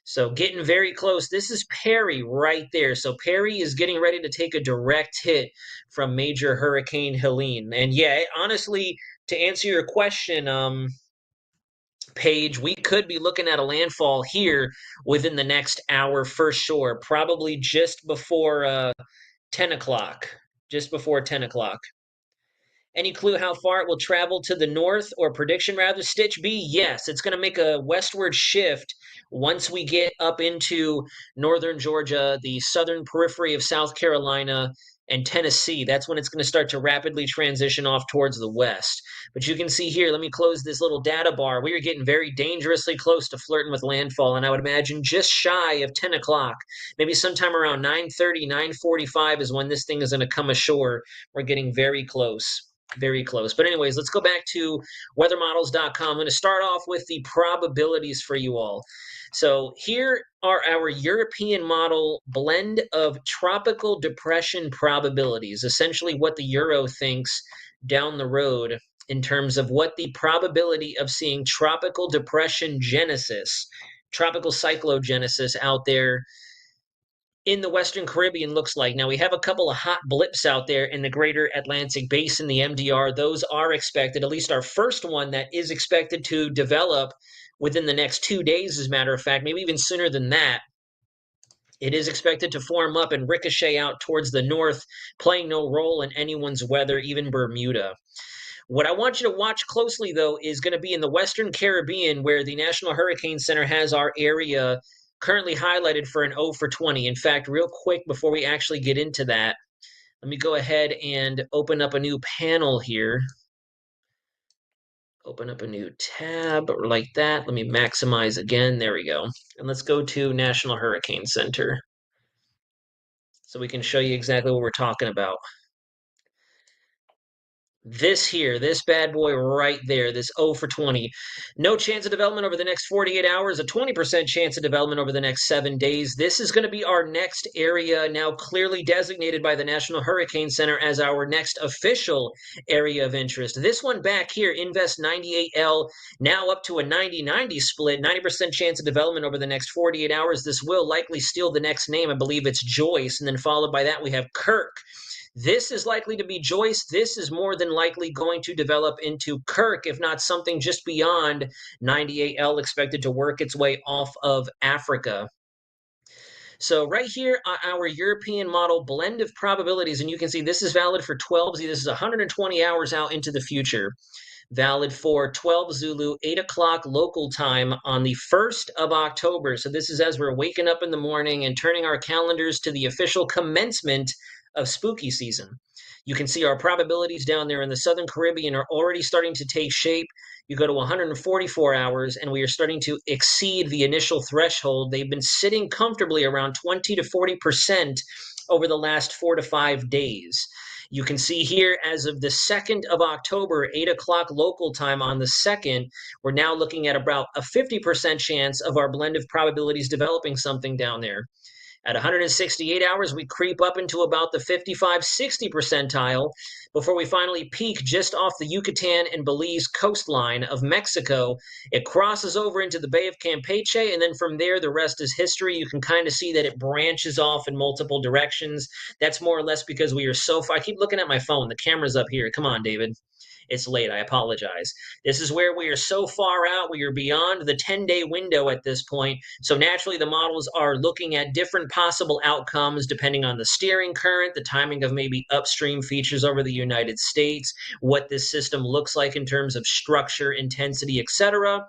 Speaker 7: So getting very close. This is Perry right there. So Perry is getting ready to take a direct hit from Major Hurricane Helene. And yeah, honestly, to answer your question, Paige, we could be looking at a landfall here within the next hour for sure, probably just before 10 o'clock. Just before 10 o'clock. Any clue how far it will travel to the north, or prediction rather? Stitch B, yes, it's going to make a westward shift once we get up into northern Georgia, the southern periphery of South Carolina, and Tennessee. That's when it's going to start to rapidly transition off towards the west. But you can see here, let me close this little data bar. We are getting very dangerously close to flirting with landfall, and I would imagine just shy of 10 o'clock, maybe sometime around 9:30, 9:45 is when this thing is going to come ashore. We're getting very close. Very close. But anyways, let's go back to weathermodels.com. I'm going to start off with the probabilities for you all. So here are our European model blend of tropical depression probabilities, essentially what the Euro thinks down the road in terms of what the probability of seeing tropical depression genesis, tropical cyclogenesis out there in the Western Caribbean looks like. Now, we have a couple of hot blips out there in the greater Atlantic basin, the MDR. Those are expected, at least our first one that is expected to develop within the next 2 days, as a matter of fact, maybe even sooner than that. It is expected to form up and ricochet out towards the north, playing no role in anyone's weather, even Bermuda. What I want you to watch closely, though, is going to be in the Western Caribbean, where the National Hurricane Center has our area currently highlighted for an 0 for 20. In fact, real quick, before we actually get into that, let me go ahead and open up a new panel here. Open up a new tab like that. Let me maximize again. There we go. And let's go to National Hurricane Center so we can show you exactly what we're talking about. This here, this bad boy right there, this 0 for 20. No chance of development over the next 48 hours, a 20% chance of development over the next 7 days. This is going to be our next area, now clearly designated by the National Hurricane Center as our next official area of interest. This one back here, Invest 98L, now up to a 90-90 split, 90% chance of development over the next 48 hours. This will likely steal the next name. I believe it's Joyce, and then followed by that we have Kirk. This is likely to be Joyce. This is more than likely going to develop into Kirk, if not something just beyond 98L, expected to work its way off of Africa. So right here, our European model blend of probabilities, and you can see this is valid for 12Z. This is 120 hours out into the future. Valid for 12 Zulu, 8 o'clock local time on the 1st of October. So this is as we're waking up in the morning and turning our calendars to the official commencement of spooky season. You can see our probabilities down there in the Southern Caribbean are already starting to take shape. You go to 144 hours, and we are starting to exceed the initial threshold. They've been sitting comfortably around 20 to 40% over the last 4 to 5 days. You can see here, as of the 2nd of October, 8 o'clock local time on the 2nd, we're now looking at about a 50% chance of our blend of probabilities developing something down there. At 168 hours, we creep up into about the 55-60 percentile before we finally peak just off the Yucatan and Belize coastline of Mexico. It crosses over into the Bay of Campeche, and then from there, the rest is history. You can kind of see that it branches off in multiple directions. That's more or less because we are so far. I keep looking at my phone. The camera's up here. Come on, David. It's late. I apologize. This is where we are so far out. We are beyond the 10-day window at this point. So naturally, the models are looking at different possible outcomes depending on the steering current, the timing of maybe upstream features over the United States, what this system looks like in terms of structure, intensity, etc.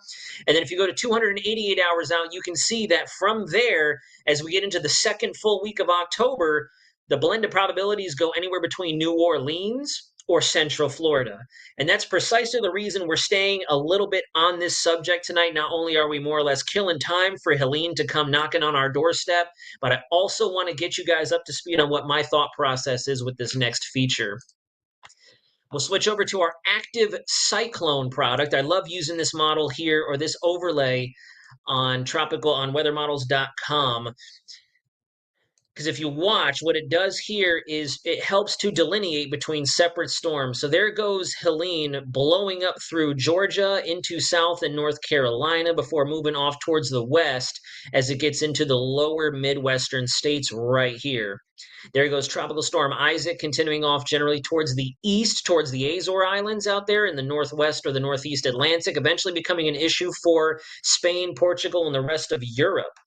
Speaker 7: And then if you go to 288 hours out, you can see that from there, as we get into the second full week of October, the blend of probabilities go anywhere between New Orleans or Central Florida. And that's precisely the reason we're staying a little bit on this subject tonight. Not only are we more or less killing time for Helene to come knocking on our doorstep, but I also want to get you guys up to speed on what my thought process is with this next feature. We'll switch over to our active cyclone product. I love using this model here, or this overlay on weathermodels.com. Because if you watch, what it does here is it helps to delineate between separate storms. So there goes Helene blowing up through Georgia into South and North Carolina before moving off towards the west as it gets into the lower Midwestern states right here. There goes Tropical Storm Isaac continuing off generally towards the east, towards the Azore Islands out there in the northwest or the northeast Atlantic, eventually becoming an issue for Spain, Portugal, and the rest of Europe.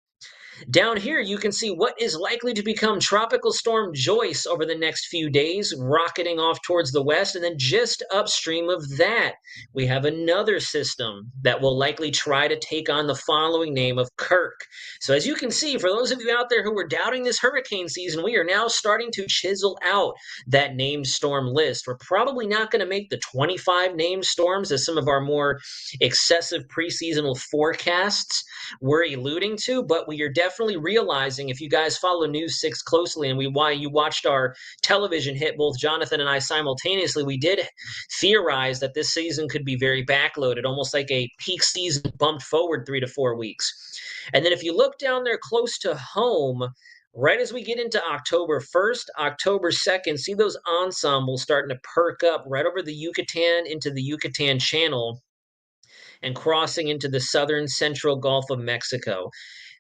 Speaker 7: Down here, you can see what is likely to become Tropical Storm Joyce over the next few days, rocketing off towards the west. And then just upstream of that, we have another system that will likely try to take on the following name of Kirk. So as you can see, for those of you out there who were doubting this hurricane season, we are now starting to chisel out that named storm list. We're probably not going to make the 25 named storms as some of our more excessive preseasonal forecasts were alluding to, but we are definitely realizing, if you guys follow News 6 closely and you watched our television hit, both Jonathan and I simultaneously, we did theorize that this season could be very backloaded, almost like a peak season bumped forward 3 to 4 weeks. And then if you look down there close to home, right as we get into October 1st, October 2nd, see those ensembles starting to perk up right over the Yucatan into the Yucatan Channel and crossing into the southern central Gulf of Mexico.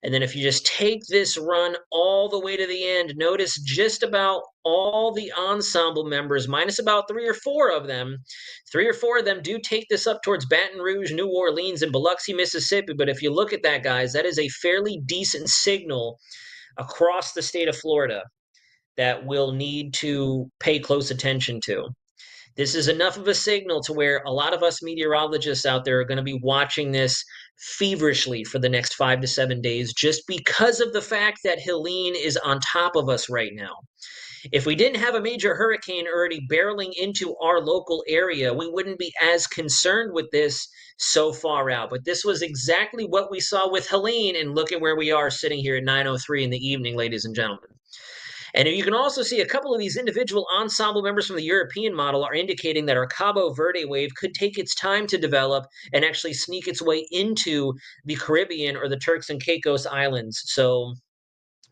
Speaker 7: And then if you just take this run all the way to the end, notice just about all the ensemble members, minus about 3 or 4 of them, 3 or 4 of them do take this up towards Baton Rouge, New Orleans, and Biloxi, Mississippi. But if you look at that, guys, that is a fairly decent signal across the state of Florida that we'll need to pay close attention to. This is enough of a signal to where a lot of us meteorologists out there are going to be watching this feverishly for the next 5 to 7 days, just because of the fact that Helene is on top of us right now. If we didn't have a major hurricane already barreling into our local area, we wouldn't be as concerned with this so far out. But this was exactly what we saw with Helene, and look at where we are sitting here at 9:03 in the evening, ladies and gentlemen. And you can also see a couple of these individual ensemble members from the European model are indicating that our Cabo Verde wave could take its time to develop and actually sneak its way into the Caribbean or the Turks and Caicos Islands. So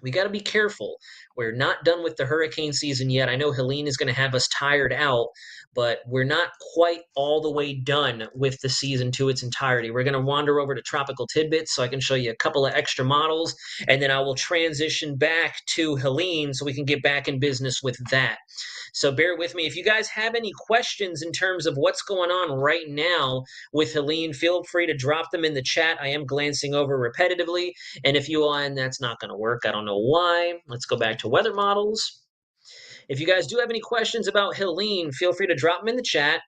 Speaker 7: we got to be careful. We're not done with the hurricane season yet. I know Helene is going to have us tired out, but we're not quite all the way done with the season to its entirety. We're going to wander over to Tropical Tidbits so I can show you a couple of extra models, and then I will transition back to Helene so we can get back in business with that. So bear with me. If you guys have any questions in terms of what's going on right now with Helene, feel free to drop them in the chat. I am glancing over repetitively. And if you are, and that's not going to work, I don't know why. Let's go back to weather models. If you guys do have any questions about Helene, feel free to drop them in the chat.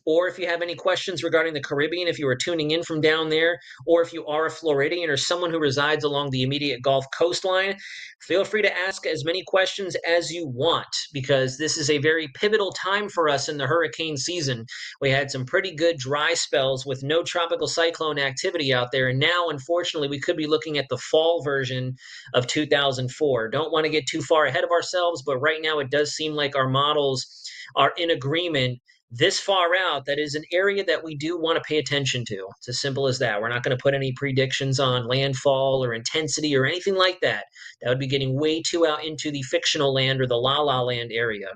Speaker 7: Or if you have any questions regarding the Caribbean, if you are tuning in from down there, or if you are a Floridian or someone who resides along the immediate Gulf coastline, feel free to ask as many questions as you want, because this is a very pivotal time for us in the hurricane season. We had some pretty good dry spells with no tropical cyclone activity out there, and now, unfortunately, we could be looking at the fall version of 2004. Don't want to get too far ahead of ourselves, but right now it does seem like our models are in agreement this far out that is an area that we do want to pay attention to. It's as simple as that. We're not going to put any predictions on landfall or intensity or anything like that. That would be getting way too out into the fictional land or the La La Land area.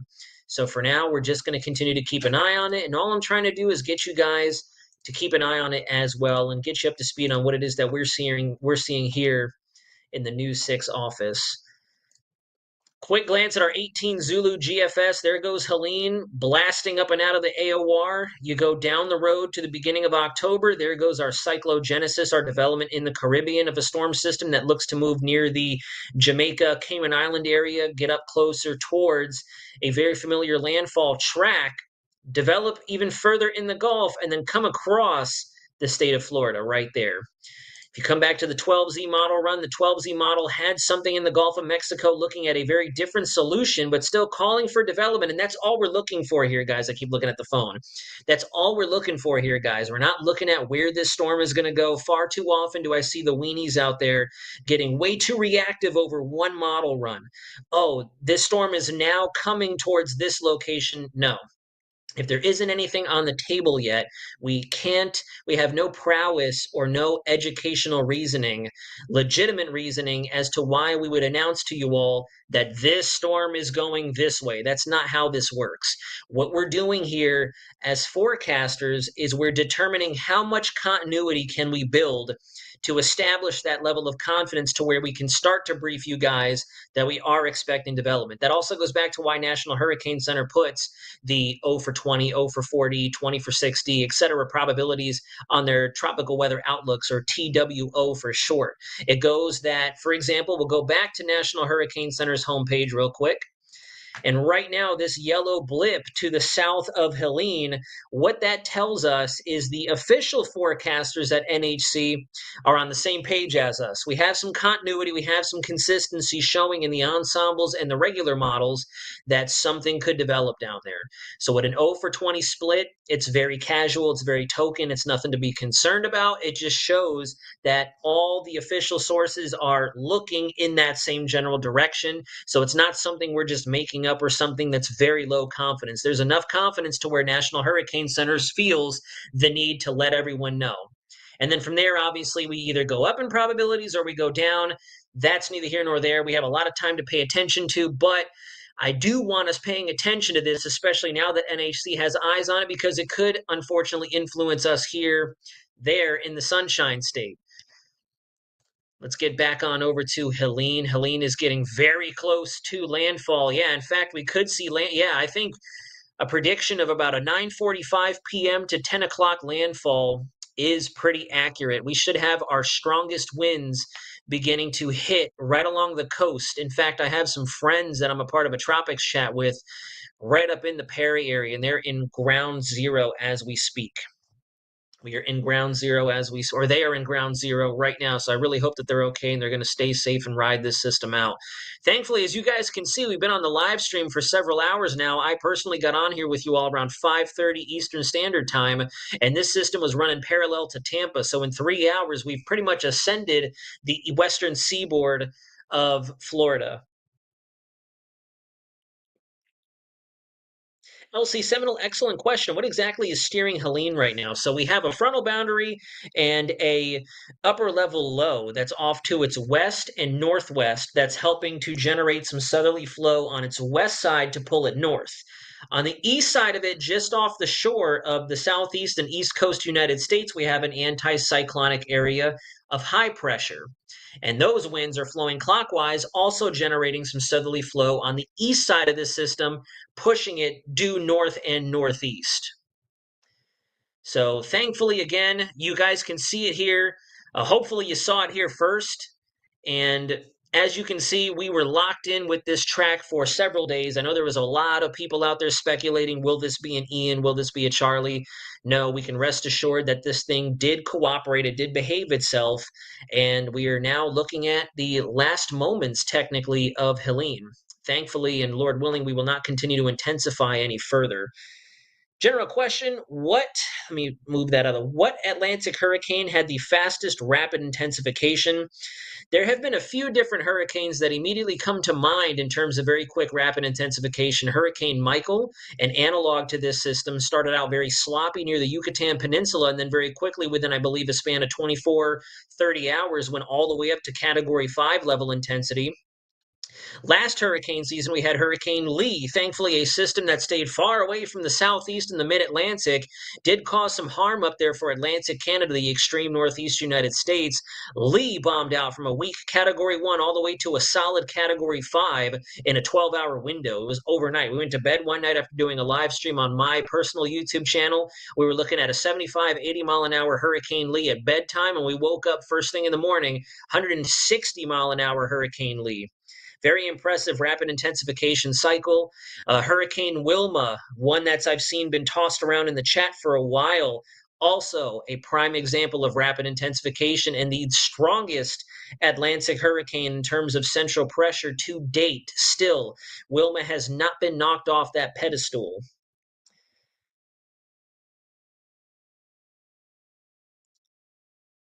Speaker 7: So for now, we're just going to continue to keep an eye on it. And all I'm trying to do is get you guys to keep an eye on it as well and get you up to speed on what it is that we're seeing here in the News 6 office. Quick glance at our 18 Zulu GFS. There goes Helene blasting up and out of the AOR. You go down the road to the beginning of October. There goes our cyclogenesis, our development in the Caribbean of a storm system that looks to move near the Jamaica, Cayman Island area, get up closer towards a very familiar landfall track, develop even further in the Gulf, and then come across the state of Florida right there. If you come back to the 12Z model run, the 12Z model had something in the Gulf of Mexico looking at a very different solution, but still calling for development. And that's all we're looking for here, guys. I keep looking at the phone. That's all we're looking for here, guys. We're not looking at where this storm is going to go. Far too often do I see the weenies out there getting way too reactive over one model run. Oh, this storm is now coming towards this location. No. If there isn't anything on the table yet, we have no prowess or no educational reasoning, legitimate reasoning as to why we would announce to you all that this storm is going this way. That's not how this works. What we're doing here as forecasters is we're determining how much continuity can we build to establish that level of confidence to where we can start to brief you guys that we are expecting development. That also goes back to why National Hurricane Center puts the 0 for 20, 0 for 40, 20 for 60, et cetera probabilities on their tropical weather outlooks, or TWO for short. It goes that, for example, we'll go back to National Hurricane Center's homepage real quick. And right now, this yellow blip to the south of Helene, what that tells us is the official forecasters at NHC are on the same page as us. We have some continuity, we have some consistency showing in the ensembles and the regular models that something could develop down there. So with an 0 for 20 split, it's very casual, it's very token, it's nothing to be concerned about. It just shows that all the official sources are looking in that same general direction. So it's not something we're just making up or something that's very low confidence. There's enough confidence to where National Hurricane Center feels the need to let everyone know. And then from there, obviously, we either go up in probabilities or we go down. That's neither here nor there. We have a lot of time to pay attention to, but I do want us paying attention to this, especially now that NHC has eyes on it, because it could unfortunately influence us there in the Sunshine State. Let's get back on over to Helene. Helene is getting very close to landfall. Yeah, in fact, we could see I think a prediction of about a 9:45 p.m. to 10 o'clock landfall is pretty accurate. We should have our strongest winds beginning to hit right along the coast. In fact, I have some friends that I'm a part of a tropics chat with right up in the Perry area, and they're in ground zero as we speak. We are in ground zero or they are in ground zero right now. So I really hope that they're okay and they're going to stay safe and ride this system out. Thankfully, as you guys can see, we've been on the live stream for several hours now. I personally got on here with you all around 5:30 Eastern Standard Time, and this system was running parallel to Tampa. So in 3 hours, we've pretty much ascended the western seaboard of Florida. LC Seminole, excellent question. What exactly is steering Helene right now? So we have a frontal boundary and a upper level low that's off to its west and northwest that's helping to generate some southerly flow on its west side to pull it north. On the east side of it, just off the shore of the southeast and east coast United States, we have an anticyclonic area of high pressure. And those winds are flowing clockwise, also generating some southerly flow on the east side of the system, pushing it due north and northeast. So thankfully, again, you guys can see it here. Hopefully you saw it here first. And as you can see, we were locked in with this track for several days. I know there was a lot of people out there speculating, will this be an Ian? Will this be a Charlie? No, we can rest assured that this thing did cooperate. It did behave itself. And we are now looking at the last moments, technically, of Helene. Thankfully, and Lord willing, we will not continue to intensify any further. General question, let me move that other. What Atlantic hurricane had the fastest rapid intensification? There have been a few different hurricanes that immediately come to mind in terms of very quick rapid intensification. Hurricane Michael, an analog to this system, started out very sloppy near the Yucatan Peninsula and then very quickly within, I believe, a span of 24, 30 hours went all the way up to Category 5 level intensity. Last hurricane season, we had Hurricane Lee. Thankfully, a system that stayed far away from the southeast and the mid-Atlantic did cause some harm up there for Atlantic Canada, the extreme northeast United States. Lee bombed out from a weak Category 1 all the way to a solid Category 5 in a 12-hour window. It was overnight. We went to bed one night after doing a live stream on my personal YouTube channel. We were looking at a 75, 80-mile-an-hour Hurricane Lee at bedtime, and we woke up first thing in the morning, 160-mile-an-hour Hurricane Lee. Very impressive rapid intensification cycle. Hurricane Wilma, one that's I've seen been tossed around in the chat for a while. Also a prime example of rapid intensification and the strongest Atlantic hurricane in terms of central pressure to date. Still, Wilma has not been knocked off that pedestal.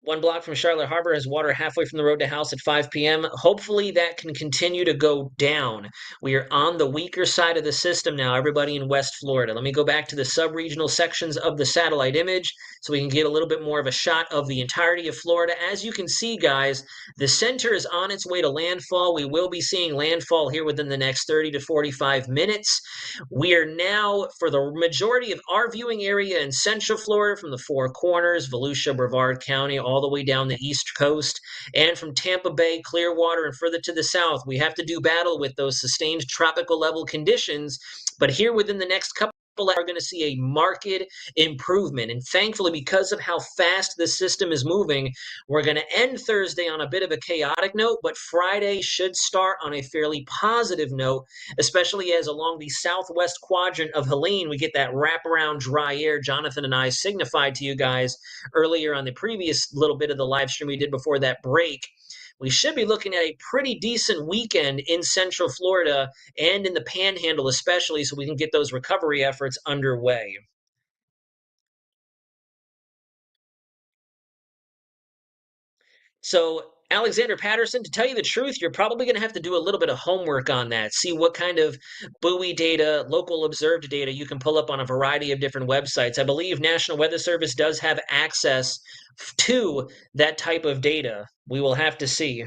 Speaker 7: One block from Charlotte Harbor has water halfway from the road to house at 5 p.m. Hopefully that can continue to go down. We are on the weaker side of the system now, everybody in West Florida. Let me go back to the sub-regional sections of the satellite image so we can get a little bit more of a shot of the entirety of Florida. As you can see, guys, the center is on its way to landfall. We will be seeing landfall here within the next 30 to 45 minutes. We are now, for the majority of our viewing area in Central Florida, from the Four Corners, Volusia, Brevard County, all the way down the East Coast, and from Tampa Bay, Clearwater, and further to the south, we have to do battle with those sustained tropical level conditions. But here within the next couple are going to see a marked improvement. And thankfully, because of how fast the system is moving, we're going to end Thursday on a bit of a chaotic note, but Friday should start on a fairly positive note, especially as along the southwest quadrant of Helene, we get that wraparound dry air Jonathan and I signified to you guys earlier on the previous little bit of the live stream we did before that break. We should be looking at a pretty decent weekend in Central Florida and in the Panhandle especially, so we can get those recovery efforts underway. So Alexander Patterson, to tell you the truth, you're probably going to have to do a little bit of homework on that. See what kind of buoy data, local observed data you can pull up on a variety of different websites. I believe National Weather Service does have access to that type of data. We will have to see.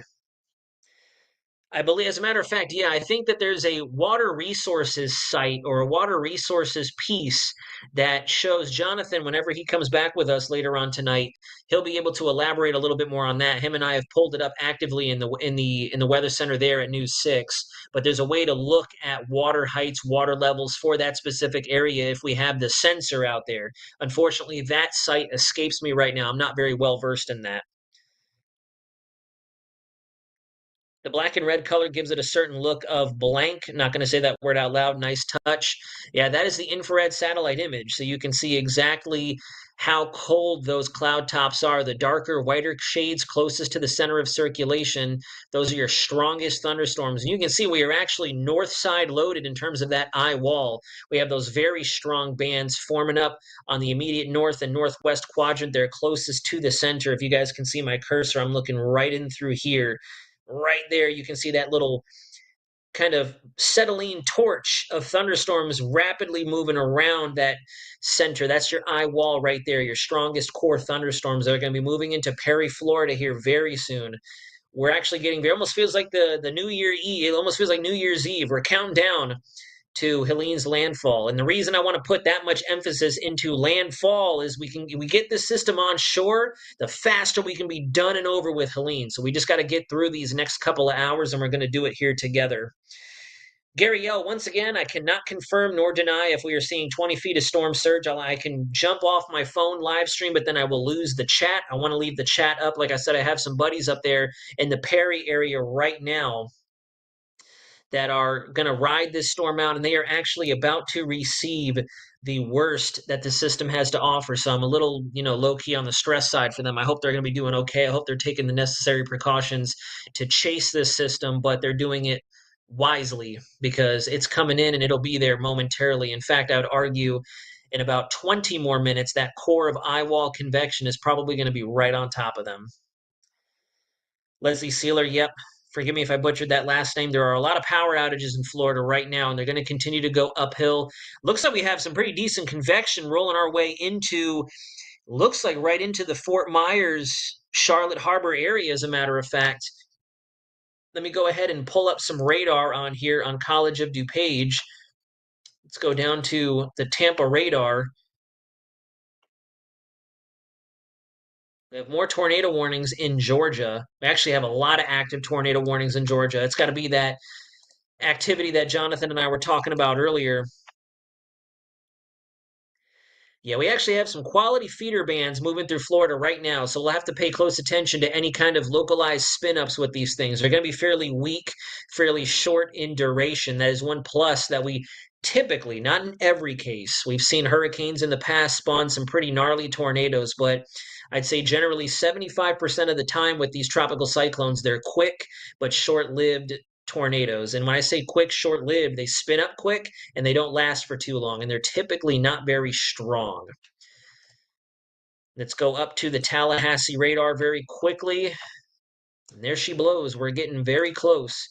Speaker 7: I believe, as a matter of fact, yeah, I think that there's a water resources site or a water resources piece that shows Jonathan, whenever he comes back with us later on tonight, he'll be able to elaborate a little bit more on that. Him and I have pulled it up actively in the Weather Center there at News 6. But there's a way to look at water heights, water levels for that specific area if we have the sensor out there. Unfortunately, that site escapes me right now. I'm not very well versed in that. The black and red color gives it a certain look of blank. Not going to say that word out loud. Nice touch. Yeah, that is the infrared satellite image. So you can see exactly how cold those cloud tops are. The darker, whiter shades closest to the center of circulation, those are your strongest thunderstorms. And you can see we are actually north side loaded in terms of that eye wall. We have those very strong bands forming up on the immediate north and northwest quadrant. They're closest to the center. If you guys can see my cursor, I'm looking right in through here. Right there, you can see that little kind of acetylene torch of thunderstorms rapidly moving around that center. That's your eye wall right there, your strongest core thunderstorms that are going to be moving into Perry, Florida here very soon. We're actually getting, it almost feels like the New Year Eve, it almost feels like New Year's Eve. We're counting down to Helene's landfall. And the reason I want to put that much emphasis into landfall is we get this system on shore, the faster we can be done and over with Helene. So we just got to get through these next couple of hours, and we're going to do it here together. Gary Yell, once again, I cannot confirm nor deny if we are seeing 20 feet of storm surge. I can jump off my phone live stream, but then I will lose the chat. I want to leave the chat up. Like I said, I have some buddies up there in the Perry area right now that are going to ride this storm out, and they are actually about to receive the worst that the system has to offer. So I'm a little, low key on the stress side for them. I hope they're going to be doing okay. I hope they're taking the necessary precautions to chase this system, but they're doing it wisely because it's coming in and it'll be there momentarily. In fact, I would argue in about 20 more minutes, that core of eye wall convection is probably going to be right on top of them. Leslie Sealer, yep. Forgive me if I butchered that last name. There are a lot of power outages in Florida right now, and they're going to continue to go uphill. Looks like we have some pretty decent convection rolling our way into, looks like right into the Fort Myers, Charlotte Harbor area, as a matter of fact. Let me go ahead and pull up some radar on here on College of DuPage. Let's go down to the Tampa radar. We have more tornado warnings in Georgia. We actually have a lot of active tornado warnings in Georgia. It's got to be that activity that Jonathan and I were talking about earlier. Yeah, we actually have some quality feeder bands moving through Florida right now, so we'll have to pay close attention to any kind of localized spin-ups with these things. They're going to be fairly weak, fairly short in duration. That is one plus that we typically, not in every case, we've seen hurricanes in the past spawn some pretty gnarly tornadoes, but I'd say generally 75% of the time with these tropical cyclones, they're quick but short-lived tornadoes. And when I say quick, short-lived, they spin up quick and they don't last for too long, and they're typically not very strong. Let's go up to the Tallahassee radar very quickly. And there she blows. We're getting very close.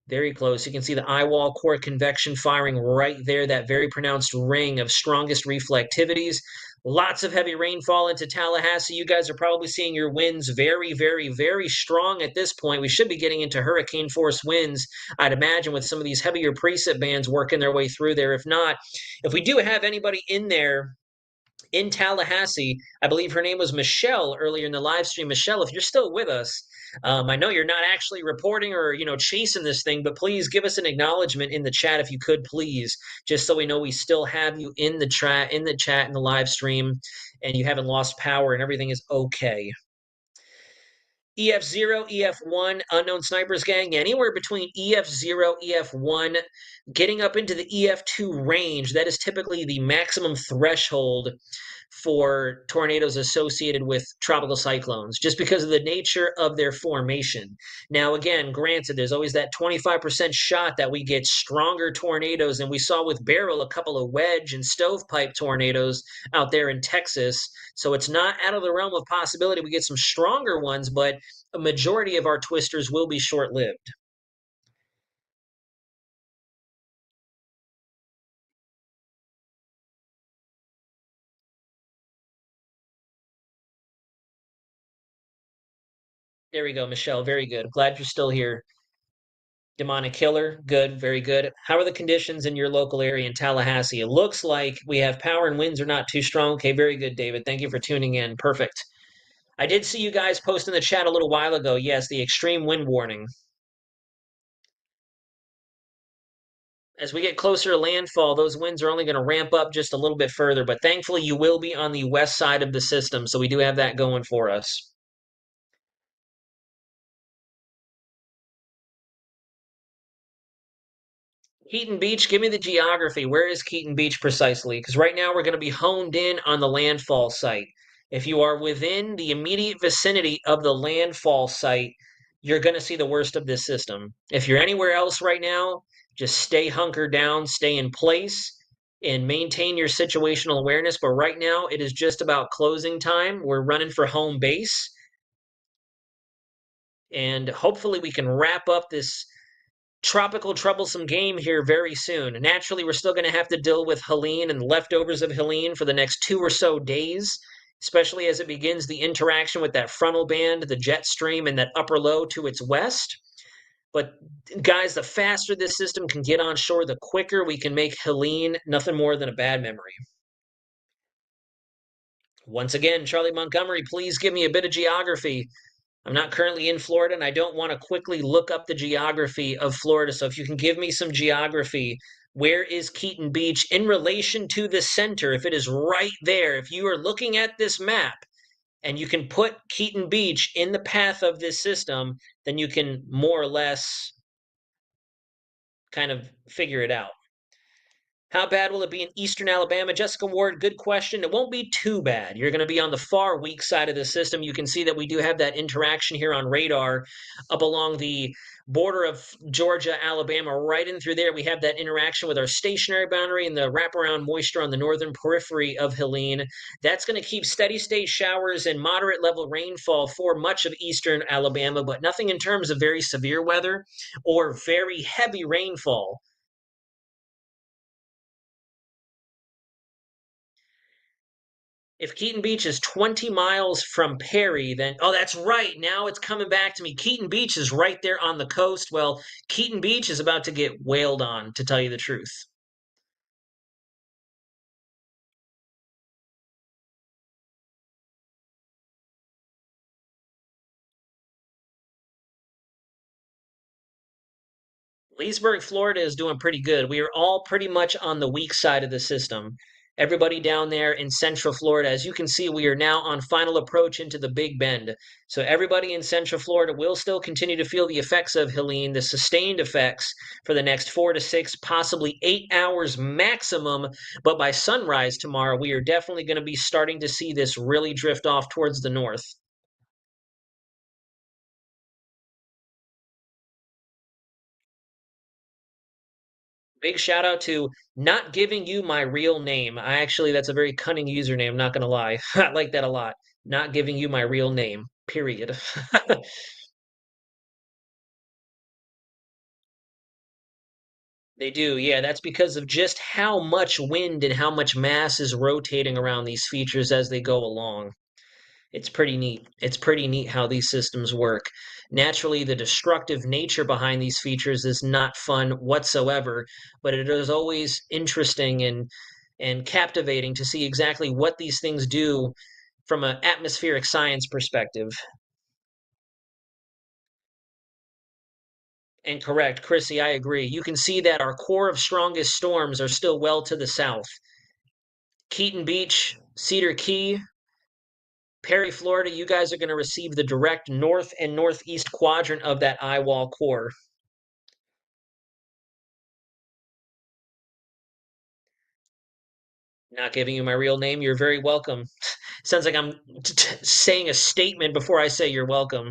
Speaker 7: Very close. You can see the eye wall core convection firing right there, that very pronounced ring of strongest reflectivities. Lots of heavy rainfall into Tallahassee. You guys are probably seeing your winds very, very, very strong at this point. We should be getting into hurricane force winds, I'd imagine, with some of these heavier precip bands working their way through there. If not, if we do have anybody in there in Tallahassee, I believe her name was Michelle earlier in the live stream. Michelle, if you're still with us, I know you're not actually reporting or chasing this thing, but please give us an acknowledgement in the chat if you could, please, just so we know we still have you in the chat, in the live stream, and you haven't lost power and everything is okay. EF0, EF1, unknown snipers gang, anywhere between EF0, EF1, getting up into the EF2 range. That is typically the maximum threshold for tornadoes associated with tropical cyclones, just because of the nature of their formation. Now, again, granted, there's always that 25% shot that we get stronger tornadoes, and we saw with Beryl a couple of wedge and stovepipe tornadoes out there in Texas. So it's not out of the realm of possibility we get some stronger ones, but a majority of our twisters will be short-lived. There we go, Michelle. Very good. Glad you're still here. Demonic Killer, good, very good. How are the conditions in your local area in Tallahassee? It looks like we have power and winds are not too strong. Okay, very good, David. Thank you for tuning in. Perfect. I did see you guys post in the chat a little while ago. Yes, the extreme wind warning. As we get closer to landfall, those winds are only going to ramp up just a little bit further, but thankfully you will be on the west side of the system, so we do have that going for us. Keaton Beach, give me the geography. Where is Keaton Beach precisely? Because right now we're going to be honed in on the landfall site. If you are within the immediate vicinity of the landfall site, you're going to see the worst of this system. If you're anywhere else right now, just stay hunkered down, stay in place, and maintain your situational awareness. But right now, it is just about closing time. We're running for home base. And hopefully, we can wrap up this tropical troublesome game here very soon. Naturally, we're still going to have to deal with Helene and leftovers of Helene for the next 2 or so days, especially as it begins the interaction with that frontal band, the jet stream, and that upper low to its west. But guys, the faster this system can get on shore, the quicker we can make Helene nothing more than a bad memory. Once again, Charlie Montgomery, please give me a bit of geography. I'm not currently in Florida, and I don't want to quickly look up the geography of Florida. So if you can give me some geography, where is Keaton Beach in relation to the center? If it is right there, if you are looking at this map and you can put Keaton Beach in the path of this system, then you can more or less kind of figure it out. How bad will it be in eastern Alabama? Jessica Ward, good question. It won't be too bad. You're going to be on the far weak side of the system. You can see that we do have that interaction here on radar up along the border of Georgia, Alabama, right in through there. We have that interaction with our stationary boundary and the wraparound moisture on the northern periphery of Helene. That's going to keep steady state showers and moderate level rainfall for much of eastern Alabama, but nothing in terms of very severe weather or very heavy rainfall. If Keaton Beach is 20 miles from Perry, then, oh, that's right. Now it's coming back to me. Keaton Beach is right there on the coast. Well, Keaton Beach is about to get wailed on, to tell you the truth. Leesburg, Florida is doing pretty good. We are all pretty much on the weak side of the system. Everybody down there in Central Florida, as you can see, we are now on final approach into the Big Bend. So everybody in Central Florida will still continue to feel the effects of Helene, the sustained effects for the next 4 to 6, possibly 8 hours maximum. But by sunrise tomorrow, we are definitely going to be starting to see this really drift off towards the north. Big shout out to not giving you my real name. That's a very cunning username, not gonna lie. I like that a lot. Not giving you my real name, period. They do, yeah. That's because of just how much wind and how much mass is rotating around these features as they go along. It's pretty neat. It's pretty neat how these systems work. Naturally, the destructive nature behind these features is not fun whatsoever, but it is always interesting and captivating to see exactly what these things do from an atmospheric science perspective. And correct, Chrissy, I agree. You can see that our core of strongest storms are still well to the south. Keaton Beach, Cedar Key, Perry, Florida, you guys are going to receive the direct north and northeast quadrant of that eye wall core. Not giving you my real name, you're very welcome. Sounds like I'm saying a statement before I say you're welcome.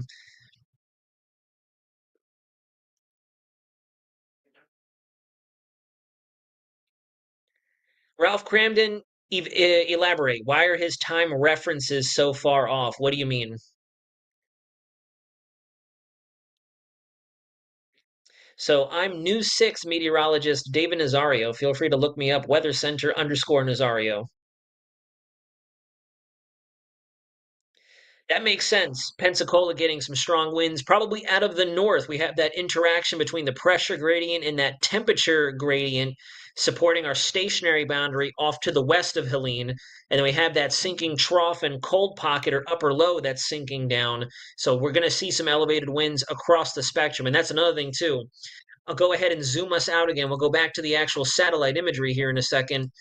Speaker 7: Ralph Cramden, elaborate. Why are his time references so far off? What do you mean? So I'm News 6 meteorologist David Nazario. Feel free to look me up, Weather Center _Nazario. That makes sense. Pensacola getting some strong winds, probably out of the north. We have that interaction between the pressure gradient and that temperature gradient supporting our stationary boundary off to the west of Helene. And then we have that sinking trough and cold pocket or upper low that's sinking down. So we're going to see some elevated winds across the spectrum. And that's another thing, too. I'll go ahead and zoom us out again. We'll go back to the actual satellite imagery here in a second.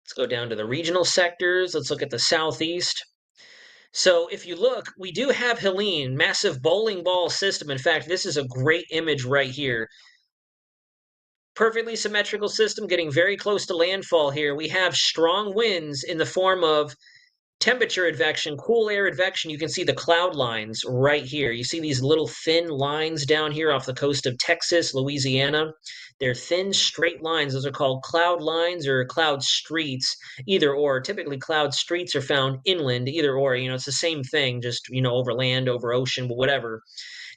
Speaker 7: Let's go down to the regional sectors. Let's look at the southeast. So if you look, we do have Helene, massive bowling ball system. In fact, this is a great image right here. Perfectly symmetrical system getting very close to landfall here. We have strong winds in the form of temperature advection, cool air advection. You can see the cloud lines right here. You see these little thin lines down here off the coast of Texas, Louisiana. They're thin, straight lines. Those are called cloud lines or cloud streets, either or. Typically, cloud streets are found inland, either or. It's the same thing, just, over land, over ocean, but whatever.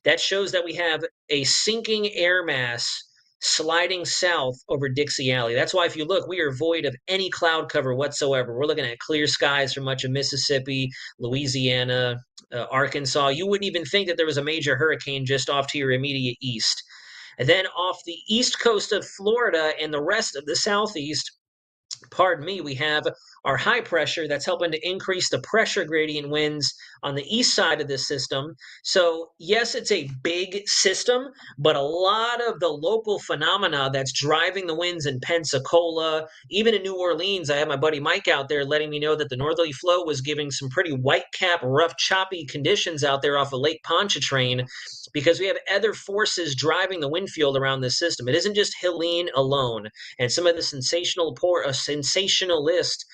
Speaker 7: That shows that we have a sinking air mass sliding south over Dixie Alley. That's why if you look, we are void of any cloud cover whatsoever. We're looking at clear skies for much of Mississippi, Louisiana, Arkansas. You wouldn't even think that there was a major hurricane just off to your immediate east. And then off the east coast of Florida and the rest of the southeast, pardon me, we have our high pressure that's helping to increase the pressure gradient winds on the east side of this system. So yes, it's a big system, but a lot of the local phenomena that's driving the winds in Pensacola, even in New Orleans, I have my buddy Mike out there letting me know that the northerly flow was giving some pretty white cap, rough, choppy conditions out there off of Lake Pontchartrain, because we have other forces driving the wind field around this system. It isn't just Helene alone. And some of the sensationalist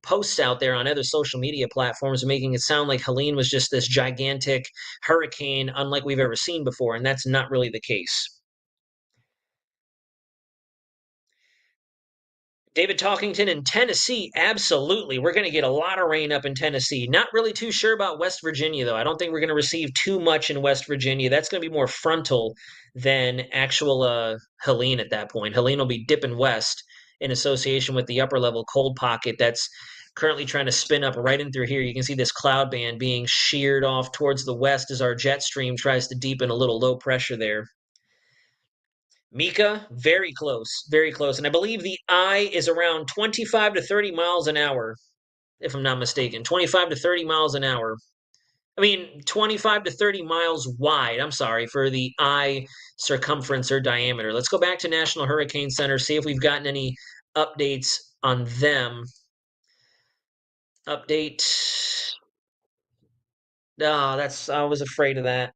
Speaker 7: posts out there on other social media platforms are making it sound like Helene was just this gigantic hurricane unlike we've ever seen before, and that's not really the case. David Talkington in Tennessee, absolutely. We're going to get a lot of rain up in Tennessee. Not really too sure about West Virginia, though. I don't think we're going to receive too much in West Virginia. That's going to be more frontal than actual Helene at that point. Helene will be dipping west in association with the upper level cold pocket that's currently trying to spin up right in through here. You can see this cloud band being sheared off towards the west as our jet stream tries to deepen a little low pressure there. Mika, very close, very close. And I believe the eye is around 25 to 30 miles an hour, if I'm not mistaken. 25 to 30 miles an hour. 25 to 30 miles wide, I'm sorry, for the eye circumference or diameter. Let's go back to National Hurricane Center, see if we've gotten any updates on them. Update. I was afraid of that.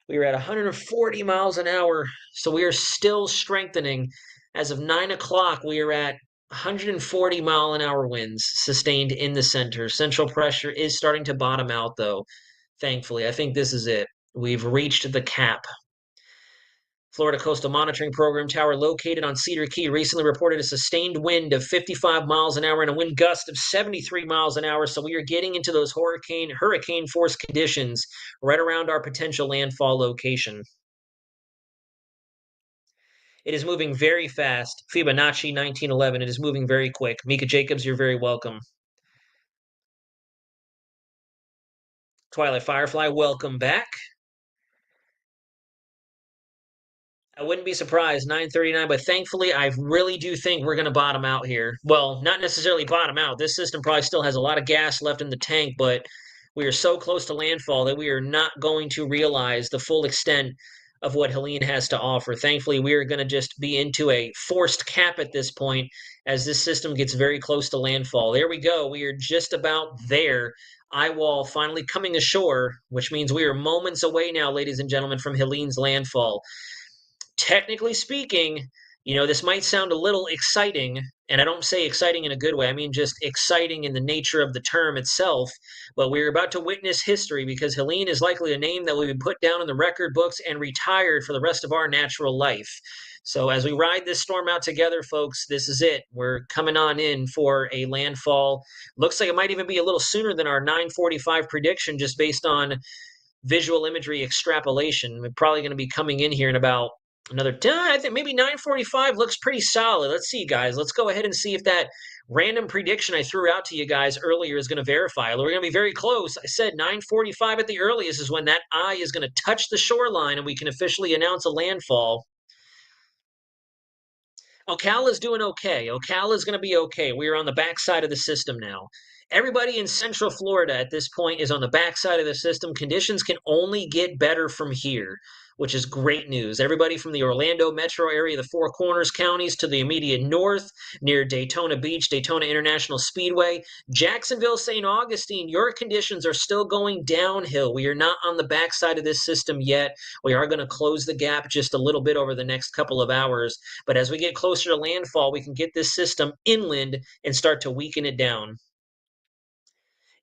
Speaker 7: We were at 140 miles an hour, so we are still strengthening. As of 9 o'clock, we are at 140 mile an hour winds sustained in the center. Central pressure is starting to bottom out, though, thankfully. I think this is it. We've reached the cap. Florida Coastal Monitoring Program tower located on Cedar Key recently reported a sustained wind of 55 miles an hour and a wind gust of 73 miles an hour. So we are getting into those hurricane force conditions right around our potential landfall location. It is moving very fast. Fibonacci 1911. It is moving very quick. Mika Jacobs, you're very welcome. Twilight Firefly, welcome back. I wouldn't be surprised, 939, but thankfully, I really do think we're going to bottom out here. Well, not necessarily bottom out. This system probably still has a lot of gas left in the tank, but we are so close to landfall that we are not going to realize the full extent of what Helene has to offer. Thankfully, we are going to just be into a forced cap at this point as this system gets very close to landfall. There we go. We are just about there. Eye wall finally coming ashore, which means we are moments away now, ladies and gentlemen, from Helene's landfall. Technically speaking, this might sound a little exciting, and I don't say exciting in a good way. I mean just exciting in the nature of the term itself. But we're about to witness history because Helene is likely a name that will be put down in the record books and retired for the rest of our natural life. So as we ride this storm out together, folks, this is it. We're coming on in for a landfall. Looks like it might even be a little sooner than our 9:45 prediction just based on visual imagery extrapolation. We're probably going to be coming in here in about another, I think maybe 9:45 looks pretty solid. Let's see, guys. Let's go ahead and see if that random prediction I threw out to you guys earlier is going to verify. We're going to be very close. I said 9:45 at the earliest is when that eye is going to touch the shoreline and we can officially announce a landfall. Ocala's doing okay. Ocala's going to be okay. We are on the backside of the system now. Everybody in Central Florida at this point is on the backside of the system. Conditions can only get better from here. which is great news. Everybody from the Orlando metro area, the Four Corners counties, to the immediate north near Daytona Beach, Daytona International Speedway, Jacksonville, St. Augustine, your conditions are still going downhill. We are not on the backside of this system yet. We are going to close the gap just a little bit over the next couple of hours. But as we get closer to landfall, we can get this system inland and start to weaken it down.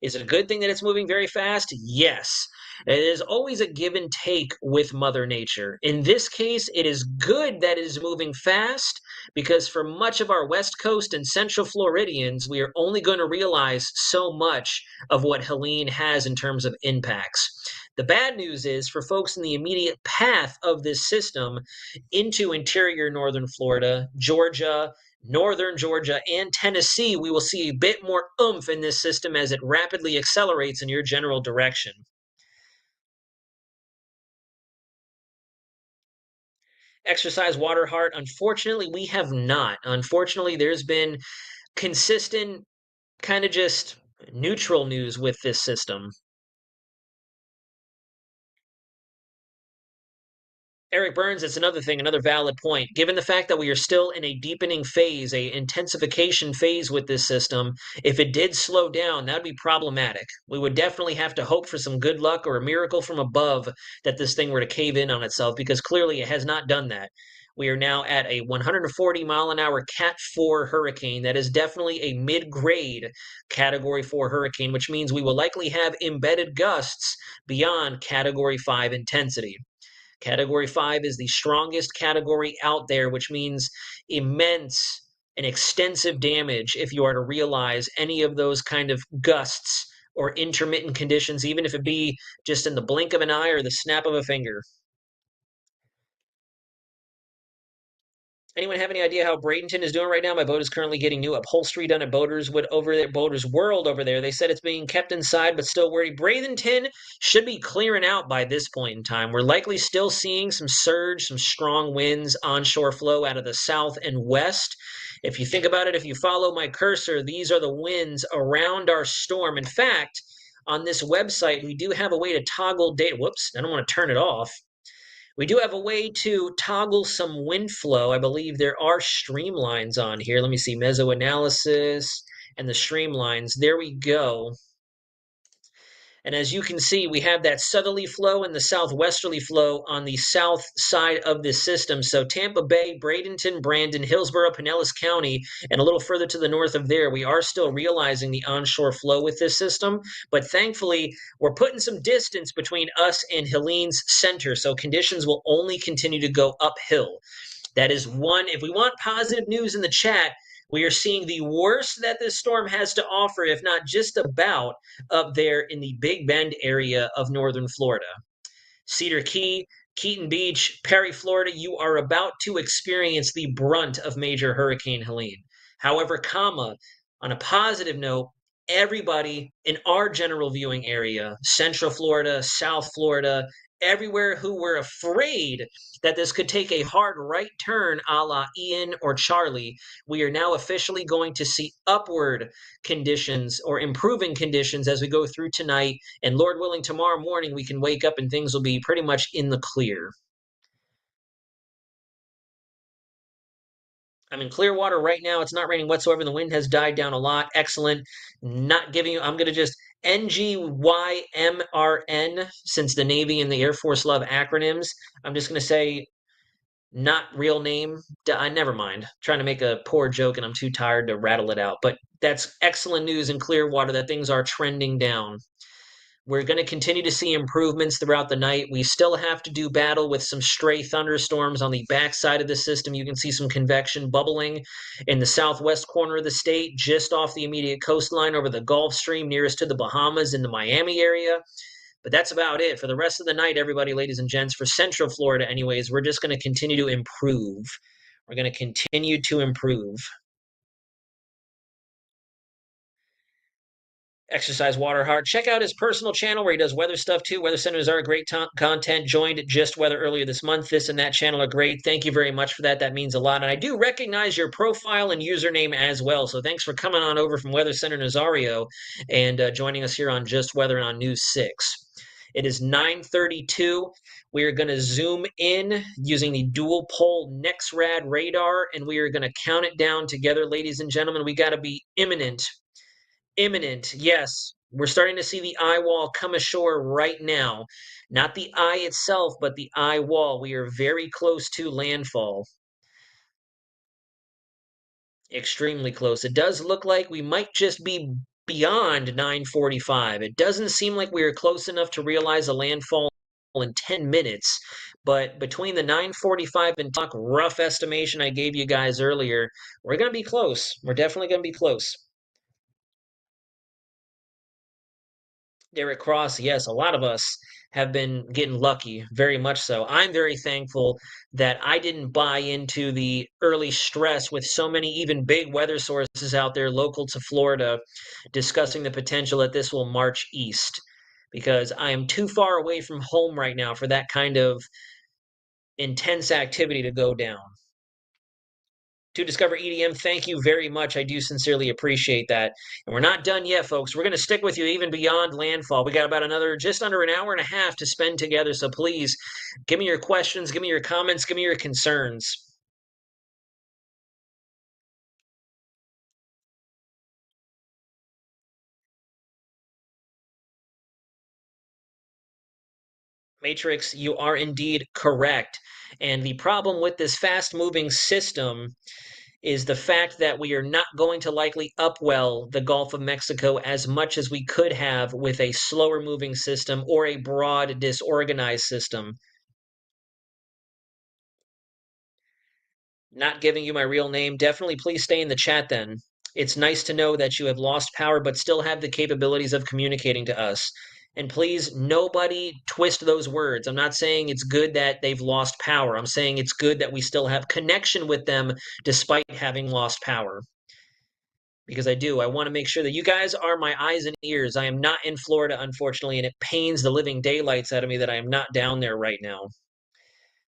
Speaker 7: Is it a good thing that it's moving very fast? Yes. It is always a give and take with Mother Nature. In this case, it is good that it is moving fast because for much of our West Coast and Central Floridians, we are only going to realize so much of what Helene has in terms of impacts. The bad news is for folks in the immediate path of this system into interior northern Florida, Georgia, northern Georgia, and Tennessee, we will see a bit more oomph in this system as it rapidly accelerates in your general direction. Exercise water heart. Unfortunately, we have not. Unfortunately, there's been consistent, kind of just neutral news with this system. Eric Burns, it's another thing, another valid point. Given the fact that we are still in a deepening phase, a intensification phase with this system, if it did slow down, that would be problematic. We would definitely have to hope for some good luck or a miracle from above that this thing were to cave in on itself, because clearly it has not done that. We are now at a 140 mile an hour Cat 4 hurricane. That is definitely a mid-grade Category 4 hurricane, which means we will likely have embedded gusts beyond Category 5 intensity. Category 5 is the strongest category out there, which means immense and extensive damage if you are to realize any of those kind of gusts or intermittent conditions, even if it be just in the blink of an eye or the snap of a finger. Anyone have any idea how Bradenton is doing right now? My boat is currently getting new upholstery done at Boaters World over there. They said it's being kept inside, but still worried. Bradenton should be clearing out by this point in time. We're likely still seeing some surge, some strong winds, onshore flow out of the south and west. If you think about it, if you follow my cursor, these are the winds around our storm. In fact, on this website, we do have a way to toggle data. Whoops, I don't want to turn it off. We do have a way to toggle some wind flow. I believe there are streamlines on here. Let me see, mesoanalysis and the streamlines. There we go. And as you can see, we have that southerly flow and the southwesterly flow on the south side of this system. So Tampa Bay, Bradenton, Brandon, Hillsborough, Pinellas County, and a little further to the north of there, we are still realizing the onshore flow with this system. But thankfully, we're putting some distance between us and Helene's center. So conditions will only continue to go uphill. That is one. If we want positive news in the chat, we are seeing the worst that this storm has to offer, if not just about, up there in the Big Bend area of northern Florida. Cedar Key, Keaton Beach, Perry, Florida, you are about to experience the brunt of major Hurricane Helene. However, on a positive note, everybody in our general viewing area, Central Florida, South Florida, everywhere who were afraid that this could take a hard right turn a la Ian or Charlie, we are now officially going to see upward conditions or improving conditions as we go through tonight. And Lord willing, tomorrow morning we can wake up and things will be pretty much in the clear. I'm in Clearwater right now. It's not raining whatsoever. The wind has died down a lot. Excellent. Not giving you, I'm going to just NGYMRN, since the Navy and the Air Force love acronyms. I'm just going to say not real name. Never mind. Trying to make a poor joke and I'm too tired to rattle it out. But that's excellent news in Clearwater that things are trending down. We're going to continue to see improvements throughout the night. We still have to do battle with some stray thunderstorms on the backside of the system. You can see some convection bubbling in the southwest corner of the state, just off the immediate coastline over the Gulf Stream nearest to the Bahamas in the Miami area. But that's about it. For the rest of the night, everybody, ladies and gents, for Central Florida anyways, we're just going to continue to improve. We're going to continue to improve. Exercise Water Heart. Check out his personal channel where he does weather stuff too. Weather Centers are great content. Joined Just Weather earlier this month. This and that channel are great. Thank you very much for that. That means a lot. And I do recognize your profile and username as well. So thanks for coming on over from Weather Center Nazario and joining us here on Just Weather and on News 6. It is 9:32. We are going to zoom in using the dual pole NexRad radar, and we are going to count it down together, ladies and gentlemen. We got to be imminent. Imminent, yes. We're starting to see the eye wall come ashore right now. Not the eye itself, but the eye wall. We are very close to landfall. Extremely close. It does look like we might just be beyond 9:45. It doesn't seem like we are close enough to realize a landfall in 10 minutes, but between the 9:45 and talk rough estimation I gave you guys earlier, we're going to be close. We're definitely going to be close. Derek Cross, yes, a lot of us have been getting lucky, very much so. I'm very thankful that I didn't buy into the early stress with so many even big weather sources out there local to Florida discussing the potential that this will march east, because I am too far away from home right now for that kind of intense activity to go down. To Discover EDM, thank you very much. I do sincerely appreciate that. And we're not done yet, folks. We're going to stick with you even beyond landfall. We got about another just under an hour and a half to spend together. So please give me your questions, give me your comments, give me your concerns. Matrix, you are indeed correct. And the problem with this fast moving system is the fact that we are not going to likely upwell the Gulf of Mexico as much as we could have with a slower moving system or a broad disorganized system. Not giving you my real name, definitely please stay in the chat then. It's nice to know that you have lost power but still have the capabilities of communicating to us. And please, nobody twist those words. I'm not saying it's good that they've lost power. I'm saying it's good that we still have connection with them despite having lost power. Because I do. I want to make sure that you guys are my eyes and ears. I am not in Florida, unfortunately, and it pains the living daylights out of me that I am not down there right now.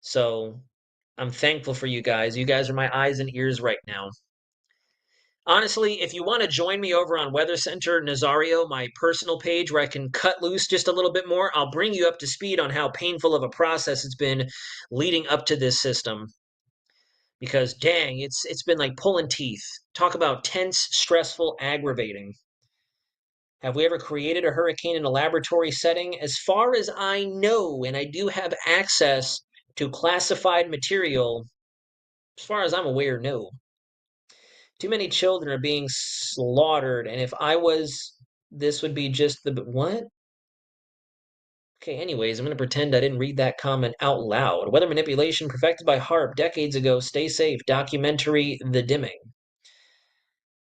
Speaker 7: So I'm thankful for you guys. You guys are my eyes and ears right now. Honestly, if you want to join me over on Weather Center Nazario, my personal page where I can cut loose just a little bit more, I'll bring you up to speed on how painful of a process it's been leading up to this system. Because dang, it's been like pulling teeth. Talk about tense, stressful, aggravating. Have we ever created a hurricane in a laboratory setting? As far as I know, and I do have access to classified material, as far as I'm aware, no. Too many children are being slaughtered, and if I was, this would be just the what? Okay, anyways, I'm going to pretend I didn't read that comment out loud. Weather manipulation perfected by HARP decades ago. Stay safe. Documentary The Dimming.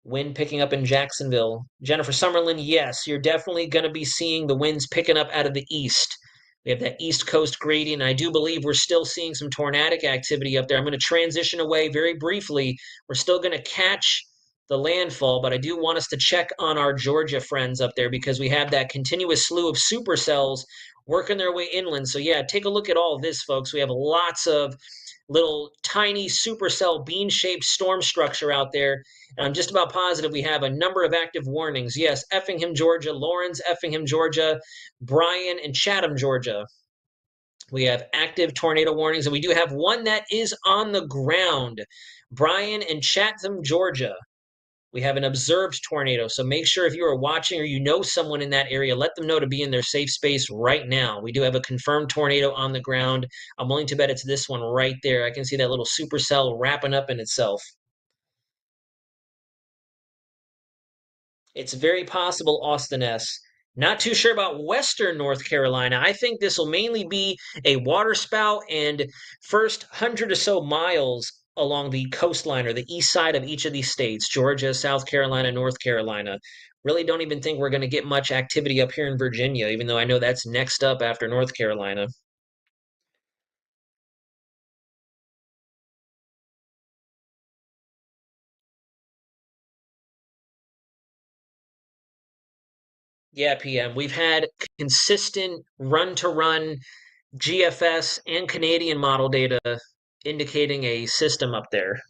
Speaker 7: Wind picking up in Jacksonville. Jennifer Summerlin, yes, you're definitely going to be seeing the winds picking up out of the east. We have that east coast gradient. I do believe we're still seeing some tornadic activity up there. I'm going to transition away very briefly. We're still going to catch the landfall, but I do want us to check on our Georgia friends up there because we have that continuous slew of supercells working their way inland. So yeah, take a look at all this, folks. We have lots of little tiny supercell bean-shaped storm structure out there. And I'm just about positive we have a number of active warnings. Yes, Effingham, Georgia, Lawrence, Effingham, Georgia, Bryan, and Chatham, Georgia. We have active tornado warnings, and we do have one that is on the ground. Bryan and Chatham, Georgia. We have an observed tornado, so make sure if you are watching or you know someone in that area, let them know to be in their safe space right now. We do have a confirmed tornado on the ground. I'm willing to bet it's this one right there. I can see that little supercell wrapping up in itself. It's very possible, Austin S. Not too sure about Western North Carolina. I think this will mainly be a waterspout and first 100 or so miles along the coastline or the east side of each of these states, Georgia, South Carolina, North Carolina. Really don't even think we're going to get much activity up here in Virginia, even though I know that's next up after North Carolina. Yeah, PM. We've had consistent run-to-run GFS and Canadian model data indicating a system up there.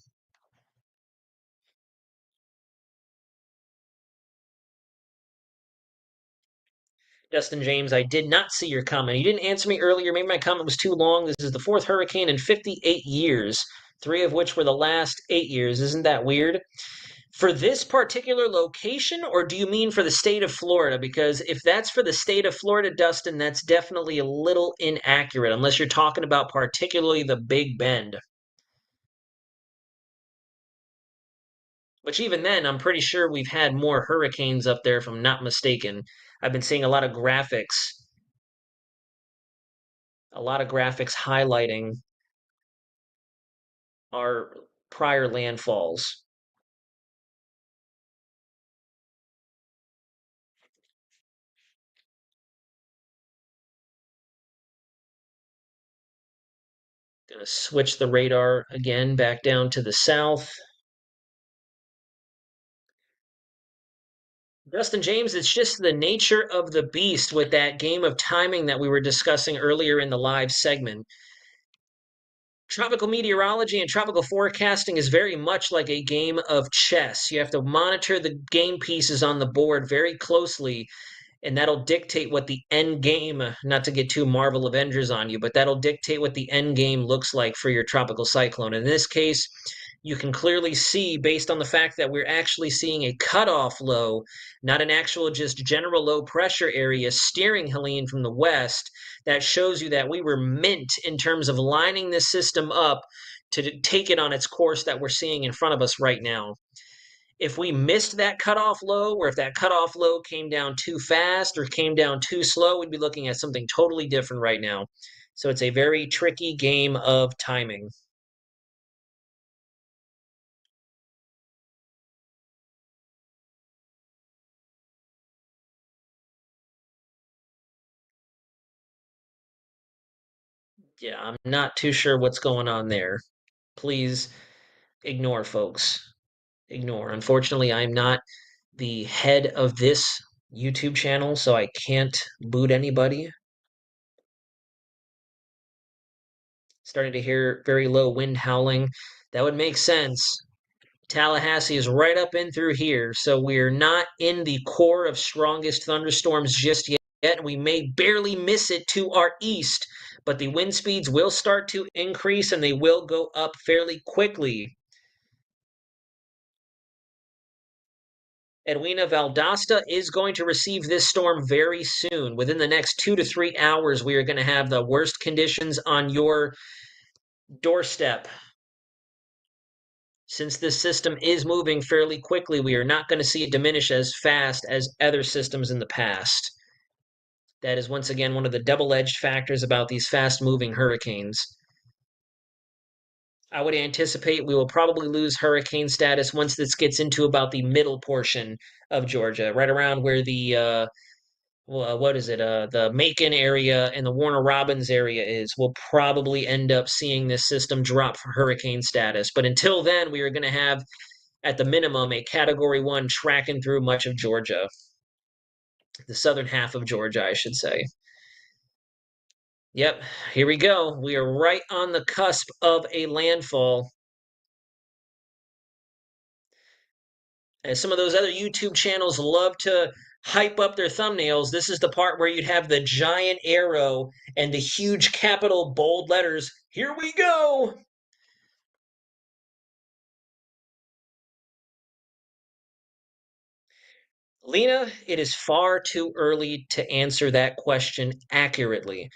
Speaker 7: Dustin James, I did not see your comment. You didn't answer me earlier. Maybe my comment was too long. This is the fourth hurricane in 58 years, 3 of which were the last 8 years. Isn't that weird? For this particular location, or do you mean for the state of Florida? Because if that's for the state of Florida, Dustin, that's definitely a little inaccurate, unless you're talking about particularly the Big Bend. Which even then, I'm pretty sure we've had more hurricanes up there, if I'm not mistaken. I've been seeing a lot of graphics highlighting our prior landfalls. Gonna switch the radar again back down to the south. Justin James, it's just the nature of the beast with that game of timing that we were discussing earlier in the live segment. Tropical meteorology and tropical forecasting is very much like a game of chess. You have to monitor the game pieces on the board very closely, and that'll dictate what the end game, not to get too Marvel Avengers on you, but that'll dictate what the end game looks like for your tropical cyclone. In this case, you can clearly see, based on the fact that we're actually seeing a cutoff low, not an actual just general low pressure area steering Helene from the west, that shows you that we were mint in terms of lining this system up to take it on its course that we're seeing in front of us right now. If we missed that cutoff low, or if that cutoff low came down too fast or came down too slow, we'd be looking at something totally different right now. So it's a very tricky game of timing. Yeah, I'm not too sure what's going on there. Please ignore, folks. Ignore. Unfortunately, I'm not the head of this YouTube channel, so I can't boot anybody. Starting to hear very low wind howling. That would make sense. Tallahassee is right up in through here, so we're not in the core of strongest thunderstorms just yet. We may barely miss it to our east, but the wind speeds will start to increase and they will go up fairly quickly. Edwina Valdosta is going to receive this storm very soon. Within the next 2 to 3 hours, we are going to have the worst conditions on your doorstep. Since this system is moving fairly quickly, we are not going to see it diminish as fast as other systems in the past. That is once again one of the double-edged factors about these fast-moving hurricanes. I would anticipate we will probably lose hurricane status once this gets into about the middle portion of Georgia, right around where the the Macon area and the Warner Robins area is. We'll probably end up seeing this system drop for hurricane status. But until then, we are going to have, at the minimum, a Category 1 tracking through much of Georgia. The southern half of Georgia, I should say. Yep, here we go. We are right on the cusp of a landfall. As some of those other YouTube channels love to hype up their thumbnails, this is the part where you'd have the giant arrow and the huge capital bold letters, "Here we go!" Lena, it is far too early to answer that question accurately.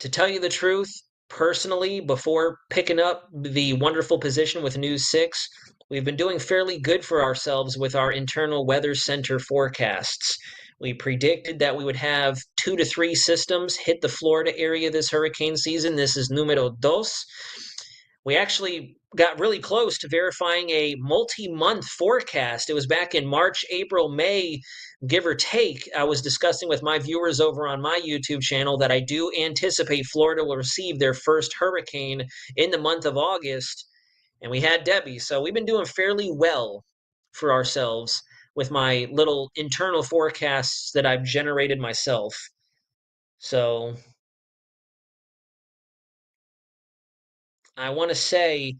Speaker 7: To tell you the truth, personally, before picking up the wonderful position with News 6, we've been doing fairly good for ourselves with our internal weather center forecasts. We predicted that we would have 2 to 3 systems hit the Florida area this hurricane season. This is numero dos. We actually got really close to verifying a multi-month forecast. It was back in March, April, May, give or take. I was discussing with my viewers over on my YouTube channel that I do anticipate Florida will receive their first hurricane in the month of August, and we had Debbie. So we've been doing fairly well for ourselves with my little internal forecasts that I've generated myself. So I want to say,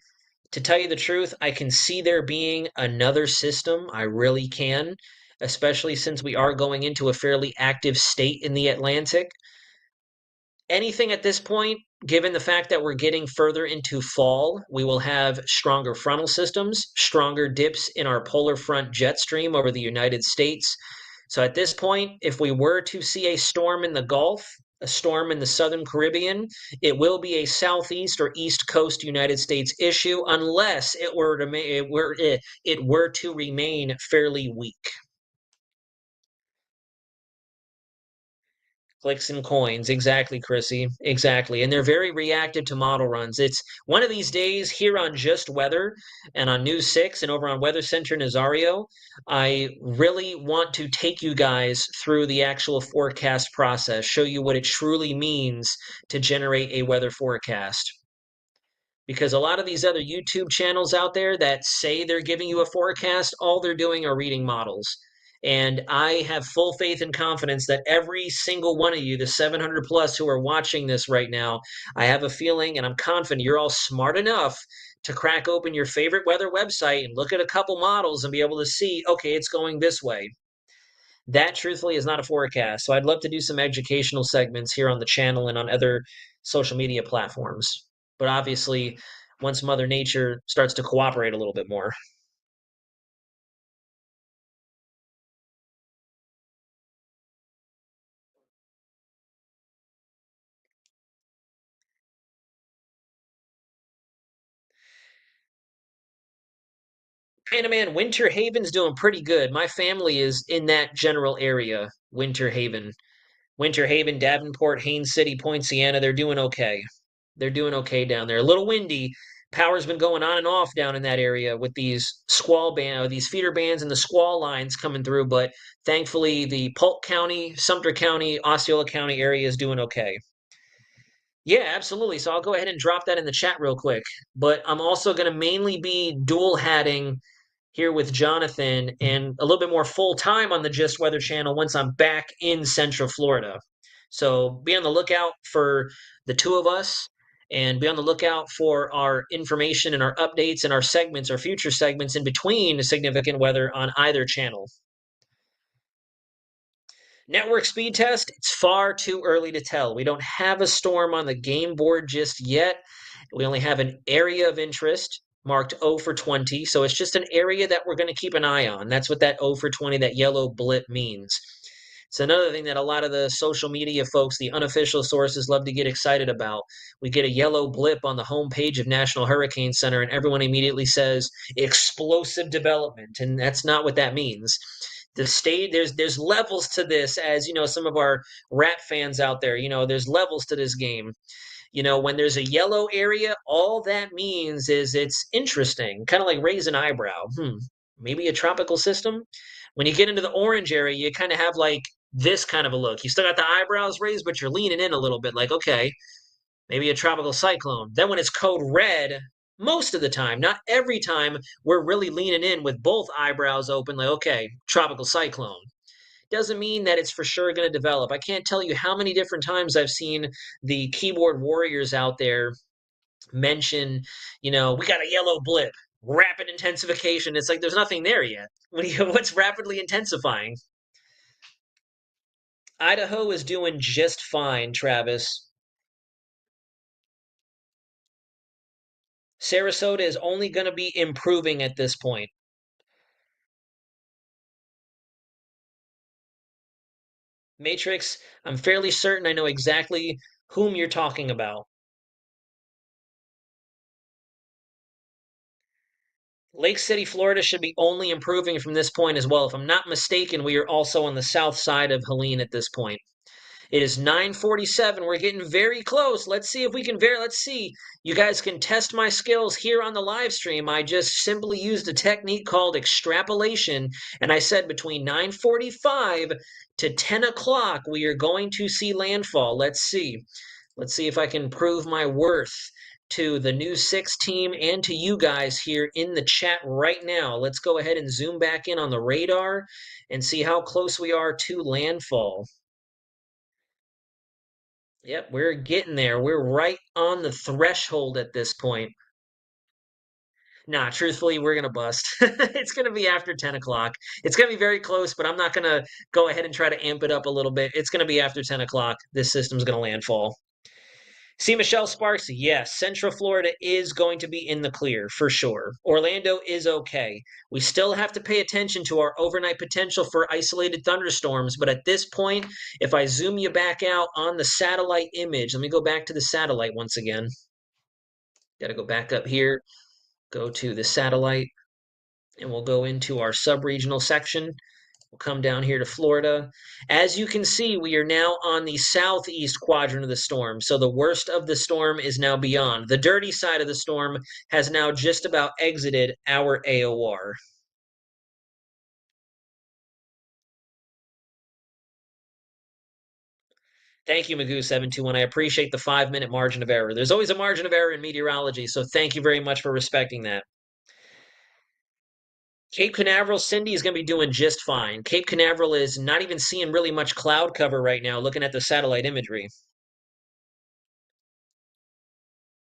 Speaker 7: to tell you the truth, I can see there being another system. I really can. especially since we are going into a fairly active state in the Atlantic. Anything at this point, given the fact that we're getting further into fall, we will have stronger frontal systems, stronger dips in our polar front jet stream over the United States. So at this point, if we were to see a storm in the Gulf, a storm in the Southern Caribbean, it will be a southeast or east coast United States issue unless it were to remain fairly weak. Clicks and coins. Exactly, Chrissy. Exactly. And they're very reactive to model runs. It's one of these days here on Just Weather and on News 6 and over on Weather Center Nazario. I really want to take you guys through the actual forecast process, show you what it truly means to generate a weather forecast. Because a lot of these other YouTube channels out there that say they're giving you a forecast, all they're doing are reading models. And I have full faith and confidence that every single one of you, the 700 plus who are watching this right now, I have a feeling and I'm confident you're all smart enough to crack open your favorite weather website and look at a couple models and be able to see, okay, it's going this way. That truthfully is not a forecast. So I'd love to do some educational segments here on the channel and on other social media platforms. But obviously, once Mother Nature starts to cooperate a little bit more. Panaman, Winter Haven's doing pretty good. My family is in that general area, Winter Haven. Winter Haven, Davenport, Haines City, Poinciana, they're doing okay. They're doing okay down there. A little windy. Power's been going on and off down in that area with these these feeder bands and the squall lines coming through, but thankfully the Polk County, Sumter County, Osceola County area is doing okay. Yeah, absolutely. So I'll go ahead and drop that in the chat real quick. But I'm also going to mainly be dual hatting here with Jonathan and a little bit more full time on the Just Weather channel once I'm back in Central Florida. So be on the lookout for the two of us and be on the lookout for our information and our updates and our segments, our future segments in between significant weather on either channel. Network speed test, it's far too early to tell. We don't have a storm on the game board just yet. We only have an area of interest marked 0 for 20. So it's just an area that we're going to keep an eye on. That's what that 0 for 20, that yellow blip means. It's another thing that a lot of the social media folks, the unofficial sources, love to get excited about. We get a yellow blip on the homepage of National Hurricane Center, and everyone immediately says explosive development, and that's not what that means. The state, there's levels to this, as you know, some of our rat fans out there, there's levels to this game. When there's a yellow area, all that means is it's interesting, kind of like raise an eyebrow. Maybe a tropical system. When you get into the orange area, you kind of have like this kind of a look. You still got the eyebrows raised, but you're leaning in a little bit, like, okay, maybe a tropical cyclone. Then when it's code red, most of the time, not every time, we're really leaning in with both eyebrows open, like, okay, tropical cyclone. Doesn't mean that it's for sure going to develop. I can't tell you how many different times I've seen the keyboard warriors out there mention, we got a yellow blip, rapid intensification. It's like there's nothing there yet. What's rapidly intensifying? Idaho is doing just fine, Travis. Sarasota is only going to be improving at this point. Matrix, I'm fairly certain I know exactly whom you're talking about. Lake City, Florida should be only improving from this point as well. If I'm not mistaken, we are also on the south side of Helene at this point. It is 9:47. We're getting very close. Let's see if we can let's see. You guys can test my skills here on the live stream. I just simply used a technique called extrapolation, and I said between 9:45 to 10 o'clock, we are going to see landfall. Let's see. Let's see if I can prove my worth to the News 6 team and to you guys here in the chat right now. Let's go ahead and zoom back in on the radar and see how close we are to landfall. Yep, we're getting there. We're right on the threshold at this point. Nah, truthfully, we're gonna bust. It's gonna be after 10 o'clock. It's gonna be very close, but I'm not gonna go ahead and try to amp it up a little bit. It's gonna be after 10 o'clock. This system's gonna landfall. See, Michelle Sparks, yes, Central Florida is going to be in the clear for sure. Orlando is okay. We still have to pay attention to our overnight potential for isolated thunderstorms, but at this point, if I zoom you back out on the satellite image, let me go back to the satellite once again. Got to go back up here, go to the satellite, and we'll go into our sub-regional section. We'll come down here to Florida. As you can see, we are now on the southeast quadrant of the storm. So the worst of the storm is now beyond. The dirty side of the storm has now just about exited our AOR. Thank you, Magoo721. I appreciate the 5-minute margin of error. There's always a margin of error in meteorology, so thank you very much for respecting that. Cape Canaveral, Cindy is going to be doing just fine. Cape Canaveral is not even seeing really much cloud cover right now, looking at the satellite imagery.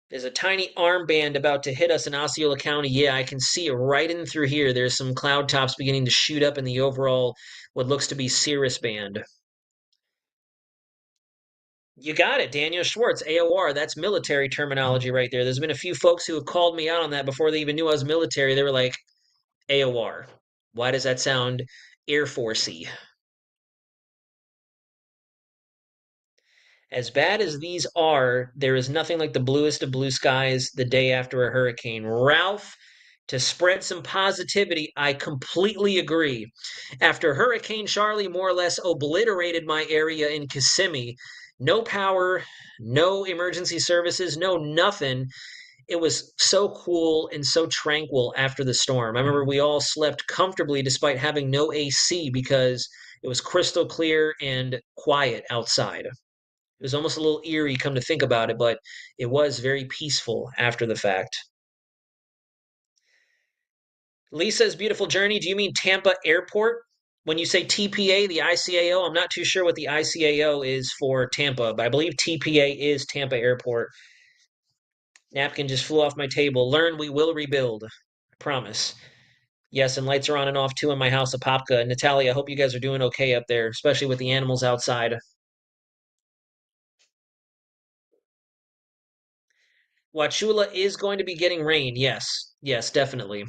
Speaker 7: There's a tiny armband about to hit us in Osceola County. Yeah, I can see it right in through here. There's some cloud tops beginning to shoot up in the overall, what looks to be cirrus band. You got it, Daniel Schwartz, AOR. That's military terminology right there. There's been a few folks who have called me out on that before they even knew I was military. They were like, AOR. Why does that sound Air Force-y? As bad as these are, there is nothing like the bluest of blue skies the day after a hurricane. Ralph, to spread some positivity, I completely agree. After Hurricane Charlie more or less obliterated my area in Kissimmee, no power, no emergency services, no nothing. It was so cool and so tranquil after the storm. I remember we all slept comfortably despite having no AC because it was crystal clear and quiet outside. It was almost a little eerie, come to think about it, but it was very peaceful after the fact. Lisa's beautiful journey. Do you mean Tampa Airport? When you say TPA, the ICAO, I'm not too sure what the ICAO is for Tampa, but I believe TPA is Tampa Airport. Napkin just flew off my table. Learn, we will rebuild. I promise. Yes, and lights are on and off too in my house, Apopka. Natalia, I hope you guys are doing okay up there, especially with the animals outside. Wachula is going to be getting rain. Yes. Yes, definitely.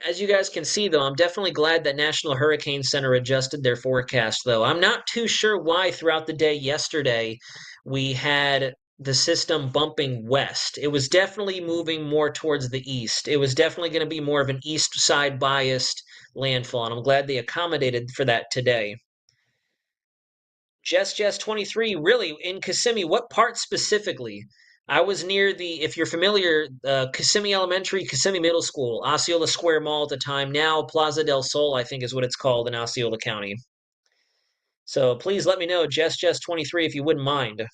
Speaker 7: As you guys can see, though, I'm definitely glad that National Hurricane Center adjusted their forecast, though. I'm not too sure why throughout the day yesterday we had the system bumping west. It was definitely moving more towards the east. It was definitely going to be more of an east side biased landfall, and I'm glad they accommodated for that today. Jess 23, really, in Kissimmee, what part specifically? I was near the, if you're familiar, Kissimmee Elementary, Kissimmee Middle School, Osceola Square Mall at the time, now Plaza del Sol, I think is what it's called in Osceola County. So please let me know, Jess 23, if you wouldn't mind.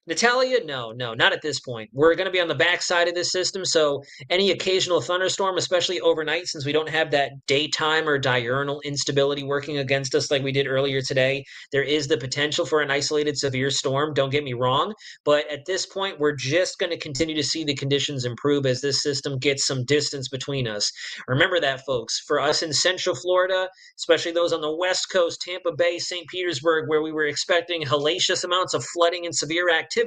Speaker 7: Natalia, no, not at this point. We're going to be on the backside of this system, so any occasional thunderstorm, especially overnight, since we don't have that daytime or diurnal instability working against us like we did earlier today, there is the potential for an isolated severe storm. Don't get me wrong, but at this point, we're just going to continue to see the conditions improve as this system gets some distance between us. Remember that, folks. For us in Central Florida, especially those on the West Coast, Tampa Bay, St. Petersburg, where we were expecting hellacious amounts of flooding and severe activity,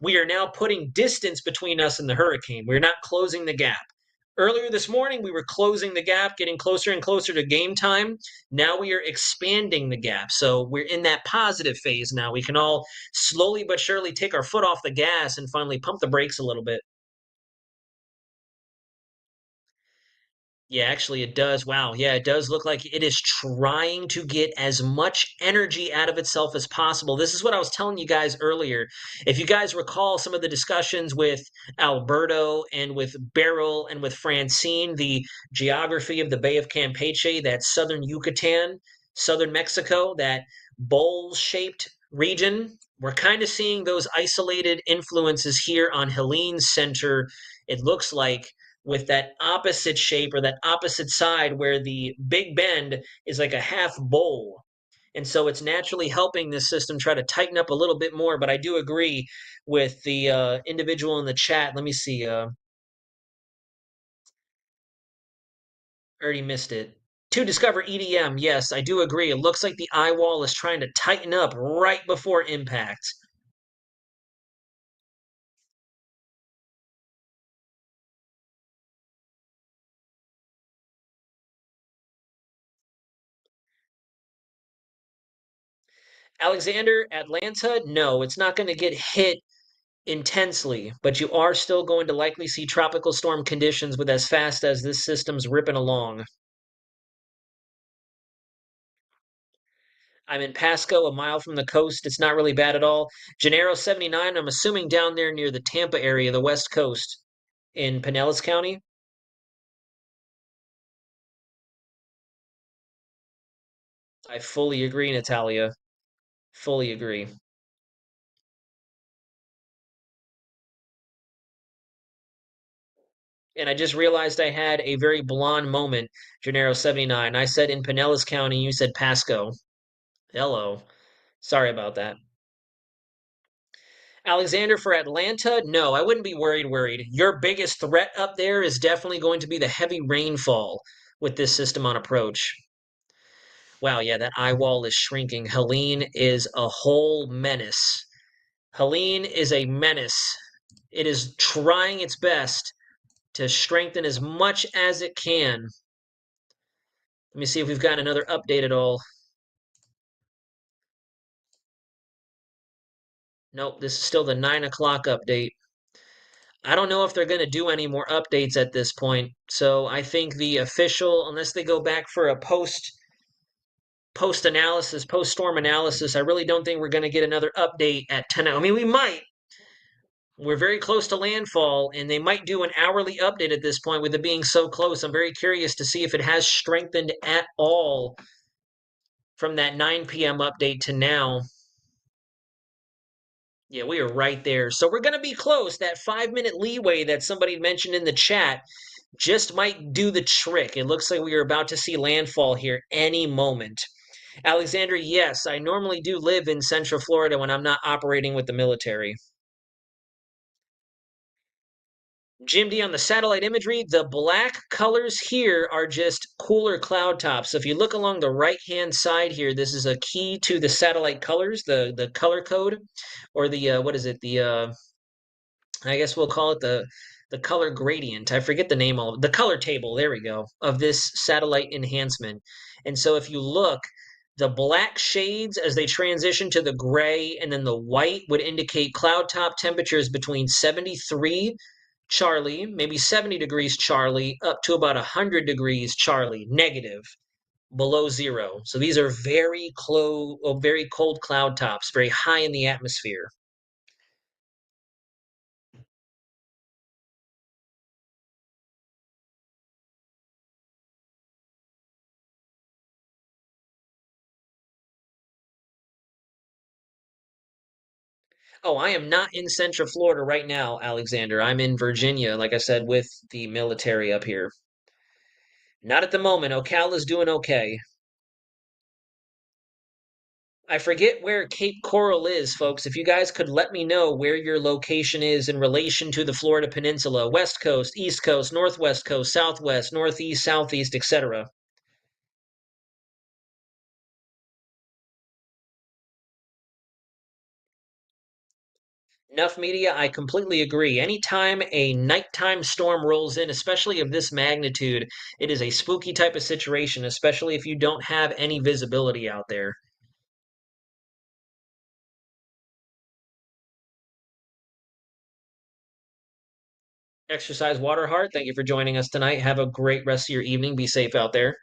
Speaker 7: we are now putting distance between us and the hurricane. We're not closing the gap. Earlier this morning, we were closing the gap, getting closer and closer to game time. Now we are expanding the gap. So we're in that positive phase now. We can all slowly but surely take our foot off the gas and finally pump the brakes a little bit. Yeah, actually, it does. Wow. Yeah, it does look like it is trying to get as much energy out of itself as possible. This is what I was telling you guys earlier. If you guys recall some of the discussions with Alberto and with Beryl and with Francine, the geography of the Bay of Campeche, that southern Yucatan, southern Mexico, that bowl-shaped region, we're kind of seeing those isolated influences here on Helene's center. It looks like with that opposite shape or that opposite side where the Big Bend is like a half bowl. And so it's naturally helping this system try to tighten up a little bit more. But I do agree with the individual in the chat. Let me see. Already missed it. To discover EDM, yes, I do agree. It looks like the eye wall is trying to tighten up right before impact. Alexander, Atlanta, no, it's not going to get hit intensely, but you are still going to likely see tropical storm conditions with as fast as this system's ripping along. I'm in Pasco, a mile from the coast. It's not really bad at all. Gennaro 79, I'm assuming down there near the Tampa area, the west coast in Pinellas County. I fully agree, Natalia. Fully agree. And I just realized I had a very blonde moment, Gennaro 79. I said in Pinellas County, you said Pasco. Hello. Sorry about that. Alexander for Atlanta? No, I wouldn't be worried. Your biggest threat up there is definitely going to be the heavy rainfall with this system on approach. Wow, yeah, that eye wall is shrinking. Helene is a whole menace. Helene is a menace. It is trying its best to strengthen as much as it can. Let me see if we've got another update at all. Nope, this is still the 9 o'clock update. I don't know if they're going to do any more updates at this point. So I think the official, unless they go back for a post analysis, post storm analysis, I really don't think we're going to get another update at 10. I mean, we might. We're very close to landfall, and they might do an hourly update at this point with it being so close. I'm very curious to see if it has strengthened at all from that 9 p.m. update to now. Yeah, we are right there. So we're going to be close. That 5-minute leeway that somebody mentioned in the chat just might do the trick. It looks like we are about to see landfall here any moment. Alexander, yes, I normally do live in Central Florida when I'm not operating with the military. Jim D on the satellite imagery, the black colors here are just cooler cloud tops. So if you look along the right-hand side here, this is a key to the satellite colors, the color code, or the what is it? The I guess we'll call it the color gradient. I forget the name of the color table. There we go, of this satellite enhancement. And so if you look, the black shades as they transition to the gray and then the white would indicate cloud top temperatures between 73 Charlie, maybe 70 degrees Charlie, up to about 100 degrees Charlie, negative, below zero. So these are very very cold cloud tops, very high in the atmosphere. Oh, I am not in Central Florida right now, Alexander. I'm in Virginia, like I said, with the military up here. Not at the moment. Ocala's doing okay. I forget where Cape Coral is, folks. If you guys could let me know where your location is in relation to the Florida Peninsula, West Coast, East Coast, Northwest Coast, Southwest, Northeast, Southeast, etc. Enough media, I completely agree. Anytime a nighttime storm rolls in, especially of this magnitude, it is a spooky type of situation, especially if you don't have any visibility out there. Exercise Water Heart, thank you for joining us tonight. Have a great rest of your evening. Be safe out there.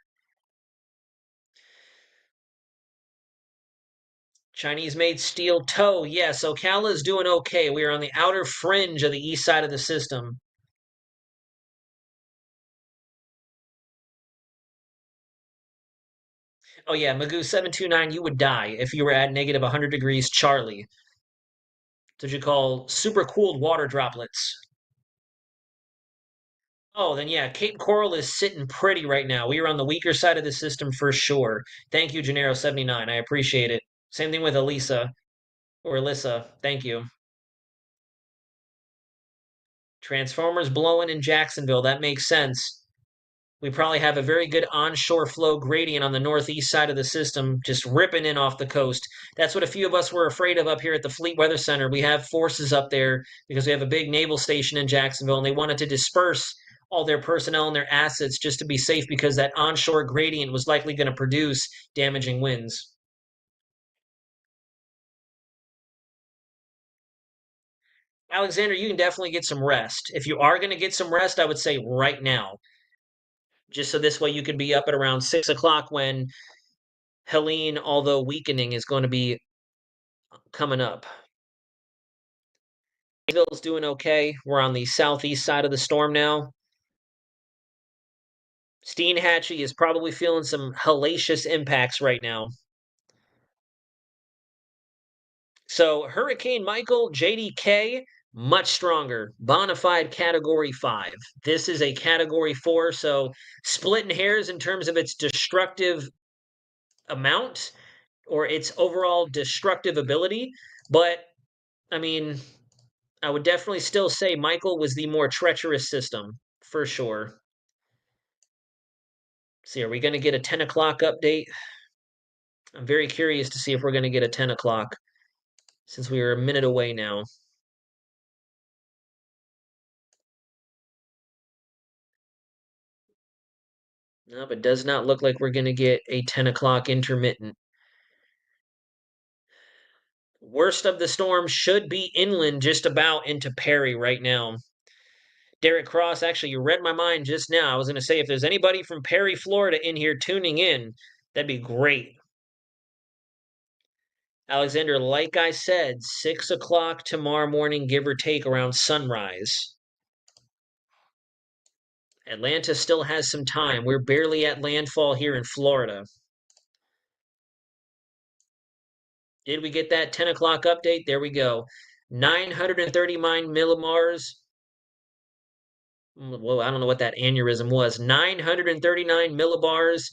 Speaker 7: Chinese made steel toe. Yes, Ocala is doing okay. We are on the outer fringe of the east side of the system. Oh yeah, Magoo 729, you would die if you were at negative 100 degrees Charlie. That's what you call super cooled water droplets. Oh, then yeah, Cape Coral is sitting pretty right now. We are on the weaker side of the system for sure. Thank you, Gennaro79. I appreciate it. Same thing with Elisa or Alyssa. Thank you. Transformers blowing in Jacksonville. That makes sense. We probably have a very good onshore flow gradient on the northeast side of the system, just ripping in off the coast. That's what a few of us were afraid of up here at the Fleet Weather Center. We have forces up there because we have a big naval station in Jacksonville, and they wanted to disperse all their personnel and their assets just to be safe because that onshore gradient was likely going to produce damaging winds. Alexander, you can definitely get some rest. If you are going to get some rest, I would say right now, just so this way you can be up at around 6 o'clock when Helene, although weakening, is going to be coming up. Is doing okay. We're on the southeast side of the storm now. Steenhatchee is probably feeling some hellacious impacts right now. So Hurricane Michael, JDK, much stronger. Bonafide Category 5. This is a Category 4, so splitting hairs in terms of its destructive amount or its overall destructive ability. But, I mean, I would definitely still say Michael was the more treacherous system, for sure. See, are we going to get a 10 o'clock update? I'm very curious to see if we're going to get a 10 o'clock since we are a minute away now. Nope, it does not look like we're going to get a 10 o'clock intermittent. Worst of the storm should be inland just about into Perry right now. Derek Cross, actually, you read my mind just now. I was going to say, if there's anybody from Perry, Florida in here tuning in, that'd be great. Alexander, like I said, 6 o'clock tomorrow morning, give or take around sunrise. Atlanta still has some time. We're barely at landfall here in Florida. Did we get that 10 o'clock update? There we go. 939 millimars. Well, I don't know what that aneurysm was. 939 millibars.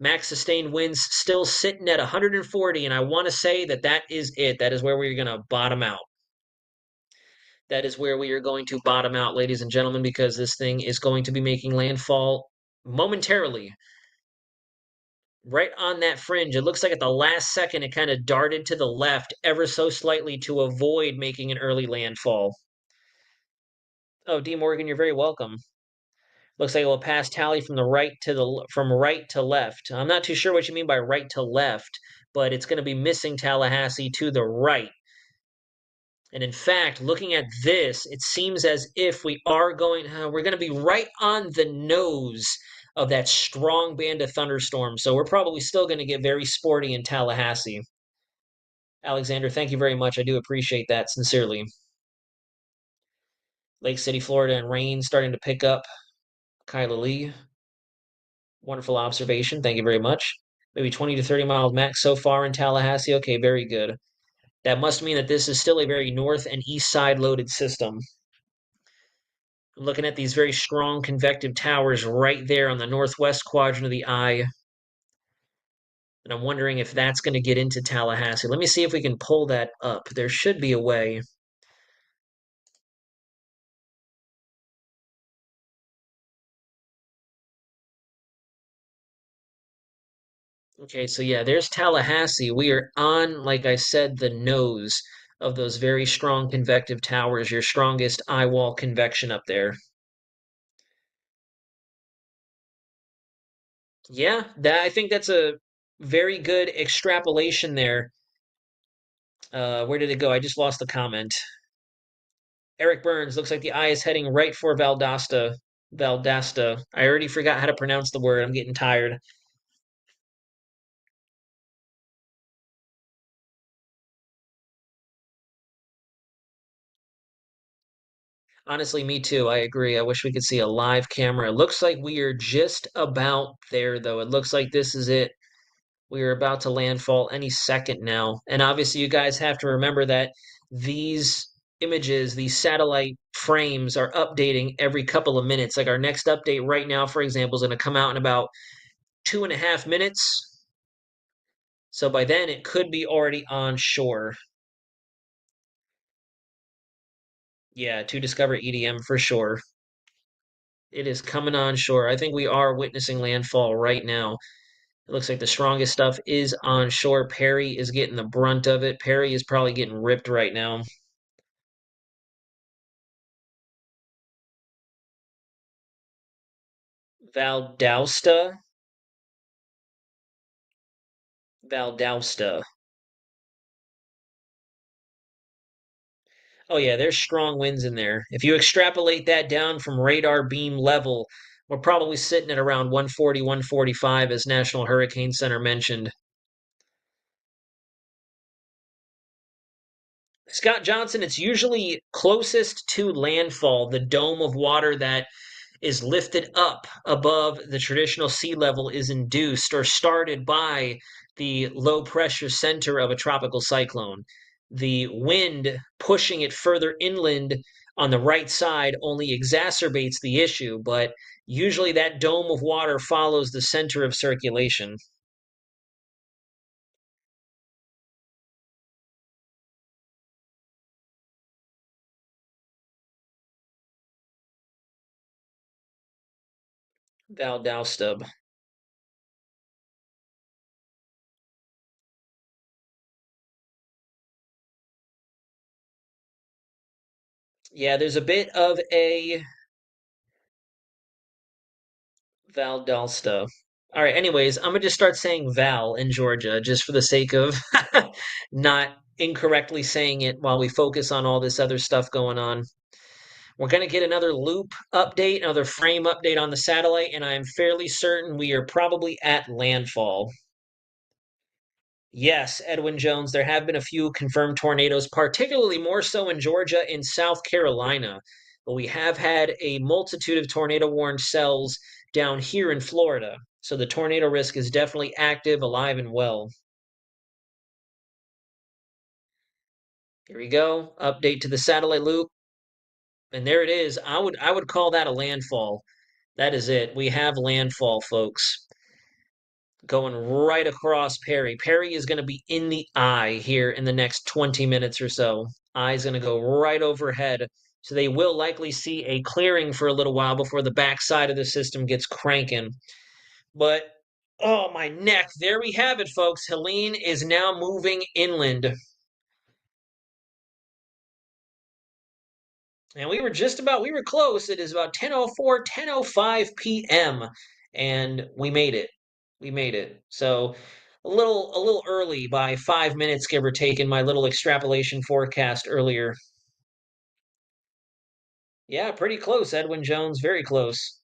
Speaker 7: Max sustained winds still sitting at 140. And I want to say that that is it. That is where we're going to bottom out. That is where we are going to bottom out, ladies and gentlemen, because this thing is going to be making landfall momentarily. Right on that fringe. It looks like at the last second it kind of darted to the left ever so slightly to avoid making an early landfall. Oh, D. Morgan, you're very welcome. Looks like it will pass Tally from right to left. I'm not too sure what you mean by right to left, but it's going to be missing Tallahassee to the right. And in fact, looking at this, it seems as if we're going to be right on the nose of that strong band of thunderstorms. So we're probably still going to get very sporty in Tallahassee. Alexander, thank you very much. I do appreciate that sincerely. Lake City, Florida, and rain starting to pick up. Kyla Lee, wonderful observation. Thank you very much. Maybe 20 to 30 miles max so far in Tallahassee. Okay, very good. That must mean that this is still a very north and east side loaded system. I'm looking at these very strong convective towers right there on the northwest quadrant of the eye. And I'm wondering if that's going to get into Tallahassee. Let me see if we can pull that up. There should be a way. Okay, so yeah, there's Tallahassee. We are on, like I said, the nose of those very strong convective towers, your strongest eye wall convection up there. Yeah, I think that's a very good extrapolation there. Where did it go? I just lost the comment. Eric Burns, looks like the eye is heading right for Valdosta. Valdosta. I already forgot how to pronounce the word. I'm getting tired. Honestly, me too. I agree. I wish we could see a live camera. It looks like we are just about there, though. It looks like this is it. We are about to landfall any second now. And obviously, you guys have to remember that these images, these satellite frames are updating every couple of minutes. Like our next update right now, for example, is going to come out in about 2.5 minutes. So by then it could be already on shore. Yeah, to discover EDM for sure. It is coming on shore. I think we are witnessing landfall right now. It looks like the strongest stuff is on shore. Perry is getting the brunt of it. Perry is probably getting ripped right now. Valdosta. Valdosta. Oh yeah, there's strong winds in there. If you extrapolate that down from radar beam level, we're probably sitting at around 140, 145, as National Hurricane Center mentioned. Scott Johnson, it's usually closest to landfall, the dome of water that is lifted up above the traditional sea level is induced or started by the low pressure center of a tropical cyclone. The wind pushing it further inland on the right side only exacerbates the issue, but usually that dome of water follows the center of circulation. Valdosta. Yeah, there's a bit of a Valdosta. All right, anyways, I'm gonna just start saying Val in Georgia just for the sake of not incorrectly saying it while we focus on all this other stuff going on. We're gonna get another loop update, another frame update on the satellite, and I'm fairly certain we are probably at landfall. Yes, Edwin Jones, there have been a few confirmed tornadoes, particularly more so in Georgia and South Carolina. But we have had a multitude of tornado warned cells down here in Florida. So the tornado risk is definitely active, alive, and well. Here we go. Update to the satellite loop. And there it is. I would call that a landfall. That is it. We have landfall, folks. Going right across Perry. Perry is going to be in the eye here in the next 20 minutes or so. Eye is going to go right overhead. So they will likely see a clearing for a little while before the backside of the system gets cranking. But, oh, my neck. There we have it, folks. Helene is now moving inland. And we were close. It is about 10:04, 10:05 p.m. And we made it. We made it. So a little early by 5 minutes, give or take, in my little extrapolation forecast earlier. Yeah, pretty close, Edwin Jones. Very close.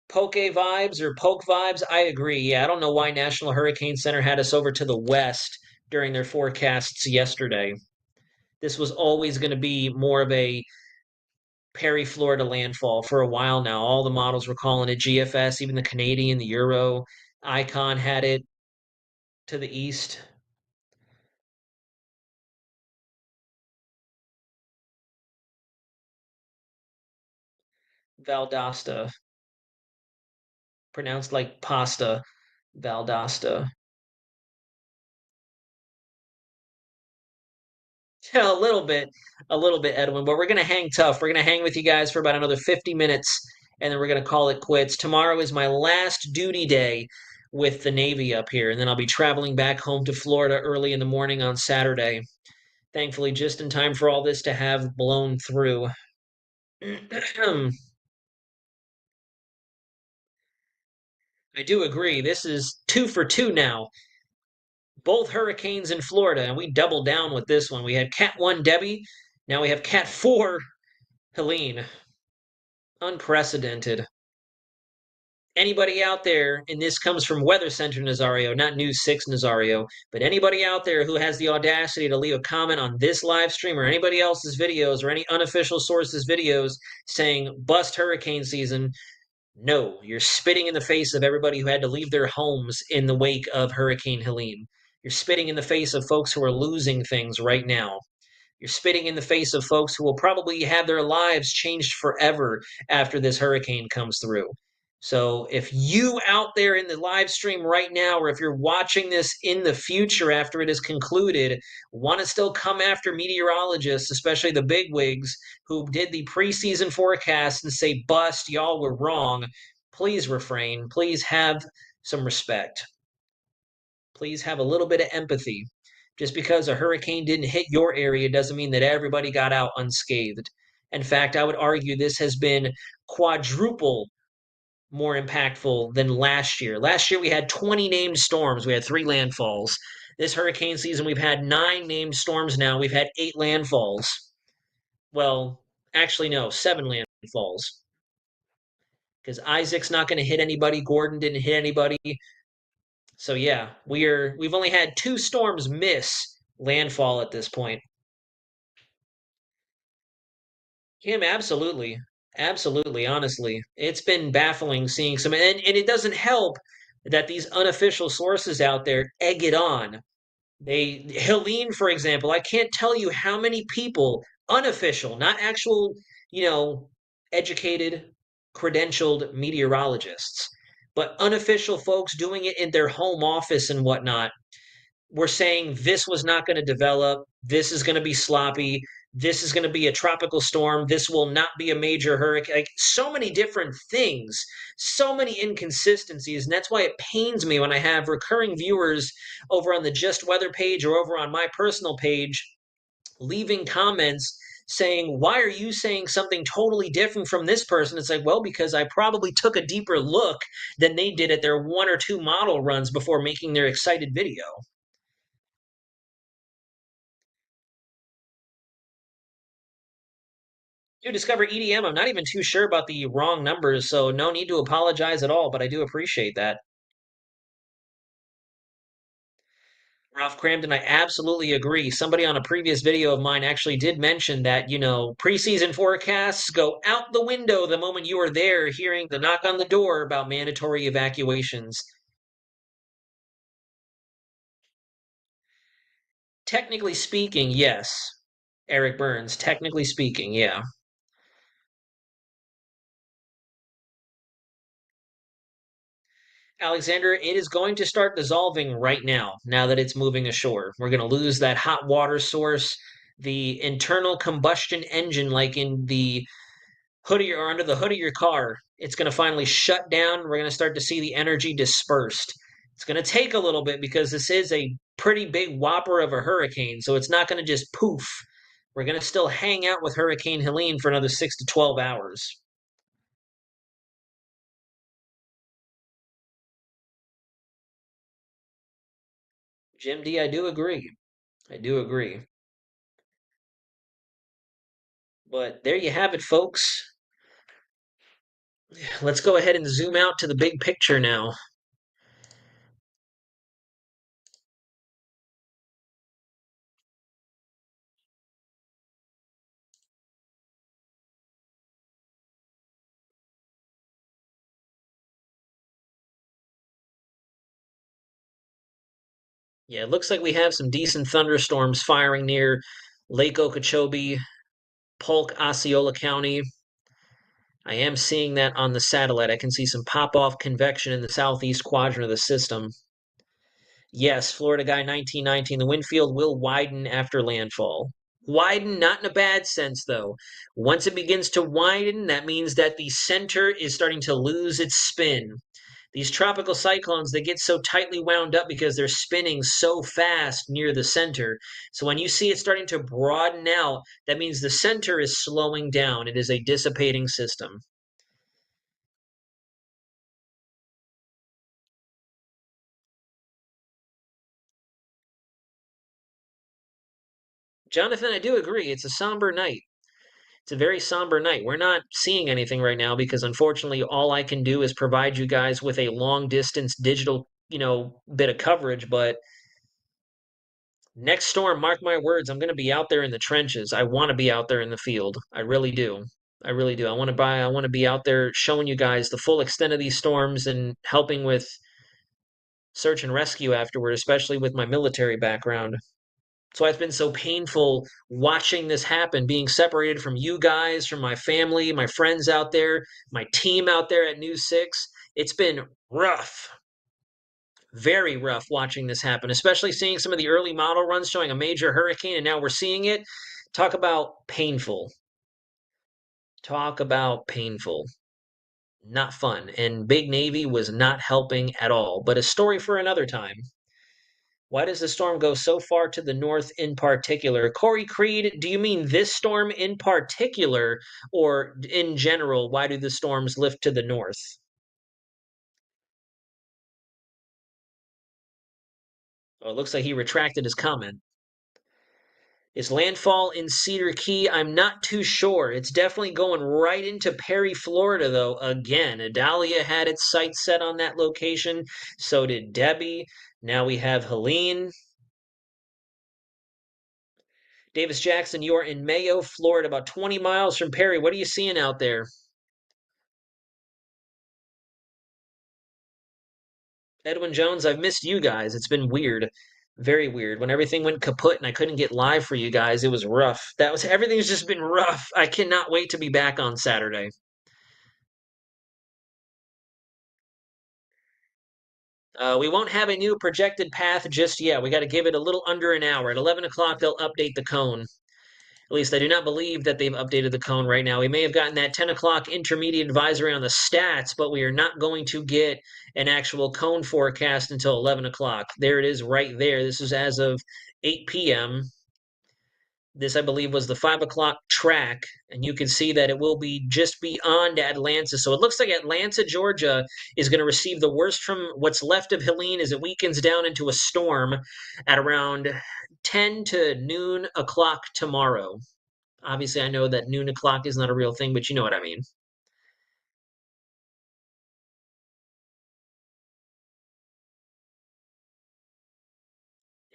Speaker 7: Poke vibes or poke vibes, I agree. Yeah, I don't know why National Hurricane Center had us over to the west during their forecasts yesterday. This was always going to be more of a Perry, Florida landfall for a while now. All the models were calling it GFS, even the Canadian, the Euro. Icon had it to the east. Valdosta, pronounced like pasta. Valdosta. A little bit, Edwin. But we're gonna hang tough. We're gonna hang with you guys for about another 50 minutes, and then we're gonna call it quits. Tomorrow is my last duty day with the Navy up here, and then I'll be traveling back home to Florida early in the morning on Saturday. Thankfully, just in time for all this to have blown through. I do agree. This is 2 for 2 now. Both hurricanes in Florida, and we doubled down with this one. We had Cat 1 Debbie, now we have Cat 4 Helene. Unprecedented. Anybody out there, and this comes from Weather Center Nazario, not News 6 Nazario, but anybody out there who has the audacity to leave a comment on this live stream or anybody else's videos or any unofficial sources' videos saying bust hurricane season, no, you're spitting in the face of everybody who had to leave their homes in the wake of Hurricane Helene. You're spitting in the face of folks who are losing things right now. You're spitting in the face of folks who will probably have their lives changed forever after this hurricane comes through. So if you out there in the live stream right now, or if you're watching this in the future after it is concluded, want to still come after meteorologists, especially the bigwigs who did the preseason forecast and say, bust, y'all were wrong, please refrain. Please have some respect. Please have a little bit of empathy. Just because a hurricane didn't hit your area doesn't mean that everybody got out unscathed. In fact, I would argue this has been quadruple more impactful than last year. Last year we had 20 named storms. We had 3 landfalls. This hurricane season we've had 9 named storms now. We've had 8 landfalls. Well, actually no, 7 landfalls. Because Isaac's not going to hit anybody. Gordon didn't hit anybody. So yeah, we've only had 2 storms miss landfall at this point. Kim, absolutely. Absolutely, honestly. It's been baffling seeing some, and it doesn't help that these unofficial sources out there egg it on. Helene, for example, I can't tell you how many people, unofficial, not actual, educated, credentialed meteorologists, but unofficial folks doing it in their home office and whatnot, were saying this was not going to develop, this is going to be sloppy, this is going to be a tropical storm, this will not be a major hurricane. Like, so many different things, so many inconsistencies. And that's why it pains me when I have recurring viewers over on the Just Weather page or over on my personal page leaving comments saying, why are you saying something totally different from this person? It's like, well, because I probably took a deeper look than they did at their 1 or 2 model runs before making their excited video. Do discover EDM. I'm not even too sure about the wrong numbers, so no need to apologize at all, but I do appreciate that. Ralph Cramden, I absolutely agree. Somebody on a previous video of mine actually did mention that, preseason forecasts go out the window the moment you are there hearing the knock on the door about mandatory evacuations. Technically speaking, yes. Eric Burns, technically speaking, yeah. Alexander, it is going to start dissolving right now that it's moving ashore. We're going to lose that hot water source, the internal combustion engine, like in the hoodie or under the hood of your car. It's going to finally shut down. We're going to start to see the energy dispersed. It's going to take a little bit because this is a pretty big whopper of a hurricane, so it's not going to just poof. We're going to still hang out with Hurricane Helene for another 6 to 12 hours. Jim D, I do agree. I do agree. But there you have it, folks. Let's go ahead and zoom out to the big picture now. Yeah, it looks like we have some decent thunderstorms firing near Lake Okeechobee, Polk, Osceola County. I am seeing that on the satellite. I can see some pop-off convection in the southeast quadrant of the system. Yes, Florida Guy 1919, the wind field will widen after landfall. Widen, not in a bad sense, though. Once it begins to widen, that means that the center is starting to lose its spin. These tropical cyclones, they get so tightly wound up because they're spinning so fast near the center. So when you see it starting to broaden out, that means the center is slowing down. It is a dissipating system. Jonathan, I do agree. It's a somber night. It's a very somber night. We're not seeing anything right now because unfortunately all I can do is provide you guys with a long distance digital, bit of coverage, but next storm, mark my words, I'm going to be out there in the trenches. I want to be out there in the field. I really do. I really do. I want to be out there showing you guys the full extent of these storms and helping with search and rescue afterward, especially with my military background. That's why it's been so painful watching this happen, being separated from you guys, from my family, my friends out there, my team out there at News 6. It's been rough, very rough watching this happen, especially seeing some of the early model runs showing a major hurricane, and now we're seeing it. Talk about painful. Talk about painful. Not fun. And Big Navy was not helping at all, but a story for another time. Why does the storm go so far to the north in particular? Corey Creed, do you mean this storm in particular, or in general, why do the storms lift to the north? Oh, it looks like he retracted his comment. Is landfall in Cedar Key? I'm not too sure. It's definitely going right into Perry, Florida, though. Again, Adalia had its sights set on that location. So did Debbie. Now we have Helene. Davis Jackson, you are in Mayo, Florida, about 20 miles from Perry. What are you seeing out there? Edwin Jones, I've missed you guys. It's been weird. Very weird. When everything went kaput and I couldn't get live for you guys, it was rough. Everything's just been rough. I cannot wait to be back on Saturday. We won't have a new projected path just yet. We got to give it a little under an hour. At 11 o'clock, they'll update the cone. At least I do not believe that they've updated the cone right now. We may have gotten that 10 o'clock intermediate advisory on the stats, but we are not going to get an actual cone forecast until 11 o'clock. There it is right there. This is as of 8 p.m. This, I believe, was the 5 o'clock track, and you can see that it will be just beyond Atlanta. So it looks like Atlanta, Georgia is going to receive the worst from what's left of Helene as it weakens down into a storm at around 10 to noon o'clock tomorrow. Obviously, I know that noon o'clock is not a real thing, but you know what I mean.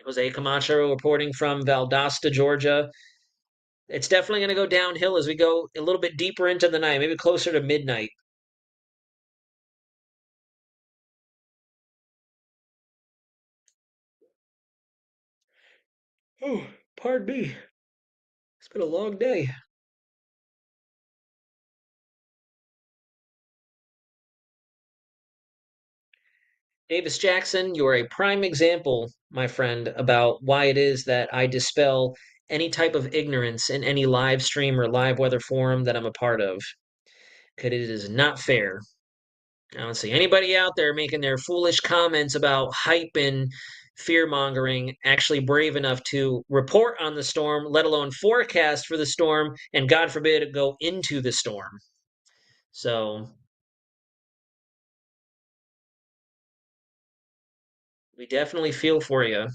Speaker 7: Jose Camacho reporting from Valdosta, Georgia. It's definitely going to go downhill as we go a little bit deeper into the night, maybe closer to midnight. Oh, pardon me. It's been a long day. Davis Jackson, you're a prime example, my friend, about why it is that I dispel any type of ignorance in any live stream or live weather forum that I'm a part of. Because it is not fair. I don't see anybody out there making their foolish comments about hype and fear mongering actually brave enough to report on the storm, let alone forecast for the storm, and God forbid go into the storm. So we definitely feel for you.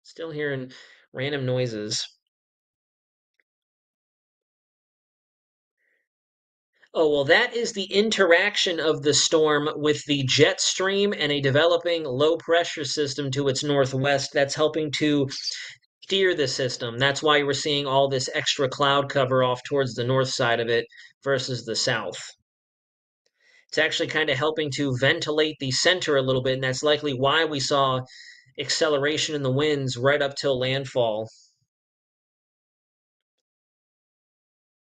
Speaker 7: Still hearing random noises. Oh, well, that is the interaction of the storm with the jet stream and a developing low pressure system to its northwest that's helping to steer the system. That's why we're seeing all this extra cloud cover off towards the north side of it versus the south. It's actually kind of helping to ventilate the center a little bit, and that's likely why we saw acceleration in the winds right up till landfall.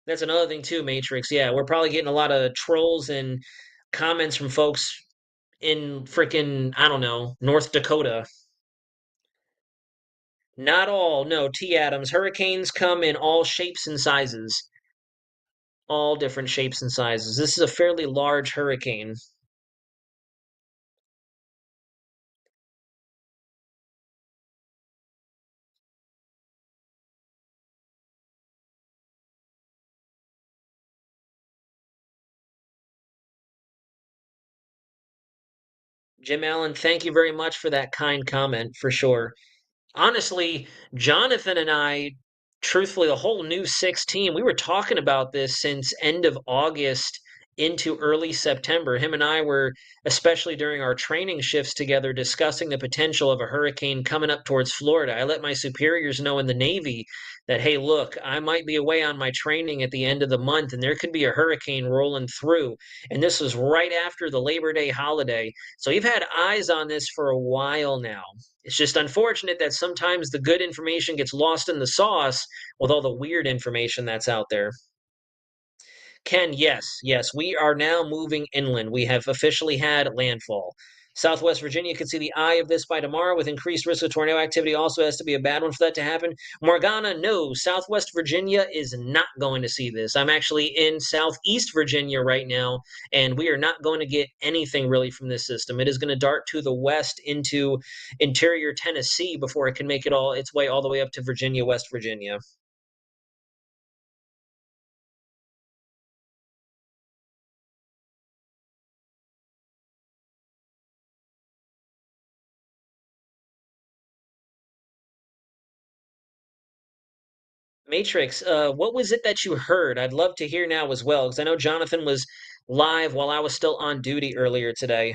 Speaker 7: That's another thing too, Matrix. Yeah, we're probably getting a lot of trolls and comments from folks in freaking, I don't know, North Dakota. Not all, no, T. Adams. Hurricanes come in all shapes and sizes. All different shapes and sizes. This is a fairly large hurricane. Jim Allen, thank you very much for that kind comment, for sure. Honestly, Jonathan and I, truthfully, the whole new 6 team, we were talking about this since end of August into early September. Him and I were, especially during our training shifts together, discussing the potential of a hurricane coming up towards Florida. I let my superiors know in the Navy that, hey, look, I might be away on my training at the end of the month and there could be a hurricane rolling through. And this was right after the Labor Day holiday. So we've had eyes on this for a while now. It's just unfortunate that sometimes the good information gets lost in the sauce with all the weird information that's out there. Ken, yes, we are now moving inland. We have officially had landfall. Southwest Virginia could see the eye of this by tomorrow with increased risk of tornado activity. Also has to be a bad one for that to happen. Morgana, no, Southwest Virginia is not going to see this. I'm actually in Southeast Virginia right now, and we are not going to get anything really from this system. It is going to dart to the west into interior Tennessee before it can make its way all the way up to Virginia, West Virginia. Matrix, what was it that you heard? I'd love to hear now as well, because I know Jonathan was live while I was still on duty earlier today.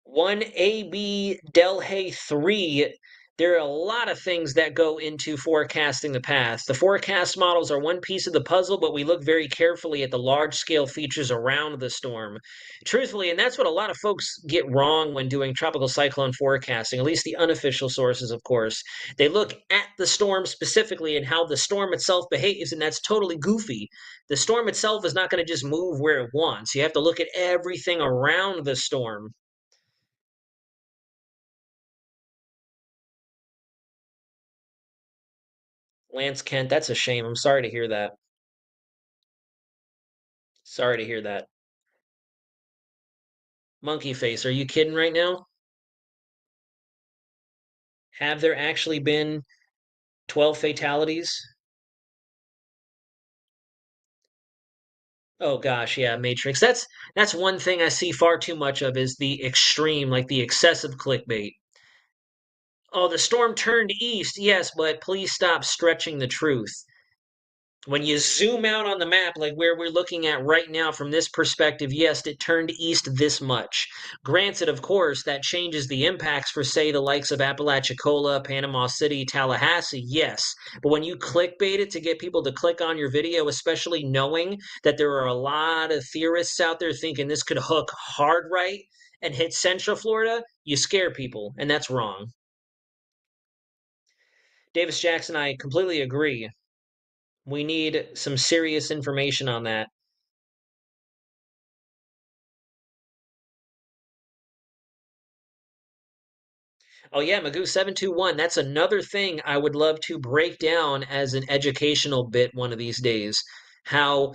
Speaker 7: 1AB Delhay 3, there are a lot of things that go into forecasting the path. The forecast models are one piece of the puzzle, but we look very carefully at the large scale features around the storm. Truthfully, and that's what a lot of folks get wrong when doing tropical cyclone forecasting, at least the unofficial sources, of course. They look at the storm specifically and how the storm itself behaves, and that's totally goofy. The storm itself is not going to just move where it wants. You have to look at everything around the storm. Lance Kent, that's a shame. I'm sorry to hear that. Sorry to hear that. Monkey Face, are you kidding right now? Have there actually been 12 fatalities? Oh gosh, yeah, Matrix. That's one thing I see far too much of is the extreme, like the excessive clickbait. Oh, the storm turned east. Yes, but please stop stretching the truth. When you zoom out on the map, like where we're looking at right now from this perspective, yes, it turned east this much. Granted, of course, that changes the impacts for, say, the likes of Apalachicola, Panama City, Tallahassee, yes. But when you clickbait it to get people to click on your video, especially knowing that there are a lot of theorists out there thinking this could hook hard right and hit Central Florida, you scare people, and that's wrong. Davis Jackson, I completely agree. We need some serious information on that. Oh yeah, Magoo 721. That's another thing I would love to break down as an educational bit one of these days. How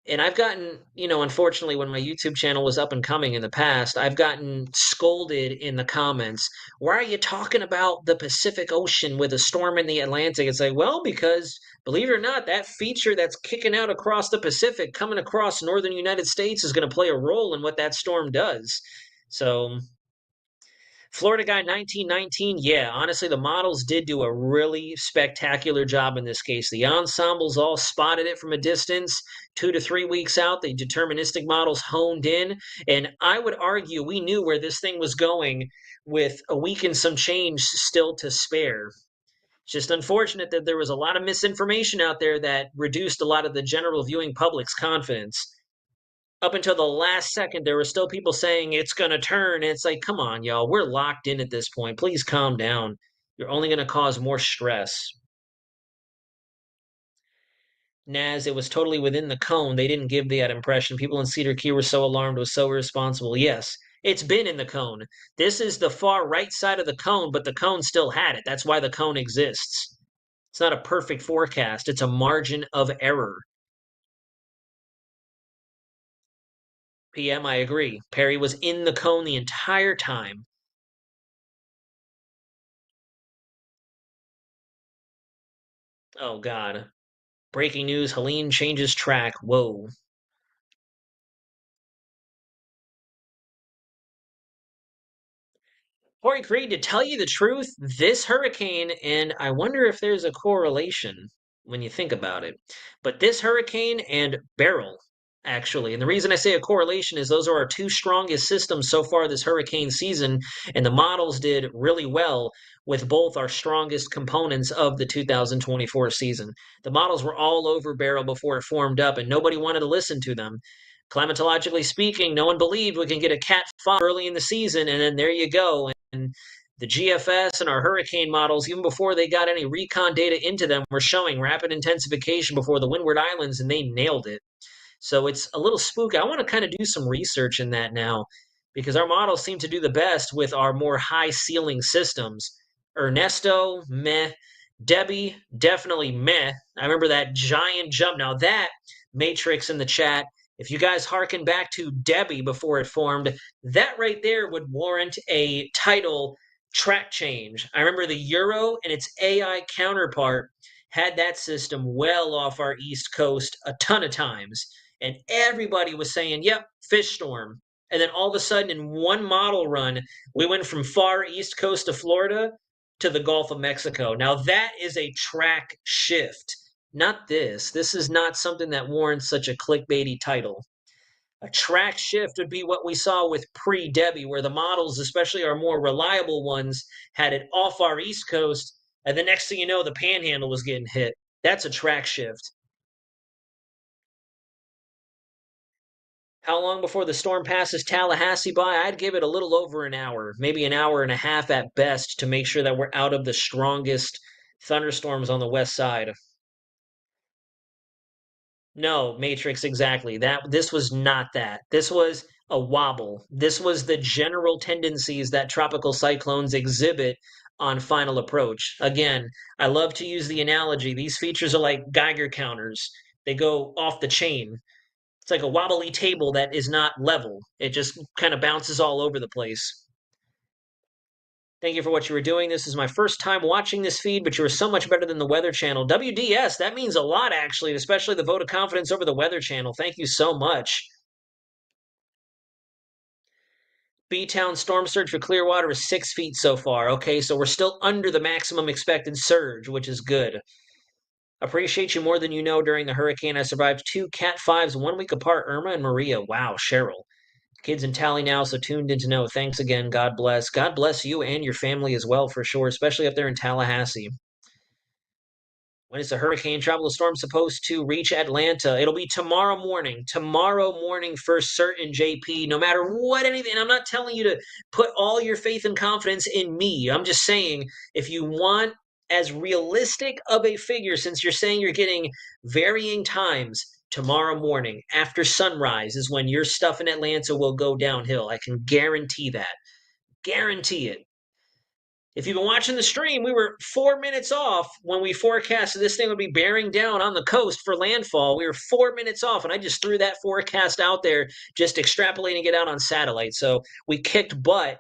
Speaker 7: and I've gotten, unfortunately, when my YouTube channel was up and coming in the past, I've gotten scolded in the comments. Why are you talking about the Pacific Ocean with a storm in the Atlantic? It's like, well, because believe it or not, that feature that's kicking out across the Pacific, coming across northern United States, is going to play a role in what that storm does. So, Florida Guy 1919, yeah, honestly, the models did do a really spectacular job in this case. The ensembles all spotted it from a distance. 2 to 3 weeks out, the deterministic models honed in. And I would argue we knew where this thing was going with a week and some change still to spare. It's just unfortunate that there was a lot of misinformation out there that reduced a lot of the general viewing public's confidence. Up until the last second, there were still people saying it's going to turn. And it's like, come on, y'all. We're locked in at this point. Please calm down. You're only going to cause more stress. Naz, it was totally within the cone. They didn't give that impression. People in Cedar Key were so alarmed, was so irresponsible. Yes, it's been in the cone. This is the far right side of the cone, but the cone still had it. That's why the cone exists. It's not a perfect forecast, it's a margin of error. PM, I agree. Perry was in the cone the entire time. Oh, God. Breaking news, Helene changes track. Whoa. Corey Creed, to tell you the truth, this hurricane, and I wonder if there's a correlation. when you think about it. But this hurricane and Beryl, actually, and the reason I say a correlation is those are our two strongest systems so far this hurricane season, and the models did really well with both our strongest components of the 2024 season. The models were all over Beryl before it formed up, and nobody wanted to listen to them. Climatologically speaking, no one believed we can get a Cat 5 early in the season, and then there you go. And the GFS and our hurricane models, even before they got any recon data into them, were showing rapid intensification before the Windward Islands, and they nailed it. So it's a little spooky. I want to kind of do some research in that now because our models seem to do the best with our more high ceiling systems. Ernesto, meh. Debbie, definitely meh. I remember that giant jump. Now that matrix in the chat, if you guys harken back to Debbie before it formed, that right there would warrant a title track change. I remember the Euro and its AI counterpart had that system well off our East Coast a ton of times. And everybody was saying, yep, fish storm. And then all of a sudden, in one model run, we went from far East Coast of Florida to the Gulf of Mexico. Now, that is a track shift. Not this. This is not something that warrants such a clickbaity title. A track shift would be what we saw with pre-Debbie, where the models, especially our more reliable ones, had it off our East Coast, and the next thing you know, the Panhandle was getting hit. That's a track shift. How long before the storm passes Tallahassee by? I'd give it a little over an hour, maybe an hour and a half at best, to make sure that we're out of the strongest thunderstorms on the west side. No, Matrix, exactly. This was not that. This was a wobble. This was the general tendencies that tropical cyclones exhibit on final approach. Again, I love to use the analogy. These features are like Geiger counters. They go off the chain. It's like a wobbly table that is not level. It just kind of bounces all over the place. Thank you for what you were doing. This is my first time watching this feed, but you were so much better than the Weather Channel. WDS, that means a lot, actually, especially the vote of confidence over the Weather Channel. Thank you so much. B-Town storm surge for Clearwater is 6 feet so far. Okay, so we're still under the maximum expected surge, which is good. Appreciate you more than you know. During the hurricane, I survived 2 Cat 5s 1 week apart, Irma and Maria. Wow, Cheryl. Kids in tally now, so tuned in to know. Thanks again. God bless. God bless you and your family as well, for sure, especially up there in Tallahassee. When is the hurricane tropical storm supposed to reach Atlanta? It'll be tomorrow morning. Tomorrow morning for certain, JP. No matter what anything, I'm not telling you to put all your faith and confidence in me. I'm just saying, if you want as realistic of a figure, since you're saying you're getting varying times, tomorrow morning after sunrise is when your stuff in Atlanta will go downhill. I can guarantee that. Guarantee it. If you've been watching the stream, we were 4 minutes off when we forecasted this thing would be bearing down on the coast for landfall. We were 4 minutes off, and I just threw that forecast out there, just extrapolating it out on satellite. So we kicked butt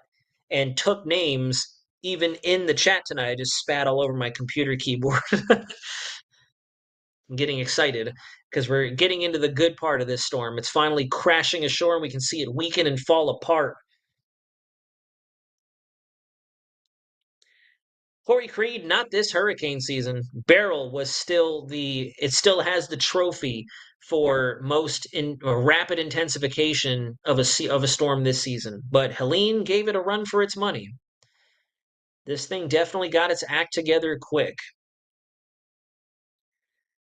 Speaker 7: and took names even in the chat tonight. I just spat all over my computer keyboard. I'm getting excited because we're getting into the good part of this storm. It's finally crashing ashore, and we can see it weaken and fall apart. Corey Creed, not this hurricane season. Beryl was still it still has the trophy for most rapid intensification of a storm this season. But Helene gave it a run for its money. This thing definitely got its act together quick.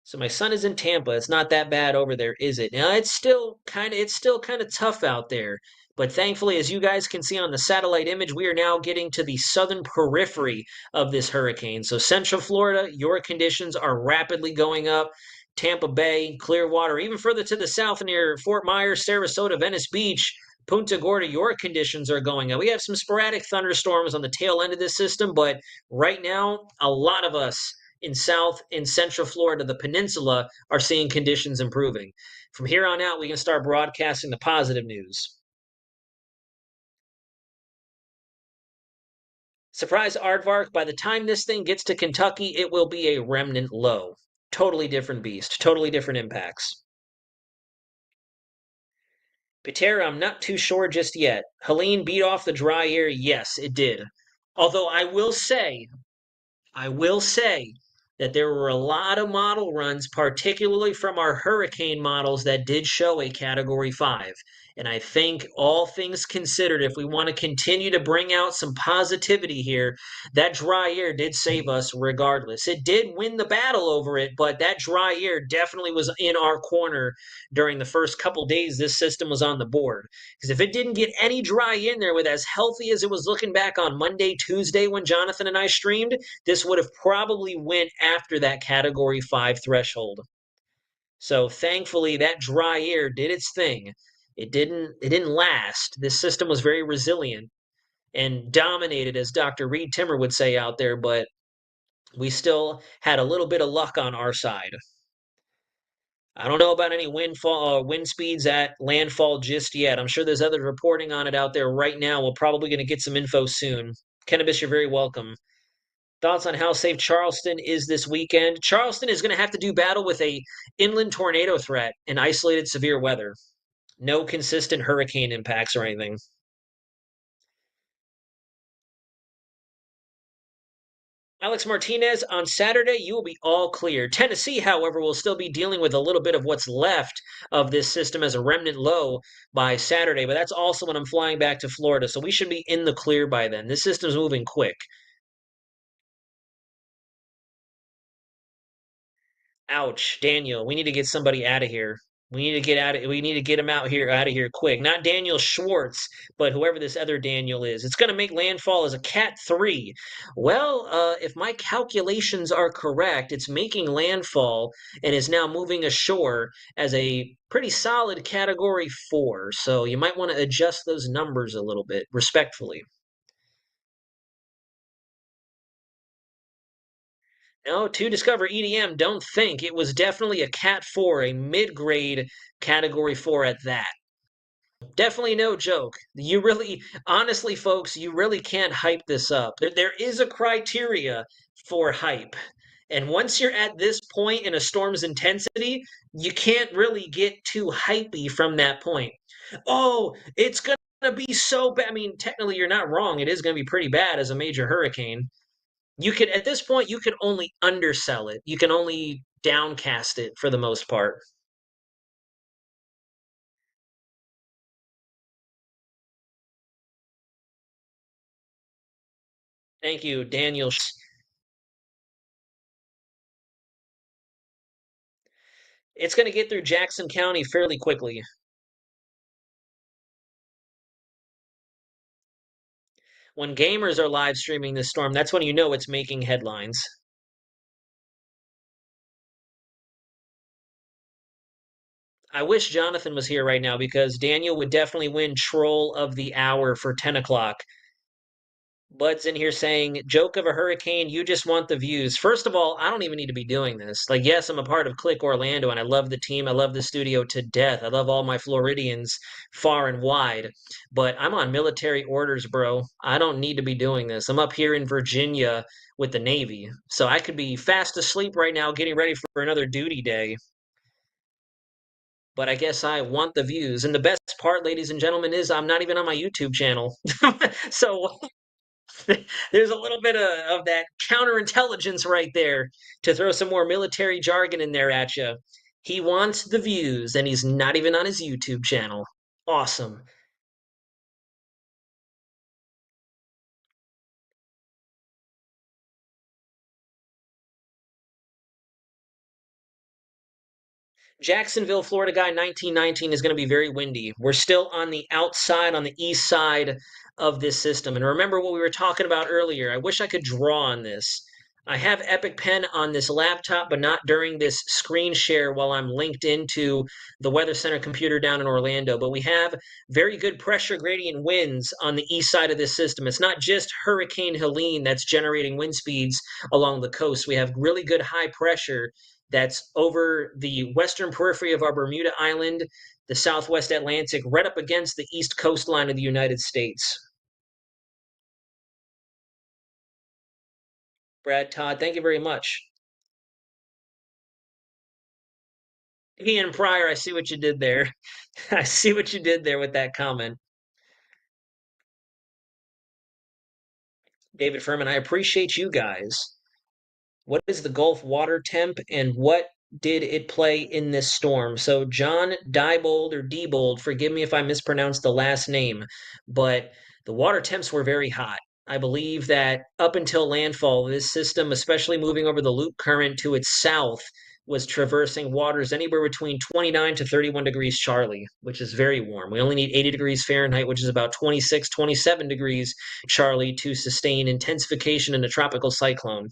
Speaker 7: So my son is in Tampa. It's not that bad over there, is it? Now it's still kind of tough out there. But thankfully, as you guys can see on the satellite image, we are now getting to the southern periphery of this hurricane. So Central Florida, your conditions are rapidly going up. Tampa Bay, Clearwater, even further to the south near Fort Myers, Sarasota, Venice Beach, Punta Gorda, your conditions are going up. We have some sporadic thunderstorms on the tail end of this system, but right now, a lot of us in Central Florida, the peninsula, are seeing conditions improving. From here on out, we can start broadcasting the positive news. Surprise Aardvark, by the time this thing gets to Kentucky, it will be a remnant low. Totally different beast, totally different impacts. Patera, I'm not too sure just yet. Helene beat off the dry air. Yes, it did. Although I will say that that there were a lot of model runs, particularly from our hurricane models, that did show a Category 5. And I think, all things considered, if we want to continue to bring out some positivity here, that dry air did save us regardless. It did win the battle over it, but that dry air definitely was in our corner during the first couple days this system was on the board. Because if it didn't get any dry in there with as healthy as it was looking back on Monday, Tuesday when Jonathan and I streamed, this would have probably went after that Category 5 threshold. So thankfully that dry air did its thing. It didn't last. This system was very resilient and dominated, as Dr. Reed Timmer would say out there, but we still had a little bit of luck on our side. I don't know about any wind speeds at landfall just yet. I'm sure there's others reporting on it out there right now. We're probably going to get some info soon. Cannabis, you're very welcome. Thoughts on how safe Charleston is this weekend? Charleston is going to have to do battle with a inland tornado threat and isolated severe weather. No consistent hurricane impacts or anything. Alex Martinez, on Saturday, you will be all clear. Tennessee, however, will still be dealing with a little bit of what's left of this system as a remnant low by Saturday, but that's also when I'm flying back to Florida, so we should be in the clear by then. This system's moving quick. Ouch, Daniel, we need to get somebody out of here. We need to get him out of here quick. Not Daniel Schwartz, but whoever this other Daniel is. It's going to make landfall as a Cat 3. Well, if my calculations are correct, it's making landfall and is now moving ashore as a pretty solid Category 4. So you might want to adjust those numbers a little bit, respectfully. No, to discover EDM, don't think. It was definitely a Cat 4, a mid-grade Category 4 at that. Definitely no joke. You really, honestly, folks, you really can't hype this up. There is a criteria for hype. And once you're at this point in a storm's intensity, you can't really get too hypey from that point. Oh, it's going to be so bad. I mean, technically, you're not wrong. It is going to be pretty bad as a major hurricane. You could, at this point, you can only undersell it. You can only downcast it for the most part. Thank you, Daniel. It's going to get through Jackson County fairly quickly. When gamers are live streaming this storm, that's when you know it's making headlines. I wish Jonathan was here right now because Daniel would definitely win Troll of the Hour for 10 o'clock. Bud's in here saying, joke of a hurricane, you just want the views. First of all, I don't even need to be doing this. Like, yes, I'm a part of Click Orlando and I love the team. I love the studio to death. I love all my Floridians far and wide. But I'm on military orders, bro. I don't need to be doing this. I'm up here in Virginia with the Navy. So I could be fast asleep right now getting ready for another duty day. But I guess I want the views. And the best part, ladies and gentlemen, is I'm not even on my YouTube channel. So there's a little bit of that counterintelligence right there to throw some more military jargon in there at you. He wants the views, and he's not even on his YouTube channel. Awesome. Jacksonville, Florida guy, 1919 is going to be very windy. We're still on the outside, on the east side of this system. And remember what we were talking about earlier. I wish I could draw on this. I have Epic Pen on this laptop, but not during this screen share while I'm linked into the Weather Center computer down in Orlando. But we have very good pressure gradient winds on the east side of this system. It's not just Hurricane Helene that's generating wind speeds along the coast. We have really good high pressure that's over the western periphery of our Bermuda Island, the southwest Atlantic, right up against the east coastline of the United States. Brad Todd, thank you very much. Ian Pryor, I see what you did there. I see what you did there with that comment. David Furman, I appreciate you guys. What is the Gulf water temp and what did it play in this storm? So John Diebold, forgive me if I mispronounced the last name, but the water temps were very hot. I believe that up until landfall, this system, especially moving over the loop current to its south, was traversing waters anywhere between 29 to 31 degrees Charlie, which is very warm. We only need 80 degrees Fahrenheit, which is about 26, 27 degrees Charlie to sustain intensification in a tropical cyclone.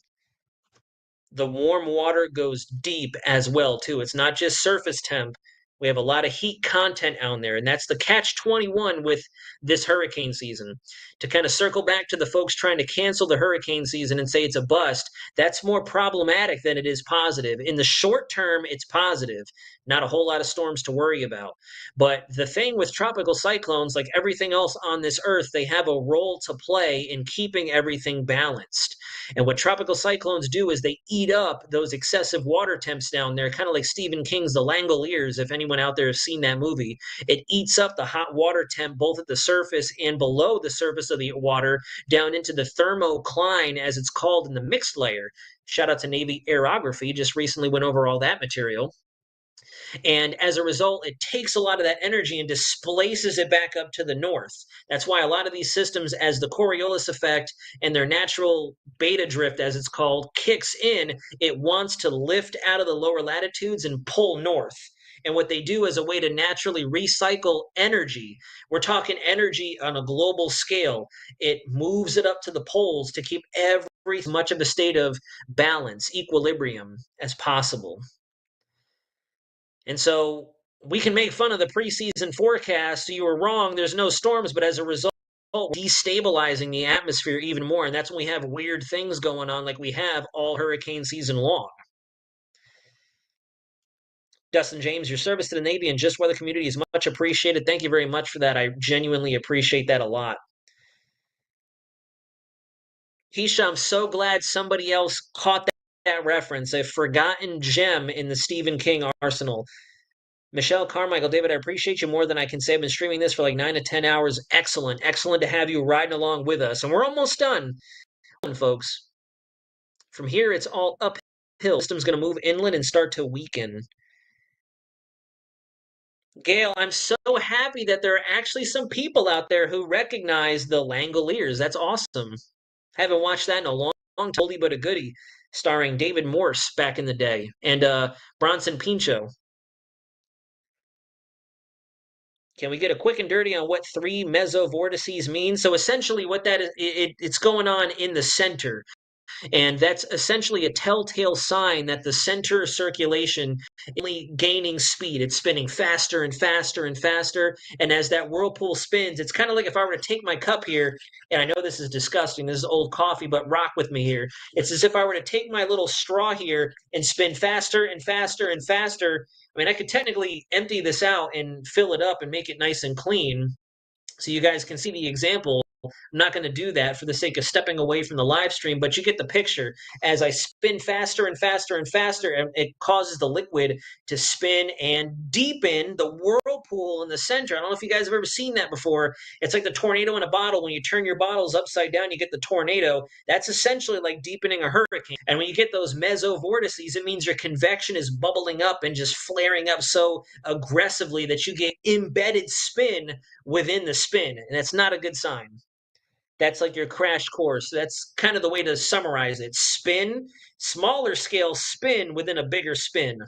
Speaker 7: The warm water goes deep as well too. It's not just surface temp. We have a lot of heat content out there, and that's the catch 21 with this hurricane season. To kind of circle back to the folks trying to cancel the hurricane season and say it's a bust, that's more problematic than it is positive. In the short term, it's positive. Not a whole lot of storms to worry about. But the thing with tropical cyclones, like everything else on this earth, they have a role to play in keeping everything balanced. And what tropical cyclones do is they eat up those excessive water temps down there, kind of like Stephen King's The Langoliers, if anyone out there has seen that movie. It eats up the hot water temp both at the surface and below the surface of the water down into the thermocline, as it's called, in the mixed layer. Shout out to Navy Aerography, just recently went over all that material. And as a result, it takes a lot of that energy and displaces it back up to the north. That's why a lot of these systems, as the Coriolis effect and their natural beta drift, as it's called, kicks in, it wants to lift out of the lower latitudes and pull north. And what they do as a way to naturally recycle energy, we're talking energy on a global scale, it moves it up to the poles to keep every much of a state of balance, equilibrium as possible. And so we can make fun of the preseason forecast. So you were wrong. There's no storms, but as a result, destabilizing the atmosphere even more. And that's when we have weird things going on like we have all hurricane season long. Dustin James, your service to the Navy and just weather community is much appreciated. Thank you very much for that. I genuinely appreciate that a lot. Keisha, I'm so glad somebody else caught that reference, a forgotten gem in the Stephen King arsenal. Michelle Carmichael, David, I appreciate you more than I can say. I've been streaming this for like 9 to 10 hours. Excellent. Excellent to have you riding along with us. And we're almost done, folks. From here, it's all uphill. The system's going to move inland and start to weaken. Gail, I'm so happy that there are actually some people out there who recognize the Langoliers. That's awesome. Haven't watched that in a long time. Oldie but a goodie, starring David Morse back in the day and Bronson Pinchot. Can we get a quick and dirty on what 3 mesovortices mean? So essentially what that is, it's going on in the center. And that's essentially a telltale sign that the center of circulation is only gaining speed. It's spinning faster and faster and faster. And as that whirlpool spins, it's kind of like if I were to take my cup here, and I know this is disgusting, this is old coffee, but rock with me here. It's as if I were to take my little straw here and spin faster and faster and faster. I mean, I could technically empty this out and fill it up and make it nice and clean so you guys can see the example. I'm not going to do that for the sake of stepping away from the live stream, but you get the picture. As I spin faster and faster and faster, it causes the liquid to spin and deepen the whirlpool in the center. I don't know if you guys have ever seen that before. It's like the tornado in a bottle. When you turn your bottles upside down, you get the tornado. That's essentially like deepening a hurricane. And when you get those mesovortices, it means your convection is bubbling up and just flaring up so aggressively that you get embedded spin within the spin. And that's not a good sign. That's like your crash course. That's kind of the way to summarize it. Spin, smaller scale spin within a bigger spin.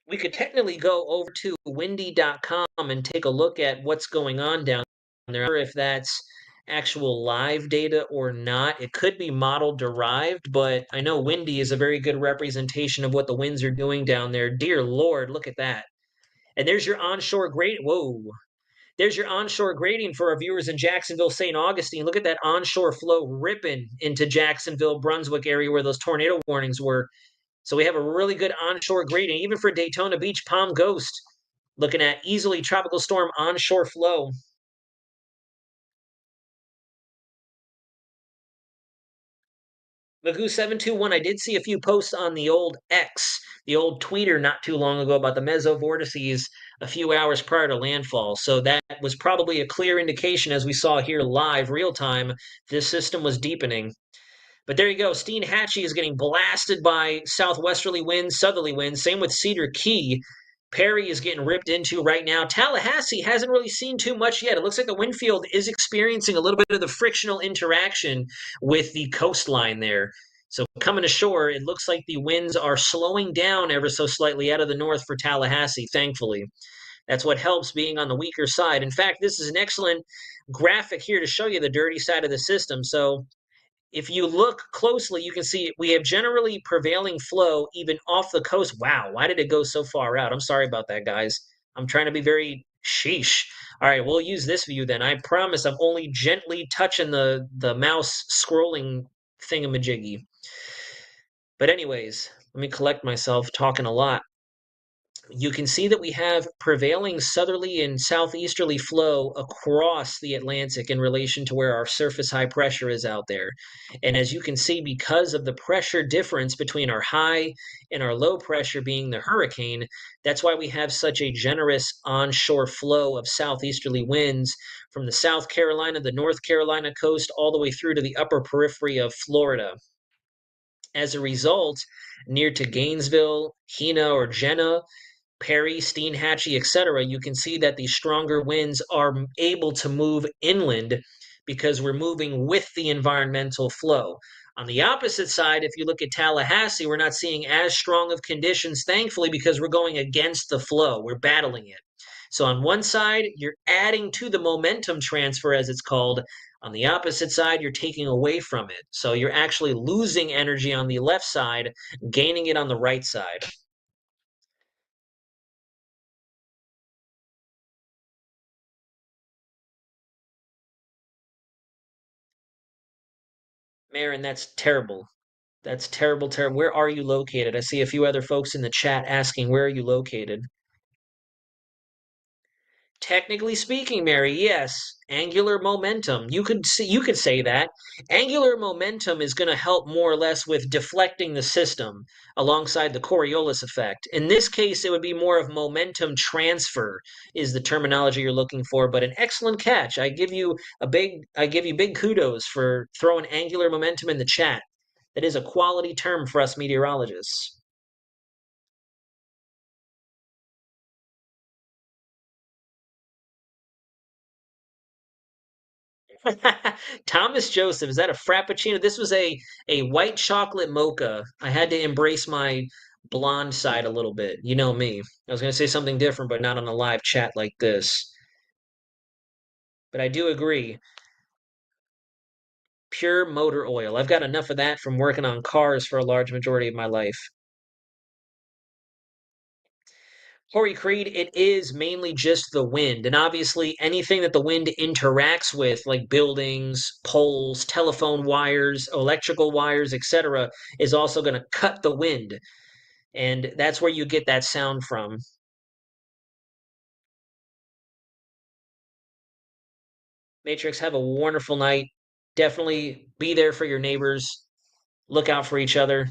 Speaker 7: We could technically go over to windy.com and take a look at what's going on down there. If that's actual live data or not. It could be model derived, but I know windy is a very good representation of what the winds are doing down there. Dear Lord, look at that. And there's your onshore gradient. Whoa. There's your onshore gradient for our viewers in Jacksonville, St. Augustine. Look at that onshore flow ripping into Jacksonville, Brunswick area where those tornado warnings were. So we have a really good onshore gradient, even for Daytona Beach, Palm Ghost. Looking at easily tropical storm onshore flow. Magoo721, I did see a few posts on the old X, the old tweeter not too long ago about the mesovortices a few hours prior to landfall. So that was probably a clear indication, as we saw here live, real time, this system was deepening. But there you go. Steenhatchee is getting blasted by southwesterly winds, southerly winds. Same with Cedar Key. Perry is getting ripped into right now. Tallahassee hasn't really seen too much yet. It looks like the wind field is experiencing a little bit of the frictional interaction with the coastline there. So coming ashore, it looks like the winds are slowing down ever so slightly out of the north for Tallahassee, thankfully. That's what helps being on the weaker side. In fact, this is an excellent graphic here to show you the dirty side of the system. So if you look closely, you can see we have generally prevailing flow even off the coast. Wow, why did it go so far out? I'm sorry about that, guys. I'm trying to be very sheesh. All right, we'll use this view then. I promise I'm only gently touching the mouse scrolling thingamajiggy. But anyways, let me collect myself talking a lot. You can see that we have prevailing southerly and southeasterly flow across the Atlantic in relation to where our surface high pressure is out there. And as you can see, because of the pressure difference between our high and our low pressure being the hurricane, that's why we have such a generous onshore flow of southeasterly winds from the South Carolina, the North Carolina coast, all the way through to the upper periphery of Florida. As a result, near to Gainesville, Hina, or Jenna, Perry, Steenhatchee, etc., you can see that the stronger winds are able to move inland because we're moving with the environmental flow. On the opposite side, if you look at Tallahassee, we're not seeing as strong of conditions, thankfully, because we're going against the flow. We're battling it. So on one side, you're adding to the momentum transfer, as it's called. On the opposite side, you're taking away from it. So you're actually losing energy on the left side, gaining it on the right side. Marin, that's terrible. That's terrible, terrible. Where are you located? I see a few other folks in the chat asking, where are you located? Technically speaking, Mary, yes, angular momentum. You could say that. Angular momentum is going to help more or less with deflecting the system alongside the Coriolis effect. In this case, it would be more of momentum transfer is the terminology you're looking for, but an excellent catch. I give you big kudos for throwing angular momentum in the chat. That is a quality term for us meteorologists. Thomas Joseph, is that a frappuccino? This was a white chocolate mocha. I had to embrace my blonde side a little bit. You know me. I was going to say something different, but not on a live chat like this. But I do agree. Pure motor oil. I've got enough of that from working on cars for a large majority of my life. Corey Creed, it is mainly just the wind. And obviously, anything that the wind interacts with, like buildings, poles, telephone wires, electrical wires, etc., is also going to cut the wind. And that's where you get that sound from. Matrix, have a wonderful night. Definitely be there for your neighbors. Look out for each other.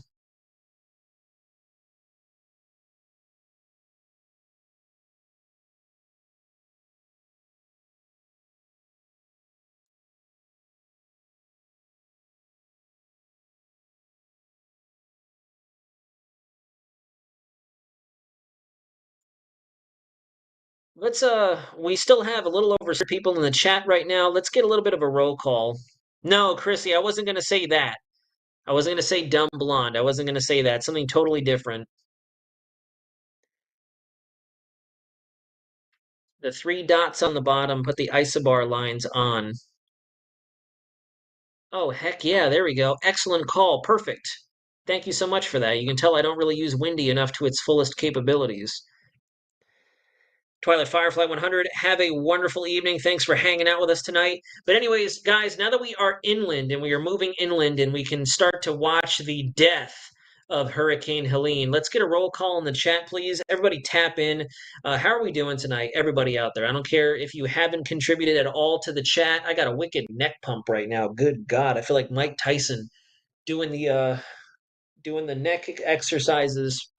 Speaker 7: We still have a little over 6 people in the chat right now. Let's get a little bit of a roll call. No, Chrissy, I wasn't going to say that. I wasn't going to say dumb blonde. I wasn't going to say that. Something totally different. The 3 dots on the bottom, put the isobar lines on. Oh, heck yeah, there we go. Excellent call. Perfect. Thank you so much for that. You can tell I don't really use Windy enough to its fullest capabilities. Twilight Firefly 100, have a wonderful evening. Thanks for hanging out with us tonight. But anyways, guys, now that we are inland and we are moving inland and we can start to watch the death of Hurricane Helene, let's get a roll call in the chat, please. Everybody tap in. How are we doing tonight? Everybody out there. I don't care if you haven't contributed at all to the chat. I got a wicked neck pump right now. Good God. I feel like Mike Tyson doing the neck exercises.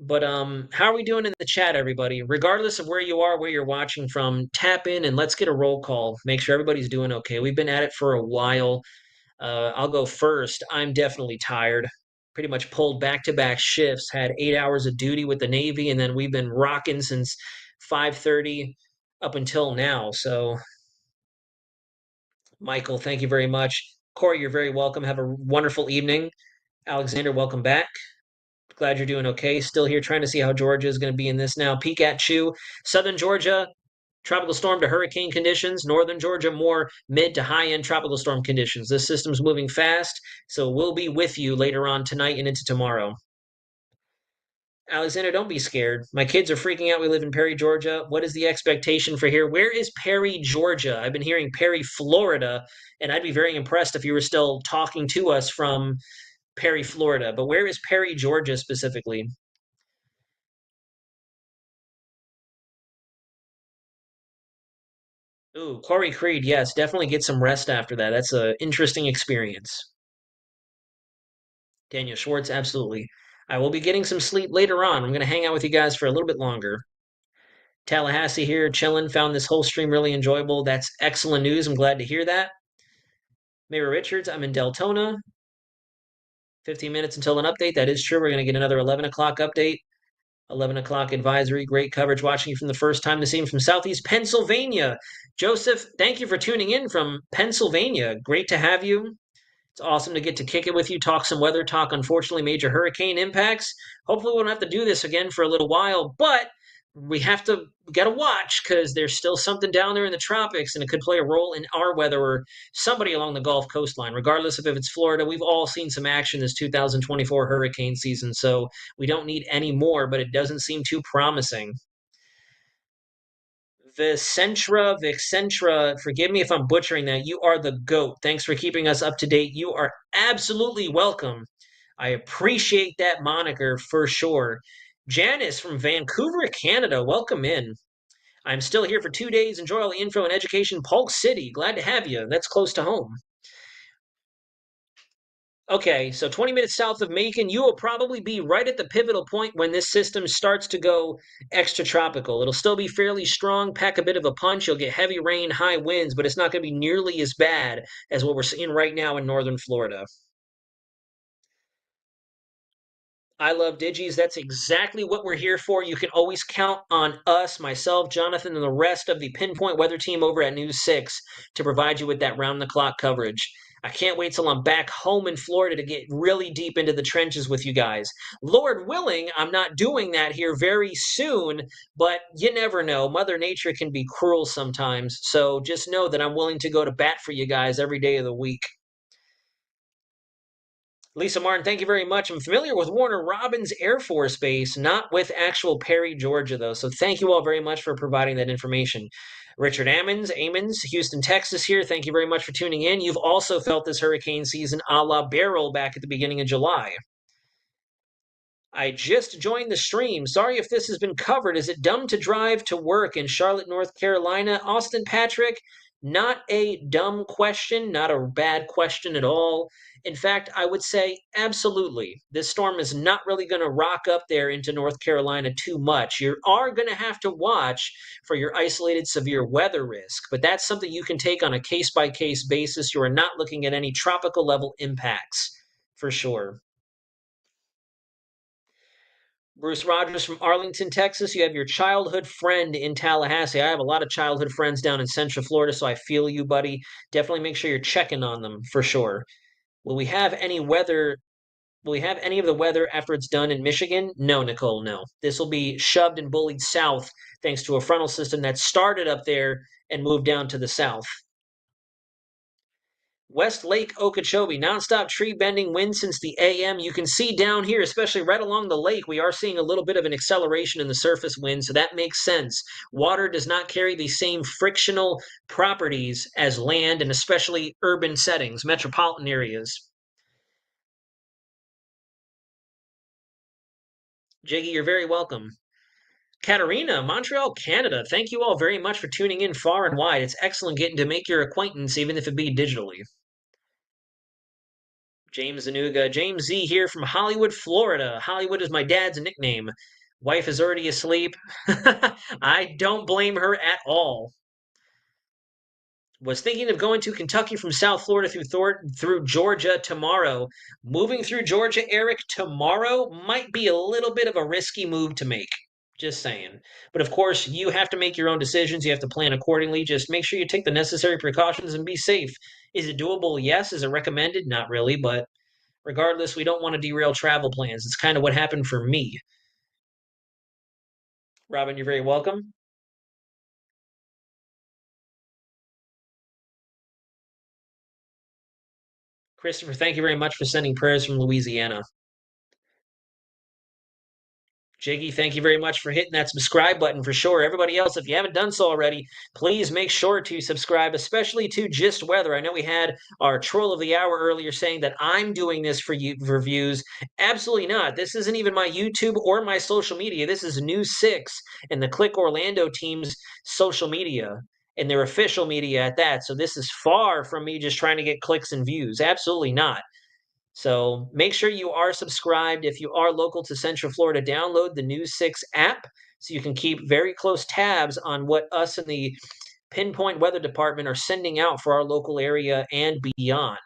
Speaker 7: But how are we doing in the chat, everybody? Regardless of where you are, where you're watching from, tap in and let's get a roll call. Make sure everybody's doing okay. We've been at it for a while. I'll go first. I'm definitely tired. Pretty much pulled back-to-back shifts. Had 8 hours of duty with the Navy, and then we've been rocking since 5:30 up until now. So, Michael, thank you very much. Corey, you're very welcome. Have a wonderful evening. Alexander, welcome back. Glad you're doing okay. Still here trying to see how Georgia is going to be in this now. Peek at Chew. Southern Georgia, tropical storm to hurricane conditions. Northern Georgia, more mid to high end tropical storm conditions. This system's moving fast, so we'll be with you later on tonight and into tomorrow. Alexander, don't be scared. My kids are freaking out. We live in Perry, Georgia. What is the expectation for here? Where is Perry, Georgia? I've been hearing Perry, Florida, and I'd be very impressed if you were still talking to us from Perry, Florida. But where is Perry, Georgia specifically? Ooh, Corey Creed, yes, definitely get some rest after that. That's an interesting experience. Daniel Schwartz, absolutely. I will be getting some sleep later on. I'm going to hang out with you guys for a little bit longer. Tallahassee here, chilling. Found this whole stream really enjoyable. That's excellent news. I'm glad to hear that. Mayor Richards, I'm in Deltona. 15 minutes until an update. That is true. We're going to get another 11 o'clock update. 11 o'clock advisory. Great coverage. Watching you from the first time this evening from Southeast Pennsylvania. Joseph, thank you for tuning in from Pennsylvania. Great to have you. It's awesome to get to kick it with you, talk some weather, talk unfortunately major hurricane impacts. Hopefully we won't have to do this again for a little while, but we got to watch because there's still something down there in the tropics and it could play a role in our weather or somebody along the Gulf coastline, regardless of if it's Florida. We've all seen some action this 2024 hurricane season, so we don't need any more, but it doesn't seem too promising. Vicentra, forgive me if I'm butchering that. You are the GOAT. Thanks for keeping us up to date. You are absolutely welcome. I appreciate that moniker for sure. Janice from Vancouver, Canada, welcome in. I'm still here for 2 days. Enjoy all the info and education. Polk City, glad to have you. That's close to home. Okay, so 20 minutes south of Macon, you will probably be right at the pivotal point when this system starts to go extratropical. It'll still be fairly strong, pack a bit of a punch. You'll get heavy rain, high winds, but it's not going to be nearly as bad as what we're seeing right now in northern Florida. I love Digis. That's exactly what we're here for. You can always count on us, myself, Jonathan, and the rest of the Pinpoint Weather team over at News 6 to provide you with that round-the-clock coverage. I can't wait till I'm back home in Florida to get really deep into the trenches with you guys. Lord willing, I'm not doing that here very soon, but you never know. Mother Nature can be cruel sometimes, so just know that I'm willing to go to bat for you guys every day of the week. Lisa Martin, thank you very much. I'm familiar with Warner Robins Air Force Base, not with actual Perry, Georgia, though. So thank you all very much for providing that information. Richard Ammons, Houston, Texas here. Thank you very much for tuning in. You've also felt this hurricane season a la Beryl back at the beginning of July. I just joined the stream. Sorry if this has been covered. Is it dumb to drive to work in Charlotte, North Carolina? Austin Patrick, not a dumb question, not a bad question at all. In fact, I would say absolutely. This storm is not really going to rock up there into North Carolina too much. You are going to have to watch for your isolated severe weather risk, but that's something you can take on a case-by-case basis. You are not looking at any tropical level impacts for sure. Bruce Rogers from Arlington, Texas. You have your childhood friend in Tallahassee. I have a lot of childhood friends down in Central Florida, so I feel you, buddy. Definitely make sure you're checking on them for sure. Will we have any weather? Will we have any of the weather after it's done in Michigan? No, Nicole, no. This will be shoved and bullied south thanks to a frontal system that started up there and moved down to the south. West Lake Okeechobee, nonstop tree bending wind since the AM. You can see down here, especially right along the lake, we are seeing a little bit of an acceleration in the surface wind, so that makes sense. Water does not carry the same frictional properties as land, and especially urban settings, metropolitan areas. Jiggy, you're very welcome. Katrina, Montreal, Canada, thank you all very much for tuning in far and wide. It's excellent getting to make your acquaintance, even if it be digitally. James Zanuga. James Z here from Hollywood, Florida. Hollywood is my dad's nickname. Wife is already asleep. I don't blame her at all. Was thinking of going to Kentucky from South Florida through Georgia tomorrow. Moving through Georgia, Eric, tomorrow might be a little bit of a risky move to make. Just saying. But of course, you have to make your own decisions. You have to plan accordingly. Just make sure you take the necessary precautions and be safe. Is it doable? Yes. Is it recommended? Not really. But regardless, we don't want to derail travel plans. It's kind of what happened for me. Robin, you're very welcome. Christopher, thank you very much for sending prayers from Louisiana. Jiggy, thank you very much for hitting that subscribe button for sure. Everybody else, if you haven't done so already, please make sure to subscribe, especially to Just Weather. I know we had our troll of the hour earlier saying that I'm doing this for you for views. Absolutely not. This isn't even my YouTube or my social media. This is News 6 and the Click Orlando team's social media and their official media at that. So this is far from me just trying to get clicks and views. Absolutely not. So make sure you are subscribed. If you are local to Central Florida, download the News 6 app so you can keep very close tabs on what us in the Pinpoint Weather Department are sending out for our local area and beyond.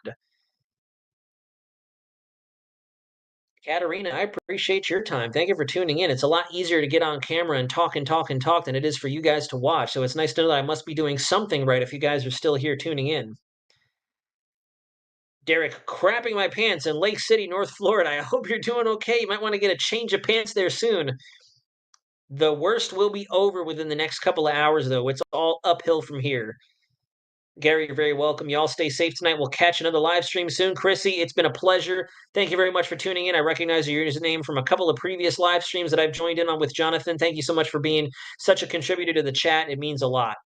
Speaker 7: Katrina, I appreciate your time. Thank you for tuning in. It's a lot easier to get on camera and talk and talk and talk than it is for you guys to watch. So it's nice to know that I must be doing something right if you guys are still here tuning in. Derek, crapping my pants in Lake City, North Florida. I hope you're doing okay. You might want to get a change of pants there soon. The worst will be over within the next couple of hours, though. It's all uphill from here. Gary, you're very welcome. Y'all stay safe tonight. We'll catch another live stream soon. Chrissy, it's been a pleasure. Thank you very much for tuning in. I recognize your username from a couple of previous live streams that I've joined in on with Jonathan. Thank you so much for being such a contributor to the chat. It means a lot.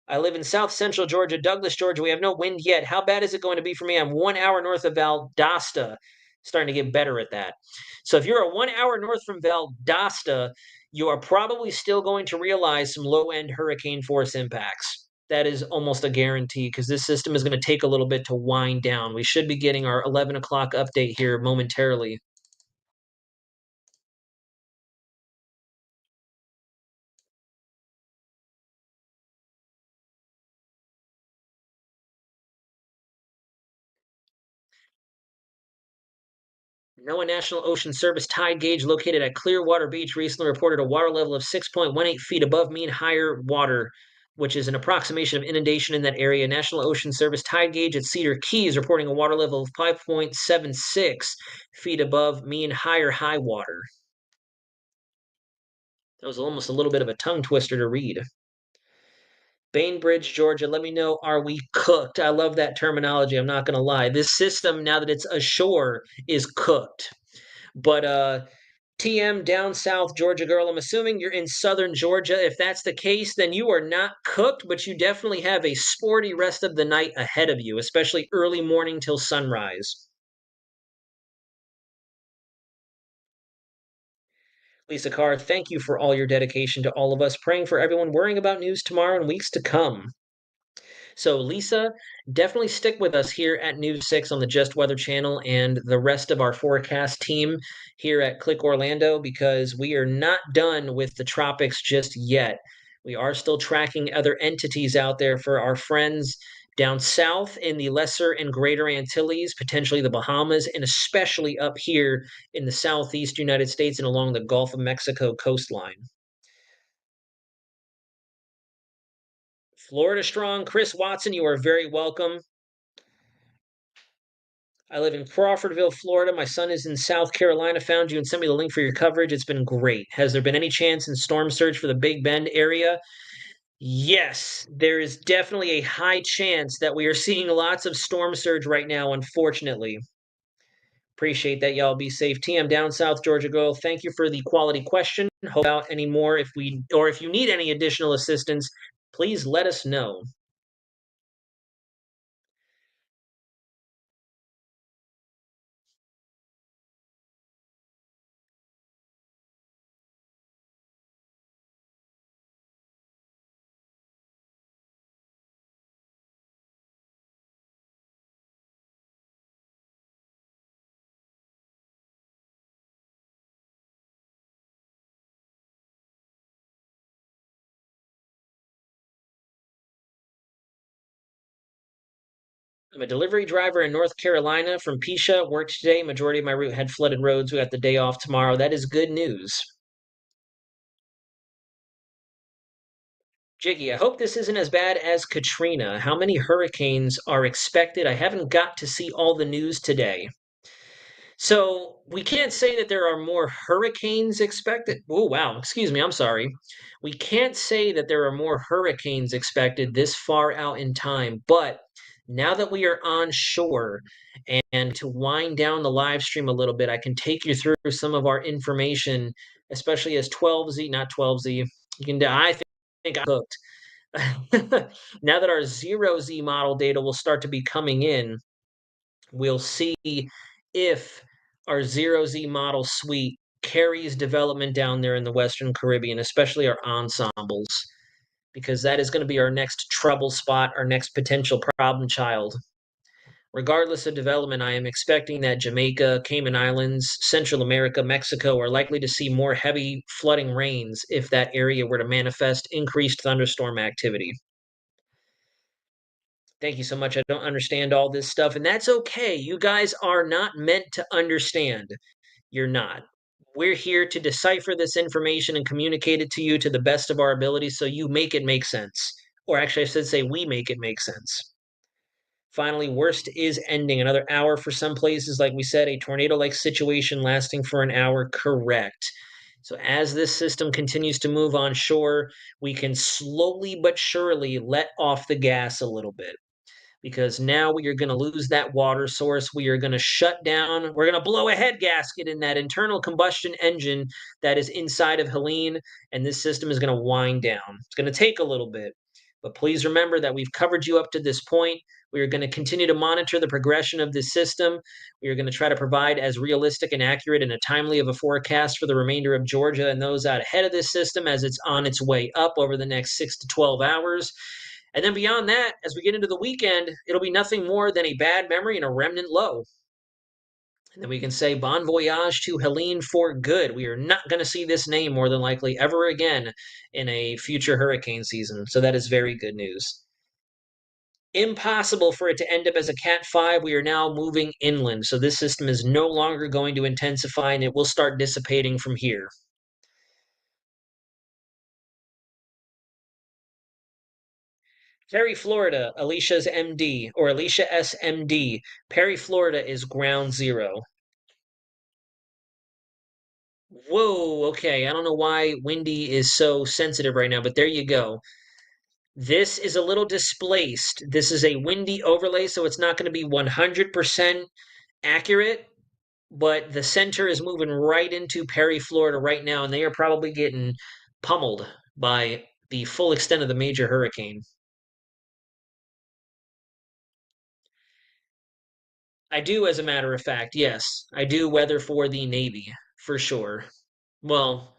Speaker 7: I live in South Central Georgia, Douglas, Georgia. We have no wind yet. How bad is it going to be for me? I'm 1 hour north of Valdosta. Starting to get better at that. So if you're a 1 hour north from Valdosta, you are probably still going to realize some low-end hurricane force impacts. That is almost a guarantee because this system is going to take a little bit to wind down. We should be getting our 11 o'clock update here momentarily. NOAA National Ocean Service tide gauge located at Clearwater Beach recently reported a water level of 6.18 feet above mean higher water, which is an approximation of inundation in that area. National Ocean Service tide gauge at Cedar Key is reporting a water level of 5.76 feet above mean higher high water. That was almost a little bit of a tongue twister to read. Bainbridge, Georgia, let me know, are we cooked? I love that terminology. I'm not going to lie. This system, now that it's ashore, is cooked. But TM down south, Georgia girl, I'm assuming you're in southern Georgia. If that's the case, then you are not cooked, but you definitely have a sporty rest of the night ahead of you, especially early morning till sunrise. Lisa Carr, thank you for all your dedication to all of us, praying for everyone, worrying about news tomorrow and weeks to come. So, Lisa, definitely stick with us here at News 6 on the Just Weather channel and the rest of our forecast team here at Click Orlando because we are not done with the tropics just yet. We are still tracking other entities out there for our friends down south in the Lesser and Greater Antilles, potentially the Bahamas, and especially up here in the southeast United States and along the Gulf of Mexico coastline. Florida Strong, Chris Watson, you are very welcome. I live in Crawfordville, Florida. My son is in South Carolina. Found you and sent me the link for your coverage. It's been great. Has there been any chance in storm surge for the Big Bend area? Yes, there is definitely a high chance that we are seeing lots of storm surge right now, unfortunately. Appreciate that. Y'all be safe. TM down south, Georgia girl. Thank you for the quality question. Hope out any more if you need any additional assistance, please let us know. I'm a delivery driver in North Carolina from Pisha. Worked today. Majority of my route had flooded roads. We got the day off tomorrow. That is good news. Jiggy, I hope this isn't as bad as Katrina. How many hurricanes are expected? I haven't got to see all the news today. So we can't say that there are more hurricanes expected. Oh, wow. Excuse me. I'm sorry. We can't say that there are more hurricanes expected this far out in time. But now that we are on shore and to wind down the live stream a little bit, I can take you through some of our information, especially as 12Z, not 12Z. You can, I think I'm hooked. Now that our 0Z model data will start to be coming in, we'll see if our 0Z model suite carries development down there in the Western Caribbean, especially our ensembles, because that is going to be our next trouble spot, our next potential problem child. Regardless of development, I am expecting that Jamaica, Cayman Islands, Central America, Mexico are likely to see more heavy flooding rains if that area were to manifest increased thunderstorm activity. Thank you so much. I don't understand all this stuff, and that's okay. You guys are not meant to understand. You're not. We're here to decipher this information and communicate it to you to the best of our ability so you make it make sense. Or actually, I should say, we make it make sense. Finally, worst is ending. Another hour for some places. Like we said, a tornado like situation lasting for an hour. Correct. So, as this system continues to move on shore, we can slowly but surely let off the gas a little bit, because now we are going to lose that water source. We are going to shut down. We're going to blow a head gasket in that internal combustion engine that is inside of Helene, and this system is going to wind down. It's going to take a little bit, but please remember that we've covered you up to this point. We are going to continue to monitor the progression of this system. We are going to try to provide as realistic and accurate and a timely of a forecast for the remainder of Georgia and those out ahead of this system as it's on its way up over the next 6 to 12 hours. And then beyond that, as we get into the weekend, it'll be nothing more than a bad memory and a remnant low. And then we can say bon voyage to Helene for good. We are not going to see this name more than likely ever again in a future hurricane season. So that is very good news. Impossible for it to end up as a Cat 5. We are now moving inland. So this system is no longer going to intensify, and it will start dissipating from here. Perry, Florida, Alicia's MD, or Alicia SMD. Perry, Florida is ground zero. Whoa, okay. I don't know why Windy is so sensitive right now, but there you go. This is a little displaced. This is a windy overlay, so it's not going to be 100% accurate, but the center is moving right into Perry, Florida right now, and they are probably getting pummeled by the full extent of the major hurricane. I do, as a matter of fact, yes. I do weather for the Navy, for sure. Well,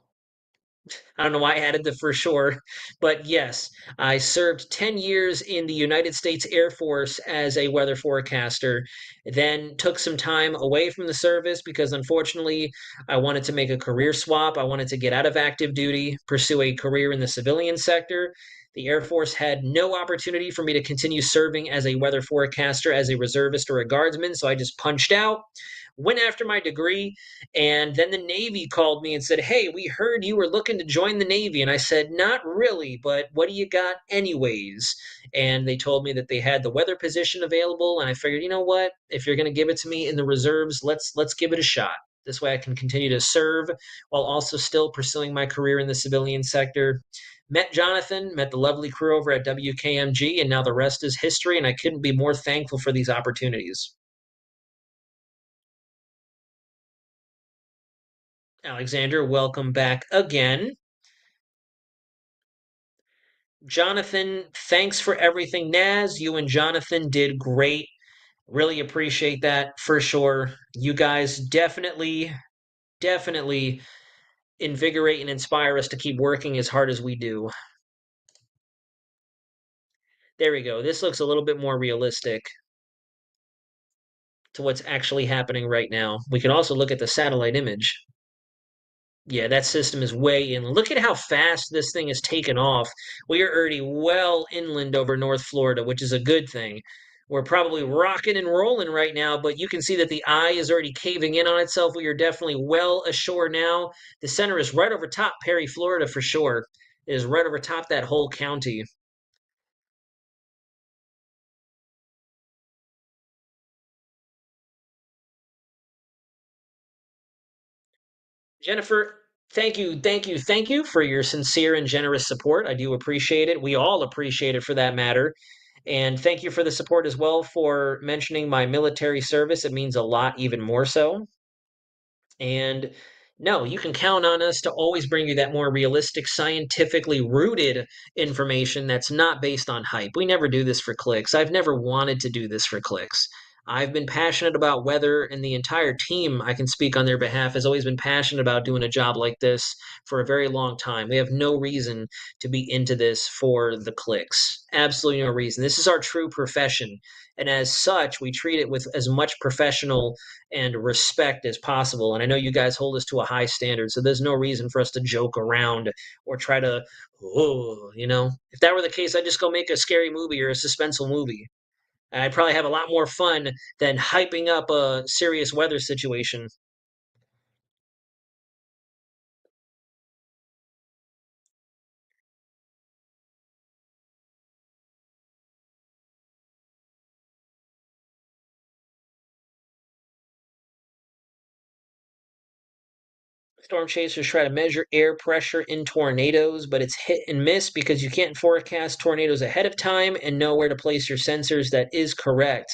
Speaker 7: I don't know why I added the for sure, but yes, I served 10 years in the United States Air Force as a weather forecaster, then took some time away from the service because unfortunately I wanted to make a career swap. I wanted to get out of active duty, pursue a career in the civilian sector. The Air Force had no opportunity for me to continue serving as a weather forecaster, as a reservist or a guardsman, so I just punched out, went after my degree, and then the Navy called me and said, "Hey, we heard you were looking to join the Navy." And I said, "Not really, but what do you got anyways?" And they told me that they had the weather position available, and I figured, you know what? If you're going to give it to me in the reserves, let's give it a shot. This way I can continue to serve while also still pursuing my career in the civilian sector. Met Jonathan, met the lovely crew over at WKMG, and now the rest is history, and I couldn't be more thankful for these opportunities. Alexander, welcome back again. Jonathan, thanks for everything. Naz, you and Jonathan did great. Really appreciate that for sure. You guys definitely invigorate and inspire us to keep working as hard as we do. There we go. This looks a little bit more realistic to what's actually happening right now. We can also look at the satellite image. Yeah, that system is way in. Look at how fast this thing has taken off. We are already well inland over North Florida, which is a good thing. We're probably rocking and rolling right now, but you can see that the eye is already caving in on itself. We are definitely well ashore now. The center is right over top Perry, Florida for sure. It is right over top that whole county. Jennifer, thank you for your sincere and generous support. I do appreciate it. We all appreciate it for that matter. And thank you for the support as well for mentioning my military service. It means a lot, even more so. And no, you can count on us to always bring you that more realistic, scientifically rooted information that's not based on hype. We never do this for clicks. I've never wanted to do this for clicks. I've been passionate about weather, and the entire team, I can speak on their behalf, has always been passionate about doing a job like this for a very long time. We have no reason to be into this for the clicks. Absolutely no reason. This is our true profession. And as such, we treat it with as much professional and respect as possible. And I know you guys hold us to a high standard, so there's no reason for us to joke around or try to, oh, you know, if that were the case, I'd just go make a scary movie or a suspenseful movie. And I'd probably have a lot more fun than hyping up a serious weather situation. Storm chasers try to measure air pressure in tornadoes, but it's hit and miss because you can't forecast tornadoes ahead of time and know where to place your sensors. That is correct.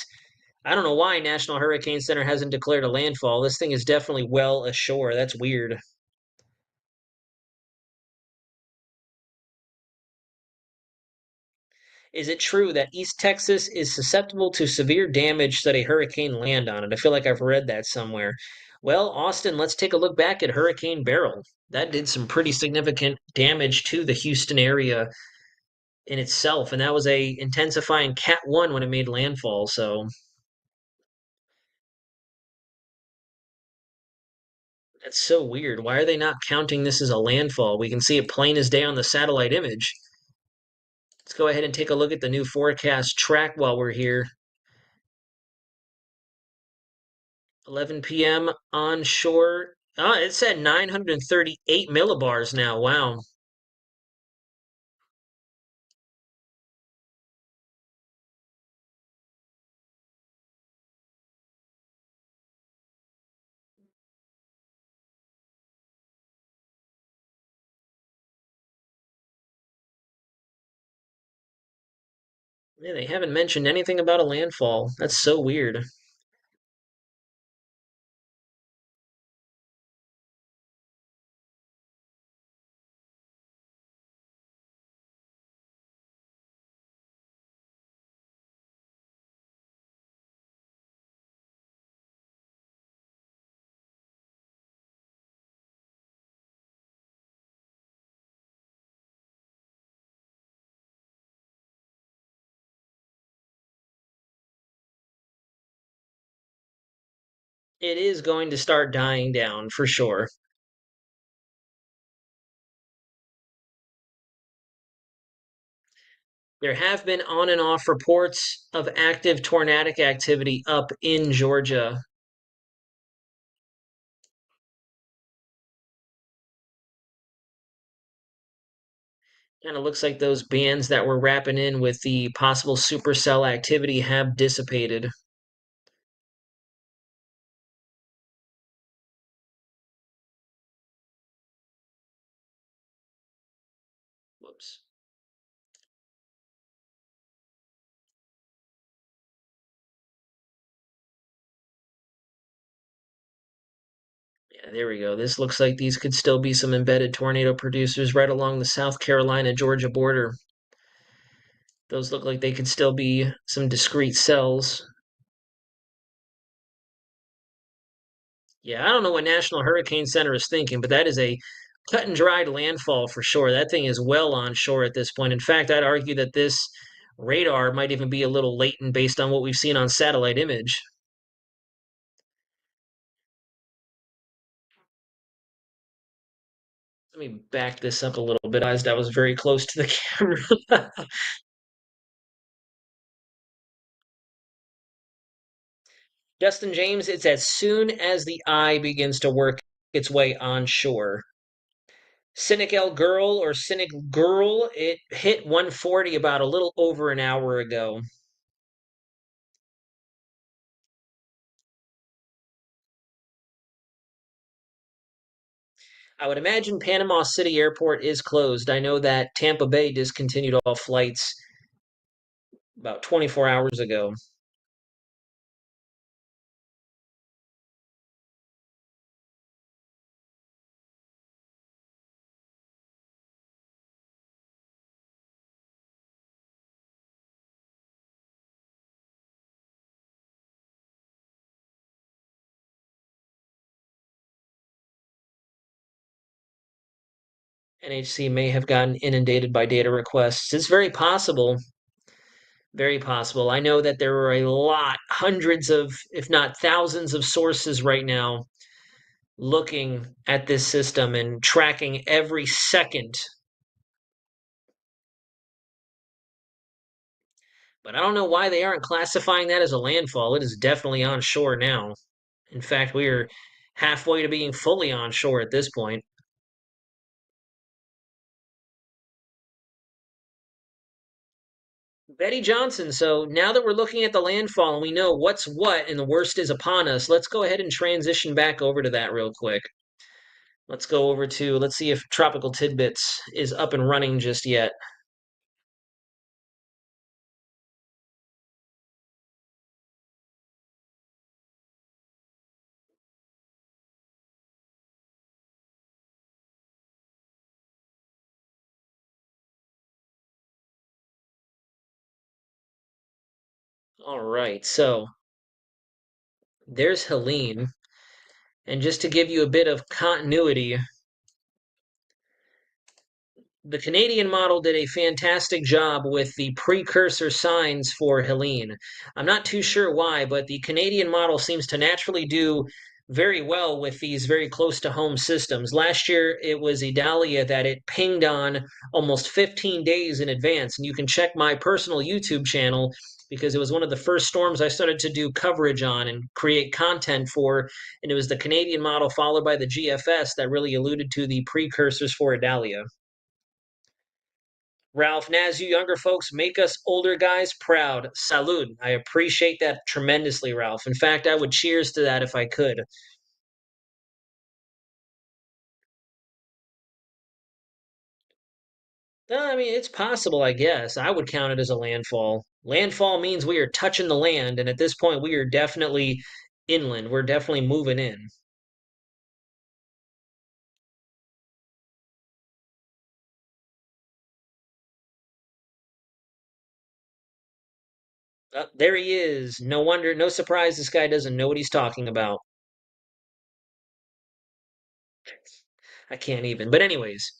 Speaker 7: I don't know why National Hurricane Center hasn't declared a landfall. This thing is definitely well ashore. That's weird. Is it true that East Texas is susceptible to severe damage should a hurricane land on it? I feel like I've read that somewhere. Well, Austin, let's take a look back at Hurricane Beryl. That did some pretty significant damage to the Houston area in itself, and that was a intensifying Cat 1 when it made landfall, so that's so weird. Why are they not counting this as a landfall? We can see it plain as day on the satellite image. Let's go ahead and take a look at the new forecast track while we're here. 11 p.m. onshore. It said 938 millibars now. Wow. Yeah, they haven't mentioned anything about a landfall. That's so weird. It is going to start dying down for sure. There have been on and off reports of active tornadic activity up in Georgia. Kind of looks like those bands that were wrapping in with the possible supercell activity have dissipated. Whoops. Yeah, there we go. This looks like these could still be some embedded tornado producers right along the South Carolina Georgia border. Those look like they could still be some discrete cells. Yeah, I don't know what National Hurricane Center is thinking, but that is a cut and dried landfall for sure. That thing is well on shore at this point. In fact, I'd argue that this radar might even be a little latent based on what we've seen on satellite image. Let me back this up a little bit. I was very close to the camera. Justin James, it's as soon as the eye begins to work its way onshore. Cynic L Girl or Cynic Girl, it hit 140 about a little over an hour ago. I would imagine Panama City Airport is closed. I know that Tampa Bay discontinued all flights about 24 hours ago. NHC may have gotten inundated by data requests. It's very possible. Very possible. I know that there are a lot, hundreds of, if not thousands of sources right now looking at this system and tracking every second. But I don't know why they aren't classifying that as a landfall. It is definitely onshore now. In fact, we are halfway to being fully onshore at this point. Betty Johnson, so now that we're looking at the landfall and we know what's what and the worst is upon us, let's go ahead and transition back over to that real quick. Let's go over to, let's see if Tropical Tidbits is up and running just yet. All right, so there's Helene. And just to give you a bit of continuity, the Canadian model did a fantastic job with the precursor signs for Helene. I'm not too sure why, but the Canadian model seems to naturally do very well with these very close to home systems. Last year, it was Idalia that it pinged on almost 15 days in advance. And you can check my personal YouTube channel because it was one of the first storms I started to do coverage on and create content for. And it was the Canadian model followed by the GFS that really alluded to the precursors for Idalia. Ralph Naz, you younger folks make us older guys proud. Salud. I appreciate that tremendously, Ralph. In fact, I would cheers to that if I could. I mean, it's possible, I guess. I would count it as a landfall. Landfall means we are touching the land, and at this point, we are definitely inland. We're definitely moving in. There he is. No wonder, no surprise this guy doesn't know what he's talking about. I can't even. But anyways,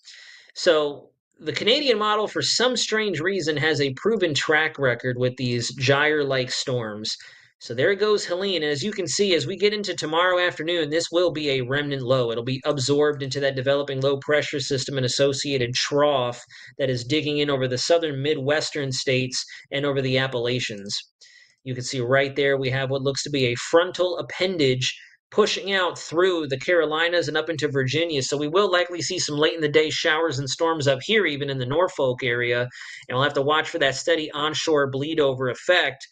Speaker 7: so the Canadian model, for some strange reason, has a proven track record with these gyre-like storms. So there goes Helene. And as you can see, as we get into tomorrow afternoon, this will be a remnant low. It'll be absorbed into that developing low pressure system and associated trough that is digging in over the southern Midwestern states and over the Appalachians. You can see right there we have what looks to be a frontal appendage pushing out through the Carolinas and up into Virginia. So we will likely see some late in the day showers and storms up here, even in the Norfolk area. And we'll have to watch for that steady onshore bleed over effect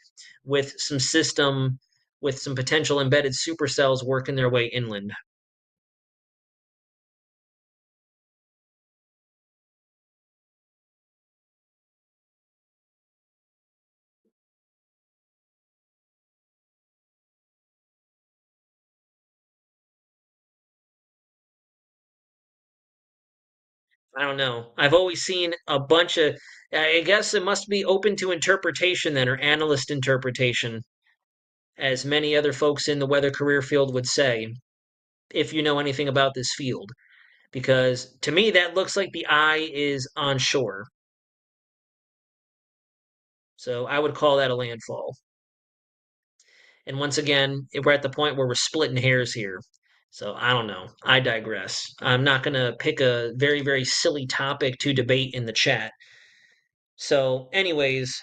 Speaker 7: with some system, with some potential embedded supercells working their way inland. I don't know. I've always seen a bunch of, I guess it must be open to interpretation then, or analyst interpretation, as many other folks in the weather career field would say, if you know anything about this field. Because to me, that looks like the eye is onshore. So I would call that a landfall. And once again, we're at the point where we're splitting hairs here. So I don't know. I digress. I'm not going to pick a very, very silly topic to debate in the chat. So, anyways,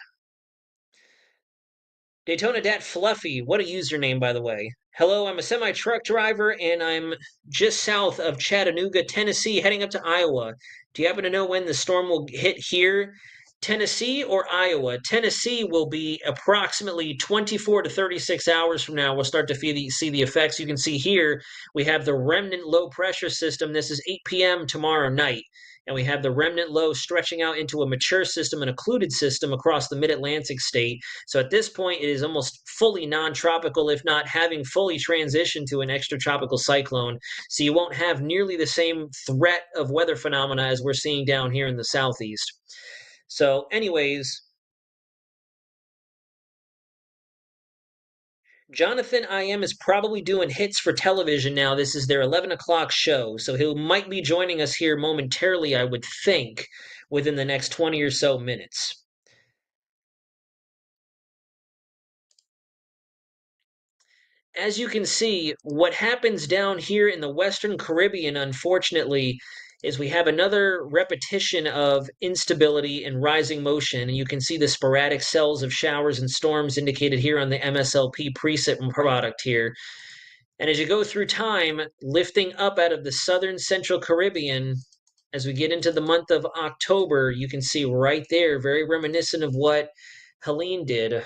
Speaker 7: Daytona Dat Fluffy, what a username, by the way. Hello, I'm a semi truck driver and I'm just south of Chattanooga, Tennessee, heading up to Iowa. Do you happen to know when the storm will hit here? Tennessee or Iowa? Tennessee will be approximately 24 to 36 hours from now. We'll start to see the effects. You can see here we have the remnant low pressure system. This is 8 p.m. tomorrow night. And we have the remnant low stretching out into a mature system, an occluded system across the mid Atlantic state. So at this point, it is almost fully non-tropical, if not having fully transitioned to an extratropical cyclone. So you won't have nearly the same threat of weather phenomena as we're seeing down here in the southeast. So anyways, Jonathan IM is probably doing hits for television now. This is their 11 o'clock show. So he might be joining us here momentarily, I would think, within the next 20 or so minutes. As you can see, what happens down here in the Western Caribbean, unfortunately, is we have another repetition of instability and rising motion. And you can see the sporadic cells of showers and storms indicated here on the MSLP preset product here. And as you go through time, lifting up out of the southern central Caribbean, as we get into the month of October, you can see right there, very reminiscent of what Helene did. And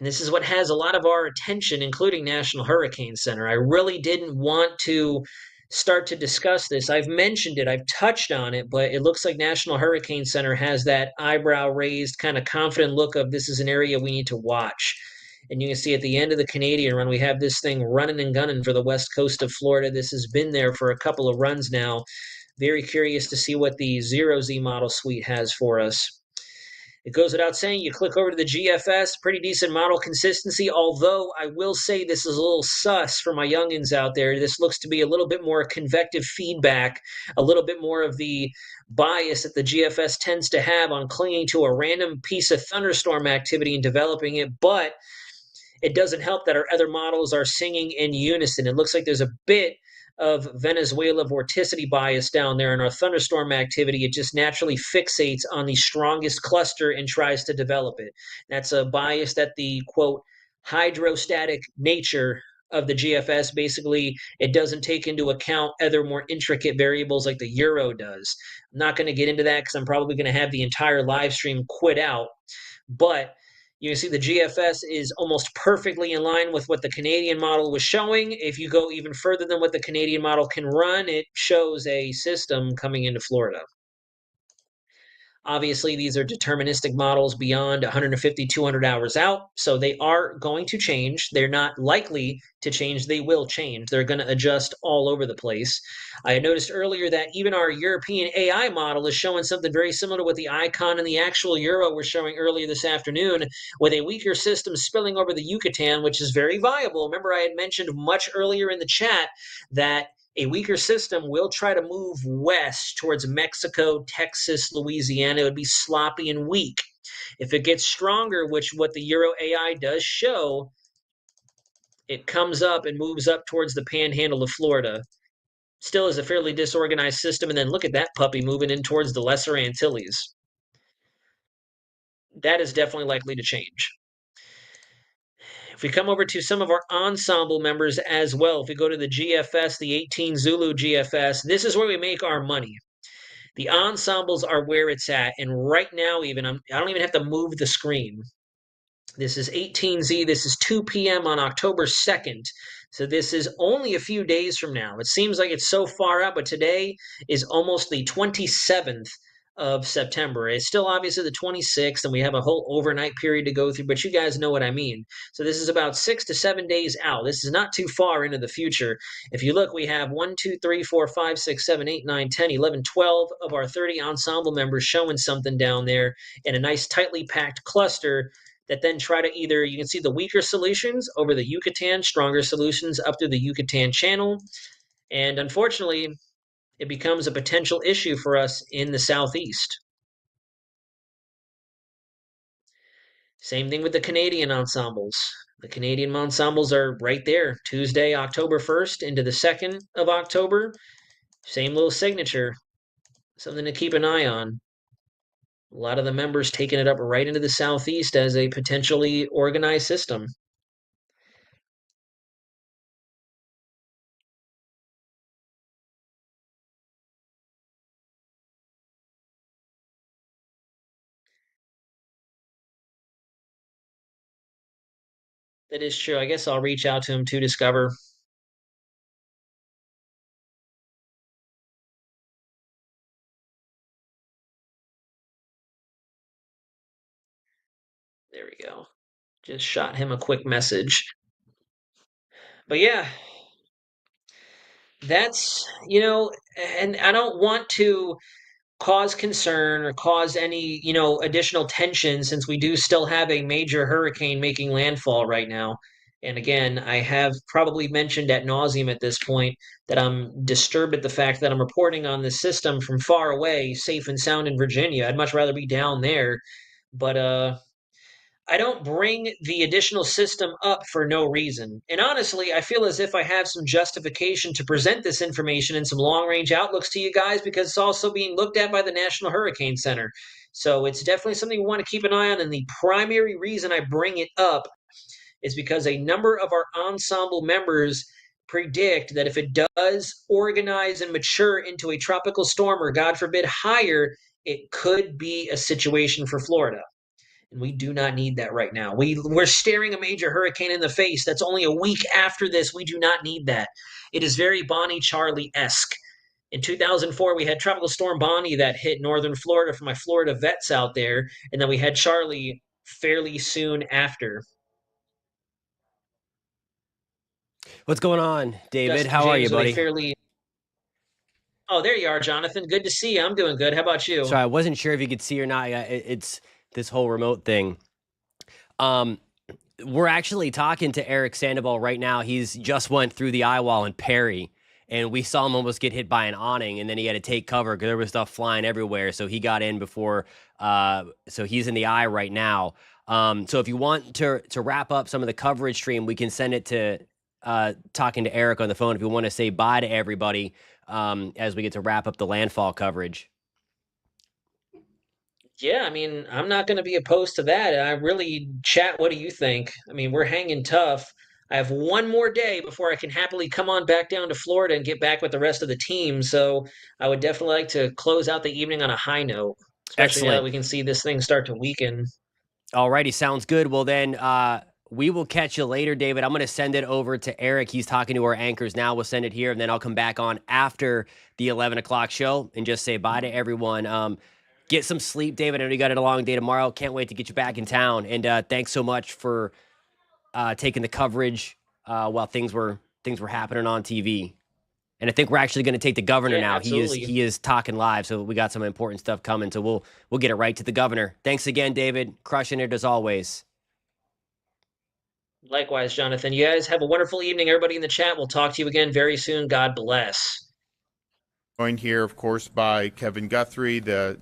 Speaker 7: this is what has a lot of our attention, including National Hurricane Center. I really didn't want to start to discuss this. I've mentioned it, I've touched on it, but it looks like National Hurricane Center has that eyebrow raised, kind of confident look of this is an area we need to watch. And you can see at the end of the Canadian run, we have this thing running and gunning for the west coast of Florida. This has been there for a couple of runs now. Very curious to see what the 0Z model suite has for us. It goes without saying, you click over to the GFS, pretty decent model consistency, although I will say this is a little sus for my youngins out there. This looks to be a little bit more convective feedback, a little bit more of the bias that the GFS tends to have on clinging to a random piece of thunderstorm activity and developing it, but it doesn't help that our other models are singing in unison. It looks like there's a bit of Venezuela vorticity bias down there in our thunderstorm activity. It just naturally fixates on the strongest cluster and tries to develop it. That's a bias that the, quote, hydrostatic nature of the GFS, basically, it doesn't take into account other more intricate variables like the Euro does. I'm not going to get into that because I'm probably going to have the entire live stream quit out. But you can see the GFS is almost perfectly in line with what the Canadian model was showing. If you go even further than what the Canadian model can run, it shows a system coming into Florida. Obviously, these are deterministic models beyond 150, 200 hours out, so they are going to change. They're not likely to change. They will change. They're going to adjust all over the place. I had noticed earlier that even our European AI model is showing something very similar to what the Icon and the actual Euro were showing earlier this afternoon, with a weaker system spilling over the Yucatan, which is very viable. Remember, I had mentioned much earlier in the chat that a weaker system will try to move west towards Mexico, Texas, Louisiana. It would be sloppy and weak. If it gets stronger, which what the Euro AI does show, it comes up and moves up towards the panhandle of Florida. Still is a fairly disorganized system. And then look at that puppy moving in towards the Lesser Antilles. That is definitely likely to change. If we come over to some of our ensemble members as well, if we go to the GFS, the 18 Zulu GFS, this is where we make our money. The ensembles are where it's at. And right now, even, I don't even have to move the screen. This is 18Z. This is 2 p.m. on October 2nd. So this is only a few days from now. It seems like it's so far out, but today is almost the 27th of September. It's still obviously the 26th, and we have a whole overnight period to go through, but you guys know what I mean. So this is about 6 to 7 days out. This is not too far into the future. If you look, we have 1, 2, 3, 4, 5, 6, 7, 8, 9, 10, 11, 12 of our 30 ensemble members showing something down there in a nice tightly packed cluster that then try to either, you can see the weaker solutions over the Yucatan, stronger solutions up through the Yucatan Channel. And unfortunately, it becomes a potential issue for us in the southeast. Same thing with the Canadian ensembles. The Canadian ensembles are right there, Tuesday, October 1st into the 2nd of October. Same little signature, something to keep an eye on. A lot of the members taking it up right into the southeast as a potentially organized system. That is true. I guess I'll reach out to him to discover. There we go. Just shot him a quick message. But yeah, that's, and I don't want to cause concern or cause any, additional tension since we do still have a major hurricane making landfall right now. And again, I have probably mentioned ad nauseum at this point that I'm disturbed at the fact that I'm reporting on this system from far away, safe and sound in Virginia. I'd much rather be down there. But I don't bring the additional system up for no reason. And honestly, I feel as if I have some justification to present this information and some long range outlooks to you guys because it's also being looked at by the National Hurricane Center. So it's definitely something we want to keep an eye on. And the primary reason I bring it up is because a number of our ensemble members predict that if it does organize and mature into a tropical storm or, God forbid, higher, it could be a situation for Florida. And we do not need that right now. We're staring a major hurricane in the face. That's only a week after this. We do not need that. It is very Bonnie Charlie-esque. In 2004, we had Tropical Storm Bonnie that hit northern Florida for my Florida vets out there, and then we had Charlie fairly soon after.
Speaker 1: What's going on, David?
Speaker 7: Justin
Speaker 1: How are you,
Speaker 7: James with a
Speaker 1: buddy?
Speaker 7: fairly. Oh, there you are, Jonathan. Good to see you. I'm doing good. How about you?
Speaker 1: Sorry, I wasn't sure if you could see or not. It's this whole remote thing. We're actually talking to Eric Sandoval right now. He's just went through the eye wall in Perry, and we saw him almost get hit by an awning, and then he had to take cover because there was stuff flying everywhere. So he got in before. So he's in the eye right now. So if you want to wrap up some of the coverage stream, we can send it to talking to Eric on the phone. If you want to say bye to everybody as we get to wrap up the landfall coverage.
Speaker 7: Yeah, I mean, I'm not going to be opposed to that. I really, chat, what do you think? I mean, we're hanging tough. I have one more day before I can happily come on back down to Florida and get back with the rest of the team. So I would definitely like to close out the evening on a high note, especially now that
Speaker 1: Excellent.
Speaker 7: we can see this thing start to weaken.
Speaker 1: Alrighty, sounds good. Well, then we will catch you later, David. I'm going to send it over to Eric. He's talking to our anchors now. We'll send it here, and then I'll come back on after the 11 o'clock show and just say bye to everyone. Get some sleep, David. I know you got a long day tomorrow. Can't wait to get you back in town. And thanks so much for taking the coverage while things were happening on TV. And I think we're actually going to take the governor now.
Speaker 7: Absolutely.
Speaker 1: He is talking live, so we got some important stuff coming. So we'll get it right to the governor. Thanks again, David. Crushing it as always.
Speaker 7: Likewise, Jonathan. You guys have a wonderful evening. Everybody in the chat, we'll talk to you again very soon. God bless.
Speaker 13: Joined here, of course, by Kevin Guthrie, the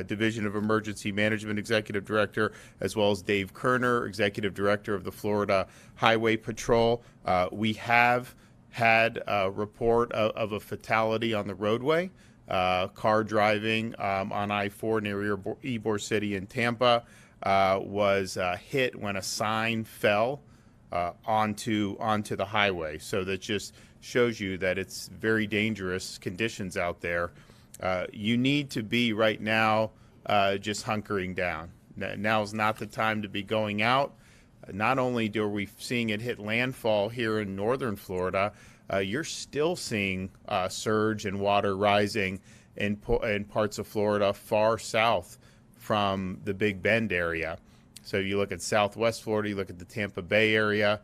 Speaker 13: Division of Emergency Management Executive Director, as well as Dave Kerner, Executive Director of the Florida Highway Patrol. We have had a report of a fatality on the roadway, car driving on I-4 near Ybor City in Tampa, was hit when a sign fell onto the highway. So that just shows you that it's very dangerous conditions out there. You need to be right now just hunkering down. Now's not the time to be going out. Not only are we seeing it hit landfall here in northern Florida, you're still seeing surge and water rising in parts of Florida far south from the Big Bend area. So you look at southwest Florida, you look at the Tampa Bay area,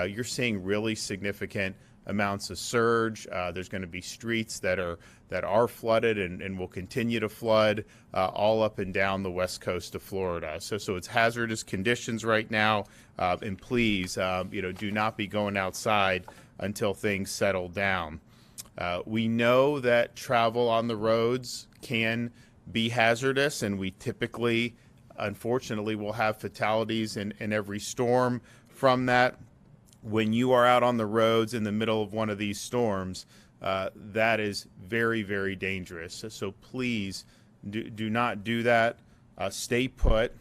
Speaker 13: you're seeing really significant amounts of surge. There's going to be streets that are flooded and will continue to flood all up and down the west coast of Florida. So it's hazardous conditions right now, and please, do not be going outside until things settle down. We know that travel on the roads can be hazardous, and we typically, unfortunately, will have fatalities in every storm from that. When you are out on the roads in the middle of one of these storms, that is very, very dangerous. So please do not do that. stay put.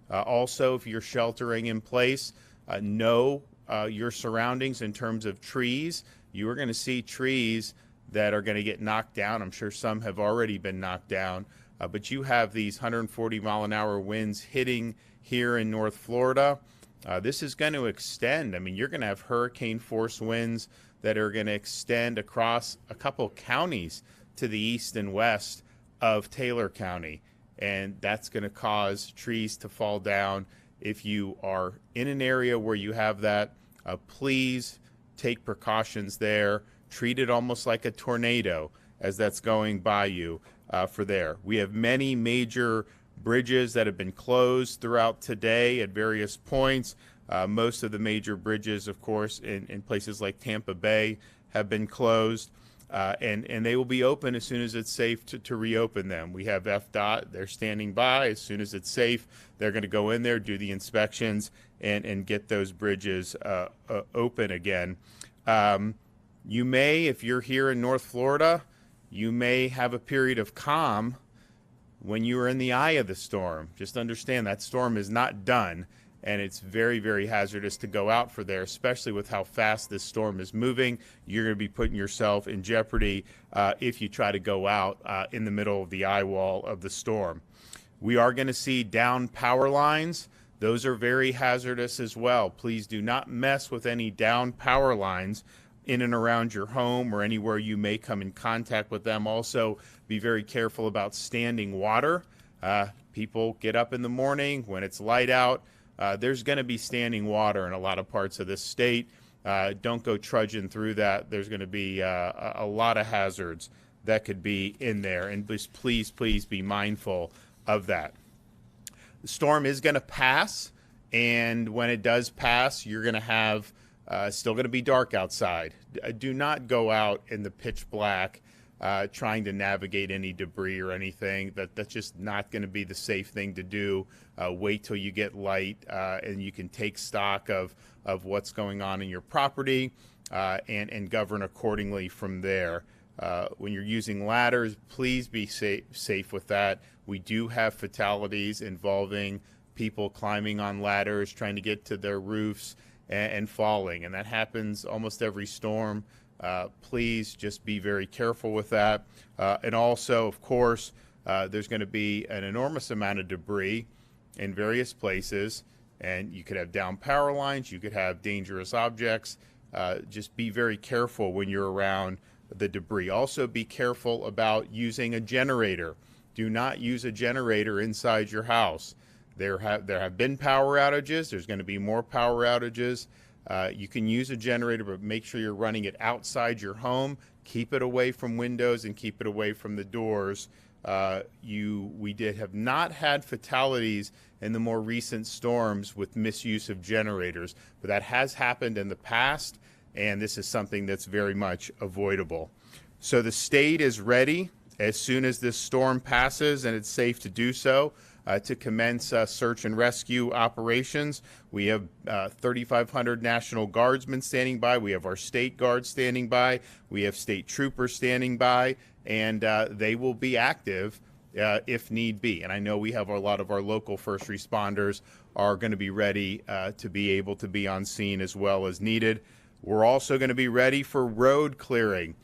Speaker 13: Also, if you're sheltering in place, know your surroundings in terms of trees. You are going to see trees that are going to get knocked down. I'm sure some have already been knocked down, but you have these 140-mile-an-hour winds hitting here in North Florida. This is going to extend. I mean, you're going to have hurricane force winds that are going to extend across a couple counties to the east and west of Taylor County, and that's going to cause trees to fall down. If you are in an area where you have that, please take precautions there. Treat it almost like a tornado as that's going by you for there. We have many major bridges that have been closed throughout today at various points. Most of the major bridges, of course, in places like Tampa Bay have been closed, and they will be open as soon as it's safe to reopen them. We have FDOT, they're standing by. As soon as it's safe, they're going to go in there, do the inspections, and get those bridges open again. You may, if you're here in North Florida, you may have a period of calm when you are in the eye of the storm. Just understand that storm is not done, and it's very, very hazardous to go out for there, especially with how fast this storm is moving. You're going to be putting yourself in jeopardy if you try to go out in the middle of the eye wall of the storm. We are going to see down power lines. Those are very hazardous as well. Please do not mess with any down power lines in and around your home or anywhere you may come in contact with them. Also, be very careful about standing water. People get up in the morning when it's light out. There's going to be standing water in a lot of parts of this state. Don't go trudging through that. There's going to be a lot of hazards that could be in there, and just please be mindful of that. The storm is going to pass, and when it does pass, you're going to have still going to be dark outside. Do not go out in the pitch black trying to navigate any debris or anything. That's just not going to be the safe thing to do. Wait till you get light and you can take stock of what's going on in your property and govern accordingly from there. When you're using ladders, please be safe with that. We do have fatalities involving people climbing on ladders, trying to get to their roofs and falling, and that happens almost every storm. Please just be very careful with that. And also, of course, there's going to be an enormous amount of debris in various places, and you could have down power lines, you could have dangerous objects. Just be very careful when you're around the debris. Also, be careful about using a generator. Do not use a generator inside your house. There have been power outages. There's going to be more power outages. You can use a generator, but make sure you're running it outside your home. Keep it away from windows and keep it away from the doors. We have not had fatalities in the more recent storms with misuse of generators, but that has happened in the past, and this is something that's very much avoidable. So the state is ready as soon as this storm passes and it's safe to do so. To commence search and rescue operations. We have 3,500 National Guardsmen standing by. We have our state guards standing by. We have state troopers standing by, and they will be active if need be. And I know we have a lot of our local first responders are going to be ready to be able to be on scene as well as needed. We're also going to be ready for road clearing.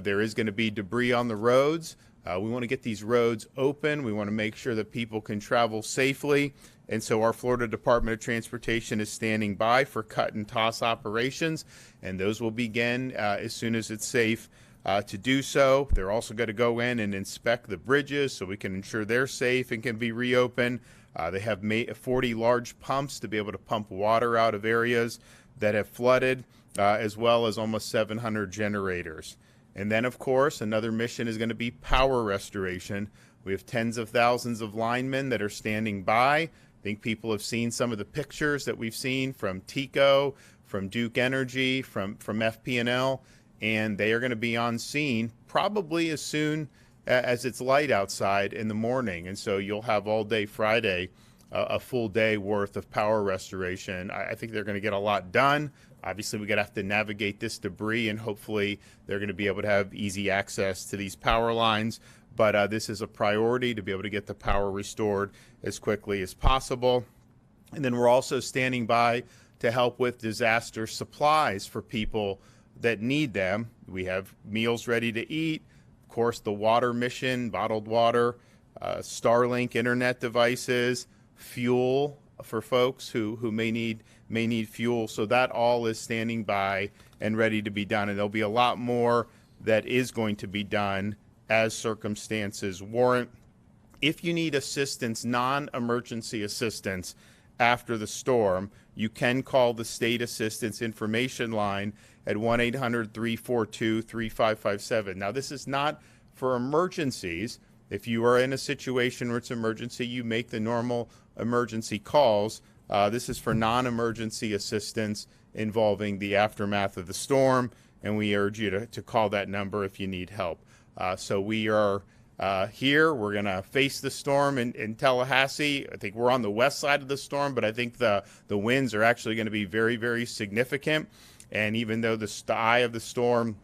Speaker 13: There is going to be debris on the roads. We want to get these roads open. We want to make sure that people can travel safely. And so our Florida Department of Transportation is standing by for cut and toss operations, and those will begin as soon as it's safe to do so. They're also going to go in and inspect the bridges so we can ensure they're safe and can be reopened. They have 40 large pumps to be able to pump water out of areas that have flooded, as well as almost 700 generators. And then, of course, another mission is going to be power restoration. We have tens of thousands of linemen that are standing by. I think people have seen some of the pictures that we've seen from TECO, from Duke Energy, from FP&L, and they are going to be on scene probably as soon as it's light outside in the morning. And so you'll have all day Friday, a full day worth of power restoration. I think they're going to get a lot done. Obviously, we're going to have to navigate this debris, and hopefully they're going to be able to have easy access to these power lines. but this is a priority to be able to get the power restored as quickly as possible. And then we're also standing by to help with disaster supplies for people that need them. We have meals ready to eat, of course, the water mission, bottled water, Starlink internet devices, fuel for folks who may need fuel. So that all is standing by and ready to be done. And there'll be a lot more that is going to be done as circumstances warrant. If you need assistance, non-emergency assistance after the storm, you can call the State Assistance Information Line at 1-800-342-3557. Now, this is not for emergencies. If you are in a situation where it's emergency, you make the normal emergency calls. This is for non-emergency assistance involving the aftermath of the storm, and we urge you to call that number if you need help. So we are here. We're going to face the storm in Tallahassee. I think we're on the west side of the storm, but I think the winds are actually going to be very, very significant. And even though the eye of the storm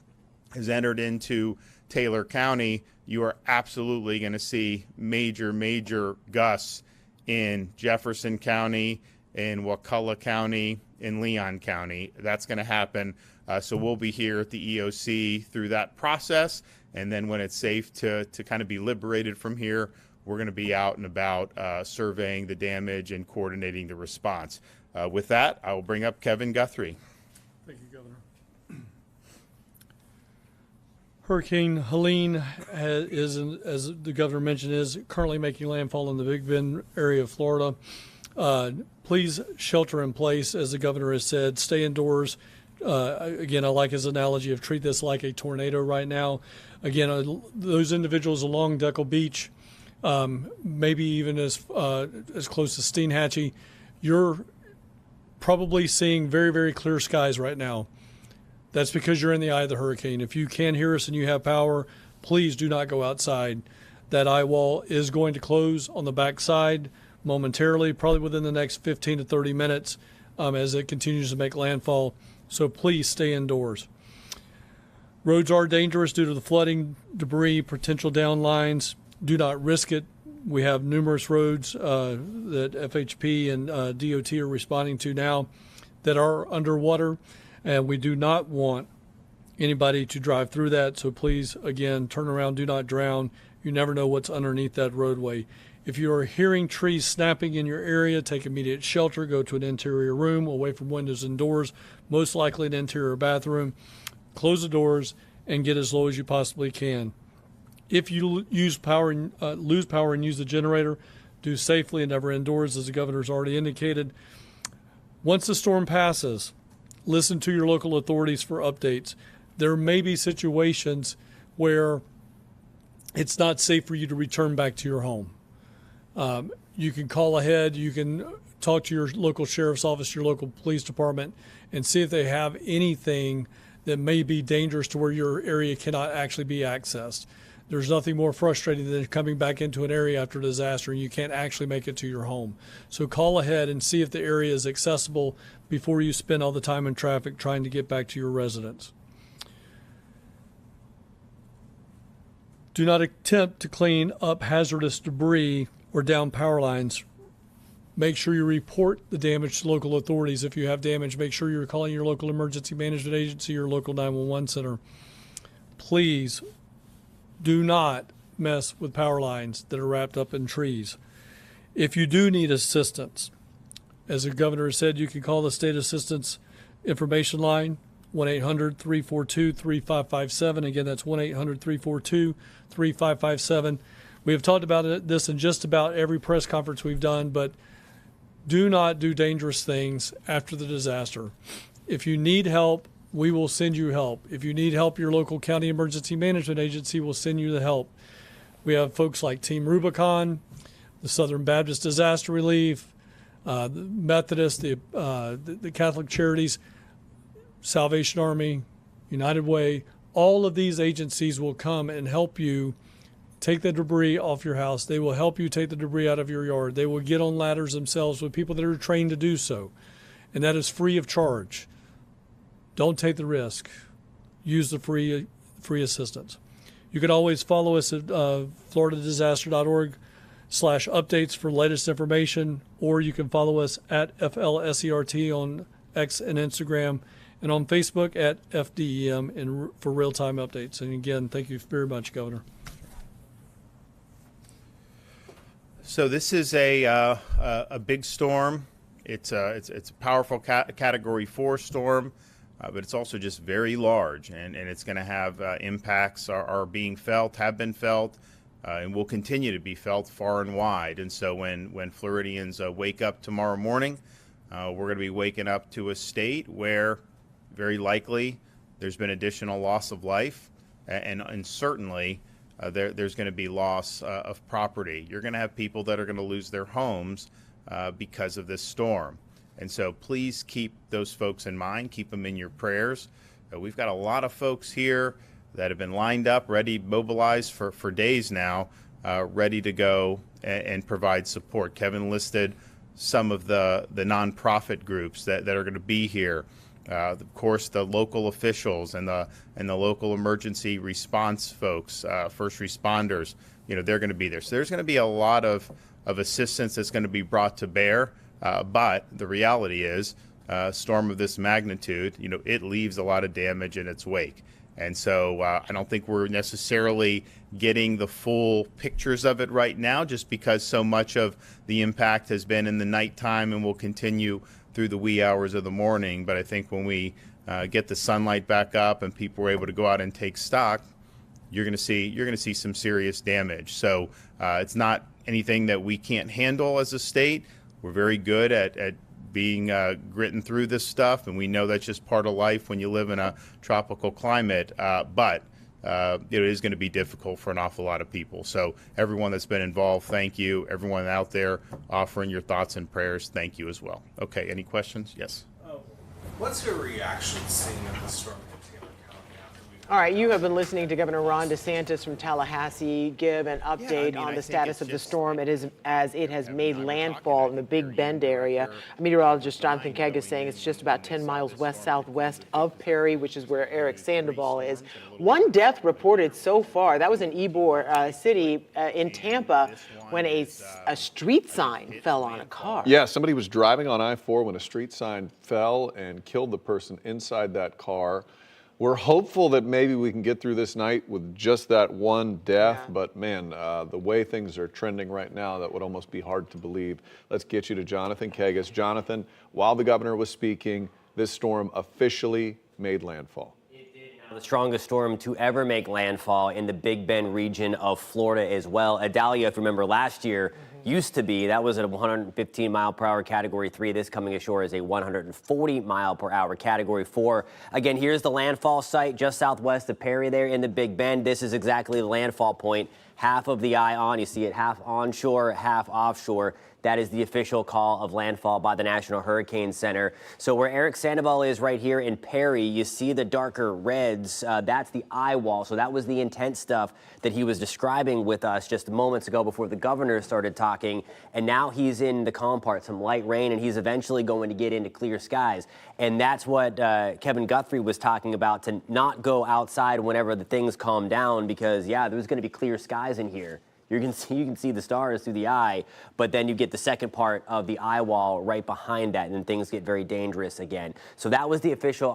Speaker 13: has entered into Taylor County, you are absolutely going to see major, major gusts in Jefferson County, in Wakulla County, in Leon County. That's going to happen. So we'll be here at the EOC through that process. And then when it's safe to kind of be liberated from here, we're going to be out and about surveying the damage and coordinating the response. With that, I will bring up Kevin Guthrie.
Speaker 14: Thank you, Governor. Hurricane Helene is, as the governor mentioned, is currently making landfall in the Big Bend area of Florida. Please shelter in place, as the governor has said. Stay indoors. Again, I like his analogy of treat this like a tornado right now. Again, those individuals along Deckle Beach, maybe even as close as Steinhatchee, you're probably seeing very, very clear skies right now. That's because you're in the eye of the hurricane. If you can hear us and you have power, please do not go outside. That eye wall is going to close on the back side momentarily, probably within the next 15 to 30 minutes as it continues to make landfall. So please stay indoors. Roads are dangerous due to the flooding, debris, potential downlines. Do not risk it. We have numerous roads that FHP and DOT are responding to now that are underwater, and we do not want anybody to drive through that. So please, again, turn around, do not drown. You never know what's underneath that roadway. If you are hearing trees snapping in your area, take immediate shelter. Go to an interior room away from windows and doors, most likely an interior bathroom. Close the doors and get as low as you possibly can. If you lose power and use the generator, do safely and never indoors, as the governor's already indicated. Once the storm passes, listen to your local authorities for updates. There may be situations where it's not safe for you to return back to your home. You can call ahead. You can talk to your local sheriff's office, your local police department, and see if they have anything that may be dangerous to where your area cannot actually be accessed. There's nothing more frustrating than coming back into an area after a disaster and you can't actually make it to your home. So call ahead and see if the area is accessible before you spend all the time in traffic trying to get back to your residence. Do not attempt to clean up hazardous debris or down power lines. Make sure you report the damage to local authorities. If you have damage, make sure you're calling your local emergency management agency or local 911 center. Please do not mess with power lines that are wrapped up in trees. If you do need assistance, as the governor has said, you can call the State Assistance Information Line, 1-800-342-3557. Again, that's 1-800-342-3557. We have talked about this in just about every press conference we've done, but do not do dangerous things after the disaster. If you need help, we will send you help. If you need help, your local county emergency management agency will send you the help. We have folks like Team Rubicon, the Southern Baptist Disaster Relief, the Methodist, the Catholic Charities, Salvation Army, United Way. All of these agencies will come and help you take the debris off your house. They will help you take the debris out of your yard. They will get on ladders themselves with people that are trained to do so. And that is free of charge. Don't take the risk. Use the free assistance. You can always follow us at floridadisaster.org/updates for latest information, or you can follow us at FLSERT on X and Instagram, and on Facebook at FDEM for real-time updates. And again, thank you very much, Governor.
Speaker 13: So this is a big storm. It's a powerful Category 4 storm, but it's also just very large, and it's going to have impacts are being felt, have been felt, and will continue to be felt far and wide. And so when Floridians wake up tomorrow morning, we're going to be waking up to a state where very likely there's been additional loss of life, and certainly there's going to be loss of property. You're going to have people that are going to lose their homes because of this storm. And so please keep those folks in mind, keep them in your prayers. We've got a lot of folks here that have been lined up, ready, mobilized for days now, ready to go and provide support. Kevin listed some of the nonprofit groups that are going to be here. Of course, the local officials and the local emergency response folks, first responders, they're going to be there. So there's going to be a lot of assistance that's going to be brought to bear. But the reality is, a storm of this magnitude, it leaves a lot of damage in its wake. And so I don't think we're necessarily getting the full pictures of it right now, just because so much of the impact has been in the nighttime and will continue through the wee hours of the morning. But I think when we get the sunlight back up and people are able to go out and take stock, you're going to see some serious damage. So it's not anything that we can't handle as a state. We're very good at being gritting through this stuff, and we know that's just part of life when you live in a tropical climate. But it is going to be difficult for an awful lot of people. So everyone that's been involved, thank you. Everyone out there offering your thoughts and prayers, thank you as well. Okay, any questions? Yes.
Speaker 15: What's your reaction seeing the storm hit Taylor County after we?
Speaker 4: All right, you have been listening to Governor Ron DeSantis from Tallahassee give an update on the status of the storm as it has made landfall in the Big Bend area. Meteorologist Jonathan Keg is saying it's just about 10 miles west-southwest of Perry, which is where Eric Sandoval is. One death reported so far. That was in Ybor City in Tampa when a street sign fell on a car.
Speaker 3: Yeah, somebody was driving on I-4 when a street sign fell and killed the person inside that car. We're hopeful that maybe we can get through this night with just that one death, but man, the way things are trending right now, that would almost be hard to believe. Let's get you to Jonathan Kagas. Jonathan, while the governor was speaking, this storm officially made landfall.
Speaker 1: The strongest storm to ever make landfall in the Big Bend region of Florida as well. Adalia, if you remember last year, used to be, that was at a 115 mile per hour Category 3. This coming ashore is a 140 mile per hour Category 4. Again, here's the landfall site just southwest of Perry there in the Big Bend. This is exactly the landfall point. Half of the eye on, you see it half onshore, half offshore. That is the official call of landfall by the National Hurricane Center. So where Eric Sandoval is right here in Perry, you see the darker reds. That's the eye wall. So that was the intense stuff that he was describing with us just moments ago before the governor started talking. And now he's in the calm part, some light rain, and he's eventually going to get into clear skies. And that's what Kevin Guthrie was talking about, to not go outside whenever the things calm down, because, yeah, there's going to be clear skies in here. You can see the stars through the eye, but then you get the second part of the eye wall right behind that, and then things get very dangerous again. So that was the official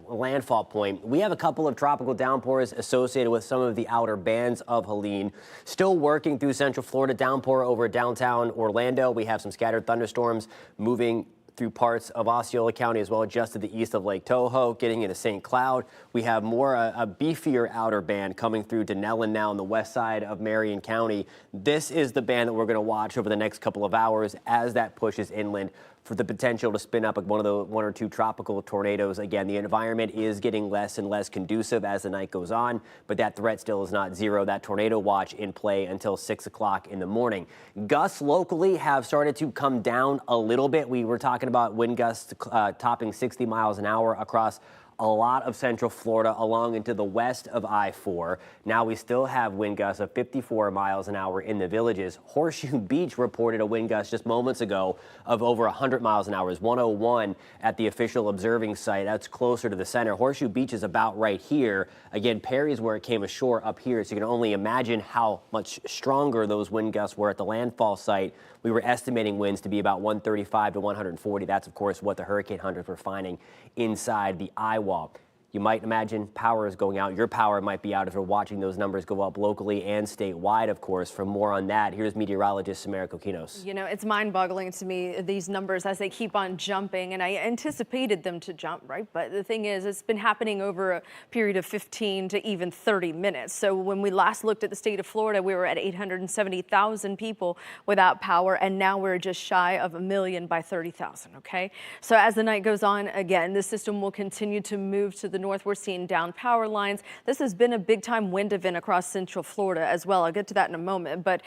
Speaker 1: landfall point. We have a couple of tropical downpours associated with some of the outer bands of Helene. Still working through Central Florida, downpour over downtown Orlando. We have some scattered thunderstorms moving through parts of Osceola County as well, just to the east of Lake Toho, getting into St. Cloud. We have more, a beefier outer band coming through Denellen now on the west side of Marion County. This is the band that we're going to watch over the next couple of hours as that pushes inland for the potential to spin up one or two tropical tornadoes. Again, the environment is getting less and less conducive as the night goes on, but that threat still is not zero. That tornado watch in play until 6 o'clock in the morning. Gusts locally have started to come down a little bit. We were talking about wind gusts topping 60 miles an hour across a lot of central Florida along into the west of I-4. Now we still have wind gusts of 54 miles an hour in the Villages. Horseshoe Beach reported a wind gust just moments ago of over 100 miles an hour. It's 101 at the official observing site. That's closer to the center. Horseshoe Beach is about right here. Again, Perry is where it came ashore up here, so you can only imagine how much stronger those wind gusts were at the landfall site. We were estimating winds to be about 135 to 140. That's, of course, what the hurricane hunters were finding inside the eye wall. You might imagine power is going out. Your power might be out if you're watching those numbers go up locally and statewide, of course. For more on that, here's meteorologist Samara Kokinos.
Speaker 9: You know, it's mind-boggling to me, these numbers, as they keep on jumping, and I anticipated them to jump, right? But the thing is, it's been happening over a period of 15 to even 30 minutes. So when we last looked at the state of Florida, we were at 870,000 people without power, and now we're just shy of 1 million by 30,000, okay? So as the night goes on, again, the system will continue to move to the north. We're seeing down power lines. This has been a big time wind event across central Florida as well. I'll get to that in a moment, but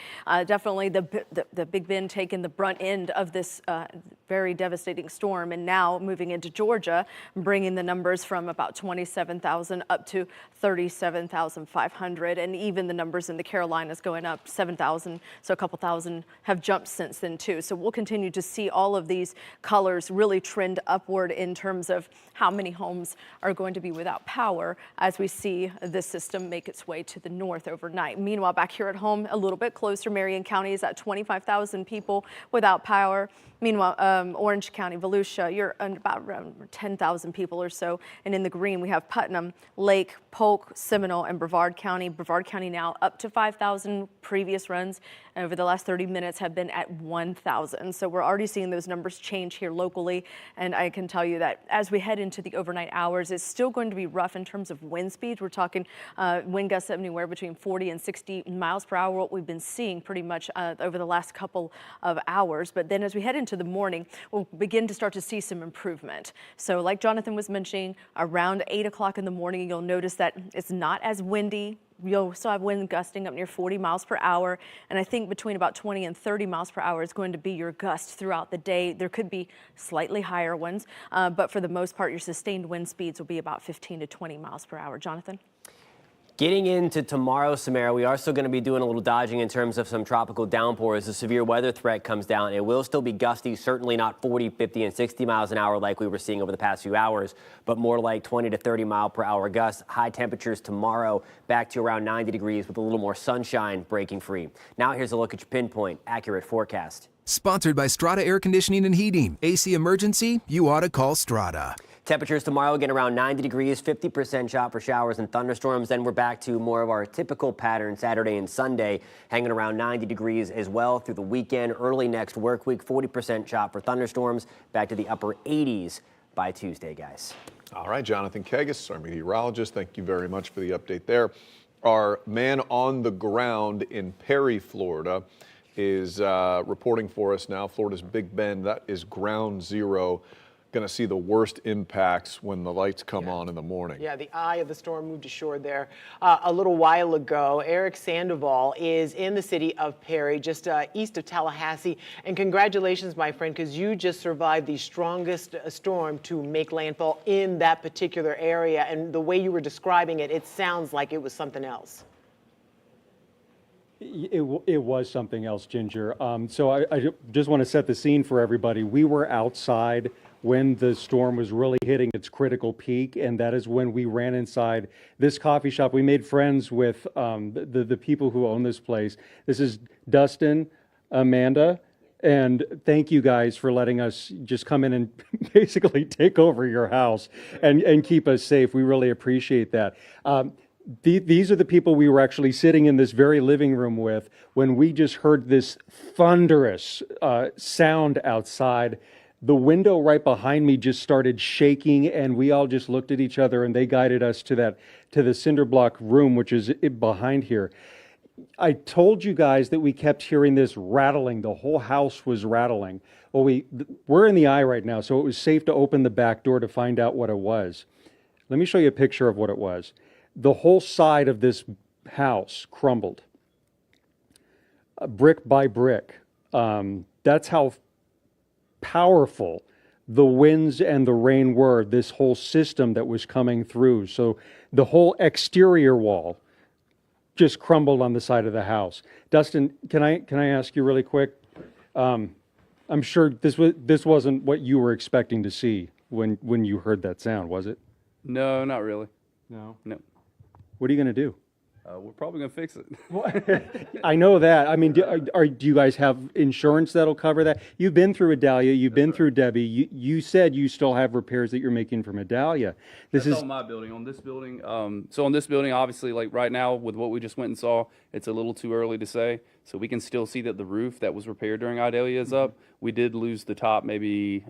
Speaker 9: definitely the Big Bend taking the brunt end of this very devastating storm, and now moving into Georgia, bringing the numbers from about 27,000 up to 37,500, and even the numbers in the Carolinas going up 7,000, so a couple thousand have jumped since then too. So we'll continue to see all of these colors really trend upward in terms of how many homes are going to be without power as we see this system make its way to the north overnight. Meanwhile, back here at home, a little bit closer, Marion County is at 25,000 people without power. Meanwhile, Orange County, Volusia, you're about around 10,000 people or so. And in the green, we have Putnam, Lake, Polk, Seminole, and Brevard County. Brevard County now up to 5,000. Previous runs over the last 30 minutes have been at 1,000. So we're already seeing those numbers change here locally. And I can tell you that as we head into the overnight hours, it's still going to be rough in terms of wind speeds. We're talking wind gusts anywhere between 40 and 60 miles per hour, what we've been seeing pretty much over the last couple of hours. But then as we head into the morning, we'll begin to start to see some improvement. So like Jonathan was mentioning, around 8 o'clock in the morning, you'll notice that it's not as windy. You'll still have wind gusting up near 40 miles per hour. And I think between about 20 and 30 miles per hour is going to be your gust throughout the day. There could be slightly higher ones, but for the most part, your sustained wind speeds will be about 15 to 20 miles per hour. Jonathan?
Speaker 1: Getting into tomorrow, Samara, we are still going to be doing a little dodging in terms of some tropical downpours. The severe weather threat comes down. It will still be gusty, certainly not 40, 50, and 60 miles an hour like we were seeing over the past few hours, but more like 20 to 30 mile per hour gusts. High temperatures tomorrow back to around 90 degrees with a little more sunshine breaking free. Now here's a look at your pinpoint accurate forecast.
Speaker 16: Sponsored by Strata Air Conditioning and Heating. AC emergency? You ought to call Strata.
Speaker 1: Temperatures tomorrow again around 90 degrees, 50% shot for showers and thunderstorms. Then we're back to more of our typical pattern Saturday and Sunday, hanging around 90 degrees as well through the weekend. Early next work week, 40% shot for thunderstorms, back to the upper 80s by Tuesday, guys.
Speaker 3: All right, Jonathan Kegas, our meteorologist, thank you very much for the update there. Our man on the ground in Perry, Florida, is reporting for us now. Florida's Big Bend, that is ground zero. Going to see the worst impacts when the lights come on in the morning.
Speaker 4: Yeah, the eye of the storm moved ashore there a little while ago. Eric Sandoval is in the city of Perry, just east of Tallahassee. And congratulations, my friend, because you just survived the strongest storm to make landfall in that particular area. And the way you were describing it, it sounds like it was something else.
Speaker 2: It was something else, Ginger. So I just want to set the scene for everybody. We were outside when the storm was really hitting its critical peak, and that is when we ran inside this coffee shop. We made friends with the people who own this place. This is Dustin, Amanda, and thank you guys for letting us just come in and basically take over your house and keep us safe. We really appreciate that. These are the people we were actually sitting in this very living room with when we just heard this thunderous sound outside. The window right behind me just started shaking, and we all just looked at each other, and they guided us to the cinder block room, which is behind here. I told you guys that we kept hearing this rattling. The whole house was rattling. Well, we're in the eye right now, so it was safe to open the back door to find out what it was. Let me show you a picture of what it was. The whole side of this house crumbled, brick by brick. That's how powerful the winds and the rain were, this whole system that was coming through. So the whole exterior wall just crumbled on the side of the house. Dustin, can I ask you really quick? I'm sure this wasn't what you were expecting to see when you heard that sound, was it?
Speaker 17: No, not really.
Speaker 2: No.
Speaker 17: No.
Speaker 2: What are you going to do?
Speaker 17: We're probably going to fix it.
Speaker 2: I know that. I mean, do you guys have insurance that'll cover that? You've been through Adalia. You've been through Debbie. You said you still have repairs that you're making from Adalia.
Speaker 17: That's on my building. On this building, so on this building, obviously, like right now with what we just went and saw, it's a little too early to say. So we can still see that the roof that was repaired during Idalia is up. We did lose the top maybe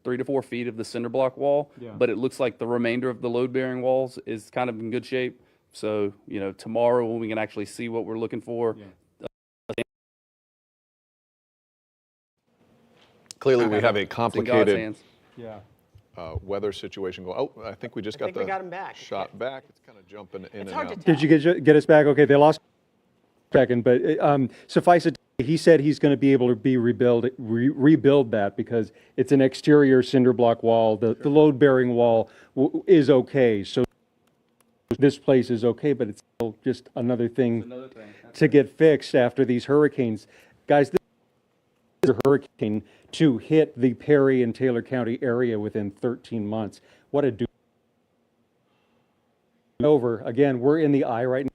Speaker 17: 3 to 4 feet of the cinder block wall, but it looks like the remainder of the load-bearing walls is kind of in good shape. So, you know, tomorrow when we can actually see what we're looking for.
Speaker 3: Clearly, we have a complicated
Speaker 2: Yeah.
Speaker 3: weather situation going. Oh, I think we just got
Speaker 4: we got him back.
Speaker 3: shot back. It's kind of jumping in and
Speaker 4: hard
Speaker 3: out.
Speaker 4: to tell.
Speaker 2: Did you get us back? Okay, they lost a second, but suffice it, he said he's going to be able to rebuild that because it's an exterior cinder block wall. The load-bearing wall is okay. So this place is okay, but it's still just another thing to get fixed after these hurricanes. Guys, this is a hurricane to hit the Perry and Taylor County area within 13 months. What a do. Over. Again, we're in the eye right now.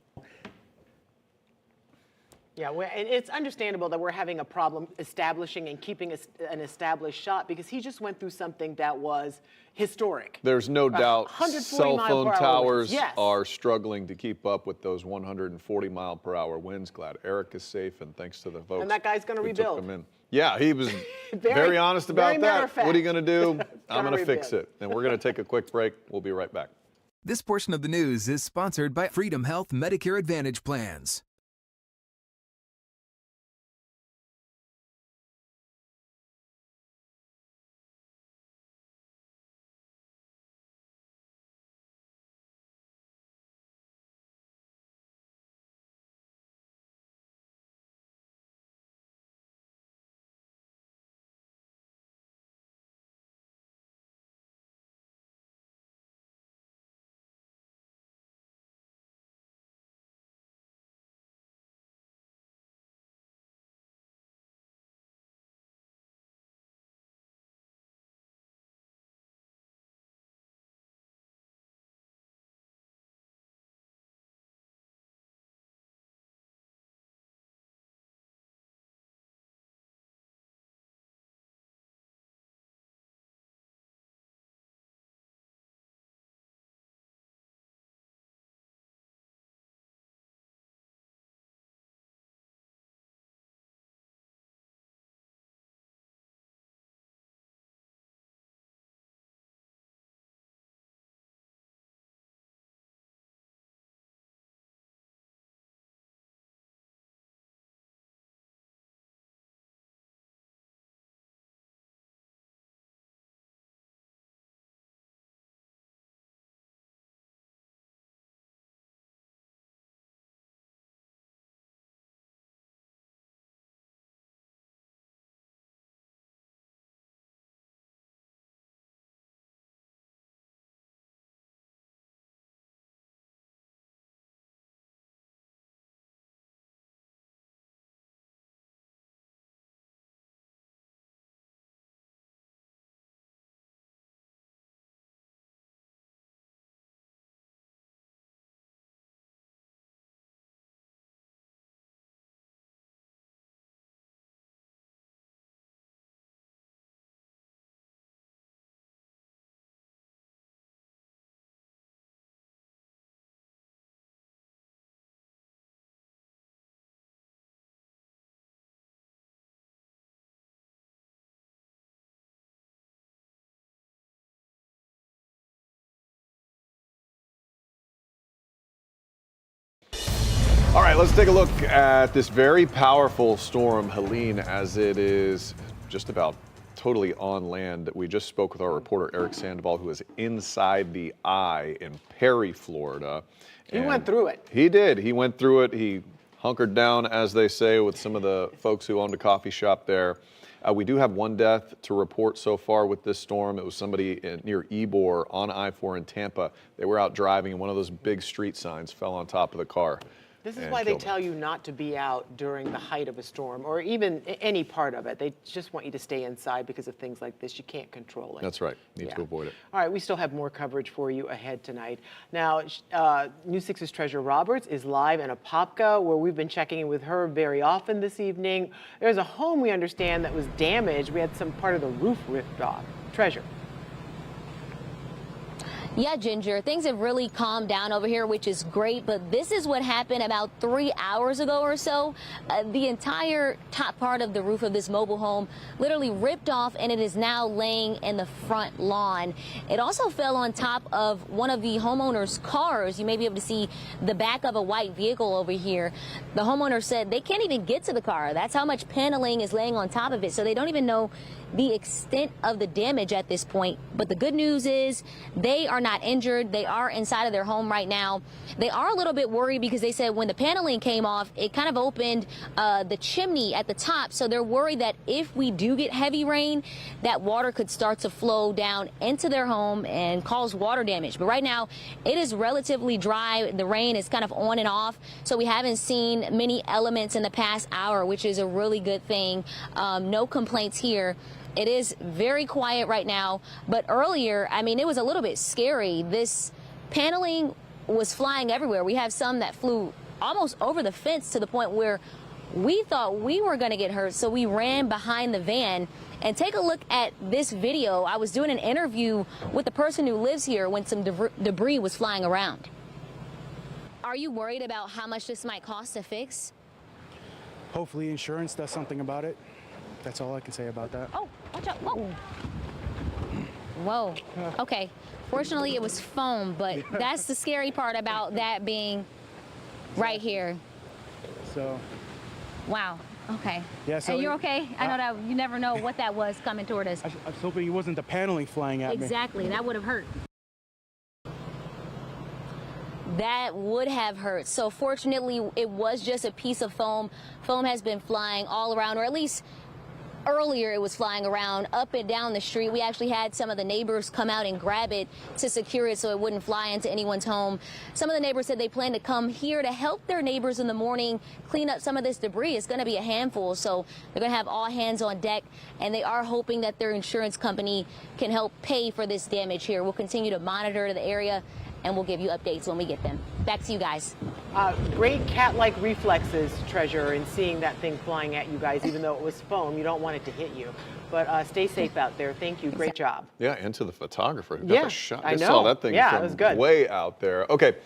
Speaker 4: Yeah, and it's understandable that we're having a problem establishing and keeping an established shot because he just went through something that was historic.
Speaker 3: There's no doubt cell phone towers
Speaker 4: yes.
Speaker 3: are struggling to keep up with those 140 mile per hour winds. Glad Eric is safe, and thanks to the folks.
Speaker 4: And that guy's going to rebuild.
Speaker 3: Yeah, he was very honest about that. What are you going to do? I'm going to fix
Speaker 4: rebuild.
Speaker 3: it. And we're going to take a quick break. We'll be right back.
Speaker 16: This portion of the news is sponsored by Freedom Health Medicare Advantage Plans.
Speaker 3: All right, let's take a look at this very powerful storm, Helene, as it is just about totally on land. We just spoke with our reporter, Eric Sandoval, who is inside the eye in Perry, Florida.
Speaker 4: He went through it.
Speaker 3: He did. He went through it. He hunkered down, as they say, with some of the folks who owned a coffee shop there. We do have one death to report so far with this storm. It was somebody near Ybor on I-4 in Tampa. They were out driving and one of those big street signs fell on top of the car.
Speaker 4: This is why they tell you not to be out during the height of a storm or even any part of it. They just want you to stay inside because of things like this. You can't control it.
Speaker 3: That's right. Need to avoid it.
Speaker 4: All right, we still have more coverage for you ahead tonight. Now, News 6's Treasure Roberts is live in Apopka, where we've been checking in with her very often this evening. There's a home, we understand, that was damaged. We had some part of the roof ripped off. Treasure.
Speaker 8: Yeah, Ginger, things have really calmed down over here, which is great, but this is what happened about 3 hours ago or so. The entire top part of the roof of this mobile home literally ripped off, and it is now laying in the front lawn. It also fell on top of one of the homeowner's cars. You may be able to see the back of a white vehicle over here. The homeowner said they can't even get to the car. That's how much paneling is laying on top of it, so they don't even know the extent of the damage at this point. But the good news is they are not injured. They are inside of their home right now. They are a little bit worried because they said when the paneling came off, it kind of opened the chimney at the top. So they're worried that if we do get heavy rain, that water could start to flow down into their home and cause water damage. But right now, it is relatively dry. The rain is kind of on and off. So we haven't seen many elements in the past hour, which is a really good thing. No complaints here. It is very quiet right now, but earlier, I mean, it was a little bit scary. This paneling was flying everywhere. We have some that flew almost over the fence to the point where we thought we were going to get hurt, so we ran behind the van. And take a look at this video. I was doing an interview with the person who lives here when some debris was flying around. Are you worried about how much this might cost to fix?
Speaker 18: Hopefully insurance does something about it. That's all I can say about that.
Speaker 8: Oh, watch out. Whoa. Whoa. Okay. Fortunately, it was foam, but that's the scary part about that being right here.
Speaker 18: So.
Speaker 8: Wow. Okay.
Speaker 18: Yeah, so
Speaker 8: and you're okay? I know that you never know what that was coming toward us.
Speaker 18: I was hoping it wasn't the paneling flying at me.
Speaker 8: Exactly. That would have hurt. That would have hurt. So fortunately, it was just a piece of foam. Foam has been flying all around, or at least earlier it was flying around up and down the street. We actually had some of the neighbors come out and grab it to secure it so it wouldn't fly into anyone's home. Some of the neighbors said they plan to come here to help their neighbors in the morning clean up some of this debris. It's going to be a handful, so they're going to have all hands on deck, and they are hoping that their insurance company can help pay for this damage here. We'll continue to monitor the area, and we'll give you updates when we get them. Back to you guys.
Speaker 4: Great cat-like reflexes, Treasure, in seeing that thing flying at you guys, even though it was foam. You don't want it to hit you. But stay safe out there. Thank you. Great job.
Speaker 3: Yeah, and to the photographer who got the shot.
Speaker 4: I know.
Speaker 3: Saw that thing
Speaker 4: yeah,
Speaker 3: from
Speaker 4: it was good.
Speaker 3: way out there. Okay.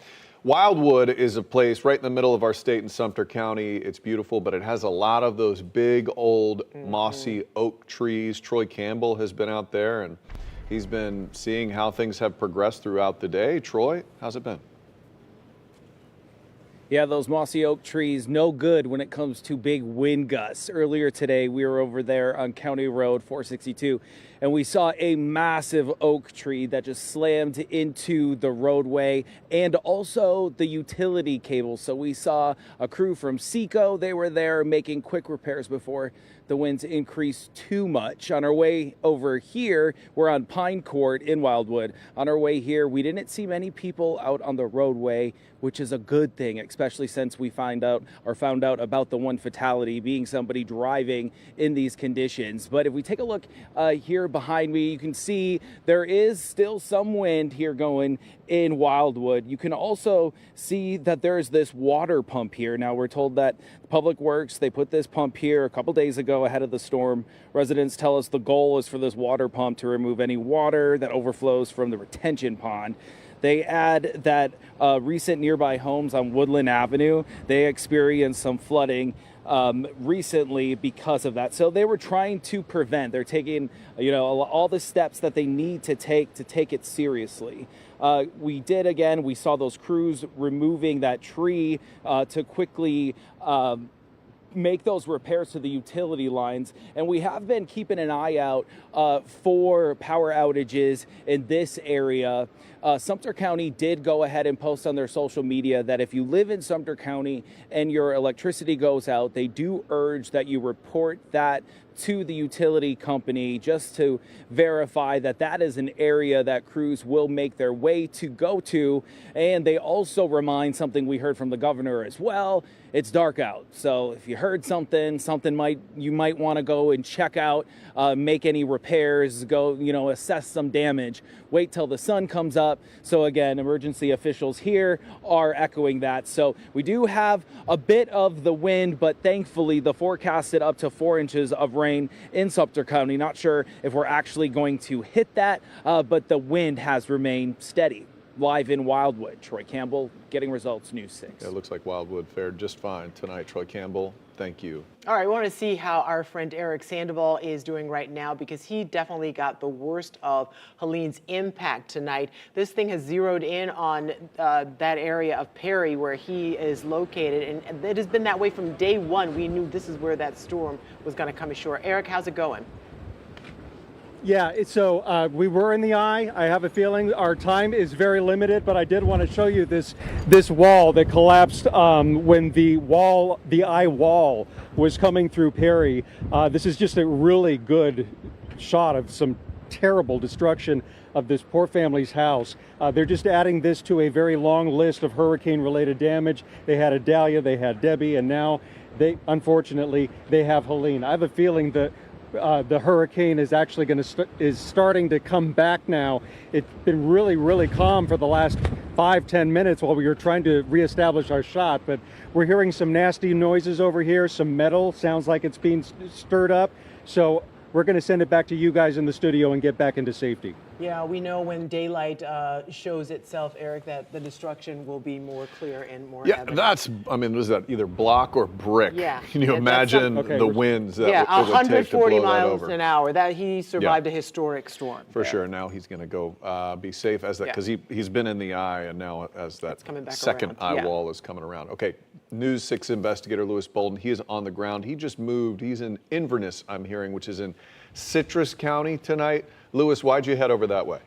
Speaker 3: Wildwood is a place right in the middle of our state in Sumter County. It's beautiful, but it has a lot of those big, old, mossy oak trees. Troy Campbell has been out there, and he's been seeing how things have progressed throughout the day. Troy, how's it been?
Speaker 11: Yeah, those mossy oak trees, no good when it comes to big wind gusts. Earlier today, we were over there on County Road 462, and we saw a massive oak tree that just slammed into the roadway and also the utility cable. So we saw a crew from Seco. They were there making quick repairs before the winds increased too much. On our way over here, we're on Pine Court in Wildwood. On our way here, we didn't see many people out on the roadway, which is a good thing, especially since we found out about the one fatality being somebody driving in these conditions. But if we take a look here behind me, you can see there is still some wind here going in Wildwood. You can also see that there's this water pump here. Now, we're told that Public Works, they put this pump here a couple days ago ahead of the storm. Residents tell us the goal is for this water pump to remove any water that overflows from the retention pond. They add that recent nearby homes on Woodland Avenue, they experienced some flooding recently because of that. So they were trying to prevent. They're taking, all the steps that they need to take it seriously. We saw those crews removing that tree to quickly make those repairs to the utility lines. And we have been keeping an eye out for power outages in this area. Sumter County did go ahead and post on their social media that if you live in Sumter County and your electricity goes out, they do urge that you report that to the utility company just to verify that that is an area that crews will make their way to go to. And they also remind something we heard from the governor as well. It's dark out. So if you heard something you might want to go and check out, make any repairs, go, assess some damage. Wait till the sun comes up. So again, emergency officials here are echoing that. So we do have a bit of the wind, but thankfully the forecasted up to 4 inches of rain in Sumter County. Not sure if we're actually going to hit that, but the wind has remained steady. Live in Wildwood, Troy Campbell, Getting Results News 6.
Speaker 3: Yeah, it looks like Wildwood fared just fine tonight. Troy Campbell, thank you.
Speaker 4: All right, we want to see how our friend Eric Sandoval is doing right now, because he definitely got the worst of Helene's impact tonight. This thing has zeroed in on that area of Perry where he is located, and it has been that way from day one. We knew this is where that storm was going to come ashore. Eric, how's it going?
Speaker 2: Yeah, so we were in the eye. I have a feeling our time is very limited, but I did want to show you this wall that collapsed when the eye wall was coming through Perry. This is just a really good shot of some terrible destruction of this poor family's house. They're just adding this to a very long list of hurricane-related damage. They had Idalia, they had Debbie, and now unfortunately, they have Helene. I have a feeling that the hurricane is actually is starting to come back now. It's been really, really calm for the last 5-10 minutes while we were trying to reestablish our shot, but we're hearing some nasty noises over here. Some metal sounds like it's being stirred up. So we're going to send it back to you guys in the studio and get back into safety.
Speaker 4: Yeah, we know when daylight shows itself, Eric, that the destruction will be more clear and more evident.
Speaker 3: Was that either block or brick?
Speaker 4: Yeah.
Speaker 3: Can you imagine the winds that it would take to blow
Speaker 4: 140
Speaker 3: that
Speaker 4: miles
Speaker 3: over?
Speaker 4: an hour. That he survived a historic storm.
Speaker 3: For sure. Now he's going to go be safe as that, because he's been in the eye, and now as that second eye wall is coming around. Okay, News 6 investigator Lewis Bolden, he is on the ground. He just moved. He's in Inverness, I'm hearing, which is in Citrus County tonight. Lewis, why'd you head over that way?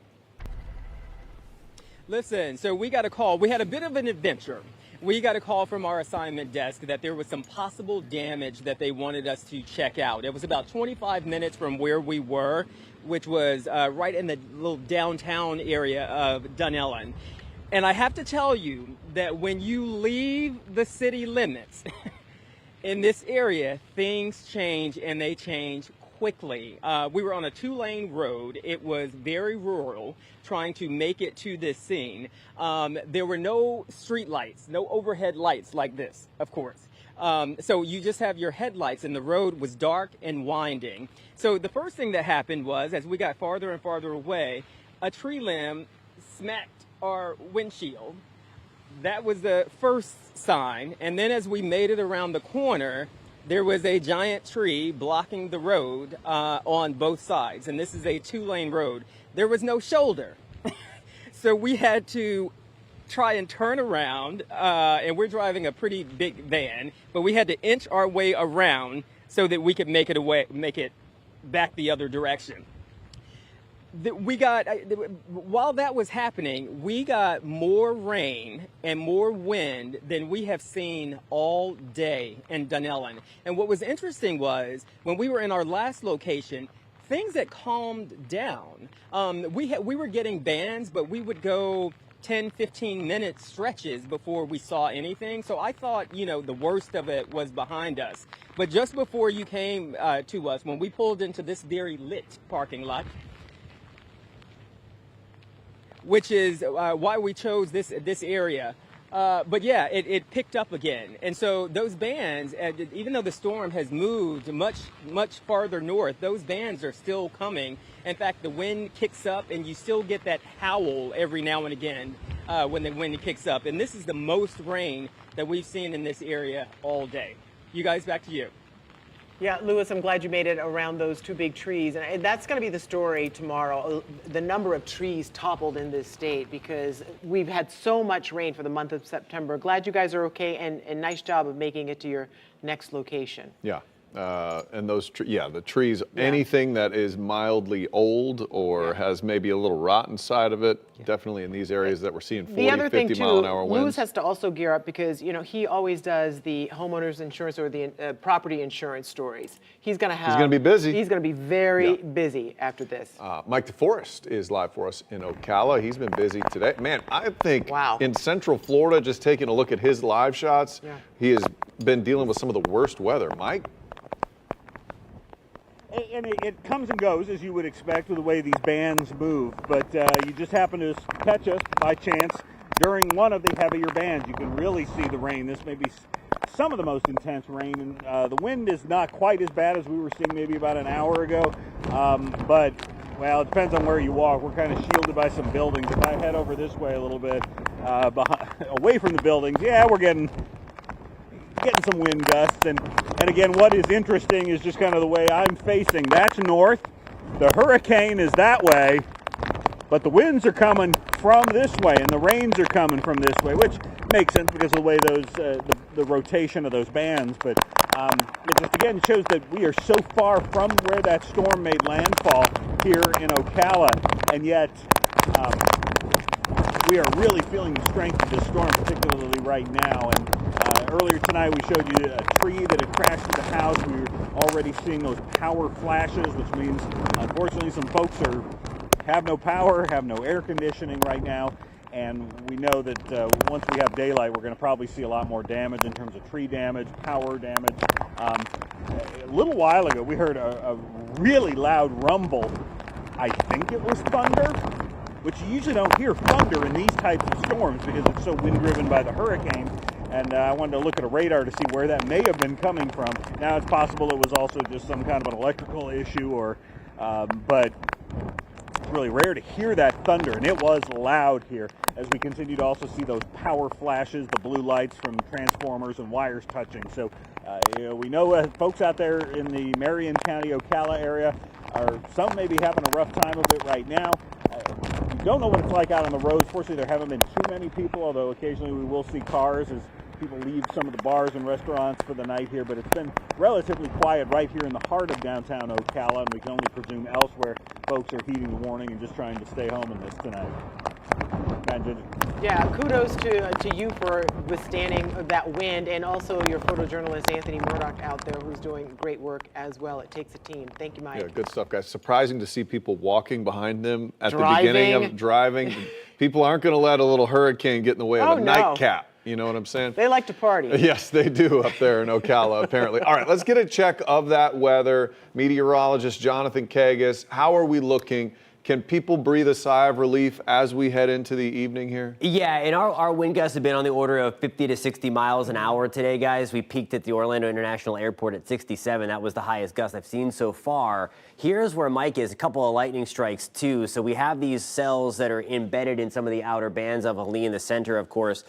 Speaker 19: Listen, so we got a call. We had a bit of an adventure. We got a call from our assignment desk that there was some possible damage that they wanted us to check out. It was about 25 minutes from where we were, which was right in the little downtown area of Dunellen. And I have to tell you that when you leave the city limits in this area, things change, and they change quickly. We were on a 2-lane road. It was very rural, trying to make it to this scene. There were no street lights, no overhead lights like this, of course. So you just have your headlights, and the road was dark and winding. So the first thing that happened was, as we got farther and farther away, a tree limb smacked our windshield. That was the first sign. And then as we made it around the corner, there was a giant tree blocking the road on both sides, and this is a 2-lane road. There was no shoulder. So we had to try and turn around, and we're driving a pretty big van, but we had to inch our way around so that we could make it back the other direction. While that was happening, we got more rain and more wind than we have seen all day in Dunellen. And what was interesting was, when we were in our last location, things had calmed down. We were getting bands, but we would go 10, 15-minute stretches before we saw anything. So I thought, the worst of it was behind us. But just before you came to us, when we pulled into this very lit parking lot, which is why we chose this area. But yeah, it picked up again. And so those bands, even though the storm has moved much, much farther north, those bands are still coming. In fact, the wind kicks up, and you still get that howl every now and again when the wind kicks up. And this is the most rain that we've seen in this area all day. You guys, back to you.
Speaker 4: Yeah, Lewis, I'm glad you made it around those two big trees. And that's going to be the story tomorrow, the number of trees toppled in this state, because we've had so much rain for the month of September. Glad you guys are okay, and nice job of making it to your next location.
Speaker 3: Yeah. And those, the trees, anything that is mildly old or has maybe a little rot inside of it, definitely in these areas that we're seeing 40, 50 mile an hour winds.
Speaker 4: Lewis has to also gear up because, he always does the homeowner's insurance or the property insurance stories. He's going to
Speaker 3: be busy.
Speaker 4: He's going to be very busy after this.
Speaker 3: Mike DeForest is live for us in Ocala. He's been busy today. Man, I think in Central Florida, just taking a look at his live shots, he has been dealing with some of the worst weather. Mike?
Speaker 10: And it comes and goes, as you would expect, with the way these bands move. But you just happen to catch us by chance during one of the heavier bands. You can really see the rain. This may be some of the most intense rain. And the wind is not quite as bad as we were seeing maybe about an hour ago. But, well, it depends on where you walk. We're kind of shielded by some buildings. If I head over this way a little bit, away from the buildings, we're getting some wind gusts, and again, what is interesting is just kind of the way I'm facing. That's north, the hurricane is that way, but the winds are coming from this way, and the rains are coming from this way, which makes sense because of the way those the rotation of those bands. But it just again shows that we are so far from where that storm made landfall here in Ocala, and yet we are really feeling the strength of this storm, particularly right now. And earlier tonight we showed you a tree that had crashed into the house. We were already seeing those power flashes, which means unfortunately some folks have no power, have no air conditioning right now. And we know that once we have daylight, we're going to probably see a lot more damage in terms of tree damage, power damage. A little while ago, we heard a really loud rumble. I think it was thunder, which you usually don't hear thunder in these types of storms because it's so wind-driven by the hurricane. And I wanted to look at a radar to see where that may have been coming from. Now it's possible it was also just some kind of an electrical issue, but it's really rare to hear that thunder, and it was loud here as we continue to also see those power flashes, the blue lights from transformers and wires touching. So we know folks out there in the Marion County, Ocala area, some may be having a rough time of it right now. We don't know what it's like out on the roads. Fortunately, there haven't been too many people, although occasionally we will see cars as people leave some of the bars and restaurants for the night here. But it's been relatively quiet right here in the heart of downtown Ocala, and we can only presume elsewhere folks are heeding the warning and just trying to stay home in this tonight.
Speaker 4: Yeah, kudos to you for withstanding that wind, and also your photojournalist Anthony Murdoch out there, who's doing great work as well. It takes a team. Thank you, Mike.
Speaker 3: Yeah, good stuff, guys. Surprising to see people walking behind them at the beginning of driving. People aren't going to let a little hurricane get in the way of a nightcap. You know what I'm saying?
Speaker 4: They like to party.
Speaker 3: Yes, they do up there in Ocala, apparently. All right, let's get a check of that weather. Meteorologist Jonathan Kagas, how are we looking? Can people breathe a sigh of relief as we head into the evening here?
Speaker 1: Yeah, and our wind gusts have been on the order of 50 to 60 miles an hour today, guys. We peaked at the Orlando International Airport at 67. That was the highest gust I've seen so far. Here's where Mike is, a couple of lightning strikes too. So we have these cells that are embedded in some of the outer bands of Helene, the center, of course,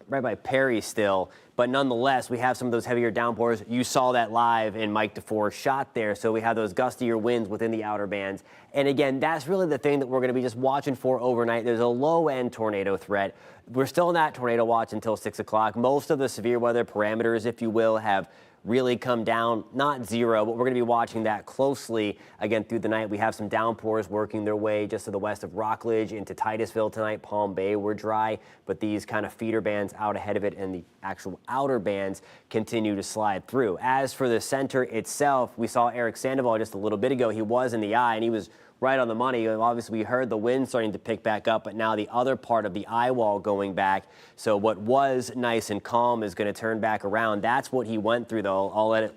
Speaker 1: right by Perry still. But nonetheless, we have some of those heavier downpours. You saw that live in Mike DeForest shot there. So we have those gustier winds within the outer bands. And again, that's really the thing that we're going to be just watching for overnight. There's a low-end tornado threat. We're still in that tornado watch until 6 o'clock. Most of the severe weather parameters, if you will, have really come down, not zero, but we're going to be watching that closely again through the night. We have some downpours working their way just to the west of Rockledge into Titusville tonight. Palm Bay, we're dry, but these kind of feeder bands out ahead of it and the actual outer bands continue to slide through. As for the center itself, we saw Eric Sandoval just a little bit ago. He was in the eye and he was right on the money. Obviously, we heard the wind starting to pick back up, but now the other part of the eye wall going back. So what was nice and calm is going to turn back around. That's what he went through, though. I'll let it